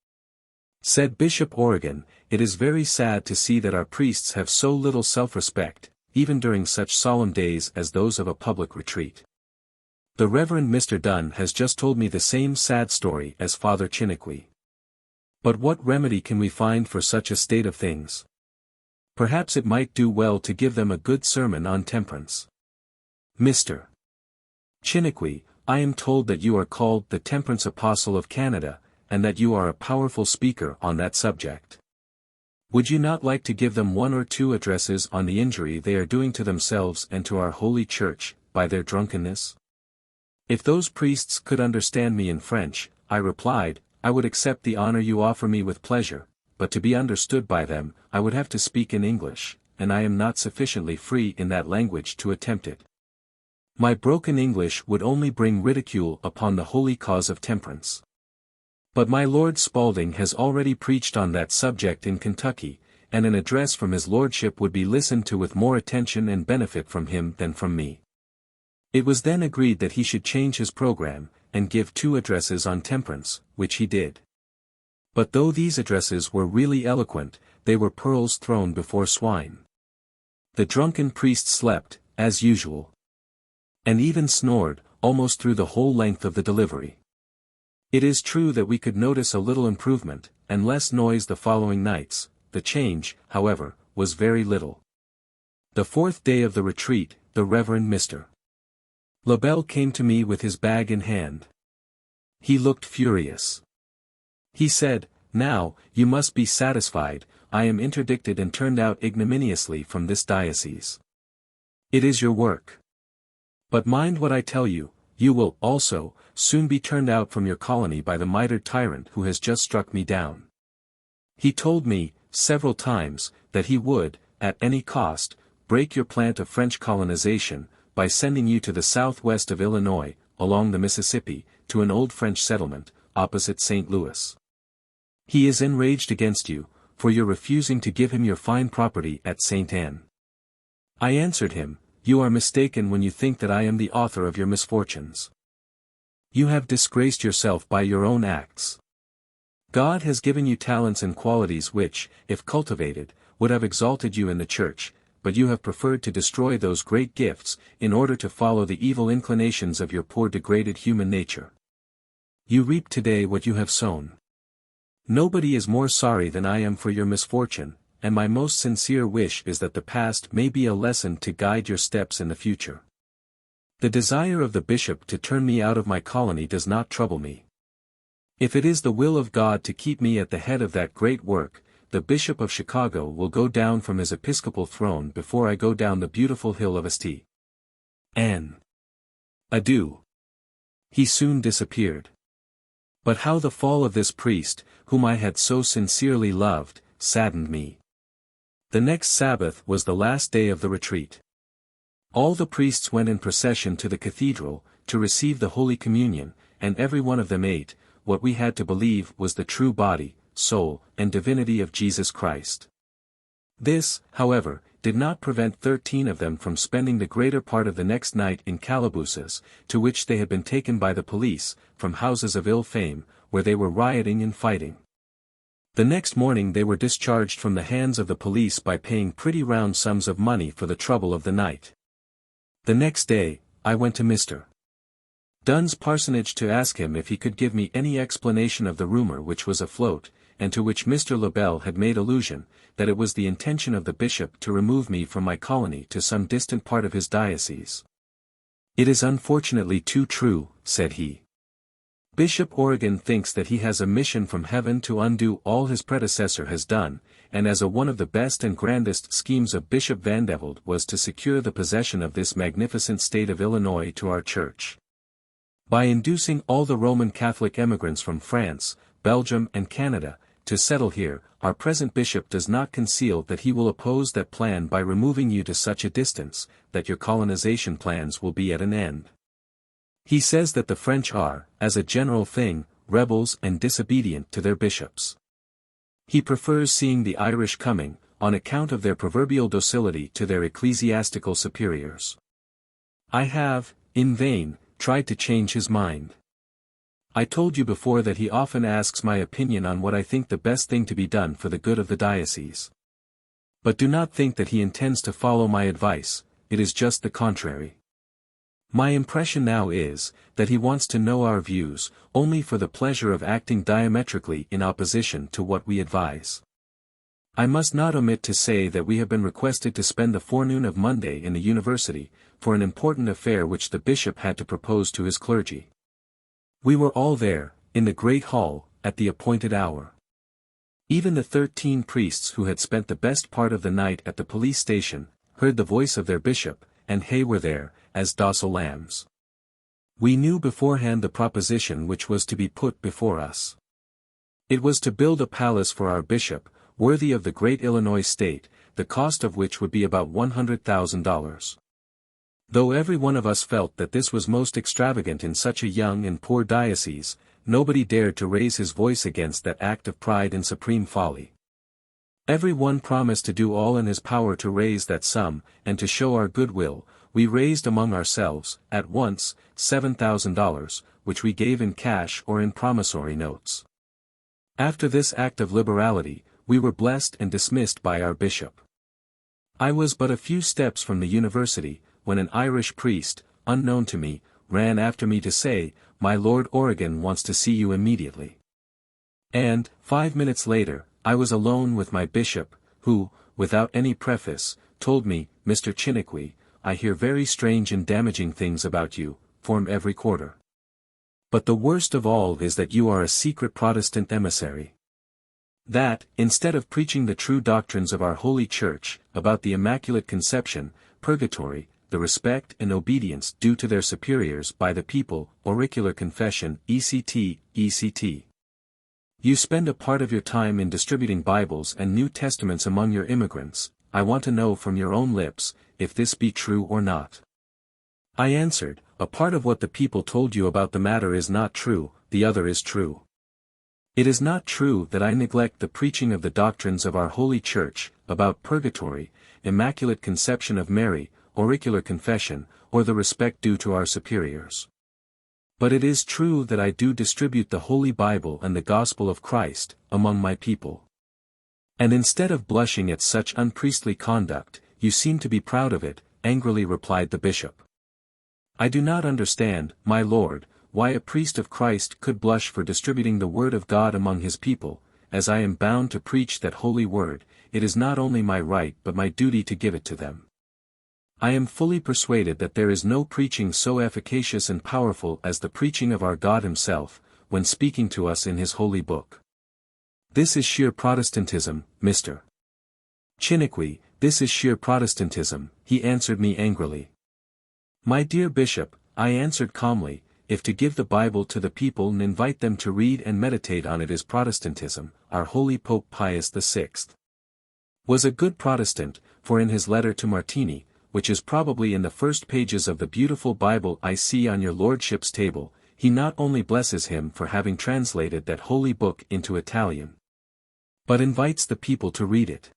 Speaker 1: said Bishop Origen, "it is very sad to see that our priests have so little self-respect, even during such solemn days as those of a public retreat. The Reverend Mr. Dunn has just told me the same sad story as Father Chiniquy. But what remedy can we find for such a state of things? Perhaps it might do well to give them a good sermon on temperance. Mr. Chiniquy, I am told that you are called the Temperance Apostle of Canada, and that you are a powerful speaker on that subject. Would you not like to give them 1 or 2 addresses on the injury they are doing to themselves and to our Holy Church, by their drunkenness?" "If those priests could understand me in French," I replied, "I would accept the honor you offer me with pleasure, but to be understood by them, I would have to speak in English, and I am not sufficiently free in that language to attempt it. My broken English would only bring ridicule upon the holy cause of temperance. But my Lord Spalding has already preached on that subject in Kentucky, and an address from his lordship would be listened to with more attention and benefit from him than from me." It was then agreed that he should change his program, and give 2 addresses on temperance, which he did. But though these addresses were really eloquent, they were pearls thrown before swine. The drunken priest slept, as usual, and even snored, almost through the whole length of the delivery. It is true that we could notice a little improvement, and less noise the following nights. The change, however, was very little. The 4th day of the retreat, the Reverend Mr. Labelle came to me with his bag in hand. He looked furious. He said, "Now, you must be satisfied, I am interdicted and turned out ignominiously from this diocese. It is your work. But mind what I tell you, you will, also, soon be turned out from your colony by the mitred tyrant who has just struck me down. He told me, several times, that he would, at any cost, break your plant of French colonization, by sending you to the southwest of Illinois, along the Mississippi, to an old French settlement, opposite St. Louis. He is enraged against you, for your refusing to give him your fine property at St. Anne. I answered him, you are mistaken when you think that I am the author of your misfortunes. You have disgraced yourself by your own acts. God has given you talents and qualities which, if cultivated, would have exalted you in the church, but you have preferred to destroy those great gifts, in order to follow the evil inclinations of your poor degraded human nature. You reap today what you have sown. Nobody is more sorry than I am for your misfortune, and my most sincere wish is that the past may be a lesson to guide your steps in the future. The desire of the bishop to turn me out of my colony does not trouble me. If it is the will of God to keep me at the head of that great work, the Bishop of Chicago will go down from his episcopal throne before I go down the beautiful hill of St. Anne. Adieu. He soon disappeared. But how the fall of this priest, whom I had so sincerely loved, saddened me. The next Sabbath was the last day of the retreat. All the priests went in procession to the cathedral, to receive the Holy Communion, and every one of them ate, what we had to believe was the true body, soul, and divinity of Jesus Christ. This, however, did not prevent 13 of them from spending the greater part of the next night in calabooses, to which they had been taken by the police, from houses of ill fame, where they were rioting and fighting. The next morning they were discharged from the hands of the police by paying pretty round sums of money for the trouble of the night. The next day, I went to Mr. Dunn's parsonage to ask him if he could give me any explanation of the rumor which was afloat, and to which Mr. Lebel had made allusion, that it was the intention of the bishop to remove me from my colony to some distant part of his diocese. It is unfortunately too true, said he. Bishop Origen thinks that he has a mission from heaven to undo all his predecessor has done, and as one of the best and grandest schemes of Bishop Vandeveld was to secure the possession of this magnificent state of Illinois to our church. By inducing all the Roman Catholic emigrants from France, Belgium and Canada, to settle here, our present bishop does not conceal that he will oppose that plan by removing you to such a distance, that your colonization plans will be at an end. He says that the French are, as a general thing, rebels and disobedient to their bishops. He prefers seeing the Irish coming, on account of their proverbial docility to their ecclesiastical superiors. I have, in vain, tried to change his mind. I told you before that he often asks my opinion on what I think the best thing to be done for the good of the diocese. But do not think that he intends to follow my advice, it is just the contrary. My impression now is, that he wants to know our views, only for the pleasure of acting diametrically in opposition to what we advise. I must not omit to say that we have been requested to spend the forenoon of Monday in the university, for an important affair which the bishop had to propose to his clergy. We were all there, in the great hall, at the appointed hour. Even the 13 priests who had spent the best part of the night at the police station, heard the voice of their bishop, and were there, as docile lambs. We knew beforehand the proposition which was to be put before us. It was to build a palace for our bishop, worthy of the great Illinois state, the cost of which would be about $100,000. Though every one of us felt that this was most extravagant in such a young and poor diocese, nobody dared to raise his voice against that act of pride and supreme folly. Every one promised to do all in his power to raise that sum, and to show our goodwill. We raised among ourselves, at once, $7,000, which we gave in cash or in promissory notes. After this act of liberality, we were blessed and dismissed by our bishop. I was but a few steps from the university, when an Irish priest, unknown to me, ran after me to say, "My Lord Origen wants to see you immediately." And, 5 minutes later, I was alone with my bishop, who, without any preface, told me, "Mr. Chiniquy, I hear very strange and damaging things about you, from every quarter. But the worst of all is that you are a secret Protestant emissary. That, instead of preaching the true doctrines of our Holy Church, about the Immaculate Conception, purgatory, the respect and obedience due to their superiors by the people, auricular confession, ECT, You spend a part of your time in distributing Bibles and New Testaments among your immigrants. I want to know from your own lips, if this be true or not. I answered, a part of what the people told you about the matter is not true, the other is true. It is not true that I neglect the preaching of the doctrines of our Holy Church, about purgatory, Immaculate Conception of Mary, auricular confession, or the respect due to our superiors. But it is true that I do distribute the Holy Bible and the Gospel of Christ, among my people. And instead of blushing at such unpriestly conduct, you seem to be proud of it, angrily replied the bishop. I do not understand, my lord, why a priest of Christ could blush for distributing the word of God among his people. As I am bound to preach that holy word, it is not only my right but my duty to give it to them. I am fully persuaded that there is no preaching so efficacious and powerful as the preaching of our God himself, when speaking to us in his holy book. This is sheer Protestantism, Mr. Chiniquy, this is sheer Protestantism, he answered me angrily. My dear bishop, I answered calmly, if to give the Bible to the people and invite them to read and meditate on it is Protestantism, our holy Pope Pius VI was a good Protestant, for in his letter to Martini, which is probably in the first pages of the beautiful Bible I see on your lordship's table, he not only blesses him for having translated that holy book into Italian, but invites the people to read it.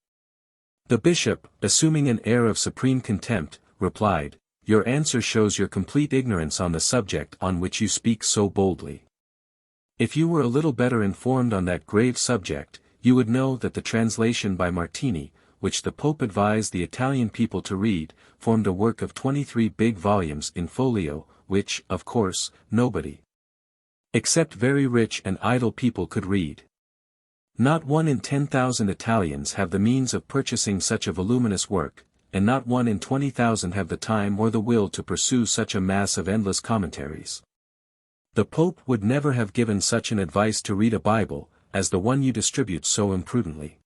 Speaker 1: The bishop, assuming an air of supreme contempt, replied, your answer shows your complete ignorance on the subject on which you speak so boldly. If you were a little better informed on that grave subject, you would know that the translation by Martini, which the Pope advised the Italian people to read, formed a work of 23 big volumes in folio, which, of course, nobody except very rich and idle people could read. Not 1 in 10,000 Italians have the means of purchasing such a voluminous work, and not 1 in 20,000 have the time or the will to pursue such a mass of endless commentaries. The Pope would never have given such an advice to read a Bible, as the one you distribute so imprudently.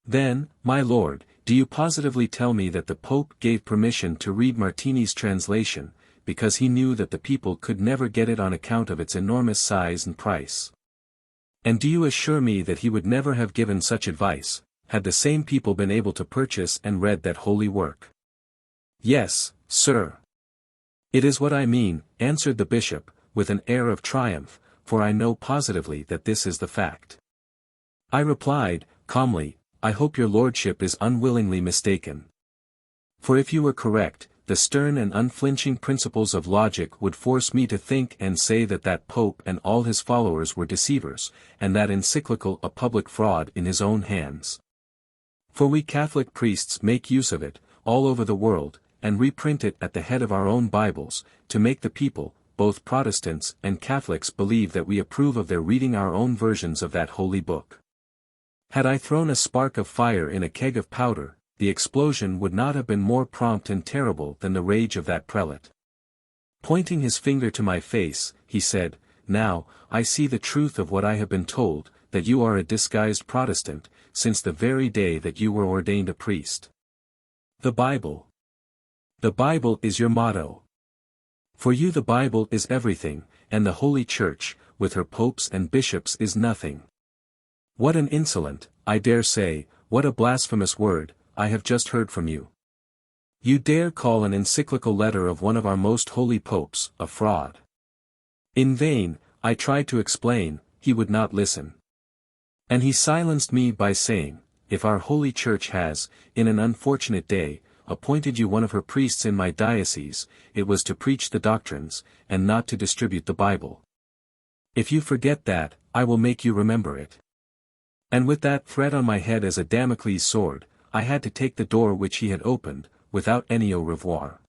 Speaker 1: Then, my lord, do you positively tell me that the Pope gave permission to read Martini's translation, because he knew that the people could never get it on account of its enormous size and price? And do you assure me that he would never have given such advice, had the same people been able to purchase and read that holy work? Yes, sir. It is what I mean, answered the bishop, with an air of triumph, for I know positively that this is the fact. I replied, calmly, I hope your lordship is unwillingly mistaken. For if you were correct, the stern and unflinching principles of logic would force me to think and say that that Pope and all his followers were deceivers, and that encyclical a public fraud in his own hands. For we Catholic priests make use of it, all over the world, and reprint it at the head of our own Bibles, to make the people, both Protestants and Catholics, believe that we approve of their reading our own versions of that holy book. Had I thrown a spark of fire in a keg of powder, the explosion would not have been more prompt and terrible than the rage of that prelate. Pointing his finger to my face, he said, now, I see the truth of what I have been told, that you are a disguised Protestant, since the very day that you were ordained a priest. The Bible. The Bible is your motto. For you the Bible is everything, and the Holy Church, with her popes and bishops is nothing. What an insolent, I dare say, what a blasphemous word, I have just heard from you. You dare call an encyclical letter of one of our most holy popes, a fraud. In vain, I tried to explain, he would not listen. And he silenced me by saying, if our holy church has, in an unfortunate day, appointed you one of her priests in my diocese, it was to preach the doctrines, and not to distribute the Bible. If you forget that, I will make you remember it. And with that threat on my head as a Damocles sword, I had to take the door which he had opened, without any au revoir.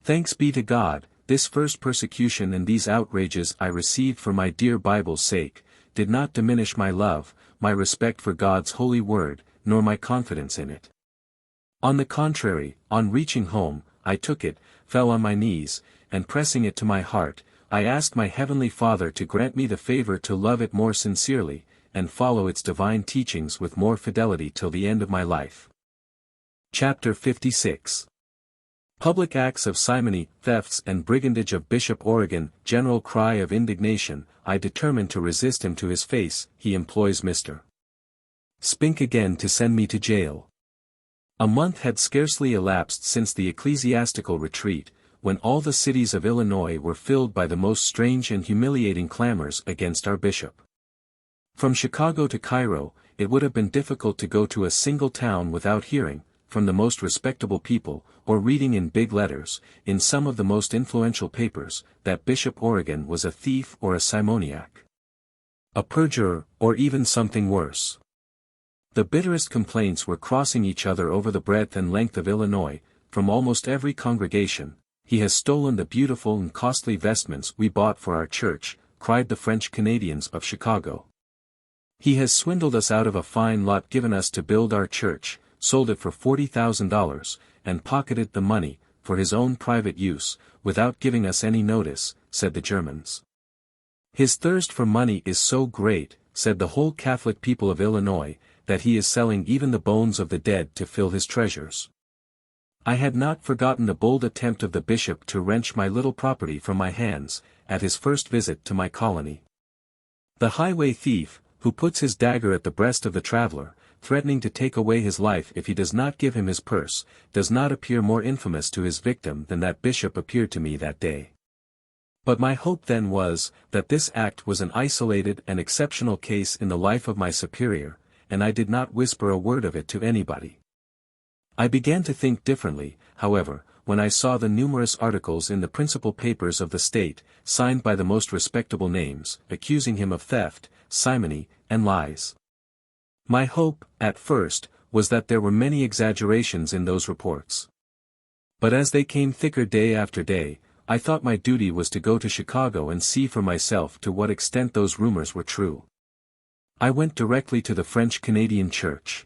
Speaker 1: Thanks be to God, this first persecution and these outrages I received for my dear Bible's sake, did not diminish my love, my respect for God's holy word, nor my confidence in it. On the contrary, on reaching home, I took it, fell on my knees, and pressing it to my heart, I asked my heavenly Father to grant me the favor to love it more sincerely, and follow its divine teachings with more fidelity till the end of my life. Chapter 56. Public acts of simony, thefts and brigandage of Bishop Oregon, general cry of indignation, I determined to resist him to his face, he employs Mr. Spink again to send me to jail. A month had scarcely elapsed since the ecclesiastical retreat, when all the cities of Illinois were filled by the most strange and humiliating clamors against our bishop. From Chicago to Cairo, it would have been difficult to go to a single town without hearing, from the most respectable people, or reading in big letters, in some of the most influential papers, that Bishop Oregon was a thief or a simoniac, a perjurer, or even something worse. The bitterest complaints were crossing each other over the breadth and length of Illinois, from almost every congregation. He has stolen the beautiful and costly vestments we bought for our church, cried the French Canadians of Chicago. He has swindled us out of a fine lot given us to build our church, sold it for $40,000, and pocketed the money, for his own private use, without giving us any notice, said the Germans. His thirst for money is so great, said the whole Catholic people of Illinois, that he is selling even the bones of the dead to fill his treasures. I had not forgotten the bold attempt of the bishop to wrench my little property from my hands, at his first visit to my colony. The highway thief, who puts his dagger at the breast of the traveler, threatening to take away his life if he does not give him his purse, does not appear more infamous to his victim than that bishop appeared to me that day. But my hope then was, that this act was an isolated and exceptional case in the life of my superior, and I did not whisper a word of it to anybody. I began to think differently, however, when I saw the numerous articles in the principal papers of the state, signed by the most respectable names, accusing him of theft, simony, and lies. My hope, at first, was that there were many exaggerations in those reports. But as they came thicker day after day, I thought my duty was to go to Chicago and see for myself to what extent those rumors were true. I went directly to the French Canadian Church.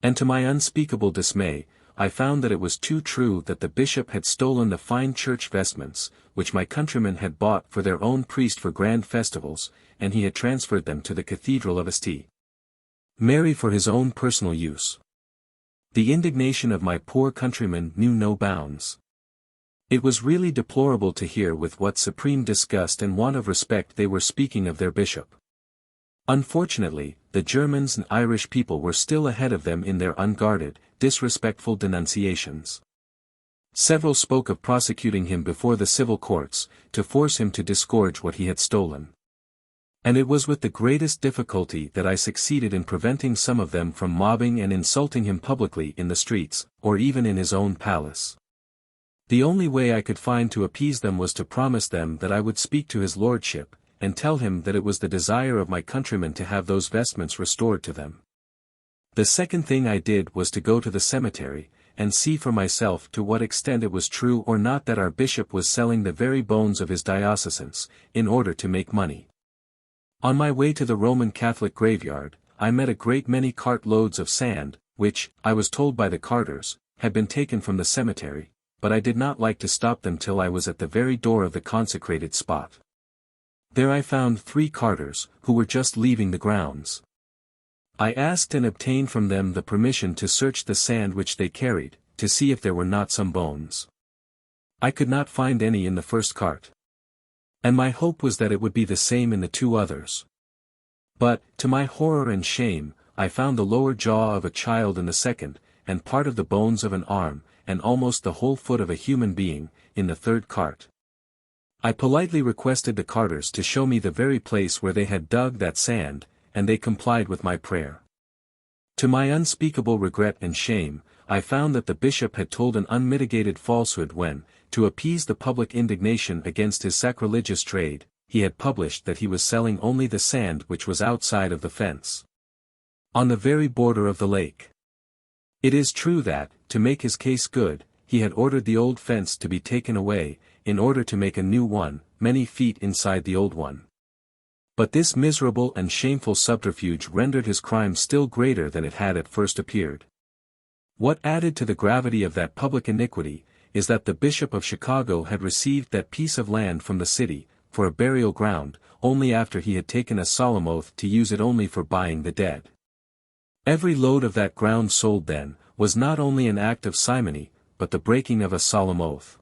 Speaker 1: And to my unspeakable dismay, I found that it was too true that the bishop had stolen the fine church vestments, which my countrymen had bought for their own priest for grand festivals, and he had transferred them to the Cathedral of St. Mary for his own personal use. The indignation of my poor countrymen knew no bounds. It was really deplorable to hear with what supreme disgust and want of respect they were speaking of their bishop. Unfortunately, the Germans and Irish people were still ahead of them in their unguarded, disrespectful denunciations. Several spoke of prosecuting him before the civil courts, to force him to disgorge what he had stolen. And it was with the greatest difficulty that I succeeded in preventing some of them from mobbing and insulting him publicly in the streets, or even in his own palace. The only way I could find to appease them was to promise them that I would speak to his lordship, and tell him that it was the desire of my countrymen to have those vestments restored to them. The second thing I did was to go to the cemetery, and see for myself to what extent it was true or not that our bishop was selling the very bones of his diocesans, in order to make money. On my way to the Roman Catholic graveyard, I met a great many cart-loads of sand, which, I was told by the carters, had been taken from the cemetery, but I did not like to stop them till I was at the very door of the consecrated spot. There I found 3 carters, who were just leaving the grounds. I asked and obtained from them the permission to search the sand which they carried, to see if there were not some bones. I could not find any in the first cart. And my hope was that it would be the same in the 2 others. But, to my horror and shame, I found the lower jaw of a child in the second, and part of the bones of an arm, and almost the whole foot of a human being, in the 3rd cart. I politely requested the carters to show me the very place where they had dug that sand, and they complied with my prayer. To my unspeakable regret and shame, I found that the bishop had told an unmitigated falsehood when, to appease the public indignation against his sacrilegious trade, he had published that he was selling only the sand which was outside of the fence, on the very border of the lake. It is true that, to make his case good, he had ordered the old fence to be taken away, in order to make a new one, many feet inside the old one. But this miserable and shameful subterfuge rendered his crime still greater than it had at first appeared. What added to the gravity of that public iniquity, is that the Bishop of Chicago had received that piece of land from the city, for a burial ground, only after he had taken a solemn oath to use it only for buying the dead. Every load of that ground sold then, was not only an act of simony, but the breaking of a solemn oath.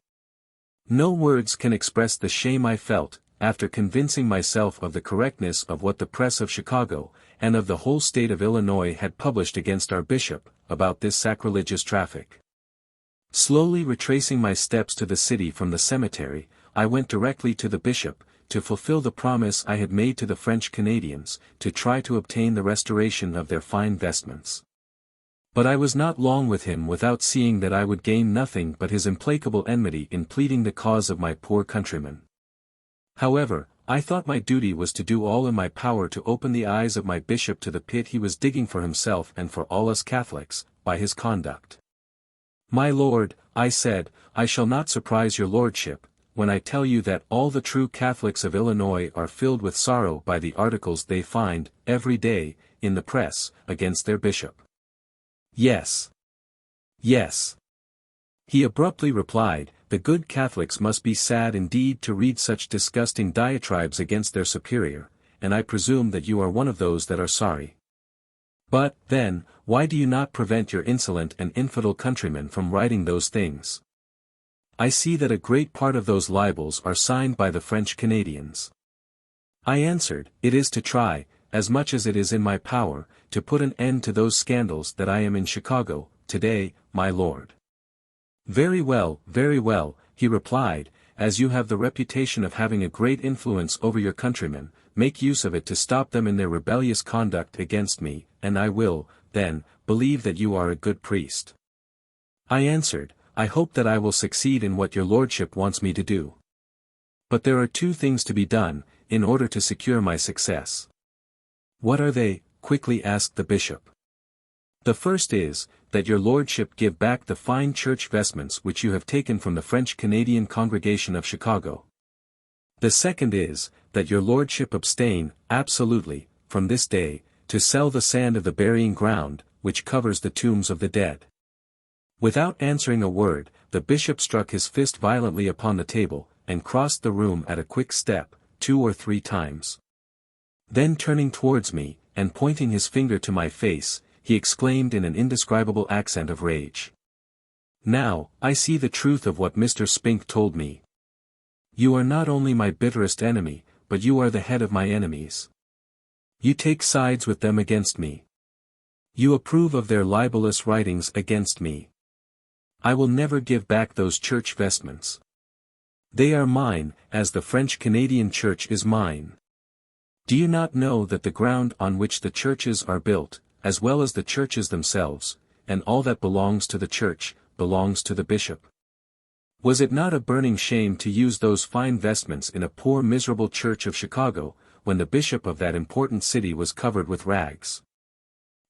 Speaker 1: No words can express the shame I felt, after convincing myself of the correctness of what the press of Chicago, and of the whole state of Illinois had published against our bishop, about this sacrilegious traffic. Slowly retracing my steps to the city from the cemetery, I went directly to the bishop, to fulfill the promise I had made to the French Canadians, to try to obtain the restoration of their fine vestments. But I was not long with him without seeing that I would gain nothing but his implacable enmity in pleading the cause of my poor countrymen. However, I thought my duty was to do all in my power to open the eyes of my bishop to the pit he was digging for himself and for all us Catholics, by his conduct. "My lord," I said, "I shall not surprise your lordship, when I tell you that all the true Catholics of Illinois are filled with sorrow by the articles they find, every day, in the press, against their bishop." "Yes. Yes," he abruptly replied, "the good Catholics must be sad indeed to read such disgusting diatribes against their superior, and I presume that you are one of those that are sorry. But, then, why do you not prevent your insolent and infidel countrymen from writing those things? I see that a great part of those libels are signed by the French Canadians." I answered, "It is to try, as much as it is in my power, to put an end to those scandals that I am in Chicago, today, my lord." Very well," he replied, "as you have the reputation of having a great influence over your countrymen, make use of it to stop them in their rebellious conduct against me, and I will, then, believe that you are a good priest." I answered, "I hope that I will succeed in what your lordship wants me to do. But there are two things to be done, in order to secure my success." "What are they?" quickly asked the bishop. "The first is, that your lordship give back the fine church vestments which you have taken from the French Canadian congregation of Chicago. The second is, that your lordship abstain, absolutely, from this day, to sell the sand of the burying ground, which covers the tombs of the dead." Without answering a word, the bishop struck his fist violently upon the table, and crossed the room at a quick step, 2 or 3 times. Then turning towards me, and pointing his finger to my face, he exclaimed in an indescribable accent of rage, "Now, I see the truth of what Mr. Spink told me. You are not only my bitterest enemy, but you are the head of my enemies. You take sides with them against me. You approve of their libelous writings against me. I will never give back those church vestments. They are mine, as the French Canadian Church is mine. Do you not know that the ground on which the churches are built, as well as the churches themselves, and all that belongs to the church, belongs to the bishop? Was it not a burning shame to use those fine vestments in a poor miserable church of Chicago, when the bishop of that important city was covered with rags?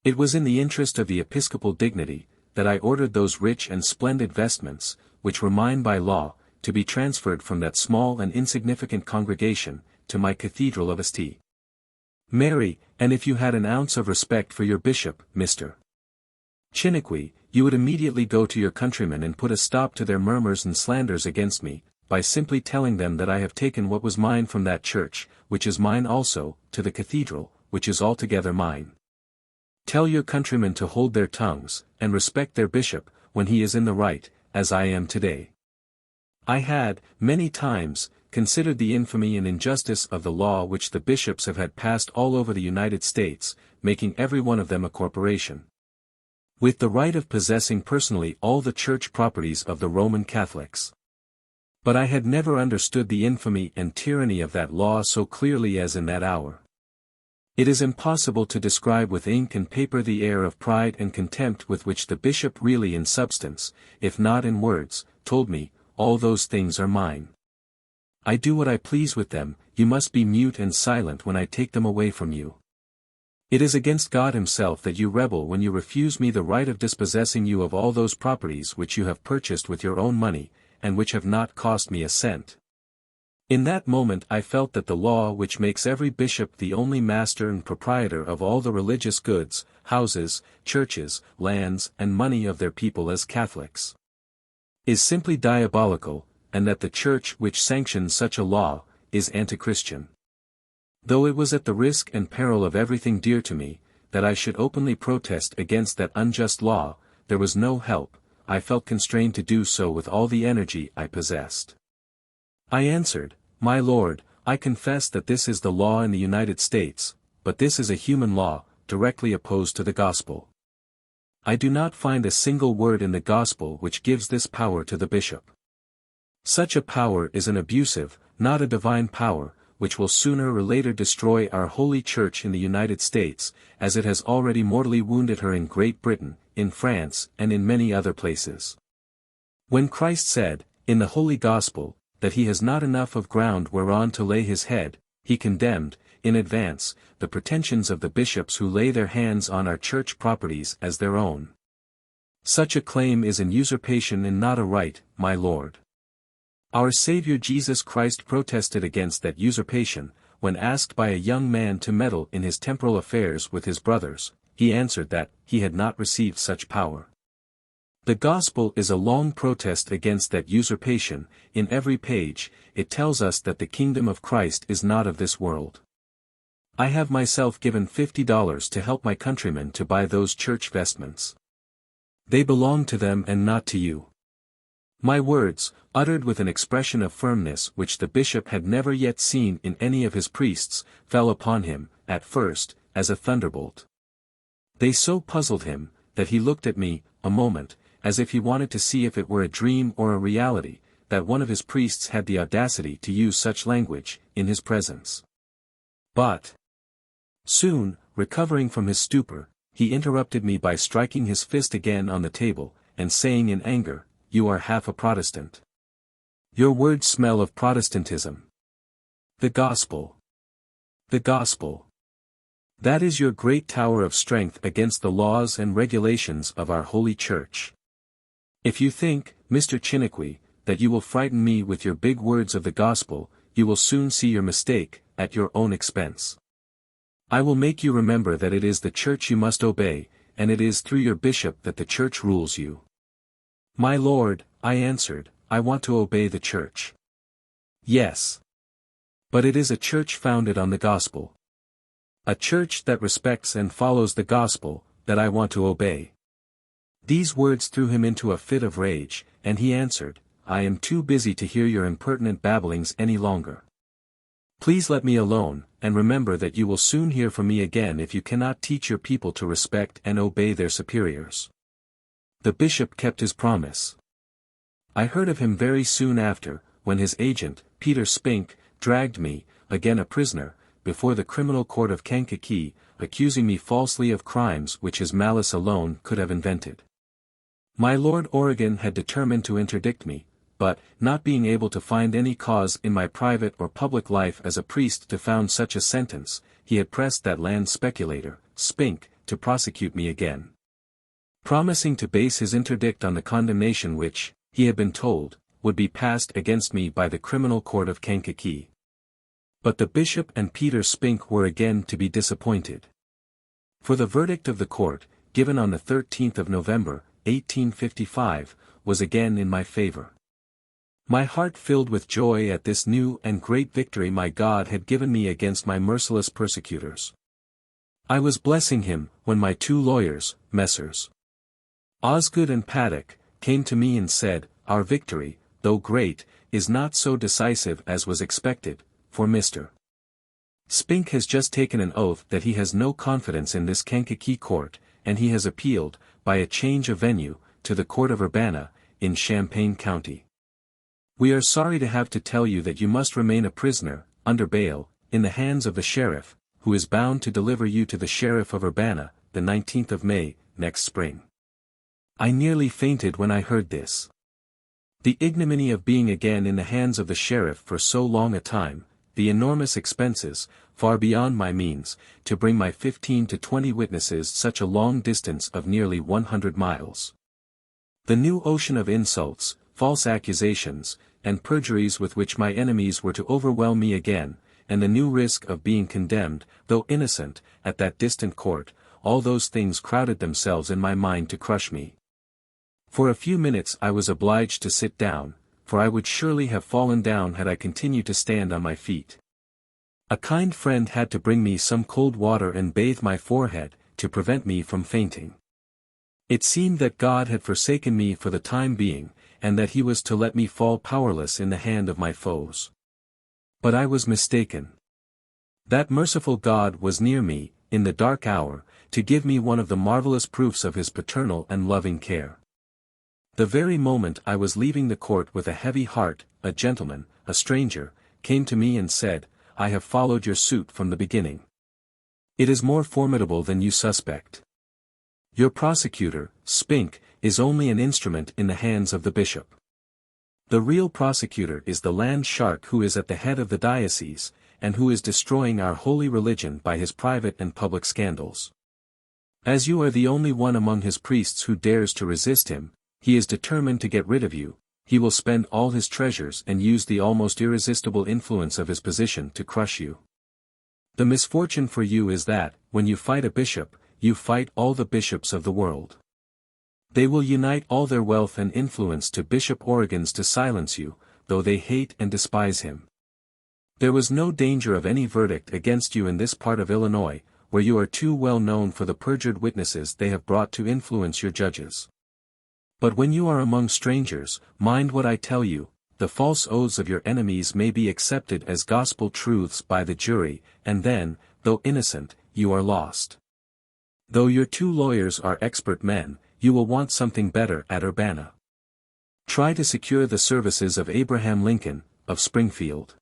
Speaker 1: It was in the interest of the episcopal dignity, that I ordered those rich and splendid vestments, which were mine by law, to be transferred from that small and insignificant congregation, to my cathedral of St. Mary, and if you had an ounce of respect for your bishop, Mr. Chiniquy, you would immediately go to your countrymen and put a stop to their murmurs and slanders against me, by simply telling them that I have taken what was mine from that church, which is mine also, to the cathedral, which is altogether mine. Tell your countrymen to hold their tongues, and respect their bishop, when he is in the right, as I am today." I had, many times, considered the infamy and injustice of the law which the bishops have had passed all over the United States, making every one of them a corporation, with the right of possessing personally all the church properties of the Roman Catholics. But I had never understood the infamy and tyranny of that law so clearly as in that hour. It is impossible to describe with ink and paper the air of pride and contempt with which the bishop really in substance, if not in words, told me, "All those things are mine. I do what I please with them, you must be mute and silent when I take them away from you. It is against God himself that you rebel when you refuse me the right of dispossessing you of all those properties which you have purchased with your own money, and which have not cost me a cent." In that moment I felt that the law which makes every bishop the only master and proprietor of all the religious goods, houses, churches, lands, and money of their people as Catholics, is simply diabolical, and that the Church which sanctions such a law, is anti-Christian. Though it was at the risk and peril of everything dear to me, that I should openly protest against that unjust law, there was no help, I felt constrained to do so with all the energy I possessed. I answered, "My lord, I confess that this is the law in the United States, but this is a human law, directly opposed to the gospel. I do not find a single word in the gospel which gives this power to the bishop. Such a power is an abusive, not a divine power, which will sooner or later destroy our holy church in the United States, as it has already mortally wounded her in Great Britain, in France, and in many other places." When Christ said, in the Holy Gospel, that he has not enough of ground whereon to lay his head, he condemned, in advance, the pretensions of the bishops who lay their hands on our church properties as their own. Such a claim is an usurpation and not a right, my lord. Our Savior Jesus Christ protested against that usurpation, when asked by a young man to meddle in his temporal affairs with his brothers. He answered that he had not received such power. The gospel is a long protest against that usurpation. In every page, it tells us that the kingdom of Christ is not of this world. I have myself given $50 to help my countrymen to buy those church vestments. They belong to them and not to you. My words, uttered with an expression of firmness which the bishop had never yet seen in any of his priests, fell upon him, at first, as a thunderbolt. They so puzzled him, that he looked at me, a moment, as if he wanted to see if it were a dream or a reality, that one of his priests had the audacity to use such language, in his presence. But soon, recovering from his stupor, he interrupted me by striking his fist again on the table, and saying in anger, "You are half a Protestant. Your words smell of Protestantism. The gospel. The gospel. That is your great tower of strength against the laws and regulations of our holy church. If you think, Mr. Chiniquy, that you will frighten me with your big words of the gospel, you will soon see your mistake, at your own expense. I will make you remember that it is the church you must obey, and it is through your bishop that the church rules you." "My lord," I answered, "I want to obey the church." "Yes. But it is a church founded on the gospel. A church that respects and follows the gospel, that I want to obey." These words threw him into a fit of rage, and he answered, "I am too busy to hear your impertinent babblings any longer. Please let me alone, and remember that you will soon hear from me again if you cannot teach your people to respect and obey their superiors." The bishop kept his promise. I heard of him very soon after, when his agent, Peter Spink, dragged me, again a prisoner, before the criminal court of Kankakee, accusing me falsely of crimes which his malice alone could have invented. My Lord Oregon had determined to interdict me, but, not being able to find any cause in my private or public life as a priest to found such a sentence, he had pressed that land speculator, Spink, to prosecute me again. Promising to base his interdict on the condemnation which, he had been told, would be passed against me by the criminal court of Kankakee. But the bishop and Peter Spink were again to be disappointed. For the verdict of the court, given on the 13th of November, 1855, was again in my favor. My heart filled with joy at this new and great victory my God had given me against my merciless persecutors. I was blessing him, when my two lawyers, Messrs. Osgood and Paddock, came to me and said, "Our victory, though great, is not so decisive as was expected, for Mr. Spink has just taken an oath that he has no confidence in this Kankakee court, and he has appealed, by a change of venue, to the court of Urbana, in Champaign County. We are sorry to have to tell you that you must remain a prisoner, under bail, in the hands of the sheriff, who is bound to deliver you to the sheriff of Urbana, the 19th of May, next spring." I nearly fainted when I heard this. The ignominy of being again in the hands of the sheriff for so long a time, the enormous expenses, far beyond my means, to bring my 15 to 20 witnesses such a long distance of nearly 100 miles. The new ocean of insults, false accusations, and perjuries with which my enemies were to overwhelm me again, and the new risk of being condemned, though innocent, at that distant court, all those things crowded themselves in my mind to crush me. For a few minutes I was obliged to sit down, for I would surely have fallen down had I continued to stand on my feet. A kind friend had to bring me some cold water and bathe my forehead, to prevent me from fainting. It seemed that God had forsaken me for the time being, and that he was to let me fall powerless in the hand of my foes. But I was mistaken. That merciful God was near me, in the dark hour, to give me one of the marvelous proofs of his paternal and loving care. The very moment I was leaving the court with a heavy heart, a gentleman, a stranger, came to me and said, "I have followed your suit from the beginning. It is more formidable than you suspect. Your prosecutor, Spink, is only an instrument in the hands of the bishop. The real prosecutor is the land shark who is at the head of the diocese, and who is destroying our holy religion by his private and public scandals. As you are the only one among his priests who dares to resist him, he is determined to get rid of you. He will spend all his treasures and use the almost irresistible influence of his position to crush you. The misfortune for you is that, when you fight a bishop, you fight all the bishops of the world. They will unite all their wealth and influence to Bishop Origen's to silence you, though they hate and despise him. There was no danger of any verdict against you in this part of Illinois, where you are too well known for the perjured witnesses they have brought to influence your judges. But when you are among strangers, mind what I tell you, the false oaths of your enemies may be accepted as gospel truths by the jury, and then, though innocent, you are lost. Though your two lawyers are expert men, you will want something better at Urbana. Try to secure the services of Abraham Lincoln, of Springfield.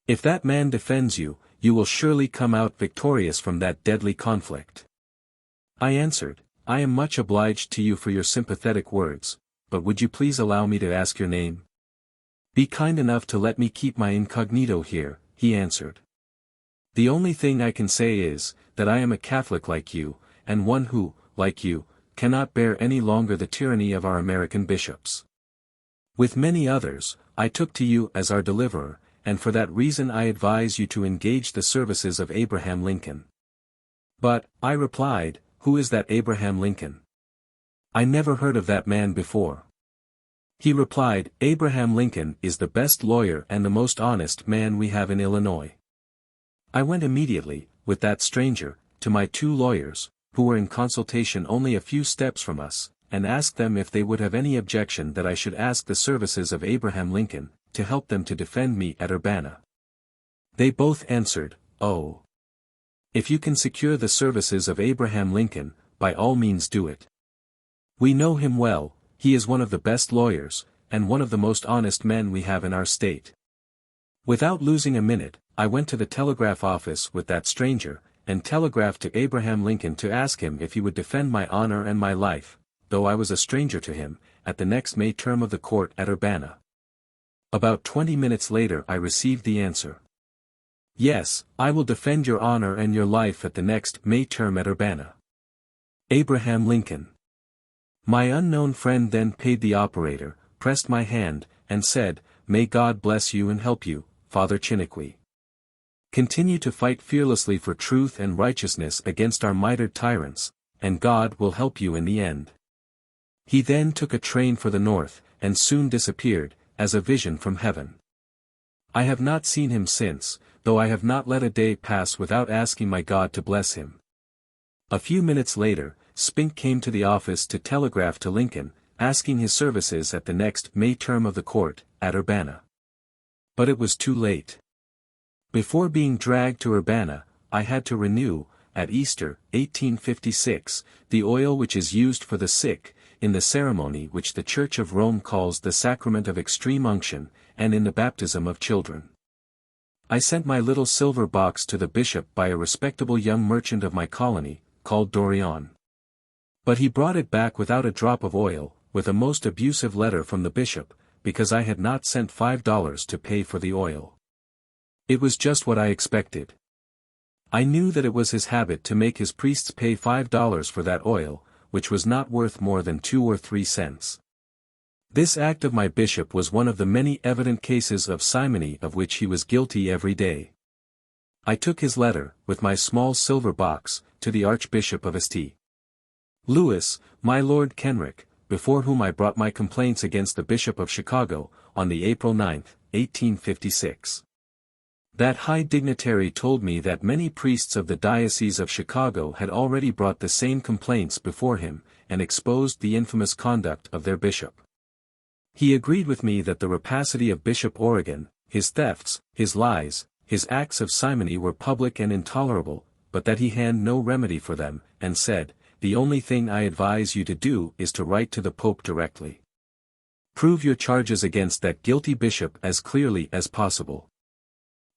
Speaker 1: If that man defends you, you will surely come out victorious from that deadly conflict." I answered, "I am much obliged to you for your sympathetic words, but would you please allow me to ask your name?" "Be kind enough to let me keep my incognito here," he answered. "The only thing I can say is, that I am a Catholic like you, and one who, like you, cannot bear any longer the tyranny of our American bishops. With many others, I took to you as our deliverer, and for that reason I advise you to engage the services of Abraham Lincoln." "But," I replied, "who is that Abraham Lincoln? I never heard of that man before." He replied, "Abraham Lincoln is the best lawyer and the most honest man we have in Illinois." I went immediately, with that stranger, to my two lawyers, who were in consultation only a few steps from us, and asked them if they would have any objection that I should ask the services of Abraham Lincoln, to help them to defend me at Urbana. They both answered, "Oh. If you can secure the services of Abraham Lincoln, by all means do it. We know him well, he is one of the best lawyers, and one of the most honest men we have in our state." Without losing a minute, I went to the telegraph office with that stranger, and telegraphed to Abraham Lincoln to ask him if he would defend my honor and my life, though I was a stranger to him, at the next May term of the court at Urbana. About 20 minutes later I received the answer. "Yes, I will defend your honor and your life at the next May term at Urbana. Abraham Lincoln." My unknown friend then paid the operator, pressed my hand, and said, "May God bless you and help you, Father Chiniquy. Continue to fight fearlessly for truth and righteousness against our mitred tyrants, and God will help you in the end." He then took a train for the north, and soon disappeared, as a vision from heaven. I have not seen him since, though I have not let a day pass without asking my God to bless him. A few minutes later, Spink came to the office to telegraph to Lincoln, asking his services at the next May term of the court, at Urbana. But it was too late. Before being dragged to Urbana, I had to renew, at Easter, 1856, the oil which is used for the sick, in the ceremony which the Church of Rome calls the sacrament of extreme unction, and in the baptism of children. I sent my little silver box to the bishop by a respectable young merchant of my colony, called Dorion. But he brought it back without a drop of oil, with a most abusive letter from the bishop, because I had not sent $5 to pay for the oil. It was just what I expected. I knew that it was his habit to make his priests pay $5 for that oil, which was not worth more than 2 or 3 cents. This act of my bishop was one of the many evident cases of simony of which he was guilty every day. I took his letter, with my small silver box, to the Archbishop of St. Louis, my Lord Kenrick, before whom I brought my complaints against the Bishop of Chicago, on the April 9, 1856. That high dignitary told me that many priests of the Diocese of Chicago had already brought the same complaints before him, and exposed the infamous conduct of their bishop. He agreed with me that the rapacity of Bishop Origen, his thefts, his lies, his acts of simony were public and intolerable, but that he had no remedy for them, and said, "The only thing I advise you to do is to write to the Pope directly. Prove your charges against that guilty bishop as clearly as possible.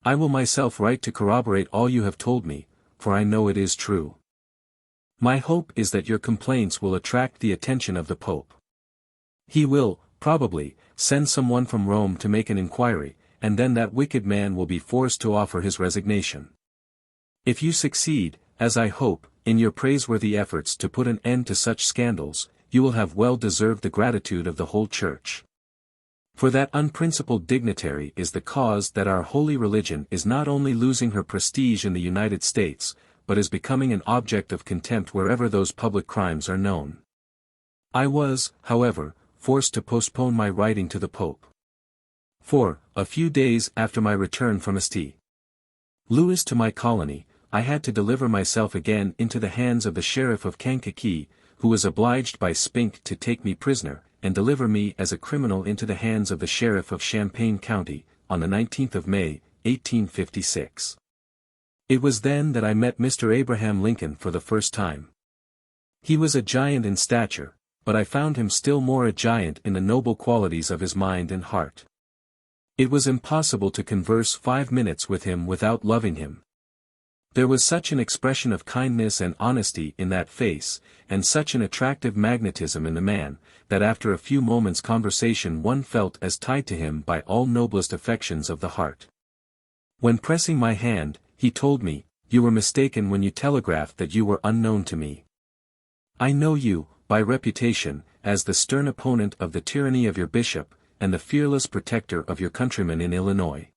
Speaker 1: I will myself write to corroborate all you have told me, for I know it is true. My hope is that your complaints will attract the attention of the Pope. He will, probably, send someone from Rome to make an inquiry, and then that wicked man will be forced to offer his resignation. If you succeed, as I hope, in your praiseworthy efforts to put an end to such scandals, you will have well deserved the gratitude of the whole Church. For that unprincipled dignitary is the cause that our holy religion is not only losing her prestige in the United States, but is becoming an object of contempt wherever those public crimes are known." I was, however, forced to postpone my writing to the Pope. For, a few days after my return from St. Louis to my colony, I had to deliver myself again into the hands of the Sheriff of Kankakee, who was obliged by Spink to take me prisoner, and deliver me as a criminal into the hands of the Sheriff of Champaign County, on the 19th of May, 1856. It was then that I met Mr. Abraham Lincoln for the first time. He was a giant in stature, but I found him still more a giant in the noble qualities of his mind and heart. It was impossible to converse 5 minutes with him without loving him. There was such an expression of kindness and honesty in that face, and such an attractive magnetism in the man, that after a few moments' conversation one felt as tied to him by all noblest affections of the heart. When pressing my hand, he told me, "You were mistaken when you telegraphed that you were unknown to me. I know you, by reputation, as the stern opponent of the tyranny of your bishop, and the fearless protector of your countrymen in Illinois.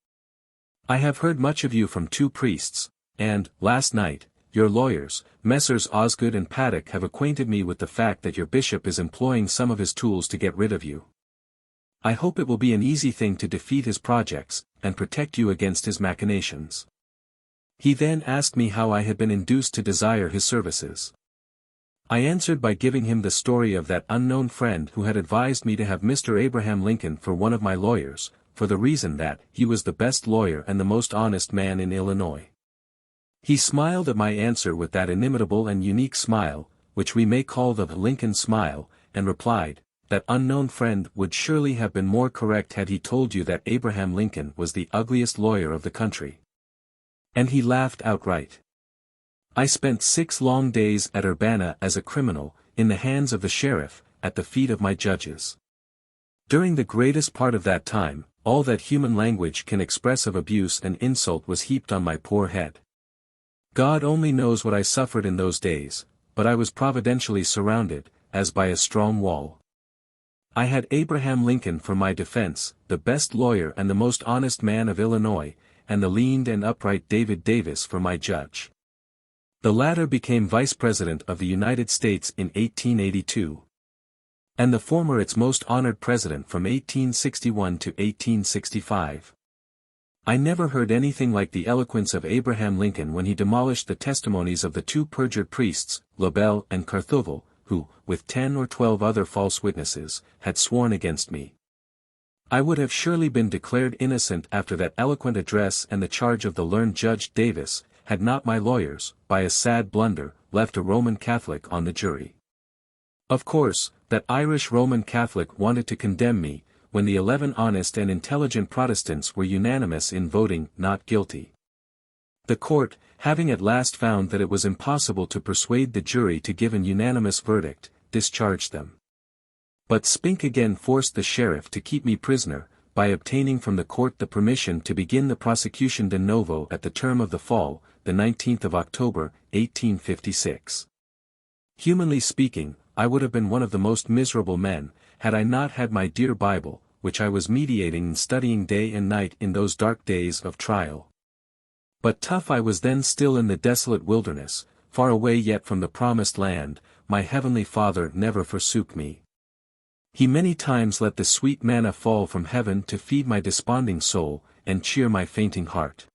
Speaker 1: I have heard much of you from 2 priests, and, last night, your lawyers, Messrs. Osgood and Paddock, have acquainted me with the fact that your bishop is employing some of his tools to get rid of you. I hope it will be an easy thing to defeat his projects, and protect you against his machinations." He then asked me how I had been induced to desire his services. I answered by giving him the story of that unknown friend who had advised me to have Mr. Abraham Lincoln for one of my lawyers, for the reason that he was the best lawyer and the most honest man in Illinois. He smiled at my answer with that inimitable and unique smile, which we may call the Lincoln smile, and replied, "That unknown friend would surely have been more correct had he told you that Abraham Lincoln was the ugliest lawyer of the country." And he laughed outright. I spent 6 long days at Urbana as a criminal, in the hands of the sheriff, at the feet of my judges. During the greatest part of that time, all that human language can express of abuse and insult was heaped on my poor head. God only knows what I suffered in those days, but I was providentially surrounded, as by a strong wall. I had Abraham Lincoln for my defense, the best lawyer and the most honest man of Illinois, and the lean and upright David Davis for my judge. The latter became Vice President of the United States in 1882. And the former its most honored President from 1861 to 1865. I never heard anything like the eloquence of Abraham Lincoln when he demolished the testimonies of the 2 perjured priests, Lobel and Carthovel, who, with 10 or 12 other false witnesses, had sworn against me. I would have surely been declared innocent after that eloquent address and the charge of the learned Judge Davis, had not my lawyers, by a sad blunder, left a Roman Catholic on the jury. Of course, that Irish Roman Catholic wanted to condemn me, when the 11 honest and intelligent Protestants were unanimous in voting not guilty. The court, having at last found that it was impossible to persuade the jury to give an unanimous verdict, discharged them. But Spink again forced the sheriff to keep me prisoner, by obtaining from the court the permission to begin the prosecution de novo at the term of the fall, the 19th of October, 1856. Humanly speaking, I would have been one of the most miserable men, had I not had my dear Bible, which I was meditating and studying day and night in those dark days of trial. But tough I was then still in the desolate wilderness, far away yet from the promised land, my heavenly Father never forsook me. He many times let the sweet manna fall from heaven to feed my desponding soul, and cheer my fainting heart.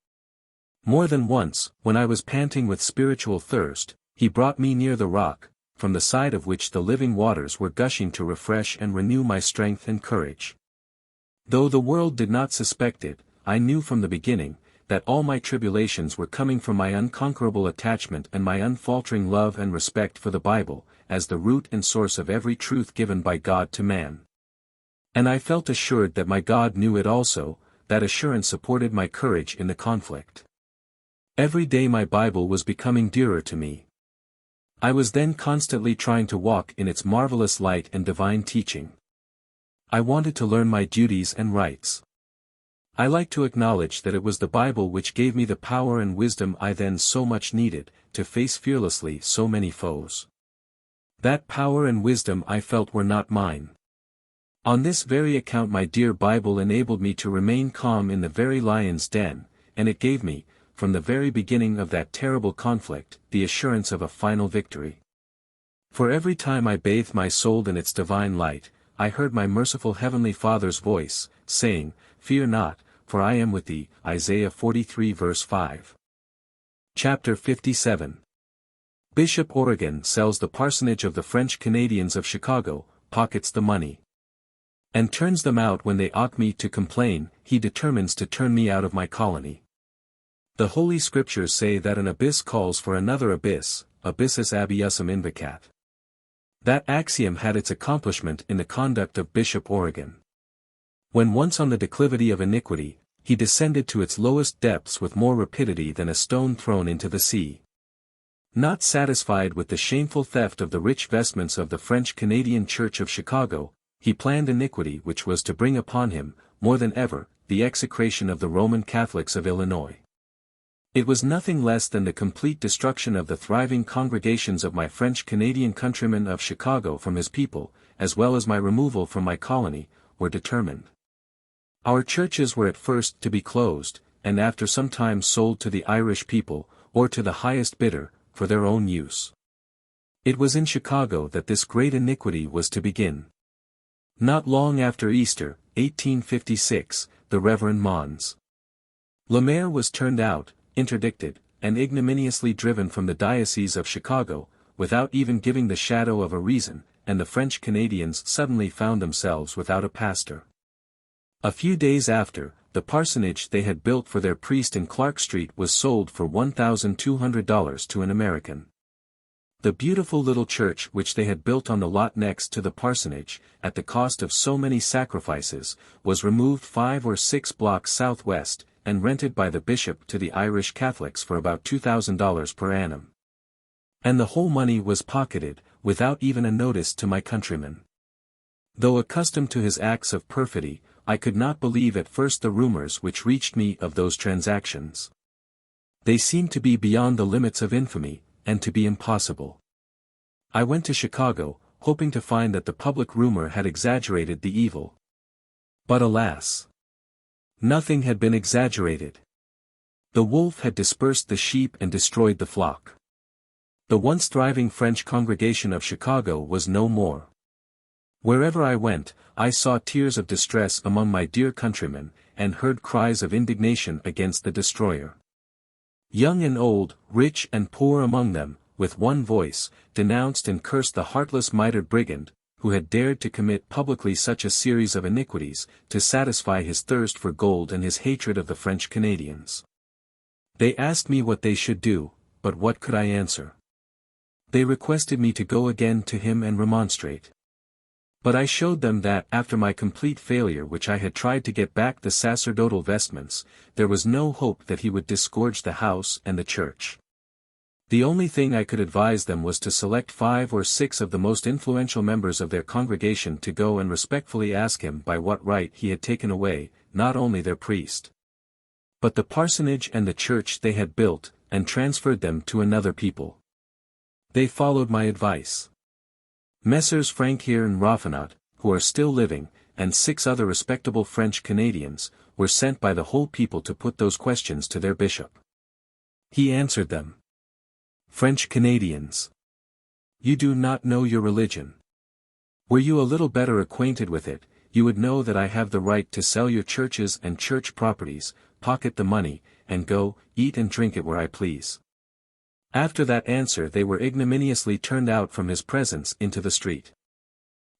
Speaker 1: More than once, when I was panting with spiritual thirst, he brought me near the rock, from the side of which the living waters were gushing to refresh and renew my strength and courage. Though the world did not suspect it, I knew from the beginning, that all my tribulations were coming from my unconquerable attachment and my unfaltering love and respect for the Bible, as the root and source of every truth given by God to man. And I felt assured that my God knew it also. That assurance supported my courage in the conflict. Every day my Bible was becoming dearer to me. I was then constantly trying to walk in its marvelous light and divine teaching. I wanted to learn my duties and rights. I like to acknowledge that it was the Bible which gave me the power and wisdom I then so much needed, to face fearlessly so many foes. That power and wisdom I felt were not mine. On this very account my dear Bible enabled me to remain calm in the very lion's den, and it gave me, from the very beginning of that terrible conflict, the assurance of a final victory. For every time I bathed my soul in its divine light, I heard my merciful Heavenly Father's voice, saying, "Fear not, for I am with thee." Isaiah 43 verse 5. Chapter 57. Bishop Oregon sells the parsonage of the French Canadians of Chicago, pockets the money, and turns them out when they ought me to complain. He determines to turn me out of my colony. The Holy Scriptures say that an abyss calls for another abyss, abyssus abyssum invocat. That axiom had its accomplishment in the conduct of Bishop Oregon. When once on the declivity of iniquity, he descended to its lowest depths with more rapidity than a stone thrown into the sea. Not satisfied with the shameful theft of the rich vestments of the French Canadian Church of Chicago, he planned iniquity which was to bring upon him, more than ever, the execration of the Roman Catholics of Illinois. It was nothing less than the complete destruction of the thriving congregations of my French Canadian countrymen of Chicago from his people, as well as my removal from my colony, were determined. Our churches were at first to be closed, and after some time sold to the Irish people, or to the highest bidder, for their own use. It was in Chicago that this great iniquity was to begin. Not long after Easter, 1856, the Reverend Mons. Lemaire was turned out, interdicted, and ignominiously driven from the Diocese of Chicago, without even giving the shadow of a reason, and the French Canadians suddenly found themselves without a pastor. A few days after, the parsonage they had built for their priest in Clark Street was sold for $1,200 to an American. The beautiful little church which they had built on the lot next to the parsonage, at the cost of so many sacrifices, was removed 5 or 6 blocks southwest, and rented by the bishop to the Irish Catholics for about $2,000 per annum. And the whole money was pocketed, without even a notice to my countrymen. Though accustomed to his acts of perfidy, I could not believe at first the rumors which reached me of those transactions. They seemed to be beyond the limits of infamy, and to be impossible. I went to Chicago, hoping to find that the public rumor had exaggerated the evil. But alas! Nothing had been exaggerated. The wolf had dispersed the sheep and destroyed the flock. The once thriving French congregation of Chicago was no more. Wherever I went, I saw tears of distress among my dear countrymen, and heard cries of indignation against the destroyer. Young and old, rich and poor among them, with one voice, denounced and cursed the heartless mitred brigand, who had dared to commit publicly such a series of iniquities, to satisfy his thirst for gold and his hatred of the French Canadians. They asked me what they should do, but what could I answer? They requested me to go again to him and remonstrate. But I showed them that after my complete failure which I had tried to get back the sacerdotal vestments, there was no hope that he would disgorge the house and the church. The only thing I could advise them was to select 5 or 6 of the most influential members of their congregation to go and respectfully ask him by what right he had taken away, not only their priest, but the parsonage and the church they had built, and transferred them to another people. They followed my advice. Messrs. Franquier and Raffinot, who are still living, and 6 other respectable French Canadians, were sent by the whole people to put those questions to their bishop. He answered them. French Canadians, you do not know your religion. Were you a little better acquainted with it, you would know that I have the right to sell your churches and church properties, pocket the money, and go, eat and drink it where I please. After that answer they were ignominiously turned out from his presence into the street.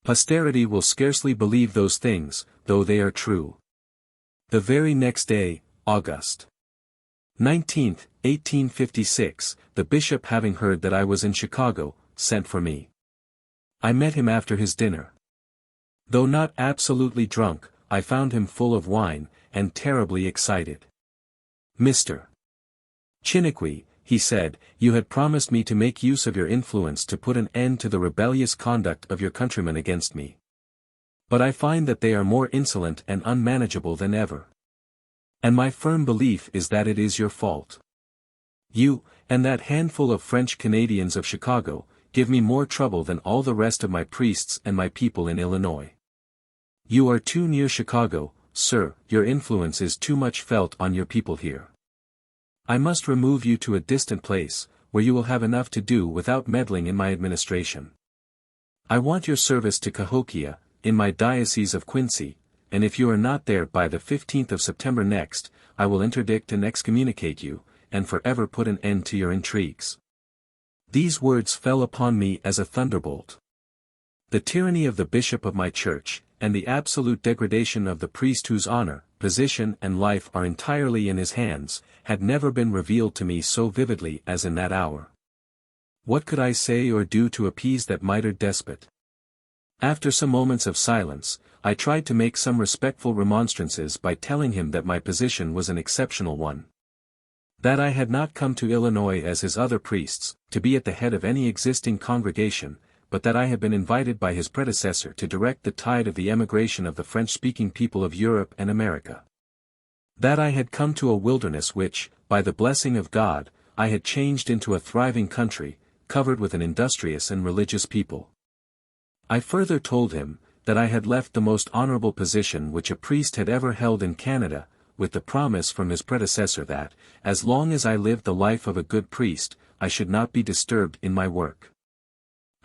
Speaker 1: Posterity will scarcely believe those things, though they are true. The very next day, August 19th, 1856, the bishop, having heard that I was in Chicago, sent for me. I met him after his dinner. Though not absolutely drunk, I found him full of wine, and terribly excited. "Mr. Chiniquy," he said, "you had promised me to make use of your influence to put an end to the rebellious conduct of your countrymen against me. But I find that they are more insolent and unmanageable than ever. And my firm belief is that it is your fault. You, and that handful of French Canadians of Chicago, give me more trouble than all the rest of my priests and my people in Illinois. You are too near Chicago, sir, your influence is too much felt on your people here. I must remove you to a distant place, where you will have enough to do without meddling in my administration. I want your service to Cahokia, in my diocese of Quincy, and if you are not there by the 15th of September next, I will interdict and excommunicate you, and forever put an end to your intrigues." These words fell upon me as a thunderbolt. The tyranny of the bishop of my church, and the absolute degradation of the priest whose honor, position and life are entirely in his hands, had never been revealed to me so vividly as in that hour. What could I say or do to appease that mitred despot? After some moments of silence, I tried to make some respectful remonstrances by telling him that my position was an exceptional one. That I had not come to Illinois as his other priests, to be at the head of any existing congregation, but that I had been invited by his predecessor to direct the tide of the emigration of the French-speaking people of Europe and America. That I had come to a wilderness which, by the blessing of God, I had changed into a thriving country, covered with an industrious and religious people. I further told him, that I had left the most honorable position which a priest had ever held in Canada, with the promise from his predecessor that, as long as I lived the life of a good priest, I should not be disturbed in my work.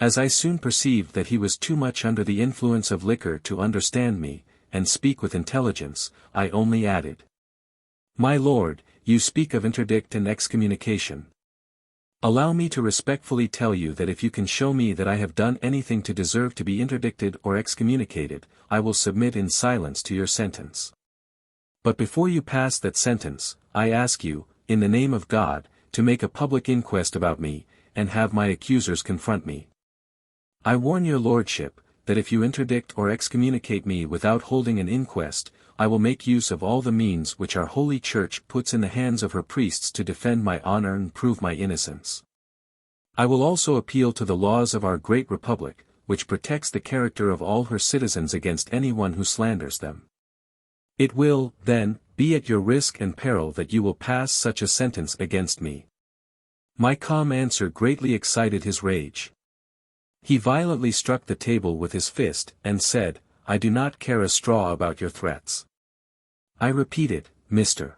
Speaker 1: As I soon perceived that he was too much under the influence of liquor to understand me, and speak with intelligence, I only added, "My lord, you speak of interdict and excommunication. Allow me to respectfully tell you that if you can show me that I have done anything to deserve to be interdicted or excommunicated, I will submit in silence to your sentence. But before you pass that sentence, I ask you, in the name of God, to make a public inquest about me, and have my accusers confront me. I warn your lordship, that if you interdict or excommunicate me without holding an inquest, I will make use of all the means which our holy church puts in the hands of her priests to defend my honor and prove my innocence. I will also appeal to the laws of our great republic, which protects the character of all her citizens against anyone who slanders them. It will, then, be at your risk and peril that you will pass such a sentence against me." My calm answer greatly excited his rage. He violently struck the table with his fist, and said, "I do not care a straw about your threats. I repeated, Mr.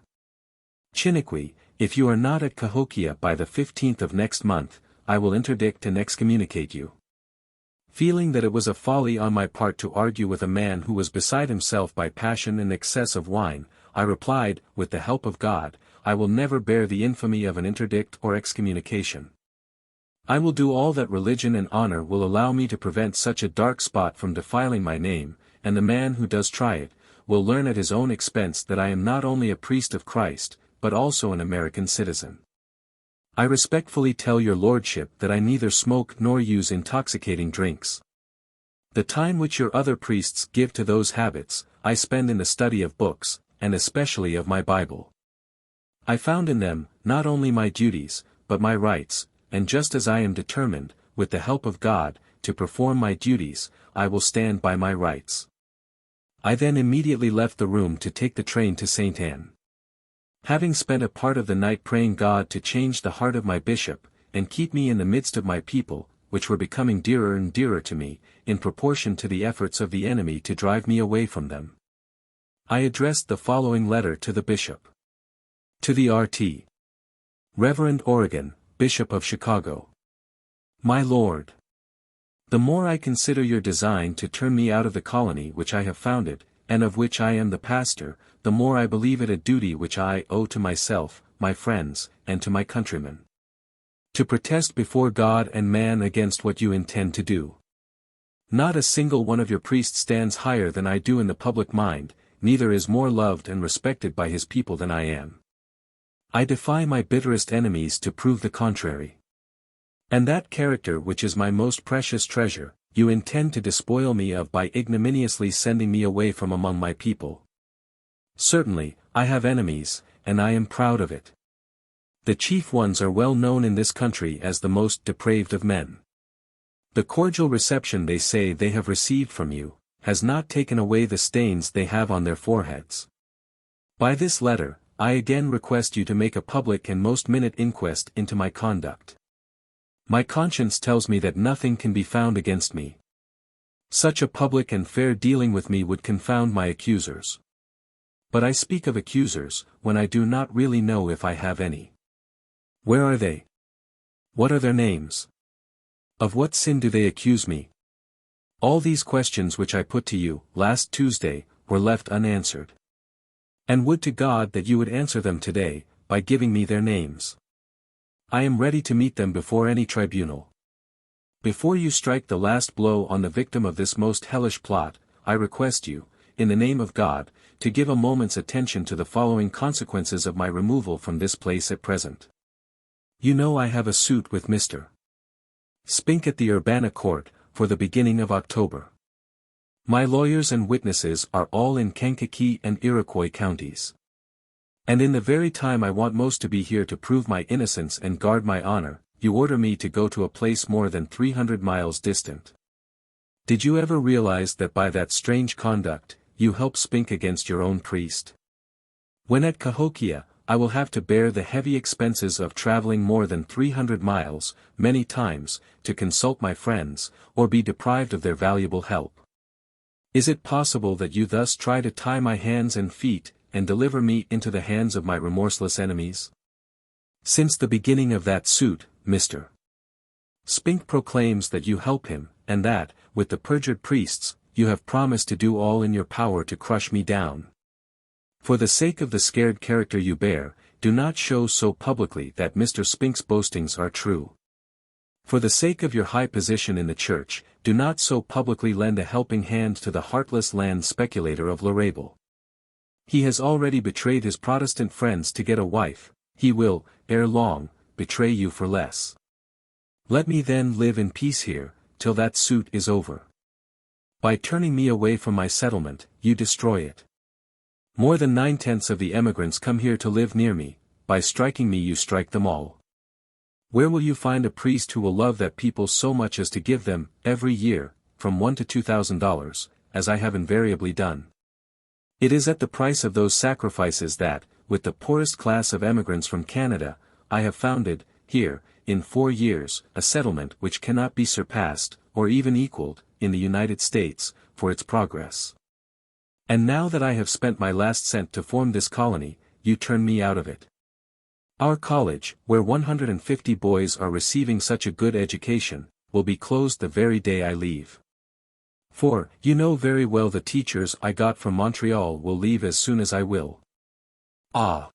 Speaker 1: Chiniquy, if you are not at Cahokia by the 15th of next month, I will interdict and excommunicate you." Feeling that it was a folly on my part to argue with a man who was beside himself by passion and excess of wine, I replied, with the help of God, I will never bear the infamy of an interdict or excommunication. I will do all that religion and honor will allow me to prevent such a dark spot from defiling my name, and the man who does try it, will learn at his own expense that I am not only a priest of Christ, but also an American citizen. I respectfully tell your lordship that I neither smoke nor use intoxicating drinks. The time which your other priests give to those habits, I spend in the study of books, and especially of my Bible. I found in them, not only my duties, but my rights, and just as I am determined, with the help of God, to perform my duties, I will stand by my rights. I then immediately left the room to take the train to St. Anne. Having spent a part of the night praying God to change the heart of my bishop, and keep me in the midst of my people, which were becoming dearer and dearer to me, in proportion to the efforts of the enemy to drive me away from them, I addressed the following letter to the bishop. To the R.T. Reverend Oregon, Bishop of Chicago. My Lord, the more I consider your design to turn me out of the colony which I have founded, and of which I am the pastor, the more I believe it a duty which I owe to myself, my friends, and to my countrymen. To protest before God and man against what you intend to do. Not a single one of your priests stands higher than I do in the public mind, neither is more loved and respected by his people than I am. I defy my bitterest enemies to prove the contrary. And that character which is my most precious treasure, you intend to despoil me of by ignominiously sending me away from among my people. Certainly, I have enemies, and I am proud of it. The chief ones are well known in this country as the most depraved of men. The cordial reception they say they have received from you, has not taken away the stains they have on their foreheads. By this letter, I again request you to make a public and most minute inquest into my conduct. My conscience tells me that nothing can be found against me. Such a public and fair dealing with me would confound my accusers. But I speak of accusers, when I do not really know if I have any. Where are they? What are their names? Of what sin do they accuse me? All these questions which I put to you, last Tuesday, were left unanswered. And would to God that you would answer them today, by giving me their names. I am ready to meet them before any tribunal. Before you strike the last blow on the victim of this most hellish plot, I request you, in the name of God, to give a moment's attention to the following consequences of my removal from this place at present. You know I have a suit with Mr. Spink at the Urbana Court, for the beginning of October. My lawyers and witnesses are all in Kankakee and Iroquois counties. And in the very time I want most to be here to prove my innocence and guard my honor, you order me to go to a place more than 300 miles distant. Did you ever realize that by that strange conduct, you help Spink against your own priest? When at Cahokia, I will have to bear the heavy expenses of traveling more than 300 miles, many times, to consult my friends, or be deprived of their valuable help. Is it possible that you thus try to tie my hands and feet, and deliver me into the hands of my remorseless enemies? Since the beginning of that suit, Mr. Spink proclaims that you help him, and that, with the perjured priests, you have promised to do all in your power to crush me down. For the sake of the scared character you bear, do not show so publicly that Mr. Spink's boastings are true. For the sake of your high position in the church, do not so publicly lend a helping hand to the heartless land speculator of Larable. He has already betrayed his Protestant friends to get a wife, he will, ere long, betray you for less. Let me then live in peace here, till that suit is over. By turning me away from my settlement, you destroy it. More than 9/10 of the emigrants come here to live near me, by striking me you strike them all. Where will you find a priest who will love that people so much as to give them, every year, from $1,000 to $2,000, as I have invariably done? It is at the price of those sacrifices that, with the poorest class of emigrants from Canada, I have founded, here, in 4 years, a settlement which cannot be surpassed, or even equaled, in the United States, for its progress. And now that I have spent my last cent to form this colony, you turn me out of it. Our college, where 150 boys are receiving such a good education, will be closed the very day I leave. For, you know very well the teachers I got from Montreal will leave as soon as I will. Ah!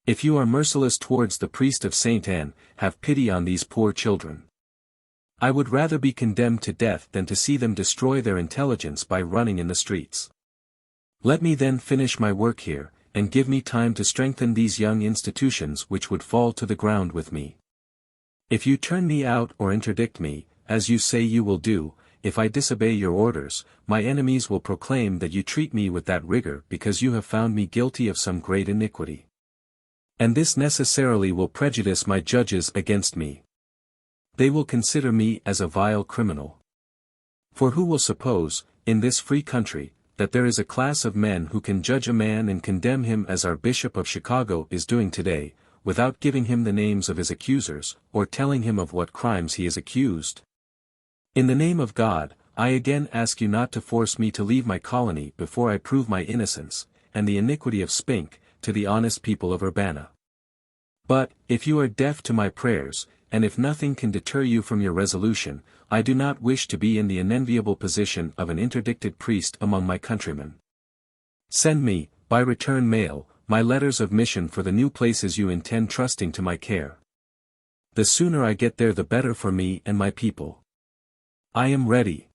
Speaker 1: If you are merciless towards the priest of Saint Anne, have pity on these poor children. I would rather be condemned to death than to see them destroy their intelligence by running in the streets. Let me then finish my work here, and give me time to strengthen these young institutions which would fall to the ground with me. If you turn me out or interdict me, as you say you will do, if I disobey your orders, my enemies will proclaim that you treat me with that rigor because you have found me guilty of some great iniquity. And this necessarily will prejudice my judges against me. They will consider me as a vile criminal. For who will suppose, in this free country, that there is a class of men who can judge a man and condemn him as our Bishop of Chicago is doing today, without giving him the names of his accusers, or telling him of what crimes he is accused? In the name of God, I again ask you not to force me to leave my colony before I prove my innocence, and the iniquity of Spink, to the honest people of Urbana. But, if you are deaf to my prayers, and if nothing can deter you from your resolution, I do not wish to be in the unenviable position of an interdicted priest among my countrymen. Send me, by return mail, my letters of mission for the new places you intend trusting to my care. The sooner I get there the better for me and my people. I am ready.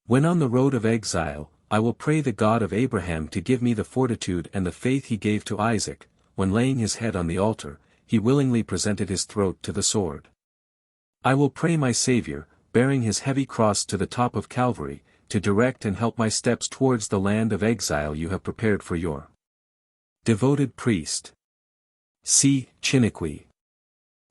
Speaker 1: When on the road of exile, I will pray the God of Abraham to give me the fortitude and the faith he gave to Isaac. When laying his head on the altar, he willingly presented his throat to the sword. I will pray my Savior, bearing his heavy cross to the top of Calvary, to direct and help my steps towards the land of exile you have prepared for your devoted priest. C. Chiniquy.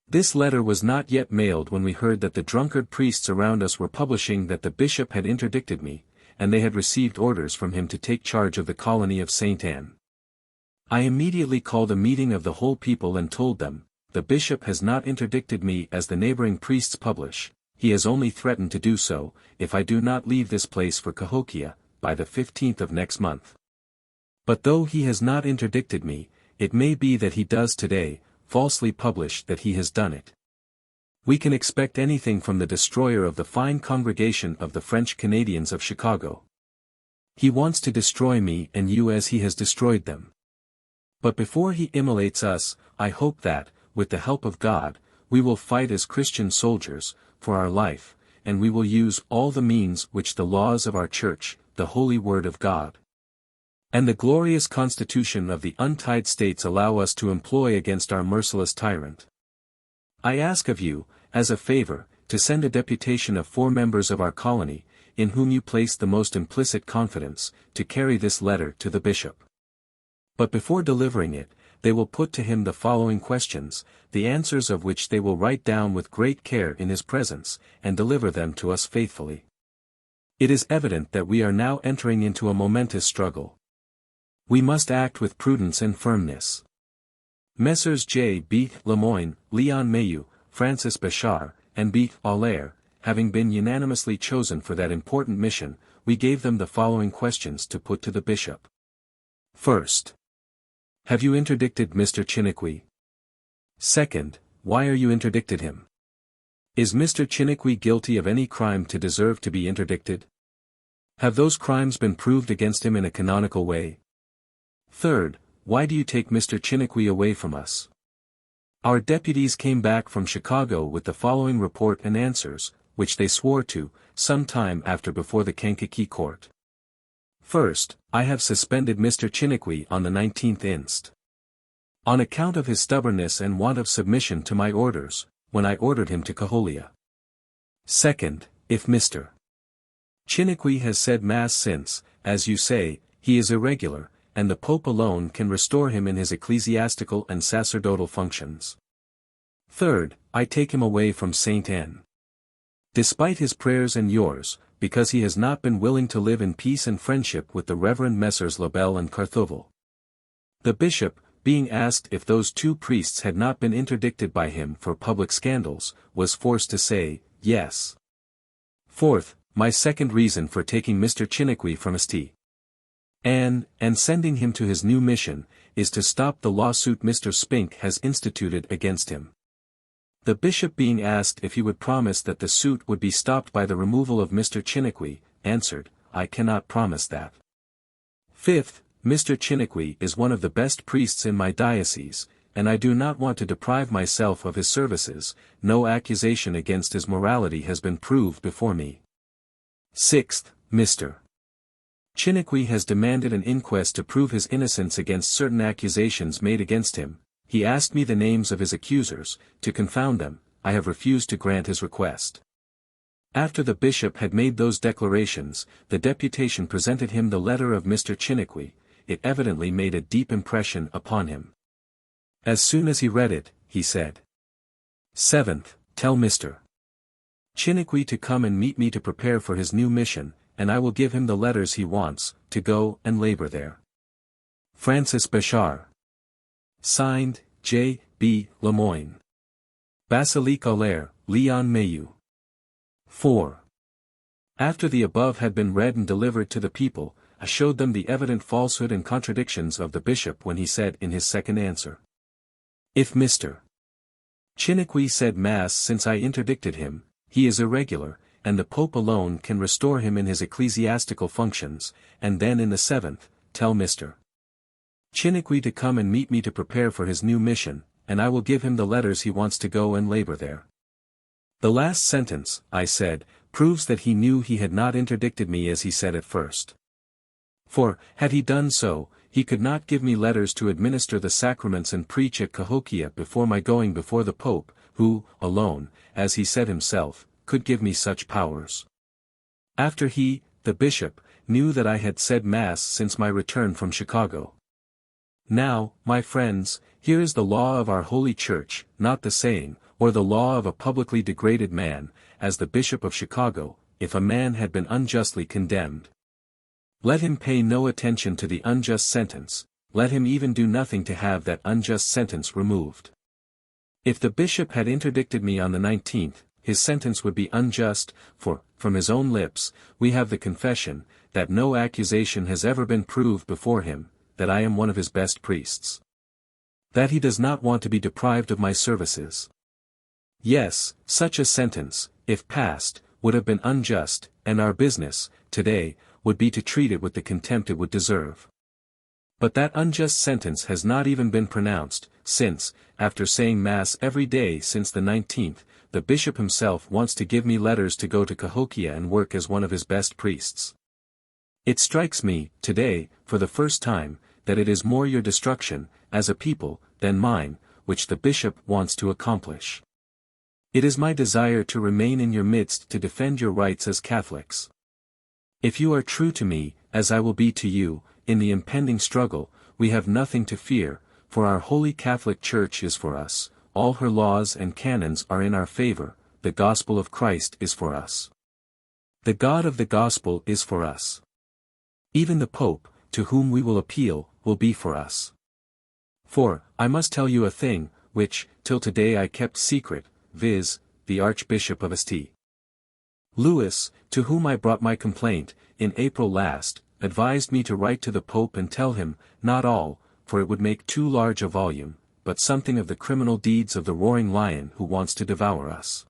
Speaker 1: This letter was not yet mailed when we heard that the drunkard priests around us were publishing that the bishop had interdicted me, and they had received orders from him to take charge of the colony of St. Anne. I immediately called a meeting of the whole people and told them, the bishop has not interdicted me as the neighboring priests publish, he has only threatened to do so, if I do not leave this place for Cahokia, by the 15th of next month. But though he has not interdicted me, it may be that he does today, falsely publish that he has done it. We can expect anything from the destroyer of the fine congregation of the French Canadians of Chicago. He wants to destroy me and you as he has destroyed them. But before he immolates us, I hope that, with the help of God, we will fight as Christian soldiers, for our life, and we will use all the means which the laws of our Church, the Holy Word of God, and the glorious Constitution of the untied states allow us to employ against our merciless tyrant. I ask of you, as a favor, to send a deputation of 4 members of our colony, in whom you place the most implicit confidence, to carry this letter to the bishop. But before delivering it, they will put to him the following questions, the answers of which they will write down with great care in his presence, and deliver them to us faithfully. It is evident that we are now entering into a momentous struggle. We must act with prudence and firmness. Messrs. J. B. Lemoyne, Leon Mayeux, Francis Bechar, and B. Allaire, having been unanimously chosen for that important mission, we gave them the following questions to put to the bishop. First, have you interdicted Mr. Chiniquy? Second, why are you interdicted him? Is Mr. Chiniquy guilty of any crime to deserve to be interdicted? Have those crimes been proved against him in a canonical way? Third, why do you take Mr. Chiniquy away from us? Our deputies came back from Chicago with the following report and answers, which they swore to, some time after before the Kankakee court. First, I have suspended Mr. Chiniquy on the 19th inst. On account of his stubbornness and want of submission to my orders, when I ordered him to Cahokia. Second, if Mr. Chiniquy has said Mass since, as you say, he is irregular, and the Pope alone can restore him in his ecclesiastical and sacerdotal functions. Third, I take him away from St. Anne. Despite his prayers and yours, because he has not been willing to live in peace and friendship with the Reverend Messrs. Labelle and Carthovel. The bishop, being asked if those 2 priests had not been interdicted by him for public scandals, was forced to say, yes. Fourth, my second reason for taking Mr. Chiniquy from St. Anne, and sending him to his new mission, is to stop the lawsuit Mr. Spink has instituted against him. The bishop being asked if he would promise that the suit would be stopped by the removal of Mr. Chiniquy, answered, I cannot promise that. Fifth, Mr. Chiniquy is one of the best priests in my diocese, and I do not want to deprive myself of his services. No accusation against his morality has been proved before me. Sixth, Mr. Chiniquy has demanded an inquest to prove his innocence against certain accusations made against him. He asked me the names of his accusers, to confound them. I have refused to grant his request. After the bishop had made those declarations, the deputation presented him the letter of Mr. Chiniquy. It evidently made a deep impression upon him. As soon as he read it, he said, Seventh, tell Mr. Chiniquy to come and meet me to prepare for his new mission, and I will give him the letters he wants, to go and labor there. Francis Bechar. Signed, J. B. Lemoyne. Basilique Allaire, Leon Mayeux. 4. After the above had been read and delivered to the people, I showed them the evident falsehood and contradictions of the bishop when he said in his second answer, if Mr. Chiniquy said Mass since I interdicted him, he is irregular, and the Pope alone can restore him in his ecclesiastical functions, and then in the 7th, tell Mr. Chiniquy to come and meet me to prepare for his new mission, and I will give him the letters he wants to go and labor there. The last sentence, I said, proves that he knew he had not interdicted me as he said at first. For, had he done so, he could not give me letters to administer the sacraments and preach at Cahokia before my going before the Pope, who, alone, as he said himself, could give me such powers. After he, the bishop, knew that I had said Mass since my return from Chicago. Now, my friends, here is the law of our Holy Church, not the saying, or the law of a publicly degraded man, as the Bishop of Chicago, if a man had been unjustly condemned. Let him pay no attention to the unjust sentence, let him even do nothing to have that unjust sentence removed. If the bishop had interdicted me on the 19th, his sentence would be unjust, for, from his own lips, we have the confession, that no accusation has ever been proved before him, that I am one of his best priests. That he does not want to be deprived of my services. Yes, such a sentence, if passed, would have been unjust, and our business, today, would be to treat it with the contempt it would deserve. But that unjust sentence has not even been pronounced, since, after saying Mass every day since the 19th, the bishop himself wants to give me letters to go to Cahokia and work as one of his best priests. It strikes me, today, for the first time, that it is more your destruction, as a people, than mine, which the bishop wants to accomplish. It is my desire to remain in your midst to defend your rights as Catholics. If you are true to me, as I will be to you, in the impending struggle, we have nothing to fear, for our Holy Catholic Church is for us, all her laws and canons are in our favor, the gospel of Christ is for us. The God of the gospel is for us. Even the Pope, to whom we will appeal, will be for us. For, I must tell you a thing, which, till today I kept secret, viz., the Archbishop of St. Louis, to whom I brought my complaint, in April last, advised me to write to the Pope and tell him, not all, for it would make too large a volume, but something of the criminal deeds of the roaring lion who wants to devour us.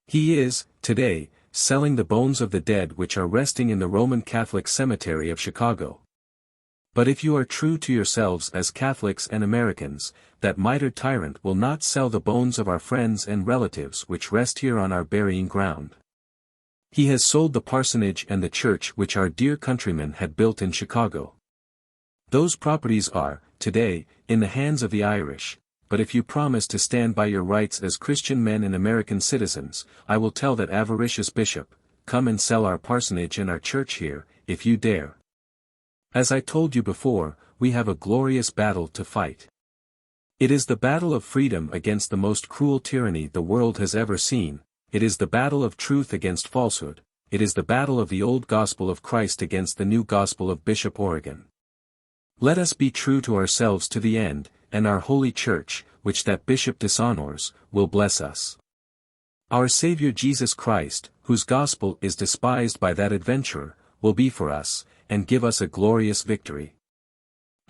Speaker 1: He is, today, selling the bones of the dead which are resting in the Roman Catholic Cemetery of Chicago. But if you are true to yourselves as Catholics and Americans, that mitred tyrant will not sell the bones of our friends and relatives which rest here on our burying ground. He has sold the parsonage and the church which our dear countrymen had built in Chicago. Those properties are, today, in the hands of the Irish, but if you promise to stand by your rights as Christian men and American citizens, I will tell that avaricious bishop, come and sell our parsonage and our church here, if you dare. As I told you before, we have a glorious battle to fight. It is the battle of freedom against the most cruel tyranny the world has ever seen, it is the battle of truth against falsehood, it is the battle of the old gospel of Christ against the new gospel of Bishop Origen. Let us be true to ourselves to the end, and our holy church, which that bishop dishonors, will bless us. Our Savior Jesus Christ, whose gospel is despised by that adventurer, will be for us, and give us a glorious victory.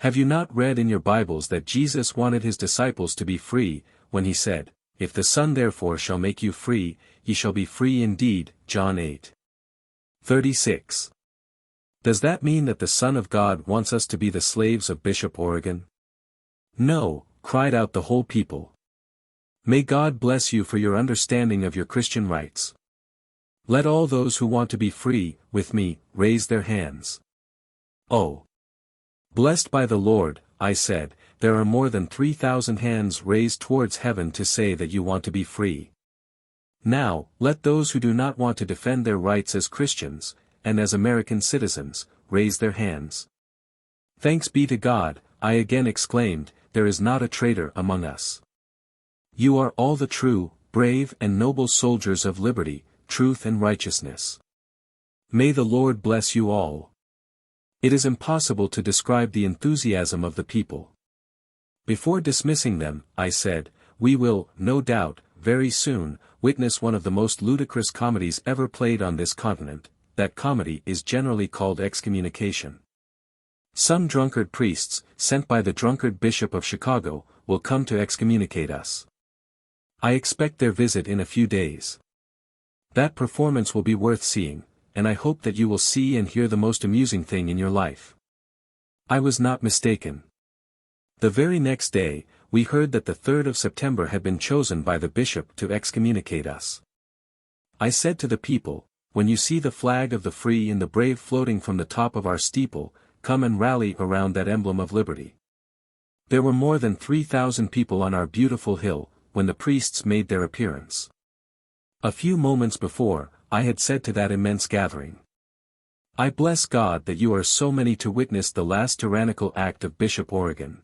Speaker 1: Have you not read in your Bibles that Jesus wanted his disciples to be free, when he said, "If the Son therefore shall make you free, ye shall be free indeed," John 8:36. Does that mean that the Son of God wants us to be the slaves of Bishop Origen? No, cried out the whole people. May God bless you for your understanding of your Christian rights. Let all those who want to be free, with me, raise their hands. Oh! Blessed by the Lord, I said, there are more than 3,000 hands raised towards heaven to say that you want to be free. Now, let those who do not want to defend their rights as Christians, and as American citizens, raise their hands. Thanks be to God, I again exclaimed, there is not a traitor among us. You are all the true, brave and noble soldiers of liberty, truth and righteousness. May the Lord bless you all. It is impossible to describe the enthusiasm of the people. Before dismissing them, I said, we will, no doubt, very soon, witness one of the most ludicrous comedies ever played on this continent. That comedy is generally called excommunication. Some drunkard priests, sent by the drunkard Bishop of Chicago, will come to excommunicate us. I expect their visit in a few days. That performance will be worth seeing, and I hope that you will see and hear the most amusing thing in your life. I was not mistaken. The very next day, we heard that the 3rd of September had been chosen by the bishop to excommunicate us. I said to the people, "When you see the flag of the free and the brave floating from the top of our steeple, come and rally around that emblem of liberty." There were more than 3,000 people on our beautiful hill, when the priests made their appearance. A few moments before, I had said to that immense gathering, "I bless God that you are so many to witness the last tyrannical act of Bishop Origen.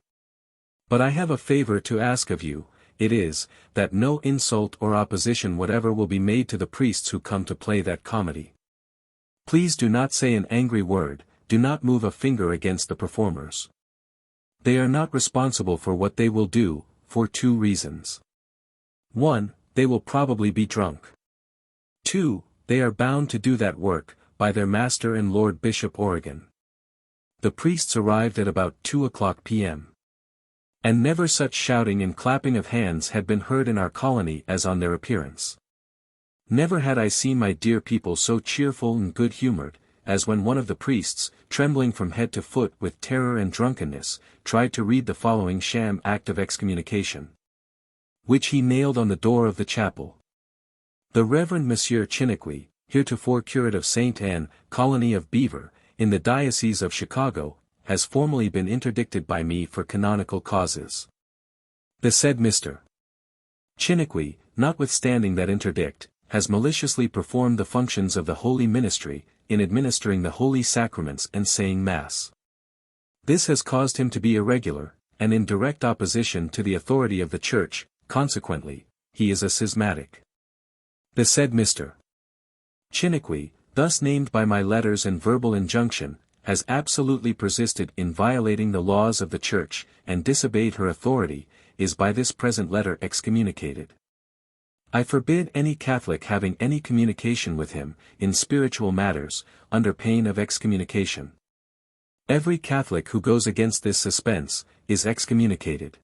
Speaker 1: But I have a favor to ask of you, it is, that no insult or opposition whatever will be made to the priests who come to play that comedy. Please do not say an angry word, do not move a finger against the performers. They are not responsible for what they will do, for 2 reasons. 1, they will probably be drunk. 2, they are bound to do that work, by their master and Lord Bishop Origen." The priests arrived at about 2:00 p.m. And never such shouting and clapping of hands had been heard in our colony as on their appearance. Never had I seen my dear people so cheerful and good-humored, as when one of the priests, trembling from head to foot with terror and drunkenness, tried to read the following sham act of excommunication, which he nailed on the door of the chapel. "The Reverend Monsieur Chiniquy, heretofore curate of St. Anne, colony of Beaver, in the Diocese of Chicago, has formally been interdicted by me for canonical causes. The said Mr. Chiniquy, notwithstanding that interdict, has maliciously performed the functions of the holy ministry, in administering the holy sacraments and saying Mass. This has caused him to be irregular, and in direct opposition to the authority of the Church, consequently, he is a schismatic. The said Mr. Chiniquy, thus named by my letters and verbal injunction, has absolutely persisted in violating the laws of the Church, and disobeyed her authority, is by this present letter excommunicated. I forbid any Catholic having any communication with him, in spiritual matters, under pain of excommunication. Every Catholic who goes against this suspense, is excommunicated.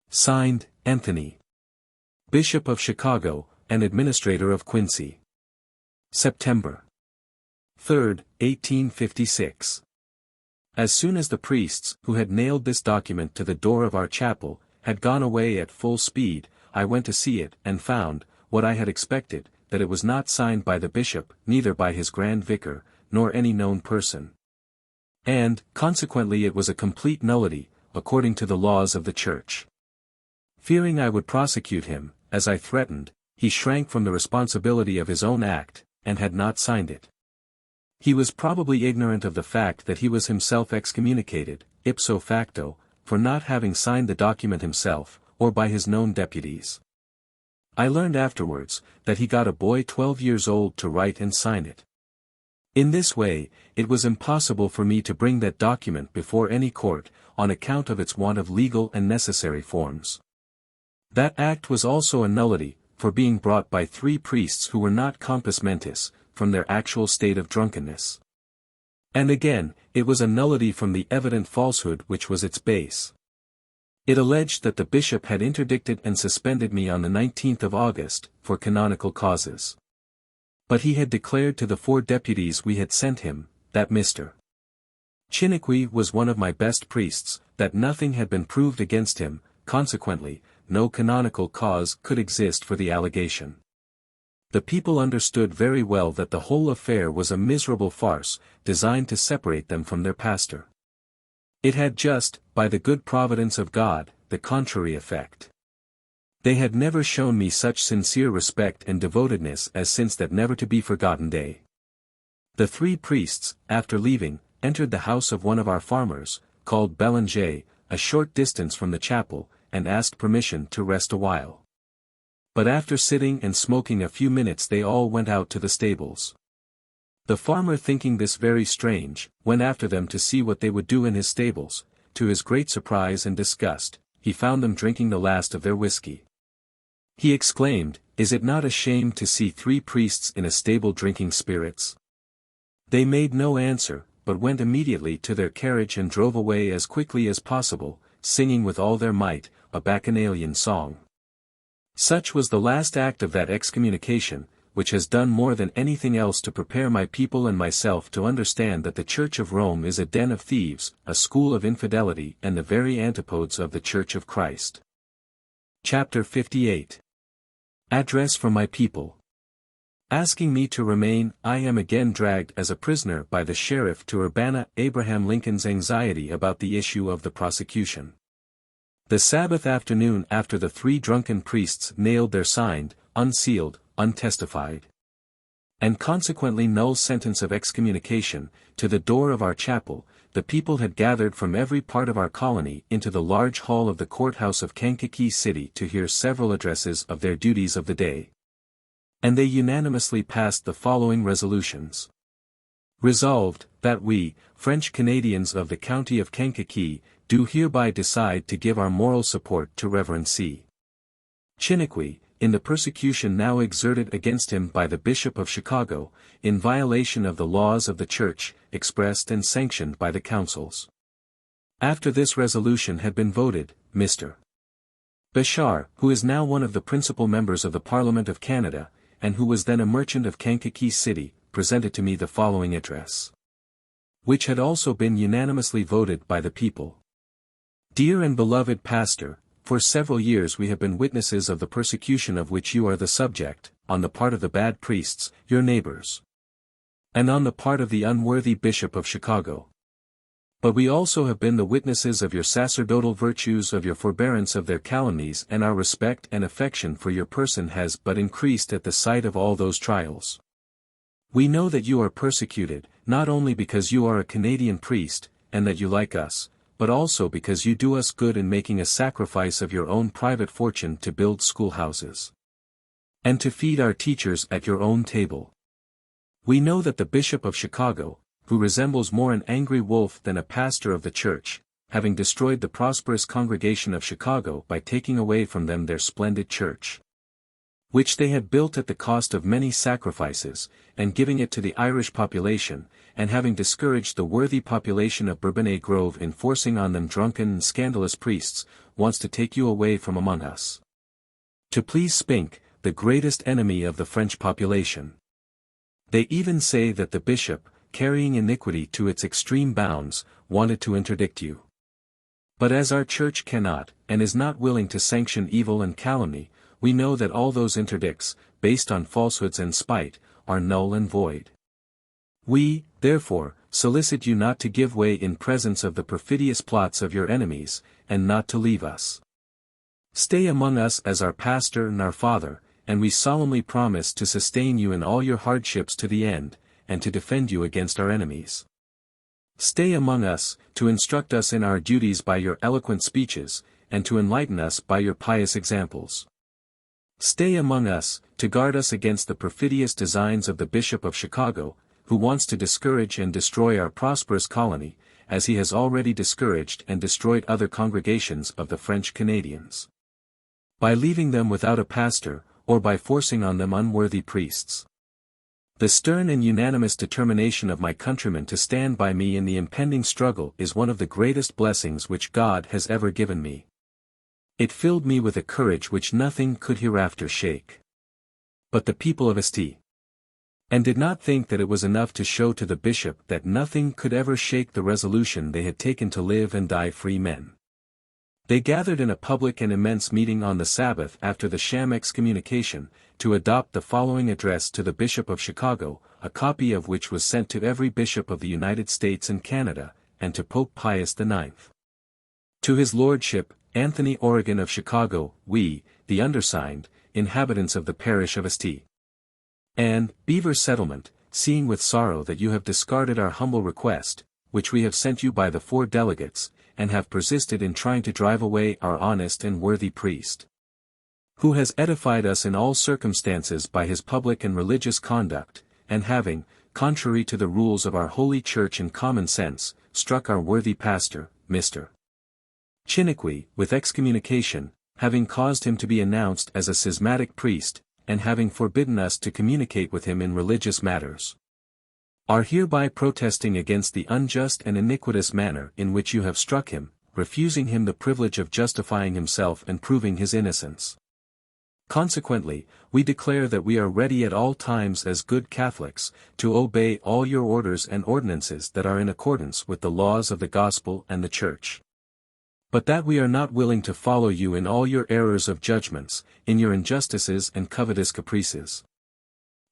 Speaker 1: Signed, Anthony, Bishop of Chicago, and Administrator of Quincy. September 3, 1856. As soon as the priests, who had nailed this document to the door of our chapel, had gone away at full speed, I went to see it, and found, what I had expected, that it was not signed by the bishop, neither by his grand vicar, nor any known person. And, consequently it was a complete nullity, according to the laws of the Church. Fearing I would prosecute him, as I threatened, he shrank from the responsibility of his own act, and had not signed it. He was probably ignorant of the fact that he was himself excommunicated, ipso facto, for not having signed the document himself, or by his known deputies. I learned afterwards, that he got a boy 12 years old to write and sign it. In this way, it was impossible for me to bring that document before any court, on account of its want of legal and necessary forms. That act was also a nullity, for being brought by 3 priests who were not compos mentis, from their actual state of drunkenness. And again, it was a nullity from the evident falsehood which was its base. It alleged that the bishop had interdicted and suspended me on the 19th of August, for canonical causes. But he had declared to the 4 deputies we had sent him, that Mr. Chiniquy was one of my best priests, that nothing had been proved against him, consequently, no canonical cause could exist for the allegation. The people understood very well that the whole affair was a miserable farce, designed to separate them from their pastor. It had just, by the good providence of God, the contrary effect. They had never shown me such sincere respect and devotedness as since that never-to-be-forgotten day. The 3 priests, after leaving, entered the house of one of our farmers, called Bélanger, a short distance from the chapel, and asked permission to rest a while. But after sitting and smoking a few minutes they all went out to the stables. The farmer, thinking this very strange, went after them to see what they would do in his stables. To his great surprise and disgust, he found them drinking the last of their whiskey. He exclaimed, "Is it not a shame to see 3 priests in a stable drinking spirits?" They made no answer, but went immediately to their carriage and drove away as quickly as possible, singing with all their might, a bacchanalian song. Such was the last act of that excommunication, which has done more than anything else to prepare my people and myself to understand that the Church of Rome is a den of thieves, a school of infidelity and the very antipodes of the Church of Christ. Chapter 58. Address from my people. Asking me to remain, I am again dragged as a prisoner by the sheriff to Urbana. Abraham Lincoln's anxiety about the issue of the prosecution. The Sabbath afternoon after the 3 drunken priests nailed their signed, unsealed, untestified, and consequently null sentence of excommunication, to the door of our chapel, the people had gathered from every part of our colony into the large hall of the courthouse of Kankakee City to hear several addresses of their duties of the day. And they unanimously passed the following resolutions. Resolved, that we, French Canadians of the county of Kankakee, do hereby decide to give our moral support to Rev. C. Chiniquy, in the persecution now exerted against him by the Bishop of Chicago, in violation of the laws of the Church, expressed and sanctioned by the councils. After this resolution had been voted, Mr. Bechar, who is now one of the principal members of the Parliament of Canada, and who was then a merchant of Kankakee City, presented to me the following address, which had also been unanimously voted by the people. Dear and beloved Pastor, for several years we have been witnesses of the persecution of which you are the subject, on the part of the bad priests, your neighbors, and on the part of the unworthy Bishop of Chicago. But we also have been the witnesses of your sacerdotal virtues, of your forbearance of their calumnies, and our respect and affection for your person has but increased at the sight of all those trials. We know that you are persecuted, not only because you are a Canadian priest, and that you like us, but also because you do us good in making a sacrifice of your own private fortune to build schoolhouses, and to feed our teachers at your own table. We know that the Bishop of Chicago, who resembles more an angry wolf than a pastor of the Church, having destroyed the prosperous congregation of Chicago by taking away from them their splendid church, which they had built at the cost of many sacrifices, and giving it to the Irish population, and having discouraged the worthy population of Bourbonnais Grove in forcing on them drunken and scandalous priests, wants to take you away from among us, to please Spink, the greatest enemy of the French population. They even say that the bishop, carrying iniquity to its extreme bounds, wanted to interdict you. But as our Church cannot, and is not willing to sanction evil and calumny, we know that all those interdicts, based on falsehoods and spite, are null and void. We, therefore, solicit you not to give way in presence of the perfidious plots of your enemies, and not to leave us. Stay among us as our pastor and our father, and we solemnly promise to sustain you in all your hardships to the end, and to defend you against our enemies. Stay among us, to instruct us in our duties by your eloquent speeches, and to enlighten us by your pious examples. Stay among us, to guard us against the perfidious designs of the Bishop of Chicago, who wants to discourage and destroy our prosperous colony, as he has already discouraged and destroyed other congregations of the French Canadians, by leaving them without a pastor, or by forcing on them unworthy priests. The stern and unanimous determination of my countrymen to stand by me in the impending struggle is one of the greatest blessings which God has ever given me. It filled me with a courage which nothing could hereafter shake. But the people of St. and did not think that it was enough to show to the bishop that nothing could ever shake the resolution they had taken to live and die free men. They gathered in a public and immense meeting on the Sabbath after the sham excommunication, to adopt the following address to the Bishop of Chicago, a copy of which was sent to every bishop of the United States and Canada, and to Pope Pius IX. To His Lordship, Anthony Oregon of Chicago, we, the undersigned, inhabitants of the parish of St. and Beaver Settlement, seeing with sorrow that you have discarded our humble request, which we have sent you by the 4 delegates, and have persisted in trying to drive away our honest and worthy priest, who has edified us in all circumstances by his public and religious conduct, and having, contrary to the rules of our holy Church and common sense, struck our worthy pastor, Mr. Chiniquy, with excommunication, having caused him to be announced as a schismatic priest, and having forbidden us to communicate with him in religious matters, are hereby protesting against the unjust and iniquitous manner in which you have struck him, refusing him the privilege of justifying himself and proving his innocence. Consequently, we declare that we are ready at all times as good Catholics, to obey all your orders and ordinances that are in accordance with the laws of the Gospel and the Church. But that we are not willing to follow you in all your errors of judgments, in your injustices and covetous caprices.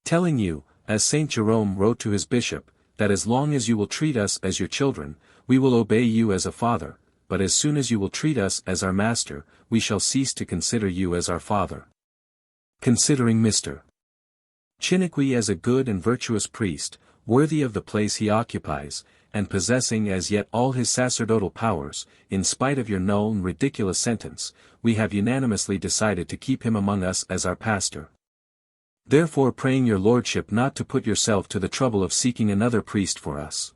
Speaker 1: Telling you, as Saint Jerome wrote to his bishop, that as long as you will treat us as your children, we will obey you as a father, but as soon as you will treat us as our master, we shall cease to consider you as our father. Considering Mr. Chiniquy as a good and virtuous priest, worthy of the place he occupies, and possessing as yet all his sacerdotal powers, in spite of your null and ridiculous sentence, we have unanimously decided to keep him among us as our pastor. Therefore, praying your lordship not to put yourself to the trouble of seeking another priest for us.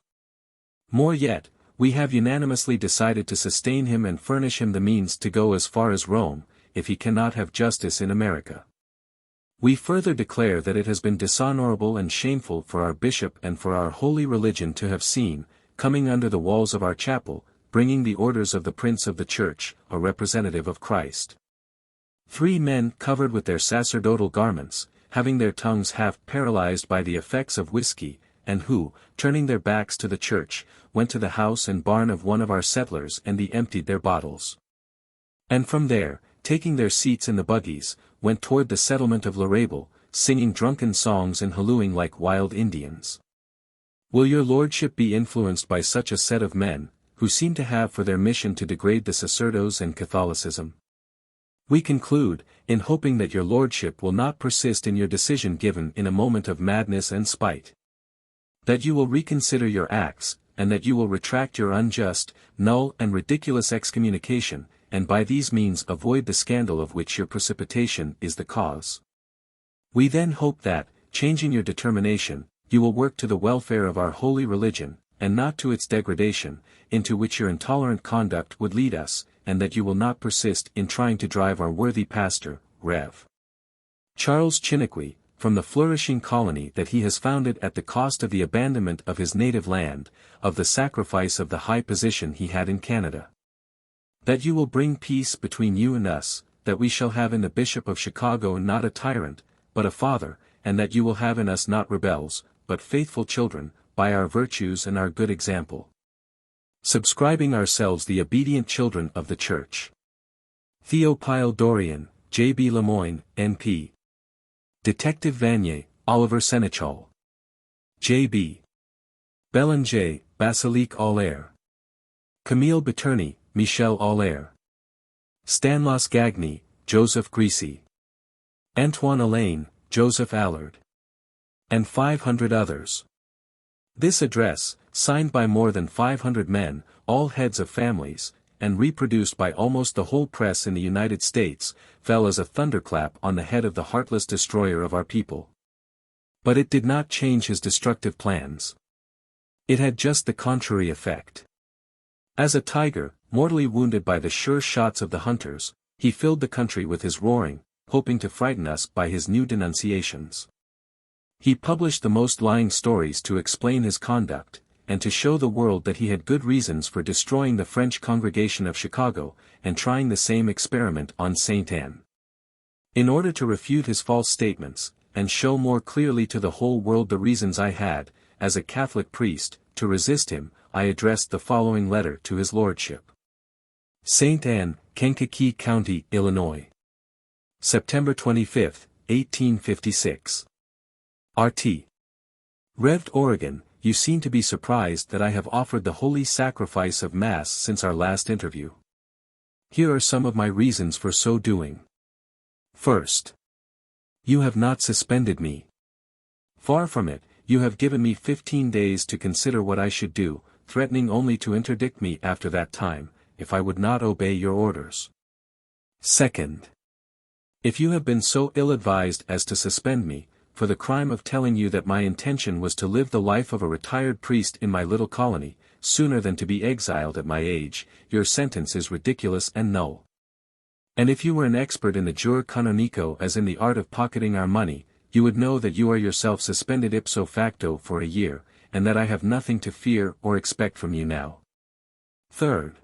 Speaker 1: More yet, we have unanimously decided to sustain him and furnish him the means to go as far as Rome, if he cannot have justice in America. We further declare that it has been dishonorable and shameful for our bishop and for our holy religion to have seen, coming under the walls of our chapel, bringing the orders of the Prince of the Church, a representative of Christ. 3 men covered with their sacerdotal garments, having their tongues half paralyzed by the effects of whiskey, and who, turning their backs to the church, went to the house and barn of one of our settlers and emptied their bottles. And from there, taking their seats in the buggies, went toward the settlement of Larrabel, singing drunken songs and hallooing like wild Indians. Will your lordship be influenced by such a set of men, who seem to have for their mission to degrade the sacerdotes and Catholicism? We conclude, in hoping that your lordship will not persist in your decision given in a moment of madness and spite. That you will reconsider your acts, and that you will retract your unjust, null and ridiculous excommunication, and by these means avoid the scandal of which your precipitation is the cause. We then hope that, changing your determination, you will work to the welfare of our holy religion, and not to its degradation, into which your intolerant conduct would lead us, and that you will not persist in trying to drive our worthy pastor, Rev. Charles Chiniquy, from the flourishing colony that he has founded at the cost of the abandonment of his native land, of the sacrifice of the high position he had in Canada. That you will bring peace between you and us, that we shall have in the Bishop of Chicago not a tyrant, but a father, and that you will have in us not rebels, but faithful children, by our virtues and our good example. Subscribing ourselves the obedient children of the Church. Théophile Dorian, J.B. Lemoyne, N.P. Detective Vanier, Oliver Senechal. J.B. Bélanger, Basilique Allaire. Camille Betourney, Michel Allaire. Stanislas Gagny, Joseph Grisi. Antoine Alain, Joseph Allard. And 500 others. This address, signed by more than 500 men, all heads of families, and reproduced by almost the whole press in the United States, fell as a thunderclap on the head of the heartless destroyer of our people. But it did not change his destructive plans. It had just the contrary effect. As a tiger, mortally wounded by the sure shots of the hunters, he filled the country with his roaring, hoping to frighten us by his new denunciations. He published the most lying stories to explain his conduct, and to show the world that he had good reasons for destroying the French congregation of Chicago, and trying the same experiment on Saint Anne. In order to refute his false statements, and show more clearly to the whole world the reasons I had, as a Catholic priest, to resist him, I addressed the following letter to his lordship. Saint Anne, Kankakee County, Illinois. September 25, 1856. R.T. Rev. Oregon, you seem to be surprised that I have offered the holy sacrifice of Mass since our last interview. Here are some of my reasons for so doing. First, you have not suspended me. Far from it, you have given me 15 days to consider what I should do, threatening only to interdict me after that time, if I would not obey your orders. Second, if you have been so ill-advised as to suspend me, for the crime of telling you that my intention was to live the life of a retired priest in my little colony, sooner than to be exiled at my age, your sentence is ridiculous and null. And if you were an expert in the jure canonico as in the art of pocketing our money, you would know that you are yourself suspended ipso facto for a year, and that I have nothing to fear or expect from you now. Third,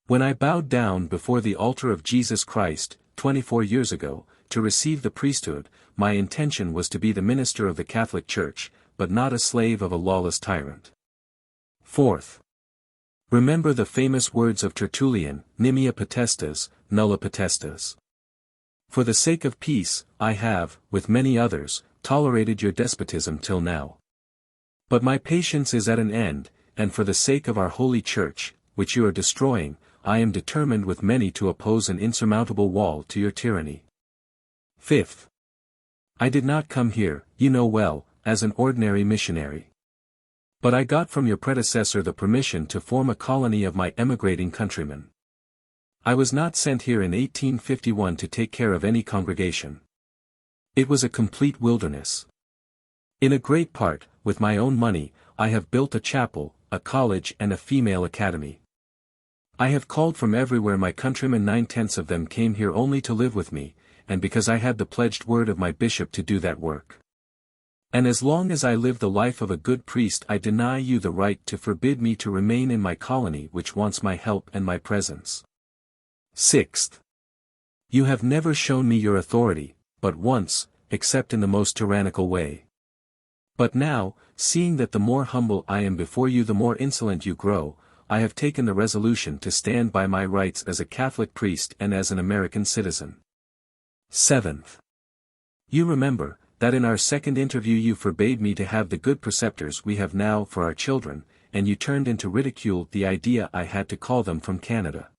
Speaker 1: when I bowed down before the altar of Jesus Christ, 24 years ago, to receive the priesthood, my intention was to be the minister of the Catholic Church, but not a slave of a lawless tyrant. Fourth. Remember the famous words of Tertullian, nimia potestas, nulla potestas. For the sake of peace, I have, with many others, tolerated your despotism till now. But my patience is at an end, and for the sake of our holy Church, which you are destroying, I am determined with many to oppose an insurmountable wall to your tyranny. Fifth. I did not come here, you know well, as an ordinary missionary. But I got from your predecessor the permission to form a colony of my emigrating countrymen. I was not sent here in 1851 to take care of any congregation. It was a complete wilderness. In a great part, with my own money, I have built a chapel, a college and a female academy. I have called from everywhere my countrymen, 9/10 of them came here only to live with me, and because I had the pledged word of my bishop to do that work. And as long as I live the life of a good priest, I deny you the right to forbid me to remain in my colony which wants my help and my presence. Sixth. You have never shown me your authority, but once, except in the most tyrannical way. But now, seeing that the more humble I am before you the more insolent you grow, I have taken the resolution to stand by my rights as a Catholic priest and as an American citizen. Seventh. You remember, that in our second interview you forbade me to have the good preceptors we have now for our children, and you turned into ridicule the idea I had to call them from Canada.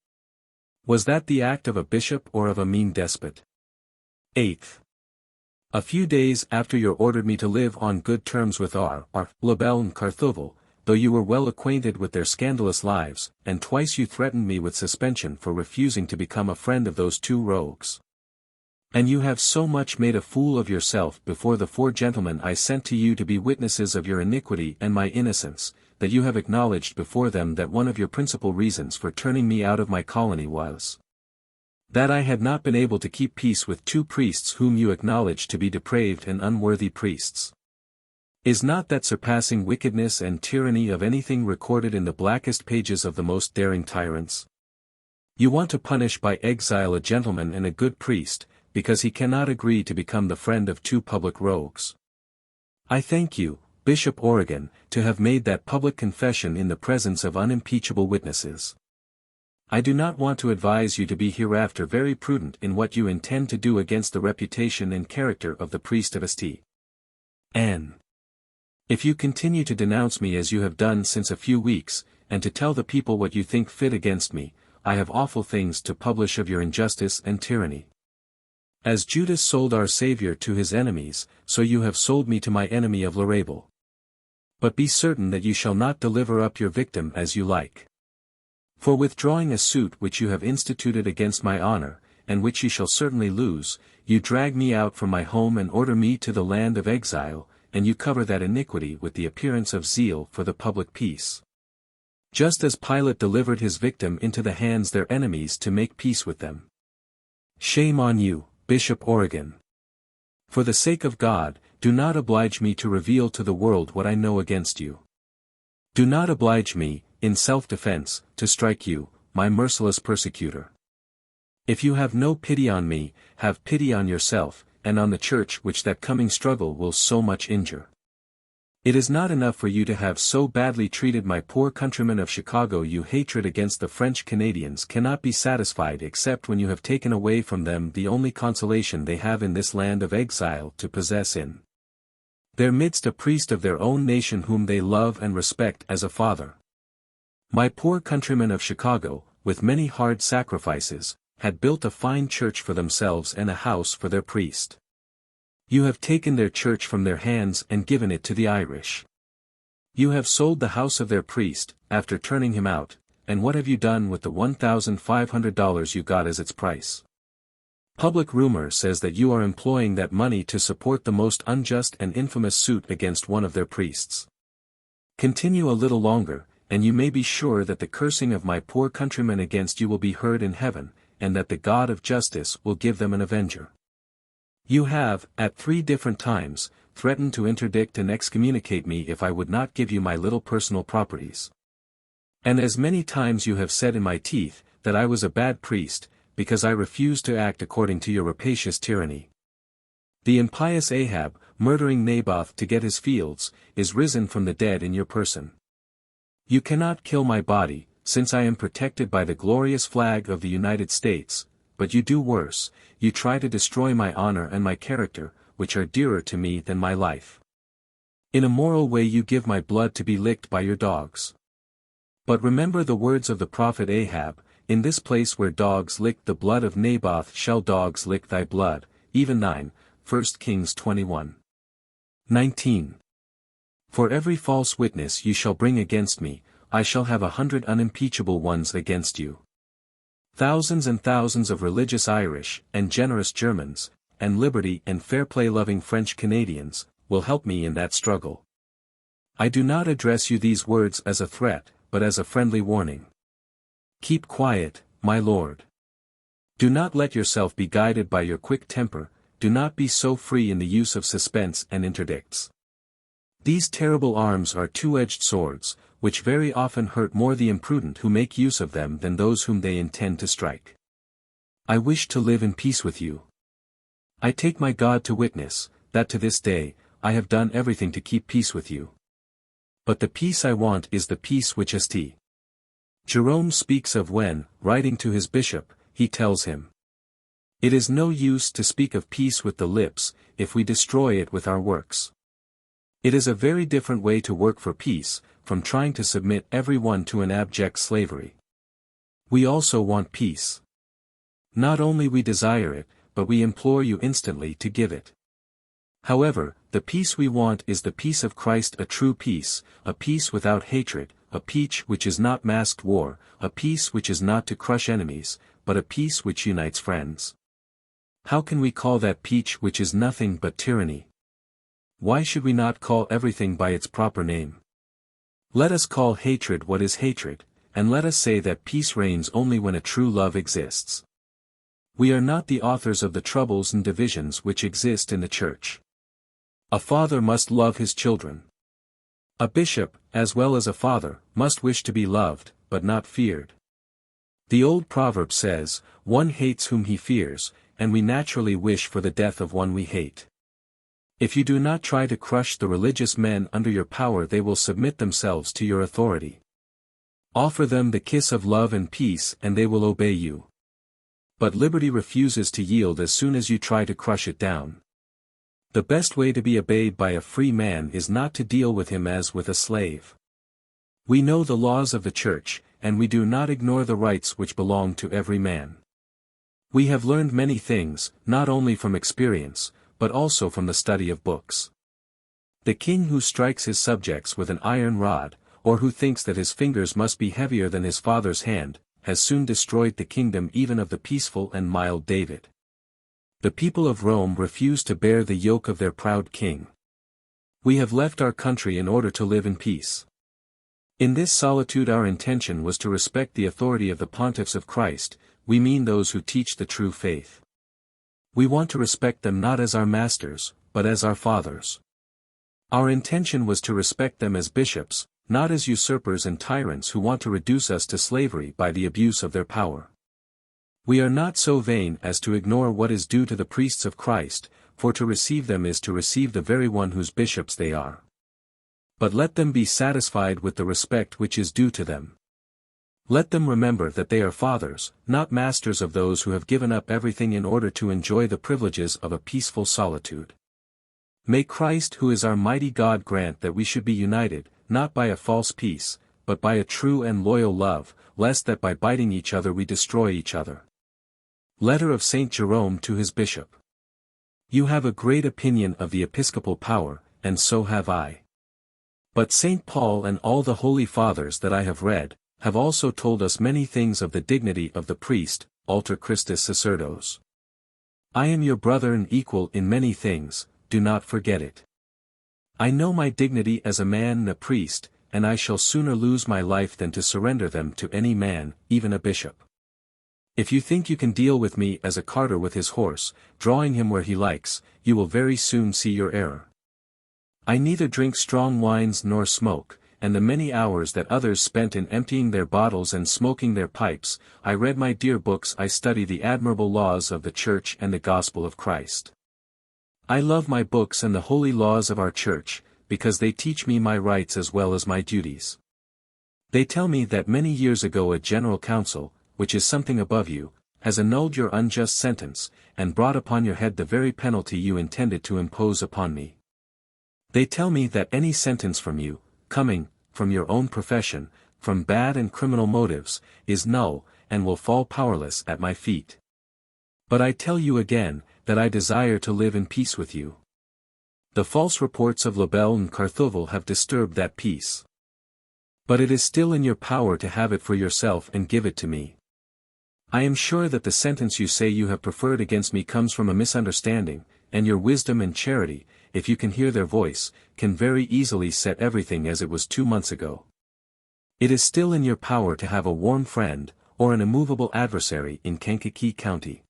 Speaker 1: Was that the act of a bishop or of a mean despot? Eighth. A few days after you ordered me to live on good terms with our Labelle and Carthovel, though you were well acquainted with their scandalous lives, and twice you threatened me with suspension for refusing to become a friend of those two rogues. And you have so much made a fool of yourself before the 4 gentlemen I sent to you to be witnesses of your iniquity and my innocence, that you have acknowledged before them that one of your principal reasons for turning me out of my colony was that I had not been able to keep peace with 2 priests whom you acknowledged to be depraved and unworthy priests. Is not that surpassing wickedness and tyranny of anything recorded in the blackest pages of the most daring tyrants? You want to punish by exile a gentleman and a good priest, because he cannot agree to become the friend of 2 public rogues. I thank you, Bishop Origen, to have made that public confession in the presence of unimpeachable witnesses. I do not want to advise you to be hereafter very prudent in what you intend to do against the reputation and character of the priest of St. N. If you continue to denounce me as you have done since a few weeks, and to tell the people what you think fit against me, I have awful things to publish of your injustice and tyranny. As Judas sold our Saviour to his enemies, so you have sold me to my enemy of Larrabel. But be certain that you shall not deliver up your victim as you like. For withdrawing a suit which you have instituted against my honor, and which you shall certainly lose, you drag me out from my home and order me to the land of exile, and you cover that iniquity with the appearance of zeal for the public peace. Just as Pilate delivered his victim into the hands their enemies to make peace with them. Shame on you, Bishop Origen. For the sake of God, do not oblige me to reveal to the world what I know against you. Do not oblige me, in self-defense, to strike you, my merciless persecutor. If you have no pity on me, have pity on yourself, and on the Church which that coming struggle will so much injure. It is not enough for you to have so badly treated my poor countrymen of Chicago. Your hatred against the French Canadians cannot be satisfied except when you have taken away from them the only consolation they have in this land of exile to possess in their midst a priest of their own nation whom they love and respect as a father. My poor countrymen of Chicago, with many hard sacrifices, had built a fine church for themselves and a house for their priest. You have taken their church from their hands and given it to the Irish. You have sold the house of their priest, after turning him out, and what have you done with the $1,500 you got as its price? Public rumor says that you are employing that money to support the most unjust and infamous suit against one of their priests. Continue a little longer, and you may be sure that the cursing of my poor countrymen against you will be heard in heaven, and that the God of justice will give them an avenger. You have, at 3 different times, threatened to interdict and excommunicate me if I would not give you my little personal properties. And as many times you have said in my teeth, that I was a bad priest, because I refuse to act according to your rapacious tyranny. The impious Ahab, murdering Naboth to get his fields, is risen from the dead in your person. You cannot kill my body, since I am protected by the glorious flag of the United States, but you do worse, you try to destroy my honor and my character, which are dearer to me than my life. In a moral way you give my blood to be licked by your dogs. But remember the words of the prophet Ahab, in this place where dogs licked the blood of Naboth shall dogs lick thy blood, even 1 Kings 21:19. For every false witness you shall bring against me, I shall have 100 unimpeachable ones against you. Thousands and thousands of religious Irish, and generous Germans, and liberty and fair play loving French Canadians, will help me in that struggle. I do not address you these words as a threat, but as a friendly warning. Keep quiet, my lord. Do not let yourself be guided by your quick temper, do not be so free in the use of suspense and interdicts. These terrible arms are two-edged swords, which very often hurt more the imprudent who make use of them than those whom they intend to strike. I wish to live in peace with you. I take my God to witness, that to this day, I have done everything to keep peace with you. But the peace I want is the peace which St. Jerome speaks of when, writing to his bishop, he tells him, "It is no use to speak of peace with the lips, if we destroy it with our works." It is a very different way to work for peace, from trying to submit everyone to an abject slavery. We also want peace. Not only we desire it, but we implore you instantly to give it. However, the peace we want is the peace of Christ, a true peace, a peace without hatred, a peace which is not masked war, a peace which is not to crush enemies, but a peace which unites friends. How can we call that peace which is nothing but tyranny? Why should we not call everything by its proper name? Let us call hatred what is hatred, and let us say that peace reigns only when a true love exists. We are not the authors of the troubles and divisions which exist in the Church. A father must love his children. A bishop, as well as a father, must wish to be loved, but not feared. The old proverb says, "One hates whom he fears," and we naturally wish for the death of one we hate. If you do not try to crush the religious men under your power, they will submit themselves to your authority. Offer them the kiss of love and peace and they will obey you. But liberty refuses to yield as soon as you try to crush it down. The best way to be obeyed by a free man is not to deal with him as with a slave. We know the laws of the Church, and we do not ignore the rights which belong to every man. We have learned many things, not only from experience, but also from the study of books. The king who strikes his subjects with an iron rod, or who thinks that his fingers must be heavier than his father's hand, has soon destroyed the kingdom even of the peaceful and mild David. The people of Rome refused to bear the yoke of their proud king. We have left our country in order to live in peace. In this solitude our intention was to respect the authority of the pontiffs of Christ, we mean those who teach the true faith. We want to respect them not as our masters, but as our fathers. Our intention was to respect them as bishops, not as usurpers and tyrants who want to reduce us to slavery by the abuse of their power. We are not so vain as to ignore what is due to the priests of Christ, for to receive them is to receive the very one whose bishops they are. But let them be satisfied with the respect which is due to them. Let them remember that they are fathers, not masters of those who have given up everything in order to enjoy the privileges of a peaceful solitude. May Christ who is our mighty God grant that we should be united, not by a false peace, but by a true and loyal love, lest that by biting each other we destroy each other. Letter of St. Jerome to his bishop. You have a great opinion of the episcopal power, and so have I. But St. Paul and all the holy fathers that I have read, have also told us many things of the dignity of the priest, alter Christus sacerdos. I am your brother and equal in many things, do not forget it. I know my dignity as a man and a priest, and I shall sooner lose my life than to surrender them to any man, even a bishop. If you think you can deal with me as a carter with his horse, drawing him where he likes, you will very soon see your error. I neither drink strong wines nor smoke, and the many hours that others spent in emptying their bottles and smoking their pipes, I read my dear books. I study the admirable laws of the Church and the gospel of Christ. I love my books and the holy laws of our Church, because they teach me my rights as well as my duties. They tell me that many years ago a general council, which is something above you, has annulled your unjust sentence, and brought upon your head the very penalty you intended to impose upon me. They tell me that any sentence from you, coming, from your own profession, from bad and criminal motives, is null, and will fall powerless at my feet. But I tell you again, that I desire to live in peace with you. The false reports of Labelle and Carthovel have disturbed that peace. But it is still in your power to have it for yourself and give it to me. I am sure that the sentence you say you have preferred against me comes from a misunderstanding, and your wisdom and charity, if you can hear their voice, can very easily set everything as it was 2 months ago. It is still in your power to have a warm friend, or an immovable adversary in Kankakee County.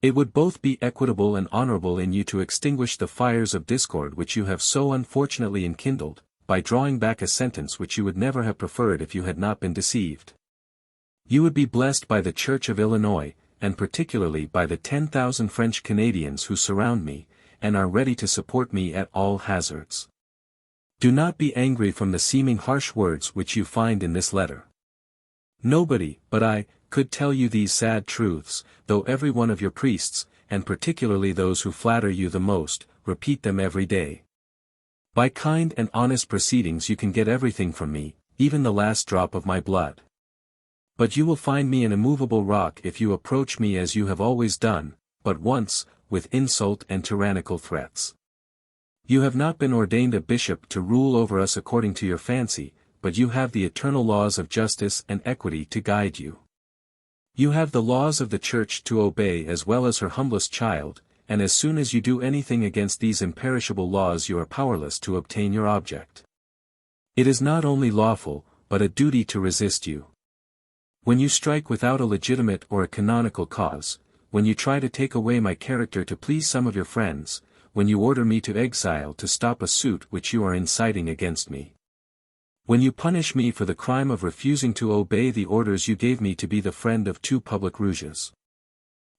Speaker 1: It would both be equitable and honorable in you to extinguish the fires of discord which you have so unfortunately enkindled, by drawing back a sentence which you would never have preferred if you had not been deceived. You would be blessed by the Church of Illinois, and particularly by the 10,000 French Canadians who surround me, and are ready to support me at all hazards. Do not be angry from the seeming harsh words which you find in this letter. Nobody, but I, could tell you these sad truths, though every one of your priests, and particularly those who flatter you the most, repeat them every day. By kind and honest proceedings you can get everything from me, even the last drop of my blood. But you will find me an immovable rock if you approach me as you have always done, but once, with insult and tyrannical threats. You have not been ordained a bishop to rule over us according to your fancy, but you have the eternal laws of justice and equity to guide you. You have the laws of the Church to obey as well as her humblest child, and as soon as you do anything against these imperishable laws you are powerless to obtain your object. It is not only lawful, but a duty to resist you. When you strike without a legitimate or a canonical cause, when you try to take away my character to please some of your friends, when you order me to exile to stop a suit which you are inciting against me. When you punish me for the crime of refusing to obey the orders you gave me to be the friend of 2 public rouges.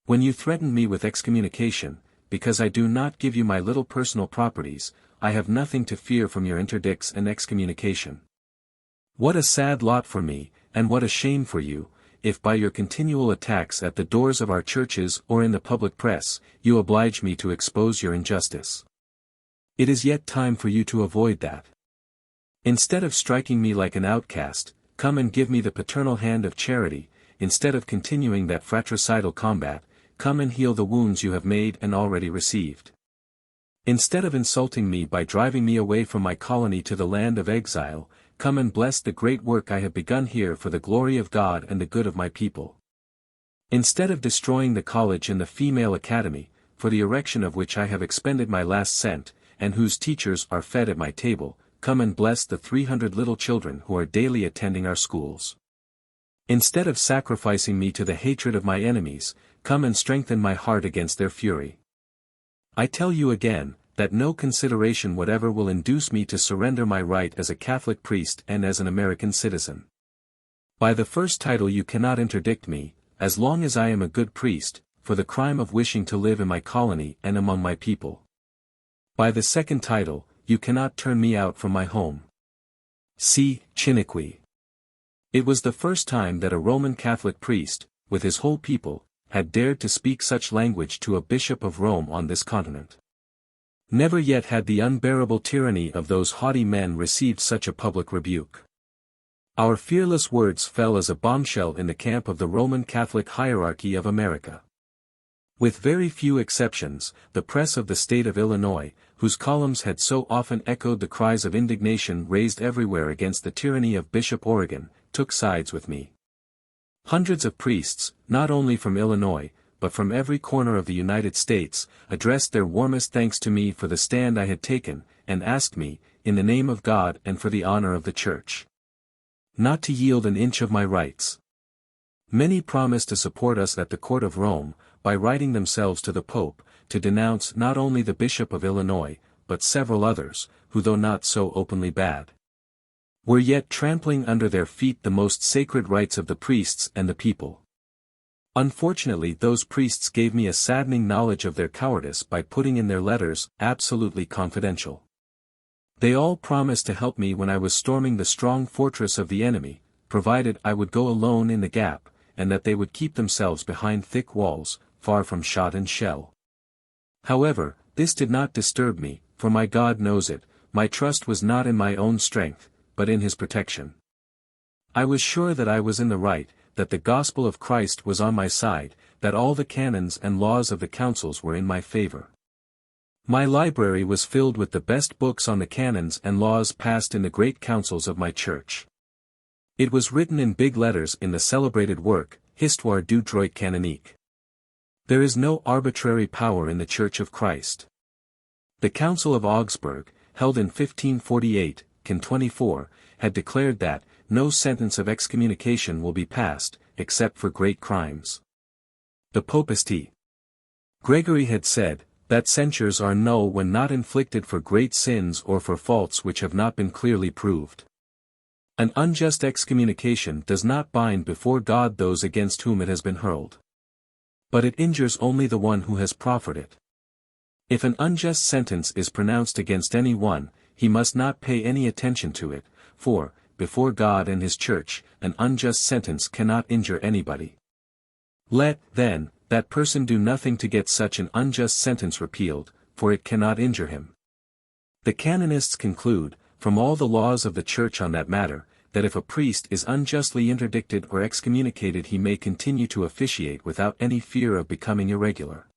Speaker 1: When you threaten me with excommunication, because I do not give you my little personal properties, I have nothing to fear from your interdicts and excommunication. What a sad lot for me, and what a shame for you, if by your continual attacks at the doors of our churches or in the public press, you oblige me to expose your injustice. It is yet time for you to avoid that. Instead of striking me like an outcast, come and give me the paternal hand of charity. Instead of continuing that fratricidal combat, come and heal the wounds you have made and already received. Instead of insulting me by driving me away from my colony to the land of exile, come and bless the great work I have begun here for the glory of God and the good of my people. Instead of destroying the college and the female academy, for the erection of which I have expended my last cent, and whose teachers are fed at my table, come and bless the 300 little children who are daily attending our schools. Instead of sacrificing me to the hatred of my enemies, come and strengthen my heart against their fury. I tell you again, that no consideration whatever will induce me to surrender my right as a Catholic priest and as an American citizen. By the first title you cannot interdict me, as long as I am a good priest, for the crime of wishing to live in my colony and among my people. By the second title, you cannot turn me out from my home. C. Chiniquy. It was the first time that a Roman Catholic priest, with his whole people, had dared to speak such language to a bishop of Rome on this continent. Never yet had the unbearable tyranny of those haughty men received such a public rebuke. Our fearless words fell as a bombshell in the camp of the Roman Catholic hierarchy of America. With very few exceptions, the press of the state of Illinois, whose columns had so often echoed the cries of indignation raised everywhere against the tyranny of Bishop Origen, took sides with me. Hundreds of priests, not only from Illinois, but from every corner of the United States, addressed their warmest thanks to me for the stand I had taken, and asked me, in the name of God and for the honor of the Church, not to yield an inch of my rights. Many promised to support us at the court of Rome, by writing themselves to the Pope, to denounce not only the Bishop of Illinois, but several others, who though not so openly bad, were yet trampling under their feet the most sacred rights of the priests and the people. Unfortunately, those priests gave me a saddening knowledge of their cowardice by putting in their letters, "absolutely confidential." They all promised to help me when I was storming the strong fortress of the enemy, provided I would go alone in the gap, and that they would keep themselves behind thick walls, far from shot and shell. However, this did not disturb me, for my God knows it, my trust was not in my own strength, but in His protection. I was sure that I was in the right, that the gospel of Christ was on my side, that all the canons and laws of the councils were in my favor. My library was filled with the best books on the canons and laws passed in the great councils of my church. It was written in big letters in the celebrated work, Histoire du droit canonique. There is no arbitrary power in the Church of Christ. The Council of Augsburg, held in 1548, Can 24, had declared that, no sentence of excommunication will be passed, except for great crimes. The Papisty. Gregory had said, that censures are null when not inflicted for great sins or for faults which have not been clearly proved. An unjust excommunication does not bind before God those against whom it has been hurled. But it injures only the one who has proffered it. If an unjust sentence is pronounced against any one, he must not pay any attention to it, for, before God and His Church, an unjust sentence cannot injure anybody. Let, then, that person do nothing to get such an unjust sentence repealed, for it cannot injure him. The canonists conclude, from all the laws of the Church on that matter, that if a priest is unjustly interdicted or excommunicated he may continue to officiate without any fear of becoming irregular.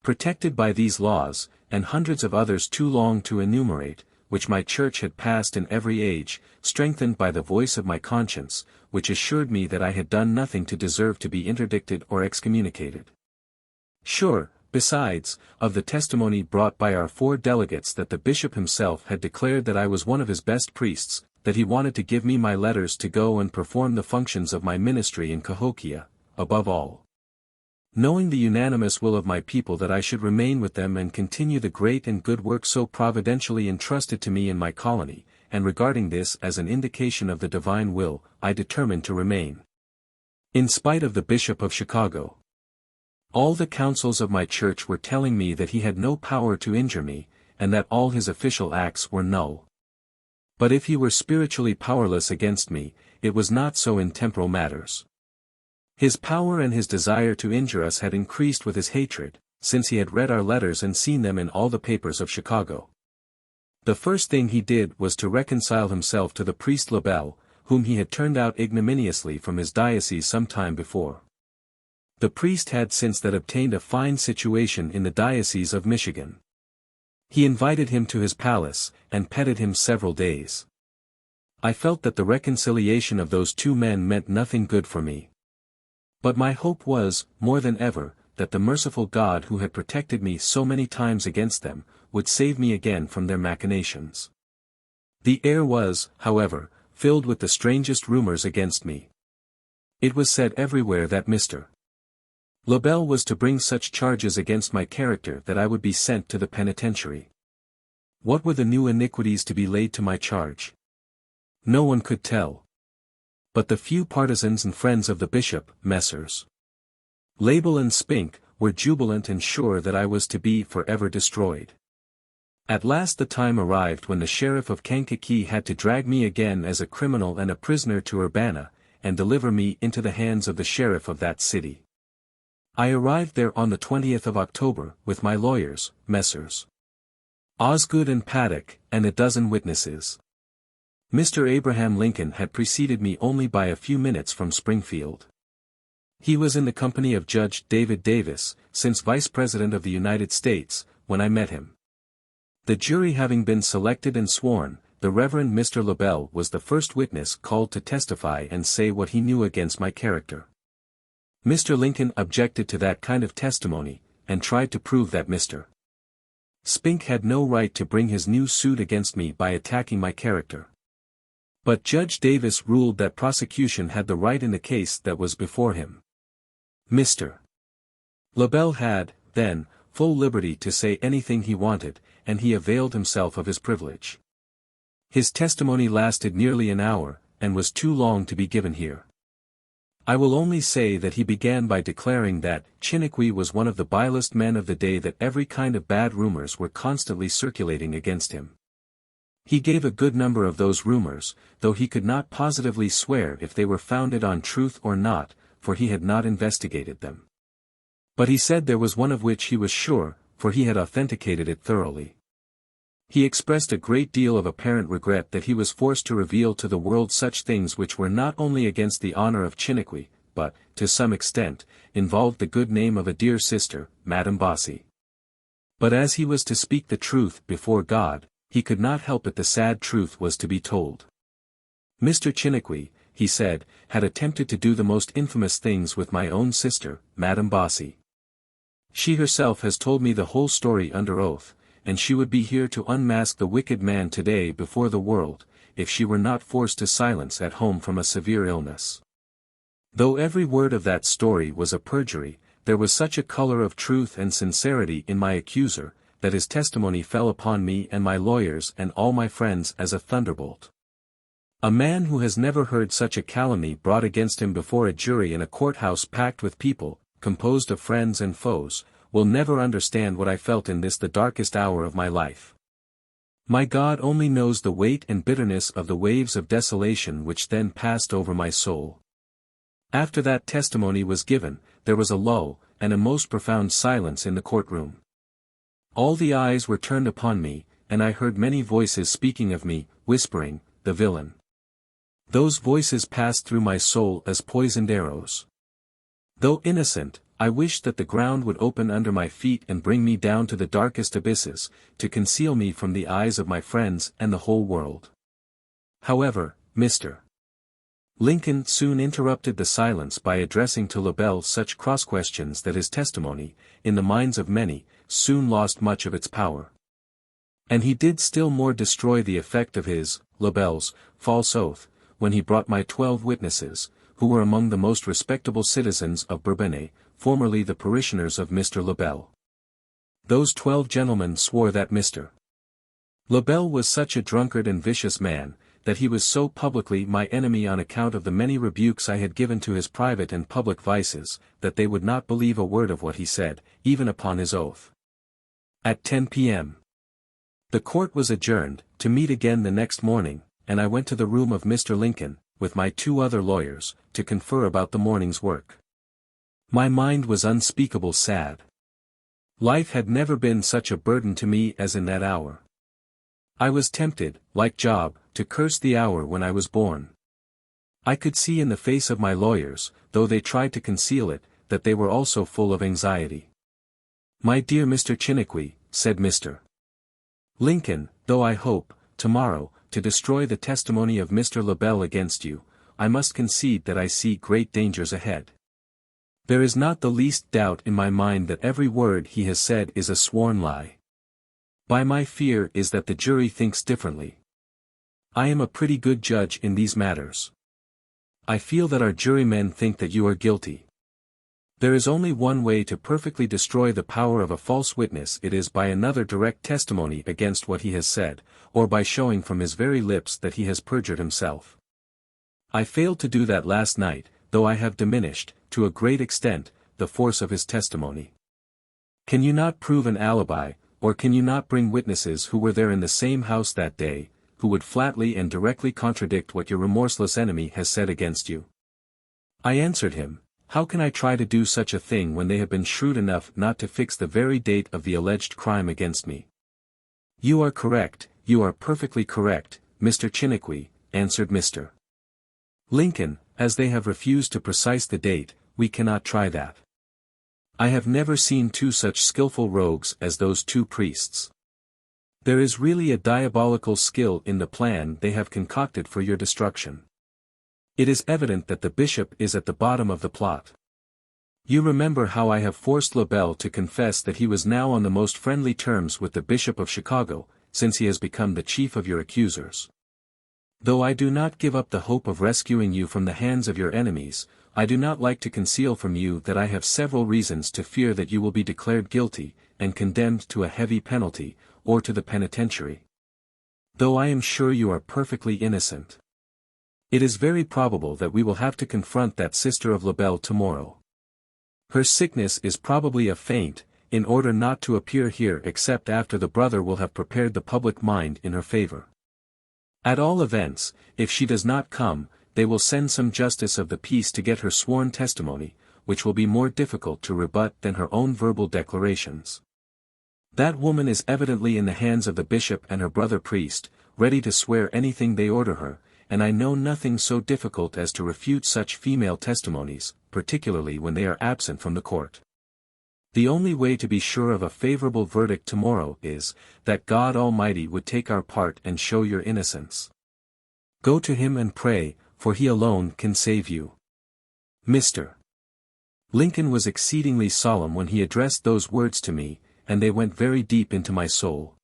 Speaker 1: Protected by these laws, and hundreds of others too long to enumerate, which my Church had passed in every age, strengthened by the voice of my conscience, which assured me that I had done nothing to deserve to be interdicted or excommunicated. Sure, besides, of the testimony brought by our 4 delegates that the bishop himself had declared that I was one of his best priests, that he wanted to give me my letters to go and perform the functions of my ministry in Cahokia, above all. Knowing the unanimous will of my people that I should remain with them and continue the great and good work so providentially entrusted to me in my colony, and regarding this as an indication of the divine will, I determined to remain. In spite of the Bishop of Chicago. All the councils of my church were telling me that he had no power to injure me, and that all his official acts were null. But if he were spiritually powerless against me, it was not so in temporal matters. His power and his desire to injure us had increased with his hatred, since he had read our letters and seen them in all the papers of Chicago. The first thing he did was to reconcile himself to the priest Lebel, whom he had turned out ignominiously from his diocese some time before. The priest had since that obtained a fine situation in the diocese of Michigan. He invited him to his palace, and petted him several days. I felt that the reconciliation of those 2 men meant nothing good for me. But my hope was, more than ever, that the merciful God who had protected me so many times against them, would save me again from their machinations. The air was, however, filled with the strangest rumors against me. It was said everywhere that Mr. Lebel was to bring such charges against my character that I would be sent to the penitentiary. What were the new iniquities to be laid to my charge? No one could tell. But the few partisans and friends of the bishop, Messrs. Label and Spink, were jubilant and sure that I was to be forever destroyed. At last the time arrived when the sheriff of Kankakee had to drag me again as a criminal and a prisoner to Urbana, and deliver me into the hands of the sheriff of that city. I arrived there on the 20th of October, with my lawyers, Messrs. Osgood and Paddock, and a dozen witnesses. Mr. Abraham Lincoln had preceded me only by a few minutes from Springfield. He was in the company of Judge David Davis, since Vice President of the United States, when I met him. The jury having been selected and sworn, the Reverend Mr. Lebel was the first witness called to testify and say what he knew against my character. Mr. Lincoln objected to that kind of testimony, and tried to prove that Mr. Spink had no right to bring his new suit against me by attacking my character. But Judge Davis ruled that prosecution had the right in the case that was before him. Mr. Lebel had, then, full liberty to say anything he wanted, and he availed himself of his privilege. His testimony lasted nearly an hour, and was too long to be given here. I will only say that he began by declaring that Chiniquy was one of the vilest men of the day, that every kind of bad rumors were constantly circulating against him. He gave a good number of those rumors, though he could not positively swear if they were founded on truth or not, for he had not investigated them. But he said there was one of which he was sure, for he had authenticated it thoroughly. He expressed a great deal of apparent regret that he was forced to reveal to the world such things which were not only against the honor of Chiniquy, but, to some extent, involved the good name of a dear sister, Madame Bossy. But as he was to speak the truth before God, he could not help it. The sad truth was to be told. Mr. Chiniquy, he said, had attempted to do the most infamous things with my own sister, Madame Bossy. She herself has told me the whole story under oath, and she would be here to unmask the wicked man today before the world, if she were not forced to silence at home from a severe illness. Though every word of that story was a perjury, there was such a color of truth and sincerity in my accuser, that his testimony fell upon me and my lawyers and all my friends as a thunderbolt. A man who has never heard such a calumny brought against him before a jury in a courthouse packed with people, composed of friends and foes, will never understand what I felt in this, the darkest hour of my life. My God only knows the weight and bitterness of the waves of desolation which then passed over my soul. After that testimony was given, there was a lull, and a most profound silence in the courtroom. All the eyes were turned upon me, and I heard many voices speaking of me, whispering, "The villain." Those voices passed through my soul as poisoned arrows. Though innocent, I wished that the ground would open under my feet and bring me down to the darkest abysses, to conceal me from the eyes of my friends and the whole world. However, Mr. Lincoln soon interrupted the silence by addressing to Lebel such cross-questions that his testimony, in the minds of many, soon lost much of its power. And he did still more destroy the effect of his, Lebel's, false oath, when he brought my 12 witnesses, who were among the most respectable citizens of Bourbonnais, formerly the parishioners of Mr. Lebel. Those 12 gentlemen swore that Mr. Lebel was such a drunkard and vicious man, that he was so publicly my enemy on account of the many rebukes I had given to his private and public vices, that they would not believe a word of what he said, even upon his oath. At 10 p.m. the court was adjourned, to meet again the next morning, and I went to the room of Mr. Lincoln, with my 2 other lawyers, to confer about the morning's work. My mind was unspeakable sad. Life had never been such a burden to me as in that hour. I was tempted, like Job, to curse the hour when I was born. I could see in the face of my lawyers, though they tried to conceal it, that they were also full of anxiety. "My dear Mr. Chiniquy," said Mr. Lincoln, "though I hope, tomorrow, to destroy the testimony of Mr. Lebel against you, I must concede that I see great dangers ahead. There is not the least doubt in my mind that every word he has said is a sworn lie. By my fear is that the jury thinks differently. I am a pretty good judge in these matters. I feel that our jurymen think that you are guilty. There is only one way to perfectly destroy the power of a false witness. It is by another direct testimony against what he has said, or by showing from his very lips that he has perjured himself. I failed to do that last night, though I have diminished, to a great extent, the force of his testimony. Can you not prove an alibi, or can you not bring witnesses who were there in the same house that day, who would flatly and directly contradict what your remorseless enemy has said against you?" I answered him, "How can I try to do such a thing when they have been shrewd enough not to fix the very date of the alleged crime against me?" "You are correct, you are perfectly correct, Mr. Chiniquy," answered Mr. Lincoln, "as they have refused to precise the date, we cannot try that. I have never seen 2 such skillful rogues as those 2 priests. There is really a diabolical skill in the plan they have concocted for your destruction. It is evident that the bishop is at the bottom of the plot. You remember how I have forced Lebel to confess that he was now on the most friendly terms with the Bishop of Chicago, since he has become the chief of your accusers. Though I do not give up the hope of rescuing you from the hands of your enemies, I do not like to conceal from you that I have several reasons to fear that you will be declared guilty, and condemned to a heavy penalty, or to the penitentiary. though I am sure you are perfectly innocent. It is very probable that we will have to confront that sister of Labelle tomorrow. Her sickness is probably a feint, in order not to appear here except after the brother will have prepared the public mind in her favor. At all events, if she does not come, they will send some justice of the peace to get her sworn testimony, which will be more difficult to rebut than her own verbal declarations. That woman is evidently in the hands of the bishop and her brother priest, ready to swear anything they order her, and I know nothing so difficult as to refute such female testimonies, particularly when they are absent from the court. The only way to be sure of a favorable verdict tomorrow is, that God Almighty would take our part and show your innocence. Go to Him and pray, for He alone can save you. Mr. Lincoln was exceedingly solemn when he addressed those words to me, and they went very deep into my soul.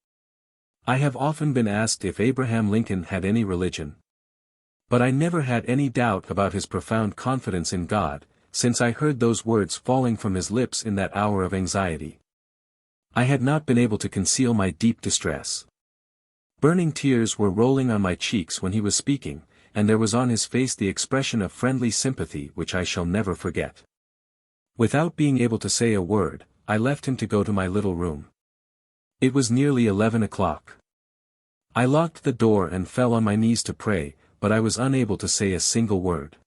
Speaker 1: I have often been asked if Abraham Lincoln had any religion. But I never had any doubt about his profound confidence in God, since I heard those words falling from his lips in that hour of anxiety. I had not been able to conceal my deep distress. Burning tears were rolling on my cheeks when he was speaking, and there was on his face the expression of friendly sympathy which I shall never forget. Without being able to say a word, I left him to go to my little room. It was nearly 11 o'clock. I locked the door and fell on my knees to pray, but I was unable to say a single word.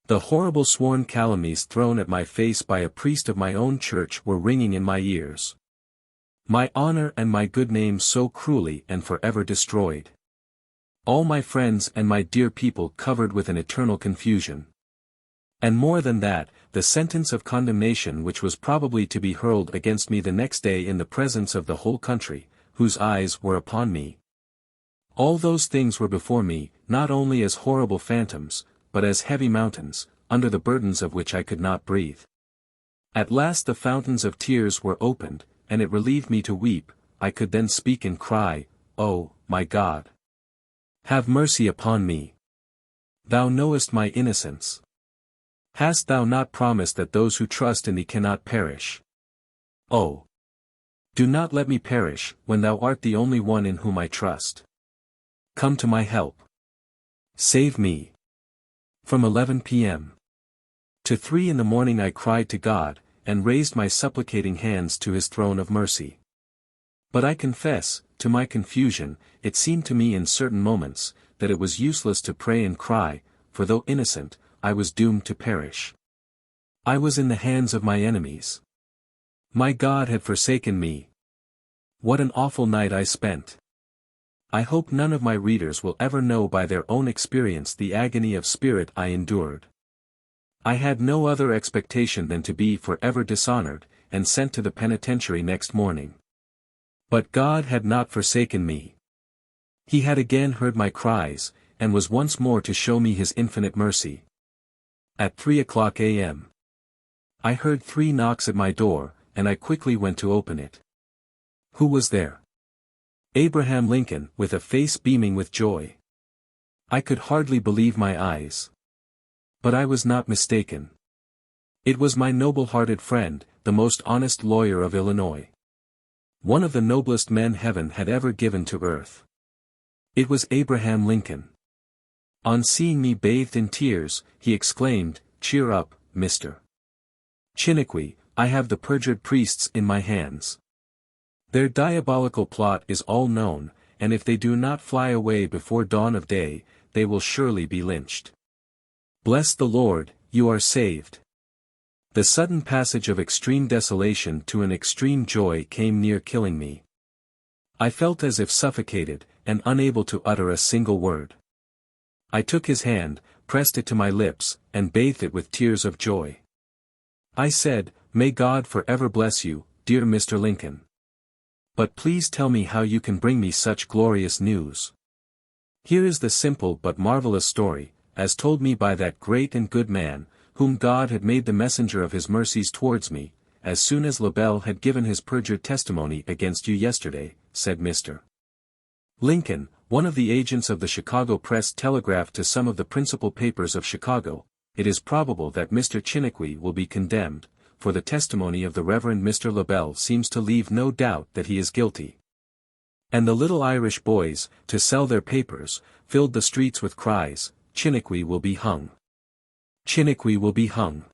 Speaker 1: The horrible sworn calumnies thrown at my face by a priest of my own church were ringing in my ears. My honor and my good name so cruelly and forever destroyed. All my friends and my dear people covered with an eternal confusion. And more than that, the sentence of condemnation which was probably to be hurled against me the next day in the presence of the whole country, whose eyes were upon me. All those things were before me, not only as horrible phantoms, but as heavy mountains, under the burdens of which I could not breathe. At last the fountains of tears were opened, and it relieved me to weep. I could then speak and cry, "Oh, my God! Have mercy upon me! Thou knowest my innocence. Hast thou not promised that those who trust in thee cannot perish? Oh! Do not let me perish, when thou art the only one in whom I trust. Come to my help. Save me." From 11 p.m. to 3 in the morning I cried to God, and raised my supplicating hands to His throne of mercy. But I confess, to my confusion, it seemed to me in certain moments, that it was useless to pray and cry, for though innocent, I was doomed to perish. I was in the hands of my enemies. My God had forsaken me. What an awful night I spent! I hope none of my readers will ever know by their own experience the agony of spirit I endured. I had no other expectation than to be forever dishonored, and sent to the penitentiary next morning. But God had not forsaken me. He had again heard my cries, and was once more to show me His infinite mercy. At 3 o'clock a.m. I heard 3 knocks at my door, and I quickly went to open it. Who was there? Abraham Lincoln, with a face beaming with joy. I could hardly believe my eyes. But I was not mistaken. It was my noble-hearted friend, the most honest lawyer of Illinois. One of the noblest men heaven had ever given to earth. It was Abraham Lincoln. On seeing me bathed in tears, he exclaimed, "Cheer up, Mr. Chiniquy, I have the perjured priests in my hands. Their diabolical plot is all known, and if they do not fly away before dawn of day, they will surely be lynched. Bless the Lord, you are saved." The sudden passage of extreme desolation to an extreme joy came near killing me. I felt as if suffocated, and unable to utter a single word. I took his hand, pressed it to my lips, and bathed it with tears of joy. I said, "May God forever bless you, dear Mr. Lincoln. But please tell me how you can bring me such glorious news." Here is the simple but marvelous story, as told me by that great and good man, whom God had made the messenger of His mercies towards me, as soon as Labelle had given his perjured testimony against you yesterday, said Mr. Lincoln. One of the agents of the Chicago Press telegraphed to some of the principal papers of Chicago, "It is probable that Mr. Chiniquy will be condemned, for the testimony of the Reverend Mr. Labelle seems to leave no doubt that he is guilty." And the little Irish boys, to sell their papers, filled the streets with cries, "Chiniquy will be hung! Chiniquy will be hung!"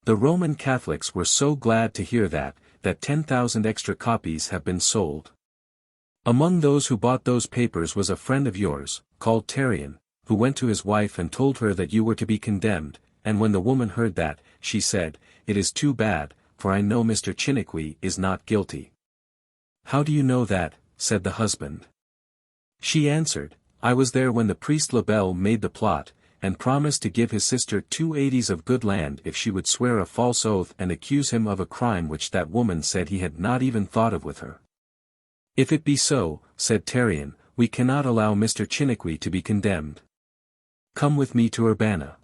Speaker 1: The Roman Catholics were so glad to hear that 10,000 extra copies have been sold. Among those who bought those papers was a friend of yours, called Terrian, who went to his wife and told her that you were to be condemned, and when the woman heard that, she said, "It is too bad, for I know Mr. Chiniquy is not guilty." "How do you know that?" said the husband. She answered, "I was there when the priest Labelle made the plot, and promised to give his sister 2 acres of good land if she would swear a false oath and accuse him of a crime which that woman said he had not even thought of with her." "If it be so," said Terrian, "we cannot allow Mr. Chiniquy to be condemned. Come with me to Urbana."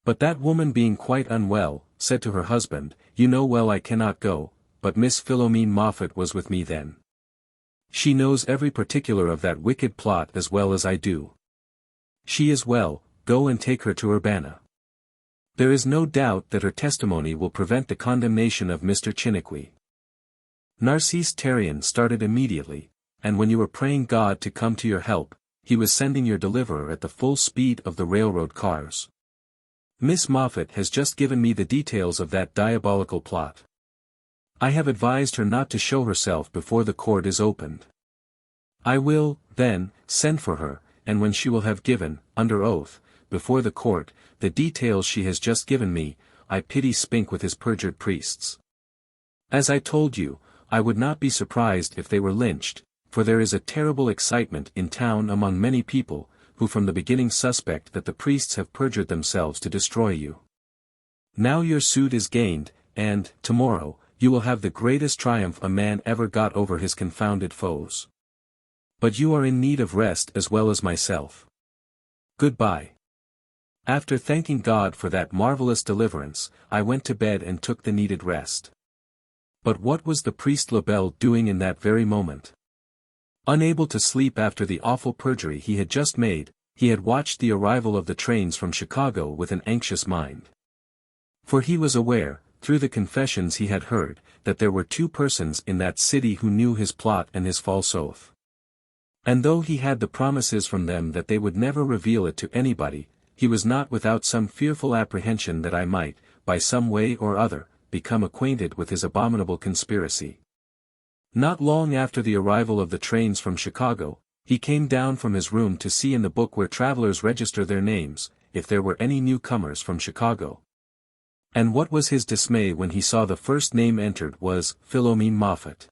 Speaker 1: But that woman being quite unwell, said to her husband, "You know well I cannot go, but Miss Philomene Moffat was with me then. She knows every particular of that wicked plot as well as I do. She is well, go and take her to Urbana. There is no doubt that her testimony will prevent the condemnation of Mr. Chiniquy." Narcisse Terrien started immediately, and when you were praying God to come to your help, he was sending your deliverer at the full speed of the railroad cars. "Miss Moffat has just given me the details of that diabolical plot. I have advised her not to show herself before the court is opened. I will, then, send for her, and when she will have given, under oath, before the court, the details she has just given me, I pity Spink with his perjured priests. As I told you, I would not be surprised if they were lynched, for there is a terrible excitement in town among many people, who from the beginning suspect that the priests have perjured themselves to destroy you. Now your suit is gained, and, tomorrow, you will have the greatest triumph a man ever got over his confounded foes. But you are in need of rest as well as myself. Goodbye." After thanking God for that marvelous deliverance, I went to bed and took the needed rest. But what was the priest Labelle doing in that very moment? Unable to sleep after the awful perjury he had just made, he had watched the arrival of the trains from Chicago with an anxious mind. For he was aware, through the confessions he had heard, that there were 2 persons in that city who knew his plot and his false oath. And though he had the promises from them that they would never reveal it to anybody, he was not without some fearful apprehension that I might, by some way or other, become acquainted with his abominable conspiracy. Not long after the arrival of the trains from Chicago, he came down from his room to see in the book where travelers register their names, if there were any newcomers from Chicago. And what was his dismay when he saw the first name entered was Philomene Moffat.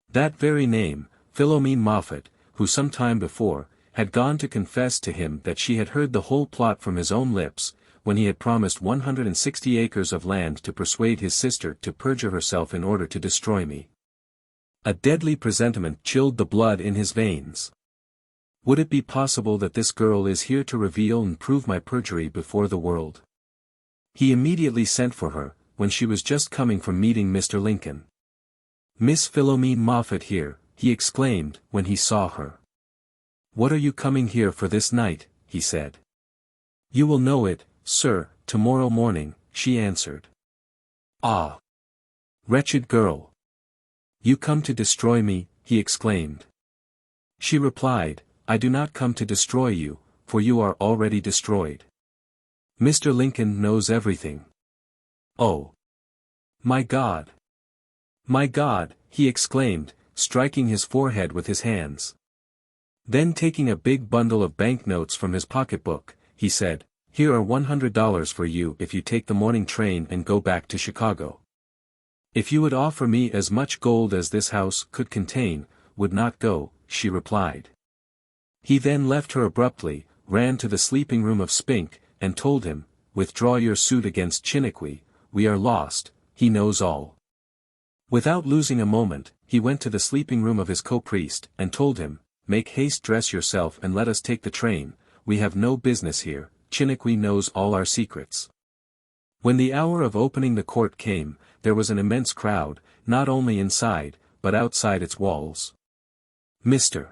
Speaker 1: That very name, Philomene Moffat, who some time before, had gone to confess to him that she had heard the whole plot from his own lips, when he had promised 160 acres of land to persuade his sister to perjure herself in order to destroy me. A deadly presentiment chilled the blood in his veins. Would it be possible that this girl is here to reveal and prove my perjury before the world? He immediately sent for her, when she was just coming from meeting Mr. Lincoln. "Miss Philomene Moffat here," he exclaimed, when he saw her. "What are you coming here for this night?" he said. "You will know it, sir, tomorrow morning," she answered. "Ah! Wretched girl! You come to destroy me," he exclaimed. She replied, "I do not come to destroy you, for you are already destroyed. Mr. Lincoln knows everything." "Oh! My God! My God!" he exclaimed, striking his forehead with his hands. Then taking a big bundle of banknotes from his pocketbook, he said, "Here are $100 for you if you take the morning train and go back to Chicago. If you would offer me as much gold as this house could contain, would not go," she replied. He then left her abruptly, ran to the sleeping room of Spink, and told him, "Withdraw your suit against Chiniquy, we are lost, he knows all." Without losing a moment, he went to the sleeping room of his co-priest, and told him, "Make haste, dress yourself and let us take the train, we have no business here, Chiniquy knows all our secrets." When the hour of opening the court came, there was an immense crowd, not only inside, but outside its walls. Mr.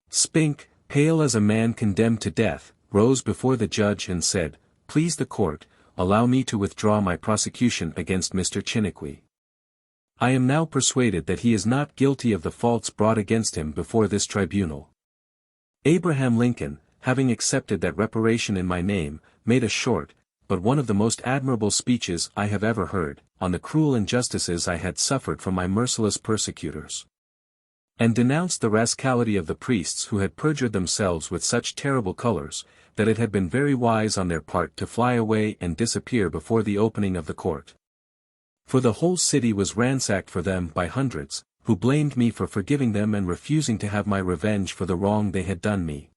Speaker 1: Spink, pale as a man condemned to death, rose before the judge and said, "Please the court, allow me to withdraw my prosecution against Mr. Chiniquy." I am now persuaded that he is not guilty of the faults brought against him before this tribunal. Abraham Lincoln, having accepted that reparation in my name, made a short, but one of the most admirable speeches I have ever heard, on the cruel injustices I had suffered from my merciless persecutors, and denounced the rascality of the priests who had perjured themselves with such terrible colors, that it had been very wise on their part to fly away and disappear before the opening of the court. For the whole city was ransacked for them by hundreds, who blamed me for forgiving them and refusing to have my revenge for the wrong they had done me.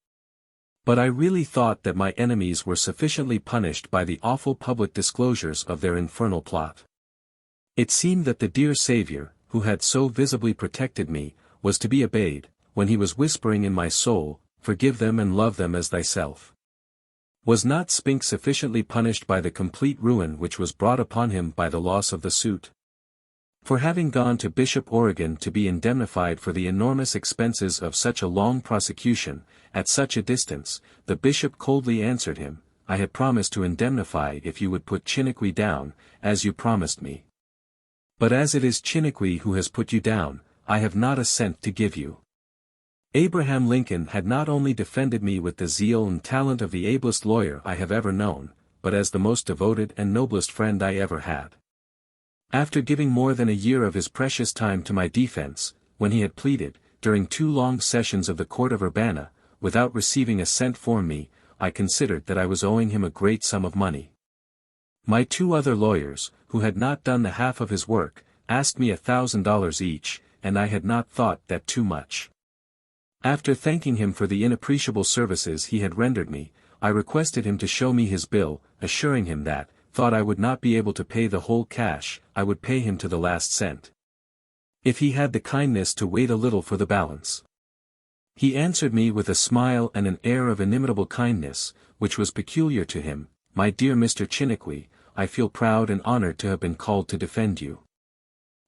Speaker 1: But I really thought that my enemies were sufficiently punished by the awful public disclosures of their infernal plot. It seemed that the dear Saviour, who had so visibly protected me, was to be obeyed, when he was whispering in my soul, "Forgive them and love them as thyself." Was not Spink sufficiently punished by the complete ruin which was brought upon him by the loss of the suit? For having gone to Bishop Oregon to be indemnified for the enormous expenses of such a long prosecution, at such a distance, the bishop coldly answered him, "I had promised to indemnify if you would put Chiniquy down, as you promised me. But as it is Chiniquy who has put you down, I have not a cent to give you." Abraham Lincoln had not only defended me with the zeal and talent of the ablest lawyer I have ever known, but as the most devoted and noblest friend I ever had. After giving more than a year of his precious time to my defense, when he had pleaded, during 2 long sessions of the court of Urbana, without receiving a cent for me, I considered that I was owing him a great sum of money. My 2 other lawyers, who had not done the half of his work, asked me $1,000 each, and I had not thought that too much. After thanking him for the inappreciable services he had rendered me, I requested him to show me his bill, assuring him that, thought I would not be able to pay the whole cash, I would pay him to the last cent, if he had the kindness to wait a little for the balance. He answered me with a smile and an air of inimitable kindness, which was peculiar to him, "My dear Mr. Chiniquy, I feel proud and honored to have been called to defend you.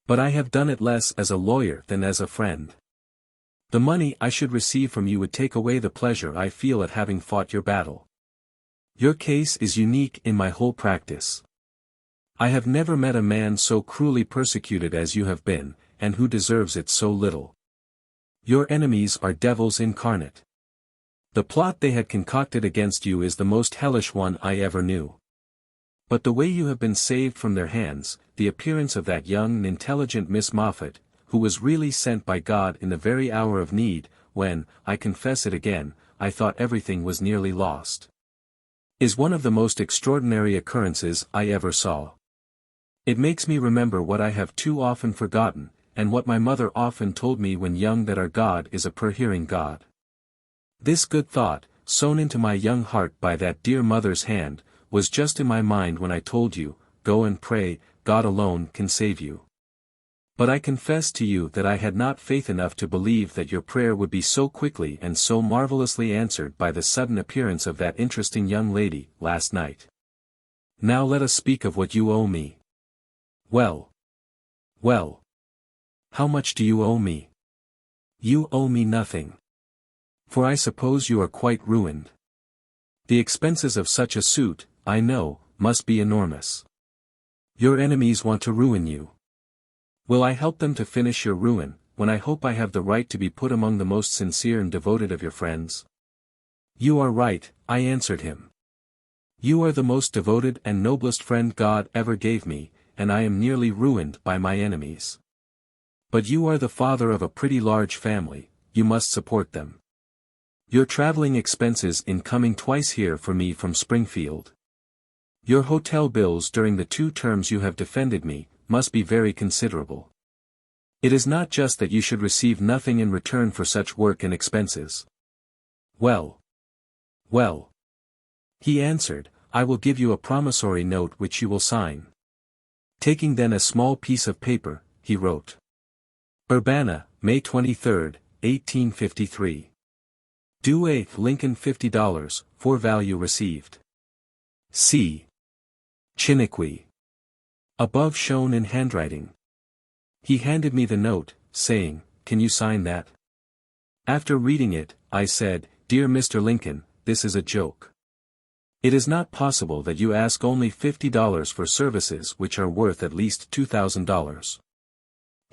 Speaker 1: But I have done it less as a lawyer than as a friend. The money I should receive from you would take away the pleasure I feel at having fought your battle. Your case is unique in my whole practice. I have never met a man so cruelly persecuted as you have been, and who deserves it so little. Your enemies are devils incarnate. The plot they had concocted against you is the most hellish one I ever knew. But the way you have been saved from their hands, the appearance of that young and intelligent Miss Moffat, who was really sent by God in the very hour of need, when, I confess it again, I thought everything was nearly lost, is one of the most extraordinary occurrences I ever saw. It makes me remember what I have too often forgotten, and what my mother often told me when young, that our God is a prayer-hearing God. This good thought, sown into my young heart by that dear mother's hand, was just in my mind when I told you, "Go and pray, God alone can save you." But I confess to you that I had not faith enough to believe that your prayer would be so quickly and so marvelously answered by the sudden appearance of that interesting young lady, last night. Now let us speak of what you owe me. Well. Well. How much do you owe me? You owe me nothing. For I suppose you are quite ruined. The expenses of such a suit, I know, must be enormous. Your enemies want to ruin you. Will I help them to finish your ruin, when I hope I have the right to be put among the most sincere and devoted of your friends? You are right, I answered him. You are the most devoted and noblest friend God ever gave me, and I am nearly ruined by my enemies. But you are the father of a pretty large family, you must support them. Your traveling expenses in coming twice here for me from Springfield. Your hotel bills during the 2 terms you have defended me, must be very considerable. It is not just that you should receive nothing in return for such work and expenses. Well. Well. He answered, "I will give you a promissory note which you will sign." Taking then a small piece of paper, he wrote. Urbana, May 23, 1853. Due A. Lincoln $50, for value received. C. Chiniquy. Above shown in handwriting. He handed me the note, saying, "Can you sign that?" After reading it, I said, "Dear Mr. Lincoln, this is a joke. It is not possible that you ask only $50 for services which are worth at least $2,000.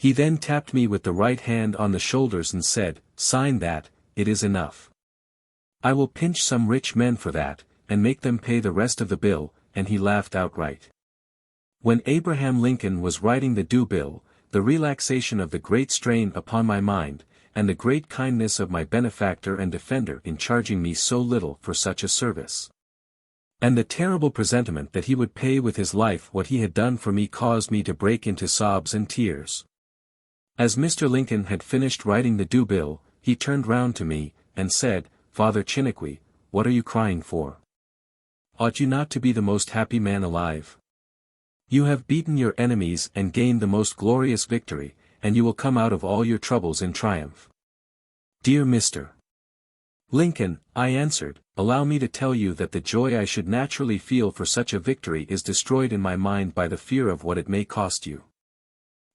Speaker 1: He then tapped me with the right hand on the shoulders and said, "Sign that, it is enough. I will pinch some rich men for that, and make them pay the rest of the bill," and he laughed outright. When Abraham Lincoln was writing the due bill, the relaxation of the great strain upon my mind, and the great kindness of my benefactor and defender in charging me so little for such a service, and the terrible presentiment that he would pay with his life what he had done for me caused me to break into sobs and tears. As Mr. Lincoln had finished writing the due bill, he turned round to me, and said, "Father Chiniquy, what are you crying for? Ought you not to be the most happy man alive? You have beaten your enemies and gained the most glorious victory, and you will come out of all your troubles in triumph." "Dear Mr. Lincoln," I answered, "allow me to tell you that the joy I should naturally feel for such a victory is destroyed in my mind by the fear of what it may cost you."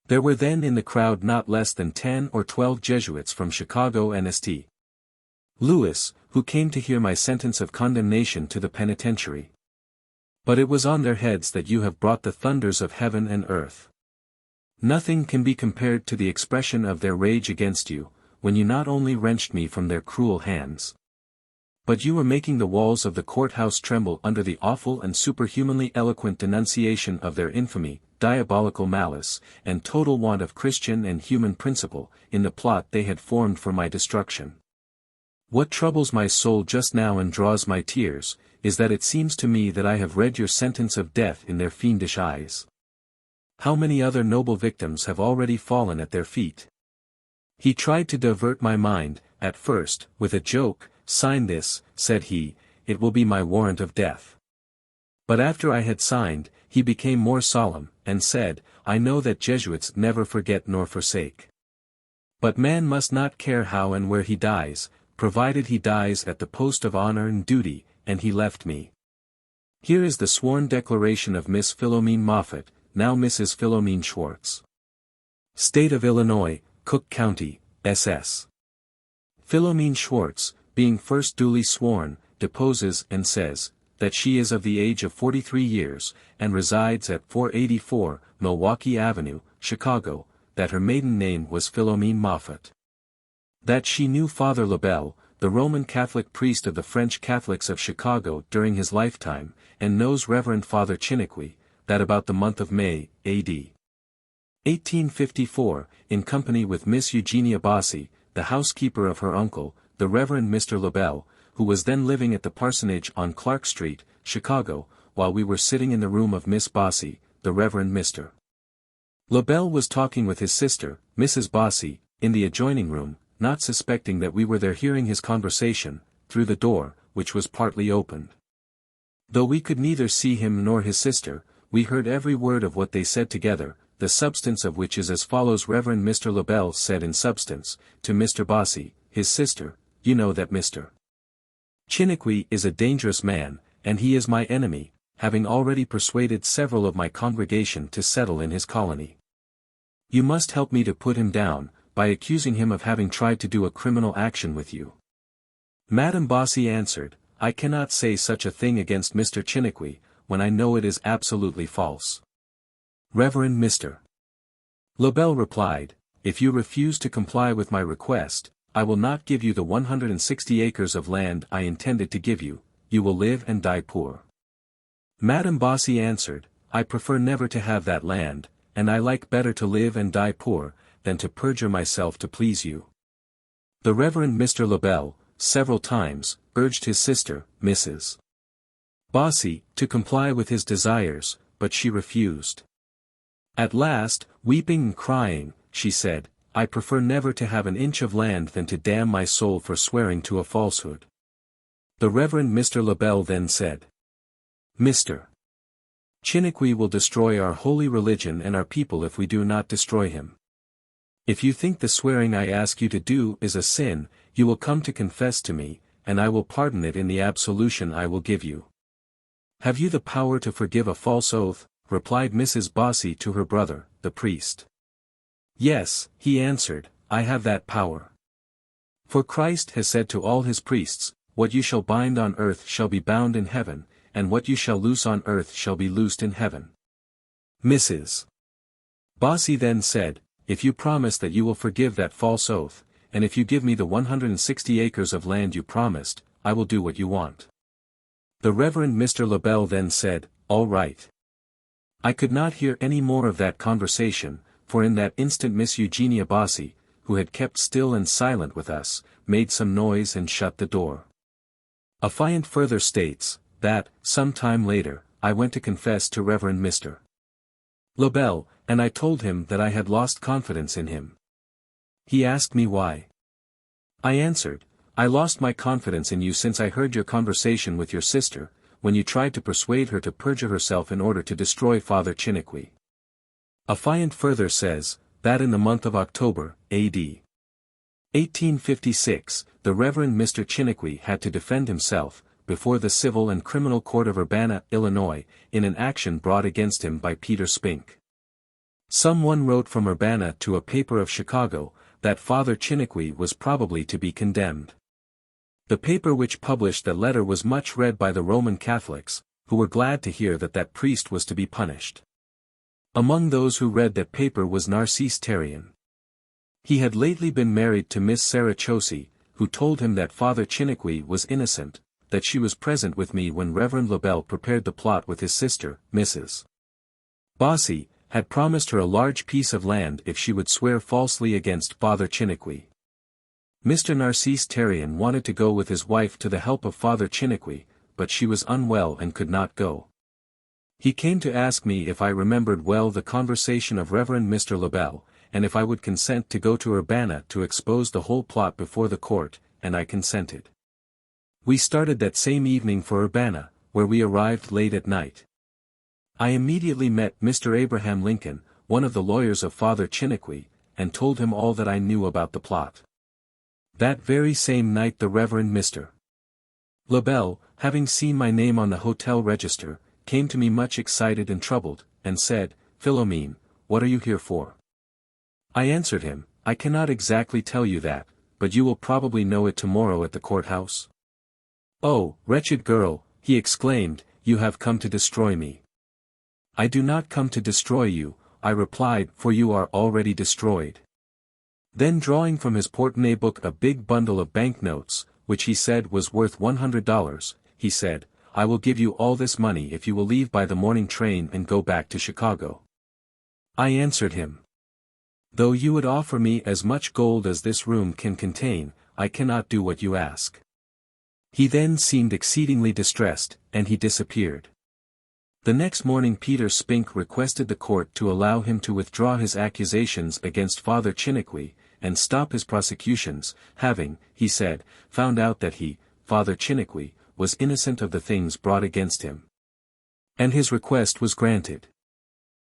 Speaker 1: There were then in the crowd not less than 10 or 12 Jesuits from Chicago and St. Louis, who came to hear my sentence of condemnation to the penitentiary. But it was on their heads that you have brought the thunders of heaven and earth. Nothing can be compared to the expression of their rage against you, when you not only wrenched me from their cruel hands, but you were making the walls of the courthouse tremble under the awful and superhumanly eloquent denunciation of their infamy, diabolical malice, and total want of Christian and human principle, in the plot they had formed for my destruction. What troubles my soul just now and draws my tears, is that it seems to me that I have read your sentence of death in their fiendish eyes. How many other noble victims have already fallen at their feet? He tried to divert my mind, at first, with a joke. "Sign this," said he, "it will be my warrant of death." But after I had signed, he became more solemn, and said, "I know that Jesuits never forget nor forsake. But man must not care how and where he dies, provided he dies at the post of honor and duty," and he left me. Here is the sworn declaration of Miss Philomene Moffat, now Mrs. Philomene Schwartz. State of Illinois, Cook County, SS. Philomene Schwartz, being first duly sworn, deposes and says, that she is of the age of 43 years, and resides at 484, Milwaukee Avenue, Chicago, that her maiden name was Philomene Moffat. That she knew Father Lebel, the Roman Catholic priest of the French Catholics of Chicago during his lifetime, and knows Reverend Father Chiniquy, that about the month of May, A.D. 1854, in company with Miss Eugenia Bossy, the housekeeper of her uncle, the Reverend Mr. Lebel, who was then living at the parsonage on Clark Street, Chicago, while we were sitting in the room of Miss Bossy, the Reverend Mr. Lebel was talking with his sister, Mrs. Bossy, in the adjoining room, not suspecting that we were there hearing his conversation, through the door, which was partly opened. Though we could neither see him nor his sister, we heard every word of what they said together, the substance of which is as follows. Reverend Mr. Lebel said in substance, to Mr. Bossy, his sister, "You know that Mr. Chiniquy is a dangerous man, and he is my enemy, having already persuaded several of my congregation to settle in his colony. You must help me to put him down, by accusing him of having tried to do a criminal action with you." Madame Bossy answered, "I cannot say such a thing against Mr. Chiniquy, when I know it is absolutely false." Reverend Mr. Lebel replied, "If you refuse to comply with my request, I will not give you the 160 acres of land I intended to give you, you will live and die poor." Madame Bossy answered, "I prefer never to have that land, and I like better to live and die poor, than to perjure myself to please you." The Reverend Mr. Lebel, several times, urged his sister, Mrs. Bossy, to comply with his desires, but she refused. At last, weeping and crying, she said, "I prefer never to have an inch of land than to damn my soul for swearing to a falsehood." The Reverend Mr. Lebel then said, "Mr. Chiniquy will destroy our holy religion and our people if we do not destroy him. If you think the swearing I ask you to do is a sin, you will come to confess to me, and I will pardon it in the absolution I will give you." "Have you the power to forgive a false oath?" replied Mrs. Bossy to her brother, the priest. "Yes," he answered, "I have that power. For Christ has said to all his priests, 'What you shall bind on earth shall be bound in heaven, and what you shall loose on earth shall be loosed in heaven.'" Mrs. Bossy then said, if you promise that you will forgive that false oath, and if you give me the 160 acres of land you promised, I will do what you want." The Reverend Mr. LaBelle then said, "All right." I could not hear any more of that conversation, for in that instant Miss Eugenia Bossy, who had kept still and silent with us, made some noise and shut the door. Affiant further states, that, some time later, I went to confess to Reverend Mr. LaBelle, and I told him that I had lost confidence in him. He asked me why. I answered, "I lost my confidence in you since I heard your conversation with your sister, when you tried to persuade her to perjure herself in order to destroy Father Chiniquy." Affiant further says, that in the month of October, A.D. 1856, the Reverend Mr. Chiniquy had to defend himself, before the Civil and Criminal Court of Urbana, Illinois, in an action brought against him by Peter Spink. Someone wrote from Urbana to a paper of Chicago, that Father Chiniquy was probably to be condemned. The paper which published the letter was much read by the Roman Catholics, who were glad to hear that that priest was to be punished. Among those who read that paper was Narcisse Terrien. He had lately been married to Miss Sarah Chosey, who told him that Father Chiniquy was innocent, that she was present with me when Reverend LaBelle prepared the plot with his sister, Mrs. Bossy, had promised her a large piece of land if she would swear falsely against Father Chiniquy. Mr. Narcisse Terrien wanted to go with his wife to the help of Father Chiniquy, but she was unwell and could not go. He came to ask me if I remembered well the conversation of Reverend Mr. LaBelle, and if I would consent to go to Urbana to expose the whole plot before the court, and I consented. We started that same evening for Urbana, where we arrived late at night. I immediately met Mr. Abraham Lincoln, one of the lawyers of Father Chiniquy, and told him all that I knew about the plot. That very same night the Reverend Mr. LaBelle, having seen my name on the hotel register, came to me much excited and troubled, and said, "Philomene, what are you here for?" I answered him, "I cannot exactly tell you that, but you will probably know it tomorrow at the courthouse." "Oh, wretched girl," he exclaimed, "you have come to destroy me." "I do not come to destroy you," I replied, "for you are already destroyed." Then drawing from his porte-monnaie book a big bundle of banknotes, which he said was worth $100, he said, "I will give you all this money if you will leave by the morning train and go back to Chicago." I answered him, "Though you would offer me as much gold as this room can contain, I cannot do what you ask." He then seemed exceedingly distressed, and he disappeared. The next morning Peter Spink requested the court to allow him to withdraw his accusations against Father Chiniquy, and stop his prosecutions, having, he said, found out that he, Father Chiniquy, was innocent of the things brought against him. And his request was granted.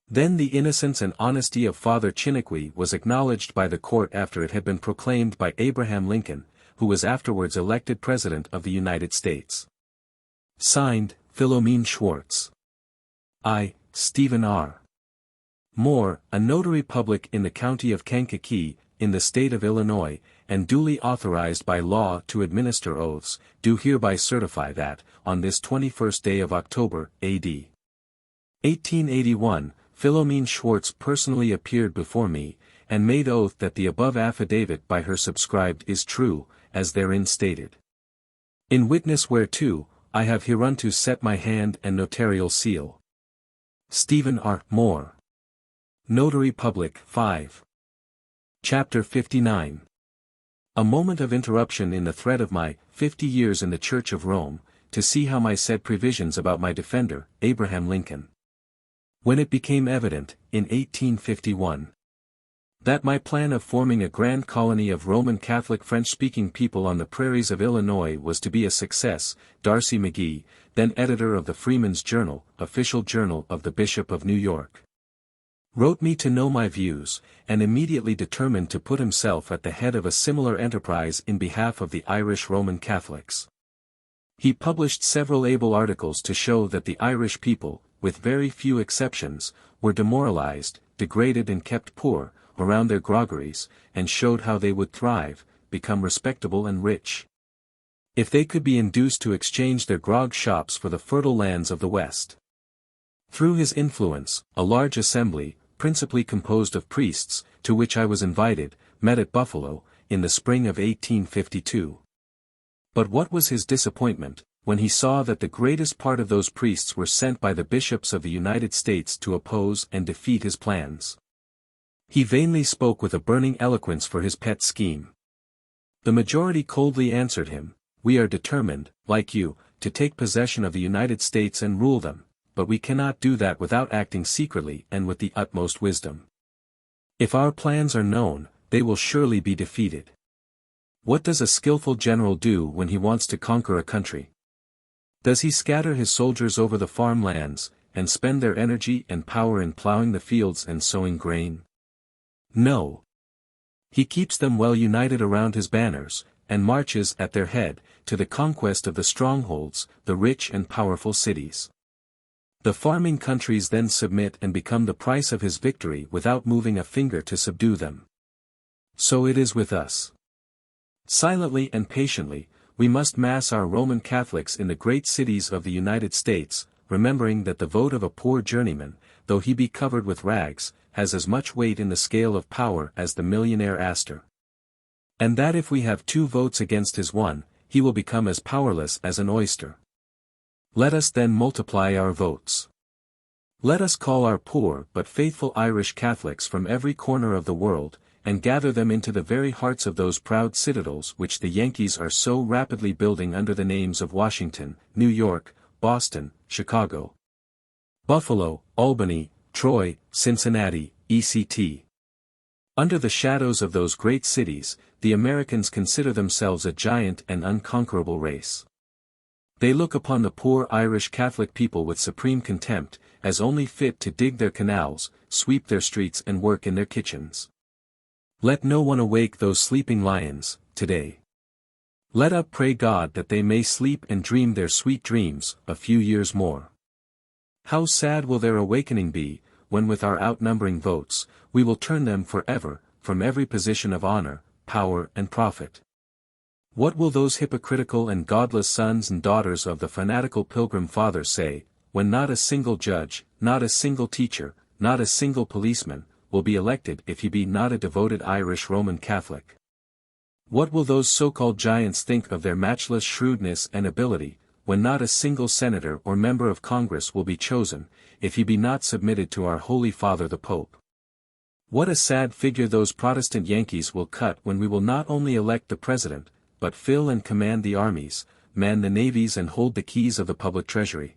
Speaker 1: Then the innocence and honesty of Father Chiniquy was acknowledged by the court after it had been proclaimed by Abraham Lincoln, who was afterwards elected President of the United States. Signed, Philomene Schwartz. I, Stephen R. Moore, a notary public in the county of Kankakee, in the state of Illinois, and duly authorized by law to administer oaths, do hereby certify that, on this 21st day of October, A.D. 1881, Philomene Schwartz personally appeared before me, and made oath that the above affidavit by her subscribed is true, as therein stated. In witness whereto, I have hereunto set my hand and notarial seal. Stephen R. Moore. Notary Public 5. Chapter 59. A moment of interruption in the thread of my 50 years in the Church of Rome, to see how my said previsions about my defender, Abraham Lincoln. When it became evident, in 1851, that my plan of forming a grand colony of Roman Catholic French-speaking people on the prairies of Illinois was to be a success, Darcy McGee, then editor of the Freeman's Journal, official journal of the Bishop of New York, wrote me to know my views, and immediately determined to put himself at the head of a similar enterprise in behalf of the Irish Roman Catholics. He published several able articles to show that the Irish people, with very few exceptions, were demoralized, degraded and kept poor, around their groggeries, and showed how they would thrive, become respectable and rich, if they could be induced to exchange their grog shops for the fertile lands of the West. Through his influence, a large assembly, principally composed of priests, to which I was invited, met at Buffalo, in the spring of 1852. But what was his disappointment, when he saw that the greatest part of those priests were sent by the bishops of the United States to oppose and defeat his plans. He vainly spoke with a burning eloquence for his pet scheme. The majority coldly answered him, "We are determined, like you, to take possession of the United States and rule them, but we cannot do that without acting secretly and with the utmost wisdom. If our plans are known, they will surely be defeated. What does a skillful general do when he wants to conquer a country? Does he scatter his soldiers over the farm lands, and spend their energy and power in plowing the fields and sowing grain? No. He keeps them well united around his banners, and marches at their head, to the conquest of the strongholds, the rich and powerful cities. The farming countries then submit and become the price of his victory without moving a finger to subdue them. So it is with us. Silently and patiently, we must mass our Roman Catholics in the great cities of the United States, remembering that the vote of a poor journeyman, though he be covered with rags, has as much weight in the scale of power as the millionaire Astor. And that if we have 2 votes against his one, he will become as powerless as an oyster. Let us then multiply our votes. Let us call our poor but faithful Irish Catholics from every corner of the world, and gather them into the very hearts of those proud citadels which the Yankees are so rapidly building under the names of Washington, New York, Boston, Chicago, Buffalo, Albany, Troy, Cincinnati, etc. Under the shadows of those great cities, the Americans consider themselves a giant and unconquerable race. They look upon the poor Irish Catholic people with supreme contempt, as only fit to dig their canals, sweep their streets and work in their kitchens. Let no one awake those sleeping lions, today. Let up pray God that they may sleep and dream their sweet dreams, a few years more. How sad will their awakening be, when with our outnumbering votes, we will turn them forever, from every position of honor, power and profit. What will those hypocritical and godless sons and daughters of the fanatical Pilgrim Fathers say, when not a single judge, not a single teacher, not a single policeman, will be elected if he be not a devoted Irish Roman Catholic? What will those so-called giants think of their matchless shrewdness and ability, when not a single senator or member of Congress will be chosen, if he be not submitted to our Holy Father the Pope? What a sad figure those Protestant Yankees will cut when we will not only elect the President, but fill and command the armies, man the navies and hold the keys of the public treasury.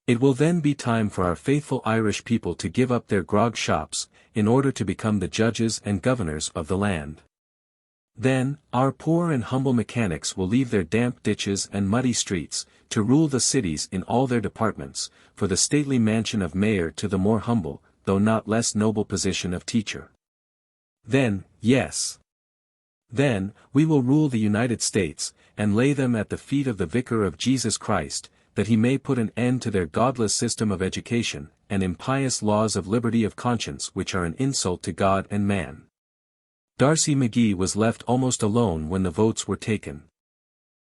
Speaker 1: It will then be time for our faithful Irish people to give up their grog shops, in order to become the judges and governors of the land. Then, our poor and humble mechanics will leave their damp ditches and muddy streets, to rule the cities in all their departments, for the stately mansion of mayor to the more humble, though not less noble position of teacher. Then, yes. Then, we will rule the United States, and lay them at the feet of the Vicar of Jesus Christ, that he may put an end to their godless system of education, and impious laws of liberty of conscience which are an insult to God and man. D'Arcy McGee was left almost alone when the votes were taken.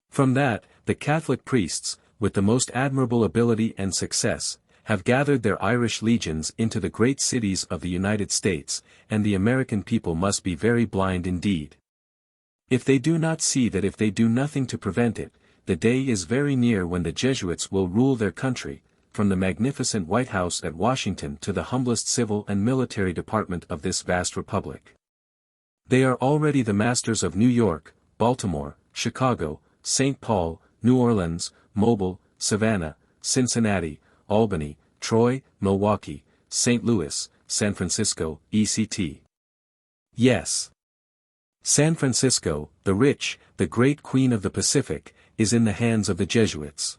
Speaker 1: From that, the Catholic priests, with the most admirable ability and success, have gathered their Irish legions into the great cities of the United States, and the American people must be very blind indeed, if they do not see that if they do nothing to prevent it, the day is very near when the Jesuits will rule their country, from the magnificent White House at Washington to the humblest civil and military department of this vast republic. They are already the masters of New York, Baltimore, Chicago, St. Paul, New Orleans, Mobile, Savannah, Cincinnati, Albany, Troy, Milwaukee, St. Louis, San Francisco, etc. Yes. San Francisco, the rich, the great queen of the Pacific, is in the hands of the Jesuits.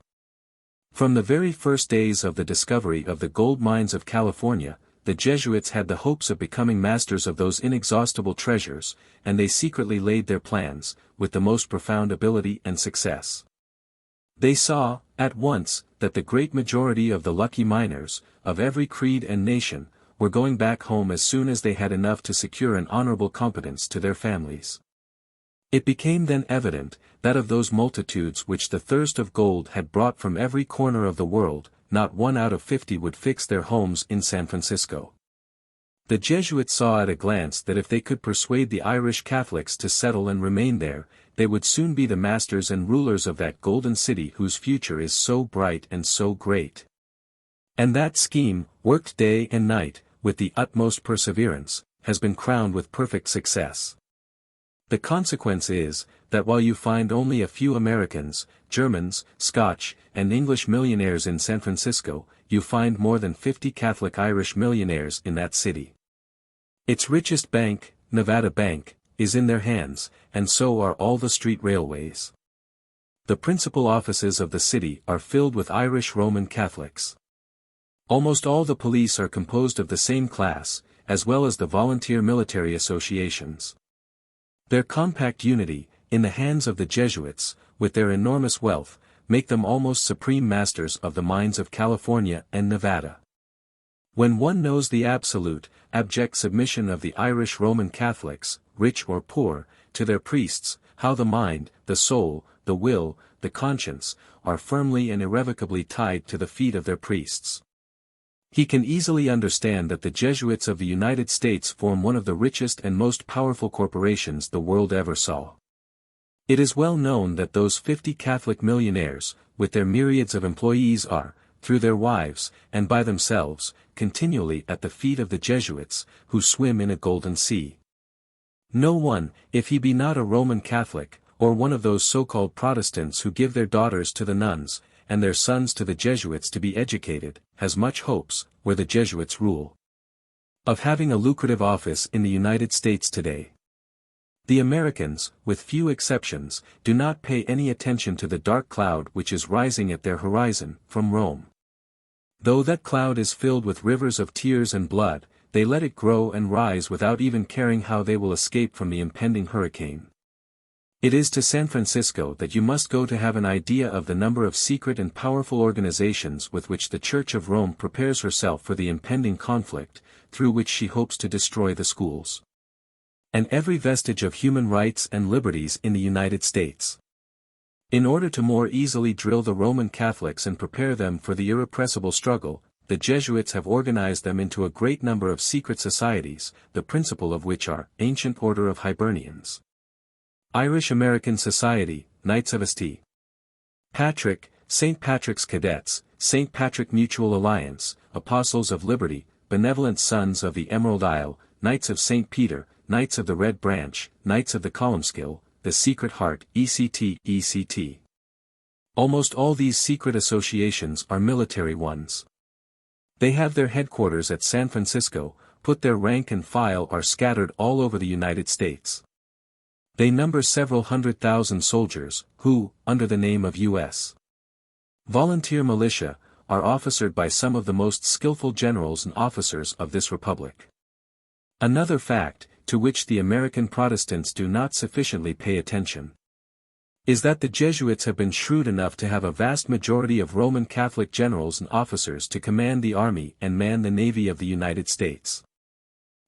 Speaker 1: From the very first days of the discovery of the gold mines of California, the Jesuits had the hopes of becoming masters of those inexhaustible treasures, and they secretly laid their plans, with the most profound ability and success. They saw, at once, that the great majority of the lucky miners, of every creed and nation, were going back home as soon as they had enough to secure an honorable competence to their families. It became then evident, that of those multitudes which the thirst of gold had brought from every corner of the world, not 1 out of 50 would fix their homes in San Francisco. The Jesuits saw at a glance that if they could persuade the Irish Catholics to settle and remain there, they would soon be the masters and rulers of that golden city whose future is so bright and so great. And that scheme, worked day and night, with the utmost perseverance, has been crowned with perfect success. The consequence is, that while you find only a few Americans, Germans, Scotch, and English millionaires in San Francisco, you find more than 50 Catholic Irish millionaires in that city. Its richest bank, Nevada Bank, is in their hands, and so are all the street railways. The principal offices of the city are filled with Irish Roman Catholics. Almost all the police are composed of the same class, as well as the volunteer military associations. Their compact unity, in the hands of the Jesuits, with their enormous wealth, make them almost supreme masters of the mines of California and Nevada. When one knows the absolute, abject submission of the Irish Roman Catholics, rich or poor, to their priests, how the mind, the soul, the will, the conscience, are firmly and irrevocably tied to the feet of their priests, he can easily understand that the Jesuits of the United States form one of the richest and most powerful corporations the world ever saw. It is well known that those 50 Catholic millionaires, with their myriads of employees are, through their wives, and by themselves, continually at the feet of the Jesuits, who swim in a golden sea. No one, if he be not a Roman Catholic, or one of those so-called Protestants who give their daughters to the nuns, and their sons to the Jesuits to be educated, has much hopes, where the Jesuits rule, of having a lucrative office in the United States today. The Americans, with few exceptions, do not pay any attention to the dark cloud which is rising at their horizon, from Rome. Though that cloud is filled with rivers of tears and blood, they let it grow and rise without even caring how they will escape from the impending hurricane. It is to San Francisco that you must go to have an idea of the number of secret and powerful organizations with which the Church of Rome prepares herself for the impending conflict, through which she hopes to destroy the schools and every vestige of human rights and liberties in the United States. In order to more easily drill the Roman Catholics and prepare them for the irrepressible struggle, the Jesuits have organized them into a great number of secret societies, the principal of which are Ancient Order of Hibernians, Irish American Society, Knights of St. Patrick, St. Patrick's Cadets, St. Patrick Mutual Alliance, Apostles of Liberty, Benevolent Sons of the Emerald Isle, Knights of St. Peter, Knights of the Red Branch, Knights of the Columnskill, the Secret Heart, etc. Almost all these secret associations are military ones. They have their headquarters at San Francisco, but their rank and file are scattered all over the United States. They number several 100,000 soldiers, who, under the name of U.S. Volunteer Militia, are officered by some of the most skillful generals and officers of this republic. Another fact, to which the American Protestants do not sufficiently pay attention, is that the Jesuits have been shrewd enough to have a vast majority of Roman Catholic generals and officers to command the army and man the navy of the United States.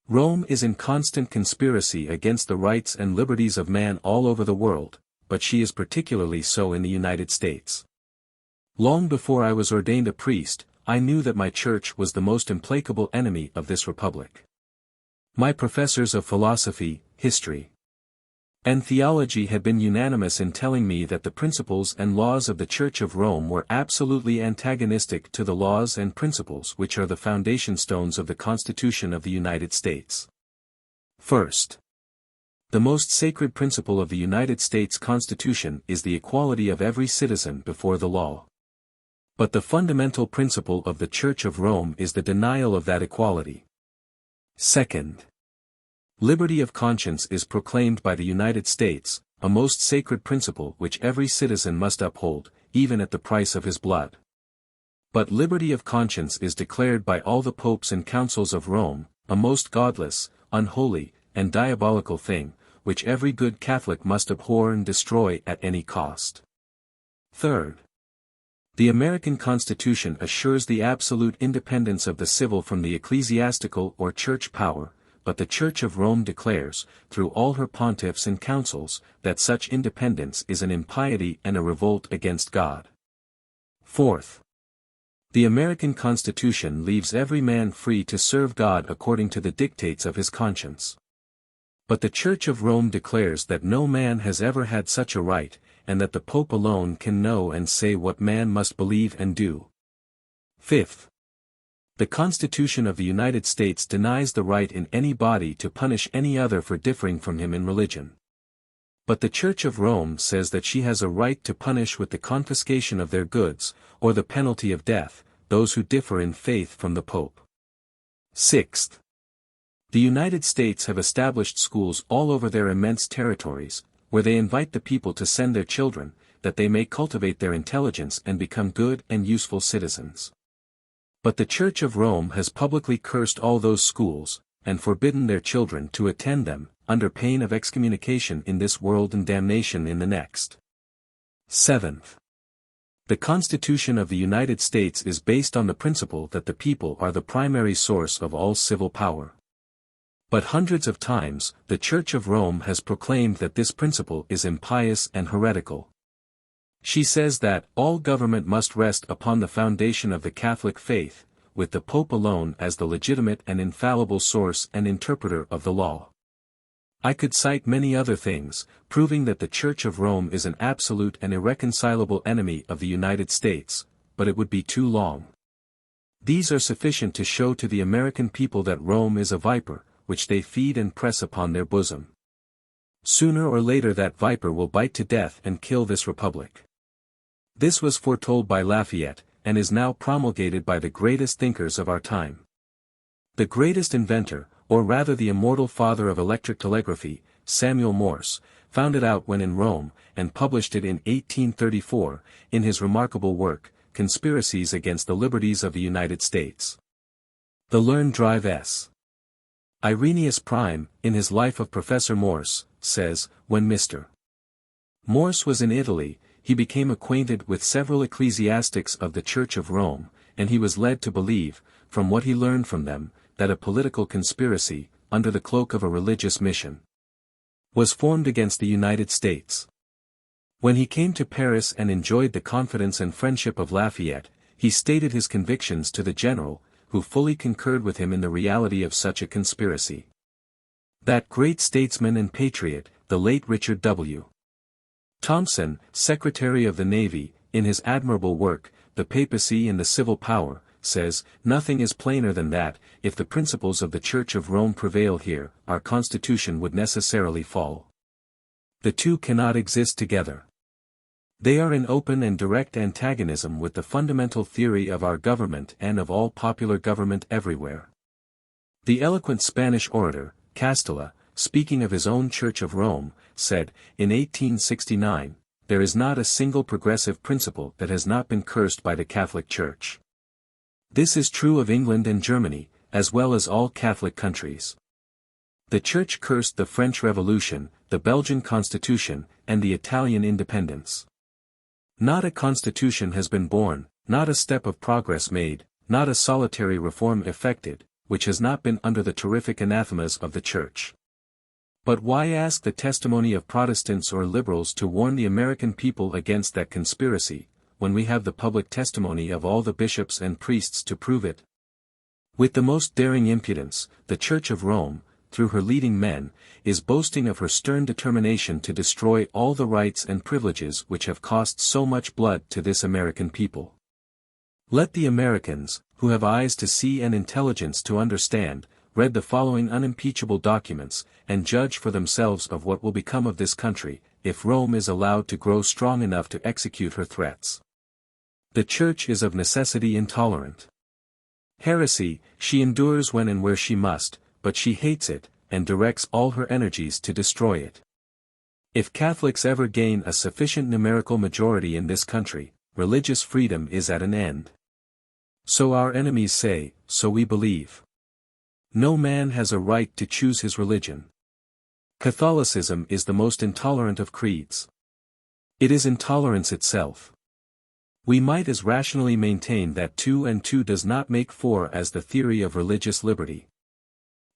Speaker 1: Rome is in constant conspiracy against the rights and liberties of man all over the world, but she is particularly so in the United States. Long before I was ordained a priest, I knew that my church was the most implacable enemy of this republic. My professors of philosophy, history, and theology had been unanimous in telling me that the principles and laws of the Church of Rome were absolutely antagonistic to the laws and principles which are the foundation stones of the Constitution of the United States. First, the most sacred principle of the United States Constitution is the equality of every citizen before the law. But the fundamental principle of the Church of Rome is the denial of that equality. Second, liberty of conscience is proclaimed by the United States, a most sacred principle which every citizen must uphold, even at the price of his blood. But liberty of conscience is declared by all the popes and councils of Rome, a most godless, unholy, and diabolical thing, which every good Catholic must abhor and destroy at any cost. Third, the American Constitution assures the absolute independence of the civil from the ecclesiastical or church power, but the Church of Rome declares, through all her pontiffs and councils, that such independence is an impiety and a revolt against God. Fourth, The American Constitution leaves every man free to serve God according to the dictates of his conscience. But the Church of Rome declares that no man has ever had such a right, and that the Pope alone can know and say what man must believe and do. Fifth, the Constitution of the United States denies the right in any body to punish any other for differing from him in religion. But the Church of Rome says that she has a right to punish with the confiscation of their goods, or the penalty of death, those who differ in faith from the Pope. Sixth, the United States have established schools all over their immense territories, where they invite the people to send their children, that they may cultivate their intelligence and become good and useful citizens. But the Church of Rome has publicly cursed all those schools, and forbidden their children to attend them, under pain of excommunication in this world and damnation in the next. Seventh, the Constitution of the United States is based on the principle that the people are the primary source of all civil power. But hundreds of times, the Church of Rome has proclaimed that this principle is impious and heretical. She says that all government must rest upon the foundation of the Catholic faith, with the Pope alone as the legitimate and infallible source and interpreter of the law. I could cite many other things, proving that the Church of Rome is an absolute and irreconcilable enemy of the United States, but it would be too long. These are sufficient to show to the American people that Rome is a viper, which they feed and press upon their bosom. Sooner or later that viper will bite to death and kill this republic. This was foretold by Lafayette, and is now promulgated by the greatest thinkers of our time. The greatest inventor, or rather the immortal father of electric telegraphy, Samuel Morse, found it out when in Rome, and published it in 1834, in his remarkable work, Conspiracies Against the Liberties of the United States. The learned drive S. Irenaeus Prime, in his Life of Professor Morse, says, when Mr. Morse was in Italy, he became acquainted with several ecclesiastics of the Church of Rome, and he was led to believe, from what he learned from them, that a political conspiracy, under the cloak of a religious mission, was formed against the United States. When he came to Paris and enjoyed the confidence and friendship of Lafayette, he stated his convictions to the general, who fully concurred with him in the reality of such a conspiracy. That great statesman and patriot, the late Richard W. Thompson, Secretary of the Navy, in his admirable work, The Papacy and the Civil Power, says, nothing is plainer than that, if the principles of the Church of Rome prevail here, our Constitution would necessarily fall. The two cannot exist together. They are in open and direct antagonism with the fundamental theory of our government and of all popular government everywhere. The eloquent Spanish orator, Castella, speaking of his own Church of Rome, said, in 1869, there is not a single progressive principle that has not been cursed by the Catholic Church. This is true of England and Germany, as well as all Catholic countries. The Church cursed the French Revolution, the Belgian Constitution, and the Italian independence. Not a constitution has been born, not a step of progress made, not a solitary reform effected, which has not been under the terrific anathemas of the Church. But why ask the testimony of Protestants or liberals to warn the American people against that conspiracy, when we have the public testimony of all the bishops and priests to prove it? With the most daring impudence, the Church of Rome, through her leading men, is boasting of her stern determination to destroy all the rights and privileges which have cost so much blood to this American people. Let the Americans, who have eyes to see and intelligence to understand, read the following unimpeachable documents, and judge for themselves of what will become of this country, if Rome is allowed to grow strong enough to execute her threats. The Church is of necessity intolerant. Heresy, she endures when and where she must, but she hates it, and directs all her energies to destroy it. If Catholics ever gain a sufficient numerical majority in this country, religious freedom is at an end. So our enemies say, so we believe. No man has a right to choose his religion. Catholicism is the most intolerant of creeds. It is intolerance itself. We might as rationally maintain that 2 and 2 does not make 4 as the theory of religious liberty.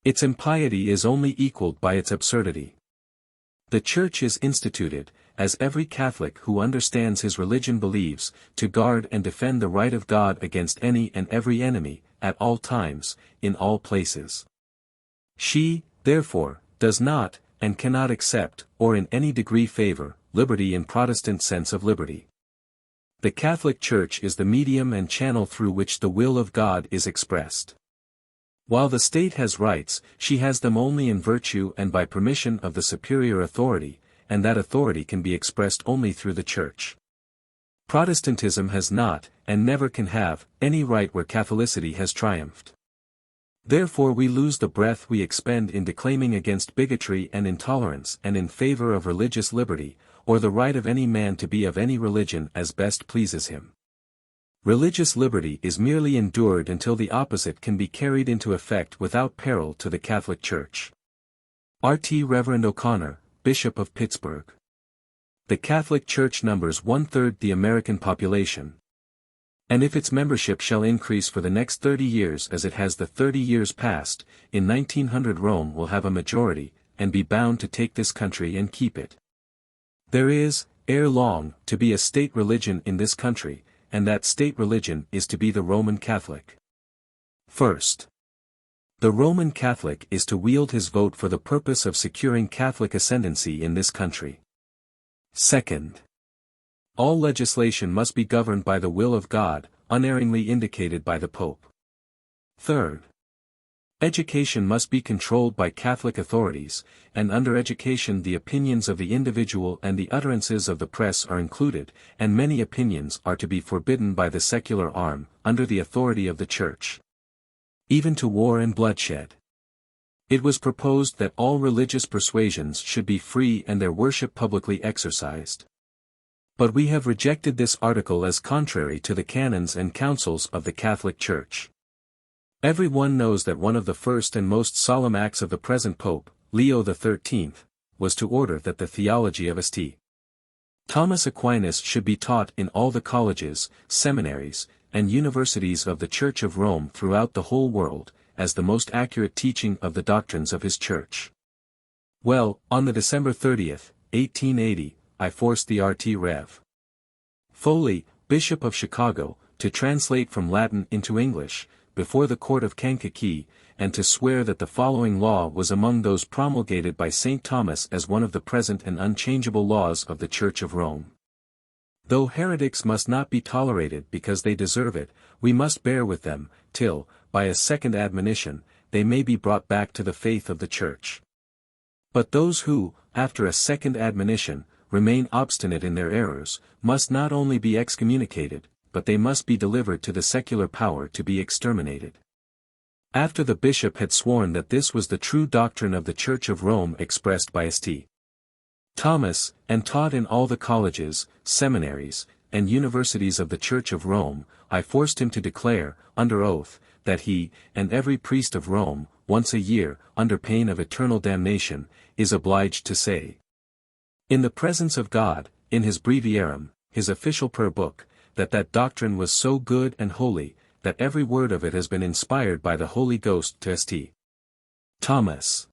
Speaker 1: Its impiety is only equaled by its absurdity. The Church is instituted, as every Catholic who understands his religion believes, to guard and defend the right of God against any and every enemy, at all times, in all places. She, therefore, does not, and cannot accept, or in any degree favor, liberty in Protestant sense of liberty. The Catholic Church is the medium and channel through which the will of God is expressed. While the state has rights, she has them only in virtue and by permission of the superior authority, and that authority can be expressed only through the Church. Protestantism has not, and never can have, any right where Catholicity has triumphed. Therefore we lose the breath we expend in declaiming against bigotry and intolerance and in favor of religious liberty, or the right of any man to be of any religion as best pleases him. Religious liberty is merely endured until the opposite can be carried into effect without peril to the Catholic Church. R.T. Reverend O'Connor, Bishop of Pittsburgh. The Catholic Church numbers 1/3 the American population. And if its membership shall increase for the next 30 years as it has the 30 years past, in 1900 Rome will have a majority, and be bound to take this country and keep it. There is, ere long, to be a state religion in this country, and that state religion is to be the Roman Catholic. First, the Roman Catholic is to wield his vote for the purpose of securing Catholic ascendancy in this country. Second, all legislation must be governed by the will of God, unerringly indicated by the Pope. Third, education must be controlled by Catholic authorities, and under education the opinions of the individual and the utterances of the press are included, and many opinions are to be forbidden by the secular arm, under the authority of the Church. Even to war and bloodshed. It was proposed that all religious persuasions should be free and their worship publicly exercised. But we have rejected this article as contrary to the canons and councils of the Catholic Church. Every one knows that one of the first and most solemn acts of the present Pope, Leo XIII, was to order that the theology of St. Thomas Aquinas should be taught in all the colleges, seminaries, and universities of the Church of Rome throughout the whole world, as the most accurate teaching of the doctrines of his Church. Well, on the December 30th, 1880, I forced the RT Rev. Foley, Bishop of Chicago, to translate from Latin into English, before the court of Kankakee, and to swear that the following law was among those promulgated by St. Thomas as one of the present and unchangeable laws of the Church of Rome. Though heretics must not be tolerated because they deserve it, we must bear with them, till, by a second admonition, they may be brought back to the faith of the Church. But those who, after a second admonition, remain obstinate in their errors, must not only be excommunicated, but they must be delivered to the secular power to be exterminated. After the bishop had sworn that this was the true doctrine of the Church of Rome expressed by St. Thomas, and taught in all the colleges, seminaries, and universities of the Church of Rome, I forced him to declare, under oath, that he, and every priest of Rome, once a year, under pain of eternal damnation, is obliged to say, in the presence of God, in his breviarium, his official prayer book, that doctrine was so good and holy, that every word of it has been inspired by the Holy Ghost to St. Thomas.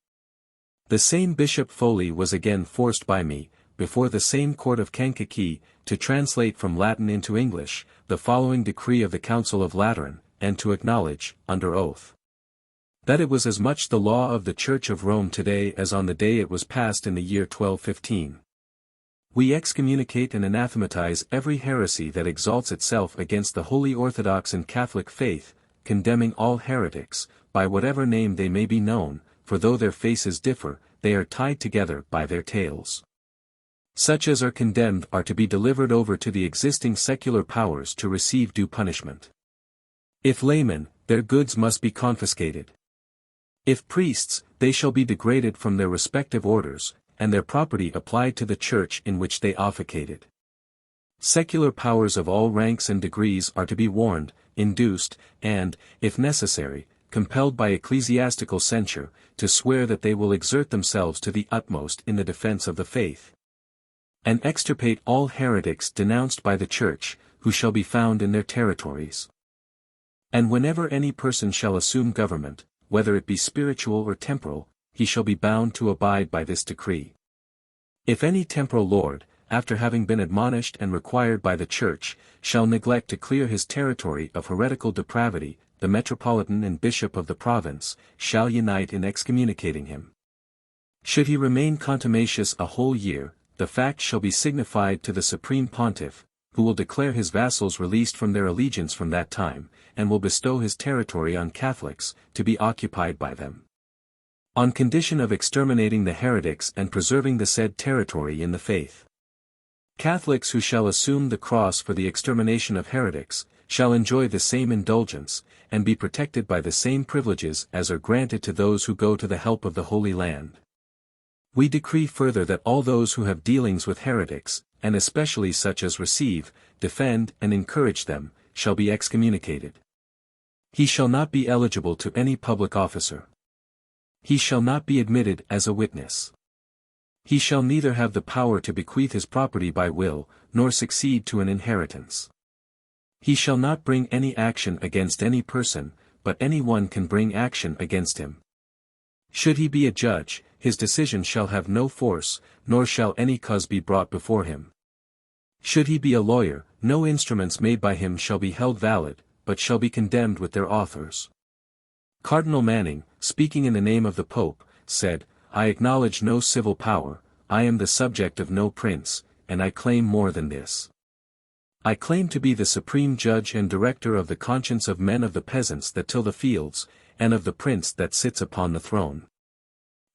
Speaker 1: The same Bishop Foley was again forced by me, before the same court of Kankakee, to translate from Latin into English, the following decree of the Council of Lateran, and to acknowledge, under oath, that it was as much the law of the Church of Rome today as on the day it was passed in the year 1215. We excommunicate and anathematize every heresy that exalts itself against the Holy Orthodox and Catholic faith, condemning all heretics, by whatever name they may be known, for though their faces differ, they are tied together by their tails. Such as are condemned are to be delivered over to the existing secular powers to receive due punishment. If laymen, their goods must be confiscated. If priests, they shall be degraded from their respective orders, and their property applied to the church in which they officiated. Secular powers of all ranks and degrees are to be warned, induced, and, if necessary, compelled by ecclesiastical censure, to swear that they will exert themselves to the utmost in the defense of the faith, and extirpate all heretics denounced by the Church, who shall be found in their territories. And whenever any person shall assume government, whether it be spiritual or temporal, he shall be bound to abide by this decree. If any temporal lord, after having been admonished and required by the Church, shall neglect to clear his territory of heretical depravity, the metropolitan and bishop of the province shall unite in excommunicating him. Should he remain contumacious a whole year, the fact shall be signified to the Supreme Pontiff, who will declare his vassals released from their allegiance from that time, and will bestow his territory on Catholics, to be occupied by them, on condition of exterminating the heretics and preserving the said territory in the faith. Catholics who shall assume the cross for the extermination of heretics, shall enjoy the same indulgence, and be protected by the same privileges as are granted to those who go to the help of the Holy Land. We decree further that all those who have dealings with heretics, and especially such as receive, defend and encourage them, shall be excommunicated. He shall not be eligible to any public officer. He shall not be admitted as a witness. He shall neither have the power to bequeath his property by will, nor succeed to an inheritance. He shall not bring any action against any person, but any one can bring action against him. Should he be a judge, his decision shall have no force, nor shall any cause be brought before him. Should he be a lawyer, no instruments made by him shall be held valid, but shall be condemned with their authors. Cardinal Manning, speaking in the name of the Pope, said, "I acknowledge no civil power, I am the subject of no prince, and I claim more than this. I claim to be the supreme judge and director of the conscience of men, of the peasants that till the fields, and of the prince that sits upon the throne.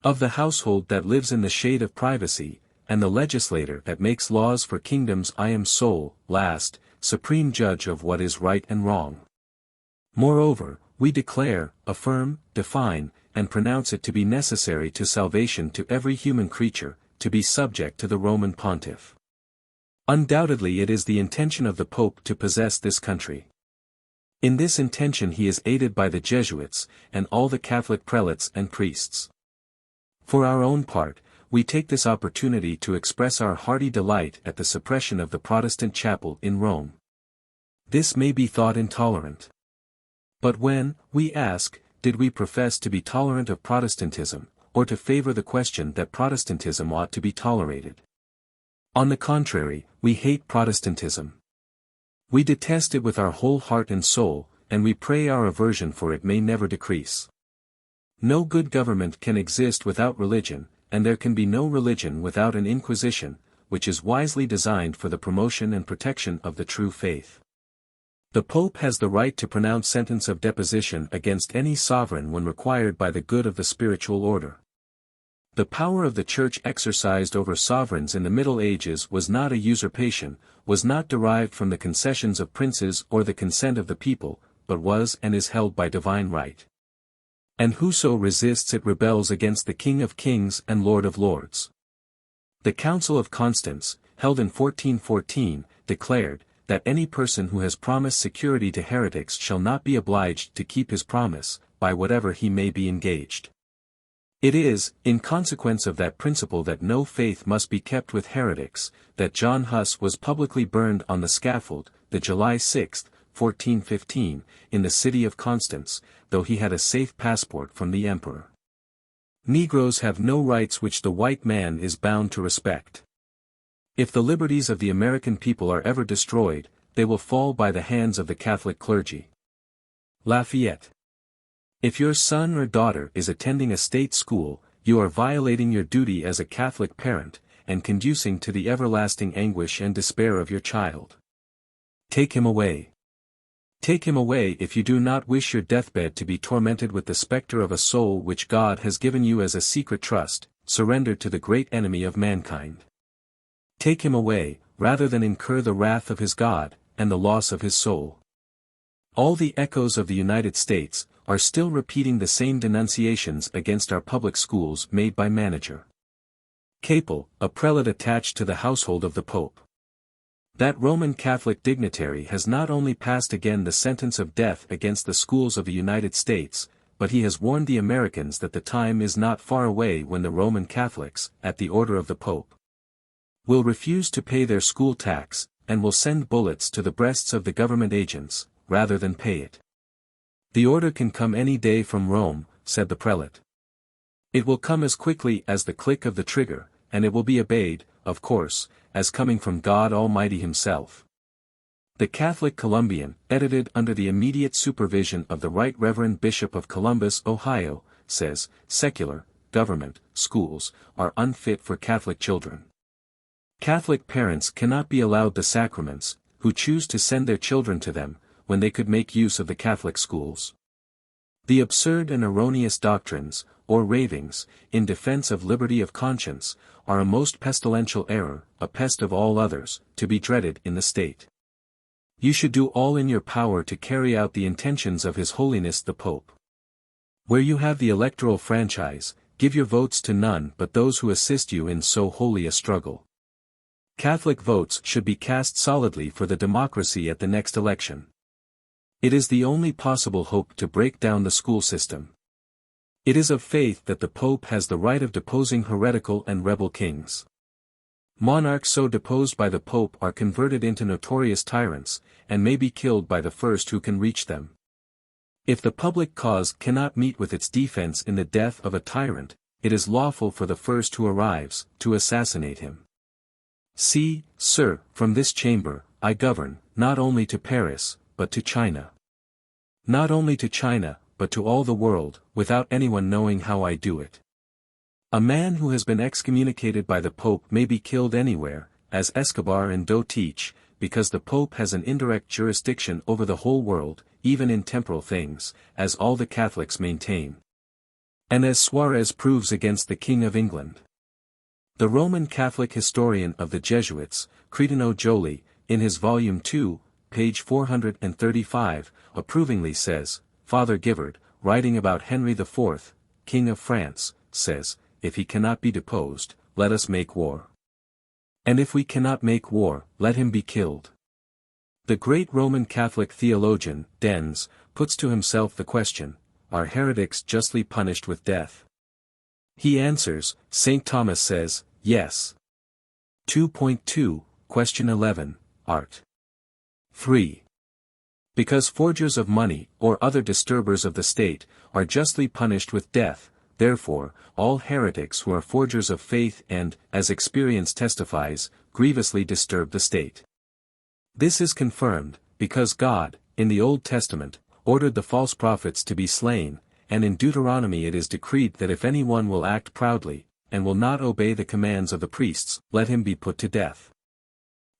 Speaker 1: Of the household that lives in the shade of privacy, and the legislator that makes laws for kingdoms I am sole, last, supreme judge of what is right and wrong. Moreover, we declare, affirm, define, and pronounce it to be necessary to salvation to every human creature, to be subject to the Roman Pontiff. Undoubtedly it is the intention of the Pope to possess this country. In this intention he is aided by the Jesuits, and all the Catholic prelates and priests. For our own part, we take this opportunity to express our hearty delight at the suppression of the Protestant chapel in Rome. This may be thought intolerant. But when, we ask, did we profess to be tolerant of Protestantism, or to favor the question that Protestantism ought to be tolerated? On the contrary, we hate Protestantism. We detest it with our whole heart and soul, and we pray our aversion for it may never decrease. No good government can exist without religion, and there can be no religion without an inquisition, which is wisely designed for the promotion and protection of the true faith. The Pope has the right to pronounce sentence of deposition against any sovereign when required by the good of the spiritual order. The power of the Church exercised over sovereigns in the Middle Ages was not a usurpation, was not derived from the concessions of princes or the consent of the people, but was and is held by divine right. And whoso resists it rebels against the King of Kings and Lord of Lords. The Council of Constance, held in 1414, declared, that any person who has promised security to heretics shall not be obliged to keep his promise, by whatever he may be engaged. It is, in consequence of that principle that no faith must be kept with heretics, that John Huss was publicly burned on the scaffold, the July 6, 1415, in the city of Constance, though he had a safe passport from the emperor. Negroes have no rights which the white man is bound to respect. If the liberties of the American people are ever destroyed, they will fall by the hands of the Catholic clergy. Lafayette. If your son or daughter is attending a state school, you are violating your duty as a Catholic parent, and conducing to the everlasting anguish and despair of your child. Take him away. Take him away if you do not wish your deathbed to be tormented with the specter of a soul which God has given you as a secret trust, surrendered to the great enemy of mankind. Take him away, rather than incur the wrath of his God, and the loss of his soul. All the echoes of the United States are still repeating the same denunciations against our public schools made by Manager Capel, a prelate attached to the household of the Pope. That Roman Catholic dignitary has not only passed again the sentence of death against the schools of the United States, but he has warned the Americans that the time is not far away when the Roman Catholics, at the order of the Pope, will refuse to pay their school tax, and will send bullets to the breasts of the government agents, rather than pay it. The order can come any day from Rome, said the prelate. It will come as quickly as the click of the trigger, and it will be obeyed, of course, as coming from God Almighty Himself. The Catholic Columbian, edited under the immediate supervision of the Right Reverend Bishop of Columbus, Ohio, says, secular, government, schools, are unfit for Catholic children. Catholic parents cannot be allowed the sacraments, who choose to send their children to them, when they could make use of the Catholic schools. The absurd and erroneous doctrines, or ravings, in defense of liberty of conscience, are a most pestilential error, a pest of all others, to be dreaded in the state. You should do all in your power to carry out the intentions of His Holiness the Pope. Where you have the electoral franchise, give your votes to none but those who assist you in so holy a struggle. Catholic votes should be cast solidly for the democracy at the next election. It is the only possible hope to break down the school system. It is of faith that the Pope has the right of deposing heretical and rebel kings. Monarchs so deposed by the Pope are converted into notorious tyrants, and may be killed by the first who can reach them. If the public cause cannot meet with its defense in the death of a tyrant, it is lawful for the first who arrives, to assassinate him. See, sir, from this chamber, I govern, not only to Paris, but to China. Not only to China, but to all the world, without anyone knowing how I do it. A man who has been excommunicated by the Pope may be killed anywhere, as Escobar and Doe teach, because the Pope has an indirect jurisdiction over the whole world, even in temporal things, as all the Catholics maintain. And as Suarez proves against the King of England. The Roman Catholic historian of the Jesuits, Cretino Joly, in his volume 2, page 435, approvingly says, Father Givard, writing about Henry IV, King of France, says, if he cannot be deposed, let us make war. And if we cannot make war, let him be killed. The great Roman Catholic theologian, Dens, puts to himself the question, are heretics justly punished with death? He answers, St. Thomas says, yes. 2.2, question 11, Art. 3. Because forgers of money, or other disturbers of the state, are justly punished with death, therefore, all heretics who are forgers of faith and, as experience testifies, grievously disturb the state. This is confirmed, because God, in the Old Testament, ordered the false prophets to be slain, and in Deuteronomy it is decreed that if anyone will act proudly, and will not obey the commands of the priests, let him be put to death.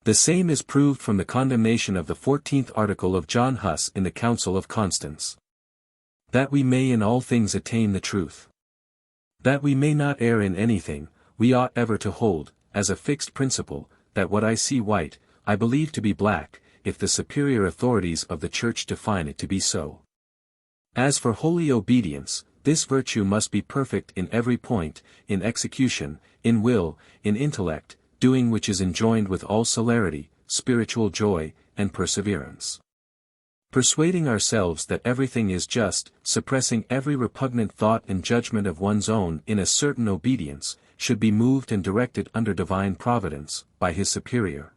Speaker 1: The same is proved from the condemnation of the 14th article of John Huss in the Council of Constance. That we may in all things attain the truth. That we may not err in anything, we ought ever to hold, as a fixed principle, that what I see white, I believe to be black, if the superior authorities of the Church define it to be so. As for holy obedience, this virtue must be perfect in every point, in execution, in will, in intellect, doing which is enjoined with all celerity, spiritual joy, and perseverance. Persuading ourselves that everything is just, suppressing every repugnant thought and judgment of one's own in a certain obedience, should be moved and directed under divine providence, by his superior.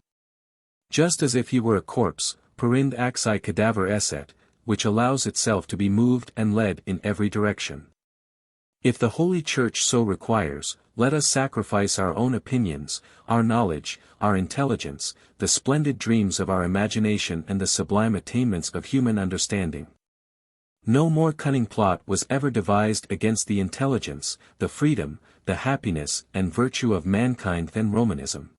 Speaker 1: Just as if he were a corpse, perind axi cadaver esset, which allows itself to be moved and led in every direction. If the Holy Church so requires, let us sacrifice our own opinions, our knowledge, our intelligence, the splendid dreams of our imagination and the sublime attainments of human understanding. No more cunning plot was ever devised against the intelligence, the freedom, the happiness and virtue of mankind than Romanism.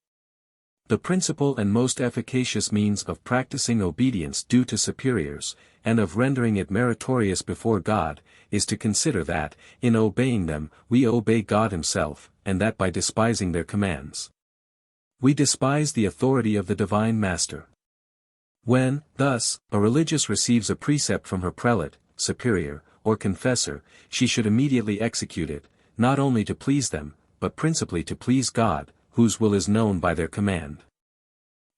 Speaker 1: The principal and most efficacious means of practicing obedience due to superiors, and of rendering it meritorious before God, is to consider that, in obeying them, we obey God Himself, and that by despising their commands, we despise the authority of the Divine Master. When, thus, a religious receives a precept from her prelate, superior, or confessor, she should immediately execute it, not only to please them, but principally to please God, whose will is known by their command.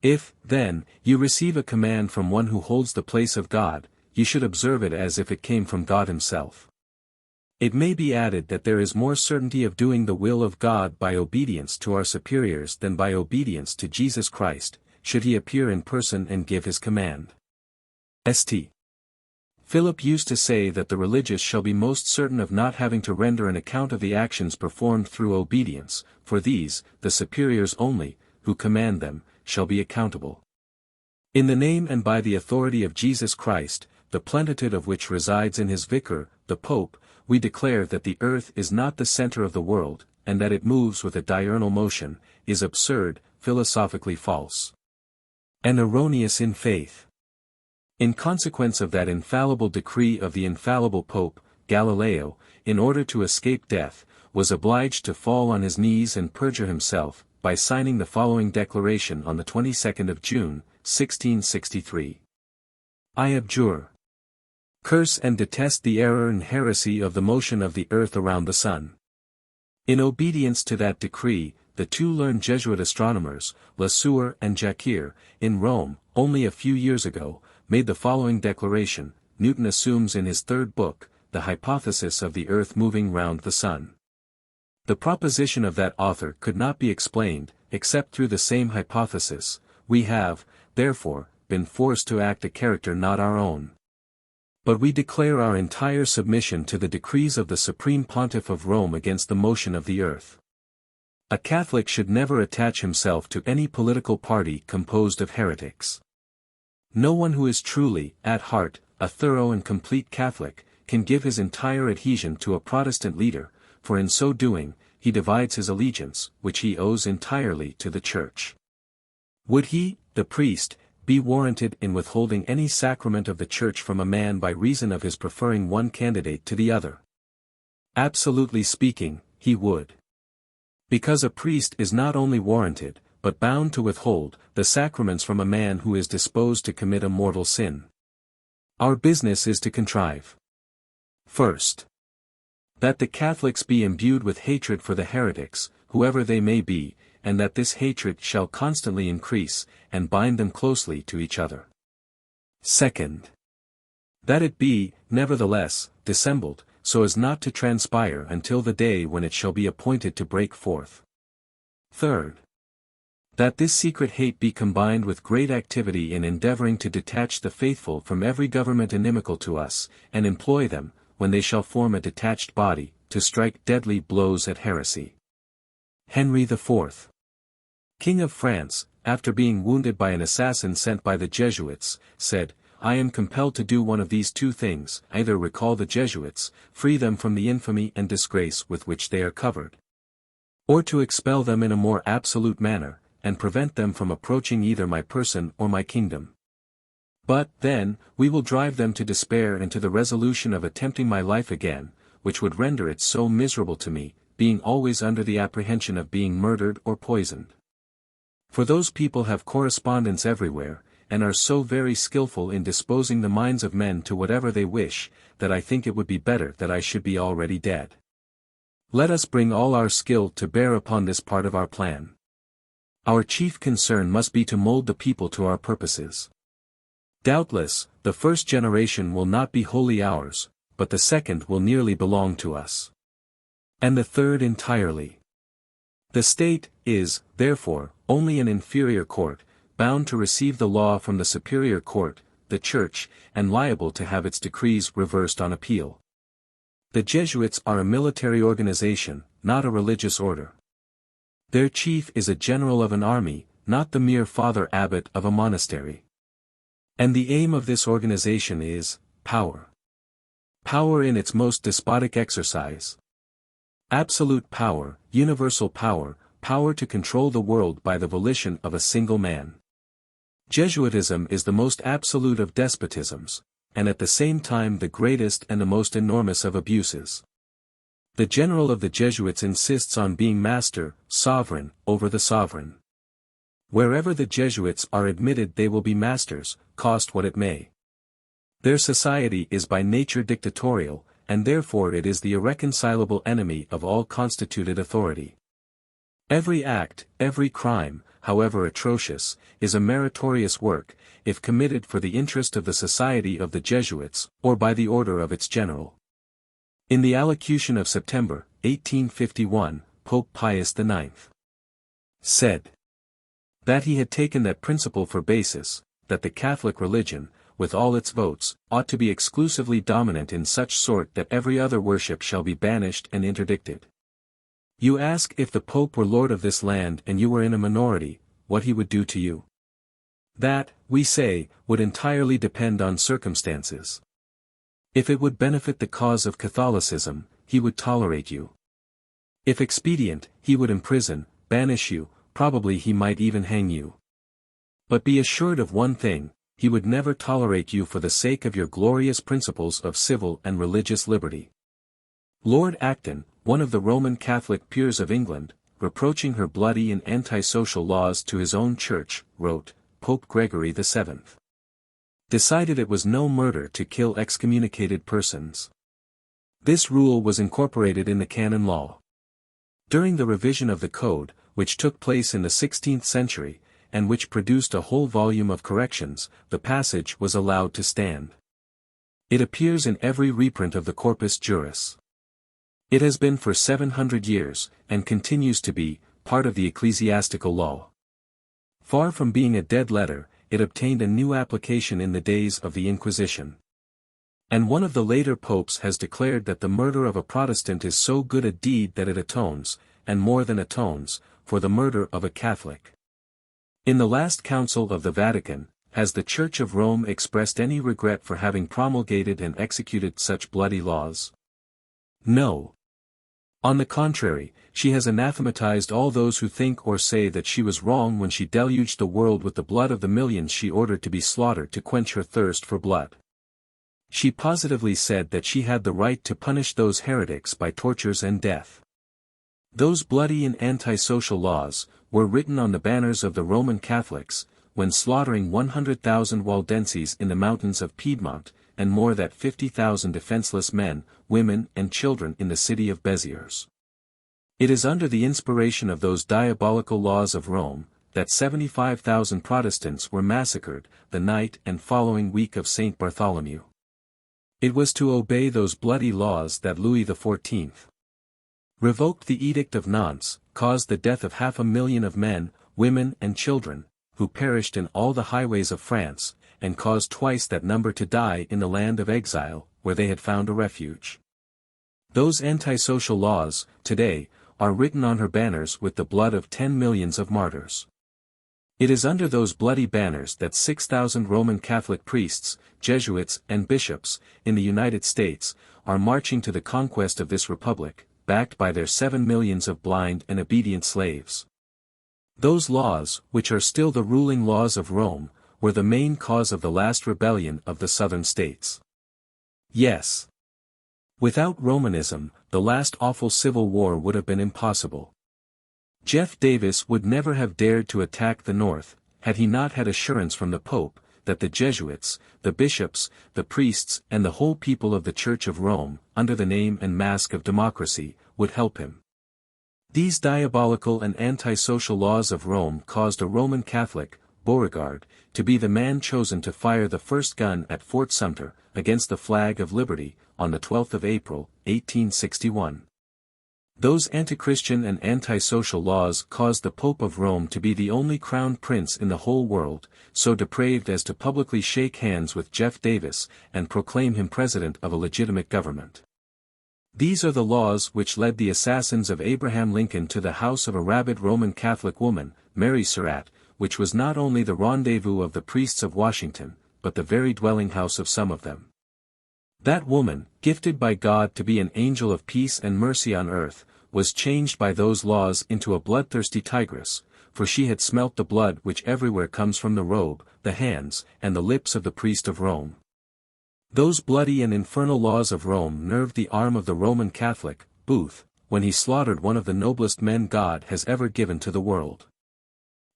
Speaker 1: If, then, you receive a command from one who holds the place of God, you should observe it as if it came from God Himself. It may be added that there is more certainty of doing the will of God by obedience to our superiors than by obedience to Jesus Christ, should He appear in person and give His command. St. Philip used to say that the religious shall be most certain of not having to render an account of the actions performed through obedience, for these, the superiors only, who command them, shall be accountable. In the name and by the authority of Jesus Christ, the plenitude of which resides in his vicar, the Pope, we declare that the earth is not the center of the world, and that it moves with a diurnal motion, is absurd, philosophically false, and erroneous in faith. In consequence of that infallible decree of the infallible Pope, Galileo, in order to escape death, was obliged to fall on his knees and perjure himself, by signing the following declaration on the 22nd of June, 1663. I abjure, curse and detest the error and heresy of the motion of the earth around the sun. In obedience to that decree, the two learned Jesuit astronomers, Lesueur and Jacquier, in Rome, only a few years ago, made the following declaration: Newton assumes in his third book, the hypothesis of the earth moving round the sun. The proposition of that author could not be explained, except through the same hypothesis. We have, therefore, been forced to act a character not our own. But we declare our entire submission to the decrees of the Supreme Pontiff of Rome against the motion of the earth. A Catholic should never attach himself to any political party composed of heretics. No one who is truly, at heart, a thorough and complete Catholic, can give his entire adhesion to a Protestant leader, for in so doing, he divides his allegiance, which he owes entirely to the Church. Would he, the priest, be warranted in withholding any sacrament of the Church from a man by reason of his preferring one candidate to the other? Absolutely speaking, he would. Because a priest is not only warranted, but bound to withhold, the sacraments from a man who is disposed to commit a mortal sin. Our business is to contrive. First, that the Catholics be imbued with hatred for the heretics, whoever they may be, and that this hatred shall constantly increase, and bind them closely to each other. Second, that it be, nevertheless, dissembled, so as not to transpire until the day when it shall be appointed to break forth. Third, that this secret hate be combined with great activity in endeavoring to detach the faithful from every government inimical to us, and employ them, when they shall form a detached body, to strike deadly blows at heresy. Henry IV, King of France, after being wounded by an assassin sent by the Jesuits, said, I am compelled to do one of these two things, either recall the Jesuits, free them from the infamy and disgrace with which they are covered, or to expel them in a more absolute manner, and prevent them from approaching either my person or my kingdom. But, then, we will drive them to despair and to the resolution of attempting my life again, which would render it so miserable to me, being always under the apprehension of being murdered or poisoned. For those people have correspondents everywhere, and are so very skillful in disposing the minds of men to whatever they wish, that I think it would be better that I should be already dead. Let us bring all our skill to bear upon this part of our plan. Our chief concern must be to mold the people to our purposes. Doubtless, the first generation will not be wholly ours, but the second will nearly belong to us. And the third entirely. The state is, therefore, only an inferior court, bound to receive the law from the superior court, the Church, and liable to have its decrees reversed on appeal. The Jesuits are a military organization, not a religious order. Their chief is a general of an army, not the mere father abbot of a monastery. And the aim of this organization is, power. Power in its most despotic exercise. Absolute power, universal power, power to control the world by the volition of a single man. Jesuitism is the most absolute of despotisms, and at the same time the greatest and the most enormous of abuses. The general of the Jesuits insists on being master, sovereign, over the sovereign. Wherever the Jesuits are admitted they will be masters, cost what it may. Their society is by nature dictatorial, and therefore it is the irreconcilable enemy of all constituted authority. Every act, every crime, however atrocious, is a meritorious work, if committed for the interest of the Society of the Jesuits, or by the order of its general. In the allocution of September, 1851, Pope Pius IX said that he had taken that principle for basis, that the Catholic religion, with all its votes, ought to be exclusively dominant in such sort that every other worship shall be banished and interdicted. You ask if the Pope were lord of this land and you were in a minority, what he would do to you. That, we say, would entirely depend on circumstances. If it would benefit the cause of Catholicism, he would tolerate you. If expedient, he would imprison, banish you, probably he might even hang you. But be assured of one thing, he would never tolerate you for the sake of your glorious principles of civil and religious liberty. Lord Acton, one of the Roman Catholic peers of England, reproaching her bloody and antisocial laws to his own church, wrote, Pope Gregory VII decided it was no murder to kill excommunicated persons. This rule was incorporated in the canon law. During the revision of the code, which took place in the 16th century, and which produced a whole volume of corrections, the passage was allowed to stand. It appears in every reprint of the Corpus Juris. It has been for 700 years, and continues to be, part of the ecclesiastical law. Far from being a dead letter, it obtained a new application in the days of the Inquisition. And one of the later popes has declared that the murder of a Protestant is so good a deed that it atones, and more than atones, for the murder of a Catholic. In the last Council of the Vatican, has the Church of Rome expressed any regret for having promulgated and executed such bloody laws? No. On the contrary, she has anathematized all those who think or say that she was wrong when she deluged the world with the blood of the millions she ordered to be slaughtered to quench her thirst for blood. She positively said that she had the right to punish those heretics by tortures and death. Those bloody and antisocial laws were written on the banners of the Roman Catholics, when slaughtering 100,000 Waldenses in the mountains of Piedmont, and more than 50,000 defenseless men, women and children in the city of Béziers. It is under the inspiration of those diabolical laws of Rome, that 75,000 Protestants were massacred, the night and following week of St. Bartholomew. It was to obey those bloody laws that Louis XIV revoked the Edict of Nantes, caused the death of 500,000 of men, women and children, who perished in all the highways of France, and caused twice that number to die in the land of exile, where they had found a refuge. Those antisocial laws, today, are written on her banners with the blood of 10 millions of martyrs. It is under those bloody banners that 6,000 Roman Catholic priests, Jesuits and bishops, in the United States, are marching to the conquest of this republic, backed by their 7 millions of blind and obedient slaves. Those laws, which are still the ruling laws of Rome, were the main cause of the last rebellion of the southern states. Yes. Without Romanism, the last awful civil war would have been impossible. Jeff Davis would never have dared to attack the North, had he not had assurance from the Pope, that the Jesuits, the bishops, the priests and the whole people of the Church of Rome, under the name and mask of democracy, would help him. These diabolical and antisocial laws of Rome caused a Roman Catholic, Beauregard, to be the man chosen to fire the first gun at Fort Sumter, against the flag of liberty, on the 12th of April, 1861. Those anti-Christian and antisocial laws caused the Pope of Rome to be the only crowned prince in the whole world, so depraved as to publicly shake hands with Jeff Davis, and proclaim him president of a legitimate government. These are the laws which led the assassins of Abraham Lincoln to the house of a rabid Roman Catholic woman, Mary Surratt, which was not only the rendezvous of the priests of Washington, but the very dwelling house of some of them. That woman, gifted by God to be an angel of peace and mercy on earth, was changed by those laws into a bloodthirsty tigress, for she had smelt the blood which everywhere comes from the robe, the hands, and the lips of the priest of Rome. Those bloody and infernal laws of Rome nerved the arm of the Roman Catholic, Booth, when he slaughtered one of the noblest men God has ever given to the world.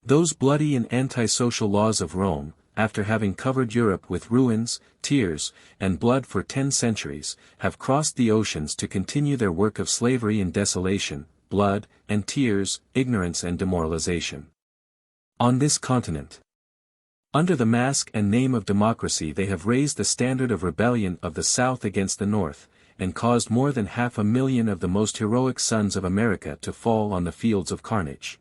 Speaker 1: Those bloody and antisocial laws of Rome, after having covered Europe with ruins, tears, and blood for 10 centuries, have crossed the oceans to continue their work of slavery and desolation, blood, and tears, ignorance and demoralization. On this continent, under the mask and name of democracy, they have raised the standard of rebellion of the South against the North, and caused more than 500,000 of the most heroic sons of America to fall on the fields of carnage.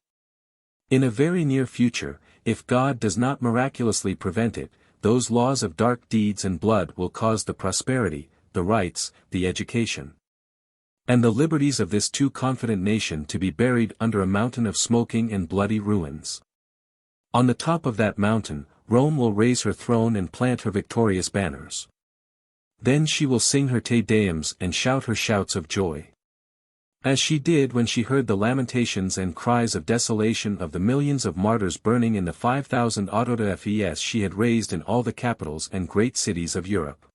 Speaker 1: In a very near future, if God does not miraculously prevent it, those laws of dark deeds and blood will cause the prosperity, the rights, the education, and the liberties of this too confident nation to be buried under a mountain of smoking and bloody ruins. On the top of that mountain, Rome will raise her throne and plant her victorious banners. Then she will sing her Te Deums and shout her shouts of joy, as she did when she heard the lamentations and cries of desolation of the millions of martyrs burning in the 5,000 autobiographies she had raised in all the capitals and great cities of Europe.